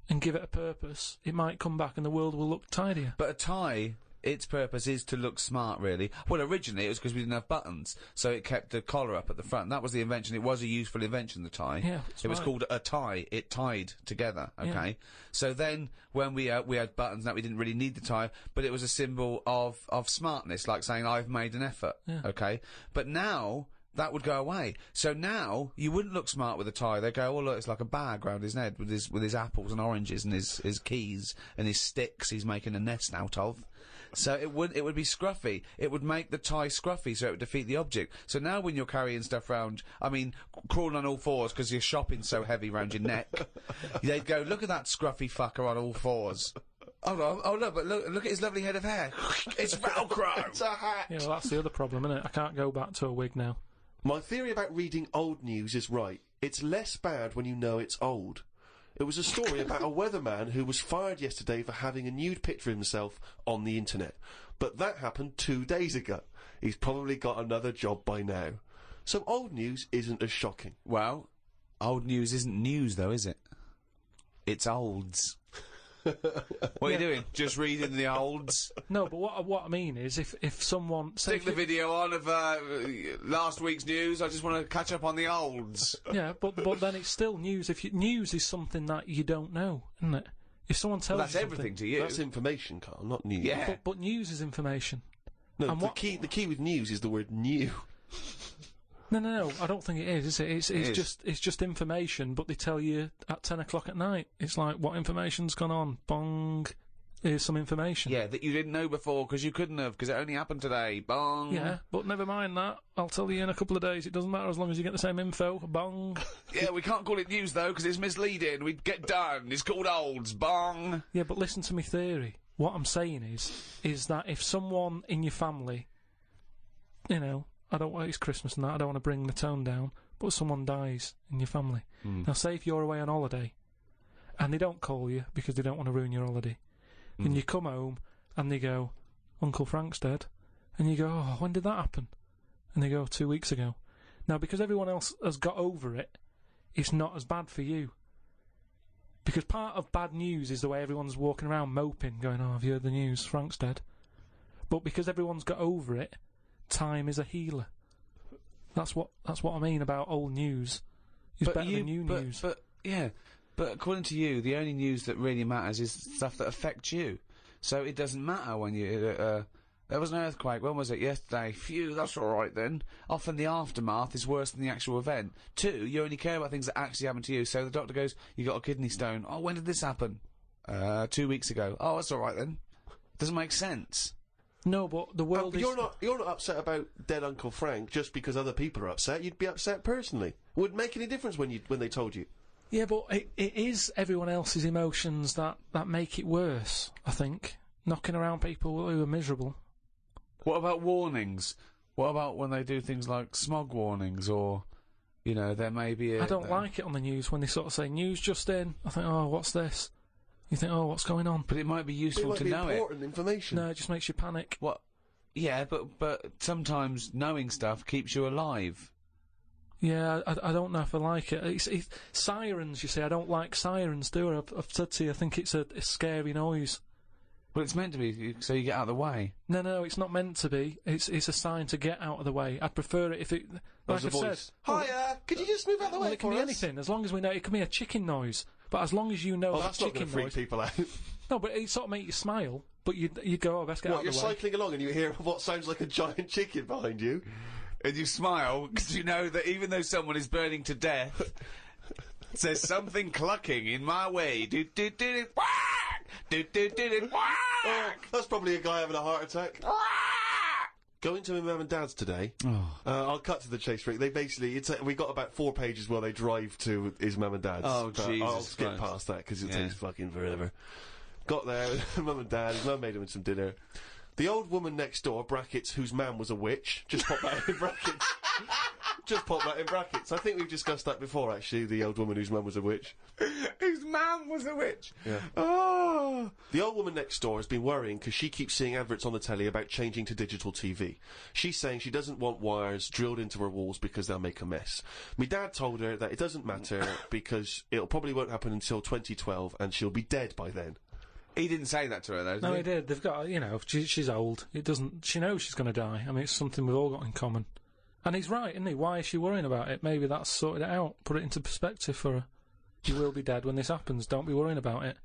and give it a purpose, it might come back and the world will look tidier. But a tie, its purpose is to look smart, really. Well, originally it was because we didn't have buttons, so it kept the collar up at the front. That was the invention. It was a useful invention, the tie. Yeah, it was called a tie. It tied together, okay? Yeah. So then, when we had buttons, that we didn't really need the tie, but it was a symbol of smartness, like saying, I've made an effort, okay? But now, that would go away. So now, you wouldn't look smart with a tie. They go, oh look, it's like a bag round his head with his apples and oranges and his keys and his sticks he's making a nest out of. So it would be scruffy. It would make the tie scruffy, so it would defeat the object. So now when you're carrying stuff round, I mean, crawling on all fours because your shopping's so heavy round your neck, they'd go, look at that scruffy fucker on all fours. Oh look, but look at his lovely head of hair. It's Velcro. It's a hat. Yeah, well, that's the other problem, isn't it? I can't go back to a wig now. My theory about reading old news is right. It's less bad when you know it's old. It was a story about a weatherman who was fired yesterday for having a nude picture of himself on the internet. But that happened 2 days ago. He's probably got another job by now. So old news isn't as shocking. Well, old news isn't news, though, is it? It's olds. What are you doing? Just reading the olds? No, but what I mean is, if someone... Stick the video on of last week's news. I just want to catch up on the olds. Yeah, but then it's still news. News is something that you don't know, isn't it? If someone tells that's you everything to you. That's information, Carl, not news. Yeah. But news is information. No, the key with news is the word new. No, I don't think it is it? It's just information, but they tell you at 10 o'clock at night. It's like, what information's gone on? Bong. Here's some information. Yeah, that you didn't know before, because you couldn't have, because it only happened today. Bong. Yeah, but never mind that. I'll tell you in a couple of days. It doesn't matter as long as you get the same info. Bong. Yeah, we can't call it news, though, because it's misleading. We'd get done. It's called olds. Bong. Yeah, but listen to me theory. What I'm saying is that if someone in your family, you know, it's Christmas and that, I don't want to bring the tone down, but someone dies in your family. Now, say if you're away on holiday, and they don't call you because they don't want to ruin your holiday, and you come home, and they go, Uncle Frank's dead, and you go, oh, when did that happen? And they go, 2 weeks ago. Now, because everyone else has got over it, it's not as bad for you. Because part of bad news is the way everyone's walking around moping, going, oh, have you heard the news? Frank's dead. But because everyone's got over it, time is a healer. That's what I mean about old news. It's better than new news. But according to you, the only news that really matters is stuff that affects you. So it doesn't matter when you... there was an earthquake. When was it? Yesterday. Phew, that's all right then. Often the aftermath is worse than the actual event. 2, you only care about things that actually happen to you. So the doctor goes, you got a kidney stone. Oh, when did this happen? 2 weeks ago. Oh, that's all right then. Doesn't make sense. No, but the world is... You're not upset about dead Uncle Frank just because other people are upset. You'd be upset personally. It wouldn't make any difference when they told you. Yeah, but it is everyone else's emotions that make it worse, I think. Knocking around people who are miserable. What about warnings? What about when they do things like smog warnings, or, you know, there may be a... I don't like it on the news when they sort of say, news just in. I think, oh, what's this? You think, oh, what's going on? But it might be useful to know it. Important information. No, it just makes you panic. What? Yeah, but sometimes knowing stuff keeps you alive. Yeah, I don't know if I like it. It's sirens, you see. I don't like sirens, do I? I've said to you, I think it's a scary noise. Well, it's meant to be, so you get out of the way. No, it's not meant to be. It's a sign to get out of the way. I'd prefer it if it... Like I've said... Hiya! Could you just move out of the way it can be anything, as long as we know... It can be a chicken noise. But as long as you know that's chicken not going to freak people out. No, but it sort of make you smile. But you'd go, oh, best get out of the way. You're cycling along and you hear what sounds like a giant chicken behind you. And you smile, because you know that even though someone is burning to death, there's something clucking in my way. Do-do-do-do, whack! Do-do-do-do, whack! Oh, that's probably a guy having a heart attack. Going to my mum and dad's today. I'll cut to the chase, Rick. They basically, we got about 4 pages while they drive to his mum and dad's. Oh, Jesus I'll skip past that because it takes fucking forever. Got there with mum and dad. His mum made him some dinner. The old woman next door, brackets, whose man was a witch, just pop that in brackets. Just pop that in brackets. I think we've discussed that before, actually, the old woman whose mum was a witch. Whose mum was a witch? Yeah. Oh! The old woman next door has been worrying because she keeps seeing adverts on the telly about changing to digital TV. She's saying she doesn't want wires drilled into her walls because they'll make a mess. My dad told her that it doesn't matter because it'll probably won't happen until 2012 and she'll be dead by then. He didn't say that to her, though, did No, he? he did. They've got, you know, she's old. It doesn't. She knows she's going to die. I mean, it's something we've all got in common. And he's right, isn't he? Why is she worrying about it? Maybe that's sorted it out. Put it into perspective for her. You will be dead when this happens. Don't be worrying about it.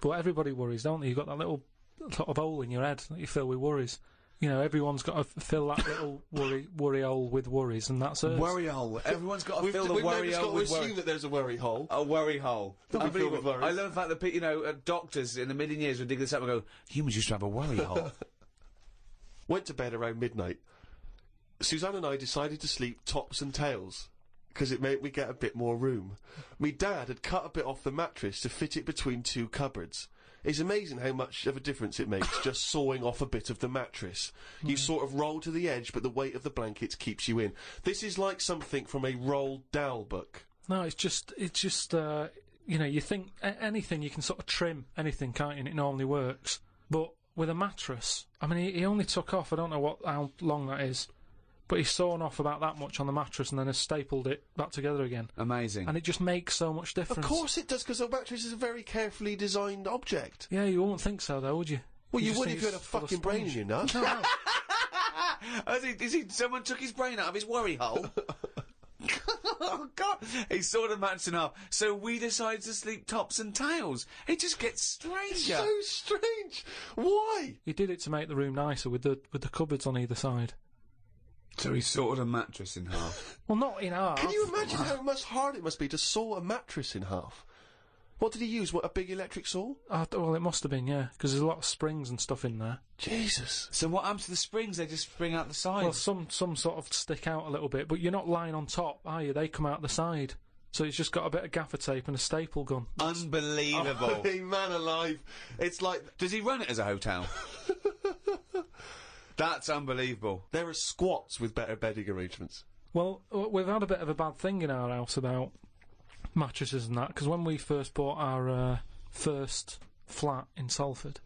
But everybody worries, don't they? You've got that little sort of hole in your head that you fill with worries. You know, everyone's got to fill that little worry hole with worries, and that's us. Worry hole. Everyone's got to fill the worry hole with We've got to assume that there's a worry hole. A worry hole. Unbelievable. I love the fact that, you know, doctors in a million years would dig this up and go, humans used to have a worry hole. Went to bed around midnight. Suzanne and I decided to sleep tops and tails, because it made me get a bit more room. Me dad had cut a bit off the mattress to fit it between two cupboards. It's amazing how much of a difference it makes just sawing off a bit of the mattress. You sort of roll to the edge, but the weight of the blankets keeps you in. This is like something from a Roald Dahl book. No, it's just, you know, you think anything, you can sort of trim anything, can't you, and it normally works. But with a mattress, I mean, he only took off, I don't know how long that is, but he's sawn off about that much on the mattress and then has stapled it back together again. Amazing. And it just makes so much difference. Of course it does, because the mattress is a very carefully designed object. Yeah, you wouldn't think so, though, would you? Well, you would if you had a fucking brain in your nut. No. Someone took his brain out of his worry hole? Oh, God. He sawed the mattress in half. So we decided to sleep tops and tails. It just gets stranger. So strange. Why? He did it to make the room nicer with the cupboards on either side. So he sawed a mattress in half. Well, not in half. Can you imagine how much hard it must be to saw a mattress in half? What did he use? What, a big electric saw? Well, it must have been, yeah, because there's a lot of springs and stuff in there. Jesus. So what happens to the springs? They just spring out the side? Well, some sort of stick out a little bit, but you're not lying on top, are you? They come out the side. So it's just got a bit of gaffer tape and a staple gun. Unbelievable. Oh, man alive. It's like... Does he run it as a hotel? That's unbelievable. There are squats with better bedding arrangements. Well, we've had a bit of a bad thing in our house about mattresses and that, because when we first bought our first flat in Salford,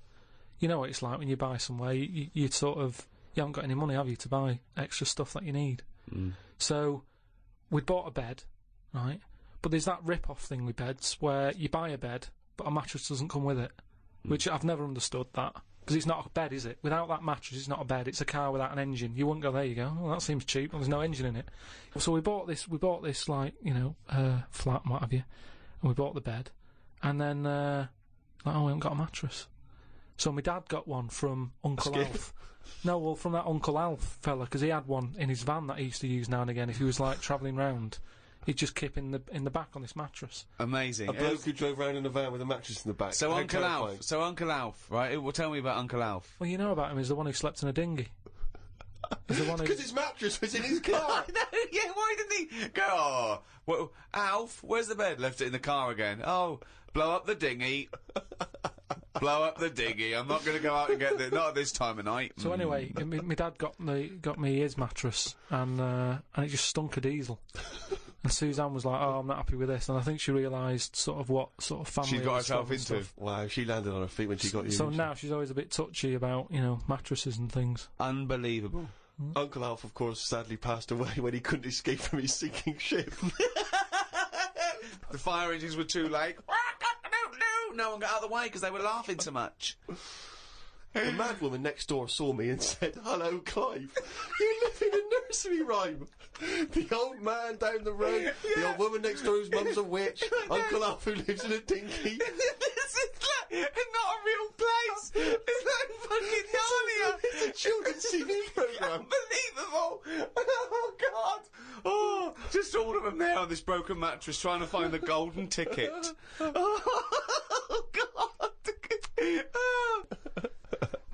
you know what it's like when you buy somewhere, you sort of, you haven't got any money, have you, to buy extra stuff that you need. So, we'd bought a bed, right, but there's that rip-off thing with beds, where you buy a bed, but a mattress doesn't come with it, which I've never understood that. Because it's not a bed, is it? Without that mattress, it's not a bed. It's a car without an engine. You wouldn't go, there you go. Well, that seems cheap. Well, there's no engine in it. So we bought this, like, you know, flat and what have you. And we bought the bed. And then, like, oh, we haven't got a mattress. So my dad got one from Uncle Alf. No, well, from that Uncle Alf fella, because he had one in his van that he used to use now and again if he was, like, travelling round. He'd just keep in the back on this mattress. Amazing. A bloke who drove around in a van with a mattress in the back. So Uncle Alf, right? Well, tell me about Uncle Alf. Well, you know about him. He's the one who slept in a dinghy. Because his mattress was in his car. Yeah, why didn't he go, oh, well, Alf, where's the bed? Left it in the car again. Oh, blow up the dinghy. Blow up the dinghy. I'm not going to go out and get it. Not at this time of night. So anyway, my dad got me his mattress, and it just stunk of diesel. And Suzanne was like, "Oh, I'm not happy with this," and I think she realised sort of what sort of family she got herself into. Stuff. Wow, she landed on her feet when she got you. So now she's always a bit touchy about, you know, mattresses and things. Unbelievable. Uncle Alf, of course, sadly passed away when he couldn't escape from his sinking ship. The fire engines were too late. No one got out of the way because they were laughing so much. The mad woman next door saw me and said, "Hello, Clive. You live in a nursery rhyme. The old man down the road, the old woman next door whose mum's a witch, Uncle Alf who lives in a dinghy." This is not a real place. It's like fucking Narnia. It's a children's TV programme. Unbelievable. Oh, God. Oh, just all of them there on this broken mattress trying to find the golden ticket. Oh, God.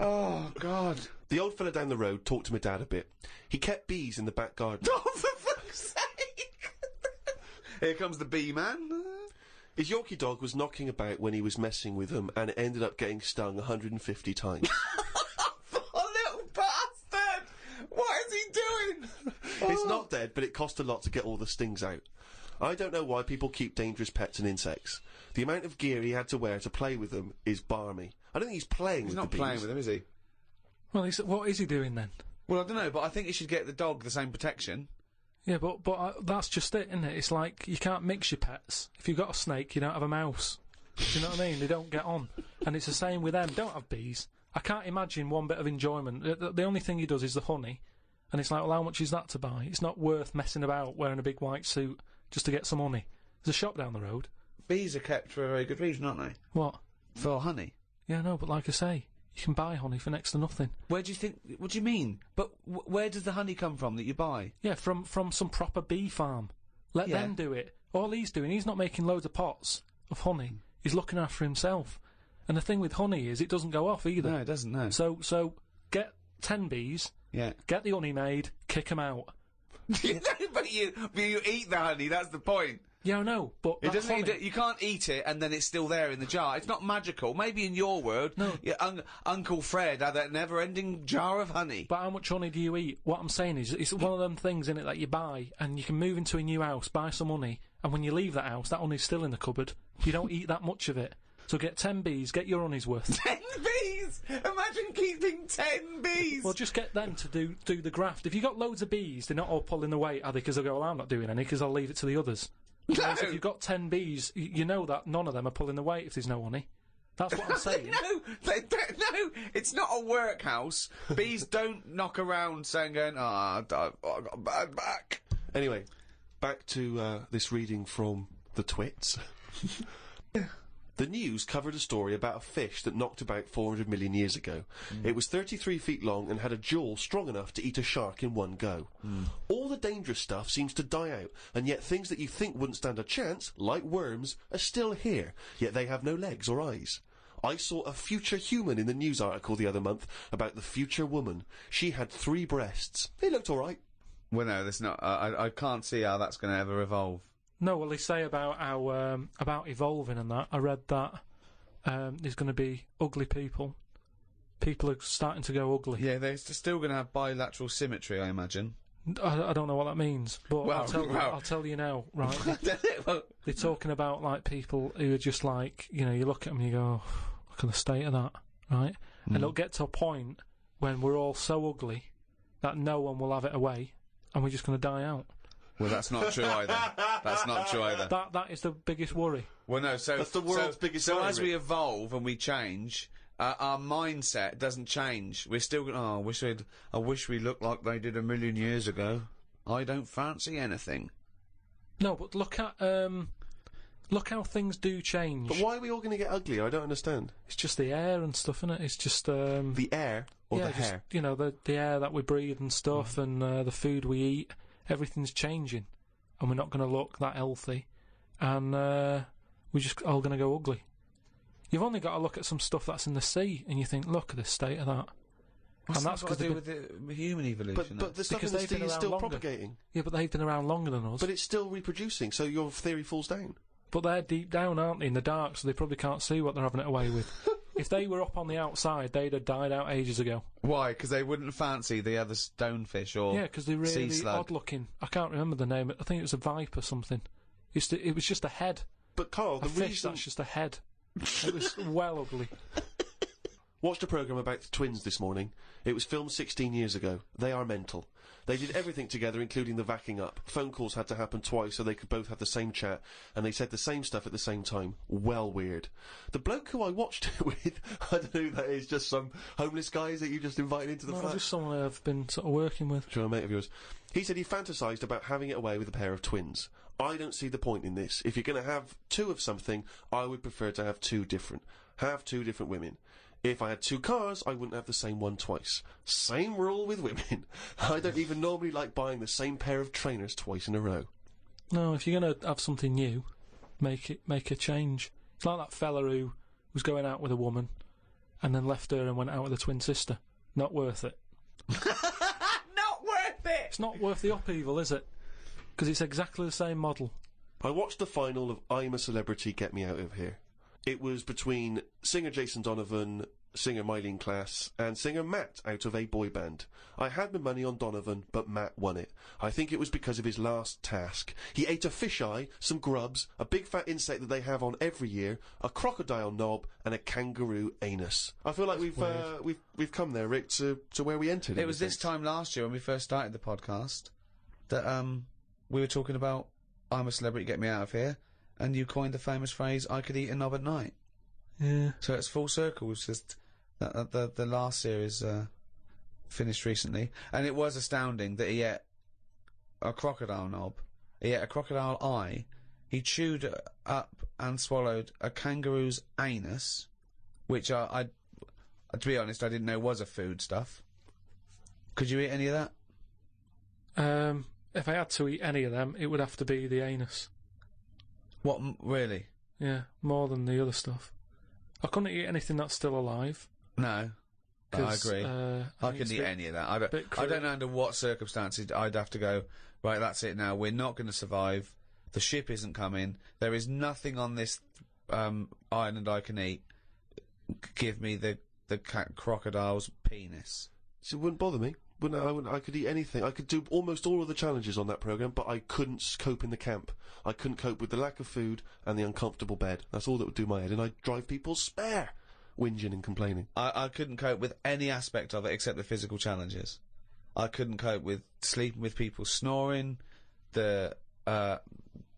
Oh, God. The old fella down the road talked to my dad a bit. He kept bees in the back garden. Oh, for fuck's sake! Here comes the bee man. His Yorkie dog was knocking about when he was messing with them, and it ended up getting stung 150 times. Oh, little bastard! What is he doing? It's not said, but it cost a lot to get all the stings out. I don't know why people keep dangerous pets and insects. The amount of gear he had to wear to play with them is barmy. I don't think he's playing with the bees. He's not playing with them, is he? Well, what is he doing then? Well, I don't know, but I think he should get the dog the same protection. Yeah, but that's just it, isn't it? It's like, you can't mix your pets. If you've got a snake, you don't have a mouse. Do you know what I mean? They don't get on. And it's the same with them. Don't have bees. I can't imagine one bit of enjoyment. The only thing he does is the honey. And it's like, well, how much is that to buy? It's not worth messing about wearing a big white suit just to get some honey. There's a shop down the road. Bees are kept for a very good reason, aren't they? What? For honey. Yeah, no, but like I say, you can buy honey for next to nothing. Where do you think... What do you mean? But where does the honey come from that you buy? Yeah, from some proper bee farm. Let them do it. All he's doing, he's not making loads of pots of honey. He's looking after himself. And the thing with honey is it doesn't go off either. No, it doesn't, no. So get 10 bees, get the honey made, kick them out. But you eat the honey, that's the point. Yeah, I know, but it doesn't. You can't eat it and then it's still there in the jar. It's not magical. Maybe in your world, no. Uncle Fred had that never-ending jar of honey. But how much honey do you eat? What I'm saying is, it's one of them things in it that you buy, and you can move into a new house, buy some honey, and when you leave that house, that honey's still in the cupboard. You don't eat that much of it. So get 10 bees, get your honey's worth. 10 bees! Imagine keeping 10 bees! Well, just get them to do the graft. If you've got loads of bees, they're not all pulling the weight, are they? Because they'll go, well, I'm not doing any, because I'll leave it to the others. No. Whereas if you've got 10 bees, you know that none of them are pulling the weight if there's no honey. That's what I'm saying. No, it's not a workhouse. Bees don't knock around saying, I got a bad back. Anyway, back to this reading from the twits. The news covered a story about a fish that knocked about 400 million years ago. It was 33 feet long and had a jaw strong enough to eat a shark in one go. All the dangerous stuff seems to die out, and yet things that you think wouldn't stand a chance, like worms, are still here, yet they have no legs or eyes. I saw a future human in the news article the other month about the future woman. She had 3 breasts. They looked all right. Well, no, that's not. I can't see how that's going to ever evolve. No, well, they say about how about evolving and that. I read that there's going to be ugly people. People are starting to go ugly. Yeah, they're still going to have bilateral symmetry, I imagine. I don't know what that means, but I'll tell you now, right? They're talking about like people who are just like, you look at them and you go, oh, look at the state of that, right? And it'll get to a point when we're all so ugly that no one will have it away, and we're just going to die out. Well, that's not true either. That's not true either. That is the biggest worry. Well, no, so... That's the world's biggest worry. So as we evolve and we change, our mindset doesn't change. We're still going, I wish we looked like they did 1 million years ago. I don't fancy anything. No, but look at, look how things do change. But why are we all going to get ugly? I don't understand. It's just the air and stuff, isn't it? It's just, the air? Or the hair? The air that we breathe and stuff, and the food we eat. Everything's changing, and we're not going to look that healthy, and we're just all going to go ugly. You've only got to look at some stuff that's in the sea, and you think, look at the state of that. What's that got to do with the human evolution? But the stuff in the sea is still propagating. Yeah, but they've been around longer than us. But it's still reproducing, so your theory falls down. But they're deep down, aren't they, in the dark, so they probably can't see what they're having it away with. If they were up on the outside, they'd have died out ages ago. Why? Because they wouldn't fancy the other stonefish or yeah, because they're really odd-looking. I can't remember the name. I think it was a viper something. It was just a head. But Karl, the fish that's just a head. It was well ugly. Watched a programme about the twins this morning. It was filmed 16 years ago. They are mental. They did everything together, including the vacking up. Phone calls had to happen twice so they could both have the same chat, and they said the same stuff at the same time. Well weird. The bloke who I watched it with, I don't know who that is, just some homeless guys that you just invited into the flat? Just someone I've been sort of working with. Sure, a mate of yours. He said he fantasised about having it away with a pair of twins. I don't see the point in this. If you're going to have 2 of something, I would prefer to have 2 different. Have 2 different women. If I had 2 cars, I wouldn't have the same one twice. Same rule with women. I don't even normally like buying the same pair of trainers twice in a row. No, if you're going to have something new, make a change. It's like that fella who was going out with a woman and then left her and went out with a twin sister. Not worth it. Not worth it! It's not worth the upheaval, is it? Because it's exactly the same model. I watched the final of I'm a Celebrity, Get Me Out of Here. It was between singer Jason Donovan, singer Mylene Class, and singer Matt out of a boy band. I had my money on Donovan, but Matt won it. I think it was because of his last task. He ate a fisheye, some grubs, a big fat insect that they have on every year, a crocodile knob, and a kangaroo anus. I feel like we've come there, Rick, to where we entered. It was this time last year when we first started the podcast that we were talking about I'm a Celebrity, Get Me Out of Here, and you coined the famous phrase I could eat a knob at night. Yeah. So it's full circle. It's just the last series finished recently, and it was astounding that he ate a crocodile knob, he ate a crocodile eye, he chewed up and swallowed a kangaroo's anus, which I to be honest, I didn't know was a food stuff. Could you eat any of that? If I had to eat any of them, it would have to be the anus. What, really? Yeah, more than the other stuff. I couldn't eat anything that's still alive. No. I agree. I couldn't eat any of that. I don't know under what circumstances I'd have to go, right, that's it now, we're not going to survive, the ship isn't coming, there is nothing on this island I can eat, give me the crocodile's penis. So it wouldn't bother me. I could eat anything. I could do almost all of the challenges on that programme, but I couldn't cope in the camp. I couldn't cope with the lack of food and the uncomfortable bed. That's all that would do my head, and I'd drive people spare, whinging and complaining. I couldn't cope with any aspect of it except the physical challenges. I couldn't cope with sleeping with people snoring, the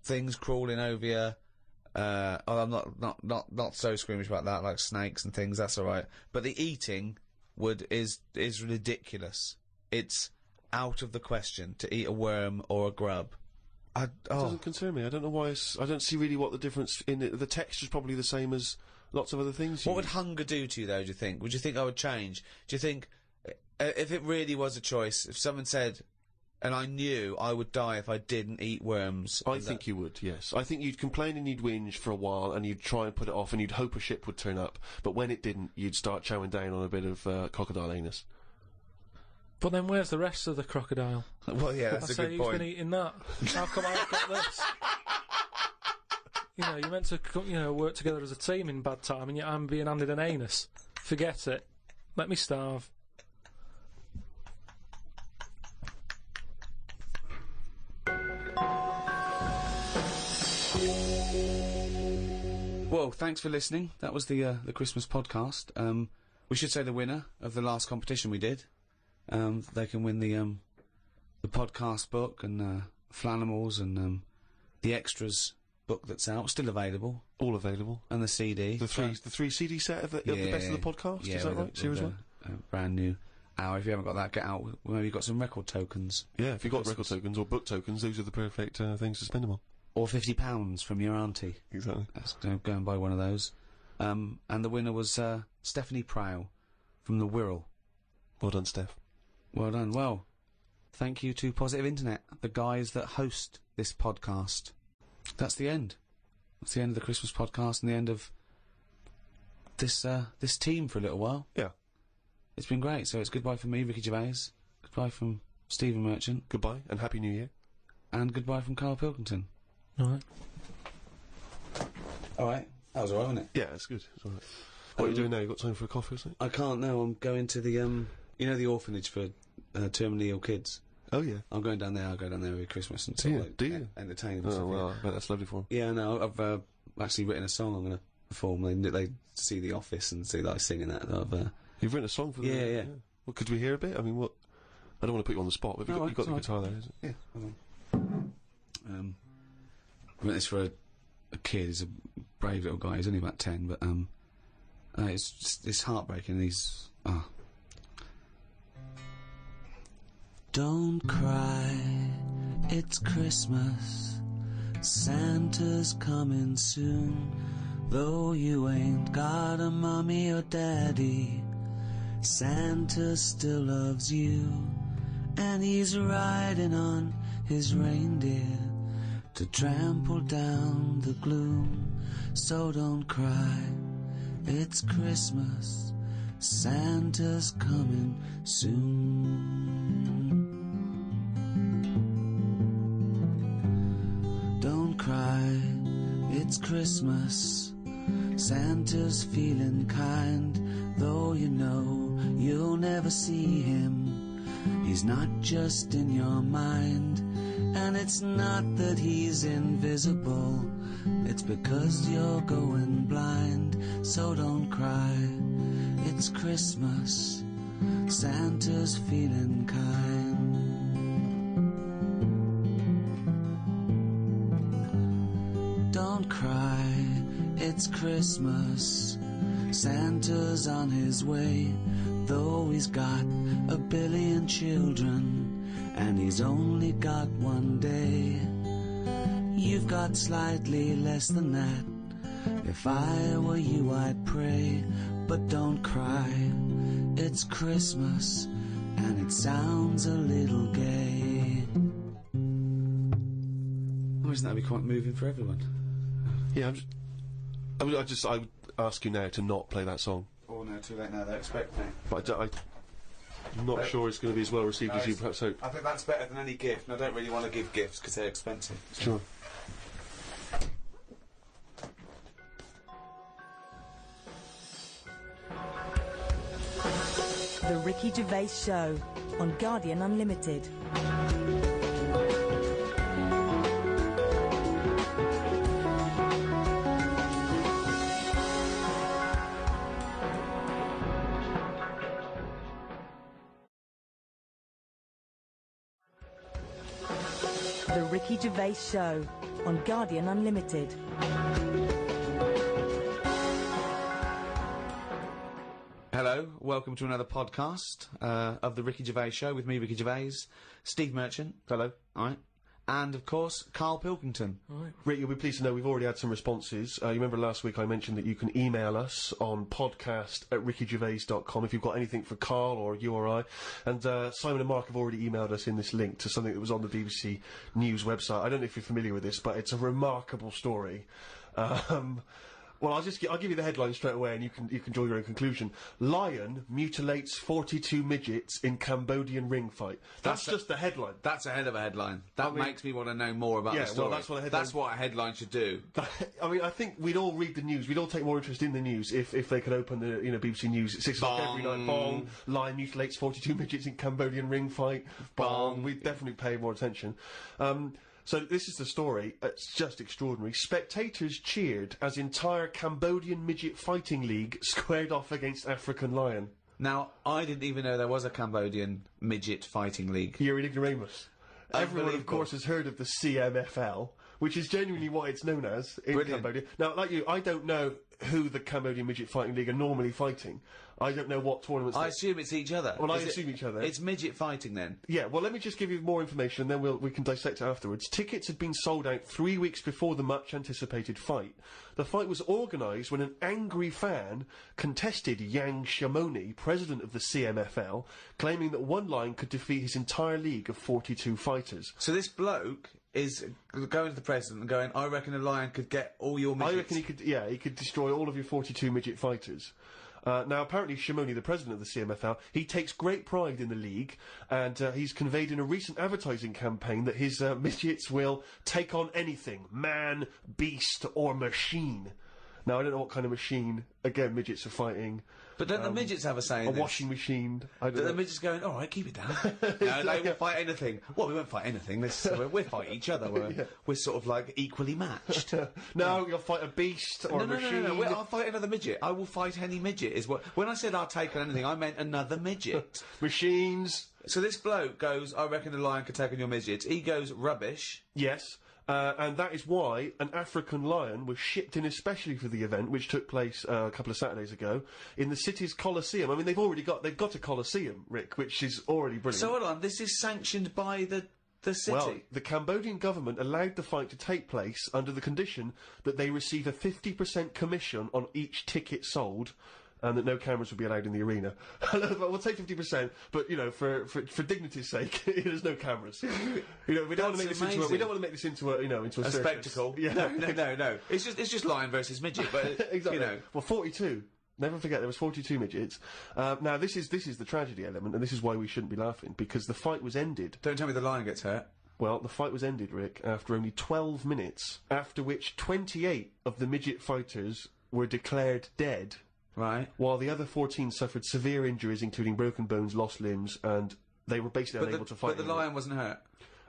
things crawling over you. I'm not so squeamish about that, like snakes and things. That's all right. But the eating is ridiculous. It's out of the question to eat a worm or a grub. It doesn't concern me. I don't know why. I don't see really what the difference in it. The texture's probably the same as lots of other things. What would hunger do to you, though, do you think? Would you think I would change? Do you think, if it really was a choice, if someone said, and I knew I would die if I didn't eat worms... I think you would, yes. I think you'd complain and you'd whinge for a while, and you'd try and put it off, and you'd hope a ship would turn up, but when it didn't, you'd start chowing down on a bit of crocodile anus. But then where's the rest of the crocodile? Well, yeah, that's a good point. Who's been eating that? How come I've got this? You know, you're meant to, work together as a team in bad time, and yet I'm being handed an anus. Forget it. Let me starve. Well, thanks for listening. That was the Christmas podcast. We should say the winner of the last competition we did. They can win the podcast book and Flanimals and the extras book that's out, still available, all available, and the CD. The three CD set of the best of the podcast. Yeah, is that right? Series 1. Brand new hour. If you haven't got that, get out. Maybe you've got some record tokens. Yeah, if you've got record tokens or book tokens, those are the perfect things to spend them on. Or £50 from your auntie. Exactly. Go and buy one of those. And the winner was Stephanie Prow from the Wirral. Well done, Steph. Well done. Well, thank you to Positive Internet, the guys that host this podcast. That's the end. That's the end of the Christmas podcast and the end of this team for a little while. Yeah. It's been great. So it's goodbye from me, Ricky Gervais. Goodbye from Stephen Merchant. Goodbye and Happy New Year. And goodbye from Karl Pilkington. Alright. Alright. That was alright, wasn't it? Yeah, it's good. It's alright. What are you doing now? You got time for a coffee or something? I can't now. I'm going to the, the orphanage for terminally ill kids. Oh, yeah. I'm going down there. I'll go down there every Christmas and sort of, do you? Entertain them. Oh, well, I bet that's lovely for them. Yeah, no, I've actually written a song I'm going to perform. They see The Office and see that I sing in that. You've written a song for them? Yeah. Well, could we hear a bit? I mean, what? I don't want to put you on the spot, but you've got the guitar there, isn't it? Yeah, hold on. I wrote this for a kid. He's a brave little guy. He's only about 10, but it's heartbreaking. He's Don't cry, it's Christmas. Santa's coming soon. Though you ain't got a mommy or daddy, Santa still loves you. And he's riding on his reindeer to trample down the gloom. So don't cry, it's Christmas. Santa's coming soon. Don't cry, it's Christmas. Santa's feeling kind, though you know you'll never see him. He's not just in your mind, and it's not that he's invisible. It's because you're going blind, so don't cry. It's Christmas, Santa's feeling kind. Don't cry, it's Christmas, Santa's on his way. Though he's got 1 billion children, and he's only got one day. You've got slightly less than that. If I were you, I'd pray, but don't cry. It's Christmas, and it sounds a little gay. Oh, isn't that be quite moving for everyone? Yeah, I would ask you now to not play that song. Oh no, too late now, they expect me. But I'm not sure it's going to be as well received as you perhaps hope. I think that's better than any gift, and I don't really want to give gifts because they're expensive. Sure. The Ricky Gervais Show on Guardian Unlimited. The Ricky Gervais Show on Guardian Unlimited. Hello, welcome to another podcast of the Ricky Gervais Show with me, Ricky Gervais, Steve Merchant. Hello. All right. And, of course, Karl Pilkington. Right. Rick, you'll be pleased to know we've already had some responses. You remember last week I mentioned that you can email us on podcast@rickygervais.com if you've got anything for Karl or you or I. And Simon and Mark have already emailed us in this link to something that was on the BBC News website. I don't know if you're familiar with this, but it's a remarkable story. Well, I'll give you the headline straight away, and you can draw your own conclusion. Lion mutilates 42 midgets in Cambodian ring fight. That's just the headline. That's a hell of a headline. That makes me want to know more about the story. Well, that's what a headline should do. I mean, I think we'd all read the news. We'd all take more interest in the news if they could open the BBC News at 6 o'clock every night. Bong. Lion mutilates 42 midgets in Cambodian ring fight. Bong. We'd definitely pay more attention. So this is the story. It's just extraordinary. Spectators cheered as entire Cambodian midget fighting league squared off against African lion. Now, I didn't even know there was a Cambodian midget fighting league. You're an ignoramus. Everyone, of course, has heard of the CMFL, which is genuinely what it's known as in Cambodia. Now, like you, I don't know who the Cambodian Midget Fighting League are normally fighting. I don't know what tournaments... I assume it's each other. Well, I assume each other. It's midget fighting, then? Yeah, well, let me just give you more information, and then we can dissect it afterwards. Tickets had been sold out 3 weeks before the much-anticipated fight. The fight was organised when an angry fan contested Yang Shamoni, president of the CMFL, claiming that one lion could defeat his entire league of 42 fighters. So this bloke is going to the president and going, I reckon a lion could get all your midgets. I reckon he could destroy all of your 42 midget fighters. Now, apparently, Shamoni, the president of the CMFL, he takes great pride in the league, and he's conveyed in a recent advertising campaign that his midgets will take on anything, man, beast, or machine. Now, I don't know what kind of machine, again, midgets are fighting. But don't the midgets have a say in a this? washing machine. Don't the midgets going, all right, keep it down. No, they won't fight anything. Well, we won't fight anything. We'll fight each other. We're sort of, like, equally matched. No, you'll fight a beast or a machine. No. I'll fight another midget. I will fight any midget. Is what. When I said I'll take on anything, I meant another midget. Machines. So this bloke goes, I reckon a lion could take on your midgets. He goes, rubbish. Yes. And that is why an African lion was shipped in especially for the event, which took place a couple of Saturdays ago, in the city's Colosseum. I mean, they've got a Colosseum, Rick, which is already brilliant. So hold on, this is sanctioned by the city? Well, the Cambodian government allowed the fight to take place under the condition that they receive a 50% commission on each ticket sold, and that no cameras would be allowed in the arena. We'll take 50%, but, you know, for dignity's sake, there's no cameras. You know, we don't want to make this into a spectacle. Yeah. No. It's just lion versus midget, but exactly. You know. Well, 42. Never forget there was 42 midgets. Now this is the tragedy element, and this is why we shouldn't be laughing, because the fight was ended. Don't tell me the lion gets hurt. Well, the fight was ended, Rick, after only 12 minutes, after which 28 of the midget fighters were declared dead. Right. While the other 14 suffered severe injuries, including broken bones, lost limbs, and they were basically unable to fight. But the lion wasn't hurt?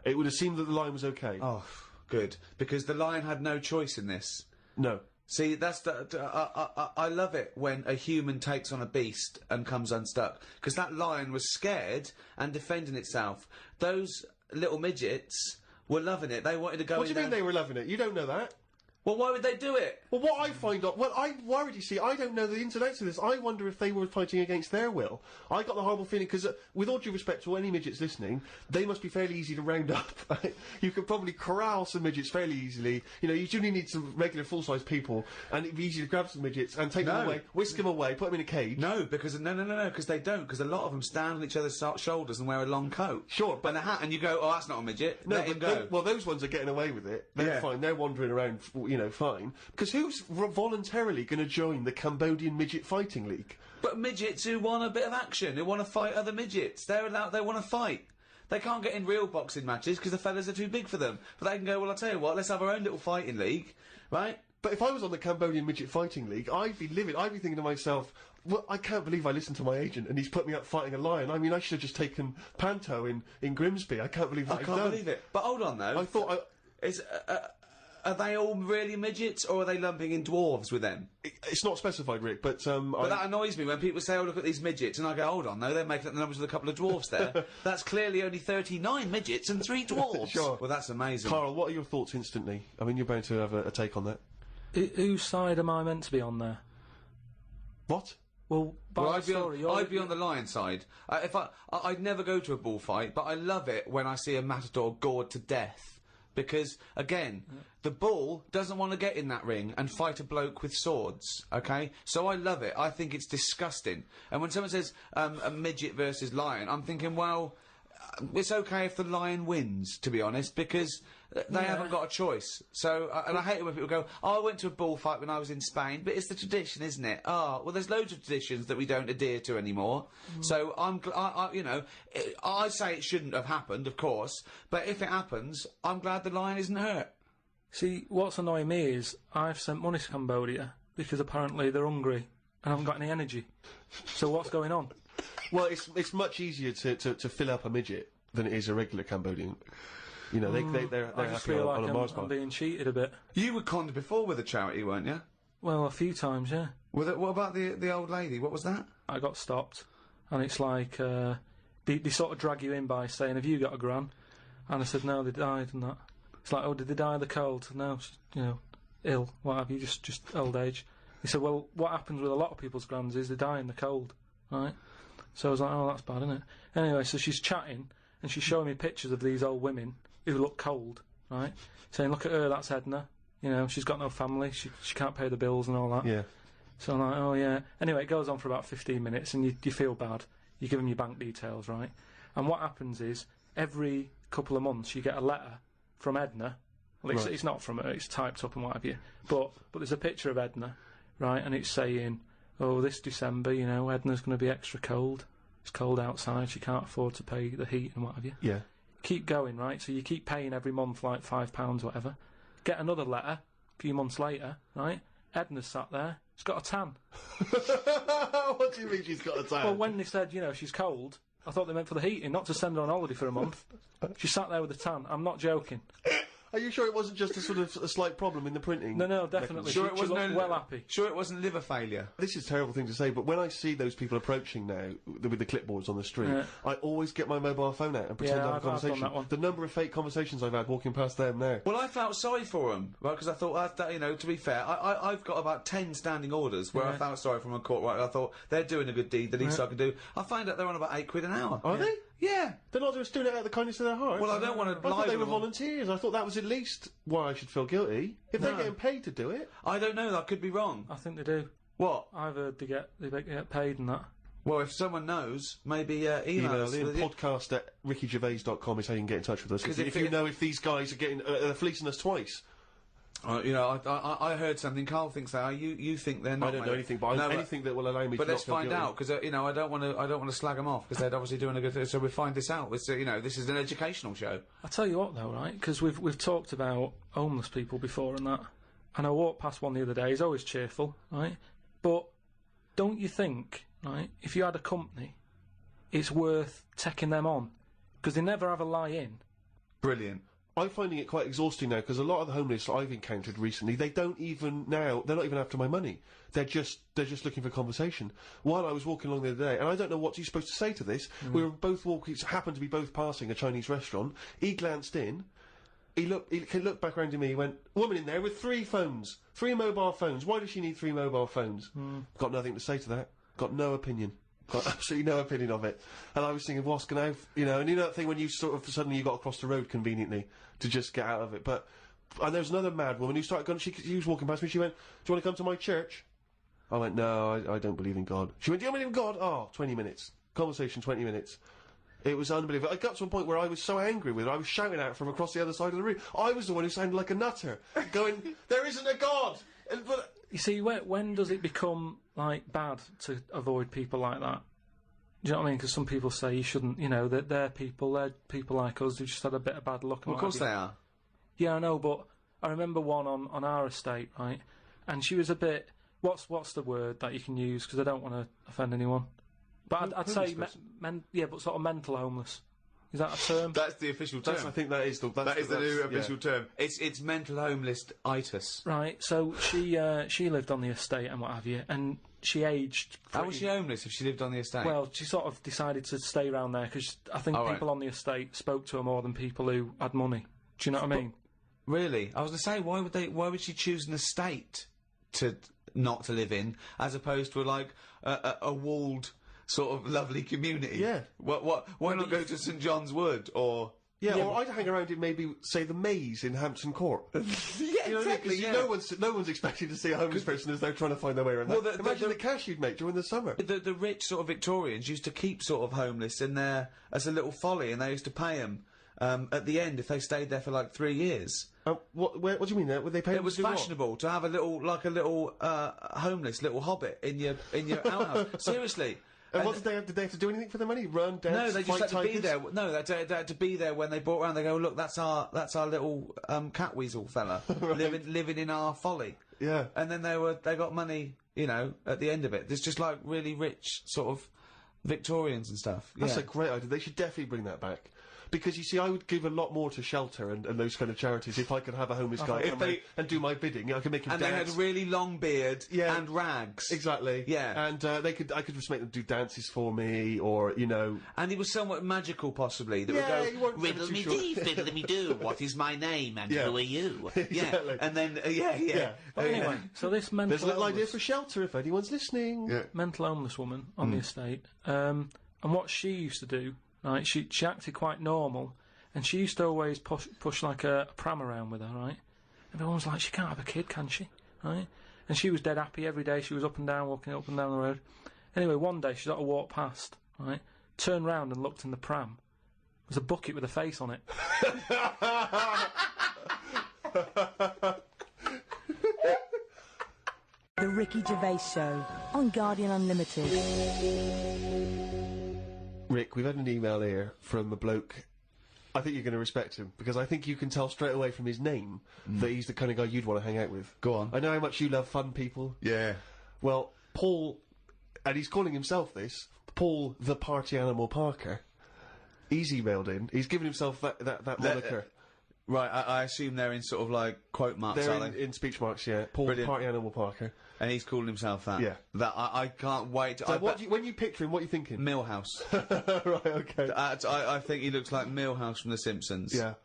It would have seemed that the lion was okay. Oh, good. Because the lion had no choice in this. No. See, that's I love it when a human takes on a beast and comes unstuck. Because that lion was scared and defending itself. Those little midgets were loving it. They wanted to go in. What do you mean they were loving it? You don't know that. Well, why would they do it? Well, what I find out... Well, I'm worried, you see. I don't know the ins and outs of this. I wonder if they were fighting against their will. I got the horrible feeling, because, with all due respect to any midgets listening, they must be fairly easy to round up. You could probably corral some midgets fairly easily. You know, you only need some regular full-size people, and it'd be easy to grab some midgets and take them away, whisk them away, put them in a cage. No, because... No, because they don't. Because a lot of them stand on each other's shoulders and wear a long coat. Sure, but... And a hat, and you go, oh, that's not a midget. No, Let him go. Well, those ones are getting away with it. They're fine. They're wandering around, you know, fine. Because who's voluntarily going to join the Cambodian Midget Fighting League? But midgets who want a bit of action, who want to fight other midgets. They're allowed, they want to fight. They can't get in real boxing matches because the fellas are too big for them. But they can go, well, I'll tell you what, let's have our own little fighting league, right? But if I was on the Cambodian Midget Fighting League, I'd be livid. I'd be thinking to myself, well, I can't believe I listened to my agent and he's put me up fighting a lion. I mean, I should have just taken Panto in Grimsby. I can't believe that I can't believe it. But hold on, though. I thought are they all really midgets, or are they lumping in dwarves with them? It's not specified, Rick, but But that annoys me when people say, oh, look at these midgets, and I go, hold on, no, they're making up the numbers with a couple of dwarves there. That's clearly only 39 midgets and 3 dwarves. Sure. Well, that's amazing. Karl, what are your thoughts instantly? I mean, you're bound to have a take on that. Whose side am I meant to be on there? What? Well, I'd be on the lion side. I'd never go to a bullfight, but I love it when I see a matador gored to death. Because, again, the bull doesn't want to get in that ring and fight a bloke with swords, okay? So I love it. I think it's disgusting. And when someone says a midget versus lion, I'm thinking, well, it's okay if the lion wins, to be honest, because they haven't got a choice. So, and I hate it when people go, oh, I went to a bullfight when I was in Spain, but it's the tradition, isn't it? Oh, well, there's loads of traditions that we don't adhere to anymore. So I say it shouldn't have happened, of course, but if it happens, I'm glad the lion isn't hurt. See, what's annoying me is I've sent money to Cambodia because apparently they're hungry and haven't got any energy. So what's going on? Well, it's much easier to fill up a midget than it is a regular Cambodian. You know, they're I just happy feel on like a Mars bar. I'm being cheated a bit. You were conned before with a charity, weren't you? Well, a few times, yeah. What about the old lady? What was that? I got stopped, and it's like they sort of drag you in by saying, "Have you got a gran?" And I said, "No, they died," and that. It's like, "Oh, did they die of the cold?" No, you know, ill. What have you? Just old age. He said, "Well, what happens with a lot of people's grans is they die in the cold, right?" So I was like, "Oh, that's bad, isn't it?" Anyway, so she's chatting and she's showing me pictures of these old women who look cold, right? Saying, "Look at her, that's Edna. You know, she's got no family. She can't pay the bills and all that." Yeah. So I'm like, "Oh yeah." Anyway, it goes on for about 15 minutes, and you feel bad. You give them your bank details, right? And what happens is every couple of months you get a letter from Edna. Well, it's not from her; it's typed up and what have you. But there's a picture of Edna, right? And it's saying, "Oh, this December, you know, Edna's going to be extra cold. It's cold outside. She can't afford to pay the heat and what have you." Yeah. Keep going, right? So you keep paying every month like £5, whatever. Get another letter a few months later, right? Edna's sat there. She's got a tan. What do you mean she's got a tan? Well, when they said, you know, she's cold, I thought they meant for the heating, not to send her on holiday for a month. She sat there with a tan. I'm not joking. Are you sure it wasn't just a sort of a slight problem in the printing? No, definitely. Sure, it wasn't well happy. Sure, it wasn't liver failure. This is a terrible thing to say, but when I see those people approaching now with the clipboards on the street, I always get my mobile phone out and pretend to have a conversation. I've done that one. The number of fake conversations I've had walking past them now. Well, I felt sorry for them, right? Because I thought, you know, to be fair, I've got about 10 standing orders where I felt sorry for them in court. Right, I thought they're doing a good deed. The least I can do. I find out they're on about £8 an hour. Are they? Yeah. They're not just doing it out of the kindness of their hearts. Well, I don't want to I thought they were volunteers. I thought that was at least why I should feel guilty. If they're getting paid to do it. I don't know, I could be wrong. I think they do. What? I've heard they get paid and that. Well, if someone knows, maybe email us. Podcast at rickygervais.com is how you can get in touch with us. If you know if these guys are getting fleecing us twice. You know, I heard something. Karl thinks that. You think they're not. I don't know anything, but anything that will allow me. But let's find out, because you know, I don't want to slag them off, because they're obviously doing a good thing. So we'll find this out. It's, you know, this is an educational show. I tell you what, though, right? Because we've talked about homeless people before and that. And I walked past one the other day. He's always cheerful, right? But don't you think, right, if you had a company, it's worth taking them on? Because they never have a lie-in. Brilliant. I'm finding it quite exhausting now, because a lot of the homeless I've encountered recently, they don't even now, they're not even after my money. They're just looking for conversation. While I was walking along the other day, and I don't know what you're supposed to say to this, we were both walking, happened to be both passing a Chinese restaurant. He glanced in, he looked back around to me, he went, woman in there with 3 phones, 3 mobile phones. Why does she need 3 mobile phones? Got nothing to say to that. Got no opinion. Got absolutely no opinion of it. And I was thinking, what's going to, you know, and you know that thing when you sort of, suddenly you got across the road conveniently to just get out of it. But, and there was another mad woman who started going, she was walking past me, she went, do you want to come to my church? I went, no, I don't believe in God. She went, do you believe in God? Oh, 20 minutes. Conversation, 20 minutes. It was unbelievable. I got to a point where I was so angry with her, I was shouting out from across the other side of the room. I was the one who sounded like a nutter, going, there isn't a God! But you see, when does it become, like, bad to avoid people like that? Do you know what I mean? Because some people say you shouldn't, you know, that they're people like us who just had a bit of bad luck. Well, of course they are. Yeah, I know, but I remember one on our estate, right? And she was a bit, what's the word that you can use? Because I don't want to offend anyone. But I'd say, yeah, but sort of mental homeless. Is that a term? That's the official term. I think that is the new official term. It's mental homeless-itis. Right. So she lived on the estate and what have you, and she aged. How was she homeless if she lived on the estate? Well, she sort of decided to stay around there because I think people on the estate spoke to her more than people who had money. Do you know what I mean? Really? I was going to say, why would she choose an estate to not to live in, as opposed to like a walled sort of lovely community? Yeah. Why not go to St John's Wood or? Yeah, or I'd hang around in maybe, say, the Maze in Hampton Court. Yeah, you know, exactly. Yeah. No one's expecting to see a homeless person as they're trying to find their way around. Well, imagine the cash you'd make during the summer. The rich sort of Victorians used to keep sort of homeless in there as a little folly, and they used to pay them at the end if they stayed there for like 3 years. What do you mean there? Would they pay? It was fashionable to have a little homeless little hobbit in your outhouse. Seriously. And what did they have to do anything for the money? Run, dance, no, they just had tigers? to be there. No, they had to be there when they brought around. They go, look, that's our little cat weasel fella right. living in our folly. Yeah. And then they got money, you know, at the end of it. There's just like really rich sort of Victorians and stuff. That's a great idea. They should definitely bring that back. Because, you see, I would give a lot more to shelter and those kind of charities if I could have a homeless guy come in and do my bidding. I could make him dance. And they had a really long beard and rags. Exactly. Yeah. And I could just make them do dances for me, or, you know... And he was somewhat magical, possibly, that would go, riddle-me-dee, fiddle-me-doo, what is my name, and who are you? Exactly. Yeah. And then, yeah. But anyway, so this mental There's a little idea for shelter if anyone's listening. Yeah. Mental homeless woman on the estate. And what she used to do, right, she acted quite normal, and she used to always push like a pram around with her, right? And everyone was like, she can't have a kid, can she? Right? And she was dead happy every day. She was up and down, walking up and down the road. Anyway, one day she sort of walked past, right? Turned round and looked in the pram. There was a bucket with a face on it. The Ricky Gervais Show on Guardian Unlimited. Rick, we've had an email here from a bloke. I think you're going to respect him, because I think you can tell straight away from his name that he's the kind of guy you'd want to hang out with. Go on. I know how much you love fun people. Yeah. Well, Paul, and he's calling himself this, Paul the Party Animal Parker. He's emailed in. He's given himself that moniker. Right, I assume they're in sort of like quote marks, they're are they? in speech marks, yeah. Paul the Party Animal Parker. And he's calling himself that? Yeah. That, I can't wait to... So when you picture him, what are you thinking? Millhouse. Right, okay. I think he looks like Millhouse from The Simpsons. Yeah.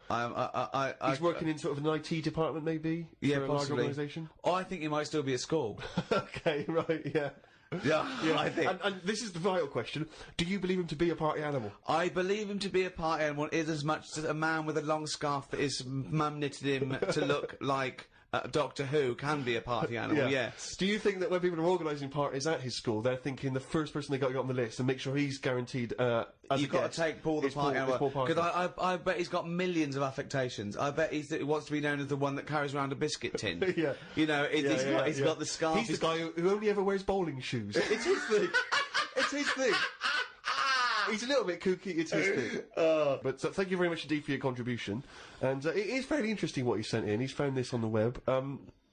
He's working in sort of an IT department, maybe? Yeah, for a possibly. large organisation? Oh, I think he might still be at school. Okay, right, yeah. Yeah, I think. And this is the vital question. Do you believe him to be a party animal? I believe him to be a party animal is as much as a man with a long scarf that his mum knitted him to look like Doctor Who can be a party animal, yes. Do you think that when people are organising parties at his school, they're thinking the first person they got to get on the list and make sure he's guaranteed You've got to take Paul the party animal. Because I bet he's got millions of affectations. I bet he wants to be known as the one that carries around a biscuit tin. Yeah. You know, he's got the scarf. He's the guy who only ever wears bowling shoes. It's his thing. It's his thing. He's a little bit kooky, it's his thing. But thank you very much indeed for your contribution. And it is fairly interesting what he sent in. He's found this on the web.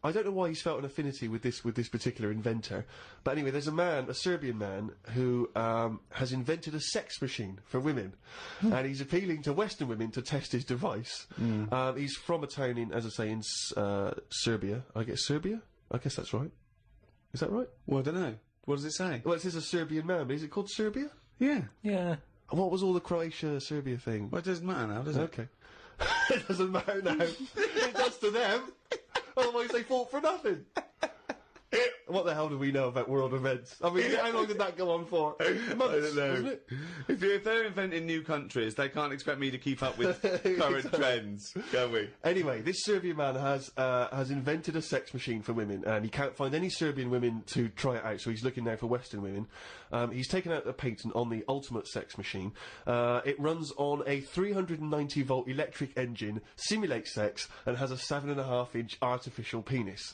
I don't know why he's felt an affinity with this particular inventor, but anyway, there's a Serbian man, who has invented a sex machine for women, and he's appealing to Western women to test his device. He's from a town in, as I say, in Serbia. I guess that's right. Is that right? Well, I don't know. What does it say? Well, it says a Serbian man, but is it called Serbia? Yeah. Yeah. What was all the Croatia-Serbia thing? Well, it doesn't matter now, does it? Okay. It doesn't matter now. It does to them. Otherwise they fought for nothing. What the hell do we know about world events? I mean, how long did that go on for? Months, I don't know. wasn't it? If they're inventing new countries, they can't expect me to keep up with current trends, can we? Anyway, this Serbian man has invented a sex machine for women, and he can't find any Serbian women to try it out, so he's looking now for Western women. He's taken out a patent on the ultimate sex machine. It runs on a 390-volt electric engine, simulates sex, and has a 7.5-inch artificial penis.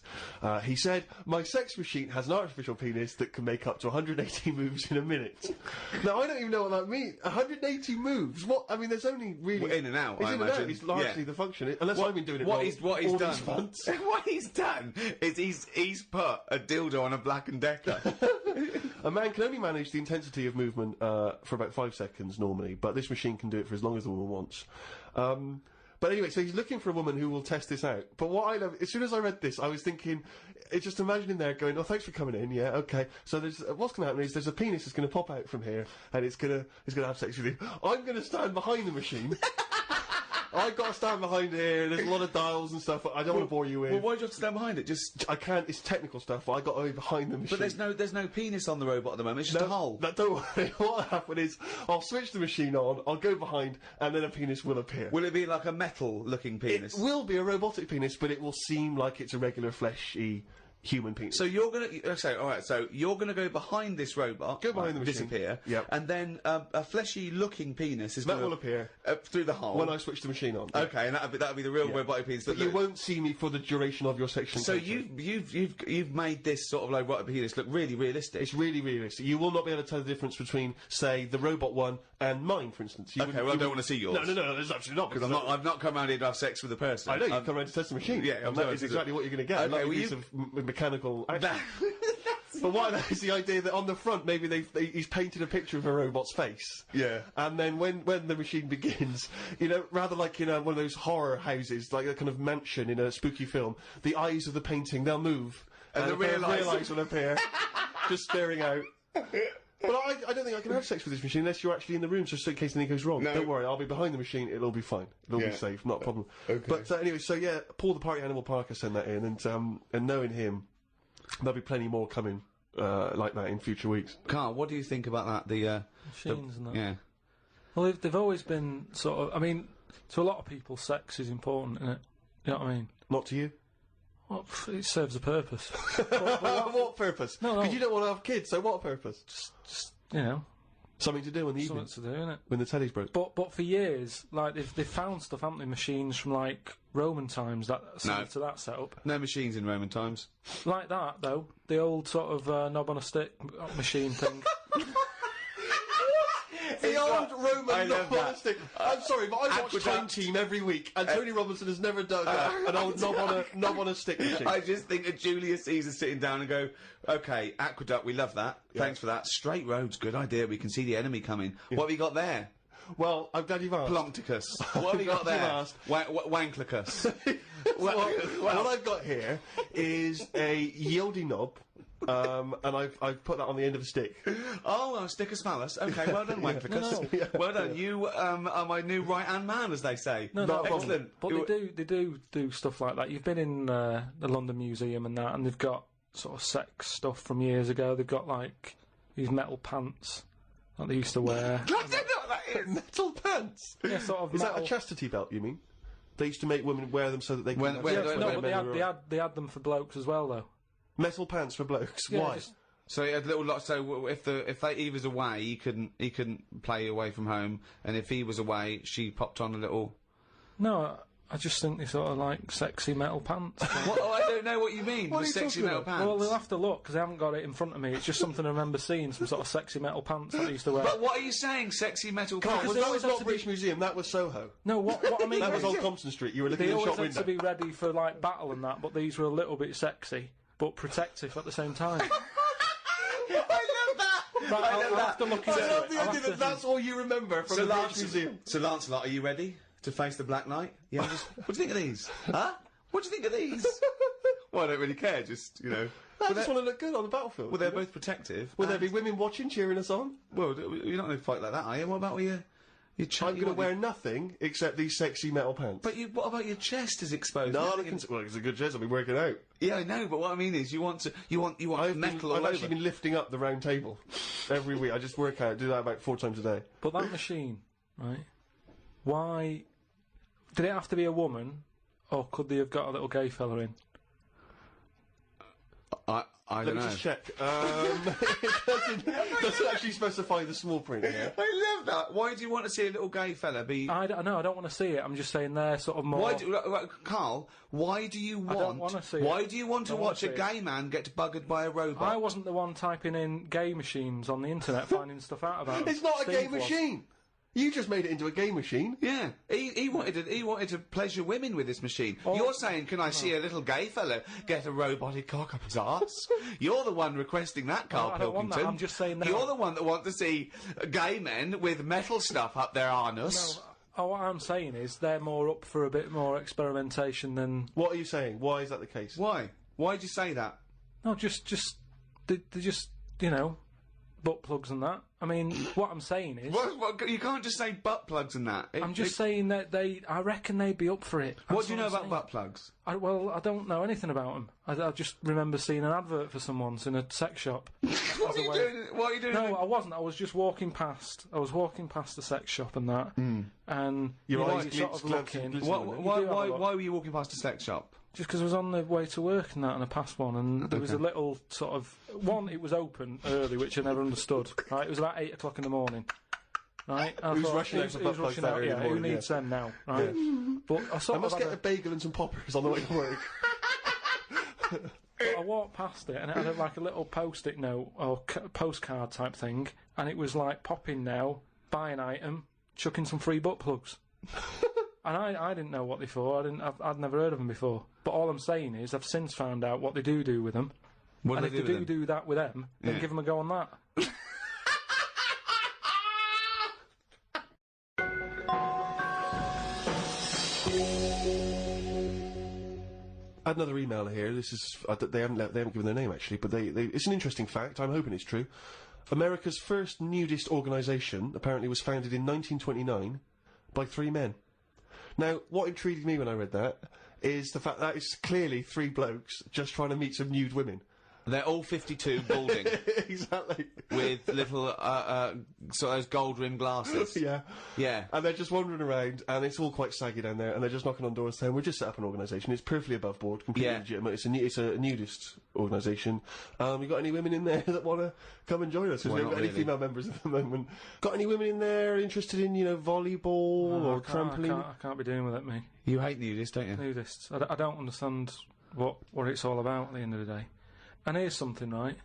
He said, "My sex machine has an artificial penis that can make up to 180 moves in a minute." Now, I don't even know what that means. 180 moves? What? I mean, there's only really... Well, in and out, it's I in imagine. And out. It's largely the function, unless I've been doing it what wrong. What he's all done. these months. What he's done is he's put a dildo on a Black & Decker. A man can only manage the intensity of movement for about 5 seconds normally, but this machine can do it for as long as the woman wants. But anyway, so he's looking for a woman who will test this out. But what I love, as soon as I read this, I was thinking, just imagining there going, "Oh, thanks for coming in, yeah, okay." So there's, what's going to happen is there's a penis that's going to pop out from here, and it's going to have sex with you. I'm going to stand behind the machine. I've got to stand behind here, there's a lot of dials and stuff, I don't want to bore you with. Well, why do you have to stand behind it? Just... I can't, it's technical stuff, but I've got to be behind the machine. But there's no penis on the robot at the moment, it's just a hole. No, don't worry, what'll happen is, I'll switch the machine on, I'll go behind, and then a penis will appear. Will it be like a metal-looking penis? It will be a robotic penis, but it will seem like it's a regular fleshy human penis. So you're gonna so you're gonna go behind this robot, go behind the machine, disappear, yep, and then a fleshy-looking penis is will appear through the hole when I switch the machine on. Okay, and that'll be the real robotic penis. But you won't see me for the duration of your section. So you've made this sort of like robotic penis look really realistic. It's really realistic. You will not be able to tell the difference between, say, the robot one and mine, for instance. Okay, well, I don't want to see yours. No, there's absolutely not. Because I've not come round here to have sex with a person. I know, you've come round to test the machine. Yeah, and that is exactly what you're going to get. Okay, use of mechanical action. But what is the idea that on the front maybe he's painted a picture of a robot's face. Yeah. And then when the machine begins, rather like in one of those horror houses, like a kind of mansion in a spooky film, the eyes of the painting, they'll move. And the real eyes will appear, just staring out. But I don't think I can have sex with this machine unless you're actually in the room, just in case anything goes wrong. No. Don't worry, I'll be behind the machine, it'll be fine. It'll be safe, not a problem. Okay. But anyway, so yeah, Paul the Party Animal Parker sent that in, and knowing him, there'll be plenty more coming like that in future weeks. Karl, what do you think about that? Machines and that. Yeah. Well, they've always been sort of... I mean, to a lot of people, sex is important, isn't it? You know what I mean? Not to you? Well, it serves a purpose. What purpose? No. Because you don't want to have kids, so what purpose? Just something to do in the evening. Something to do, innit? When the telly's broke. But for years, like, they've found stuff, haven't they? Machines from, like, Roman times, to that setup. No machines in Roman times. Like that, though. The old sort of knob on a stick machine thing. The old Roman knob on a stick. I'm sorry, but I watch Time Team every week, and Tony Robinson has never done an old knob on a stick machine. I just think of Julius Caesar sitting down and go, "Okay, aqueduct, we love that. Thanks for that. Straight roads, good idea. We can see the enemy coming. What have you got there?" Well, I'm glad you've asked. Plumpticus. What have you got there? Wanklicus. What I've got here is a Yieldy knob. And I've put that on the end of a stick. Oh, a stickus phallus. Okay, well done, Wanklicus. No. Well done. You are my new right-hand man, as they say. No, excellent. But they do stuff like that. You've been in the London Museum and that, and they've got sort of sex stuff from years ago. They've got like these metal pants that they used to wear. I don't know what that is. Metal pants. Yeah, sort of. Is metal. that a chastity belt? You mean? They used to make women wear them so that they can. But they had them for blokes as well, though. Metal pants for blokes. Yeah, why? So he had little lots. So if he was away, he couldn't play away from home, and if he was away, she popped on a little. No, I just think they sort of like sexy metal pants. Well, I don't know what you mean. What The are you sexy talking metal about? pants. Well, we'll have to look, because I haven't got it in front of me. It's just something I remember seeing, some sort of sexy metal pants that I used to wear. But what are you saying, sexy metal pants? Because that was not British Museum, that was Soho. No, what I mean That is... was on Compton Street, you were looking They in the always shop had to window. be ready for, like, battle and that, but these were a little bit sexy, but protective at the same time. I love that! Right, I love I'll that. have to look I into love it. the I'll idea have that that's all you remember from the British Museum. So Lancelot, are you ready to face the Black Knight? Yeah. What do you think of these? Huh? What do you think of these? Well, I don't really care. Just I just want to look good on the battlefield. Well, they're both protective. Will there be women watching, cheering us on? Well, you're not going to fight like that, are you? What about your chest? I'm going to wear nothing except these sexy metal pants. But what about your chest is exposed? No, well, it's a good chest. I'll be working out. Yeah, I know. But what I mean is, you want metal. I've actually been lifting up the round table every week. I just work out, do that about 4 times a day. But that machine, right? Why did it have to be a woman, or could they have got a little gay fella in? I Let don't me know. just check. It doesn't actually specify the small print here. I love that. Why do you want to see a little gay fella be? I don't want to see it. I'm just saying they're sort of more. Carl, why do you want? I don't want to see Why it. do you want to watch a gay man get buggered by a robot? I wasn't the one typing in gay machines on the internet, finding stuff out about them. It's not a gay Steve was. machine. You just made it into a gay machine. Yeah, he wanted to pleasure women with this machine. You're saying, can I see a little gay fella get a robotic cock up his arse? You're the one requesting that, Karl I don't want Pilkington. that. I'm just saying that. You're the one that wants to see gay men with metal stuff up their anus. No, what I'm saying is they're more up for a bit more experimentation than. What are you saying? Why is that the case? Why? Why'd you say that? No, they're just butt plugs and that. I mean, what I'm saying is... What, you can't just say butt plugs and that. I'm just saying that I reckon they'd be up for it. What do you know about butt plugs? Well, I don't know anything about them. I just remember seeing an advert for some once in a sex shop. What are you doing? No, I wasn't. I was just walking past. I was walking past the sex shop and that. And Your eyes sort of looking. Why were you walking past a sex shop? Just because I was on the way to work and that, and I passed one, and there was a little sort of one. It was open early, which I never understood. Right, it was about 8 o'clock in the morning. Right, Who's rushing out for butt plugs that early in the morning? Who needs them now? Right, but I must get a bagel and some poppers on the way to work. But I walked past it, and it had like a little post-it note or postcard type thing, and it was like popping now, buy an item, chuck in some free butt plugs. And I didn't know what they for. I'd never heard of them before. But all I'm saying is I've since found out what they do with them. What and do if they they do that with them, then give them a go on that. I had another email here. This is they haven't given their name actually, but it's an interesting fact. I'm hoping it's true. America's first nudist organisation apparently was founded in 1929 by 3 men. Now, what intrigued me when I read that is the fact that it's clearly 3 blokes just trying to meet some nude women. They're all 52, balding. Exactly. With little, sort of those gold-rimmed glasses. Yeah. Yeah. And they're just wandering around, and it's all quite saggy down there, and they're just knocking on doors saying, we've just set up an organisation, it's perfectly above board, completely legitimate, it's a nudist organisation. You got any women in there that want to come and join us? Because we haven't got any female members at the moment. Got any women in there interested in, volleyball or trampoline? I can't be doing with it, me. You hate nudists, don't you? Nudists. I don't understand what it's all about at the end of the day. And here's something, right?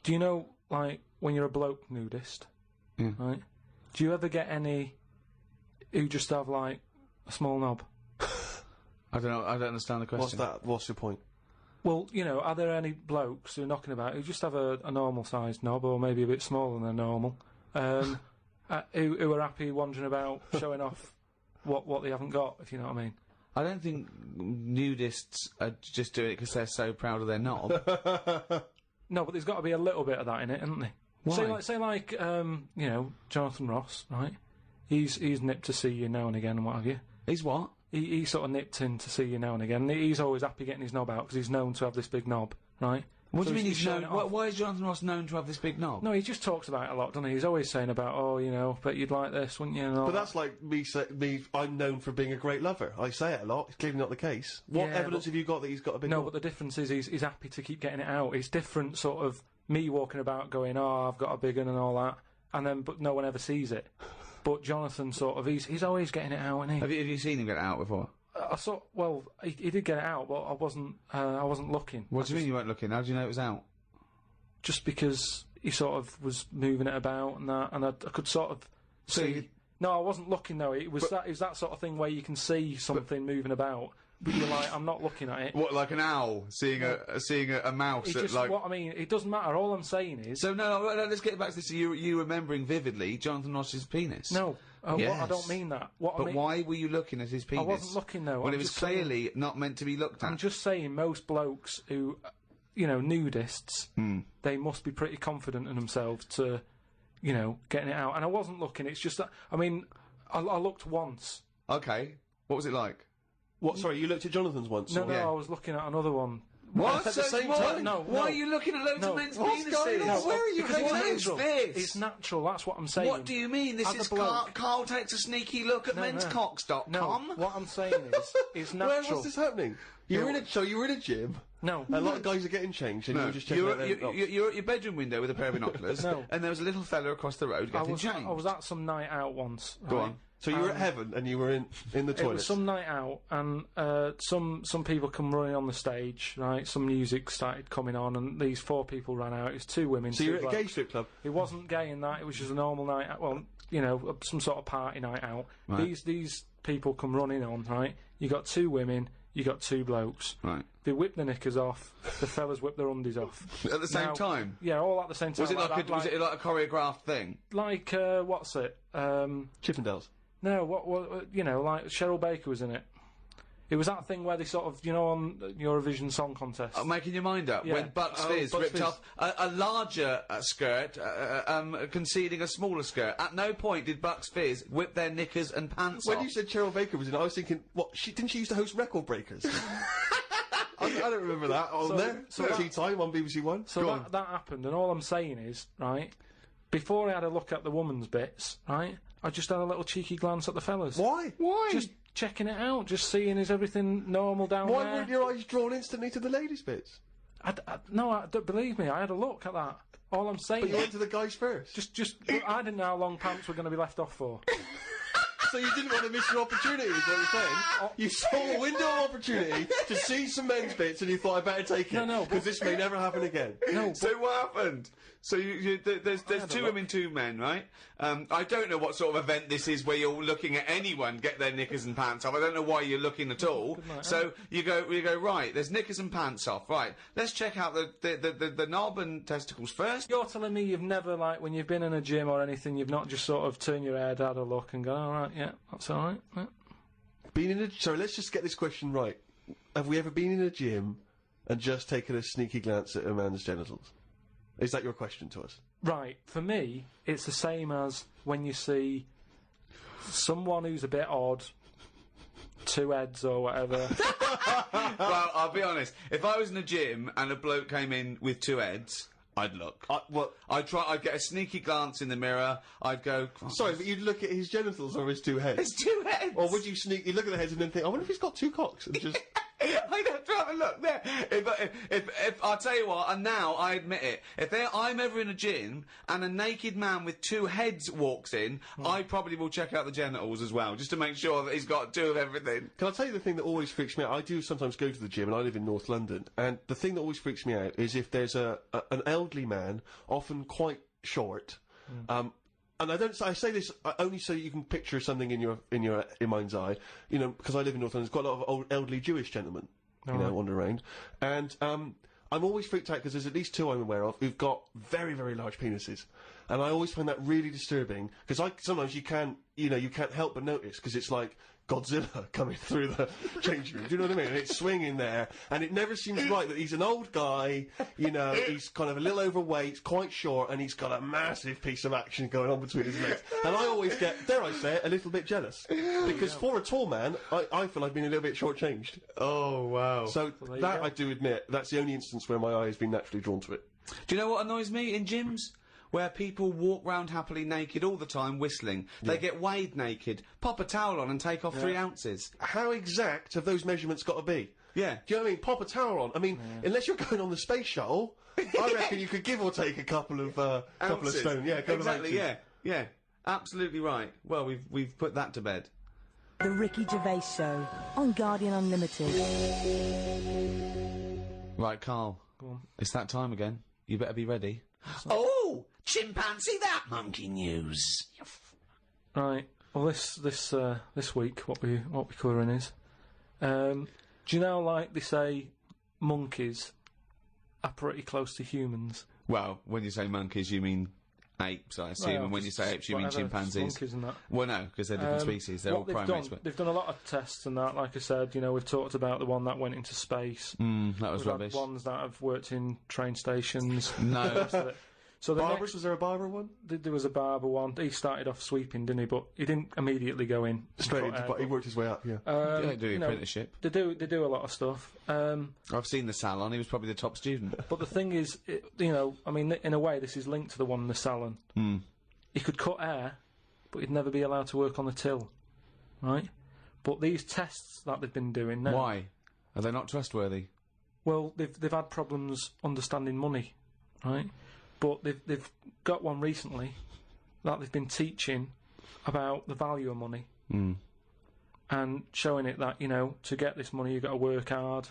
Do you know, like, when you're a bloke nudist, right? Do you ever get any who just have, like, a small knob? I don't know. I don't understand the question. What's that? What's your point? Well, are there any blokes who are knocking about who just have a normal-sized knob, or maybe a bit smaller than normal, who are happy wandering about showing off what they haven't got, if you know what I mean? I don't think nudists are just doing it because they're so proud of their knob. No, but there's got to be a little bit of that in it, isn't there? Why? Say like, Jonathan Ross, right? He's nipped to see you now and again and what have you. He's what? He sort of nipped in to see you now and again. He's always happy getting his knob out because he's known to have this big knob, right? What do you mean he's known? Why is Jonathan Ross known to have this big knob? No, he just talks about it a lot, doesn't he? He's always saying about, but you'd like this, wouldn't you? But that's like me I'm known for being a great lover. I say it a lot. It's clearly not the case. What evidence have you got that he's got a big knob? No, but the difference is he's happy to keep getting it out. It's different sort of me walking about going, I've got a big one and all that, but no one ever sees it. But Jonathan he's always getting it out, isn't he? Have you seen him get it out before? I saw. Well, he did get it out, but I wasn't looking. What do you mean you weren't looking? How do you know it was out? Just because he sort of was moving it about and that, and I could sort of see. No, I wasn't looking though. It was that sort of thing where you can see something moving about, but you're like, I'm not looking at it. What, like an owl seeing a mouse? What I mean, it doesn't matter. All I'm saying is. So no, let's get back to this. You remembering vividly Jonathan Ross's penis? No. Yes. I don't mean that. Why were you looking at his penis? I wasn't looking though. Well, it was clearly not meant to be looked at. I'm just saying, most blokes who, nudists, they must be pretty confident in themselves to, getting it out. And I wasn't looking. It's just that. I mean, I looked once. Okay. What was it like? What? Sorry, you looked at Jonathan's once? No, I was looking at another one. What? At the same time? No. Why are you looking at loads of men's penises? Where are you going? This? It's natural. That's what I'm saying. What do you mean? This is Carl takes a sneaky look at menscocks.com. No, what I'm saying is, it's natural. What's this happening? You were in a gym. No. A lot of guys are getting changed, and you were just checking out their you're at your bedroom window with a pair of binoculars. No. And there was a little fella across the road getting changed. I was at some night out once. Go on. So you were at heaven, and you were in the toilet. It was some night out, and some people come running on the stage, right? Some music started coming on, and these 4 people ran out. It was 2 women. So you were at a gay strip club? It wasn't gay in that. It was just a normal night out. Well, some sort of party night out. Right. These people come running on, right? You got 2 women. You got 2 blokes. Right. They whipped their knickers off. The fellas whipped their undies off. At the same time? Yeah, all at the same time. Was it was it like a choreographed thing? Like, what's it? Chippendales. No, what like Cheryl Baker was in it. It was that thing where they sort of, on Eurovision Song Contest. Making your mind up. Yeah. When Bucks Fizz ripped off a larger skirt, conceding a smaller skirt. At no point did Bucks Fizz whip their knickers and pants off. When you said Cheryl Baker was in it, I was thinking, didn't she used to host Record Breakers? I don't remember that on there. Tea Time on BBC One. So that happened, and all I'm saying is, right, before I had a look at the woman's bits, right, I just had a little cheeky glance at the fellas. Why? Just checking it out, just seeing is everything normal down there. Why weren't your eyes drawn instantly to the ladies' bits? No, don't believe me. I had a look at that. All I'm saying. But you went to the guys first. Just I didn't know how long pants were going to be left off for. So you didn't want to miss your opportunity, is what you're saying? You saw a window of opportunity to see some men's bits, and you thought, I better take it. No, because this may never happen again. No. So what happened? So there's 2 women, 2 men, right? I don't know what sort of event this is where you're looking at anyone get their knickers and pants off. I don't know why you're looking at all. So you go right. There's knickers and pants off. Right. Let's check out the knob and testicles first. You're telling me you've never, like, when you've been in a gym or anything, you've not just sort of turned your head, had a look, and gone, all right, yeah, that's all right. Yeah. Sorry, let's just get this question right. Have we ever been in a gym and just taken a sneaky glance at a man's genitals? Is that your question to us? Right. For me, it's the same as when you see someone who's a bit odd, 2 heads or whatever. Well, I'll be honest. If I was in a gym and a bloke came in with 2 heads, I'd look. I'd get a sneaky glance in the mirror. I'd go. Sorry, but you'd look at his genitals or his 2 heads. His 2 heads. Or would you sneaky look at the heads and then think, I wonder if he's got 2 cocks, and just. I'd have to have a look there. If I'll tell you what, and now I admit it, if I'm ever in a gym and a naked man with 2 heads walks in, I probably will check out the genitals as well, just to make sure that he's got 2 of everything. Can I tell you the thing that always freaks me out? I do sometimes go to the gym, and I live in North London, and the thing that always freaks me out is if there's an elderly man, often quite short, and I say this only so you can picture something in your mind's eye, because I live in North London. There's quite a lot of old elderly Jewish gentlemen, wander around, and I'm always freaked out because there's at least 2 I'm aware of who've got very, very large penises, and I always find that really disturbing because sometimes you can't help but notice because it's like Godzilla coming through the changing room. Do you know what I mean? And it's swinging there, and it never seems right that he's an old guy, he's kind of a little overweight, quite short, and he's got a massive piece of action going on between his legs. And I always get, dare I say it, a little bit jealous. Because for a tall man, I feel I've been a little bit shortchanged. Oh, wow. So that, I do admit, that's the only instance where my eye has been naturally drawn to it. Do you know what annoys me in gyms? Where people walk round happily naked all the time whistling. Yeah. They get weighed naked, pop a towel on and take off 3 ounces. How exact have those measurements got to be? Yeah. Do you know what I mean? Pop a towel on. I mean, unless you're going on the space shuttle, I reckon you could give or take a couple of stone. Yeah, exactly, yeah. Absolutely right. Well, we've put that to bed. The Ricky Gervais Show on Guardian Unlimited. Right, Carl. Go on. It's that time again. You better be ready. Oh, chimpanzee that monkey news. Right. Well, this week, what we're covering is, do you know, like they say, monkeys are pretty close to humans. Well, when you say monkeys, you mean apes, I assume, and when you say apes, you mean chimpanzees. Monkeys and that. Well, no, because they're different species. They're all primates. They've done a lot of tests and that. Like I said, you know, we've talked about the one that went into space. That was We've rubbish. had ones that have worked in train stations. No. So the Barbers, was there a barber one? There was a barber one. He started off sweeping, didn't he? But he didn't immediately go in. Straight into, but he worked his way up, yeah. They do apprenticeship. They do a lot of stuff. I've seen the salon. He was probably the top student. But the thing is, you know, I mean, in a way, this is linked to the one in the salon. He could cut hair, but he'd never be allowed to work on the till, right? But these tests that they've been doing now... Why? Are they not trustworthy? Well, they've had problems understanding money, right? But they've got one recently that they've been teaching about the value of money and showing it that, you know, to get this money you've got to work hard,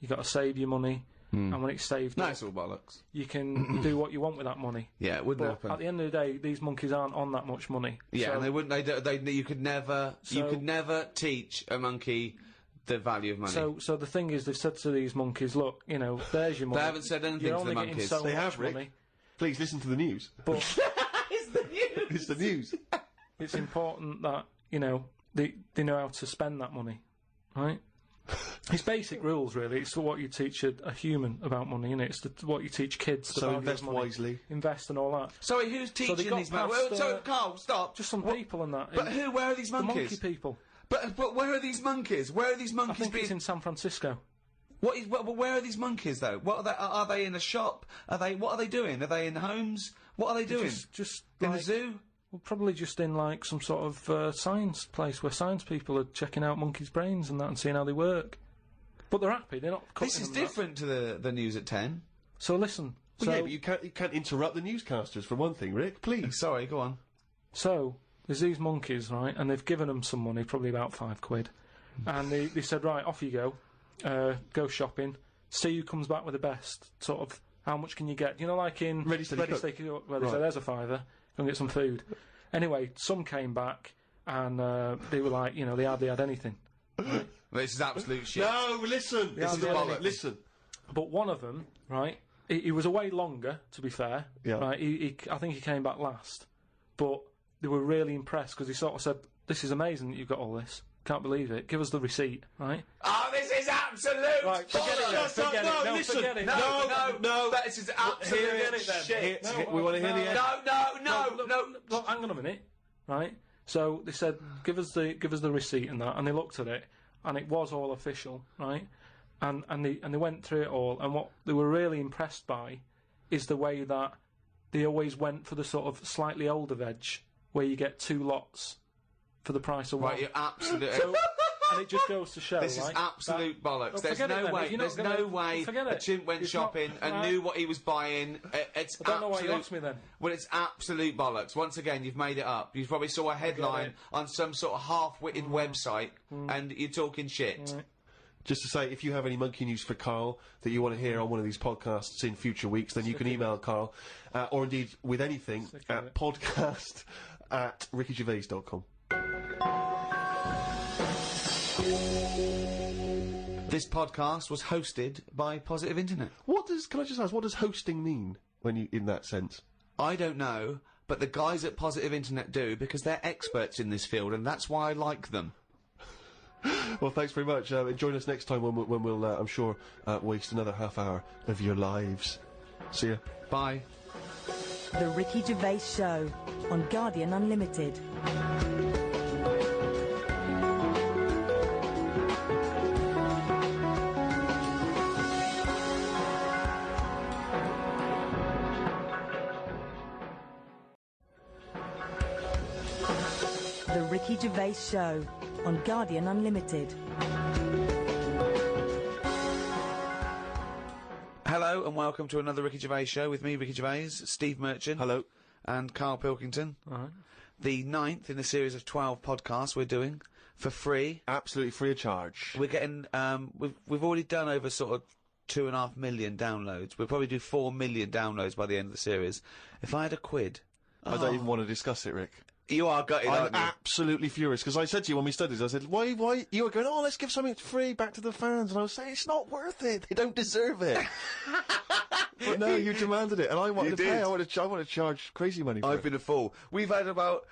you've got to save your money, and when it's saved Nice all bollocks. you can do what you want with that money. Yeah, it wouldn't But happen. at the end of the day, these monkeys aren't on that much money. Yeah, So- and they wouldn't. You could never teach a monkey the value of money. So the thing is, they've said to these monkeys, look, you know, there's your money. They haven't said anything You're to the only getting monkeys. so They much have, Rick. money, Please listen to the news. but It's the news. it's important that, you know, they know how to spend that money, right? It's basic rules, really. It's what you teach a human about money, innit? It's what you teach kids. The So value of invest money. wisely. Invest and all that. Sorry, who's they teaching got these past, monkeys? So, Carl, stop. Just some people and that. But who? Where are these The monkeys? monkey people. But where are these monkeys? Where are these I monkeys think being? it's in San Francisco. Where are these monkeys though? What are they? Are they in a shop? What are they doing? Are they in homes? What are they doing? Just in like, the zoo? Well, probably just in like some sort of science place where science people are checking out monkeys' brains and that and seeing how they work. But they're happy. They're not. This is different to the news at 10. So listen. Well, yeah, but you can't interrupt the newscasters for one thing, Rick. Please. Sorry, go on. So there's these monkeys, right? And they've given them some money, probably about £5, and they said, right, off you go, go shopping, see who comes back with the best. Sort of, how much can you get? You know, like in Ready, Steady, Cook. Steady Cook, where they Right. said, there's a £5, go and get some food. Anyway, some came back and they were like, you know, they hardly had anything. Right? This is absolute shit. No, listen. This is bollocks. Listen. But one of them, right, he was away longer, to be fair. Yeah. Right, I think he came back last. But they were really impressed because he sort of said, this is amazing that you've got all this. Can't believe it. Give us the receipt, right? Oh, this is absolute. Right, forget it then. Forget it. No, listen. forget it. No. This is absolute Forget it then. shit. We want to hear the end. No. Look, hang on a minute, right? So they said, give us the receipt and that, and they looked at it, and it was all official, right? And they went through it all, and what they were really impressed by is the way that they always went for the sort of slightly older veg, where you get 2 lots for the price of one. Right, you're absolute. So, and it just goes to show, This is like, absolute bollocks. Well, There's forget it no then. way. If you're There's not gonna- no way forget a it. chimp went It's shopping not- and knew what he was buying. It's I don't know why absolute. you asked me then. Well, it's absolute bollocks. Once again, you've made it up. You probably saw a headline on some sort of half-witted website, and you're talking shit. Just to say, if you have any monkey news for Karl that you want to hear on one of these podcasts in future weeks, then you can email Karl, or indeed with anything, at podcast@rickygervais.com. This podcast was hosted by Positive Internet. Can I just ask, what does hosting mean when you, in that sense? I don't know, but the guys at Positive Internet do, because they're experts in this field, and that's why I like them. Well, thanks very much. Join us next time when we'll I'm sure, waste another half hour of your lives. See ya. Bye. The Ricky Gervais Show on Guardian Unlimited. The Ricky Gervais Show on Guardian Unlimited. Hello and welcome to another Ricky Gervais show with me, Ricky Gervais, Steve Merchant. Hello. And Karl Pilkington. All right. The 9th in a series of 12 podcasts we're doing For free. Absolutely free of charge. We're getting, we've already done over sort of 2.5 million downloads. We'll probably do 4 million downloads by the end of the series. If I had a quid... I don't even want to discuss it, Rick. You are gutted, aren't you? I'm absolutely furious, because I said to you when we studied, I said, why, you were going, oh, let's give something free back to the fans, and I was saying, it's not worth it, they don't deserve it. But no, you demanded it, and I wanted to pay, I want to charge crazy money for it. I've been a fool. We've had about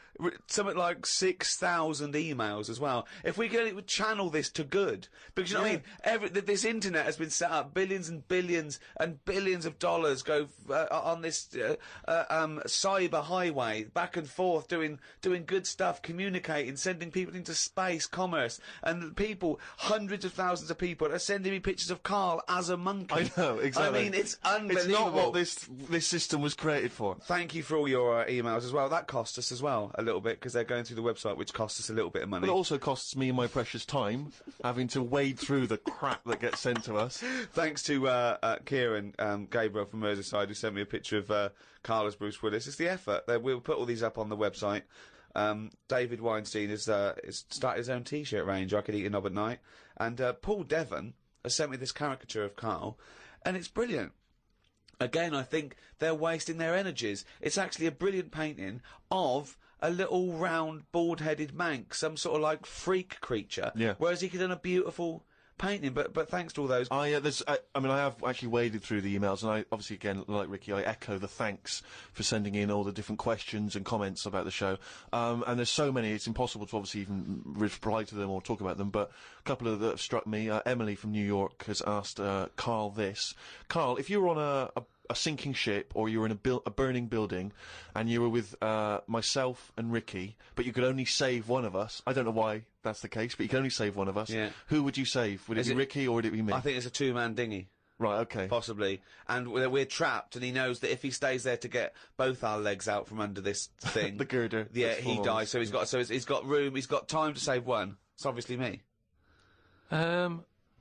something like 6,000 emails as well. If we could channel this to good, because you know what I mean? This internet has been set up, billions and billions and billions of dollars go on this cyber highway, back and forth, doing good stuff, communicating, sending people into space, commerce, and people, hundreds of thousands of people are sending me pictures of Karl as a monkey. I know, exactly. I mean, it's unbelievable. It's not what this system was created for. Thank you for all your emails as well. That cost us as well a little bit, because they're going through the website, which costs us a little bit of money. But it also costs me and my precious time, having to wade through the crap that gets sent to us. Thanks to Kieran Gabriel from Merseyside, who sent me a picture of Karl as Bruce Willis. It's the effort. We'll put all these up on the website. David Weinstein has started his own T-shirt range. I could eat a knob at night. And Paul Devon has sent me this caricature of Karl, and it's brilliant. Again, I think they're wasting their energies. It's actually a brilliant painting of a little round, bald-headed Manx, some sort of like freak creature. Yeah. Whereas he could have done a beautiful painting. But thanks to all those. I mean, I have actually waded through the emails, and I obviously, again, like Ricky, I echo the thanks for sending in all the different questions and comments about the show. And there's so many, it's impossible to obviously even reply to them or talk about them. But a couple of that have struck me. Emily from New York has asked Karl this: Karl, if you were on a sinking ship, or you were in a burning building, and you were with myself and Ricky, but you could only save one of us. I don't know why that's the case, but you can only save one of us. Yeah. Who would you save? Would it be Ricky, or would it be me? I think it's a two-man dinghy. Right, okay. Possibly. And we're trapped, and he knows that if he stays there to get both our legs out from under this thing... the girder. Yeah, he dies, so he's got room, he's got time to save one. It's obviously me.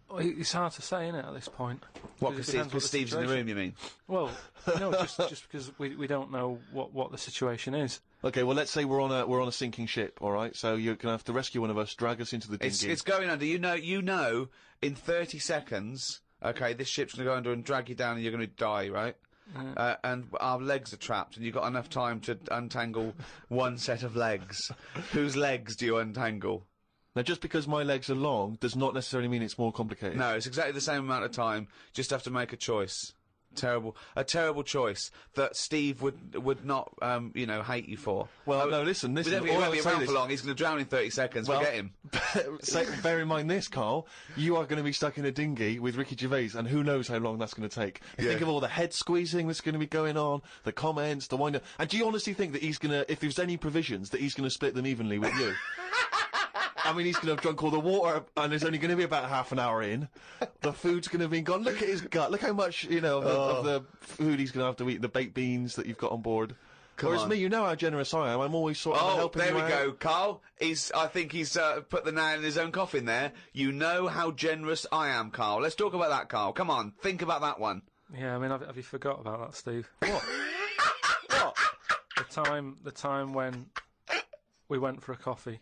It's hard to say, isn't it, at this point? What, because Steve's in the room, you mean? Well, no, just because we don't know what the situation is. Okay, well, let's say we're on a sinking ship, all right? So you're gonna have to rescue one of us, drag us into the dinghy. It's going under. You know, in 30 seconds, okay, this ship's gonna go under and drag you down, and you're gonna die, right? And our legs are trapped, and you've got enough time to untangle one set of legs. Whose legs do you untangle? Now, just because my legs are long does not necessarily mean it's more complicated. No, it's exactly the same amount of time. Just have to make a choice. A terrible choice that Steve would not, hate you for. Well, no, listen. He won't be around for long. He's going to drown in 30 seconds. Well, forget him. Bear in mind this, Karl. You are going to be stuck in a dinghy with Ricky Gervais, and who knows how long that's going to take. You think of all the head squeezing that's going to be going on, the comments, the wind-up. And do you honestly think that he's going to, if there's any provisions, that he's going to split them evenly with you? I mean, he's going to have drunk all the water, and there's only going to be about half an hour in. The food's going to be gone. Look at his gut. Look how much, of the food he's going to have to eat, the baked beans that you've got on board. Whereas me, you know how generous I am. I'm always sort of helping you out. Oh, there we go, Karl. I think he's put the nail in his own coffin there. You know how generous I am, Karl. Let's talk about that, Karl. Come on, think about that one. Yeah, I mean, have you forgot about that, Steve? What? What? The time when we went for a coffee,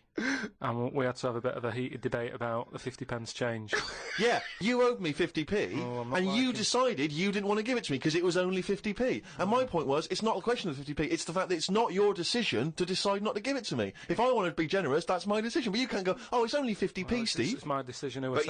and we had to have a bit of a heated debate about the 50p change. Yeah, you owed me 50p, and you decided you didn't want to give it to me because it was only 50p. And my point was, it's not a question of 50p, it's the fact that it's not your decision to decide not to give it to me. If I wanted to be generous, that's my decision, but you can't go, oh, it's only 50p, Steve. It's my decision who But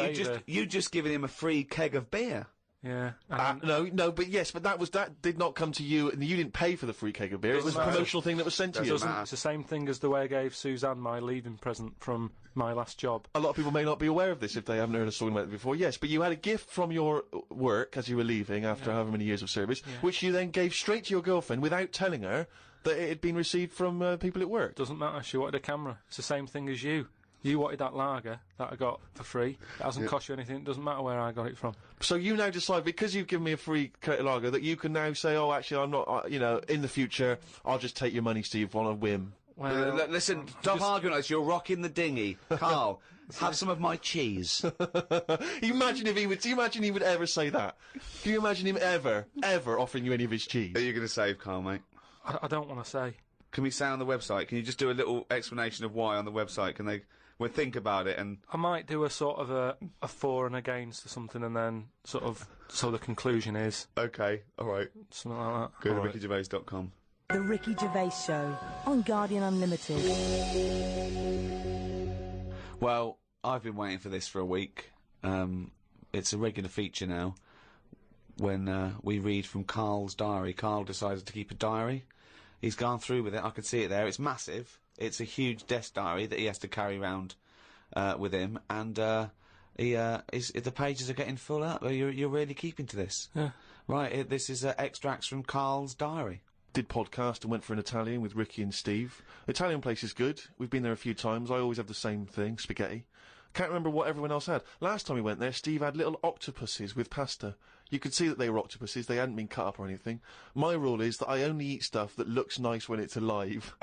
you just given him a free keg of beer. Yeah. That did not come to you, and you didn't pay for the free keg of beer. It was a promotional thing that was sent to you. It's the same thing as the way I gave Suzanne my leaving present from my last job. A lot of people may not be aware of this if they haven't heard us talking about it before. Yes, but you had a gift from your work as you were leaving after however many years of service, which you then gave straight to your girlfriend without telling her that it had been received from people at work. Doesn't matter. She wanted a camera. It's the same thing as you. You wanted that lager that I got for free. It hasn't cost you anything. It doesn't matter where I got it from. So you now decide, because you've given me a free lager, that you can now say, oh, actually, I'm not, in the future, I'll just take your money, Steve, on a whim. Well, listen, stop arguing like this. You're rocking the dinghy. Karl, have some of my cheese. Imagine if he would. Do you imagine he would ever say that? Can you imagine him ever offering you any of his cheese? Are you going to save Karl, mate? I don't want to say. Can we say on the website? Can you just do a little explanation of why on the website? Can they we'll think about it and... I might do a sort of a for and against or something, and then sort of, so the conclusion is... Okay, alright. Something like that. Go to rickygervais.com. The Ricky Gervais Show on Guardian Unlimited. Well, I've been waiting for this for a week. It's a regular feature now. When we read from Karl's diary. Karl decided to keep a diary. He's gone through with it. I can see it there. It's massive. It's a huge desk diary that he has to carry around with him, and the pages are getting full up. You're really keeping to this. Yeah. Right. This is extracts from Karl's diary. Did podcast and went for an Italian with Ricky and Steve. Italian place is good. We've been there a few times. I always have the same thing, spaghetti. Can't remember what everyone else had. Last time we went there, Steve had little octopuses with pasta. You could see that they were octopuses. They hadn't been cut up or anything. My rule is that I only eat stuff that looks nice when it's alive.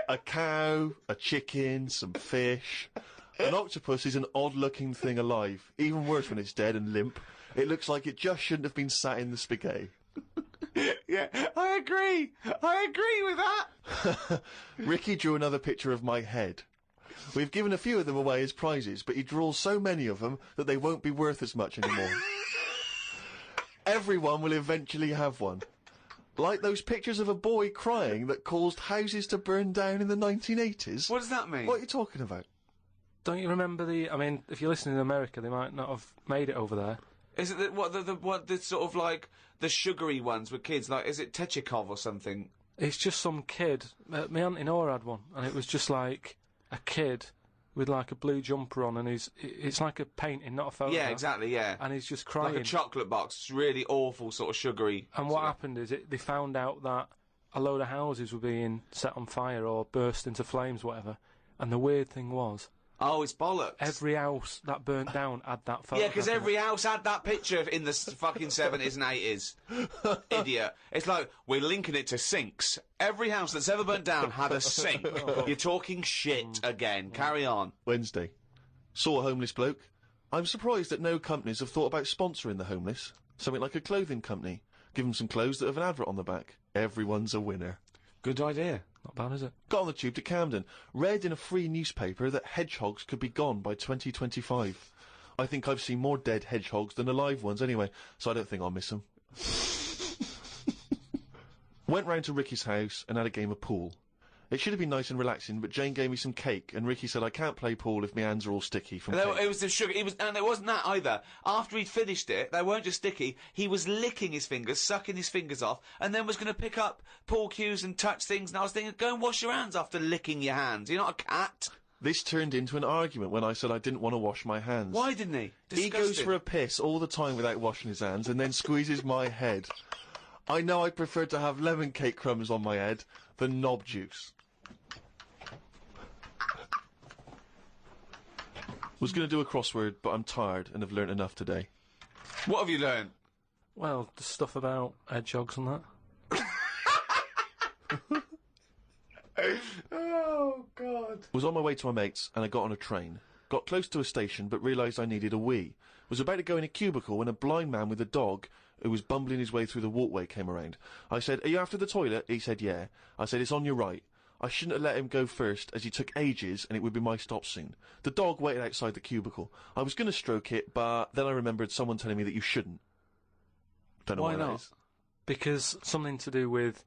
A cow, a chicken, some fish. An octopus is an odd-looking thing alive. Even worse when it's dead and limp. It looks like it just shouldn't have been sat in the spaghetti. Yeah, I agree. I agree with that. Ricky drew another picture of my head. We've given a few of them away as prizes, but he draws so many of them that they won't be worth as much anymore. Everyone will eventually have one. Like those pictures of a boy crying that caused houses to burn down in the 1980s. What does that mean? What are you talking about? Don't you remember I mean, if you're listening in America, they might not have made it over there. Is it the sort of like the sugary ones with kids? Like, is it Techikov or something? It's just some kid. My auntie Nora had one, and it was just like a kid with like a blue jumper on, and it's like a painting, not a photo. Yeah, exactly. Yeah, and he's just crying. Like a chocolate box. It's really awful, sort of sugary. And what happened is they found out that a load of houses were being set on fire or burst into flames, whatever. And the weird thing was. Oh, it's bollocks. Every house that burnt down had that photo. Yeah, because every house had that picture in the fucking 70s and 80s. Idiot. It's like, we're linking it to sinks. Every house that's ever burnt down had a sink. You're talking shit again. Carry on. Wednesday. Saw a homeless bloke. I'm surprised that no companies have thought about sponsoring the homeless. Something like a clothing company. Give them some clothes that have an advert on the back. Everyone's a winner. Good idea. Not bad, is it? Got on the tube to Camden. Read in a free newspaper that hedgehogs could be gone by 2025. I think I've seen more dead hedgehogs than alive ones anyway, so I don't think I'll miss them. Went round to Ricky's house and had a game of pool. It should have been nice and relaxing, but Jane gave me some cake, and Ricky said I can't play pool if my hands are all sticky from cake. It was the sugar. And it wasn't that either. After he'd finished it, they weren't just sticky. He was licking his fingers, sucking his fingers off, and then was going to pick up pool cues and touch things. And I was thinking, go and wash your hands after licking your hands. You're not a cat. This turned into an argument when I said I didn't want to wash my hands. Why didn't he? Disgusting. He goes for a piss all the time without washing his hands, and then squeezes my head. I know I prefer to have lemon cake crumbs on my head than knob juice. Was going to do a crossword, but I'm tired and have learnt enough today. What have you learned? Well, the stuff about hedgehogs and that. Oh, God. Was on my way to my mates, and I got on a train. Got close to a station, but realised I needed a wee. Was about to go in a cubicle when a blind man with a dog, who was bumbling his way through the walkway, came around. I said, "Are you after the toilet?" He said, "Yeah." I said, "It's on your right." I shouldn't have let him go first, as he took ages, and it would be my stop soon. The dog waited outside the cubicle. I was going to stroke it, but then I remembered someone telling me that you shouldn't. Don't know why not? that is. Because something to do with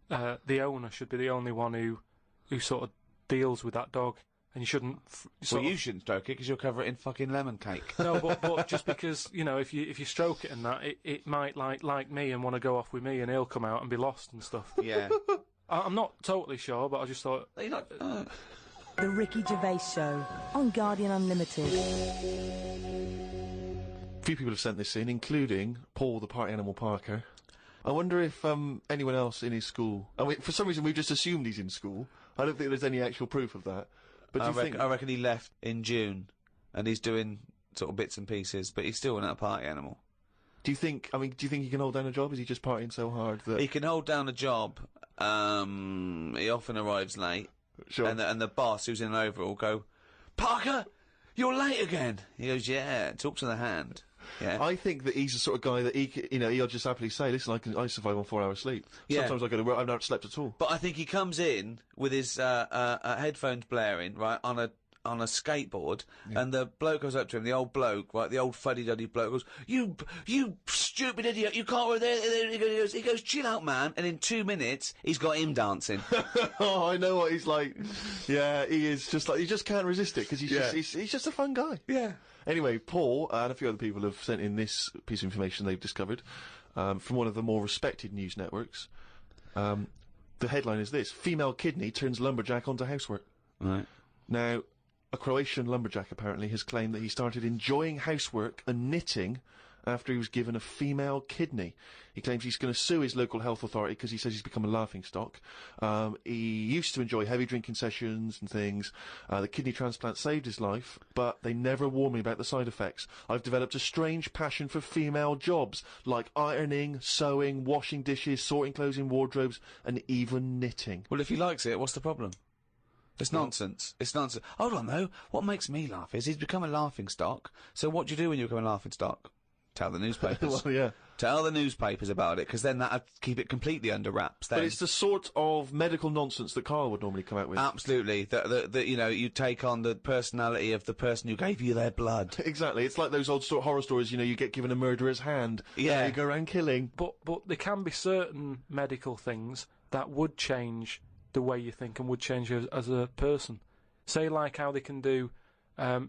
the owner should be the only one who sort of deals with that dog, and you shouldn't. Well, you shouldn't stroke it because you'll cover it in fucking lemon cake. No, but just because if you stroke it and that, it might like me and want to go off with me, and he'll come out and be lost and stuff. Yeah. I'm not totally sure, but I just thought... You're not... The Ricky Gervais Show on Guardian Unlimited. A few people have sent this in, including Paul, the party animal Parker. I wonder if anyone else in his school... I mean, for some reason we've just assumed he's in school. I don't think there's any actual proof of that. But I reckon he left in June, and he's doing sort of bits and pieces, but he's still not a party animal. Do you think he can hold down a job? Is he just partying so hard that... He can hold down a job. He often arrives late. Sure. And the boss, who's in an overall, go, "Parker, you're late again." He goes, "Yeah, talk to the hand." Yeah. I think that he's the sort of guy that he'll just happily say, listen, I survive on 4 hours sleep. Yeah. Sometimes I go to work, I've not slept at all. But I think he comes in with his headphones blaring, right, on a skateboard, and the bloke goes up to him, the old bloke, right, the old fuddy-duddy bloke goes, you stupid idiot, you can't work there. He goes, chill out, man, and in 2 minutes, he's got him dancing. Oh, I know what he's like. Yeah, he is just like, he just can't resist it, because he's just a fun guy. Yeah. Anyway, Paul and a few other people have sent in this piece of information they've discovered, from one of the more respected news networks. The headline is this: female kidney turns lumberjack onto housework. Right. Now, a Croatian lumberjack apparently has claimed that he started enjoying housework and knitting after he was given a female kidney. He claims he's going to sue his local health authority because he says he's become a laughingstock. He used to enjoy heavy drinking sessions and things. The kidney transplant saved his life, but they never warned me about the side effects. I've developed a strange passion for female jobs, like ironing, sewing, washing dishes, sorting clothes in wardrobes, and even knitting. Well, if he likes it, what's the problem? It's nonsense. It's nonsense. Hold on, though. What makes me laugh is he's become a laughingstock. So what do you do when you become a laughingstock? Tell the newspapers. Well, yeah. Tell the newspapers about it, because then that'd keep it completely under wraps. Then. But it's the sort of medical nonsense that Karl would normally come out with. Absolutely. That you take on the personality of the person who gave you their blood. Exactly. It's like those old horror stories, you get given a murderer's hand. Yeah. And you go around killing. But there can be certain medical things that would change the way you think and would change you as a person. Say, like how they can do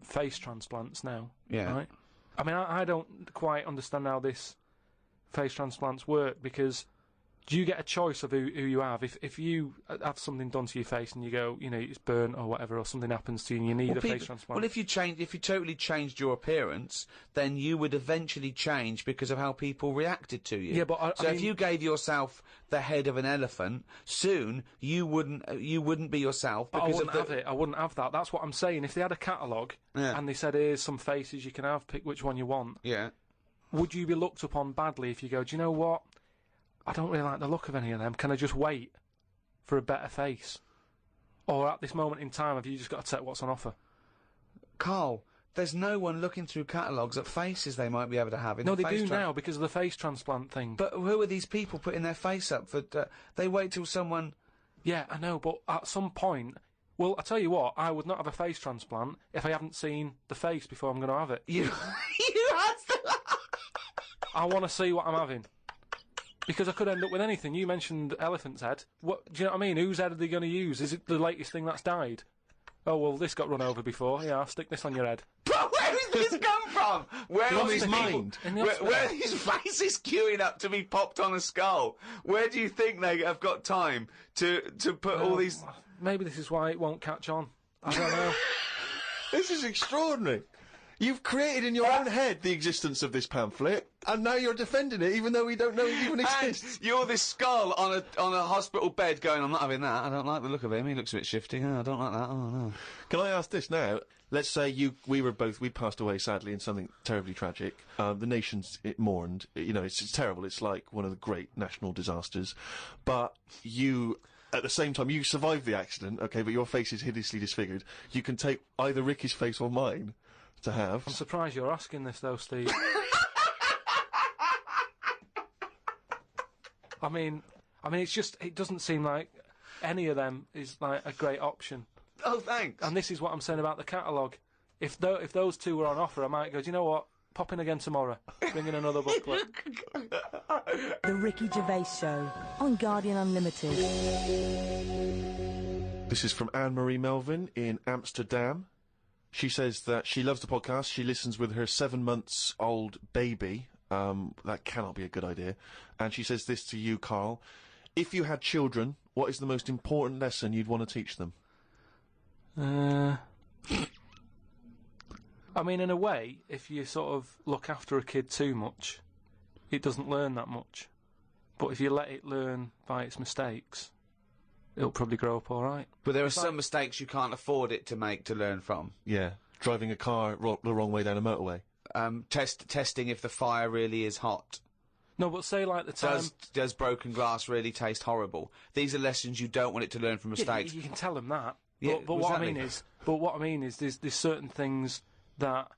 face transplants now. Yeah. Right? I mean, I don't quite understand how this face transplants work, because do you get a choice of who you have? If you have something done to your face and you go, it's burnt or whatever, or something happens to you and you need a face transplant. Well, if you totally changed your appearance, then you would eventually change because of how people reacted to you. Yeah, but so if you gave yourself the head of an elephant, soon you wouldn't be yourself. Because I wouldn't have that. That's what I'm saying. If they had a catalogue and they said, here's some faces you can have, pick which one you want. Yeah. Would you be looked upon badly if you go, do you know what? I don't really like the look of any of them. Can I just wait for a better face? Or at this moment in time, have you just got to take what's on offer? Karl, there's no one looking through catalogues at faces they might be able to have. No, they do now because of the face transplant thing. But who are these people putting their face up for? They wait till someone. Yeah, I know, but at some point. Well, I tell you what, I would not have a face transplant if I haven't seen the face before I'm going to have it. You have to. I want to see what I'm having. Because I could end up with anything. You mentioned elephant's head. What do you know what I mean? Whose head are they going to use? Is it the latest thing that's died? Oh, well, this got run over before. Yeah, I'll stick this on your head. But where did this come from? Where are these mind? Where are these faces queuing up to be popped on a skull? Where do you think they have got time to put all these... Maybe this is why it won't catch on. I don't know. This is extraordinary. You've created in your own head the existence of this pamphlet, and now you're defending it, even though we don't know it even exists. And you're this skull on a hospital bed going, I'm not having that, I don't like the look of him, he looks a bit shifty, I don't like that, oh no. Can I ask this now? Let's say we passed away sadly in something terribly tragic. The nation's mourned. It's terrible. It's like one of the great national disasters. But you, at the same time, you survived the accident, okay, but your face is hideously disfigured. You can take either Ricky's face or mine to have. I'm surprised you're asking this, though, Steve. I mean, it's just, it doesn't seem like any of them is like a great option. Oh, thanks. And this is what I'm saying about the catalogue. If those two were on offer, I might go, do you know what? Pop in again tomorrow. Bring in another booklet. The Ricky Gervais Show on Guardian Unlimited. This is from Anne-Marie Melvin in Amsterdam. She says that she loves the podcast. She listens with her 7-month-old baby. That cannot be a good idea. And she says this to you, Karl. If you had children, what is the most important lesson you'd want to teach them? I mean, in a way, if you sort of look after a kid too much, it doesn't learn that much. But if you let it learn by its mistakes, it'll probably grow up all right. But there are some mistakes you can't afford it to make to learn from. Yeah, driving a car the wrong way down a motorway. Testing if the fire really is hot. No, but say like the time... Does broken glass really taste horrible? These are lessons you don't want it to learn from mistakes. You can tell them that. Yeah, but what I mean is, there's certain things that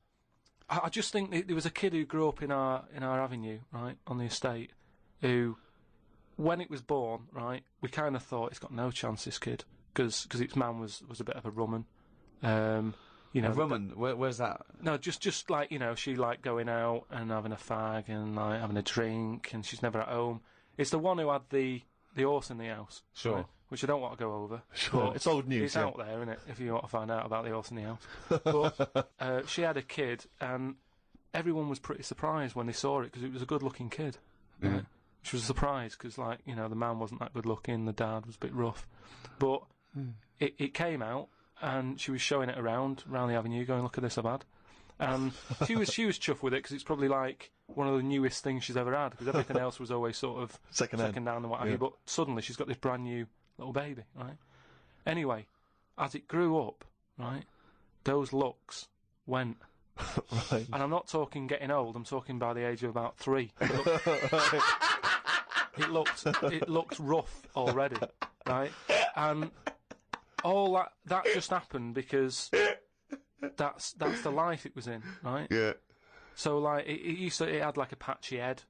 I just think there was a kid who grew up in our avenue, right, on the estate, who, when it was born, right, we kind of thought it's got no chance, this kid, because its man was a bit of a rumman. You know, a rumman? Where's that? No, just like, you know, she liked going out and having a fag and like having a drink, and she's never at home. It's the one who had the horse in the house. Sure. Right? Which I don't want to go over. Sure, it's old news. It's out there, isn't it, if you want to find out about the horse in the house. But she had a kid, and everyone was pretty surprised when they saw it, because it was a good-looking kid. Yeah. Right? Which was a surprise, because, like, you know, the man wasn't that good-looking, the dad was a bit rough. But it came out, and she was showing it around the avenue, going, look at this I've had. And she was chuffed with it, because it's probably, like, one of the newest things she's ever had, because everything else was always sort of second down and what have you. But suddenly she's got this brand new little baby, right? Anyway, as it grew up, right, those looks went. Right. And I'm not talking getting old, I'm talking by the age of about 3. It looks rough already, right? And all that just happened because that's the life it was in, right? Yeah. So like it had like a patchy head.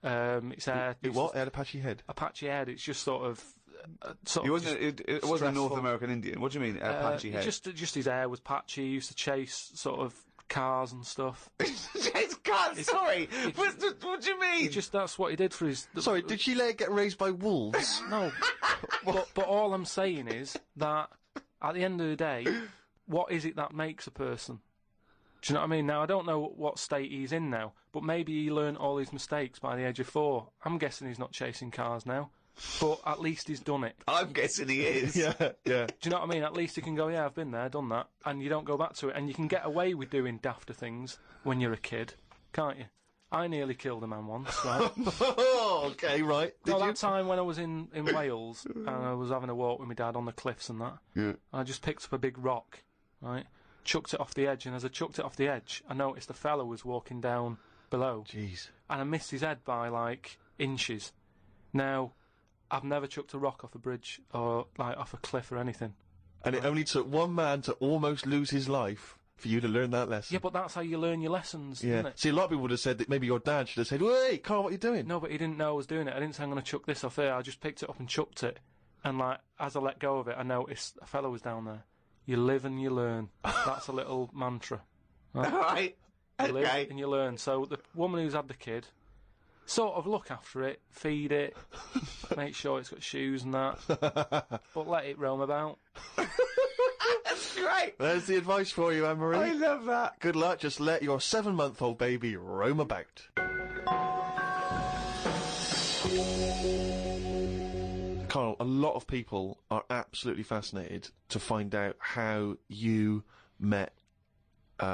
Its hair. It what? It had a patchy head. A patchy head. It's just sort of. It wasn't a North American Indian. What do you mean, a patchy head? Just his hair was patchy. He used to chase sort of cars and stuff. Chase cars. Sorry. What do you mean? That's what he did for his. Sorry, did she let it get raised by wolves? No. but all I'm saying is that at the end of the day, what is it that makes a person? Do you know what I mean? Now, I don't know what state he's in now, but maybe he learned all his mistakes by the age of 4. I'm guessing he's not chasing cars now, but at least he's done it. I'm guessing he is. Yeah. Do you know what I mean? At least he can go, yeah, I've been there, done that, and you don't go back to it. And you can get away with doing dafter things when you're a kid, can't you? I nearly killed a man once, right? Okay, right. That time when I was in Wales, and I was having a walk with my dad on the cliffs and that, I just picked up a big rock, right? Chucked it off the edge, and as I chucked it off the edge, I noticed a fella was walking down below. Jeez. And I missed his head by, like, inches. Now, I've never chucked a rock off a bridge or, like, off a cliff or anything. And it only took one man to almost lose his life for you to learn that lesson. Yeah, but that's how you learn your lessons, isn't it? See, a lot of people would have said that maybe your dad should have said, "Wait, Karl, what are you doing?" No, but he didn't know I was doing it. I didn't say I'm going to chuck this off here. I just picked it up and chucked it. And, like, as I let go of it, I noticed a fella was down there. You live and you learn. That's a little mantra. Right? Right. You live and you learn. So the woman who's had the kid, sort of look after it, feed it, make sure it's got shoes and that, but let it roam about. That's great. There's the advice for you, Anne-Marie. I love that. Good luck. Just let your 7-month-old baby roam about. Karl, a lot of people are absolutely fascinated to find out how you met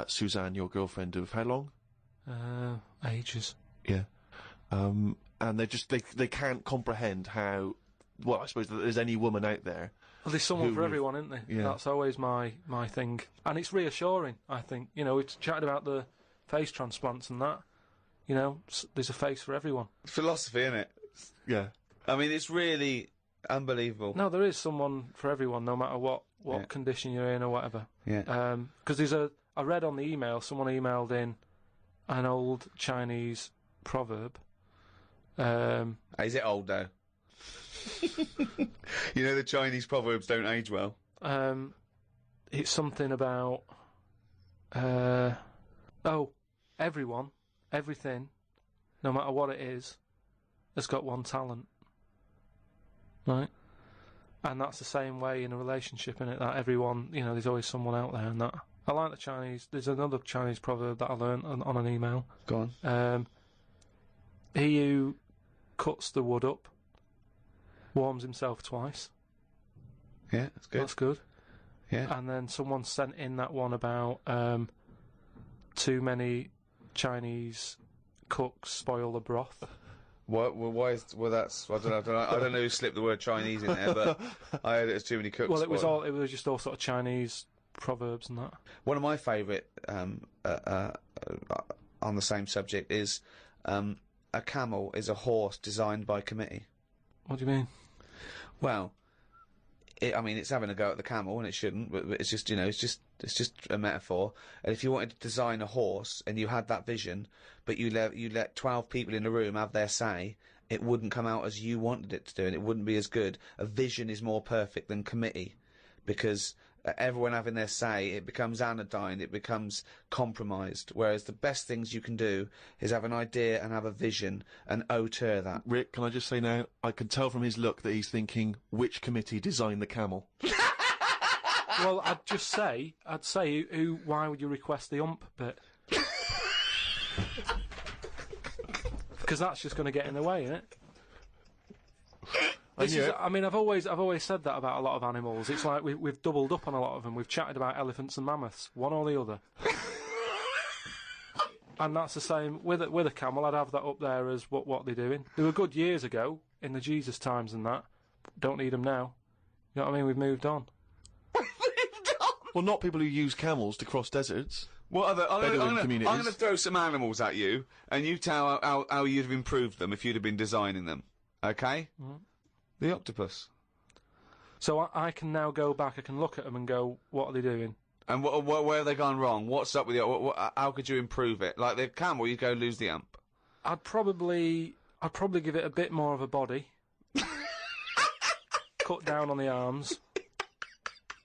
Suzanne, your girlfriend of how long? Ages. Yeah. And they can't comprehend how, well, I suppose that there's any woman out there. Well, there's someone for everyone, isn't there? Yeah. That's always my thing. And it's reassuring, I think. You know, we've chatted about the face transplants and that. You know, there's a face for everyone. It's philosophy, isn't it? Yeah. I mean, it's really unbelievable. No, there is someone for everyone, no matter what condition you're in or whatever. Yeah. Because I read on the email, someone emailed in an old Chinese proverb. Is it old, though? You know, the Chinese proverbs don't age well. It's something about... everyone, everything, no matter what it is, has got one talent. Right? And that's the same way in a relationship, innit? That everyone, you know, there's always someone out there and that. I like the Chinese... There's another Chinese proverb that I learned on an email. Go on. He who cuts the wood up warms himself twice. Yeah, that's good. That's good. Yeah. And then someone sent in that one about too many Chinese cooks spoil the broth. What? Well, why is? Well, that's. I don't know who slipped the word Chinese in there, but I heard it was too many cooks. Well, it was just all sort of Chinese proverbs and that. One of my favourite on the same subject is a camel is a horse designed by committee. What do you mean? Well, I mean, it's having a go at the camel, and it shouldn't, but it's just, you know, it's just a metaphor. And if you wanted to design a horse, and you had that vision, but you let 12 people in a room have their say, it wouldn't come out as you wanted it to do, and it wouldn't be as good. A vision is more perfect than committee, because everyone having their say, it becomes anodyne, it becomes compromised, whereas the best things you can do is have an idea and have a vision and auteur that. Rick, can I just say now, I can tell from his look that he's thinking, which committee designed the camel? Well, I'd say, why would you request the ump bit? Because that's just going to get in the way, isn't it? I mean, I've always said that about a lot of animals. It's like we've doubled up on a lot of them. We've chatted about elephants and mammoths, one or the other. And that's the same with a camel. I'd have that up there as what they're doing. They were good years ago in the Jesus times and that. Don't need them now. You know what I mean? We've moved on. Well, not people who use camels to cross deserts. What other? I'm going to throw some animals at you, and you tell how you'd have improved them if you'd have been designing them. Okay? Mm. The octopus. So I can now go back, I can look at them and go, what are they doing? And where have they gone wrong? What's up with it? How could you improve it? Like the camel, you'd go lose the ump. I'd probably give it a bit more of a body. Cut down on the arms.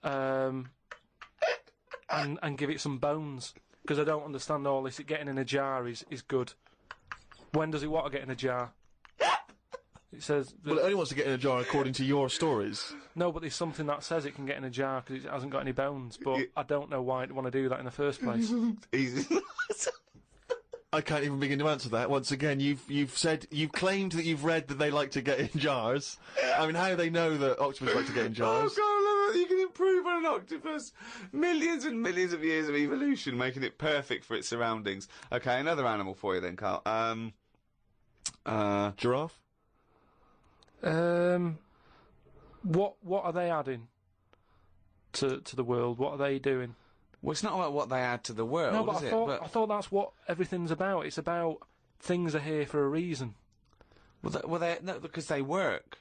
And give it some bones. Because I don't understand all this. It getting in a jar is good. When does it want to get in a jar? It says... Well, it only wants to get in a jar according to your stories. No, but there's something that says it can get in a jar because it hasn't got any bones, but I don't know why it want to do that in the first place. I can't even begin to answer that. Once again, you've claimed that you've read that they like to get in jars. I mean, how do they know that octopus like to get in jars? Oh, God, you can improve on an octopus. Millions and millions of years of evolution, making it perfect for its surroundings. Okay, another animal for you then, Karl. Giraffe? What are they adding to the world? What are they doing? Well, it's not about what they add to the world, no, but is I thought that's what everything's about. It's about things are here for a reason. No, because they work.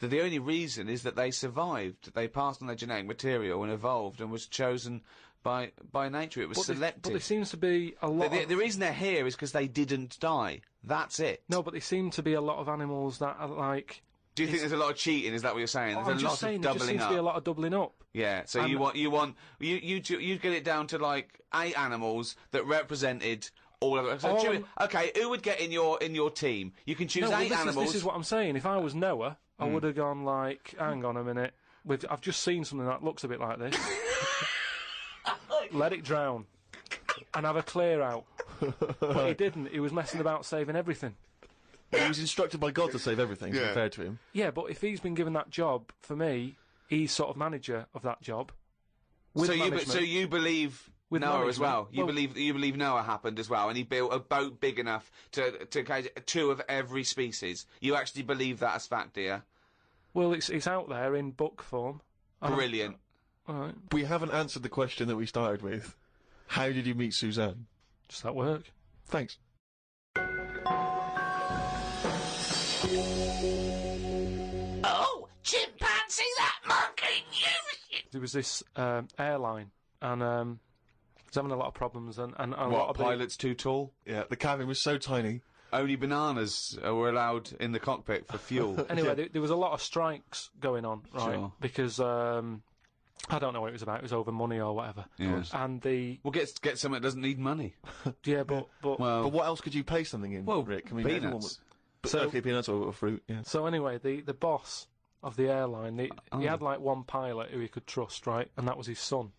The only reason is that they survived. They passed on their genetic material and evolved and was chosen by nature. It was selected. But there seems to be a lot. The reason they're here is because they didn't die. That's it. No, but there seem to be a lot of animals that are like. Do you think there's a lot of cheating? Is that what you're saying? There's I'm just saying, there just seems to be a lot of doubling up. Yeah. So you get it down to like 8 animals that represented all of it. So okay, who would get in your team? You can choose 8 animals. This is what I'm saying. If I was Noah, I would have gone like, hang on a minute. I've just seen something that looks a bit like this. Let it drown. And have a clear out. But he didn't. He was messing about saving everything. He was instructed by God to save everything, to be fair to him. Yeah, but if he's been given that job, for me, he's sort of manager of that job. So you believe Noah as well? You believe Noah happened as well, and he built a boat big enough to catch 2 of every species. You actually believe that as fact, do you? Well, it's out there in book form. Brilliant. All right. We haven't answered the question that we started with. How did you meet Suzanne? Just at work. Thanks. Oh, chimpanzee, that monkey knew. There was this airline, and was having a lot of problems, and a what, lot of pilots too tall? Yeah, the cabin was so tiny. Only bananas were allowed in the cockpit for fuel. Anyway, there was a lot of strikes going on, right? Sure. Because I don't know what it was about. It was over money or whatever. Yes. And the get something that doesn't need money. Yeah, but what else could you pay something in? Well, Rick, I mean, peanuts. Okay, peanuts or fruit. Yeah. So anyway, the boss of the airline, he had like one pilot who he could trust, right? And that was his son.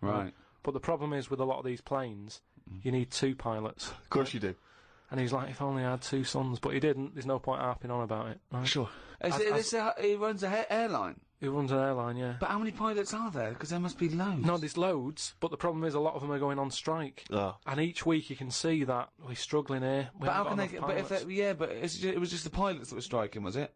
Right. But the problem is with a lot of these planes, you need 2 pilots. Of course you do. And he's like, if only I had 2 sons, but he didn't. There's no point harping on about it. Right? Sure. He runs an airline. He runs an airline, yeah. But how many pilots are there? Because there must be loads. No, there's loads, but the problem is a lot of them are going on strike. Oh. And each week you can see that we're struggling here. But how can they get... But it was just the pilots that were striking, was it?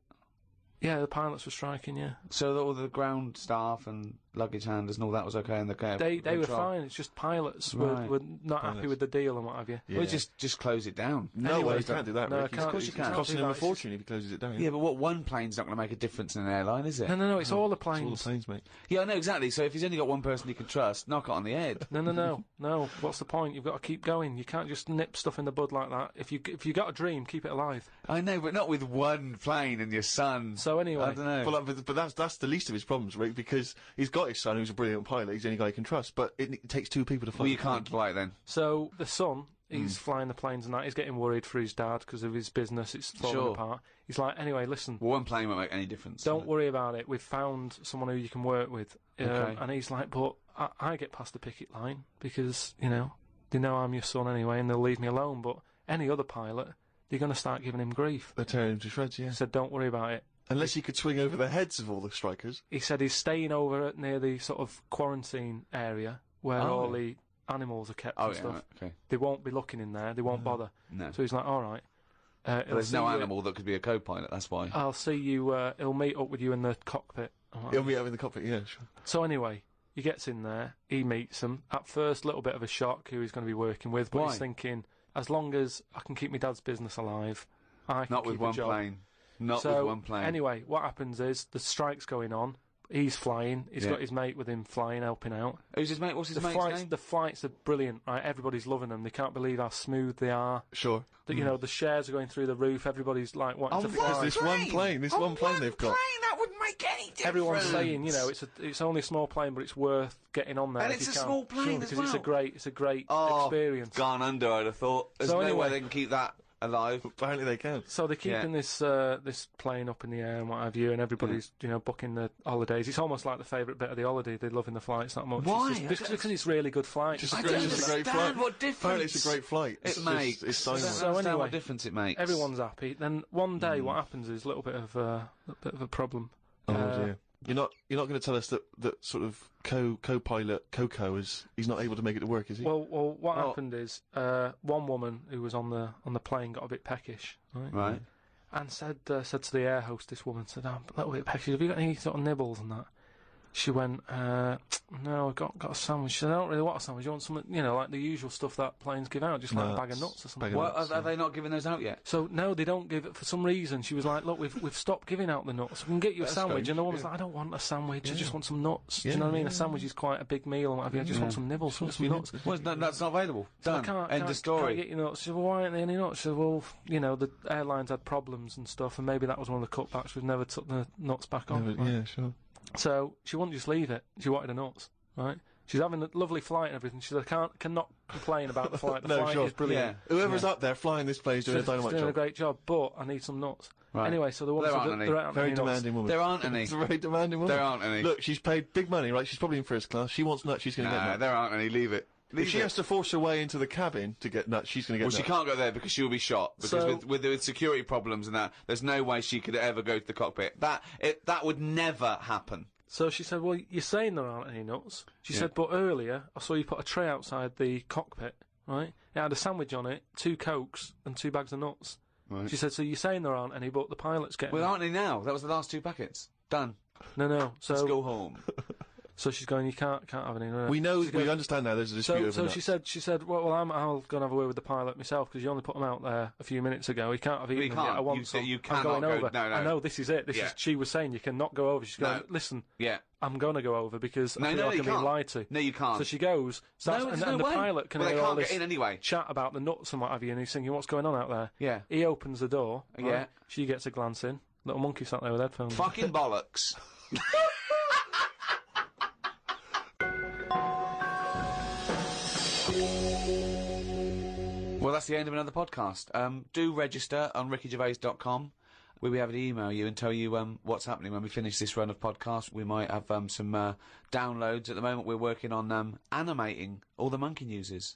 Yeah, the pilots were striking, yeah. So all the ground staff and luggage handlers and all that was okay in the cab? They were fine. It's just pilots were not happy with the deal and what have you. Yeah. Well, just close it down. No way, you can't do that, No, Rick. of course you can't. It's costing him a fortune if he closes it down. Yeah, but what, one plane's not going to make a difference in an airline, is it? No, it's all the planes. It's all the planes, mate. Yeah, I know, exactly. So if he's only got one person you can trust, knock it on the head. No. What's the point? You've got to keep going. You can't just nip stuff in the bud like that. If you got a dream, keep it alive. I know, but not with one plane and your son. So anyway, I don't know. Well, but that's the least of his problems, Rick, because he's got his son who's a brilliant pilot. He's the only guy he can trust. But it takes two people to fly. Well, you can't fly it then. So the son, he's flying the planes and that. He's getting worried for his dad because of his business. It's falling apart. He's like, anyway, listen. Well, one plane won't make any difference. Don't worry about it. We've found someone who you can work with. And he's like, but I get past the picket line because, they know I'm your son anyway and they'll leave me alone. But any other pilot, they're going to start giving him grief. They're tearing him to shreds, yeah. He said, don't worry about it. Unless he could swing over the heads of all the strikers. He said he's staying over near the sort of quarantine area where all the animals are kept and stuff. Right, okay. They won't be looking in there. They won't bother. No. So he's like, all right. There's no animal that could be a co-pilot, that's why. I'll see you, he'll meet up with you in the cockpit. He'll meet up in the cockpit, yeah, sure. So anyway, he gets in there, he meets them. At first, a little bit of a shock who he's going to be working with, but he's thinking, as long as I can keep my dad's business alive, I can Not keep with a one job. plane. Not So, with one plane. Anyway, what happens is, the strike's going on, he's flying, he's got his mate with him flying, helping out. Who's his mate? What's his mate's name? The flights are brilliant, right? Everybody's loving them. They can't believe how smooth they are. Sure. The shares are going through the roof. Everybody's like wanting to fly. This one plane they've got. That wouldn't make any difference. Everyone's saying, it's only a small plane, but it's worth getting on there. And if it's you a can. small plane because as well. it's a great experience. Gone under, I'd have thought. There's no way they can keep that alive. Apparently they can. So they're keeping this plane up in the air and what have you, and everybody's booking the holidays. It's almost like the favourite bit of the holiday. They're loving the flights that much. Why? Because it's really good flights. I don't understand what difference. Apparently it's a great flight. It makes. It's So anyway, what difference it makes. Everyone's happy. Then one day, what happens is a little bit of a problem. Oh dear. You're not going to tell us that sort of co-pilot Coco he's not able to make it to work, is he? Well, what happened is one woman who was on the plane got a bit peckish, right? And said to the air hostess woman, said, "I'm a little bit peckish. Have you got any sort of nibbles and that?" She went, "No, I got a sandwich." She said, "I don't really want a sandwich. You want something, like the usual stuff that planes give out, just like a bag of nuts or something." Are they not giving those out yet? So no, they don't give it for some reason. She was like, "Look, we've stopped giving out the nuts. We can get you a sandwich." strange. And the woman was like, "I don't want a sandwich. I just want some nuts." Do you Yeah, know what I mean? A sandwich is quite a big meal and what have you. I just want some nibbles, want some nuts. Well, that's not available. So Done. End of story. Can't get your nuts. She said, "Well, why aren't there any nuts?" She said, "Well, the airlines had problems and stuff, and maybe that was one of the cutbacks. We've never took the nuts back on." Yeah, sure. So she wouldn't just leave it. She wanted the nuts, right? She's having a lovely flight and everything. She said, "I cannot complain about the flight. The flight is brilliant." Yeah. Whoever's up there flying this plane is doing a dynamite doing job. a great job, but I need some nuts. Right. Anyway, so the woman There said aren't any. there aren't Very any nuts. demanding woman. There aren't any. It's a very demanding woman. There aren't any. Look, she's paid big money, right? She's probably in first class. She wants nuts. She's going to get nuts. There aren't any. Leave it. If she has to force her way into the cabin to get nuts, she's going to get nuts. Well, she can't go there because she'll be shot. Because with security problems and that, there's no way she could ever go to the cockpit. That would never happen. So she said, "Well, you're saying there aren't any nuts." She said, "But earlier I saw you put a tray outside the cockpit, right? It had a sandwich on it, 2 Cokes and 2 bags of nuts." Right. She said, "So you're saying there aren't any, but the pilot's getting Well, them." aren't they now? That was the last 2 packets. Done. No. So Let's go home. So she's going, "You can't have any." No. We know. We understand now. There's a dispute over So nuts. she said, "Well, I'll go and have a word with the pilot myself because you only put them out there a few minutes ago. He can't have eaten them yet. I want some. You I'm going cannot over. go. No. I know this is it. She was saying you cannot go over. She's going, No. "Listen, Yeah. I'm going to go over because I feel no, like you I'm being can't. lied to." No, you can't. So she goes, and the way. pilot can Well, they hear all can't this get in anyway. chat about the nuts and what have you, and he's thinking, "What's going on out there?" Yeah. He opens the door. Yeah. Right? She gets a glance in. Little monkey sat there with headphones. Fucking bollocks. Well, that's the end of another podcast. Do register on rickygervais.com. We'll be able to email you and tell you what's happening when we finish this run of podcasts. We might have some downloads. At the moment, we're working on animating all the monkey newses.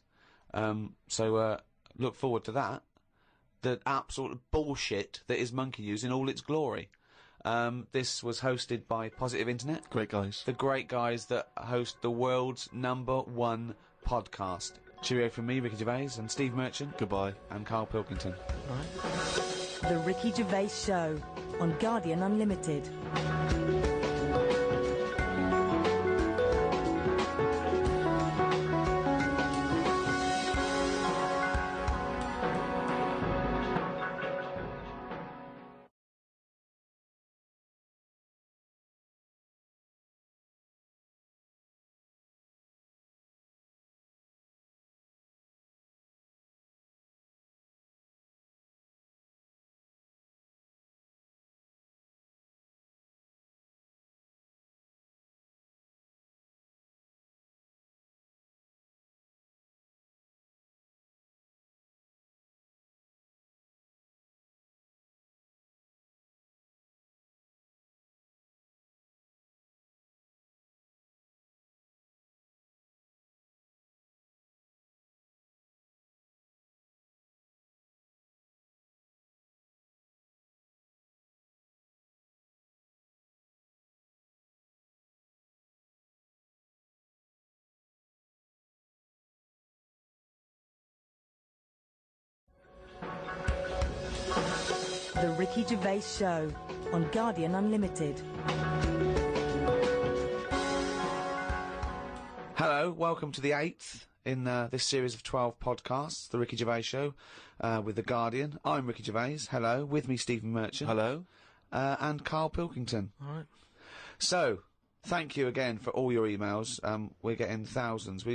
So look forward to that. The absolute bullshit that is monkey news in all its glory. This was hosted by Positive Internet. Great guys. The great guys that host the world's #1 podcast. Cheerio from me, Ricky Gervais, and Steve Merchant. Goodbye. And Karl Pilkington. The Ricky Gervais Show on Guardian Unlimited. The Ricky Gervais Show on Guardian Unlimited. Hello, welcome to the 8th in this series of 12 podcasts, The Ricky Gervais Show, with The Guardian. I'm Ricky Gervais, hello. With me, Stephen Merchant. Hello. And Karl Pilkington. All right. So, thank you again for all your emails. We're getting thousands.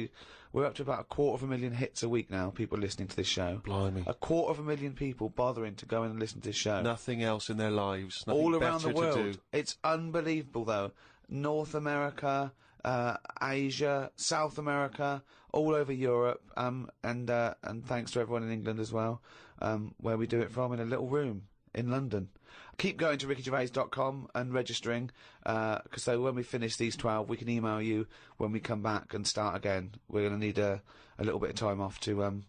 We're up to about 250,000 hits a week now, people listening to this show. Blimey. 250,000 people bothering to go in and listen to this show. Nothing else in their lives. Nothing all around the better to world. do. It's unbelievable, though. North America, Asia, South America, all over Europe, and thanks to everyone in England as well, where we do it from in a little room in London. Keep going to rickygervais.com and registering, because so when we finish these 12, we can email you when we come back and start again. We're going to need a little bit of time off to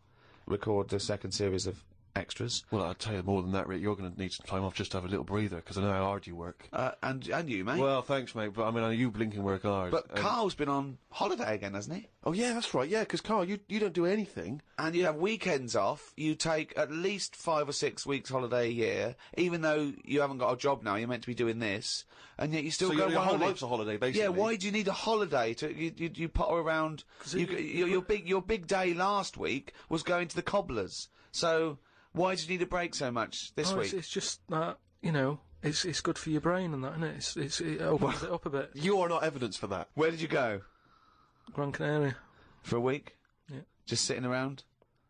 record the second series of extras. Well, I'll tell you more than that, Rick. You're going to need some time off just to have a little breather, because I know how hard you work. And you, mate. Well, thanks, mate, but I mean, I know you blinking work hard. But Karl's been on holiday again, hasn't he? Oh, yeah, that's right, yeah, because, Karl, you don't do anything. And you have weekends off. You take at least 5 or 6 weeks holiday a year, even though you haven't got a job now, you're meant to be doing this, and yet you still go on your whole holiday. life's a holiday, basically. Yeah, why do you need a holiday? You potter around. Your big day last week was going to the cobblers, so why do you need a break so much this week? It's just that, it's good for your brain and that, isn't it? It opens it up a bit. You are not evidence for that. Where did you go? Gran Canaria. For a week? Yeah. Just sitting around?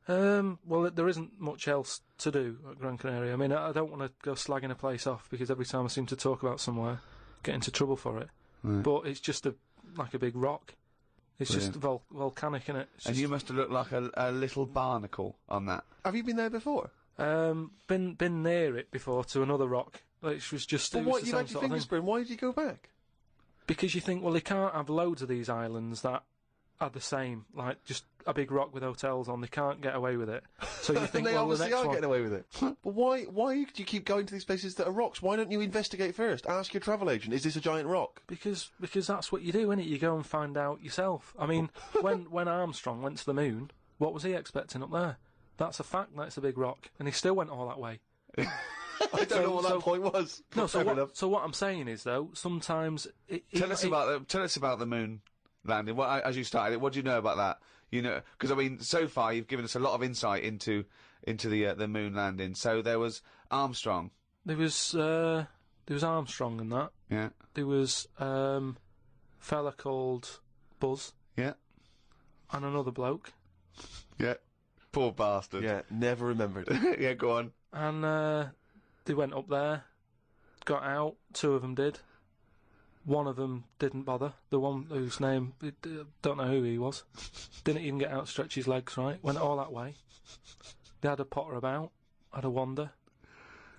Well, there isn't much else to do at Gran Canaria. I mean, I don't want to go slagging a place off, because every time I seem to talk about somewhere, get into trouble for it. Right. But it's just like a big rock. It's just volcanic, innit? And you must have looked like a little barnacle on that. Have you been there before? Been near it before to another rock. Which was just. But what, you had your fingers burned, why did you go back? Because you think, well, they can't have loads of these islands that are the same, like just a big rock with hotels on. They can't get away with it. So you think, they well, obviously the next are one... getting away with it. But why do you keep going to these places that are rocks? Why don't you investigate first? Ask your travel agent, is this a giant rock? Because that's what you do, innit? You go and find out yourself. I mean, when Armstrong went to the moon, what was he expecting up there? That's a fact. That's a big rock, and he still went all that way. I don't know what that point was. No, so what I'm saying is, though, sometimes... Tell us about the moon landing. As you started it, what do you know about that? Because, I mean, so far you've given us a lot of insight into the moon landing. So there was Armstrong. There was Armstrong and that. Yeah. There was fella called Buzz. Yeah. And another bloke. Yeah. Poor bastard. Yeah, never remembered. Yeah, go on. And they went up there, got out. 2 of them did. One of them didn't bother. The one whose name, don't know who he was. Didn't even get out to stretch his legs, right? Went all that way. They had a potter about, had a wander,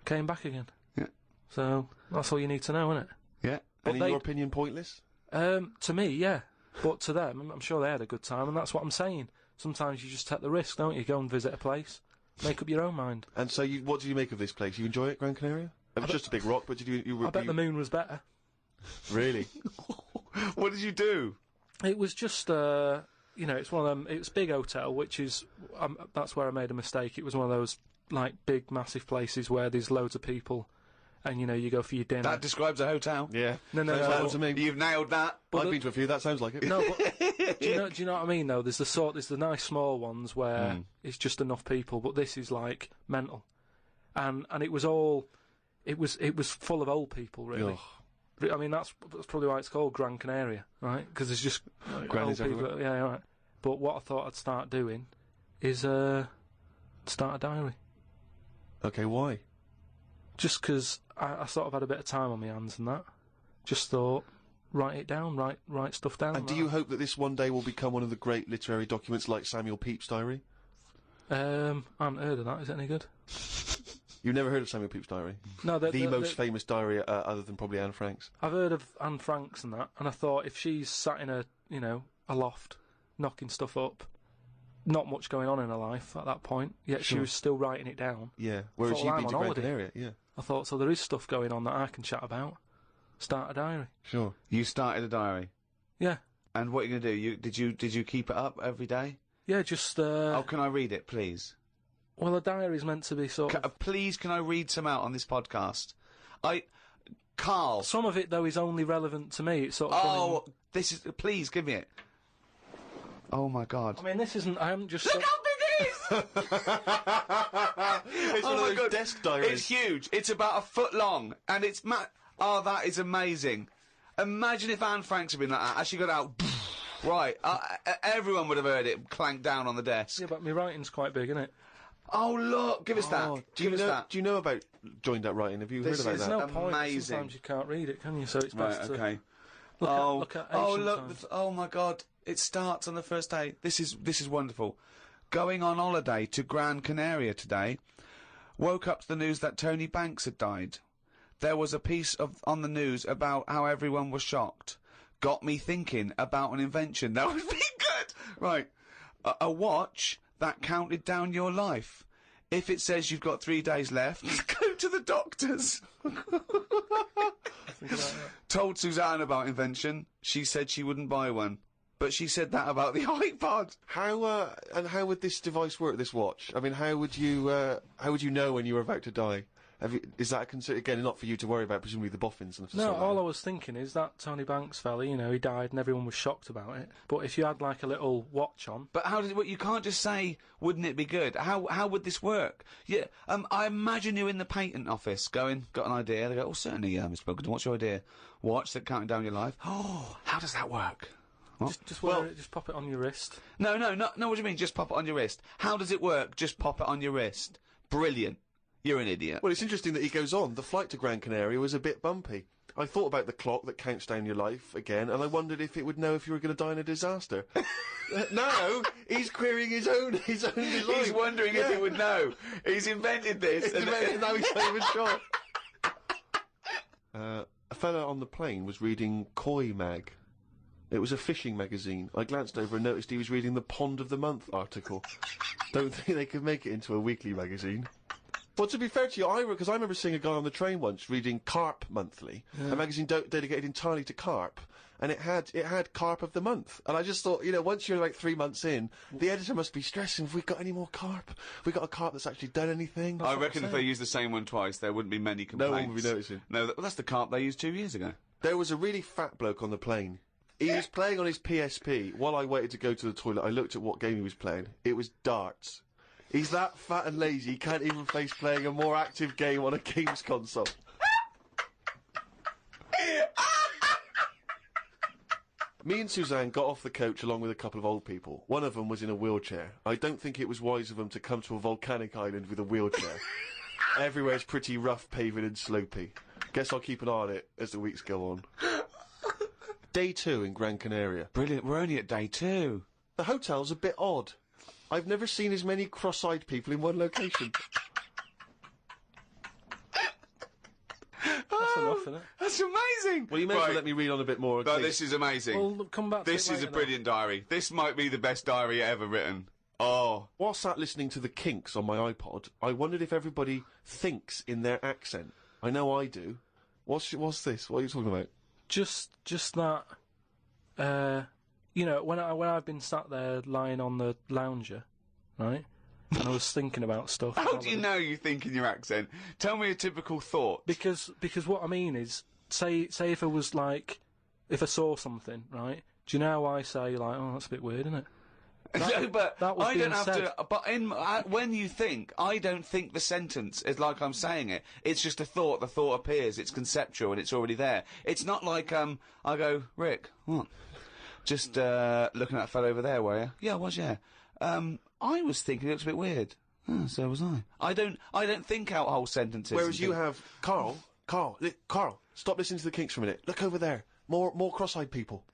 came back again. Yeah. So, that's all you need to know, isn't it? Yeah. And in your opinion, pointless? To me, yeah. But to them, I'm sure they had a good time, and that's what I'm saying. Sometimes you just take the risk, don't you? Go and visit a place, make up your own mind. And so, what did you make of this place? You enjoy it, Gran Canaria? It was just a big rock, but did you I bet the moon was better. Really? What did you do? It was just, it's one of them. It was a big hotel, which is that's where I made a mistake. It was one of those like big, massive places where there's loads of people, and you go for your dinner. That describes a hotel. Yeah. No. To me. You've nailed that. I've been to a few. That sounds like it. No, but do you know what I mean? Though there's the nice small ones where it's just enough people, but this is like mental, and it was all, it was full of old people really. Ugh. I mean, that's probably why it's called Gran Canaria, right? Because there's just old people. Yeah, right. But what I thought I'd start doing is start a diary. Okay, why? Just because I sort of had a bit of time on my hands and that. Just thought, write it down, write stuff down. And do you hope that this one day will become one of the great literary documents like Samuel Pepys' diary? I haven't heard of that. Is it any good? You've never heard of Samuel Pepys' diary? No, the most famous diary other than probably Anne Frank's. I've heard of Anne Frank's and that, and I thought if she's sat in a loft, knocking stuff up, not much going on in her life at that point, yet she was still writing it down. Yeah, whereas you've been to Gran Canaria, yeah. I thought, so there is stuff going on that I can chat about. Start a diary. Sure. You started a diary? Yeah. And what are you going to do? Did you keep it up every day? Yeah, just... Oh, can I read it, please? Well, a diary's meant to be sort of... Please, can I read some out on this podcast? Karl. Some of it, though, is only relevant to me. It's sort of... Oh, this is... Please, give me it. Oh, my God. I mean, this isn't... I haven't just... Look how big it is! It's one of those desk diaries. It's huge. It's about a foot long, and it's oh, that is amazing. Imagine if Anne Franks had been like that, as she got out... Right, everyone would have heard it clank down on the desk. Yeah, but my writing's quite big, isn't it? Oh, look, give us that. Do you know about joined up writing? Have you heard about that? There's no point. Sometimes you can't read it, can you? So it's best to... okay. Look at look, oh my God, it starts on the first day. This is wonderful. Going on holiday to Gran Canaria today. Woke up to the news that Tony Banks had died. There was a piece on the news about how everyone was shocked. Got me thinking about an invention that would be good. Right, a watch that counted down your life. If it says you've got 3 days left, go to the doctors. Told Suzanne about invention. She said she wouldn't buy one. But she said that about the iPod. How would this device work, this watch? I mean, how would you know when you were about to die? Is that a concern? Again, not for you to worry about, presumably the boffins and stuff. No, all I was thinking is that Tony Banks fella, you know, he died and everyone was shocked about it. But if you had, like, a little watch on... But how does it work? You can't just say, wouldn't it be good? How would this work? Yeah, I imagine you in the patent office going, got an idea. They go, oh, certainly, Mr. Pilkington, what's your idea? Watch that counting down your life. Oh, how does that work? Just wear it, just pop it on your wrist. No, what do you mean, just pop it on your wrist? How does it work? Just pop it on your wrist. Brilliant. You're an idiot. Well, it's interesting that he goes on. The flight to Gran Canaria was a bit bumpy. I thought about the clock that counts down your life again, and I wondered if it would know if you were going to die in a disaster. No, he's querying his own design. He's wondering if it would know. He's invented this. And now he's not even sure. A fella on the plane was reading Koi Mag. It was a fishing magazine. I glanced over and noticed he was reading the Pond of the Month article. Don't think they could make it into a weekly magazine. Well, to be fair to you, because I remember seeing a guy on the train once reading Carp Monthly, a magazine dedicated entirely to carp, and it had Carp of the Month. And I just thought, you know, once you're like 3 months in, the editor must be stressing, have we got any more carp? Have we got a carp that's actually done anything? I reckon if they used the same one twice, there wouldn't be many complaints. No one would be noticing. No, that's the carp they used 2 years ago. There was a really fat bloke on the plane. He was playing on his PSP. While I waited to go to the toilet, I looked at what game he was playing. It was darts. He's that fat and lazy, he can't even face playing a more active game on a games console. Me and Suzanne got off the coach along with a couple of old people. One of them was in a wheelchair. I don't think it was wise of them to come to a volcanic island with a wheelchair. Everywhere's pretty rough, paving and slopey. Guess I'll keep an eye on it as the weeks go on. Day 2 in Gran Canaria. Brilliant, we're only at day 2. The hotel's a bit odd. I've never seen as many cross-eyed people in one location. That's enough, isn't it? That's amazing! Well, you may as well let me read on a bit more. No, this is amazing. Well, come back to this it is a later, brilliant diary. This might be the best diary ever written. Oh. While sat listening to the Kinks on my iPod, I wondered if everybody thinks in their accent. I know I do. What's this? What are you talking about? Just that, you know, when I've been sat there lying on the lounger, right, and I was thinking about stuff. How do you know you think in your accent? Tell me a typical thought. Because what I mean is, say if I was like, if I saw something, right, do you know how I say, like, oh, that's a bit weird, isn't it? No, but that was I don't have said. to. But when you think, I don't think the sentence is like I'm saying it. It's just a thought. The thought appears. It's conceptual and it's already there. It's not like I go, Rick, what? Just looking at that fellow over there, were you? Yeah, I was. Yeah. I was thinking it looks a bit weird. Oh, so was I. I don't think out whole sentences. Whereas you have Carl, stop listening to the Kinks for a minute. Look over there. More cross-eyed people.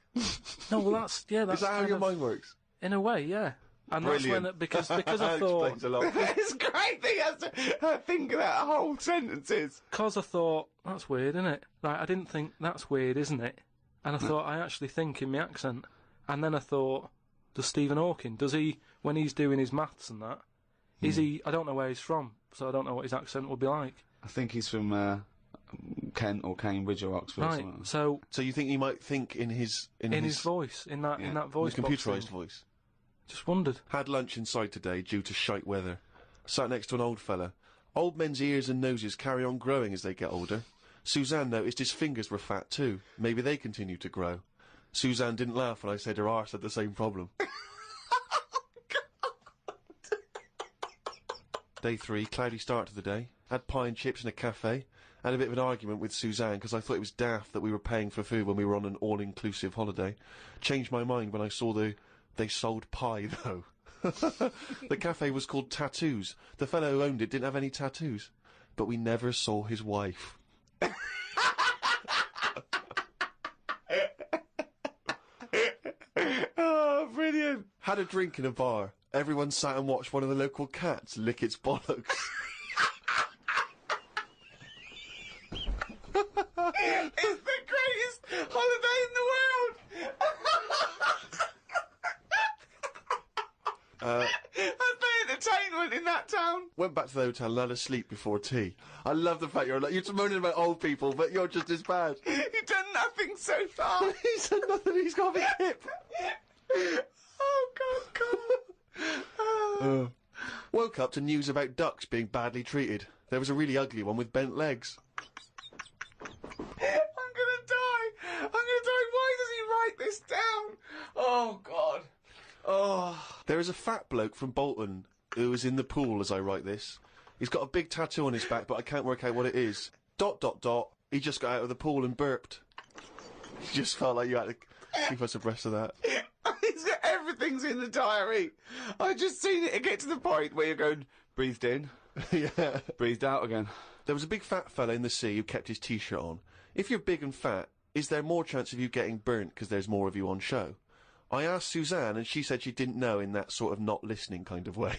No, well that's Is that how your mind works? In a way, yeah. And Brilliant. that's when because I thought explains a lot. It's great that he has to think of that whole sentences. Because I thought that's weird, isn't it? Like I didn't think that's weird, isn't it? And I thought I actually think in my accent. And then I thought, does Stephen Hawking, does he, when he's doing his maths and that, is he? I don't know where he's from, so I don't know what his accent would be like. I think he's from Kent or Cambridge or Oxford. Right. Or something like that. So you think he might think in his voice, in that voice, computerised voice. Just wondered. Had lunch inside today due to shite weather. Sat next to an old fella. Old men's ears and noses carry on growing as they get older. Suzanne noticed his fingers were fat too. Maybe they continue to grow. Suzanne didn't laugh when I said her arse had the same problem. Day 3, cloudy start to the day. Had pie and chips in a cafe. Had a bit of an argument with Suzanne because I thought it was daft that we were paying for food when we were on an all-inclusive holiday. Changed my mind when I saw they sold pie, though. The cafe was called Tattoos. The fellow who owned it didn't have any tattoos. But we never saw his wife. Oh, brilliant. Had a drink in a bar. Everyone sat and watched one of the local cats lick its bollocks. It's the greatest holiday in the world! That's the entertainment in that town. Went back to the hotel and had a sleep before tea. I love the fact you're moaning about old people, but you're just as bad. You've done nothing so far. He's done nothing, he's got a big hip. Oh, God. Woke up to news about ducks being badly treated. There was a really ugly one with bent legs. I'm gonna die. Why does he write this down? Oh, God. Oh. There is a fat bloke from Bolton who is in the pool as I write this. He's got a big tattoo on his back, but I can't work out what it is. ... He just got out of the pool and burped. You just felt like you had to keep us abreast of that. Everything's in the diary. I just seen it get to the point where you're going, breathed in. Yeah. Breathed out again. There was a big fat fella in the sea who kept his t-shirt on. If you're big and fat, is there more chance of you getting burnt because there's more of you on show? I asked Suzanne, and she said she didn't know in that sort of not listening kind of way.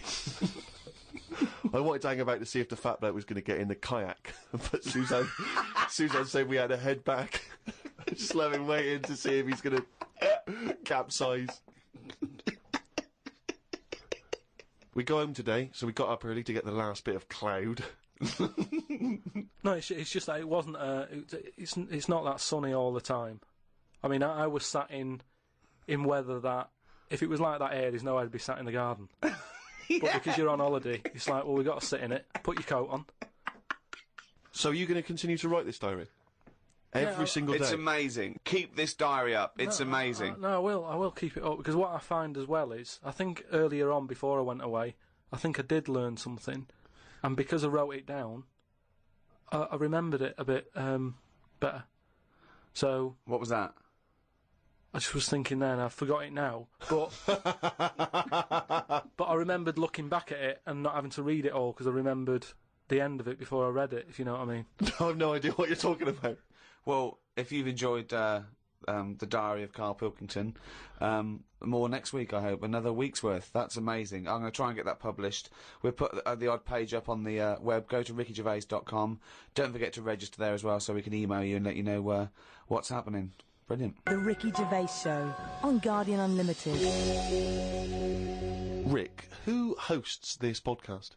I wanted to hang about to see if the fat bloke was going to get in the kayak, but Suzanne said we had to head back. Just let him waiting to see if he's going to capsize. We go home today, so we got up early to get the last bit of cloud. No, it's just that it wasn't. It's not that sunny all the time. I mean, I was sat in weather that if it was like that here, there's no way I'd be sat in the garden. Yeah. But because you're on holiday, it's like, well, we've got to sit in it. Put your coat on. So are you going to continue to write this diary? Every single day? It's amazing. Keep this diary up. It's amazing. No, I will keep it up, because what I find as well is, I think earlier on, before I went away, I think I did learn something, and because I wrote it down, I remembered it a bit better. So... What was that? I just was thinking then, I forgot it now, but but I remembered looking back at it and not having to read it all, because I remembered the end of it before I read it, if you know what I mean. I have no idea what you're talking about. Well, if you've enjoyed the diary of Karl Pilkington, more next week, I hope. Another week's worth. That's amazing. I'm going to try and get that published. We'll put the odd page up on the web. Go to rickygervais.com. Don't forget to register there as well, so we can email you and let you know what's happening. Brilliant. The Ricky Gervais Show on Guardian Unlimited. Rick, who hosts this podcast?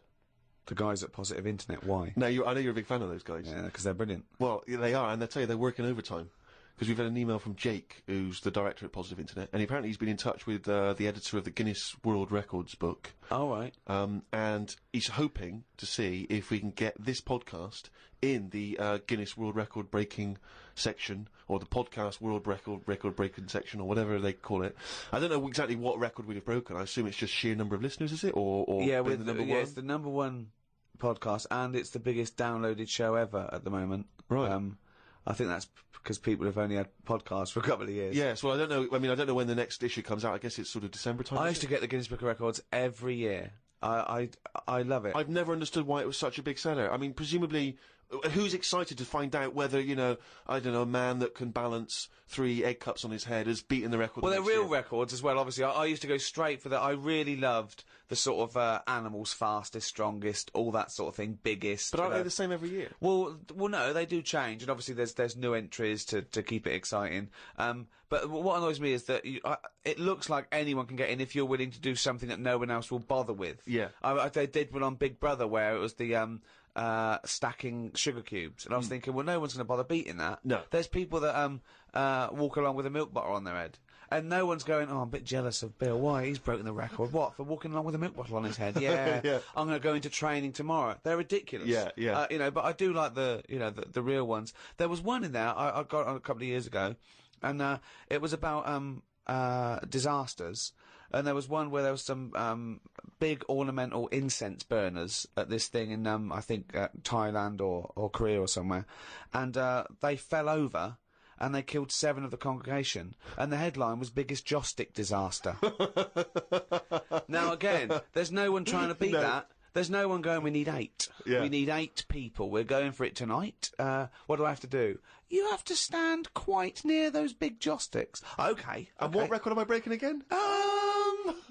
The guys at Positive Internet. Why? No, I know you're a big fan of those guys. Yeah, because they're brilliant. Well, yeah, they are, and I tell you, they're working overtime. Because we've had an email from Jake, who's the director at Positive Internet, and apparently he's been in touch with the editor of the Guinness World Records book. Oh, right. And he's hoping to see if we can get this podcast in the Guinness World Record breaking section, or the podcast World Record breaking section, or whatever they call it. I don't know exactly what record we'd have broken. I assume it's just sheer number of listeners, is it? Or yeah, the number one? Yeah, it's the number one podcast, and it's the biggest downloaded show ever at the moment. Right. I think that's because people have only had podcasts for a couple of years. Yes, well, I don't know. I mean, I don't know when the next issue comes out. I guess it's sort of December time. I used to get the Guinness Book of Records every year. I love it. I've never understood why it was such a big seller. I mean, presumably, who's excited to find out whether, you know, I don't know, a man that can balance 3 egg cups on his head has beaten the record? Well, they're real records as well, obviously. I used to go straight for that. I really loved the sort of animals, fastest, strongest, all that sort of thing, biggest. But aren't they the same every year? Well, no, they do change, and obviously there's new entries to keep it exciting. But what annoys me is that it looks like anyone can get in if you're willing to do something that no one else will bother with. Yeah. They did one on Big Brother where it was the stacking sugar cubes, and I was thinking, well, no one's going to bother beating that. No. There's people that walk along with a milk bottle on their head. And no one's going, oh, I'm a bit jealous of Bill. Why? He's broken the record. What? For walking along with a milk bottle on his head? Yeah. Yeah. I'm going to go into training tomorrow. They're ridiculous. Yeah, yeah. You know, but I do like the real ones. There was one in there I got on a couple of years ago, and it was about disasters. And there was one where there was some big ornamental incense burners at this thing in I think Thailand or Korea or somewhere, and they fell over. And they killed 7 of the congregation, and the headline was "Biggest Joss Stick Disaster." Now again, there's no one trying to beat that. There's no one going, we need 8. Yeah. We need 8 people. We're going for it tonight. What do I have to do? You have to stand quite near those big joss sticks. Okay. And what record am I breaking again?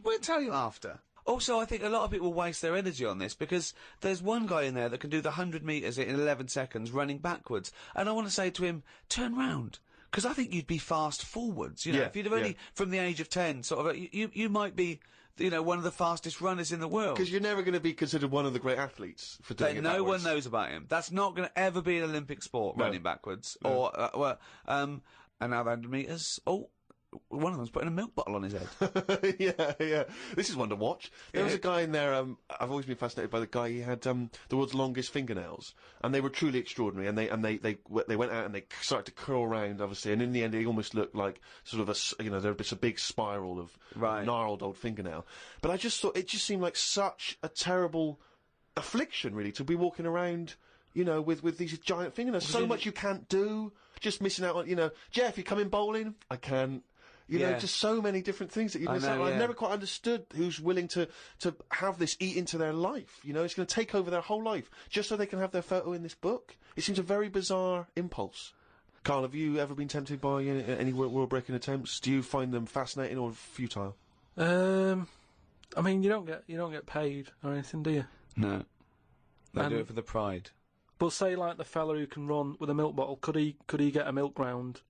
We'll tell you after. Also, I think a lot of people waste their energy on this because there's one guy in there that can do the 100 metres in 11 seconds running backwards. And I want to say to him, turn round. Because I think you'd be fast forwards. You know, if you'd have only, from the age of 10, sort of, you might be, you know, one of the fastest runners in the world. Because you're never going to be considered one of the great athletes for doing it No backwards. one knows about him. That's not going to ever be an Olympic sport, running backwards. Or, and now the 100 metres. Oh. One of them's putting a milk bottle on his head. Yeah. This is one to watch. There was a guy in there, I've always been fascinated by the guy, he had, the world's longest fingernails. And they were truly extraordinary, and they went out and they started to curl around, obviously, and in the end he almost looked like sort of there's a big spiral of gnarled old fingernail. But I just thought, it just seemed like such a terrible affliction, really, to be walking around, you know, with these giant fingernails. So much you can't do, just missing out on, you know, Jeff, you coming bowling? I can't. You know, just so many different things that you miss out on. I've never quite understood who's willing to have this eat into their life. You know, it's going to take over their whole life, just so they can have their photo in this book. It seems a very bizarre impulse. Karl, have you ever been tempted by any world-breaking attempts? Do you find them fascinating or futile? I mean, you don't get paid or anything, do you? No. They do it for the pride. But say, like, the fella who can run with a milk bottle, could he get a milk round?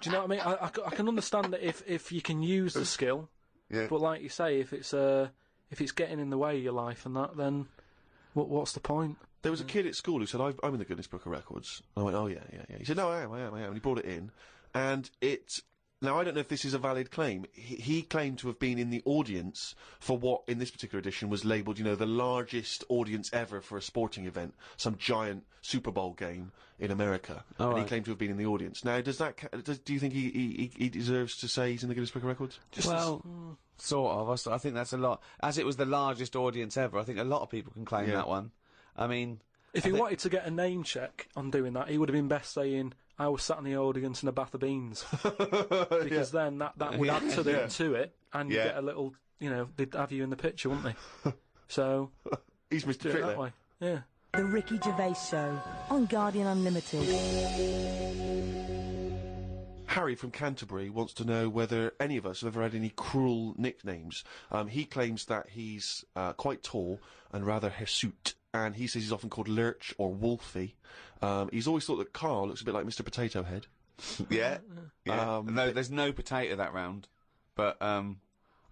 Do you know what I mean? I can understand that if you can use the skill, but like you say, if it's getting in the way of your life and that, then what's the point? There was a kid at school who said, I'm in the Guinness Book of Records. And I went, oh yeah. He said, no, I am. And he brought it in. And now I don't know if this is a valid claim. He claimed to have been in the audience for what, in this particular edition, was labelled, you know, the largest audience ever for a sporting event, some giant Super Bowl game in America. And he claimed to have been in the audience. Now, do you think he deserves to say he's in the Guinness Book of Records? Sort of. I think that's a lot. As it was the largest audience ever, I think a lot of people can claim that one. I mean... If he wanted to get a name check on doing that, he would have been best saying, I was sat in the audience in a bath of beans. Because then that would add to it, and you get a little, you know, they'd have you in the picture, wouldn't they? So... He's Mr. Trick that way. Yeah. The Ricky Gervais Show on Guardian Unlimited. Harry from Canterbury wants to know whether any of us have ever had any cruel nicknames. He claims that he's quite tall and rather hirsute, and he says he's often called Lurch or Wolfie. He's always thought that Karl looks a bit like Mr. Potato Head. Yeah. No, there's no potato that round, but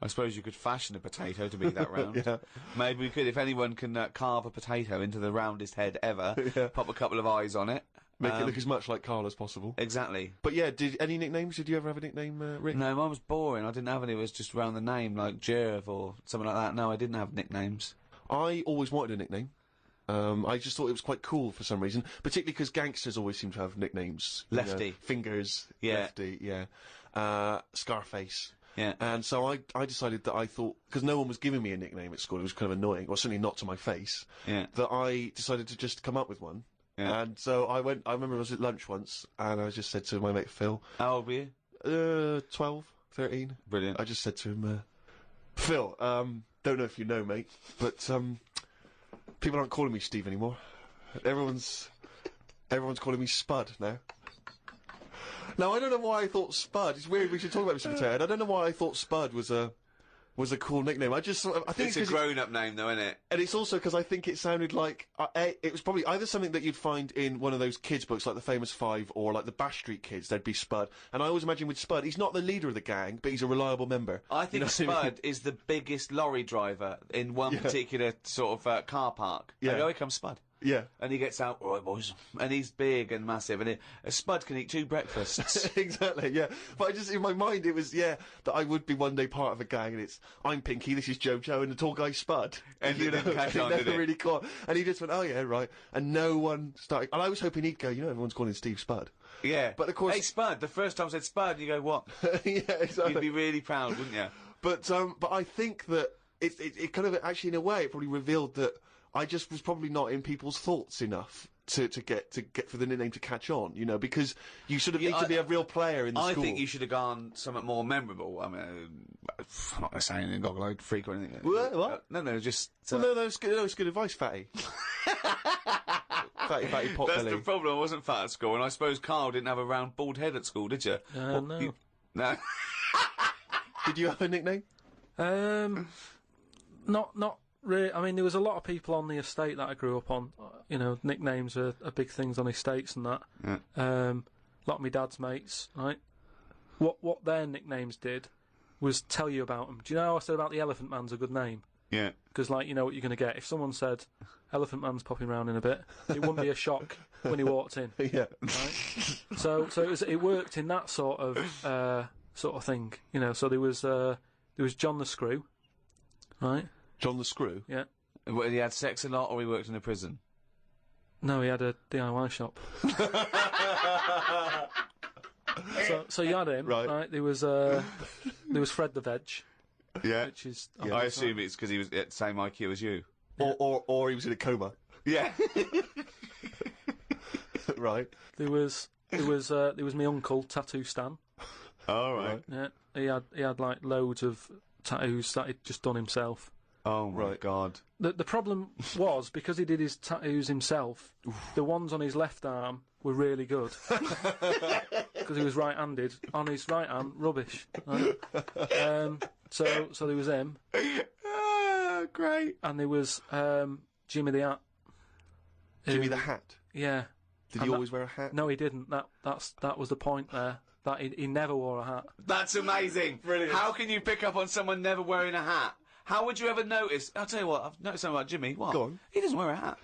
I suppose you could fashion a potato to be that round. Maybe we could, if anyone can carve a potato into the roundest head ever, pop a couple of eyes on it. Make it look as much like Karl as possible. Exactly. But yeah, any nicknames? Did you ever have a nickname, Rick? No, mine was boring. I didn't have any. It was just around the name, like Gervais or something like that. No, I didn't have nicknames. I always wanted a nickname. I just thought it was quite cool for some reason, particularly because gangsters always seem to have nicknames. Lefty. You know, Fingers. Lefty, Scarface. Yeah. And so I decided that I thought, because no one was giving me a nickname at school, it was kind of annoying, or certainly not to my face, that I decided to just come up with one. Yeah. And so I remember I was at lunch once, and I just said to my mate Phil... How old were you? 12, 13. Brilliant. I just said to him, Phil, don't know if you know, mate, but, people aren't calling me Steve anymore. Everyone's calling me Spud now. Now, I don't know why I thought Spud... It's weird, we should talk about Mr. Potato Head. I don't know why I thought Spud was a cool nickname. I think it's a grown-up name, though, isn't it? And it's also because I think it sounded like... it was probably either something that you'd find in one of those kids' books, like The Famous Five, or like the Bash Street Kids, there'd be Spud. And I always imagine with Spud, he's not the leader of the gang, but he's a reliable member. I think Spud is the biggest lorry driver in one particular sort of car park. Yeah. Here comes Spud. Yeah. And he gets out, all right, boys. And he's big and massive, and a Spud can eat 2 breakfasts. Exactly, yeah. But I just, in my mind, it was, that I would be one day part of a gang, and it's, I'm Pinky, this is Jojo, and the tall guy's Spud. And it didn't catch on, never did it? really caught. And he just went, oh yeah, right. And no one started, and I was hoping he'd go, everyone's calling Steve Spud. Yeah. But of course... Hey, Spud, the first time I said Spud, you go, what? Yeah, exactly. You'd be really proud, wouldn't you? But I think that it kind of, actually in a way, it probably revealed that I just was probably not in people's thoughts enough to get for the nickname to catch on, because you sort of need to be a real player in the school. I think you should have gone something more memorable. I mean, I'm not going to say anything, goggle-eyed freak or anything. What? No, just... Well, no, it's good advice, Fatty. Fatty Potbelly. That's the problem, I wasn't fat at school, and I suppose Karl didn't have a round bald head at school, did you? No. No. Did you have a nickname? Not really. I mean, there was a lot of people on the estate that I grew up on. Nicknames are big things on estates and that. Yeah. A lot of my dad's mates, right? What their nicknames did was tell you about them. Do you know how I said about the Elephant Man's a good name? Yeah. Because, you know what you're going to get. If someone said, Elephant Man's popping round in a bit, it wouldn't be a shock when he walked in. Yeah. Right? So it worked in that sort of thing, So there was John the Screw, right? John the Screw? Yeah. He had sex a lot, or he worked in a prison? No, he had a DIY shop. so you had him, right? There was Fred the Veg. Yeah. Which is... I assume it's because he was at the same IQ as you. Or he was in a coma. Yeah. Right. There was my uncle, Tattoo Stan. All right. Yeah. He had like loads of tattoos that he'd just done himself. Oh my God. The problem was, because he did his tattoos himself, the ones on his left arm were really good. Because he was right-handed. On his right arm, rubbish. Right? So there was him. Great. And there was Jimmy the Hat. Jimmy the Hat? Yeah. Did he always wear a hat? No, he didn't. That was the point there. That he never wore a hat. That's amazing. Brilliant. How can you pick up on someone never wearing a hat? How would you ever notice? I'll tell you what, I've noticed something about Jimmy. What? Go on. He doesn't wear a hat.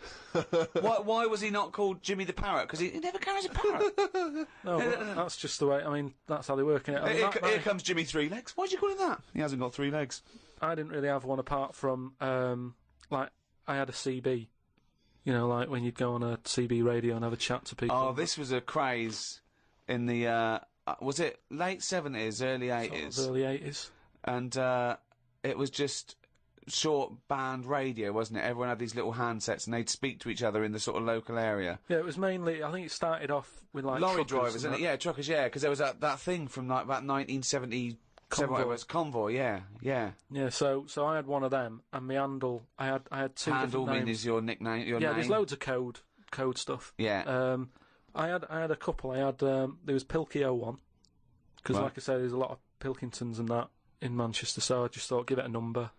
Why was he not called Jimmy the Parrot? Because he never carries a parrot. No, that's just the way. I mean, that's how they work in it. Here comes Jimmy 3 Legs. Why'd you call him that? He hasn't got 3 legs. I didn't really have one apart from, I had a CB. Like when you'd go on a CB radio and have a chat to people. Oh, this was a craze in the, was it late 70s, early 80s? Early 80s. And, it was just short band radio, wasn't it? Everyone had these little handsets and they'd speak to each other in the sort of local area. Yeah, it was mainly, I think it started off with like lorry truckers drivers, isn't it? Yeah, truckers, yeah, because there was that thing from like about 1977, Convoy. it was Convoy, yeah. Yeah, so I had one of them, and my handle, I had 2 handle different names. Is your nickname, your name? name? There's loads of code stuff. Yeah. I had a couple. I had, there was Pilkington, because like I say, there's a lot of Pilkingtons and that in Manchester, so I just thought, give it a number.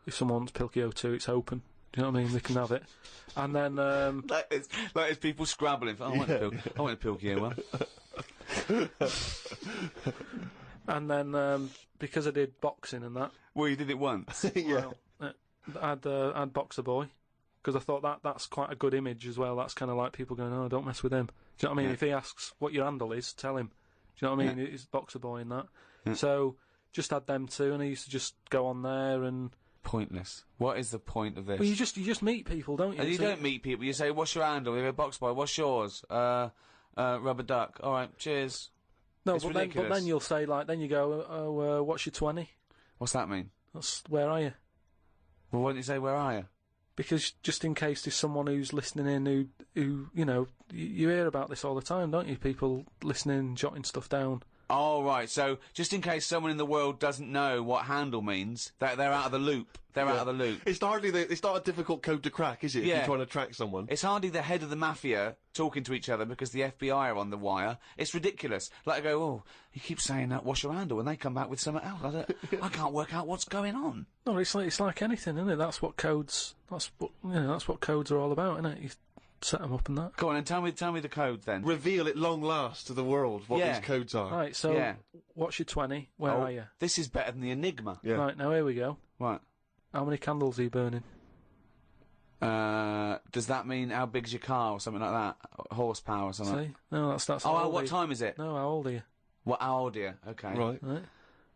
If someone wants Pilkington 2, it's open. Do you know what I mean? They can have it. And then... like it's people scrabbling. I want a Pilkington one. And then, because I did boxing and that... Well, you did it once? Yeah. I had Boxer Boy, because I thought that's quite a good image as well. That's kind of like people going, oh, don't mess with him. Do you know what I mean? Yeah. If he asks what your handle is, tell him. Do you know what I mean? It's Boxer Boy and that. Yeah. So... just had them 2, and I used to just go on there and... Pointless. What is the point of this? Well, you just meet people, don't you? And you don't meet people. You say, what's your handle? You go, Box Boy. What's yours? Rubber Duck. All right, cheers. No, it's but ridiculous. then you'll say, like, then you go, what's your 20? What's that mean? That's, where are you? Well, why don't you say, where are you? Because just in case there's someone who's listening in who you hear about this all the time, don't you? People listening, jotting stuff down. Oh, right. So, just in case someone in the world doesn't know what handle means, they're out of the loop. They're out of the loop. It's not a difficult code to crack, is it? Yeah. If you're trying to track someone. It's hardly the head of the mafia talking to each other because the FBI are on the wire. It's ridiculous. Like, I go, oh, you keep saying that, what's your handle? And they come back with something else. I can't work out what's going on. No, it's like anything, isn't it? That's what codes are all about, isn't it? You set them up and that. Go on, and tell me the code then. Reveal at long last to the world what these codes are. Right, so what's your 20? Where are you? This is better than the Enigma. Yeah. Right, now here we go. Right. How many candles are you burning? Does that mean how big's your car or something like that? Horsepower or something? See? No, that's Oh, how old what are you? time is it? No, how old are you? How old are you? Okay. Right.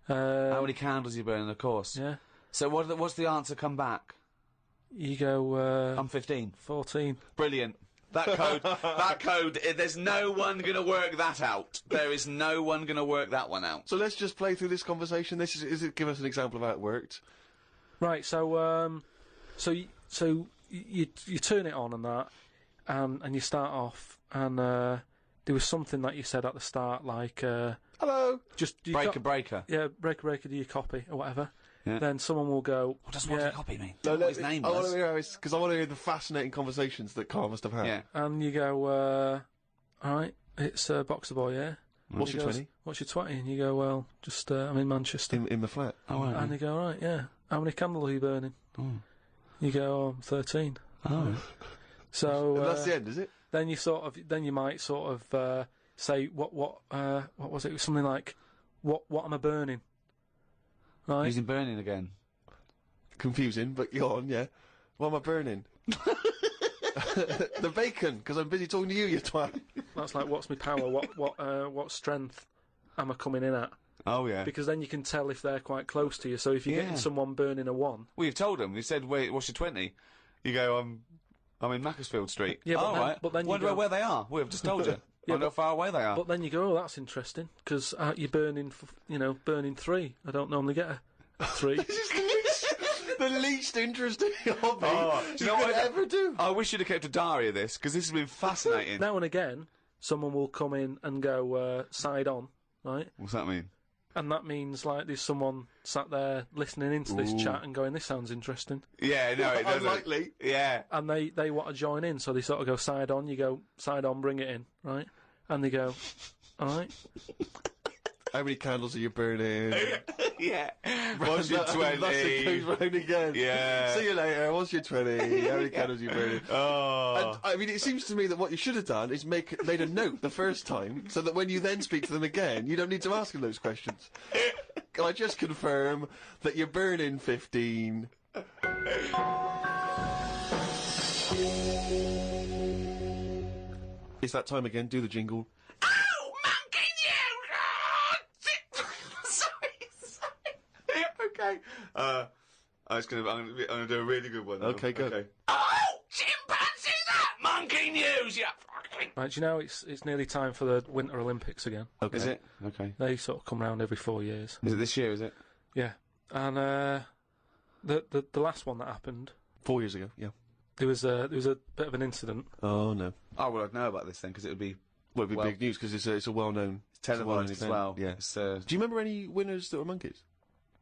How many candles are you burning, of course? Yeah. So what's the answer come back? You go, I'm 15. 14. Brilliant. That code, there's no one gonna work that out. There is no one gonna work that one out. So let's just play through this conversation. Give us an example of how it worked. Right, so you turn it on and that, and you start off, and there was something that you said at the start, like hello, just breaker. Yeah, breaker. Do you copy or whatever? Yeah. Then someone will go. What does copy mean? No, what his name I want was. to hear because I want to hear the fascinating conversations that Karl must have had. Yeah. And you go, all right, it's Boxer Boy, yeah. What's your 20? What's your 20? And you go, well, just I'm in Manchester. In the flat. Oh, right. And they go, all right, yeah. How many candles are you burning? Oh. You go, oh, I'm 13. Oh. So that's the end, is it? Then you might sort of say what was it? It was something like, what am I burning? Right. Using burning again. Confusing, but you're on, yeah. What am I burning? The bacon, because I'm busy talking to you, you twat. That's like, what's my power? What strength am I coming in at? Oh yeah. Because then you can tell if they're quite close to you. So if you're getting someone burning a 1, well, you've told them. You said, "Wait, what's your 20?" You go, I'm in Macclesfield Street. Yeah, but right. But then you wonder go, where they are. We've just told you. Wonder how far away they are. But then you go, oh, that's interesting, because you're burning, burning 3. I don't normally get a 3. This is the least interesting hobby do you know what I ever do. I wish you'd have kept a diary of this, because this has been fascinating. Now and again, someone will come in and go side on, right? What's that mean? And that means, like, there's someone sat there listening into this chat and going, this sounds interesting. Yeah, no, it doesn't. Unlikely. Yeah. And they want to join in, so they sort of go side on, you go side on, bring it in, right? And they go, all right. How many candles are you burning? Yeah. What's your 20? That's it goes round again. Yeah. See you later. What's your 20? How many candles are you burning? Oh. And, I mean, it seems to me that what you should have done is made a note the first time, so that when you then speak to them again, you don't need to ask them those questions. Can I just confirm that you're burning 15? It's that time again. Do the jingle. Okay. I'm gonna do a really good one. Okay, go. Okay. Oh, chimpanzee that! Monkey news, yeah. Right, do you know it's nearly time for the Winter Olympics again? Okay. Is it? Okay. They sort of come round every 4 years. Is it this year, is it? Yeah. And the last one that happened, 4 years ago, yeah. there was a bit of an incident. Oh, no. Oh, well, I'd know about this then, because it would be... Well, it'd be big news, because it's a well-known... televised as well. Yeah. Do you remember any winners that were monkeys?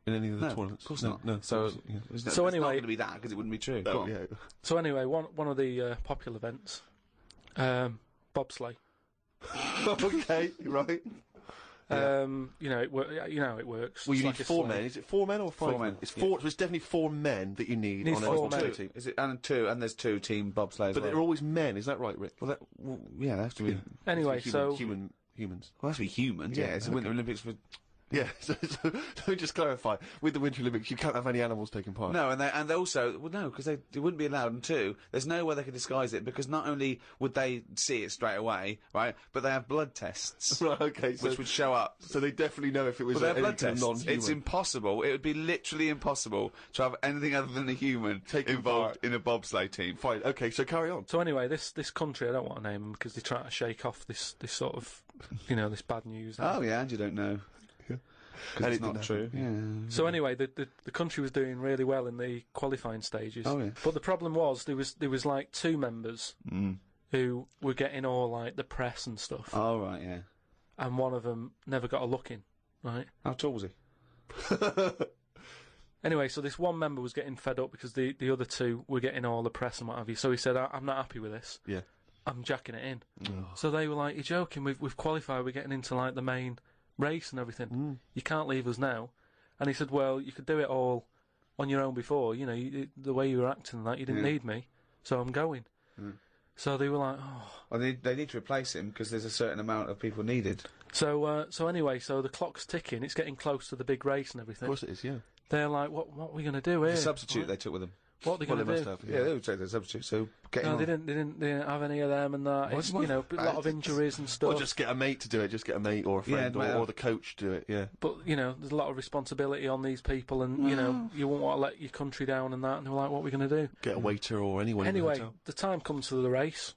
In any of the tournaments? Of course not. No. So yeah. So anyway, it's not going to be that, because it wouldn't be true. Oh, yeah. So anyway, one of the popular events, bobsleigh. Okay, right. You know how it works. Well, you It's need like a 4 sleigh. men. Is it 4 men or 5 4 men. It's 4. So it's definitely 4 men that you need Needs on 4 a men. team. Is it? And there's 2 team bobsleighs. But they're always men. Is that right, Rick? Well, yeah, they have to be. Anyway, humans. Well, they have to be humans. Yeah, it's the Winter Olympics for. Yeah, so let me just clarify. With the Winter Olympics, you can't have any animals taking part. No, and they also no, because they wouldn't be allowed. And 2, there's no way they could disguise it, because not only would they see it straight away, right, but they have blood tests, Right, okay, so, which would show up. So they definitely know if it was Well, they have any blood kind of tests. non-human. It's impossible. It would be literally impossible to have anything other than a human involved in a bobsleigh team. Fine, okay, so carry on. So anyway, this country, I don't want to name them because they try to shake off this sort of, this bad news. Oh yeah, and you don't know. Because it's not true. Yeah. So anyway, the country was doing really well in the qualifying stages. Oh yeah. But the problem was there was like 2 members who were getting all like the press and stuff. Oh right, yeah. And one of them never got a look in. Right. How tall was he? Anyway, so this one member was getting fed up because the other 2 were getting all the press and what have you. So he said, "I'm not happy with this. Yeah. I'm jacking it in." So they were like, "You're joking? We've qualified. We're getting into like the main race and everything. You can't leave us now." And he said, "Well, you could do it all on your own before. The way you were acting and that, you didn't need me, so I'm going." So they were like, "Oh." Well, they need to replace him because there's a certain amount of people needed. So anyway, so the clock's ticking. It's getting close to the big race and everything. Of course it is, yeah. They're like, "What are we going to do here?" The substitute they took with them. What are they Well, going they to must do? have. Yeah, they would take their substitute, so get him No, on. they didn't have any of them and that. It's, What? you know, a lot of injuries and stuff. Or just get a mate to do it. Just get a mate or a friend or the coach to do it. Yeah. But, you know, there's a lot of responsibility on these people and, you know, you won't want to let your country down and that, and they're like, what are we going to do? Get a waiter or anyone in the Anyway, hotel. the time comes for the race.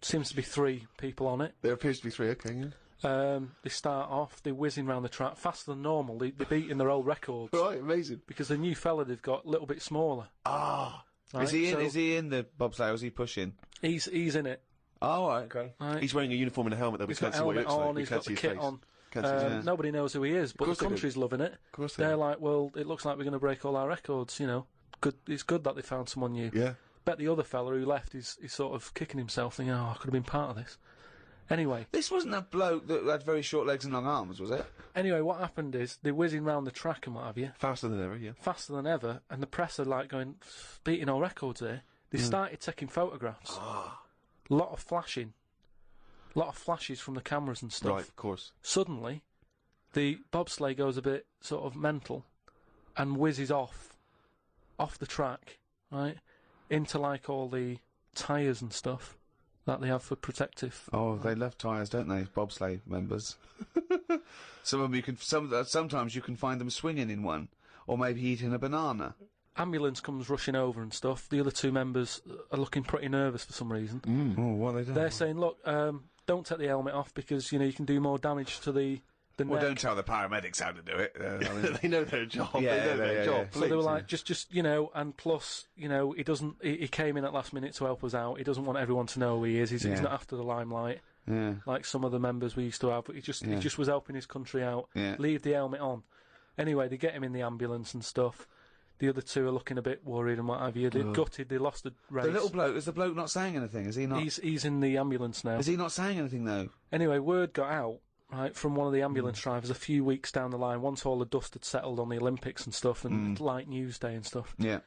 Seems to be 3 people on it. There appears to be 3, okay, yeah. They start off, they're whizzing around the track faster than normal. They're beating their old records. Right, amazing. Because the new fella they've got a little bit smaller. Ah. Right, Is he in the bobsleigh or is he pushing? He's in it. Oh, right, okay. Right. He's wearing a uniform and a helmet, though. We He's can't got see what he helmet looks like. on, We he's can't got see the his kit face. on. Can't see his face. Nobody knows who he is, but the course they do. country's loving it. Of course they They're do. like, well, it looks like we're going to break all our records, you know. Good. It's good that they found someone new. Yeah. Bet the other fella who left is sort of kicking himself, thinking, oh, I could have been part of this. Anyway. This wasn't that bloke that had very short legs and long arms, was it? Anyway, what happened is they're whizzing round the track and what have you. Faster than ever, yeah. Faster than ever, and the press are like going, beating all records here. They started taking photographs. A lot of flashing. A lot of flashes from the cameras and stuff. Right, of course. Suddenly, the bobsleigh goes a bit sort of mental and whizzes off the track, right, into like all the tyres and stuff that they have for protective. Oh, they love tyres, don't they, bobsleigh members? Some of them sometimes you can find them swinging in one, or maybe eating a banana. Ambulance comes rushing over and stuff. The other 2 members are looking pretty nervous for some reason. Oh, what are they doing? They're saying, look, don't take the helmet off because, you know, you can do more damage to the Well, neck. don't tell the paramedics how to do it. They know their job. Yeah, they know their job. So they were like, just you know, and plus, you know, he came in at last minute to help us out. He doesn't want everyone to know who he is. He's not after the limelight. Yeah. Like some of the members we used to have. But he just was helping his country out. Yeah. Leave the helmet on. Anyway, they get him in the ambulance and stuff. The other 2 are looking a bit worried and what have you. They're gutted. They lost the race. The little bloke, is the bloke not saying anything? Is he not? He's in the ambulance now. Is he not saying anything though? Anyway, word got out, right, from one of the ambulance drivers a few weeks down the line, once all the dust had settled on the Olympics and stuff, and light news day and stuff. Yeah.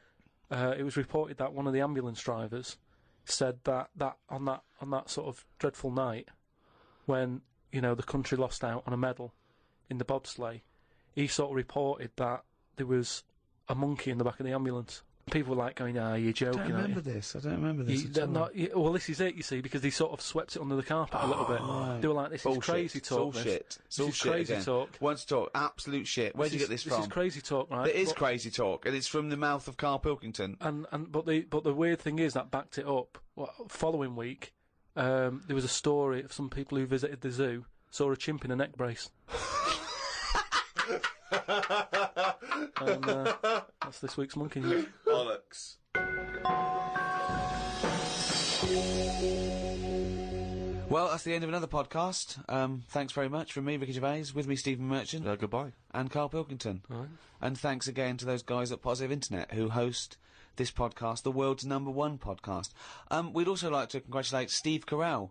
It was reported that one of the ambulance drivers said that on that sort of dreadful night, when, you know, the country lost out on a medal in the bobsleigh, he sort of reported that there was a monkey in the back of the ambulance. People were like going, you're joking. I don't remember this. I don't remember this. Well, this is it, you see, because they sort of swept it under the carpet a little bit. Right. They were like, this is crazy talk. Bullshit. This is crazy talk. Once talk. Absolute shit. Where'd you get this from? This is crazy talk, right? It is crazy talk, and it's from the mouth of Karl Pilkington. But the weird thing is that backed it up. Following week, there was a story of some people who visited the zoo, saw a chimp in a neck brace. And that's this week's Monkey News. Bollocks. Well, that's the end of another podcast. Thanks very much from me, Ricky Gervais, with me, Stephen Merchant. Goodbye. And Karl Pilkington. Right. And thanks again to those guys at Positive Internet who host this podcast, the world's #1 podcast. We'd also like to congratulate Steve Carell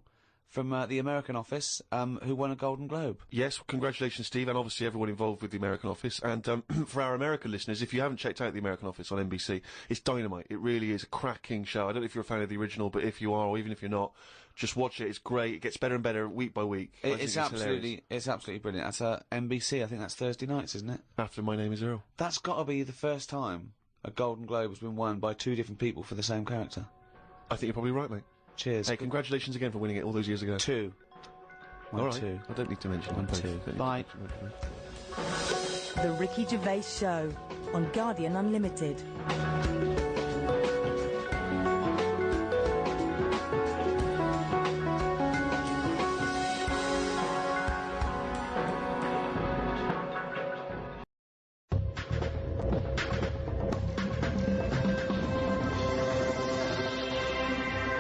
from the American office, who won a Golden Globe. Yes, congratulations, Steve, and obviously everyone involved with the American office. And for our American listeners, if you haven't checked out the American office on NBC, it's dynamite. It really is a cracking show. I don't know if you're a fan of the original, but if you are, or even if you're not, just watch it. It's great. It gets better and better week by week. It's absolutely brilliant. That's NBC. I think that's Thursday nights, isn't it? After My Name Is Earl. That's got to be the first time a Golden Globe has been won by 2 different people for the same character. I think you're probably right, mate. Cheers. Hey, congratulations again for winning it all those years ago. 2. All right. 2. I don't need to mention 1, 2. Bye. The Ricky Gervais Show on Guardian Unlimited.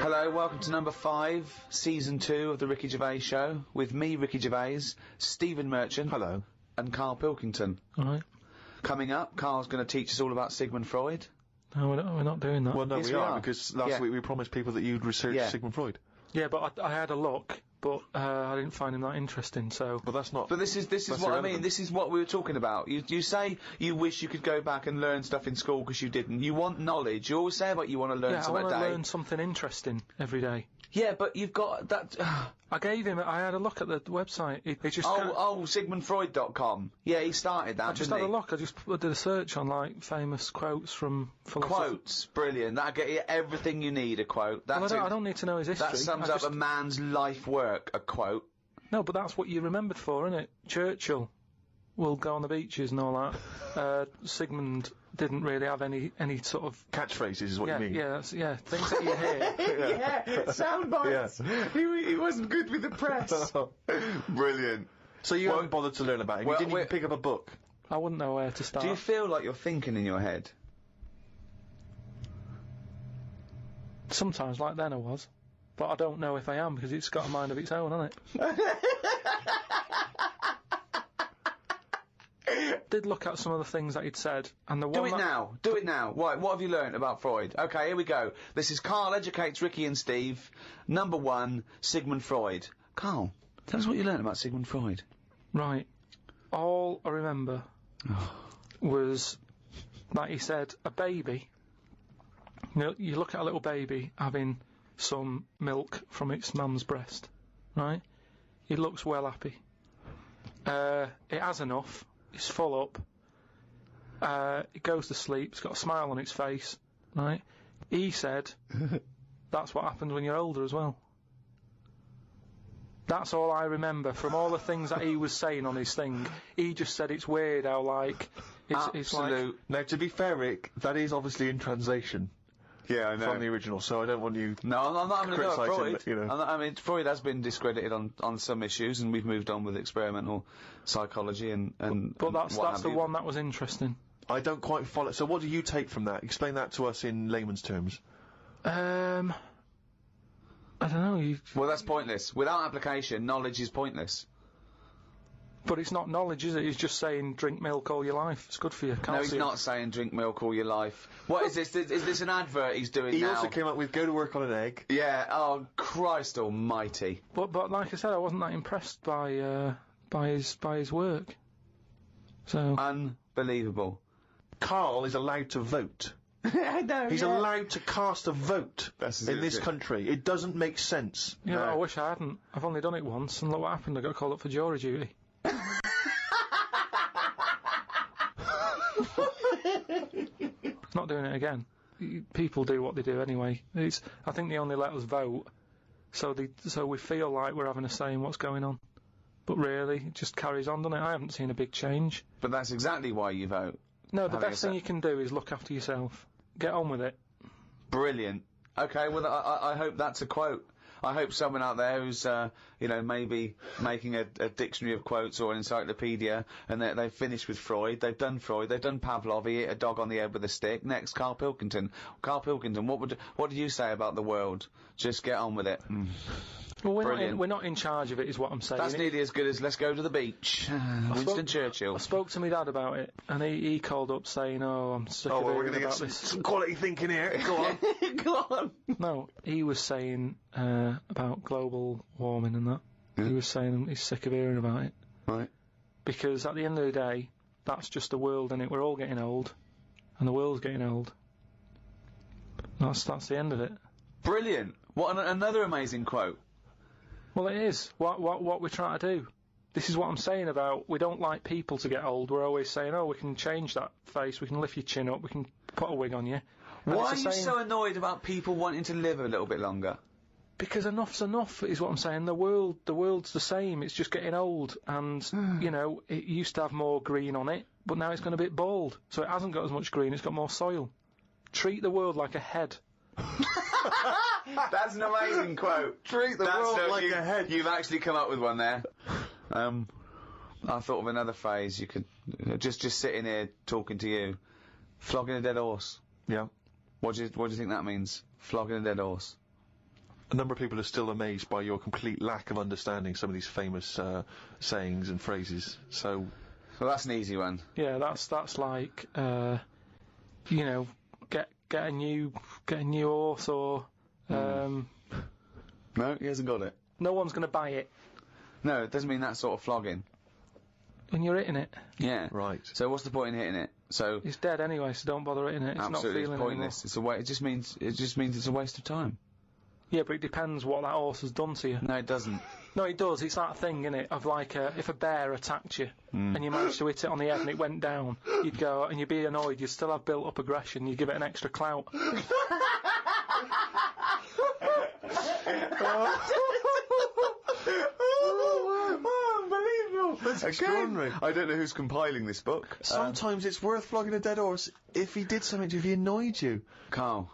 Hello, welcome to number 5, season 2 of the Ricky Gervais Show, with me, Ricky Gervais, Stephen Merchant. Hello. And Karl Pilkington. All right. Coming up, Karl's going to teach us all about Sigmund Freud. No, we're not doing that. Well, no, Yes, we are, because last week we promised people that you'd research Sigmund Freud. Yeah, but I had a look, but I didn't find him that interesting, so... But that's not... But this is what I mean, this is what we were talking about. You say you wish you could go back and learn stuff in school because you didn't. You want knowledge. You always say about you want to learn something a day. I want to learn something interesting every day. Yeah, but you've got that... I had a look at the website. He just SigmundFreud.com. Yeah, he started that, I just had a look. I just did a search on, like, famous quotes from philosophers. Quotes, brilliant. That'll get you everything you need, a quote. Well, I don't need to know his history. That sums up a man's life work, a quote. No, but that's what you're remembered for, isn't it? Churchill will go on the beaches and all that. Sigmund didn't really have any sort of... Catchphrases is what you mean? Yeah, things that you hear. Yeah, sound bites. Yeah. He wasn't good with the press. Brilliant. So you haven't bothered to learn about him? You didn't even pick up a book? I wouldn't know where to start. Do you feel like you're thinking in your head? Sometimes, like then I was. But I don't know if I am, because it's got a mind of its own, hasn't it? Did look at some of the things that he'd said, and the one Do it now. What have you learnt about Freud? Okay, here we go. This is Karl Educates Ricky and Steve. Number 1, Sigmund Freud. Karl, tell us what you learnt about Sigmund Freud. Right. All I remember was that he said a baby. You know, you look at a little baby having some milk from its mum's breast, right? It looks well happy. It has enough. It's full up. It goes to sleep. It's got a smile on its face, right? He said that's what happens when you're older as well. That's all I remember from all the things that he was saying on his thing. He just said it's weird how, like, it's like... Now, to be fair, Rick, that is obviously in translation. Yeah, I know. From the original, so I don't want you... No, I'm not having a go at Freud. You know. I mean, Freud has been discredited on some issues, and we've moved on with experimental psychology and But that's the one that was interesting. I don't quite follow... So what do you take from that? Explain that to us in layman's terms. I don't know. Well, that's pointless. Without application, knowledge is pointless. But it's not knowledge, is it? He's just saying drink milk all your life. It's good for you. Calcium. No, he's not saying drink milk all your life. What is this? Is this an advert he's doing now? He also came up with go to work on an egg. Yeah. Oh, Christ almighty. But like I said, I wasn't that impressed by his work. So unbelievable. Karl is allowed to vote. I know. He's allowed to cast a vote in this country. It doesn't make sense. Yeah, no. I wish I hadn't. I've only done it once, and look what happened. I got called up for jury duty. Not doing it again. People do what they do anyway. I think they only let us vote, so we feel like we're having a say in what's going on. But really, it just carries on, doesn't it? I haven't seen a big change. But that's exactly why you vote. No, the best thing you can do is look after yourself. Get on with it. Brilliant. Okay, well, I hope that's a quote. I hope someone out there who's, maybe making a dictionary of quotes or an encyclopedia, and they've finished with Freud, they've done Pavlov, he hit a dog on the head with a stick. Next, Karl Pilkington. Karl Pilkington, what did you say about the world? Just get on with it. Well, we're not in charge of it, is what I'm saying. That's nearly as good as let's go to the beach. Winston Churchill. I spoke to my dad about it, and he called up saying, "Oh, I'm sick of hearing about this." Some quality thinking here. Go on. Go on. No, he was saying about global warming and that. Yeah. He was saying he's sick of hearing about it. Right. Because at the end of the day, that's just the world, innit? We're all getting old, and the world's getting old. That's the end of it. Brilliant. What another amazing quote. Well, it is. What we're trying to do. This is what I'm saying about we don't like people to get old. We're always saying, oh, we can change that face, we can lift your chin up, we can put a wig on you. And why are you so annoyed about people wanting to live a little bit longer? Because enough's enough, is what I'm saying. The world's the same. It's just getting old, and it used to have more green on it, but now it's gone a bit bald, so it hasn't got as much green. It's got more soil. Treat the world like a head. That's an amazing quote. Treat the world like a head. You've actually come up with one there. I thought of another phrase. You could just sitting here talking to you, flogging a dead horse. Yeah. What do you think that means? Flogging a dead horse. A number of people are still amazed by your complete lack of understanding some of these famous sayings and phrases. So, well, that's an easy one. Yeah, that's like get a new horse or. No, he hasn't got it. No one's going to buy it. No, it doesn't mean that sort of flogging. When you're hitting it. Yeah. Right. So what's the point in hitting it? So it's dead anyway, so don't bother hitting it. It's absolutely, not feeling it's pointless. Anymore. It just means it's a waste of time. Yeah, but it depends what that horse has done to you. No, it doesn't. No, it does. It's that thing, innit, of like, if a bear attacked you and you managed to hit it on the head and it went down, you'd go and you'd be annoyed. You'd still have built-up aggression. You'd give it an extra clout. Unbelievable! That's extraordinary. I don't know who's compiling this book. Sometimes it's worth flogging a dead horse if he did something to you, if he annoyed you. Karl,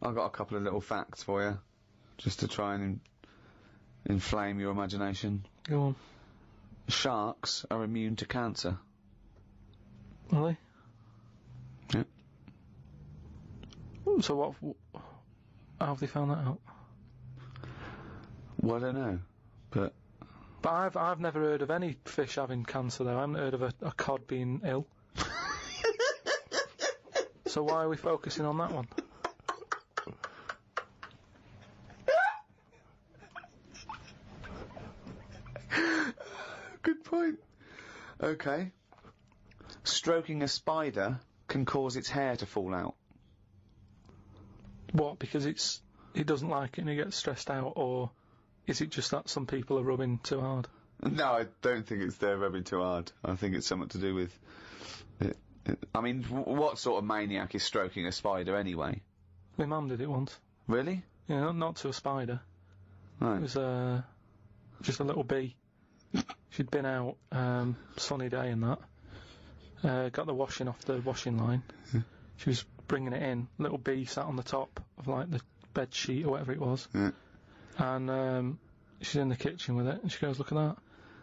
I've got a couple of little facts for you, just to try and inflame your imagination. Go on. Sharks are immune to cancer. Really? Yep. So what? How have they found that out? Well, I don't know, but I've never heard of any fish having cancer though. I haven't heard of a cod being ill. So why are we focusing on that one? Good point. Okay. Stroking a spider can cause its hair to fall out. What? Because it doesn't like it and it gets stressed out, or is it just that some people are rubbing too hard? No, I don't think it's they're rubbing too hard. I think it's something to do with it. I mean, what sort of maniac is stroking a spider anyway? My mum did it once. Really? Yeah, not to a spider. Right. It was just a little bee. She'd been out, sunny day and that. Got the washing off the washing line. She was bringing it in. Little bee sat on the top of like the bed sheet or whatever it was. Yeah. And she's in the kitchen with it, and she goes, "Look at that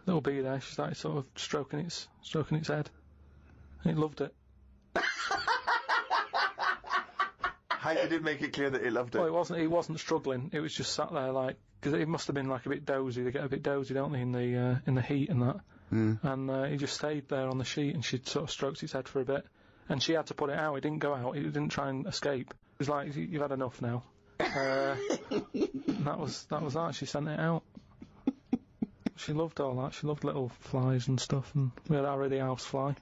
little bee there." She started sort of stroking its head. And it loved it. How did it make it clear that it loved it? Well, it wasn't struggling. It was just sat there like, because it must have been like a bit dozy. They get a bit dozy, don't they, in the heat and that. And he just stayed there on the sheet, and she sort of stroked its head for a bit, and she had to put it out. It didn't go out. It didn't try and escape. It was like, "You've had enough now." And that was that. She sent it out. She loved all that. She loved little flies and stuff, and we had Harry the housefly.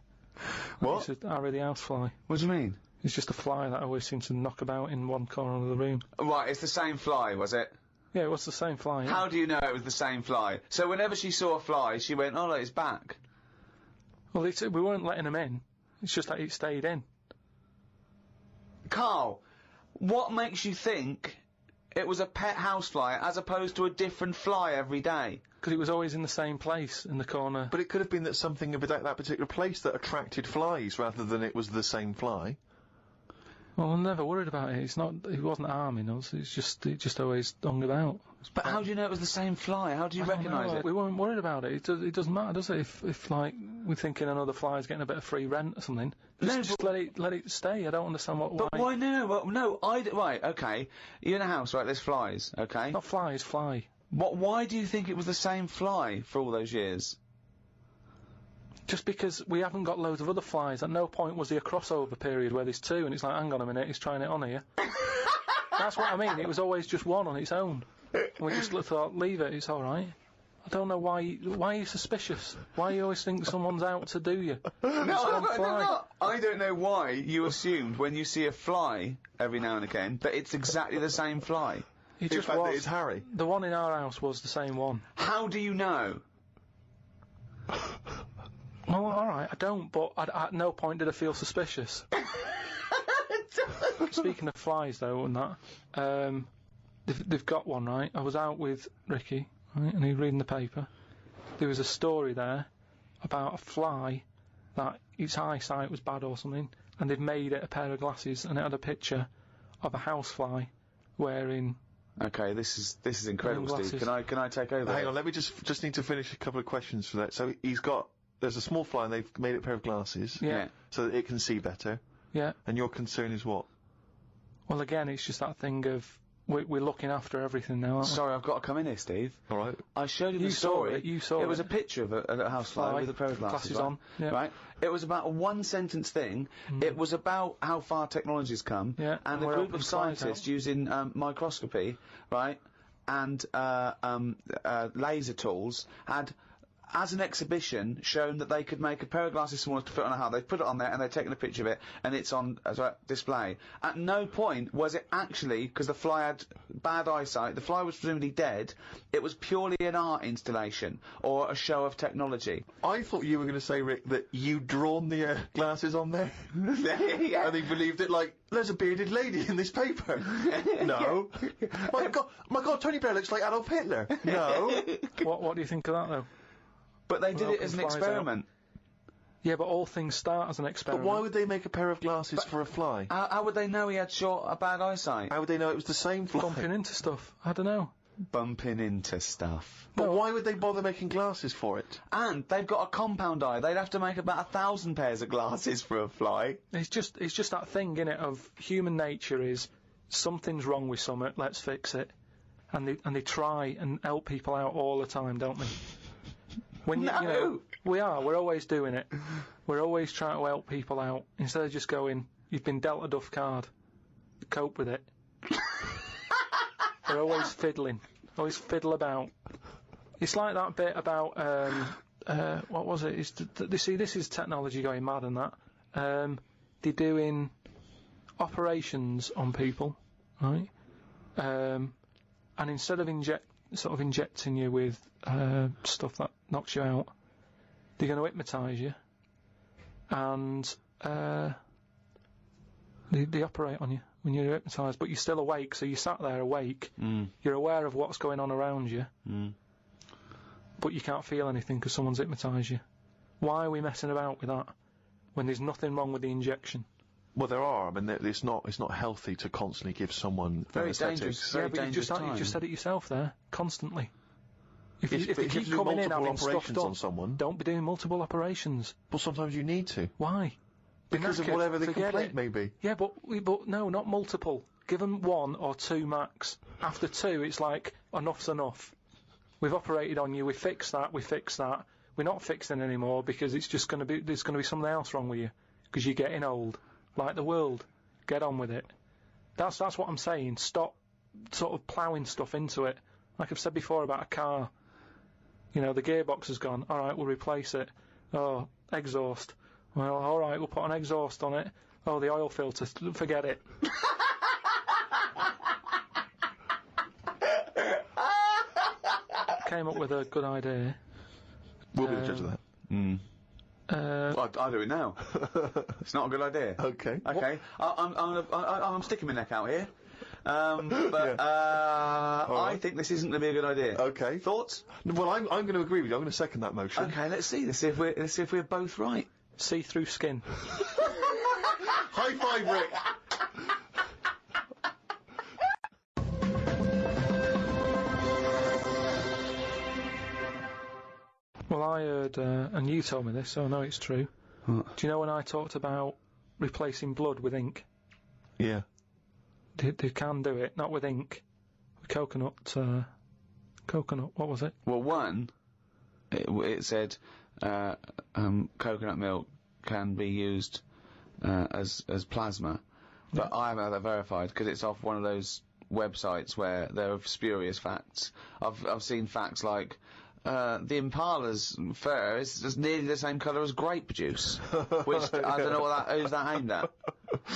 What? Harry the housefly. What do you mean? It's just a fly that always seems to knock about in one corner of the room. Right, it's the same fly, was it? Yeah, it was the same fly. Yeah. How do you know it was the same fly? So whenever she saw a fly, she went, "Oh, look, it's back." Well, we weren't letting him in. It's just that it stayed in. Karl, what makes you think it was a pet housefly as opposed to a different fly every day? Because it was always in the same place, in the corner. But it could have been that something about that particular place that attracted flies rather than it was the same fly. Well, I'm never worried about it. It wasn't harming us. It just always hung about. But how do you know it was the same fly? How do you recognise it? We weren't worried about it. It doesn't matter, does it? If like we're thinking another fly's getting a bit of free rent or something, just let it stay. I don't understand why. But why no? Well, no, right, okay. You're in a house, right? There's flies, okay? Not flies, fly. Why do you think it was the same fly for all those years? Just because we haven't got loads of other flies. At no point was there a crossover period where there's two, and it's like, hang on a minute, he's trying it on here. That's what I mean. It was always just one on its own. And we just thought, leave it, it's all right. I don't know why are you suspicious? Why you always think someone's out to do you? No, I don't know why you assumed when you see a fly every now and again that it's exactly the same fly. It just was. It's Harry. The one in our house was the same one. How do you know? Well, alright, I don't, but at no point did I feel suspicious. Speaking of flies, though, and that, they've got one, right? I was out with Ricky, right, and he was reading the paper. There was a story there about a fly that its eyesight was bad or something, and they've made it a pair of glasses, and it had a picture of a housefly wearing... Okay, this is incredible, Steve. Can I take over? Hang on, let me just need to finish a couple of questions for that. So there's a small fly and they've made it a pair of glasses. Yeah. So that it can see better. Yeah. And your concern is what? Well, again, it's just that thing of we're looking after everything now, aren't we? Sorry, I've got to come in here, Steve. All right. I showed you the story. You saw it. It was a picture of a housefly with a pair of glasses on. Yeah. Right? It was about a one-sentence thing. It was about how far technology's come. Yeah. And a group of scientists using microscopy, right, and laser tools had as an exhibition, shown that they could make a pair of glasses smaller to fit on a hat. They've put it on there, and they've taken a picture of it, and it's on as a display. At no point was it actually, because the fly had bad eyesight, the fly was presumably dead, it was purely an art installation, or a show of technology. I thought you were going to say, Rick, that you'd drawn the glasses on there. Yeah. And he believed it, like, there's a bearded lady in this paper. No. My God, Tony Blair looks like Adolf Hitler. No. What do you think of that, though? But they did it as an experiment. Yeah, but all things start as an experiment. But why would they make a pair of glasses for a fly? How would they know he had bad eyesight? How would they know it was the same fly? Bumping into stuff. I don't know. Bumping into stuff. But why would they bother making glasses for it? And they've got a compound eye. They'd have to make about 1,000 pairs of glasses for a fly. It's just that thing, innit, of human nature is something's wrong with something, let's fix it. And they try and help people out all the time, don't they? When you know, we're always doing it. We're always trying to help people out instead of just going, you've been dealt a duff card, cope with it. We're always fiddling, always fiddle about. It's like that bit about what was it? See, this is technology going mad and that. They're doing operations on people, right? And instead of injecting you with stuff that knocks you out, they're going to hypnotise you, and they operate on you when you're hypnotised, but you're still awake, so you sat there awake, you're aware of what's going on around you, but you can't feel anything because someone's hypnotised you. Why are we messing about with that when there's nothing wrong with the injection? Well, there are. I mean, it's not healthy to constantly give someone very dangerous. Yeah, but you just said it yourself there, constantly. If you keep coming in having stuff done, on someone, don't be doing multiple operations. Well, sometimes you need to. Why? Because of whatever the complaint may be. Yeah, but no, not multiple. Give them 1 or 2 max. After 2, it's like, enough's enough. We've operated on you, we fixed that. We're not fixing anymore because it's just going to be, there's going to be something else wrong with you. Because you're getting old. Like the world. Get on with it. That's what I'm saying. Stop sort of ploughing stuff into it. Like I've said before about a car. You know, the gearbox has gone. All right, we'll replace it. Oh, exhaust. Well, all right, we'll put an exhaust on it. Oh, the oil filter. Forget it. Came up with a good idea. We'll be the judge of that. I'll do it now. It's not a good idea. Okay. Okay. I'm sticking my neck out here. I think this isn't going to be a good idea. Okay. Thoughts? Well, I'm going to agree with you. I'm going to second that motion. Okay. Let's see if we're both right. See-through skin. High five, Rick. Well, I heard, and you told me this, so I know it's true. What? Do you know when I talked about replacing blood with ink? Yeah. They can do it, not with ink. With coconut, what was it? Well, one, it said, coconut milk can be used, as plasma. But I haven't had that verified, because it's off one of those websites where there are spurious facts. I've seen facts like, the Impala's fur is just nearly the same colour as grape juice, which I don't know who's that aimed at.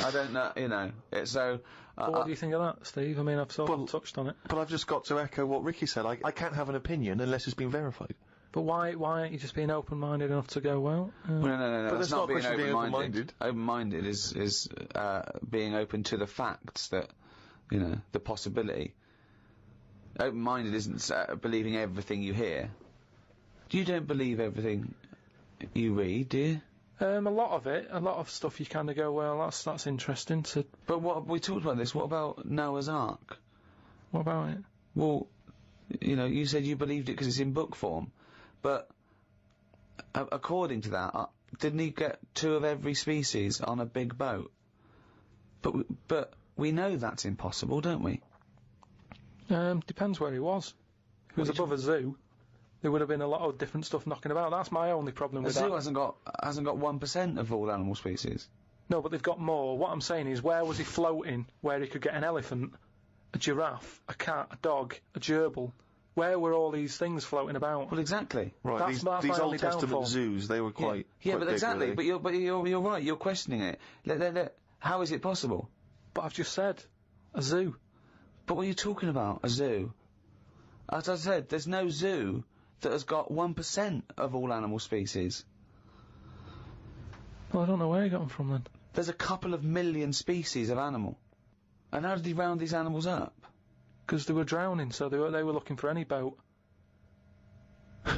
I don't know, you know. So. What do you think of that, Steve? I mean, I've sort of touched on it. But I've just got to echo what Ricky said. I can't have an opinion unless it's been verified. But why aren't you just being open-minded enough to go, well? No. But that's not being open-minded. Open-minded is being open to the facts that, you know, the possibility. Open-minded isn't believing everything you hear. You don't believe everything you read, do you? A lot of stuff you kind of go, well, that's interesting to... But we talked about this, what about Noah's Ark? What about it? Well, you know, you said you believed it because it's in book form, but according to that, didn't he get 2 of every species on a big boat? But we know that's impossible, don't we? Depends where he was. If he was above a zoo, there would have been a lot of different stuff knocking about. That's my only problem with that. The zoo hasn't got 1% of all animal species. No, but they've got more. What I'm saying is, where was he floating where he could get an elephant, a giraffe, a cat, a dog, a gerbil, Where were all these things floating about? Well, exactly. Right, That's these my Old only Testament downfall. zoos, they were quite Yeah, quite but big, exactly. were they? But you're right. You're questioning it. How is it possible? But I've just said, a zoo. But what are you talking about? A zoo? As I said, there's no zoo that has got 1% of all animal species. Well, I don't know where he got them from then. There's a couple of million species of animal. And how did he round these animals up? Because they were drowning, so they were looking for any boat.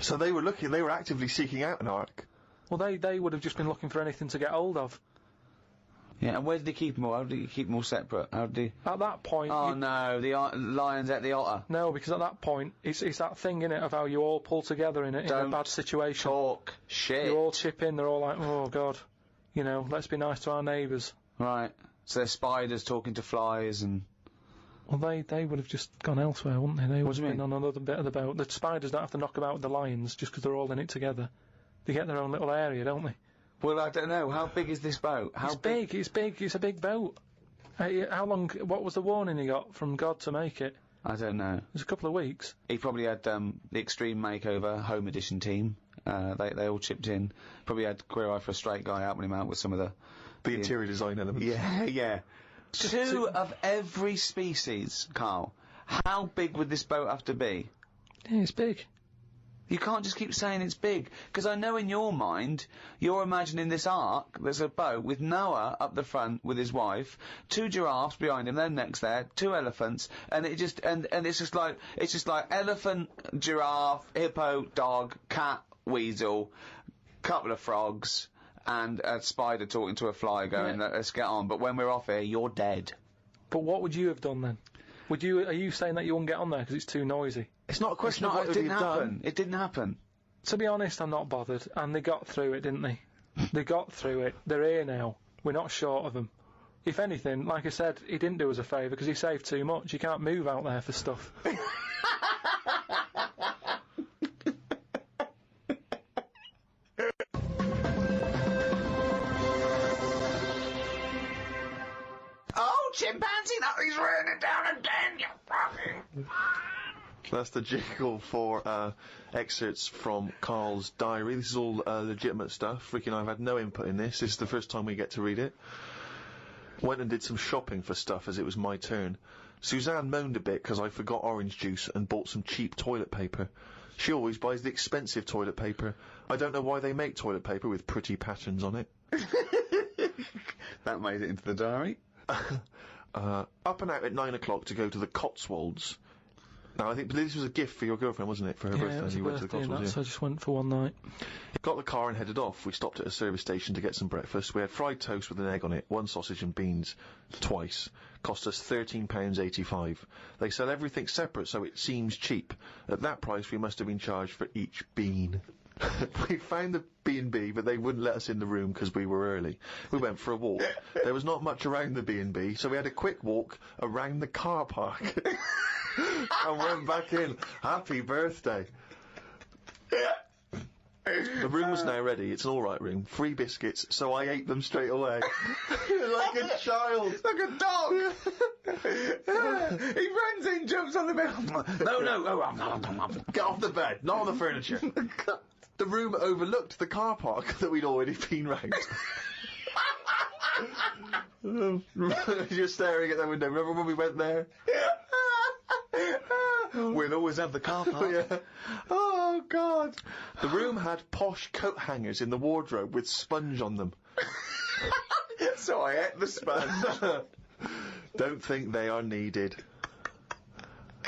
So they were actively seeking out an ark. Well, they would have just been looking for anything to get hold of. Yeah, and where did he keep them all? How did he keep them all separate? How did he... At that point... Oh, no, the lions at the otter. No, because at that point, it's that thing, innit, of how you all pull together in a bad situation. Talk shit. You all chip in, they're all like, oh, God, you know, let's be nice to our neighbours. Right. So there's spiders talking to flies and... Well, they would have just gone elsewhere, wouldn't they? They would What do you have been on another bit of the boat. The spiders don't have to knock about with the lions just because they're all in it together. They get their own little area, don't they? Well, I don't know. How big is this boat? It's big. It's big. It's a big boat. How long... What was the warning he got from God to make it? I don't know. It was a couple of weeks. He probably had the Extreme Makeover Home Edition team. They all chipped in. Probably had Queer Eye for a Straight Guy helping him out with some of the interior design elements. Yeah, yeah. Two of every species, Carl. How big would this boat have to be? Yeah, it's big. You can't just keep saying it's big, because I know in your mind, you're imagining this ark, there's a boat with Noah up the front with his wife, 2 giraffes behind him, then next there, 2 elephants, and it just, and it's just like elephant, giraffe, hippo, dog, cat, weasel, couple of frogs, and a spider talking to a fly going, let's get on, but when we're off here, you're dead. But what would you have done then? Are you saying that you wouldn't get on there because it's too noisy? It's not a question of what it didn't happen. It didn't happen. To be honest, I'm not bothered. And they got through it, didn't they? They got through it. They're here now. We're not short of them. If anything, like I said, he didn't do us a favour because he saved too much. You can't move out there for stuff. Oh, chimpanzee, that is raining down again, you fucking... That's the jingle for excerpts from Karl's diary. This is all legitimate stuff. Ricky and I have had no input in this. This is the first time we get to read it. Went and did some shopping for stuff as it was my turn. Suzanne moaned a bit because I forgot orange juice and bought some cheap toilet paper. She always buys the expensive toilet paper. I don't know why they make toilet paper with pretty patterns on it. That made it into the diary. Up and out at 9 o'clock to go to the Cotswolds. Now, I think this was a gift for your girlfriend, wasn't it? For her birthday. Yeah, it was a went to the birthday, Cotswolds, so I just went for one night. Got the car and headed off. We stopped at a service station to get some breakfast. We had fried toast with an egg on it, 1 sausage and beans, twice. Cost us £13.85. They sell everything separate, so it seems cheap. At that price, we must have been charged for each bean. We found the B&B, but they wouldn't let us in the room because we were early. We went for a walk. There was not much around the B&B, so we had a quick walk around the car park. And went back in. Happy birthday. The room was now ready. It's an alright room. 3 biscuits, so I ate them straight away. Like a child. Like a dog. He runs in, jumps on the bed. No. Get off the bed, not on the furniture. The room overlooked the car park that we'd already been round. You're staring at the window. Remember when we went there? We'll always have the car park. Yeah. Oh, God. The room had posh coat hangers in the wardrobe with sponge on them. So I ate the sponge. Don't think they are needed.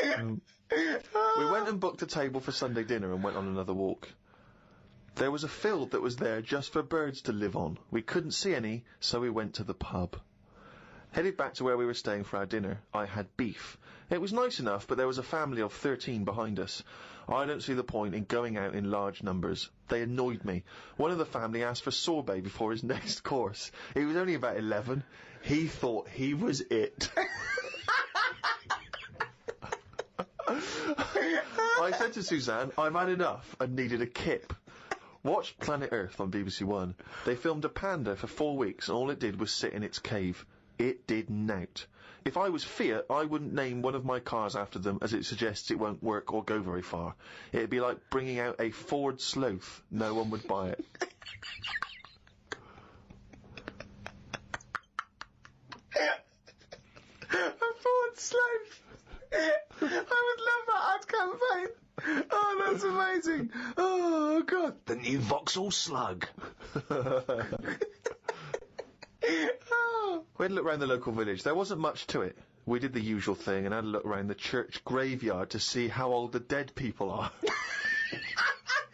We went and booked a table for Sunday dinner and went on another walk. There was a field that was there just for birds to live on. We couldn't see any, so we went to the pub. Headed back to where we were staying for our dinner, I had beef. It was nice enough, but there was a family of 13 behind us. I don't see the point in going out in large numbers. They annoyed me. One of the family asked for sorbet before his next course. He was only about 11. He thought he was it. I said to Suzanne, I've had enough and needed a kip. Watched Planet Earth on BBC One. They filmed a panda for 4 weeks and all it did was sit in its cave. It did nout. If I was Fiat, I wouldn't name one of my cars after them, as it suggests it won't work or go very far. It'd be like bringing out a Ford Sloth. No one would buy it. A Ford Sloth. I would love that ad campaign. Oh, that's amazing. Oh, God. The new Vauxhall Slug. We had a look around the local village. There wasn't much to it. We did the usual thing and had a look around the church graveyard to see how old the dead people are.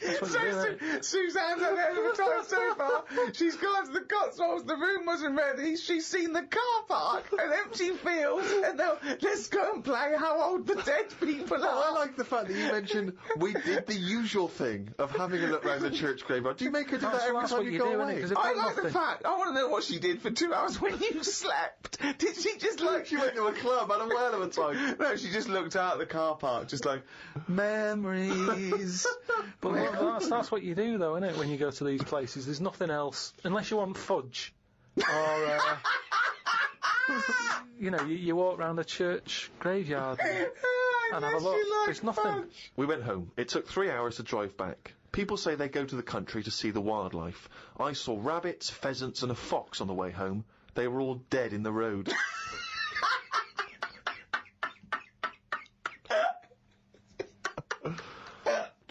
Suzanne's had a hell of a time so far. She's gone to the Cotswolds, the room wasn't ready, she's seen the car park, an empty field, and now let's go and play how old the dead people are. I like the fact that you mentioned we did the usual thing of having a look round the church graveyard. Do you make her do that every time you go away? I like the fact, I want to know what she did for 2 hours when you slept. Did she just like... She went to a club, had a whale of a time. No, she just looked out at the car park, just like, memories. But that's what you do, though, isn't it, when you go to these places? There's nothing else, unless you want fudge, or, you know, you walk round a church graveyard and have a look. There's nothing. We went home. It took 3 hours to drive back. People say they go to the country to see the wildlife. I saw rabbits, pheasants and a fox on the way home. They were all dead in the road.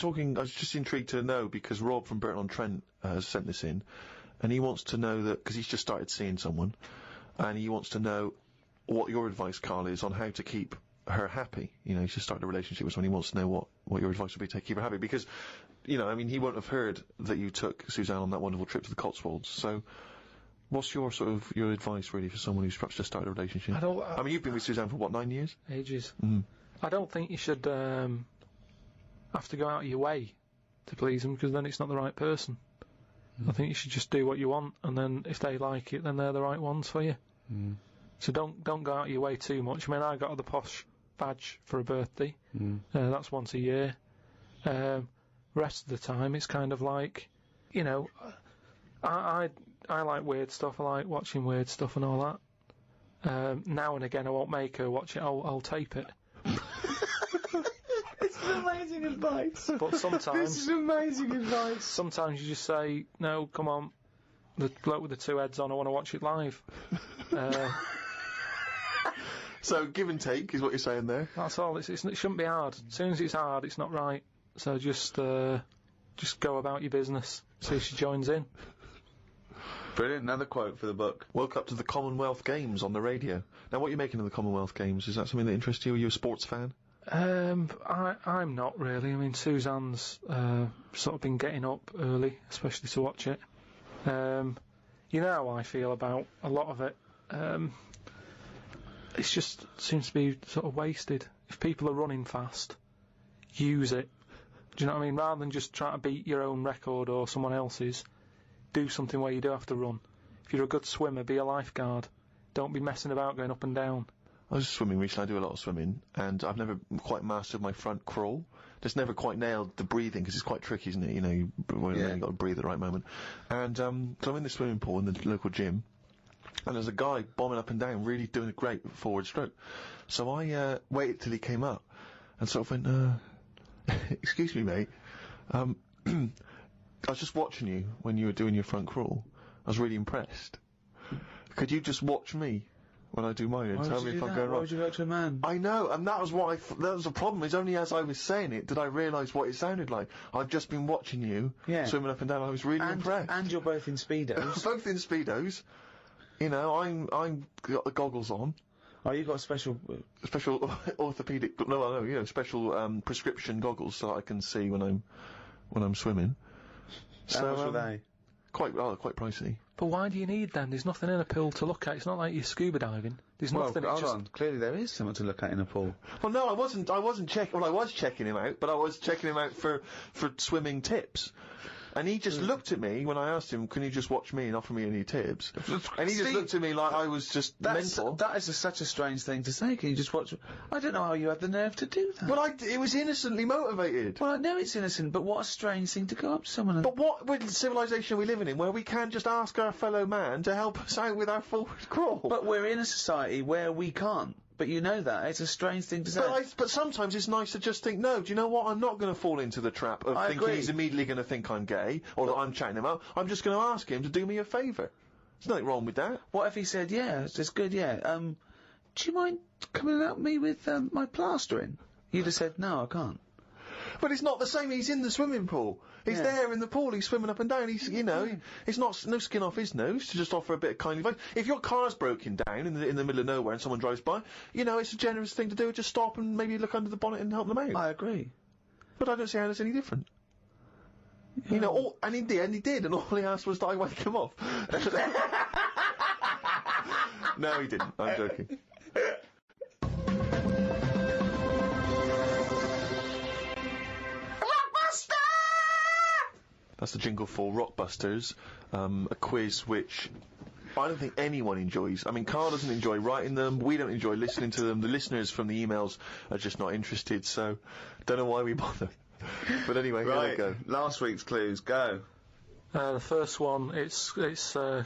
I was just intrigued to know, because Rob from Burton-on-Trent has sent this in, and he wants to know that, because he's just started seeing someone, and he wants to know what your advice, Karl, is on how to keep her happy. You know, he's just started a relationship with someone, he wants to know what your advice would be to keep her happy, because, you know, I mean, he won't have heard that you took Suzanne on that wonderful trip to the Cotswolds, so... What's your your advice, really, for someone who's perhaps just started a relationship? I mean, you've been with Suzanne for, what, 9 years? Ages. I don't think you should, have to go out of your way to please them, because then it's not the right person. I think you should just do what you want, and then if they like it, then they're the right ones for you. So don't go out of your way too much. I mean, I got the posh badge for a birthday. That's once a year. Rest of the time, it's kind of like, you know, I like weird stuff. I like watching weird stuff and all that. Now and again, I won't make her watch it. I'll tape it. This is amazing advice. But sometimes... This is amazing advice. Sometimes you just say, no, come on, the bloke with the 2 heads on, I want to watch it live. So, give and take is what you're saying there? That's all. It shouldn't be hard. As soon as it's hard, it's not right. So just go about your business. See if she joins in. Brilliant, another quote for the book. Woke up to the Commonwealth Games on the radio. Now, what are you making of the Commonwealth Games? Is that something that interests you? Are you a sports fan? I'm not really. I mean, Suzanne's sort of been getting up early, especially to watch it. You know how I feel about a lot of it. It just seems to be sort of wasted. If people are running fast, use it. Do you know what I mean? Rather than just trying to beat your own record or someone else's, do something where you do have to run. If you're a good swimmer, be a lifeguard. Don't be messing about going up and down. I was swimming recently. I do a lot of swimming, and I've never quite mastered my front crawl. Just never quite nailed the breathing, because it's quite tricky, isn't it? You know, you've got to breathe at the right moment. And so I'm in the swimming pool in the local gym, and there's a guy bombing up and down, really doing a great forward stroke. So I waited till he came up, and sort of went, excuse me, mate. I was just watching you when you were doing your front crawl. I was really impressed. Could you just watch me when I do mine and tell me if I'm going wrong? Why would you go to a man? I know, and that was what that was the problem. Is only as I was saying it did I realise what it sounded like. I've just been watching you swimming up and down. I was really impressed. And you're both in Speedos. Both in Speedos. You know, I'm got the goggles on. Oh, you've got special orthopedic, special prescription goggles so that I can see when I'm swimming. How much are they? Quite pricey. But why do you need them? There's nothing in a pool to look at. It's not like you're scuba diving. There's nothing. Hold on. Clearly there is something to look at in a pool. Well, no, I wasn't checking. Well, I was checking him out, but I was checking him out for swimming tips. And he just looked at me when I asked him, can you just watch me and offer me any tips? And he just looked at me like I was just mental. That is such a strange thing to say. Can you just watch... I don't know how you had the nerve to do that. Well, it was innocently motivated. Well, I know it's innocent, but what a strange thing to go up to someone and... But what civilization are we living in where we can't just ask our fellow man to help us out with our forward crawl? But we're in a society where we can't. But you know that. It's a strange thing to say. But sometimes it's nice to just think, no, do you know what? I'm not going to fall into the trap of thinking he's immediately going to think I'm gay, or that I'm chatting him up. I'm just going to ask him to do me a favour. There's nothing wrong with that. What if he said, yeah, it's good, yeah, do you mind coming and help me with, my plastering? You'd have said, no, I can't. But it's not the same. He's in the swimming pool. He's there in the pool. He's swimming up and down. He's, you know, it's not no skin off his nose to just offer a bit of kindly advice. If your car's broken down in the middle of nowhere and someone drives by, you know, it's a generous thing to do. Just stop and maybe look under the bonnet and help them out. I agree. But I don't see how that's any different. Yeah. You know, and in the end he did, and all he asked was that I wake him off. No, he didn't. I'm joking. That's the jingle for Rockbusters, a quiz which I don't think anyone enjoys. I mean, Karl doesn't enjoy writing them, we don't enjoy listening to them, the listeners from the emails are just not interested, so don't know why we bother. But anyway, here we go. Last week's clues, go. The first one, it's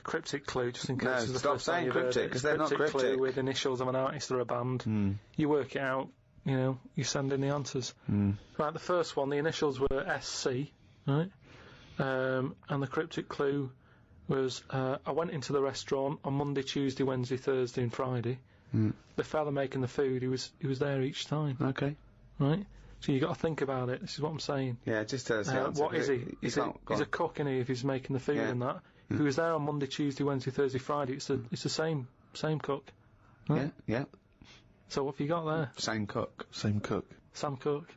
cryptic clue, just in case. No, it's the stop first time saying you've heard cryptic, it. because they're not cryptic. Clue with initials of an artist or a band. You work it out, you know, you send in the answers. Right, the first one, the initials were SC, right? And the cryptic clue was, I went into the restaurant on Monday, Tuesday, Wednesday, Thursday and Friday. The fella making the food, he was there each time. Okay. Right? So you got to think about it, this is what I'm saying. Yeah, just tell us the answer. What is he? He's a cook, isn't he, if he's making the food and that. If he was there on Monday, Tuesday, Wednesday, Thursday, Friday, it's the same cook. Right? Yeah. So what have you got there? Same cook. Same cook. Sam Cook.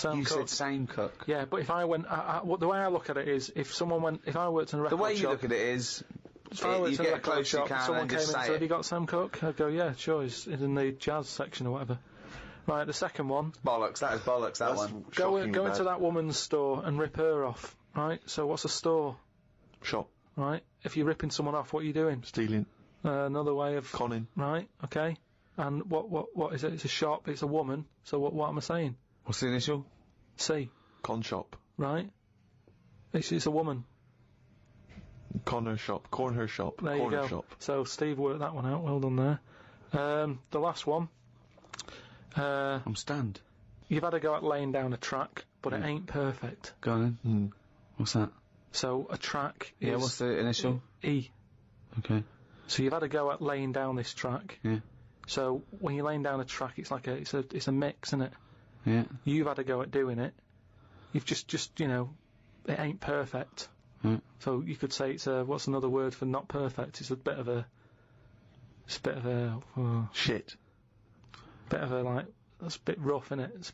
You said same cook. Yeah, but if I went, the way I look at it is, if I worked in a record shop... The way you look at it is, if I worked in a record shop, someone came in and said, have you got Sam Cook? I'd go, yeah, sure, he's in the jazz section or whatever. Right, the second one... Bollocks, that is bollocks, that one. Go into that woman's store and rip her off, right? So what's a store? Shop. Right? If you're ripping someone off, what are you doing? Stealing. Another way of... Conning. Right, okay. And what is it? It's a shop, it's a woman, so what am I saying? What's the initial? C. Con shop. Right. It's a woman. Corn her shop. There you go. Shop. So Steve worked that one out, well done there. The last one. I'm stunned. You've had a go at laying down a track, but it ain't perfect. Go on then. What's that? So a track is... Yeah, what's the initial? E. Okay. So you've had a go at laying down this track. Yeah. So when you're laying down a track, it's like it's a mix, isn't it? Yeah. You've had a go at doing it. You've just you know, it ain't perfect. So you could say it's what's another word for not perfect? It's a bit of a shit. Bit of a like that's a bit rough, isn't it? It's a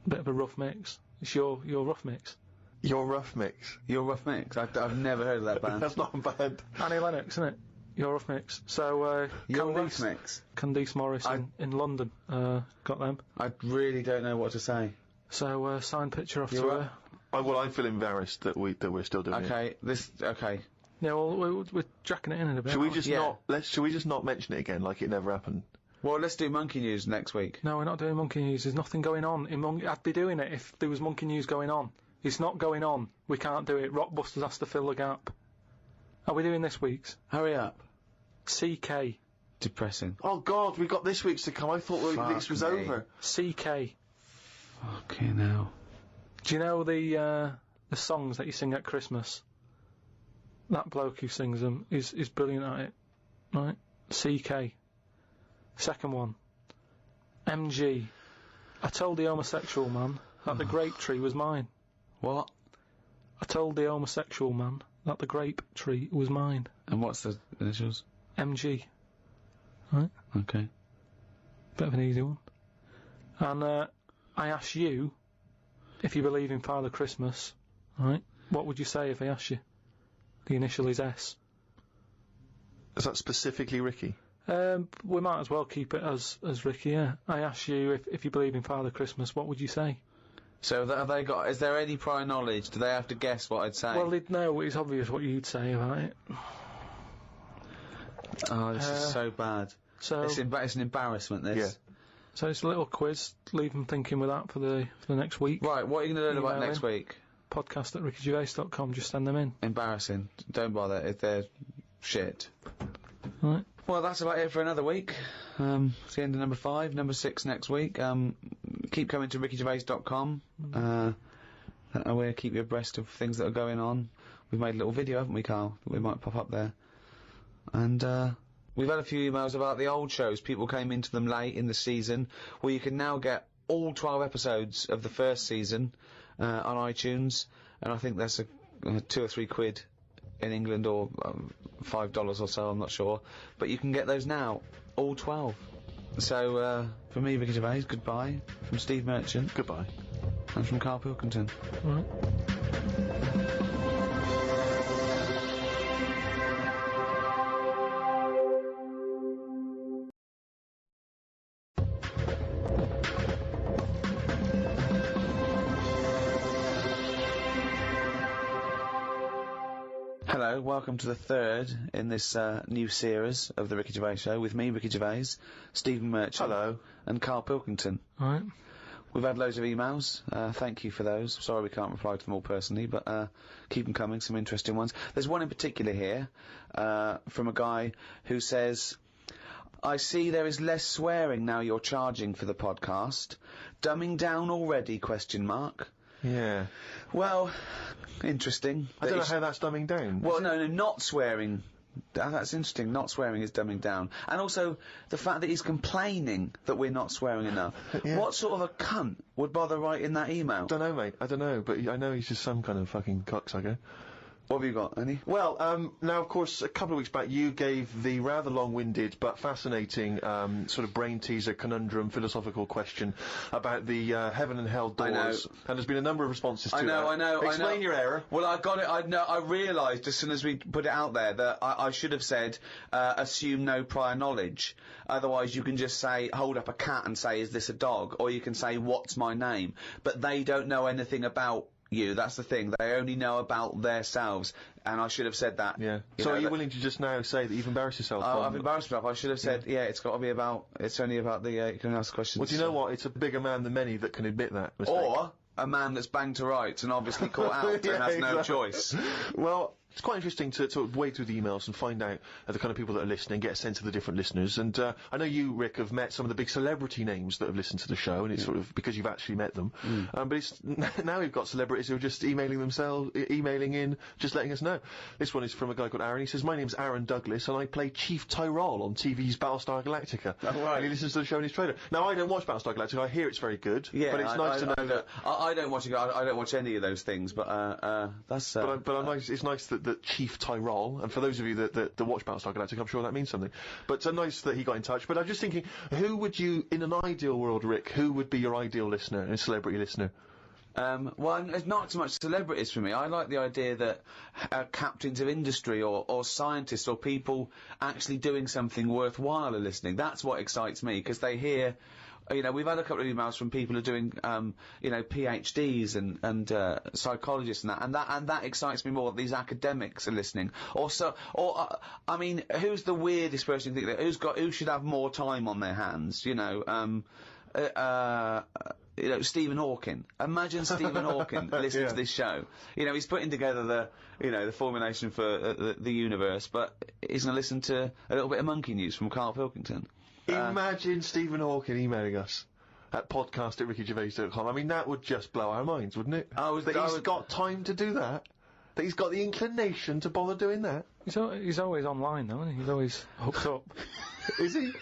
bit of a rough mix. It's your rough mix. Your rough mix. Your rough mix. I've never heard of that band. That's not a band. Annie Lennox, isn't it? Your rough mix. So Your rough mix. Candice Morris in London. Got them. I really don't know what to say. So signed picture off to her. Well, I feel embarrassed that we're still doing it. Okay. Yeah, well, we're jacking it in a bit. Should we just not mention it again, like it never happened? Well, let's do Monkey News next week. No, we're not doing Monkey News. There's nothing going on. I'd be doing it if there was Monkey News going on. It's not going on. We can't do it. Rockbusters has to fill the gap. Are we doing this week's? Hurry up. CK. Depressing. Oh, God, we've got this week's to come. I thought this was over. CK. Okay, now. Do you know the songs that you sing at Christmas? That bloke who sings them is brilliant at it. Right? CK. Second one. MG. I told the homosexual man that the grape tree was mine. What? I told the homosexual man that the grape tree was mine. And what's the initials? MG. Right? Okay. Bit of an easy one. And I ask you if you believe in Father Christmas, right? What would you say if I asked you? The initial is S. Is that specifically Ricky? We might as well keep it as Ricky, yeah. I ask you if you believe in Father Christmas, what would you say? So have they got? Is there any prior knowledge? Do they have to guess what I'd say? Well, no, it's obvious what you'd say about it. Oh, this is so bad. So it's an embarrassment. This. Yeah. So it's a little quiz. Leave them thinking with that for the next week. Right. What are you going to learn about next week? Podcast@rickygervais.com. Just send them in. Embarrassing. Don't bother if they're shit. Right. Well, that's about it for another week. It's the end of number 5, number 6 next week. Keep coming to rickygervais.com. We'll keep you abreast of things that are going on. We've made a little video, haven't we, Karl? We might pop up there. And, we've had a few emails about the old shows. People came into them late in the season. Well, you can now get all 12 episodes of the first season, on iTunes. And I think that's a 2 or 3 quid in England, or $5 or so, I'm not sure. But you can get those now, all 12. So, from me, Ricky Gervais, goodbye. From Steve Merchant, goodbye. And from Karl Pilkington. All right. Hello, welcome to the 3rd in this new series of the Ricky Gervais Show with me, Ricky Gervais, Stephen Merchant, hello, and Karl Pilkington. All right. We've had loads of emails. Thank you for those. Sorry we can't reply to them all personally, but keep them coming. Some interesting ones. There's one in particular here from a guy who says, "I see there is less swearing now you're charging for the podcast. Dumbing down already? ? Yeah. Well, interesting. I don't know how that's dumbing down. Well, no, not swearing. That's interesting. Not swearing is dumbing down. And also, the fact that he's complaining that we're not swearing enough. Yeah. What sort of a cunt would bother writing that email? Don't know, mate. I don't know, but I know he's just some kind of fucking cocksucker. What have you got, any? Well, now, of course, a couple of weeks back, you gave the rather long-winded but fascinating sort of brain-teaser, conundrum, philosophical question about the heaven and hell doors. And there's been a number of responses to that. I know. Explain your error. Well, I got it. I realised as soon as we put it out there that I should have said, assume no prior knowledge. Otherwise, you can just say, hold up a cat and say, is this a dog? Or you can say, what's my name? But they don't know anything about you. That's the thing. They only know about themselves, and I should have said that. Yeah. So are you willing to just now say that you've embarrassed yourself? I've embarrassed myself. I should have said, yeah, it's got to be about. It's only about the. You can ask questions. Well, do you know what? It's a bigger man than many that can admit that mistake. Or a man that's banged to rights and obviously caught out and has no choice. Well, it's quite interesting to wade through the emails and find out the kind of people that are listening, get a sense of the different listeners. And I know you, Rick, have met some of the big celebrity names that have listened to the show, and it's sort of because you've actually met them. But it's now we've got celebrities who are just emailing in, just letting us know. This one is from a guy called Aaron. He says, "My name's Aaron Douglas, and I play Chief Tyrol on TV's Battlestar Galactica." Oh, right. And he listens to the show in his trailer. Now, I don't watch Battlestar Galactica. I hear it's very good. Yeah, but it's nice to know that. I don't watch it. I don't watch any of those things. But that's. It's nice that Chief Tyrol. And for those of you that watch Battlestar Galactica, I'm sure that means something. But it's nice that he got in touch. But I'm just thinking, who would you, in an ideal world, Rick, who would be your ideal listener, a celebrity listener? Well, it's not so much celebrities for me. I like the idea that captains of industry or scientists or people actually doing something worthwhile are listening. That's what excites me, because they hear. You know, we've had a couple of emails from people who are doing, PhDs and psychologists and that excites me more. That these academics are listening. I mean, who's the weirdest person you think that who should have more time on their hands? Stephen Hawking. Imagine Stephen Hawking listening to this show. You know, he's putting together the formulation for the universe, but he's going to listen to a little bit of monkey news from Karl Pilkington. Imagine Stephen Hawking emailing us at podcast@rickygervais.com. I mean, that would just blow our minds, wouldn't it? He's got time to do that. That he's got the inclination to bother doing that. He's always online, though, isn't he? He's always hooked up. Is he?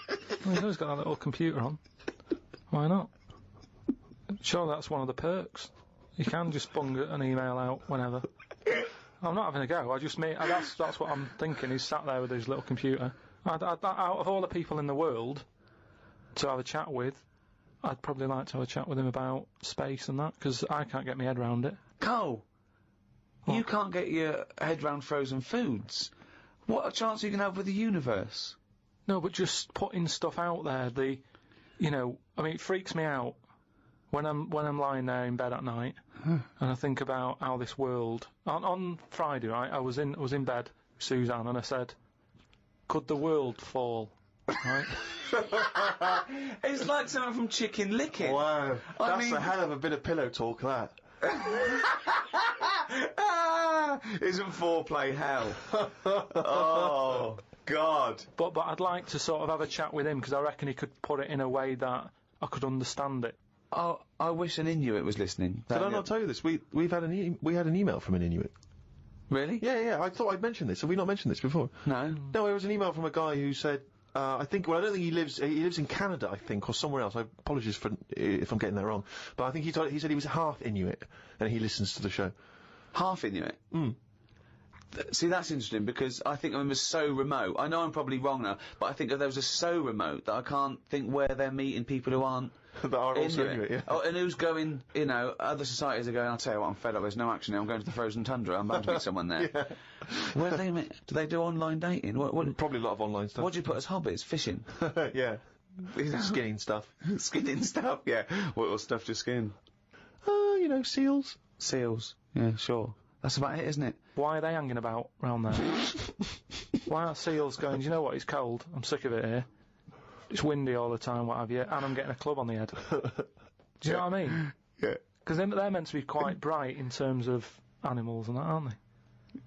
Well, he's always got a little computer on. Why not? Sure, that's one of the perks. You can just bung an email out whenever. I'm not having a go. That's what I'm thinking. He's sat there with his little computer. Out of all the people in the world to have a chat with, I'd probably like to have a chat with him about space and that, because I can't get my head around it. Karl, you can't get your head round frozen foods. What a chance you can have with the universe. No, but just putting stuff out there, it freaks me out When I'm lying there in bed at night, and I think about how this world... On Friday, right, I was in bed with Suzanne, and I said, could the world fall? Right? It's like something from Chicken Licking. Wow. That's a hell of a bit of pillow talk, that. Isn't foreplay hell? Oh, God. But I'd like to sort of have a chat with him, because I reckon he could put it in a way that I could understand it. Oh, I wish an Inuit was listening. Did I not tell you this? We had an email from an Inuit. Really? Yeah. I thought I'd mentioned this. Have we not mentioned this before? No. No, it was an email from a guy who said, I don't think he lives in Canada, I think, or somewhere else. Apologies if I'm getting that wrong. But I think he said he was half Inuit, and he listens to the show. Half Inuit? See, that's interesting, because I think of them as so remote. I know I'm probably wrong now, but I think of those as so remote that I can't think where they're meeting people who aren't that are also Inuit, yeah. Oh, and who's going, you know, other societies are going, I'll tell you what, I'm fed up, there's no action here, I'm going to the frozen tundra, I'm bound to meet someone there. Yeah. Where do they meet? Do they do online dating? What, probably a lot of online stuff. What do you put as hobbies? Fishing? Yeah. Skinning stuff. Skinning stuff, yeah. What stuff to skin? You know, seals. Seals, yeah, sure. That's about it, isn't it? Why are they hanging about round there? Why aren't seals going, do you know what, it's cold, I'm sick of it here. It's windy all the time, what have you, and I'm getting a club on the head. Do you know what I mean? Yeah. Because they're meant to be quite bright in terms of animals and that, aren't they?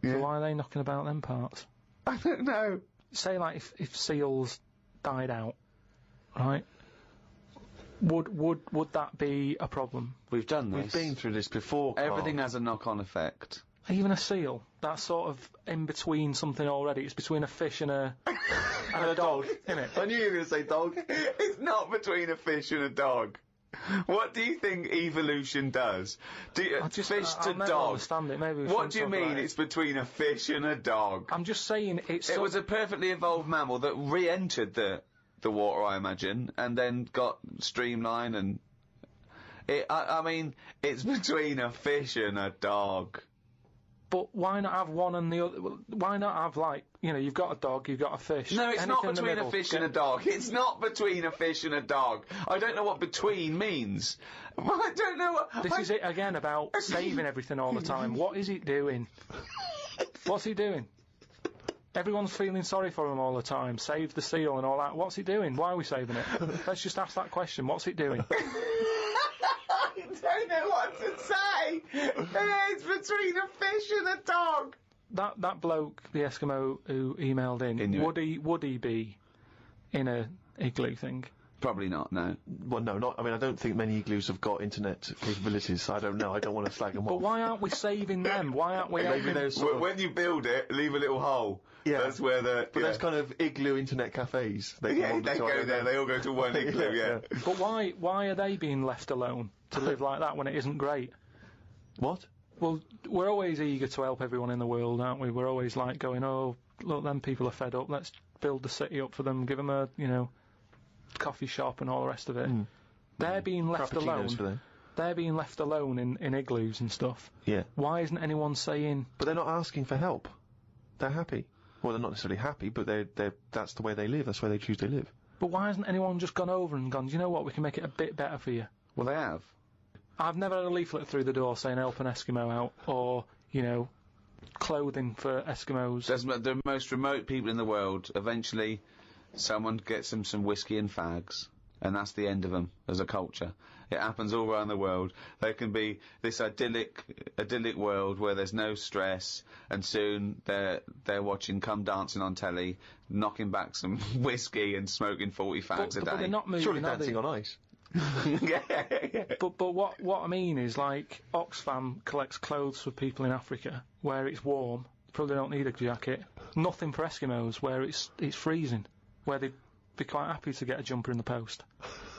Yeah. So why are they knocking about them parts? I don't know. Say, like, if seals died out, right? Would that be a problem? We've done this. We've been through this before, Karl. Everything has a knock-on effect. Even a seal, that's sort of in between something already. It's between a fish and a dog, isn't it? I knew you were going to say dog. It's not between a fish and a dog. What do you think evolution does? Fish to never dog. Understand it. Maybe what do you mean it's between a fish and a dog? I'm just saying it's... It was a perfectly evolved mammal that re-entered the water, I imagine, and then got streamlined and... I mean, it's between a fish and a dog. But why not have one and the other? Why not have, like, you know, you've got a dog, you've got a fish. No, it's anything not between a fish and a dog. It's not between a fish and a dog. I don't know what between means. I don't know what... This is it again about saving everything all the time. What is it doing? What's he doing? Everyone's feeling sorry for him all the time. Save the seal and all that. What's it doing? Why are we saving it? Let's just ask that question. What's it doing? I don't know what to say. It's between a fish and a dog. That bloke, the Eskimo who emailed in, would he be in a igloo thing? Probably not. No. Well, no, not. I mean, I don't think many igloos have got internet capabilities. So I don't know. I don't want to slag them off. But why aren't we saving them? Why aren't we? When you build it, leave a little hole. Yeah, that's where the. But there's kind of igloo internet cafes. They go there. They all go to one igloo. Yeah. But why are they being left alone to live like that when it isn't great? What? Well, we're always eager to help everyone in the world, aren't we? We're always like going, oh, look, them people are fed up. Let's build the city up for them. Give them a, you know, coffee shop and all the rest of it. They're being left alone. They're being left alone in igloos and stuff. Yeah. Why isn't anyone saying? But they're not asking for help. They're happy. Well, they're not necessarily happy, but that's the way they live. That's where they choose to live. But why hasn't anyone just gone over and gone, do you know what, we can make it a bit better for you? Well, they have. I've never had a leaflet through the door saying help an Eskimo out, or, you know, clothing for Eskimos. The most remote people in the world, eventually someone gets them some whiskey and fags, and that's the end of them as a culture. It happens all around the world. There can be this idyllic world where there's no stress, and soon they're watching Come Dancing on telly, knocking back some whiskey and smoking 40 fags a day. But they're not moving, surely Dancing on Ice. Yeah. But what I mean is, like, Oxfam collects clothes for people in Africa where it's warm. Probably don't need a jacket. Nothing for Eskimos where it's freezing, where they'd be quite happy to get a jumper in the post.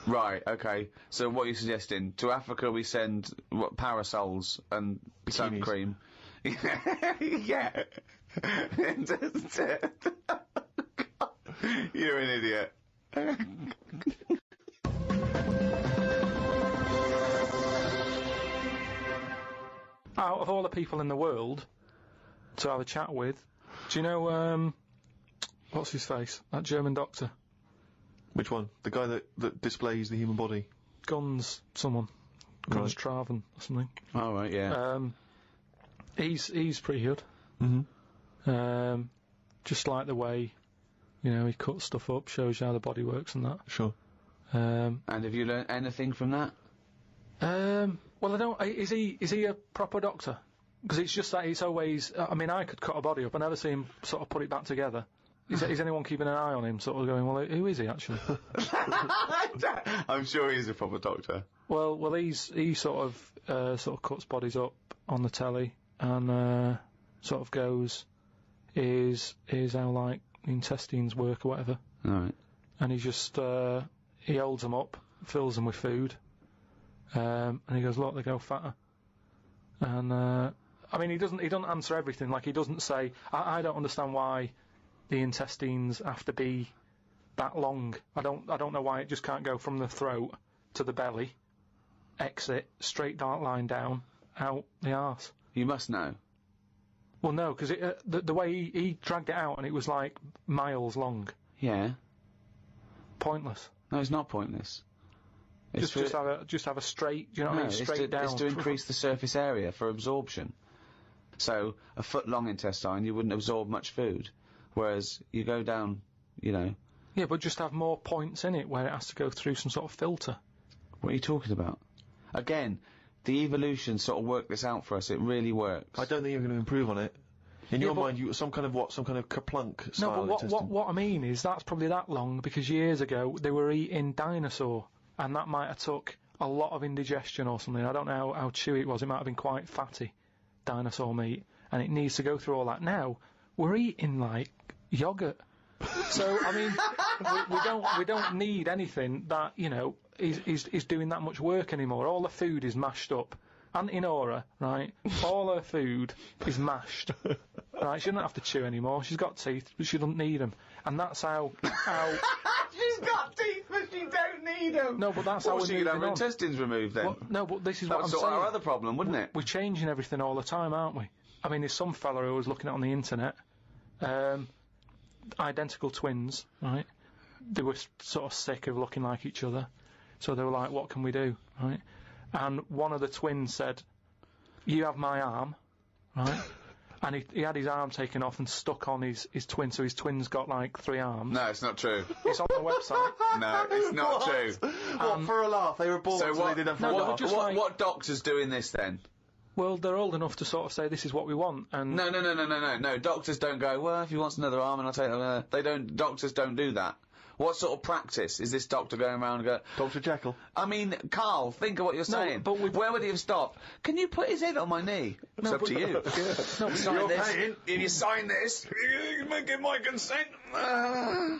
Right, okay. So what are you suggesting? To Africa we send parasols and sun cream. Yeah. You're an idiot. Out of all the people in the world to have a chat with, do you know, what's his face? That German doctor. Which one? The guy that displays the human body? Guns, someone. Traven or something. Oh, right, yeah. He's pretty good. Mm-hmm. Just like the way, he cuts stuff up, shows you how the body works and that. Sure. And have you learned anything from that? Well, I don't. Is he a proper doctor? Because it's just that it's always. I mean, I could cut a body up. I never see him sort of put it back together. Is anyone keeping an eye on him, sort of going, well, who is he actually? I'm sure he's a proper doctor. Well, he sort of cuts bodies up on the telly and sort of goes, here's how like intestines work or whatever. Right. And he just he holds them up, fills them with food, and he goes, look, they go fatter. And I mean, he doesn't answer everything. Like, he doesn't say, I don't understand why the intestines have to be that long. I don't know why it just can't go from the throat to the belly, exit, straight dark line down, out the arse. You must know. Well, no, because the way he dragged it out, and it was like miles long. Yeah. Pointless. No, it's not pointless. It's just have a straight. Do you know what I mean? Straight down. It's to increase the surface area for absorption. So a foot long intestine, you wouldn't absorb much food, whereas you go down, Yeah, but just have more points in it where it has to go through some sort of filter. What are you talking about? Again, the evolution sort of worked this out for us. It really works. I don't think you're going to improve on it. In your mind, you some kind of Kerplunk style. No, but what I mean is that's probably that long because years ago they were eating dinosaur, and that might have took a lot of indigestion or something. I don't know how chewy it was. It might have been quite fatty, dinosaur meat, and it needs to go through all that. Now we're eating like yogurt. So I mean, we don't need anything that is doing that much work anymore. All the food is mashed up. Auntie Nora, right? All her food is mashed. Right? She doesn't have to chew anymore. She's got teeth, but she doesn't need them. And that's how. She's got teeth, but she don't need them. No, but that's how she could have her intestines removed then. Well, no, but this is that what I'm saying. saying. Our other problem, wouldn't it? We're changing everything all the time, aren't we? I mean, there's some fella who was looking at it on the internet. Identical twins, right? They were sort of sick of looking like each other, so they were like, "What can we do?" Right? And one of the twins said, "You have my arm," right? And he had his arm taken off and stuck on his twin, so his twin's got like 3 arms. No, it's not true. It's on the website. No, it's not true. What, for a laugh? They were born, so they did it for a laugh. What doctor's doing this then? Well, they're old enough to sort of say, this is what we want, and... No, doctors don't go, well, if he wants another arm, and I'll take it. Doctors don't do that. What sort of practice is this doctor going around and go... Dr. Jekyll. I mean, Karl, think of what you're saying. But where would he have stopped? Can you put his head on my knee? It's up to you. No, sign this. If you sign this, you give my consent.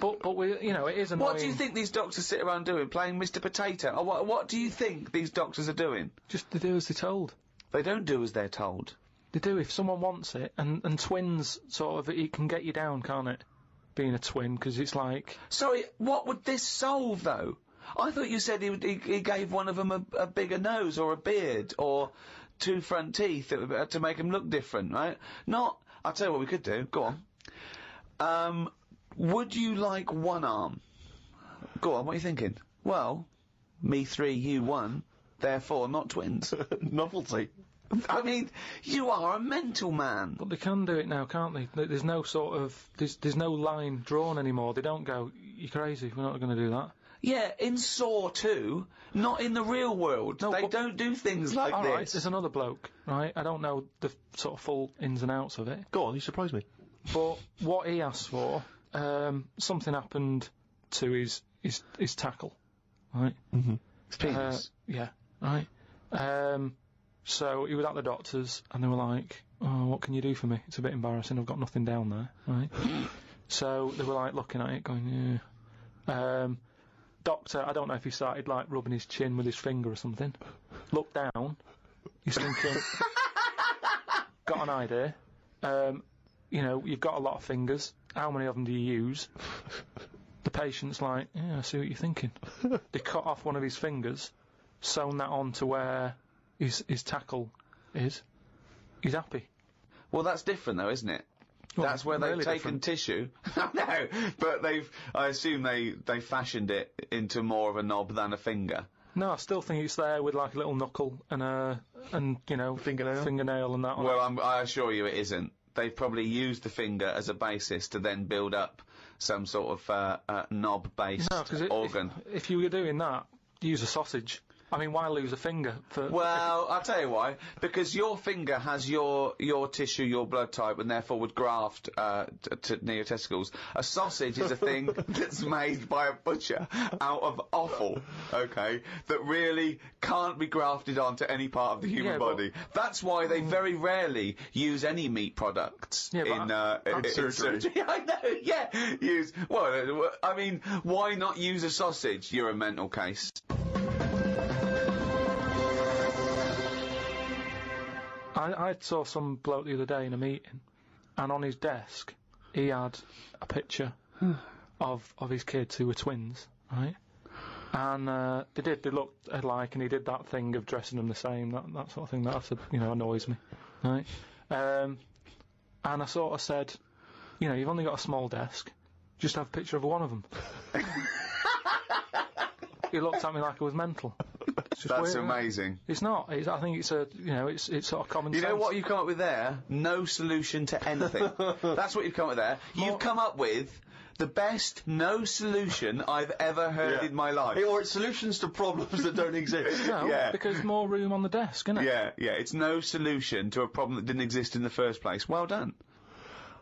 But we, it is annoying. What do you think these doctors sit around doing, playing Mr. Potato? Or what do you think these doctors are doing? Just to do as they're told. They don't do as they're told. They do if someone wants it, and twins, sort of, it can get you down, can't it? Being a twin, because it's like... Sorry, what would this solve, though? I thought you said he gave one of them a bigger nose, or a beard, or 2 front teeth to make him look different, right? Not... I'll tell you what we could do. Go on. Would you like 1 arm? Go on, what are you thinking? Well, me 3, you 1, therefore not twins. Novelty. I mean, you are a mental man. But they can do it now, can't they? There's no sort of... There's no line drawn anymore. They don't go, you're crazy, we're not going to do that. Yeah, in Saw 2, not in the real world. No, they don't do things like this. Alright, there's another bloke, right? I don't know the sort of full ins and outs of it. Go on, you surprised me. But what he asked for, something happened to his tackle, right? Mm-hmm. His penis. Yeah, right. So he was at the doctor's, and they were like, oh, what can you do for me? It's a bit embarrassing, I've got nothing down there, right? So they were like looking at it, going, yeah. Doctor, I don't know if he started like rubbing his chin with his finger or something. Looked down, he's thinking, got an idea. You've got a lot of fingers, how many of them do you use? The patient's like, yeah, I see what you're thinking. They cut off one of his fingers, sewn that on to where his tackle is. He's happy. Well, that's different though, isn't it? Well, that's where they've really taken tissue. No, but I assume they fashioned it into more of a knob than a finger. No, I still think it's there with like a little knuckle and you know, fingernail and that. Well, I assure you it isn't. They've probably used the finger as a basis to then build up some sort of knob-based organ. If you were doing that, use a sausage. I mean, why lose a finger? Well, I'll tell you why. Because your finger has your tissue, your blood type, and therefore would graft near your testicles. A sausage is a thing that's made by a butcher out of offal, okay, that really can't be grafted onto any part of the human body. That's why they very rarely use any meat products in surgery. I know, Well, I mean, why not use a sausage? You're a mental case. I saw some bloke the other day in a meeting, and on his desk he had a picture of his kids who were twins, right? And they looked alike, and he did that thing of dressing them the same, that sort of thing that annoys me, right? And I sort of said, you know, you've only got a small desk, just have a picture of one of them. He looked at me like I was mental. That's weird, amazing. It's not. I think it's it's sort of common sense. You know what you've come up with there? No solution to anything. That's what you've come up with there. You've come up with the best no solution I've ever heard in my life. Or it's solutions to problems that don't exist. No, because more room on the desk, isn't it? Yeah. It's no solution to a problem that didn't exist in the first place. Well done.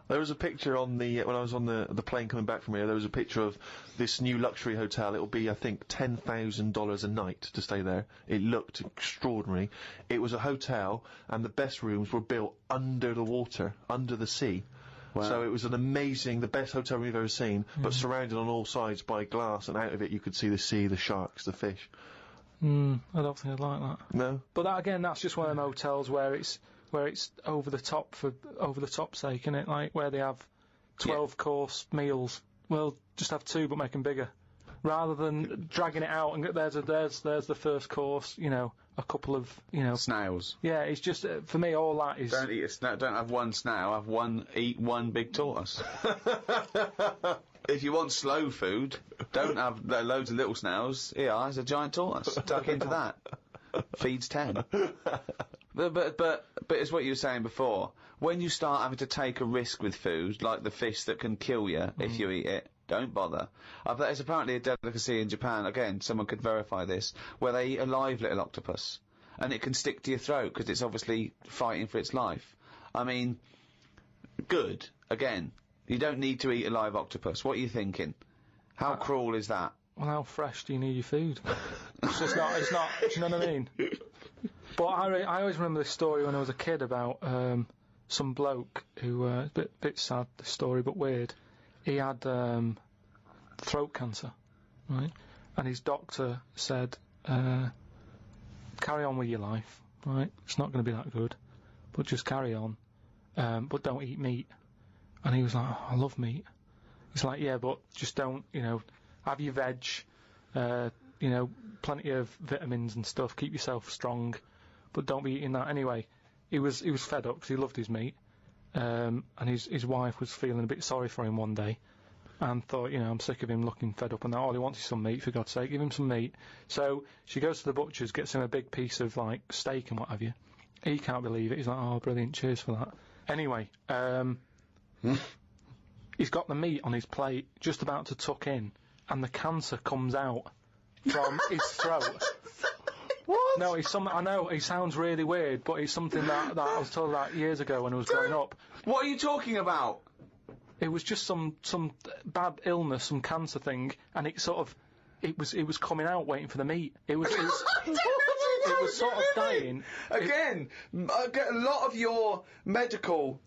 There was a picture on when I was on the plane coming back from here, there was a picture of this new luxury hotel. It'll be, I think, $10,000 a night to stay there. It looked extraordinary. It was a hotel, and the best rooms were built under the water, under the sea. Wow. So it was the best hotel we've ever seen, but surrounded on all sides by glass, and out of it you could see the sea, the sharks, the fish. I don't think I'd like that. No? But that, again, that's just one of them hotels where it's over the top for over the top sake, isn't it? Like where they have 12-course meals. Well, just have 2, but make them bigger, rather than dragging it out and there's the first course. You know, a couple of snails. Yeah, it's just for me all that is. Don't eat a snail. Don't have one snail. Eat one big tortoise. If you want slow food, don't have loads of little snails. Here's a giant tortoise. Tuck into that. Feeds 10. But it's what you were saying before. When you start having to take a risk with food, like the fish that can kill you if you eat it, don't bother. There's apparently a delicacy in Japan, again, someone could verify this, where they eat a live little octopus. And it can stick to your throat, because it's obviously fighting for its life. I mean, good. Again, you don't need to eat a live octopus. What are you thinking? How cruel is that? Well, how fresh do you need your food? It's not, do you know what I mean? But I always remember this story when I was a kid about some bloke who, a bit sad, this story, but weird. He had throat cancer, right? And his doctor said, carry on with your life, right? It's not going to be that good, but just carry on. But don't eat meat. And he was like, oh, I love meat. He's like, yeah, but just don't, have your veg, plenty of vitamins and stuff, keep yourself strong, but don't be eating that anyway. He was fed up because he loved his meat, and his wife was feeling a bit sorry for him one day, and thought, I'm sick of him looking fed up and that, all he wants is some meat, for God's sake, give him some meat. So she goes to the butcher's, gets him a big piece of, steak and what have you. He can't believe it, he's like, oh, brilliant, cheers for that. Anyway, he's got the meat on his plate, just about to tuck in, and the cancer comes out from his throat. What? No, I know, it sounds really weird, but it's something that I was told about years ago when I was growing up. What are you talking about? It was just some bad illness, some cancer thing, and it was coming out waiting for the meat. It was sort of dying. Again, a lot of your medical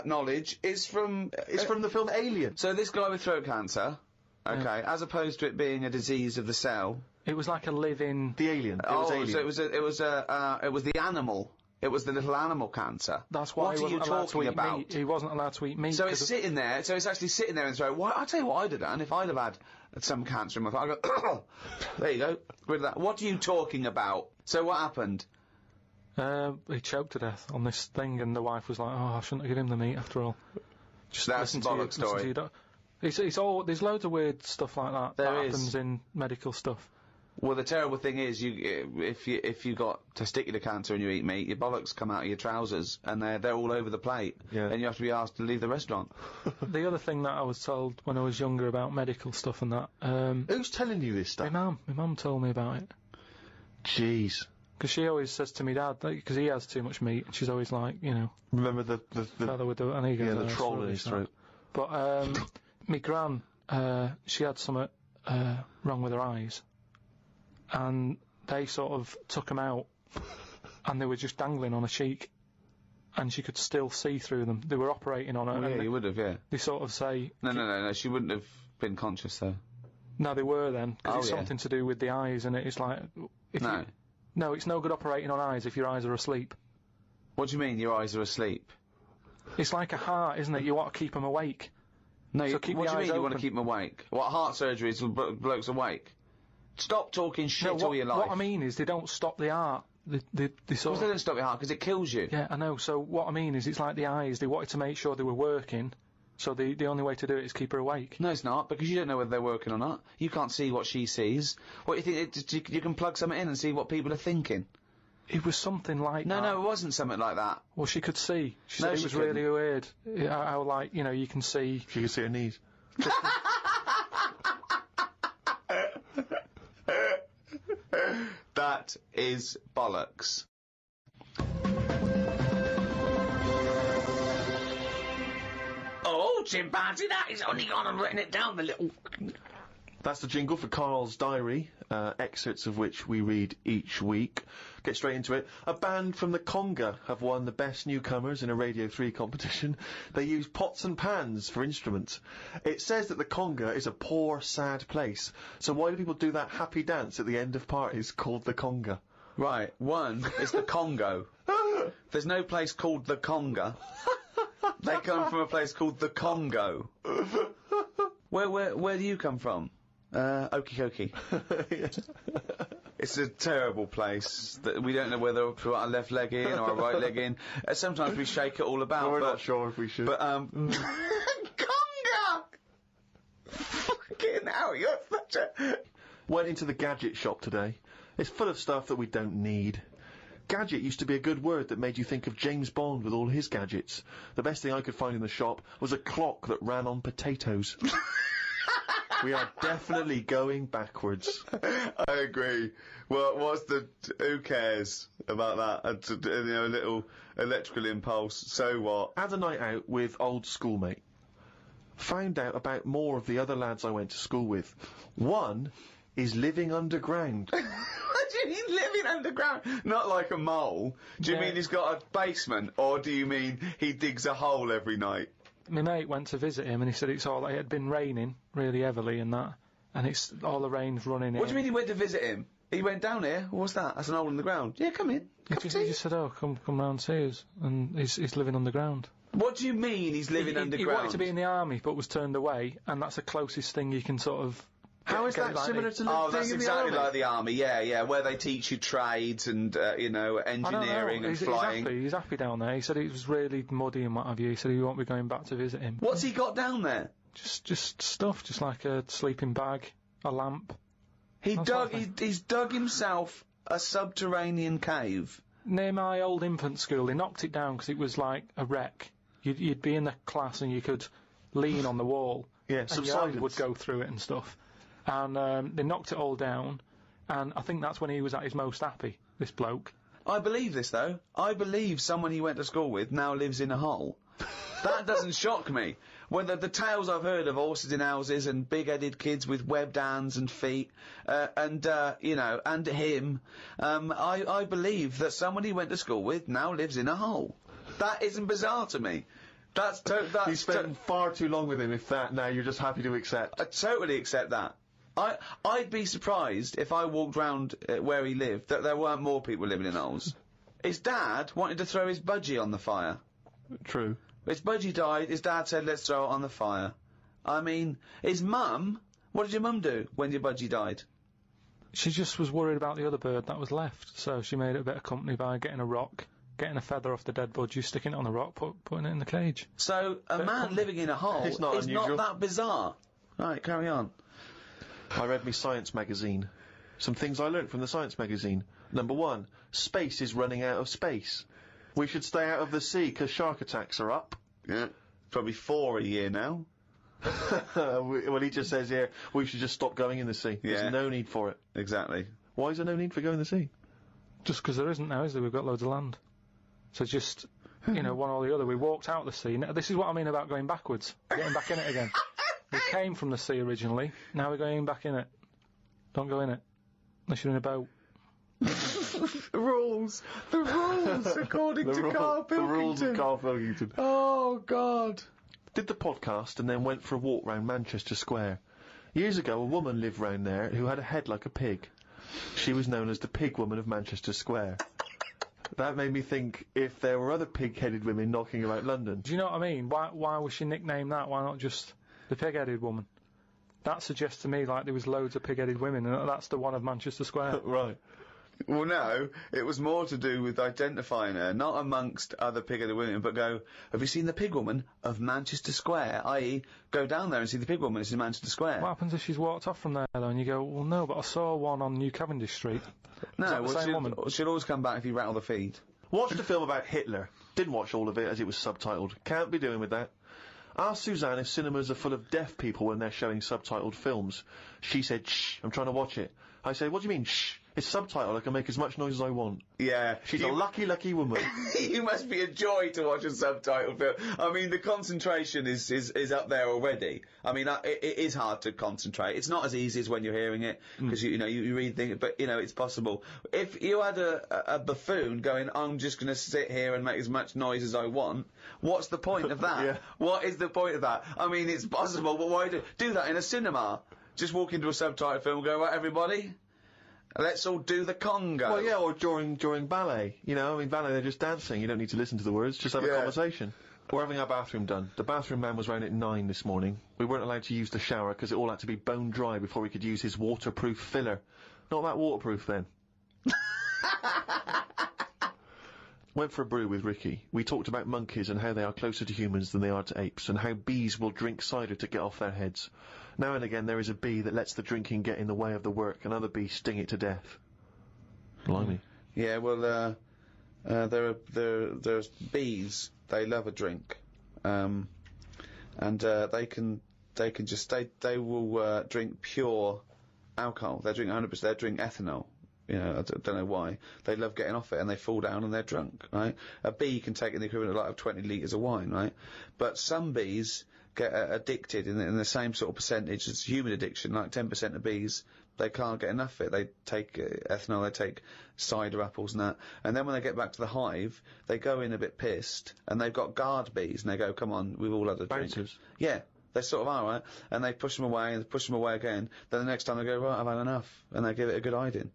knowledge is from the film Alien. So this guy with throat cancer, okay, as opposed to it being a disease of the cell. It was like a living... The alien. It was alien. So it was the animal. It was the little animal cancer. That's why he wasn't allowed to eat meat. He wasn't allowed to eat meat. So it's sitting there. So it's actually sitting there in the throat. Well, I'll tell you what I'd have done if I'd have had some cancer in my throat. I'd go, there you go, rid of that. What are you talking about? So what happened? He choked to death on this thing, and the wife was like, "Oh, I shouldn't have given him the meat after all." Just that's a bollock story. It's all, there's loads of weird stuff like that that happens in medical stuff. Well, the terrible thing is, if you got testicular cancer and you eat meat, your bollocks come out of your trousers, and they're all over the plate, and you have to be asked to leave the restaurant. The other thing that I was told when I was younger about medical stuff and that. Who's telling you this stuff? My mum told me about it. Jeez. Because she always says to me dad, because he has too much meat, and she's always like, you know. Remember the feather with the, and he goes, the troll in his throat. But me gran, she had something wrong with her eyes, and they sort of took them out, and they were just dangling on her cheek, and she could still see through them. They were operating on her. Oh, yeah, you would have, yeah. They sort of say... No, she wouldn't have been conscious, though. No, they were then, because it's something to do with the eyes, and it's like... No, it's no good operating on eyes if your eyes are asleep. What do you mean, your eyes are asleep? It's like a heart, isn't it? You want to keep them awake. No, so what do you mean you want to keep them awake? What, heart surgery is blokes awake? Stop talking shit all your life. What I mean is they don't stop the heart. They sort of... They don't stop your heart because it kills you. Yeah, I know. So what I mean is it's like the eyes. They wanted to make sure they were working, so the only way to do it is keep her awake. No, it's not, because you don't know whether they're working or not. You can't see what she sees. What do you think? You can plug something in and see what people are thinking. It was something like that. No, it wasn't something like that. Well, she could see. She said it was really weird. How, like, you know, you can see... She could see her knees. That is bollocks. Oh, chimpanzee, that is only gone and written it down, the little... That's the jingle for Karl's diary, excerpts of which we read each week. Get straight into it. A band from the Conga have won the Best Newcomers in a Radio 3 competition. They use pots and pans for instruments. It says that the Conga is a poor, sad place. So why do people do that happy dance at the end of parties called the Conga? Right, one is the Congo. There's no place called the Conga. They come from a place called the Congo. Where do you come from? Okie dokie. It's a terrible place that we don't know whether to put our left leg in or our right leg in. Sometimes we shake it all about. No, we're not sure if we should. But Conga! Fucking hell, you're such a... Went into the gadget shop today. It's full of stuff that we don't need. Gadget used to be a good word that made you think of James Bond with all his gadgets. The best thing I could find in the shop was a clock that ran on potatoes. We are definitely going backwards. I agree. Well, who cares about that? You know, a little electrical impulse, so what? Had a night out with old schoolmate. Found out about more of the other lads I went to school with. One is living underground. What do you mean living underground? Not like a mole. Do you mean he's got a basement, or do you mean he digs a hole every night? My mate went to visit him, and he said it had been raining really heavily and that, and it's all the rain's running in. What do you mean he went to visit him? He went down here? What's that? That's an hole in the ground. Yeah, come in. He just said, oh, come round see us, and he's living underground. What do you mean he's living underground? He wanted to be in the army, but was turned away, and that's the closest thing you can sort of... How is that similar to Oh, that's exactly like the army, yeah, where they teach you trades and, you know, engineering and flying. He's happy down there. He said it was really muddy and what have you. He said he won't be going back to visit him. What's he got down there? Just stuff, just like a sleeping bag, a lamp. He's dug himself a subterranean cave. Near my old infant school, they knocked it down because it was like a wreck. You'd be in the class and you could lean on the wall. Yeah, and your hand would go through it and stuff. And they knocked it all down, and I think that's when he was at his most happy, this bloke. I believe this, though. I believe someone he went to school with now lives in a hole. That doesn't shock me. Whether the tales I've heard of horses in houses and big-headed kids with webbed hands and feet, you know, and him, I believe that someone he went to school with now lives in a hole. That isn't bizarre to me. That's you spent far too long with him, if that, now you're just happy to accept. I totally accept that. I'd be surprised if I walked round where he lived that there weren't more people living in holes. His dad wanted to throw his budgie on the fire. True. His budgie died, his dad said, let's throw it on the fire. I mean, his mum, what did your mum do when your budgie died? She just was worried about the other bird that was left, so she made it a bit of company by getting a rock, getting a feather off the dead budgie, sticking it on the rock, putting it in the cage. So, a man living in a hole is not that bizarre. Right, carry on. I read me Science magazine. Some things I learnt from the Science magazine. Number 1, space is running out of space. We should stay out of the sea 'cause shark attacks are up. Yeah. Probably 4 a year now. Well, he just says here, we should just stop going in the sea. Yeah. There's no need for it. Exactly. Why is there no need for going in the sea? Just because there isn't now, is there? We've got loads of land. So just, you know, one or the other. We walked out the sea. Now, this is what I mean about going backwards. We're getting back in it again. We came from the sea originally. Now we're going back in it. Don't go in it. Unless you're in a boat. The rules, according to Karl Pilkington. The rules of Karl Pilkington. Oh, God. Did the podcast and then went for a walk round Manchester Square. Years ago, a woman lived round there who had a head like a pig. She was known as the Pig Woman of Manchester Square. That made me think if there were other pig-headed women knocking about London. Do you know what I mean? Why was she nicknamed that? Why not just the pig-headed woman? That suggests to me like there was loads of pig-headed women, and that's the one of Manchester Square. Right. Well, no, it was more to do with identifying her, not amongst other pig-headed women, but go, have you seen the pig woman of Manchester Square? I.e., go down there and see the pig woman, it's in Manchester Square. What happens if she's walked off from there, though, and you go, well, no, but I saw one on New Cavendish Street. No, well, she'll always come back if you rattle the feed. Watched a film about Hitler. Didn't watch all of it as it was subtitled. Can't be doing with that. Asked Suzanne if cinemas are full of deaf people when they're showing subtitled films. She said, shh, I'm trying to watch it. I said, what do you mean, shh? It's subtitled, I can make as much noise as I want. Yeah. She's a lucky, lucky woman. You must be a joy to watch a subtitled film. I mean, the concentration is up there already. I mean, it is hard to concentrate. It's not as easy as when you're hearing it, because, you know, you read things, but, you know, it's possible. If you had a buffoon going, I'm just going to sit here and make as much noise as I want, what's the point of that? Yeah. What is the point of that? I mean, it's possible, but why do that in a cinema? Just walk into a subtitled film and go, right, everybody? Let's all do the conga. Well, yeah, or during ballet. You know, I mean, ballet, they're just dancing. You don't need to listen to the words. Just have a conversation. We're having our bathroom done. The bathroom man was round at 9 this morning. We weren't allowed to use the shower because it all had to be bone dry before we could use his waterproof filler. Not that waterproof, then. Went for a brew with Ricky. We talked about monkeys and how they are closer to humans than they are to apes, and how bees will drink cider to get off their heads. Now and again there is a bee that lets the drinking get in the way of the work, and other bees sting it to death. Blimey. Yeah, well, there's bees. They love a drink, and they can just they will drink pure alcohol. They drink 100%. They drink ethanol. You know, I don't know why. They love getting off it, and they fall down and they're drunk, right? A bee can take in the equivalent of 20 litres of wine, right? But some bees get addicted in the same sort of percentage as human addiction, like 10% of bees, they can't get enough of it. They take ethanol, they take cider apples and that, and then when they get back to the hive, they go in a bit pissed, and they've got guard bees, and they go, come on, we've all had a drink. Bouncers. Yeah. They sort of are, right? And they push them away, and push them away again. Then the next time they go, right, I've had enough, and they give it a good hiding.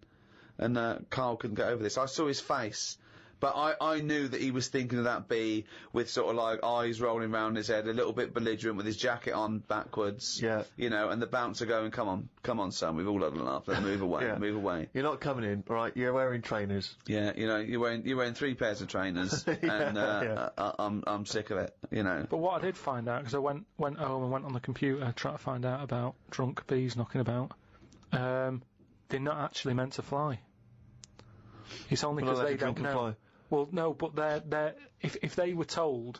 And Karl couldn't get over this. I saw his face, but I knew that he was thinking of that bee with sort of like eyes rolling round his head, a little bit belligerent with his jacket on backwards. Yeah. You know, and the bouncer going, come on, son, we've all had enough. Let's move away, Yeah. move away. You're not coming in, right? You're wearing trainers. Yeah, you know, you're wearing 3 pairs of trainers, and I'm sick of it. You know. But what I did find out, because I went home and went on the computer trying to find out about drunk bees knocking about. They're not actually meant to fly. It's only because they don't know. Fly. Well, no, but they're if they were told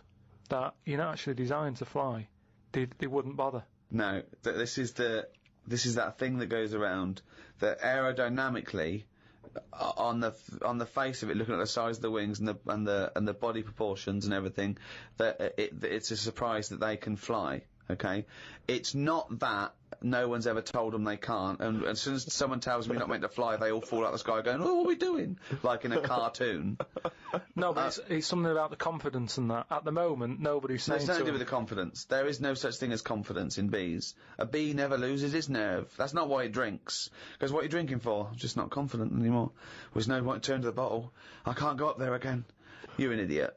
that you're not actually designed to fly, they wouldn't bother. No, this is that thing that goes around that aerodynamically, on the face of it, looking at the size of the wings and the body proportions and everything, that it's a surprise that they can fly. Okay, it's not that no one's ever told them they can't, and as soon as someone tells them you're not meant to fly, they all fall out of the sky going, oh, what are we doing? Like in a cartoon. No, but it's something about the confidence and that. At the moment, nobody's saying it's nothing to do with the confidence. There is no such thing as confidence in bees. A bee never loses its nerve. That's not why it drinks. Because what are you drinking for? I'm just not confident anymore. There's no point to turn to the bottle. I can't go up there again. You're an idiot.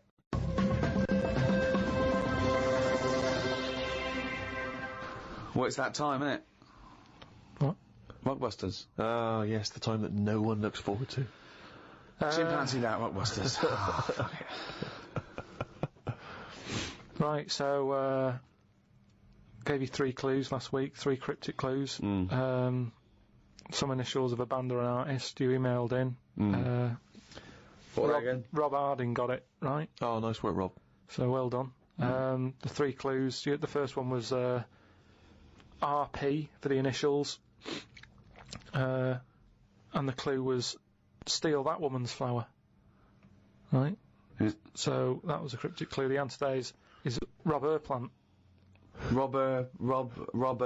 Well, it's that time, isn't it? What? Rockbusters. Oh, yes, the time that no one looks forward to. Chimpanzee that, Rockbusters. Right, so, gave you 3 clues last week, 3 cryptic clues. some initials of a band or an artist. You emailed in. What again? Rob Harding got it right. Oh, nice work, Rob. So well done. The 3 clues. The first one was RP for the initials, and the clue was steal that woman's flower. Right. Yeah. So that was a cryptic clue. The answer there is Rob Plant. Rob Plant. Rob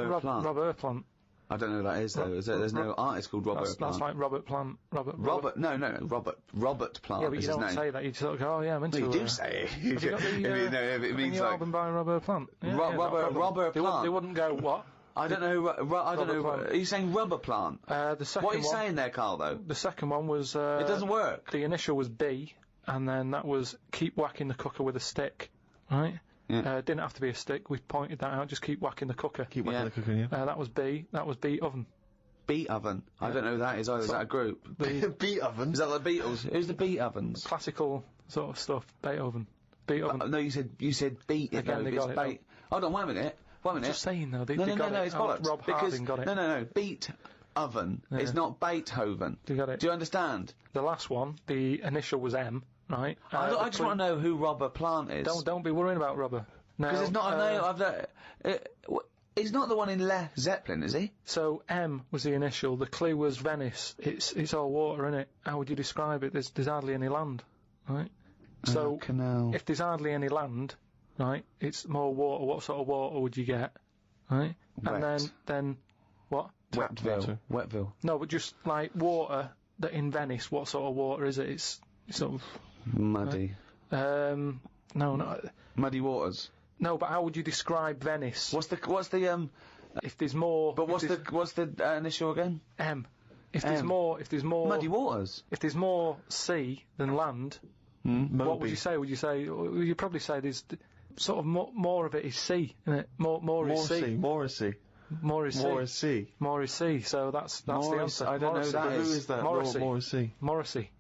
Plant. I don't know who that is though. There's no artist called Robert Plant. That's like Robert Plant. Robert Plant. Yeah, but you don't say that. You sort of go, oh yeah, I'm into. No, you do say it. Have you got the, it means new like album by Robert Plant. Yeah, Robert Plant. They wouldn't go what? I don't know. I don't know. Are you saying rubber plant? The second. What are you saying there, Karl? Though the second one was. It doesn't work. The initial was B, and then that was keep whacking the cooker with a stick, right? Yeah. Didn't have to be a stick. We pointed that out. Just keep whacking the cooker. Keep whacking the cooker. Yeah. That was B. That was beat oven. Beat oven. I don't know who that is either. Is that a group? Beat oven. Is that the Beatles? Who's the Beat Ovens? Classical sort of stuff. Beethoven. Beethoven. No, you said beat. Again, they got it. Hold on, wait a minute. I'm just saying though. No, it's bollocks. Rob Harding got it. No. Beat oven. Yeah. It's not Beethoven. You got it. Do you understand? The last one, the initial was M, right? I just want to know who Robert Plant is. Don't be worrying about Robert. No. Because it's not a name. He's not the one in Led Zeppelin, is he? So M was the initial. The clue was Venice. It's all water, innit? How would you describe it? There's hardly any land, right? So canal. If there's hardly any land, right, it's more water. What sort of water would you get, right? Wet. And then what? Wetville. No, but just like water that in Venice. What sort of water is it? It's sort of muddy. Right? No. Muddy waters. No, but how would you describe Venice? What's the If there's more. But what's the initial again? M. If there's more muddy waters. If there's more sea than land, what would you say? Would you probably say there's sort of more of it is sea, isn't it? More is sea. More is sea. More is sea. More is sea. More is sea. So that's the answer. I don't know who that is. Who is that? Morrissey. Morrissey.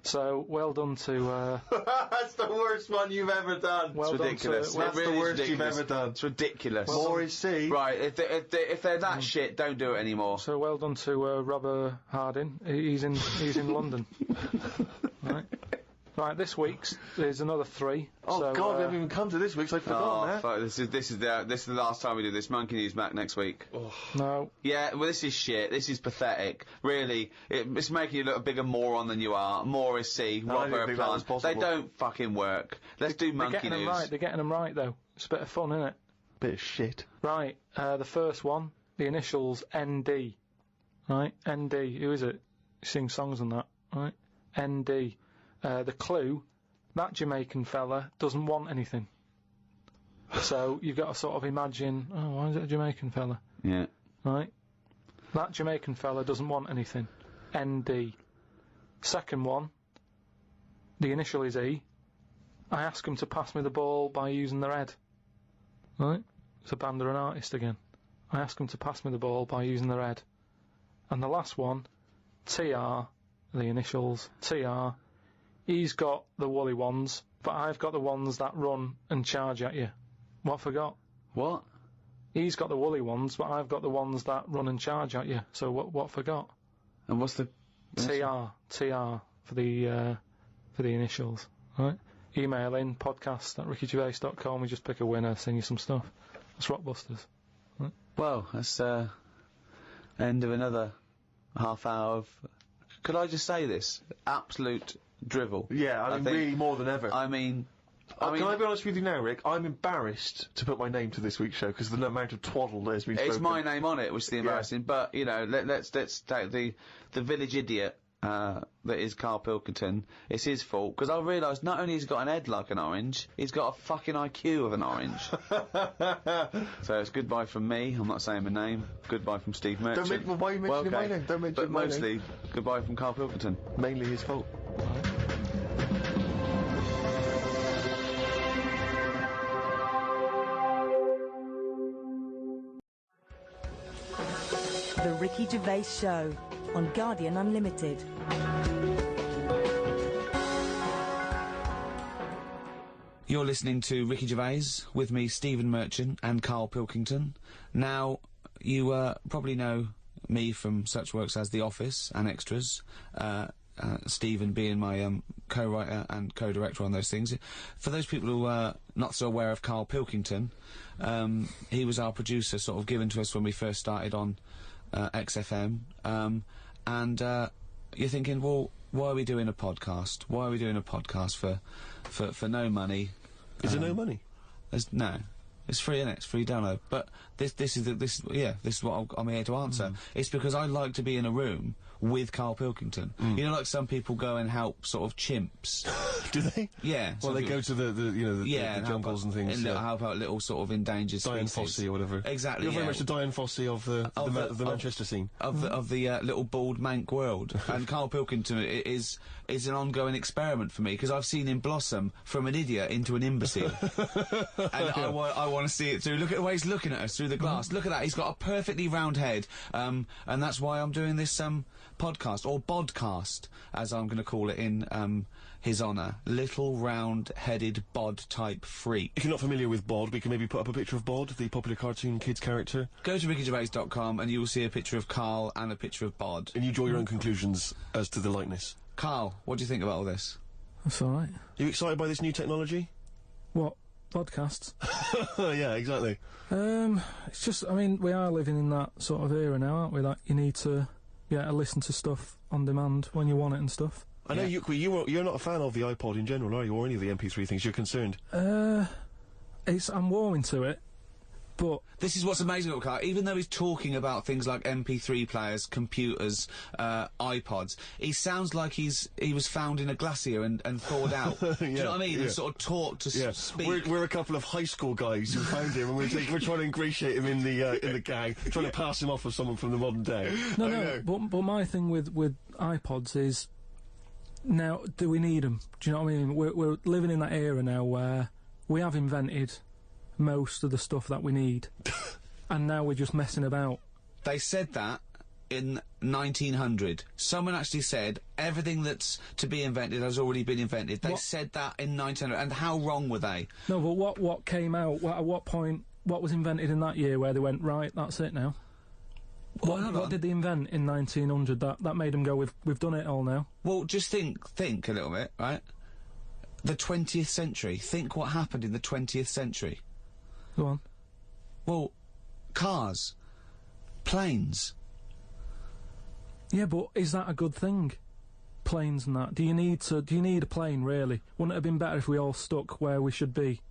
So well done to. That's the worst one you've ever done. Well, it's ridiculous. That's the worst you've ever done. It's ridiculous. More is sea. Right. If they're that shit, don't do it anymore. So well done to Robert Harding. He's in London. Right, this week's there's another 3. Oh so, God, we haven't even come to this week's. I forgot that. Fuck, this is the last time we do this. Monkey News back next week. Oh. No. Yeah, well, this is shit. This is pathetic. Really, it's making you look a bigger moron than you are. More is C. Robert Plant. They don't fucking work. Let's do Monkey News. They're getting them right though. It's a bit of fun, isn't it? Bit of shit. Right. The first one, the initials ND. Right. ND. Who is it? He sings songs and that. Right. ND. The clue, that Jamaican fella doesn't want anything. So you've got to sort of imagine, why is it a Jamaican fella? Yeah. Right? That Jamaican fella doesn't want anything. ND. Second one, the initial is E. I ask him to pass me the ball by using their head. Right? It's a band or an artist again. I ask him to pass me the ball by using their head. And the last one, TR, the initials, TR. He's got the woolly ones, but I've got the ones that run and charge at you. What forgot? What? He's got the woolly ones, but I've got the ones that run and charge at you. So what forgot? And what's the TR for the initials, right? Email in podcast@rickygervais.com. We just pick a winner, sing you some stuff. That's Rockbusters. Right? Well, that's end of another half hour of. Could I just say this? Absolute drivel. Yeah, I mean, really more than ever. I mean, can I be honest with you now, Rick? I'm embarrassed to put my name to this week's show because of the amount of twaddle that has been spoken. It's my name on it, which is the embarrassing. But you know, let's take the village idiot that is Karl Pilkington. It's his fault because I realised not only has he got an head like an orange, he's got a fucking IQ of an orange. So it's goodbye from me. I'm not saying my name. Goodbye from Steve Merchant. Why are you mentioning my name? Don't mention my name. But mostly goodbye from Karl Pilkington. Mainly his fault. The Ricky Gervais Show on Guardian Unlimited. You're listening to Ricky Gervais, with me, Stephen Merchant, and Karl Pilkington. Now, you probably know me from such works as The Office and Extras, Stephen being my co-writer and co-director on those things. For those people who are not so aware of Karl Pilkington, he was our producer, sort of given to us when we first started on XFM, and you're thinking, well, why are we doing a podcast? Why are we doing a podcast for no money? Is there no money? No. It's free, innit? It's free download. But this is what I'm here to answer. It's because I like to be in a room with Karl Pilkington. You know, like some people go and help sort of chimps. Do they? Yeah. Well, they go to the jungles and things. Help out little sort of endangered Diane species. Fossey or whatever. Exactly. You're very much the Diane Fossey of the Manchester scene. Of the little bald mank world. And Karl Pilkington is an ongoing experiment for me, because I've seen him blossom from an idiot into an imbecile. And I want to see it through. Look at the way he's looking at us through the glass. Look at that. He's got a perfectly round head. And that's why I'm doing this podcast, or bodcast, as I'm going to call it in his honour. Little round-headed bod-type freak. If you're not familiar with Bod, we can maybe put up a picture of Bod, the popular cartoon kids character. Go to rickygervais.com and you will see a picture of Karl and a picture of Bod. And you draw your own conclusions as to the likeness. Karl, what do you think about all this? That's alright. Are you excited by this new technology? What? Podcasts? Yeah, exactly. It's just, I mean, we are living in that sort of era now, aren't we? That you need to listen to stuff on demand when you want it and stuff. I know you're not a fan of the iPod in general, are you, or any of the MP3 things? You're concerned. I'm warming to it, but this is what's amazing about Karl. Even though he's talking about things like MP3 players, computers, iPods, he sounds like he was found in a glacier and thawed out. Do you know what I mean? And sort of taught to speak. We're a couple of high school guys who found him, and we're trying to ingratiate him in the gang, trying to pass him off as someone from the modern day. No. But my thing with iPods is, now, do we need them? Do you know what I mean? We're living in that era now where we have invented most of the stuff that we need, and now we're just messing about. They said that in 1900. Someone actually said everything that's to be invented has already been invented. They said that in 1900, and how wrong were they? No, but what came out? At what point? What was invented in that year where they went, right, that's it now? What did they invent in 1900 that made them go, we've done it all now? Well, just think a little bit, right? The 20th century. Think what happened in the 20th century. Go on. Well, cars, planes. Yeah, but is that a good thing? Planes and that. Do you need a plane, really? Wouldn't it have been better if we all stuck where we should be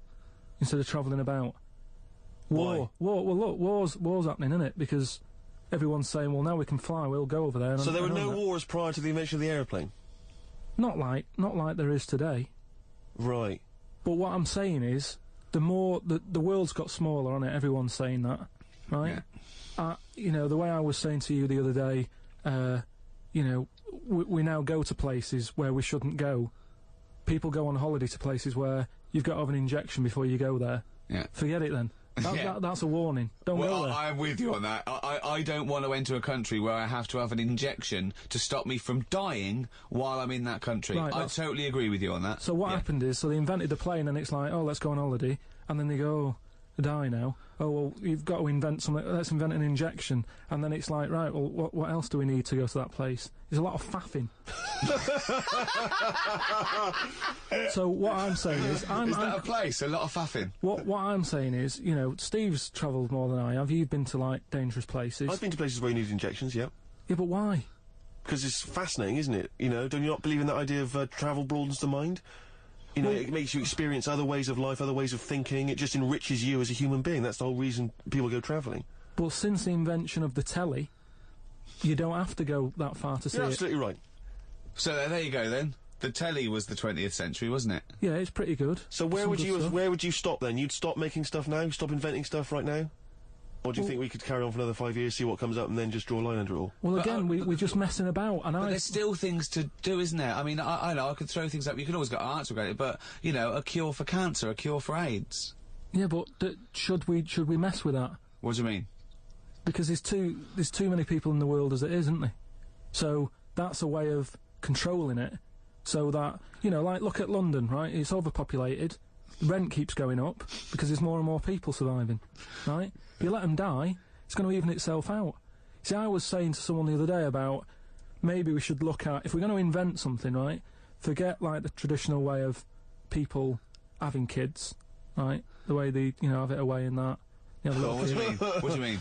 instead of travelling about? War. Well, look, war's happening, isn't it? Because everyone's saying, well, now we can fly, we'll go over there. So there were no wars prior to the invention of the aeroplane? Not like there is today. Right. But what I'm saying is, the world's got smaller, hasn't it? Everyone's saying that, right? Yeah. You know, the way I was saying to you the other day, you know, we now go to places where we shouldn't go. People go on holiday to places where you've got to have an injection before you go there. Yeah. Forget it then. That's a warning. Don't go there. I'm with you on that. I don't want to enter a country where I have to have an injection to stop me from dying while I'm in that country. Right, I totally agree with you on that. So what happened is, they invented the plane, and it's like, oh, let's go on holiday, and then they go, oh, die now. Oh, well, you've got to invent something. Let's invent an injection, and then it's like, right, well, what else do we need to go to that place? There's a lot of faffing. So what I'm saying is, is that a place? A lot of faffing. What I'm saying is, you know, Steve's travelled more than I have. You've been to like dangerous places. I've been to places where you need injections. Yeah. Yeah, but why? Because it's fascinating, isn't it? You know, don't you not believe in that idea of travel broadens the mind? You know, it makes you experience other ways of life, other ways of thinking. It just enriches you as a human being. That's the whole reason people go travelling. But since the invention of the telly, you don't have to go that far to see it. You're absolutely right. So there you go then. The telly was the 20th century, wasn't it? Yeah, it's pretty good. So where would you stop then? You'd stop making stuff now? Stop inventing stuff right now? Or do you think we could carry on for another 5 years, see what comes up, and then just draw a line under it all? Well, again, we're just messing about, and there's still things to do, isn't there? I mean, I know, I could throw things up, you can always get art to it, but, you know, a cure for cancer, a cure for AIDS. Yeah, but should we mess with that? What do you mean? Because there's too many people in the world as it is, isn't there? So, that's a way of controlling it, so that, you know, like, look at London, right? It's overpopulated. Rent keeps going up because there's more and more people surviving, right? If you let them die, it's going to even itself out. See, I was saying to someone the other day about maybe we should look at, if we're going to invent something, right, forget, like, the traditional way of people having kids, right, the way they, you know, have it away in that. You know, What do you mean? What do you mean?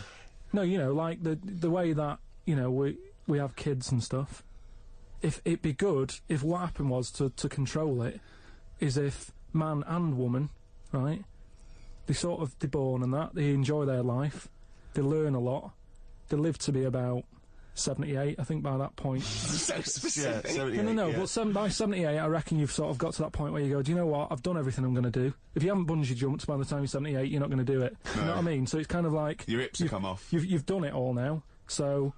No, you know, like, the way that, you know, we have kids and stuff. If it'd be good if what happened was to control it, is if man and woman, right, they're born and that, they enjoy their life, they learn a lot, they live to be about 78, I think, by that point. So specific. Yeah, 78, No, yeah. but by 78, I reckon you've sort of got to that point where you go, do you know what, I've done everything I'm going to do. If you haven't bungee jumped by the time you're 78, you're not going to do it. No. You know what I mean? So it's kind of like... Your hips have come off. You've done it all now, so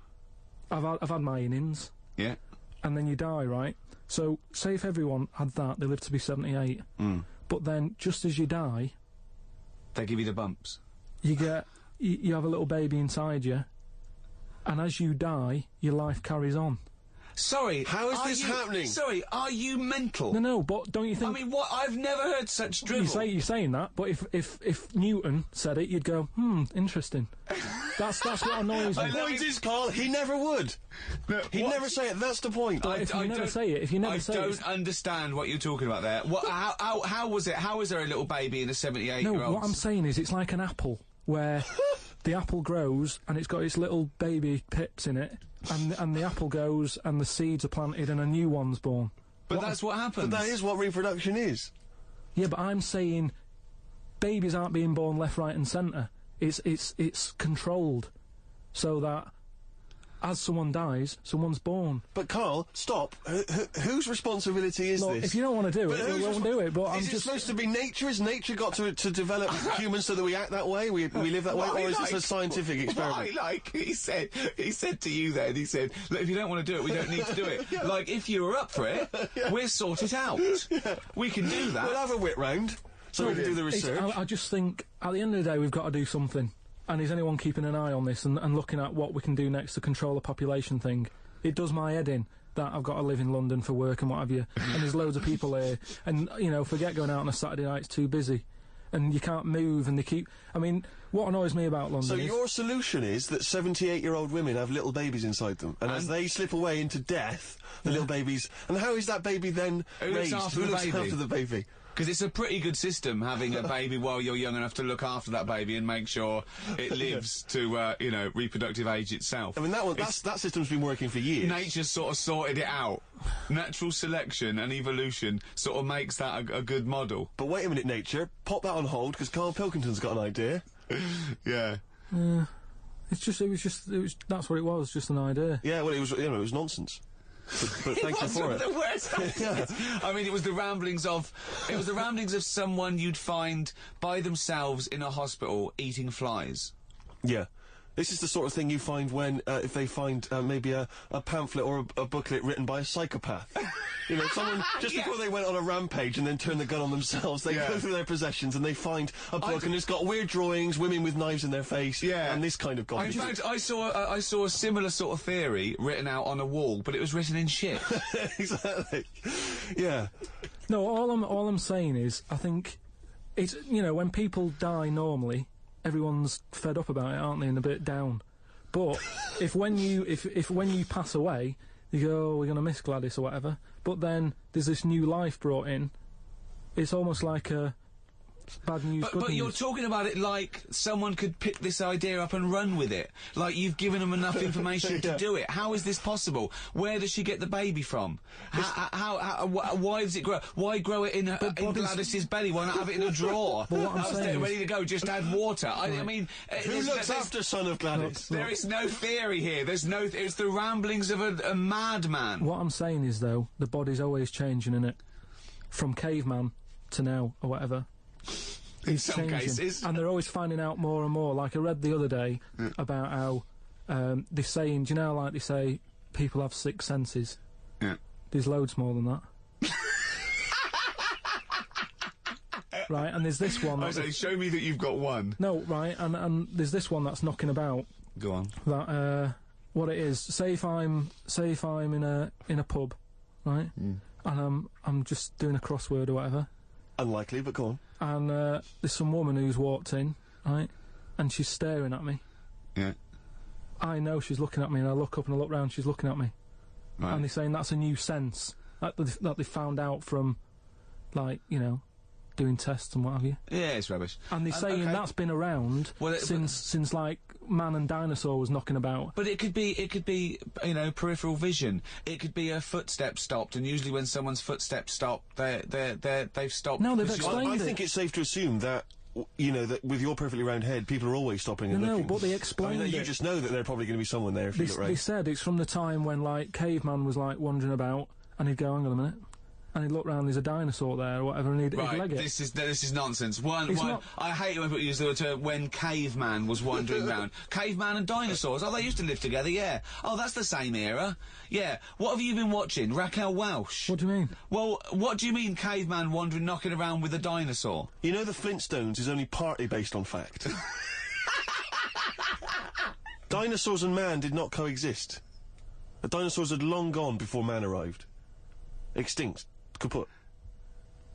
I've had my innings. Yeah. And then you die, right? So, say if everyone had that, they live to be 78. But then, just as you die... They give you the bumps. You get... You have a little baby inside you, and as you die, your life carries on. Sorry, how is this happening? Sorry, are you mental? No, but don't you think... I mean, what? I've never heard such drivel. You're saying that, but if Newton said it, you'd go, interesting. That's what annoys me. The point is, Carl, he never would. No, He'd never say it, that's the point. If you never say it, I don't understand what you're talking about there. What? How was it? How is there a little baby in a 78-year-old? No, what I'm saying is it's like an apple, where the apple grows and it's got its little baby pips in it, and the apple goes and the seeds are planted and a new one's born. But that's what happens. But that is what reproduction is. Yeah, but I'm saying babies aren't being born left, right and centre. It's controlled, so that as someone dies, someone's born. But Carl, stop. Whose responsibility is this? If you don't want to do it, we won't do it. But is it supposed to be nature? Has nature got to develop humans so that we act that way? We live that way, or is this a scientific experiment? He said to you then. He said, look, if you don't want to do it, we don't need to do it. Like, if you were up for it, we'll sort it out. We can do that. We'll have a whip round so we can do the research. I just think at the end of the day we've got to do something. And is anyone keeping an eye on this and looking at what we can do next to control the population thing? It does my head in that I've got to live in London for work and what have you, and there's loads of people here, and, you know, forget going out on a Saturday night, it's too busy. And you can't move, and they keep... I mean, what annoys me about London So is... your solution is that 78-year-old women have little babies inside them, and as they slip away into death, the little babies... And how is that baby then raised? Who looks after the baby? Because it's a pretty good system, having a baby while you're young enough to look after that baby and make sure it lives to, you know, reproductive age itself. I mean, that system's been working for years. Nature's sort of sorted it out. Natural selection and evolution sort of makes that a good model. But wait a minute, nature. Pop that on hold, because Karl Pilkington's got an idea. Yeah. That's what it was, just an idea. Yeah, well, it was nonsense. But thank you for it. The worst I mean, it was the ramblings of someone you'd find by themselves in a hospital eating flies. Yeah. This is the sort of thing you find when, if they find maybe a pamphlet or a booklet written by a psychopath. You know, someone, just before they went on a rampage and then turned the gun on themselves, they go through their possessions and they find a book and it's got weird drawings, women with knives in their face, and this kind of garbage. In fact, I saw a similar sort of theory written out on a wall, but it was written in shit. Exactly. Yeah. No, all I'm saying is, I think it's, you know, when people die normally, everyone's fed up about it, aren't they, and a bit down. But if when you pass away, you go, oh, we're going to miss Gladys or whatever, but then there's this new life brought in, it's almost like a bad news, good but news. you're talking about it like someone could pick this idea up and run with it. Like you've given them enough information to do it. How is this possible? Where does she get the baby from? Why does it grow? Why grow it in Gladys's belly? Why not have it in a drawer? But what I'm saying ready to go, just add water. I mean... Who looks after son of Gladys? There is no theory here. There's no... It's the ramblings of a madman. What I'm saying is, though, the body's always changing, innit? From caveman to now, or whatever. In some cases. And they're always finding out more and more. Like, I read the other day about how they're saying, do you know, like they say, people have 6 senses? Yeah. There's loads more than that. Right, and there's this one... I say, show me that you've got one. No, right, and there's this one that's knocking about. Go on. That, what it is, say if I'm in a pub, right, and I'm just doing a crossword or whatever. Unlikely, but go on. And there's some woman who's walked in, right, and she's staring at me. Yeah. I know she's looking at me, and I look up and I look round, she's looking at me. Right. And they're saying that's a new sense that they found out from, like, you know, doing tests and what have you. Yeah, it's rubbish. And they're saying that's been around since like man and dinosaur was knocking about. But it could be, you know, peripheral vision. It could be a footstep stopped, and usually when someone's footsteps stop, they've stopped. No, they've explained I think it's safe to assume that, you know, that with your perfectly round head, people are always stopping and looking. No, but they explained You just know that there's probably going to be someone there if you look right. They said it's from the time when, like, caveman was, like, wandering about, and he'd go, hang on a minute, and he'd look round, there's a dinosaur there, or whatever, and he'd leg it. This is nonsense. I hate it when people use the term when caveman was wandering round. Caveman and dinosaurs, oh, they used to live together, yeah. Oh, that's the same era. Yeah. What have you been watching? Raquel Welch? What do you mean? Well, what do you mean caveman wandering, knocking around with a dinosaur? You know the Flintstones is only partly based on fact. Dinosaurs and man did not coexist. The dinosaurs had long gone before man arrived. Extinct. Kaput.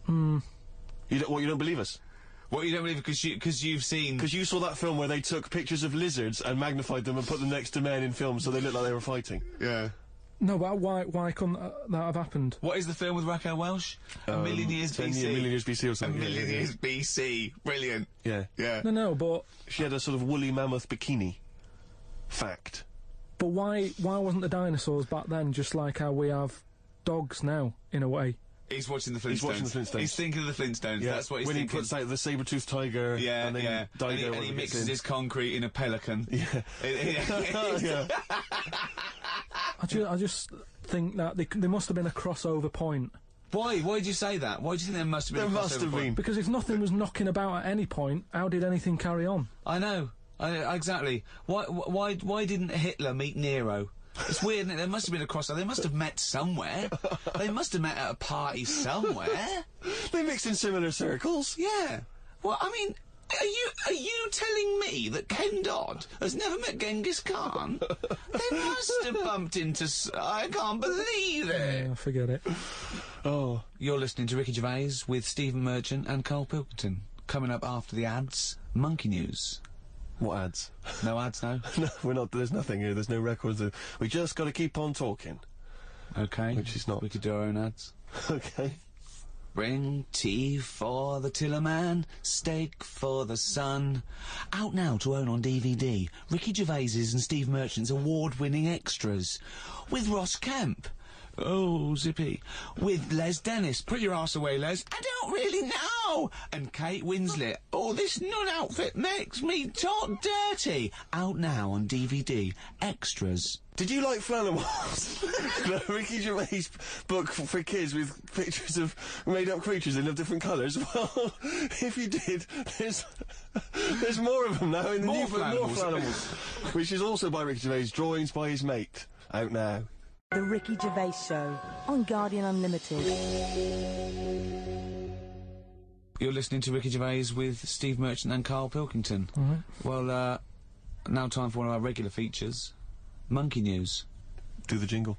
You don't believe us? What, you don't believe because you've seen... Because you saw that film where they took pictures of lizards and magnified them and put them next to men in films so they looked like they were fighting. Yeah. No, but why couldn't that have happened? What is the film with Raquel Welch? A Million Years BC. A Million Years BC or something. A Million Years BC. Brilliant. Yeah. Yeah. No, but... She had a sort of woolly mammoth bikini. Fact. But why wasn't the dinosaurs back then just like how we have dogs now, in a way? He's watching the Flintstones. He's watching the Flintstones. He's thinking of the Flintstones. Yeah. That's what he's when thinking. When he puts out the saber-toothed tiger, and then Dido and he mixes his concrete in a pelican. Yeah. Yeah. I just think that there must have been a crossover point. Why? Why did you say that? Why do you think there must have been a crossover point? Because if nothing was knocking about at any point, how did anything carry on? I know. Exactly. Why didn't Hitler meet Nero? It's weird, isn't it? There must have been a crossover. They must have met somewhere. They must have met at a party somewhere. They mixed in similar circles. Yeah. Well, I mean, are you telling me that Ken Dodd has never met Genghis Khan? They must have bumped into... I can't believe it. Yeah, forget it. Oh. You're listening to Ricky Gervais with Stephen Merchant and Karl Pilkington. Coming up after the ads, Monkey News. What ads? No ads, no? No, we're not. There's nothing here. There's no records. We just got to keep on talking. Okay. Which is not. We could do our own ads. Okay. Bring tea for the Tillerman, steak for the sun. Out now to own on DVD. Ricky Gervais's and Steve Merchant's award-winning extras. With Ross Kemp. Oh, zippy. With Les Dennis. Put your arse away, Les. I don't really know. And Kate Winslet. Oh, this nun outfit makes me talk dirty. Out now on DVD. Extras. Did you like Flanimals? The Ricky Gervais book for kids with pictures of made-up creatures in different colours? Well, if you did, there's more of them now in the new book, more Flanimals. Which is also by Ricky Gervais, drawings by his mate. Out now. The Ricky Gervais Show on Guardian Unlimited. You're listening to Ricky Gervais with Steve Merchant and Karl Pilkington. Well, now time for one of our regular features. Monkey News. Do the jingle.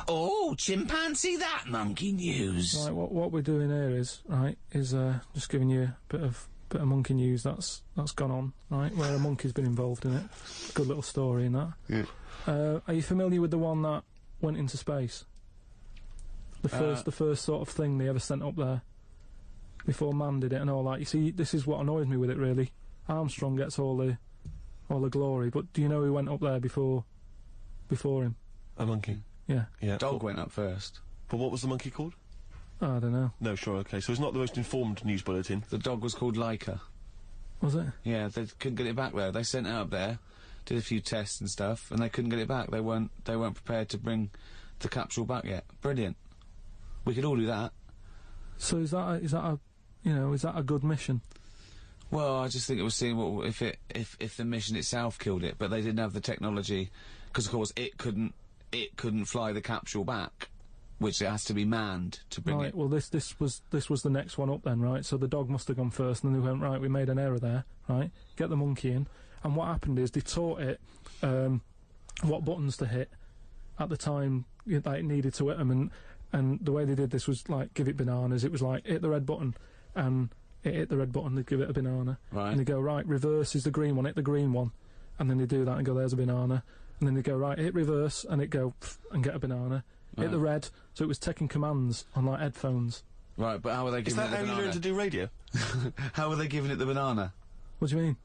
Oh, chimpanzee that Monkey News. Right, what we're doing here is just giving you a bit of monkey news that's gone on, right? Where a monkey's been involved in it. Good little story in that. Yeah. Are you familiar with the one that went into space? The first sort of thing they ever sent up there before man did it and all that. You see, this is what annoys me with it really. Armstrong gets all the glory, but do you know who went up there before him? A monkey. Yeah. Yeah. Dog went up first. But what was the monkey called? I don't know. No, sure, okay. So it's not the most informed news bulletin. The dog was called Laika. Was it? Yeah, they couldn't get it back there. They sent it up there, did a few tests and stuff, and they couldn't get it back. They weren't prepared to bring the capsule back yet. Brilliant. We could all do that. So is that a good mission? Well, I just think it was seeing what if the mission itself killed it, but they didn't have the technology, because of course it couldn't fly the capsule back, which it has to be manned to bring it. Right. Well, this was the next one up then, right? So the dog must have gone first, and then they went, right, we made an error there, right? Get the monkey in, and what happened is they taught it what buttons to hit at the time that it needed to hit them, and the way they did this was like give it bananas. It was like hit the red button, and it hit the red button. They'd give it a banana, right? And they go right. Reverse is the green one. Hit the green one, and then they do that and go, there's a banana, and then they go, right, hit reverse, and it go, and get a banana. Hit the red, so it was taking commands on, like, headphones. Right, but how were they giving it the banana? Is that how you learn to do radio? How were they giving it the banana? What do you mean?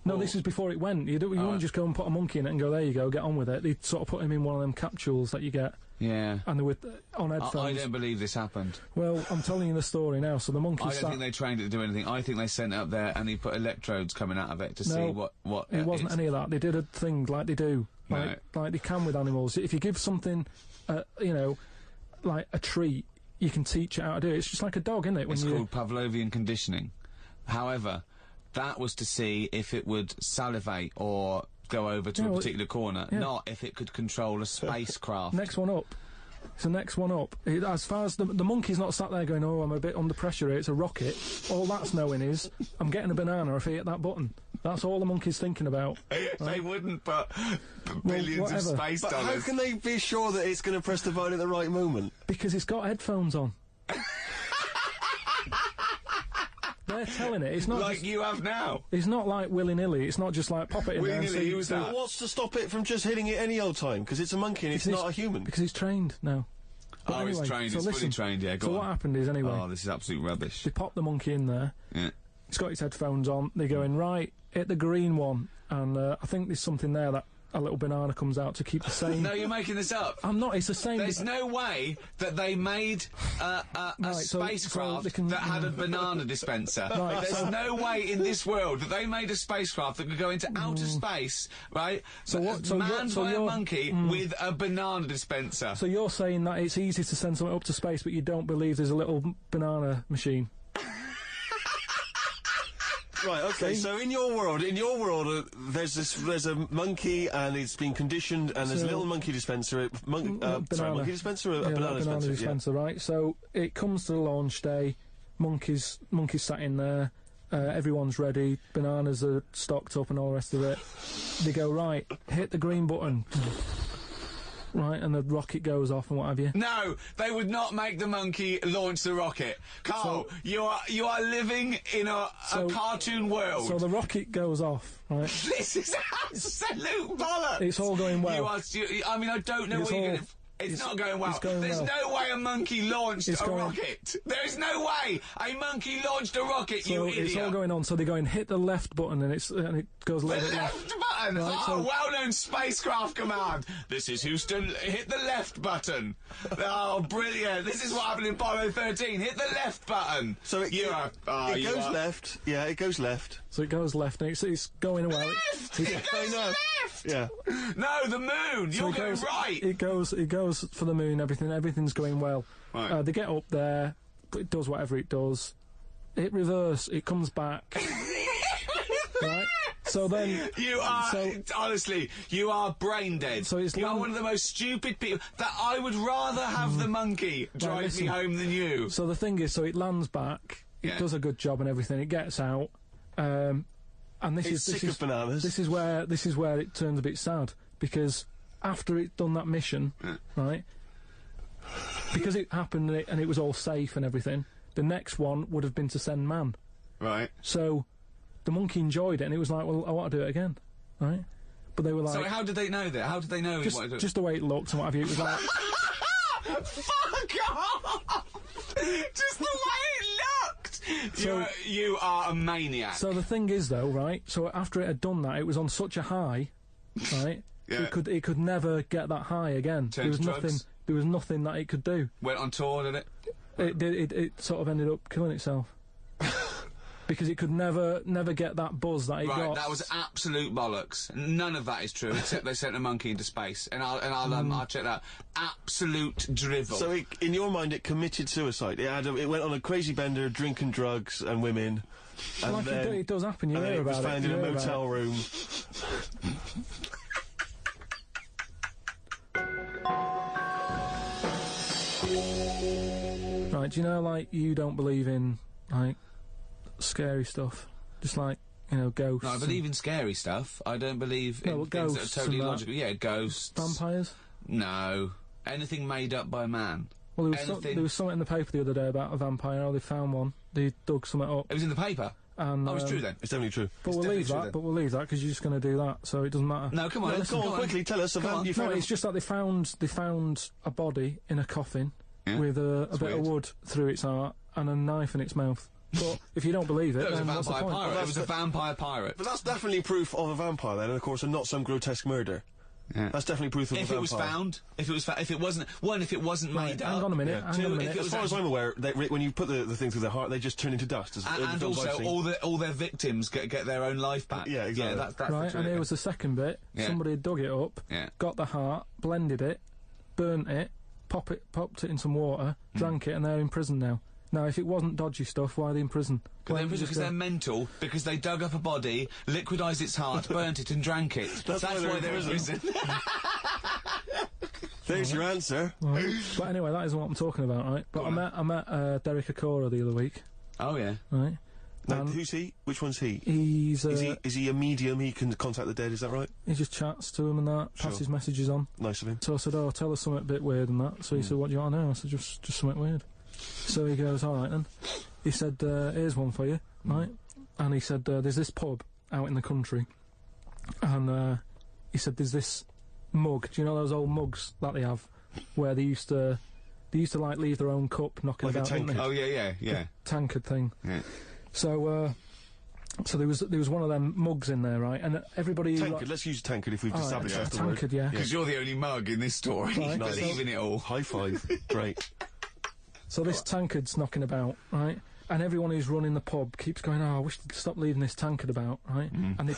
No, this is before it went. You wouldn't just go and put a monkey in it and go, there you go, get on with it. They'd sort of put him in one of them capsules that you get. Yeah. And they were on headphones. I don't believe this happened. Well, I'm telling you the story now. So the monkey I don't think they trained it to do anything. I think they sent it up there and he put electrodes coming out of it to see what it wasn't any of that. They did a thing like they do. Like they can with animals. If you give something, you know, like a treat, you can teach it how to do it. It's just like a dog, isn't it? It's called Pavlovian conditioning. However, that was to see if it would salivate or go over to a particular corner, not if it could control a spacecraft. Next one up. It's the next one up. As far as the monkey's not sat there going, oh, I'm a bit under pressure here, it's a rocket. All that's knowing is, I'm getting a banana if I hit that button. That's all the monkey's thinking about. They wouldn't put billions of space dollars. How can they be sure that it's going to press the button at the right moment? Because it's got headphones on. They're telling it. It's not like you have now. It's not like willy-nilly. It's not just like pop it in there and see. Who's that? What's to stop it from just hitting it any old time? Because it's a monkey and it's not a human. Because he's trained now. But anyway, it's trained. It's fully trained. Yeah. Go on. What happened is anyway. Oh, this is absolute rubbish. They pop the monkey in there. Yeah. He's got his headphones on. They go in right. Hit the green one, and I think there's something there that a little banana comes out to keep the same. No, you're making this up. I'm not. It's the same. There's no way that they made a spacecraft that had a banana dispenser. There's no way in this world that they made a spacecraft that could go into outer space, right? Manned by a monkey with a banana dispenser. So you're saying that it's easy to send something up to space, but you don't believe there's a little banana machine? Right, okay, so in your world, there's a monkey and it's been conditioned and there's a little monkey dispenser, monkey dispenser or a banana dispenser? Right, so it comes to the launch day, monkeys sat in there, everyone's ready, bananas are stocked up and all the rest of it. They go, right, hit the green button. Right, and the rocket goes off and what have you. No, they would not make the monkey launch the rocket. Karl, you are living in a cartoon world. So the rocket goes off, right? This is absolute bollocks. It's all going well. I mean, I don't know what you're going to... It's not going well. There's no way a monkey launched a rocket. There's no way a monkey launched a rocket, you idiot. It's all going on, so they go and hit the left button and it goes a little bit left. Left button? Right, well-known spacecraft command. This is Houston, hit the left button. Oh, brilliant. This is what happened in Apollo 13. Hit the left button. So it goes left. Yeah, it goes left. So it goes left and it's going well. It goes left! Yeah. No, the moon! You're going right! It goes for the moon, everything's going well. Right. They get up there, it does whatever it does. Hit reverse, it comes back. Right? So then... honestly, you are brain dead. So you are one of the most stupid people. That I would rather have the monkey drive me home than you. So the thing is, so it lands back, it does a good job and everything, it gets out, and this is bananas. This is where it turns a bit sad, because after it done that mission, right, because it happened and it was all safe and everything, the next one would have been to send man. Right. So the monkey enjoyed it and it was like, well, I want to do it again, right? But they were like... So how did they know that? How did they know just the way it looked and what have you, it was like... Fuck off! Just the way it looked! So, you are a maniac. So the thing is, though, right, so after it had done that, it was on such a high, right, it could never get that high again. There was nothing that it could do. Went on tour, did it? It sort of ended up killing itself. Because it could never get that buzz that it got. Right, that was absolute bollocks. None of that is true, except they sent a monkey into space, and I'll check that. Absolute drivel. So, in your mind, it committed suicide. It went on a crazy bender, drinking drugs and women. And like it does happen. You hear about it. It was found in a motel room. Right, do you know, like, you don't believe in, like, scary stuff? Just like, you know, ghosts. No, I believe in scary stuff. I don't believe in things that are totally logical. Yeah, ghosts. Vampires? No. Anything made up by man. Well, there was something in the paper the other day about a vampire. They found one. They dug something up. It was in the paper? And, it's true then. It's definitely true. But we'll leave that. But we'll leave that because you're just going to do that, so it doesn't matter. No, come on. Go on, quickly. Tell us. No, it's just that they found a body in a coffin with a bit of wood through its heart and a knife in its mouth. But if you don't believe it, then what's the point? Pirate. It was a vampire pirate. But that's definitely proof of a vampire then, and of course, and not some grotesque murder. Yeah. That's definitely proof of a vampire. If it was found, if it wasn't made up. Hang on a minute. As far as I'm aware, when you put the thing through their heart, they just turn into dust. And also, all their victims get their own life back. Yeah, exactly. Yeah, that's right. And here was the second bit. Yeah. Somebody had dug it up, got the heart, blended it, burnt it, popped it in some water, drank it, and they're in prison now. Now, if it wasn't dodgy stuff, why are they in prison? They're in prison because they're mental, because they dug up a body, liquidised its heart, burnt it and drank it. That's why they're in prison. There's your answer. Right. But anyway, that isn't what I'm talking about, right? But I met Derek Okora the other week. Oh, yeah. Right. Now, who's he? Which one's he? Is he a medium? He can contact the dead, is that right? He just chats to him and that, passes messages on. Nice of him. So I said, oh, tell us something a bit weird and that. So he said, what do you want to know? I said, just something weird. So he goes, all right then. He said, here's one for you, right? And he said, there's this pub out in the country, and he said, there's this mug. Do you know those old mugs that they have, where they used to like leave their own cup knocking like about? A tankard. Oh yeah. The tankard thing. Yeah. So there was one of them mugs in there, right? And everybody. Tankard. Let's use tankard if we've established that. Tankard, yeah. Because you're the only mug in this story. Right. You believe in it all. High five. Great. So this tankard's knocking about, right? And everyone who's running the pub keeps going, oh, I wish they'd stop leaving this tankard about, right? And they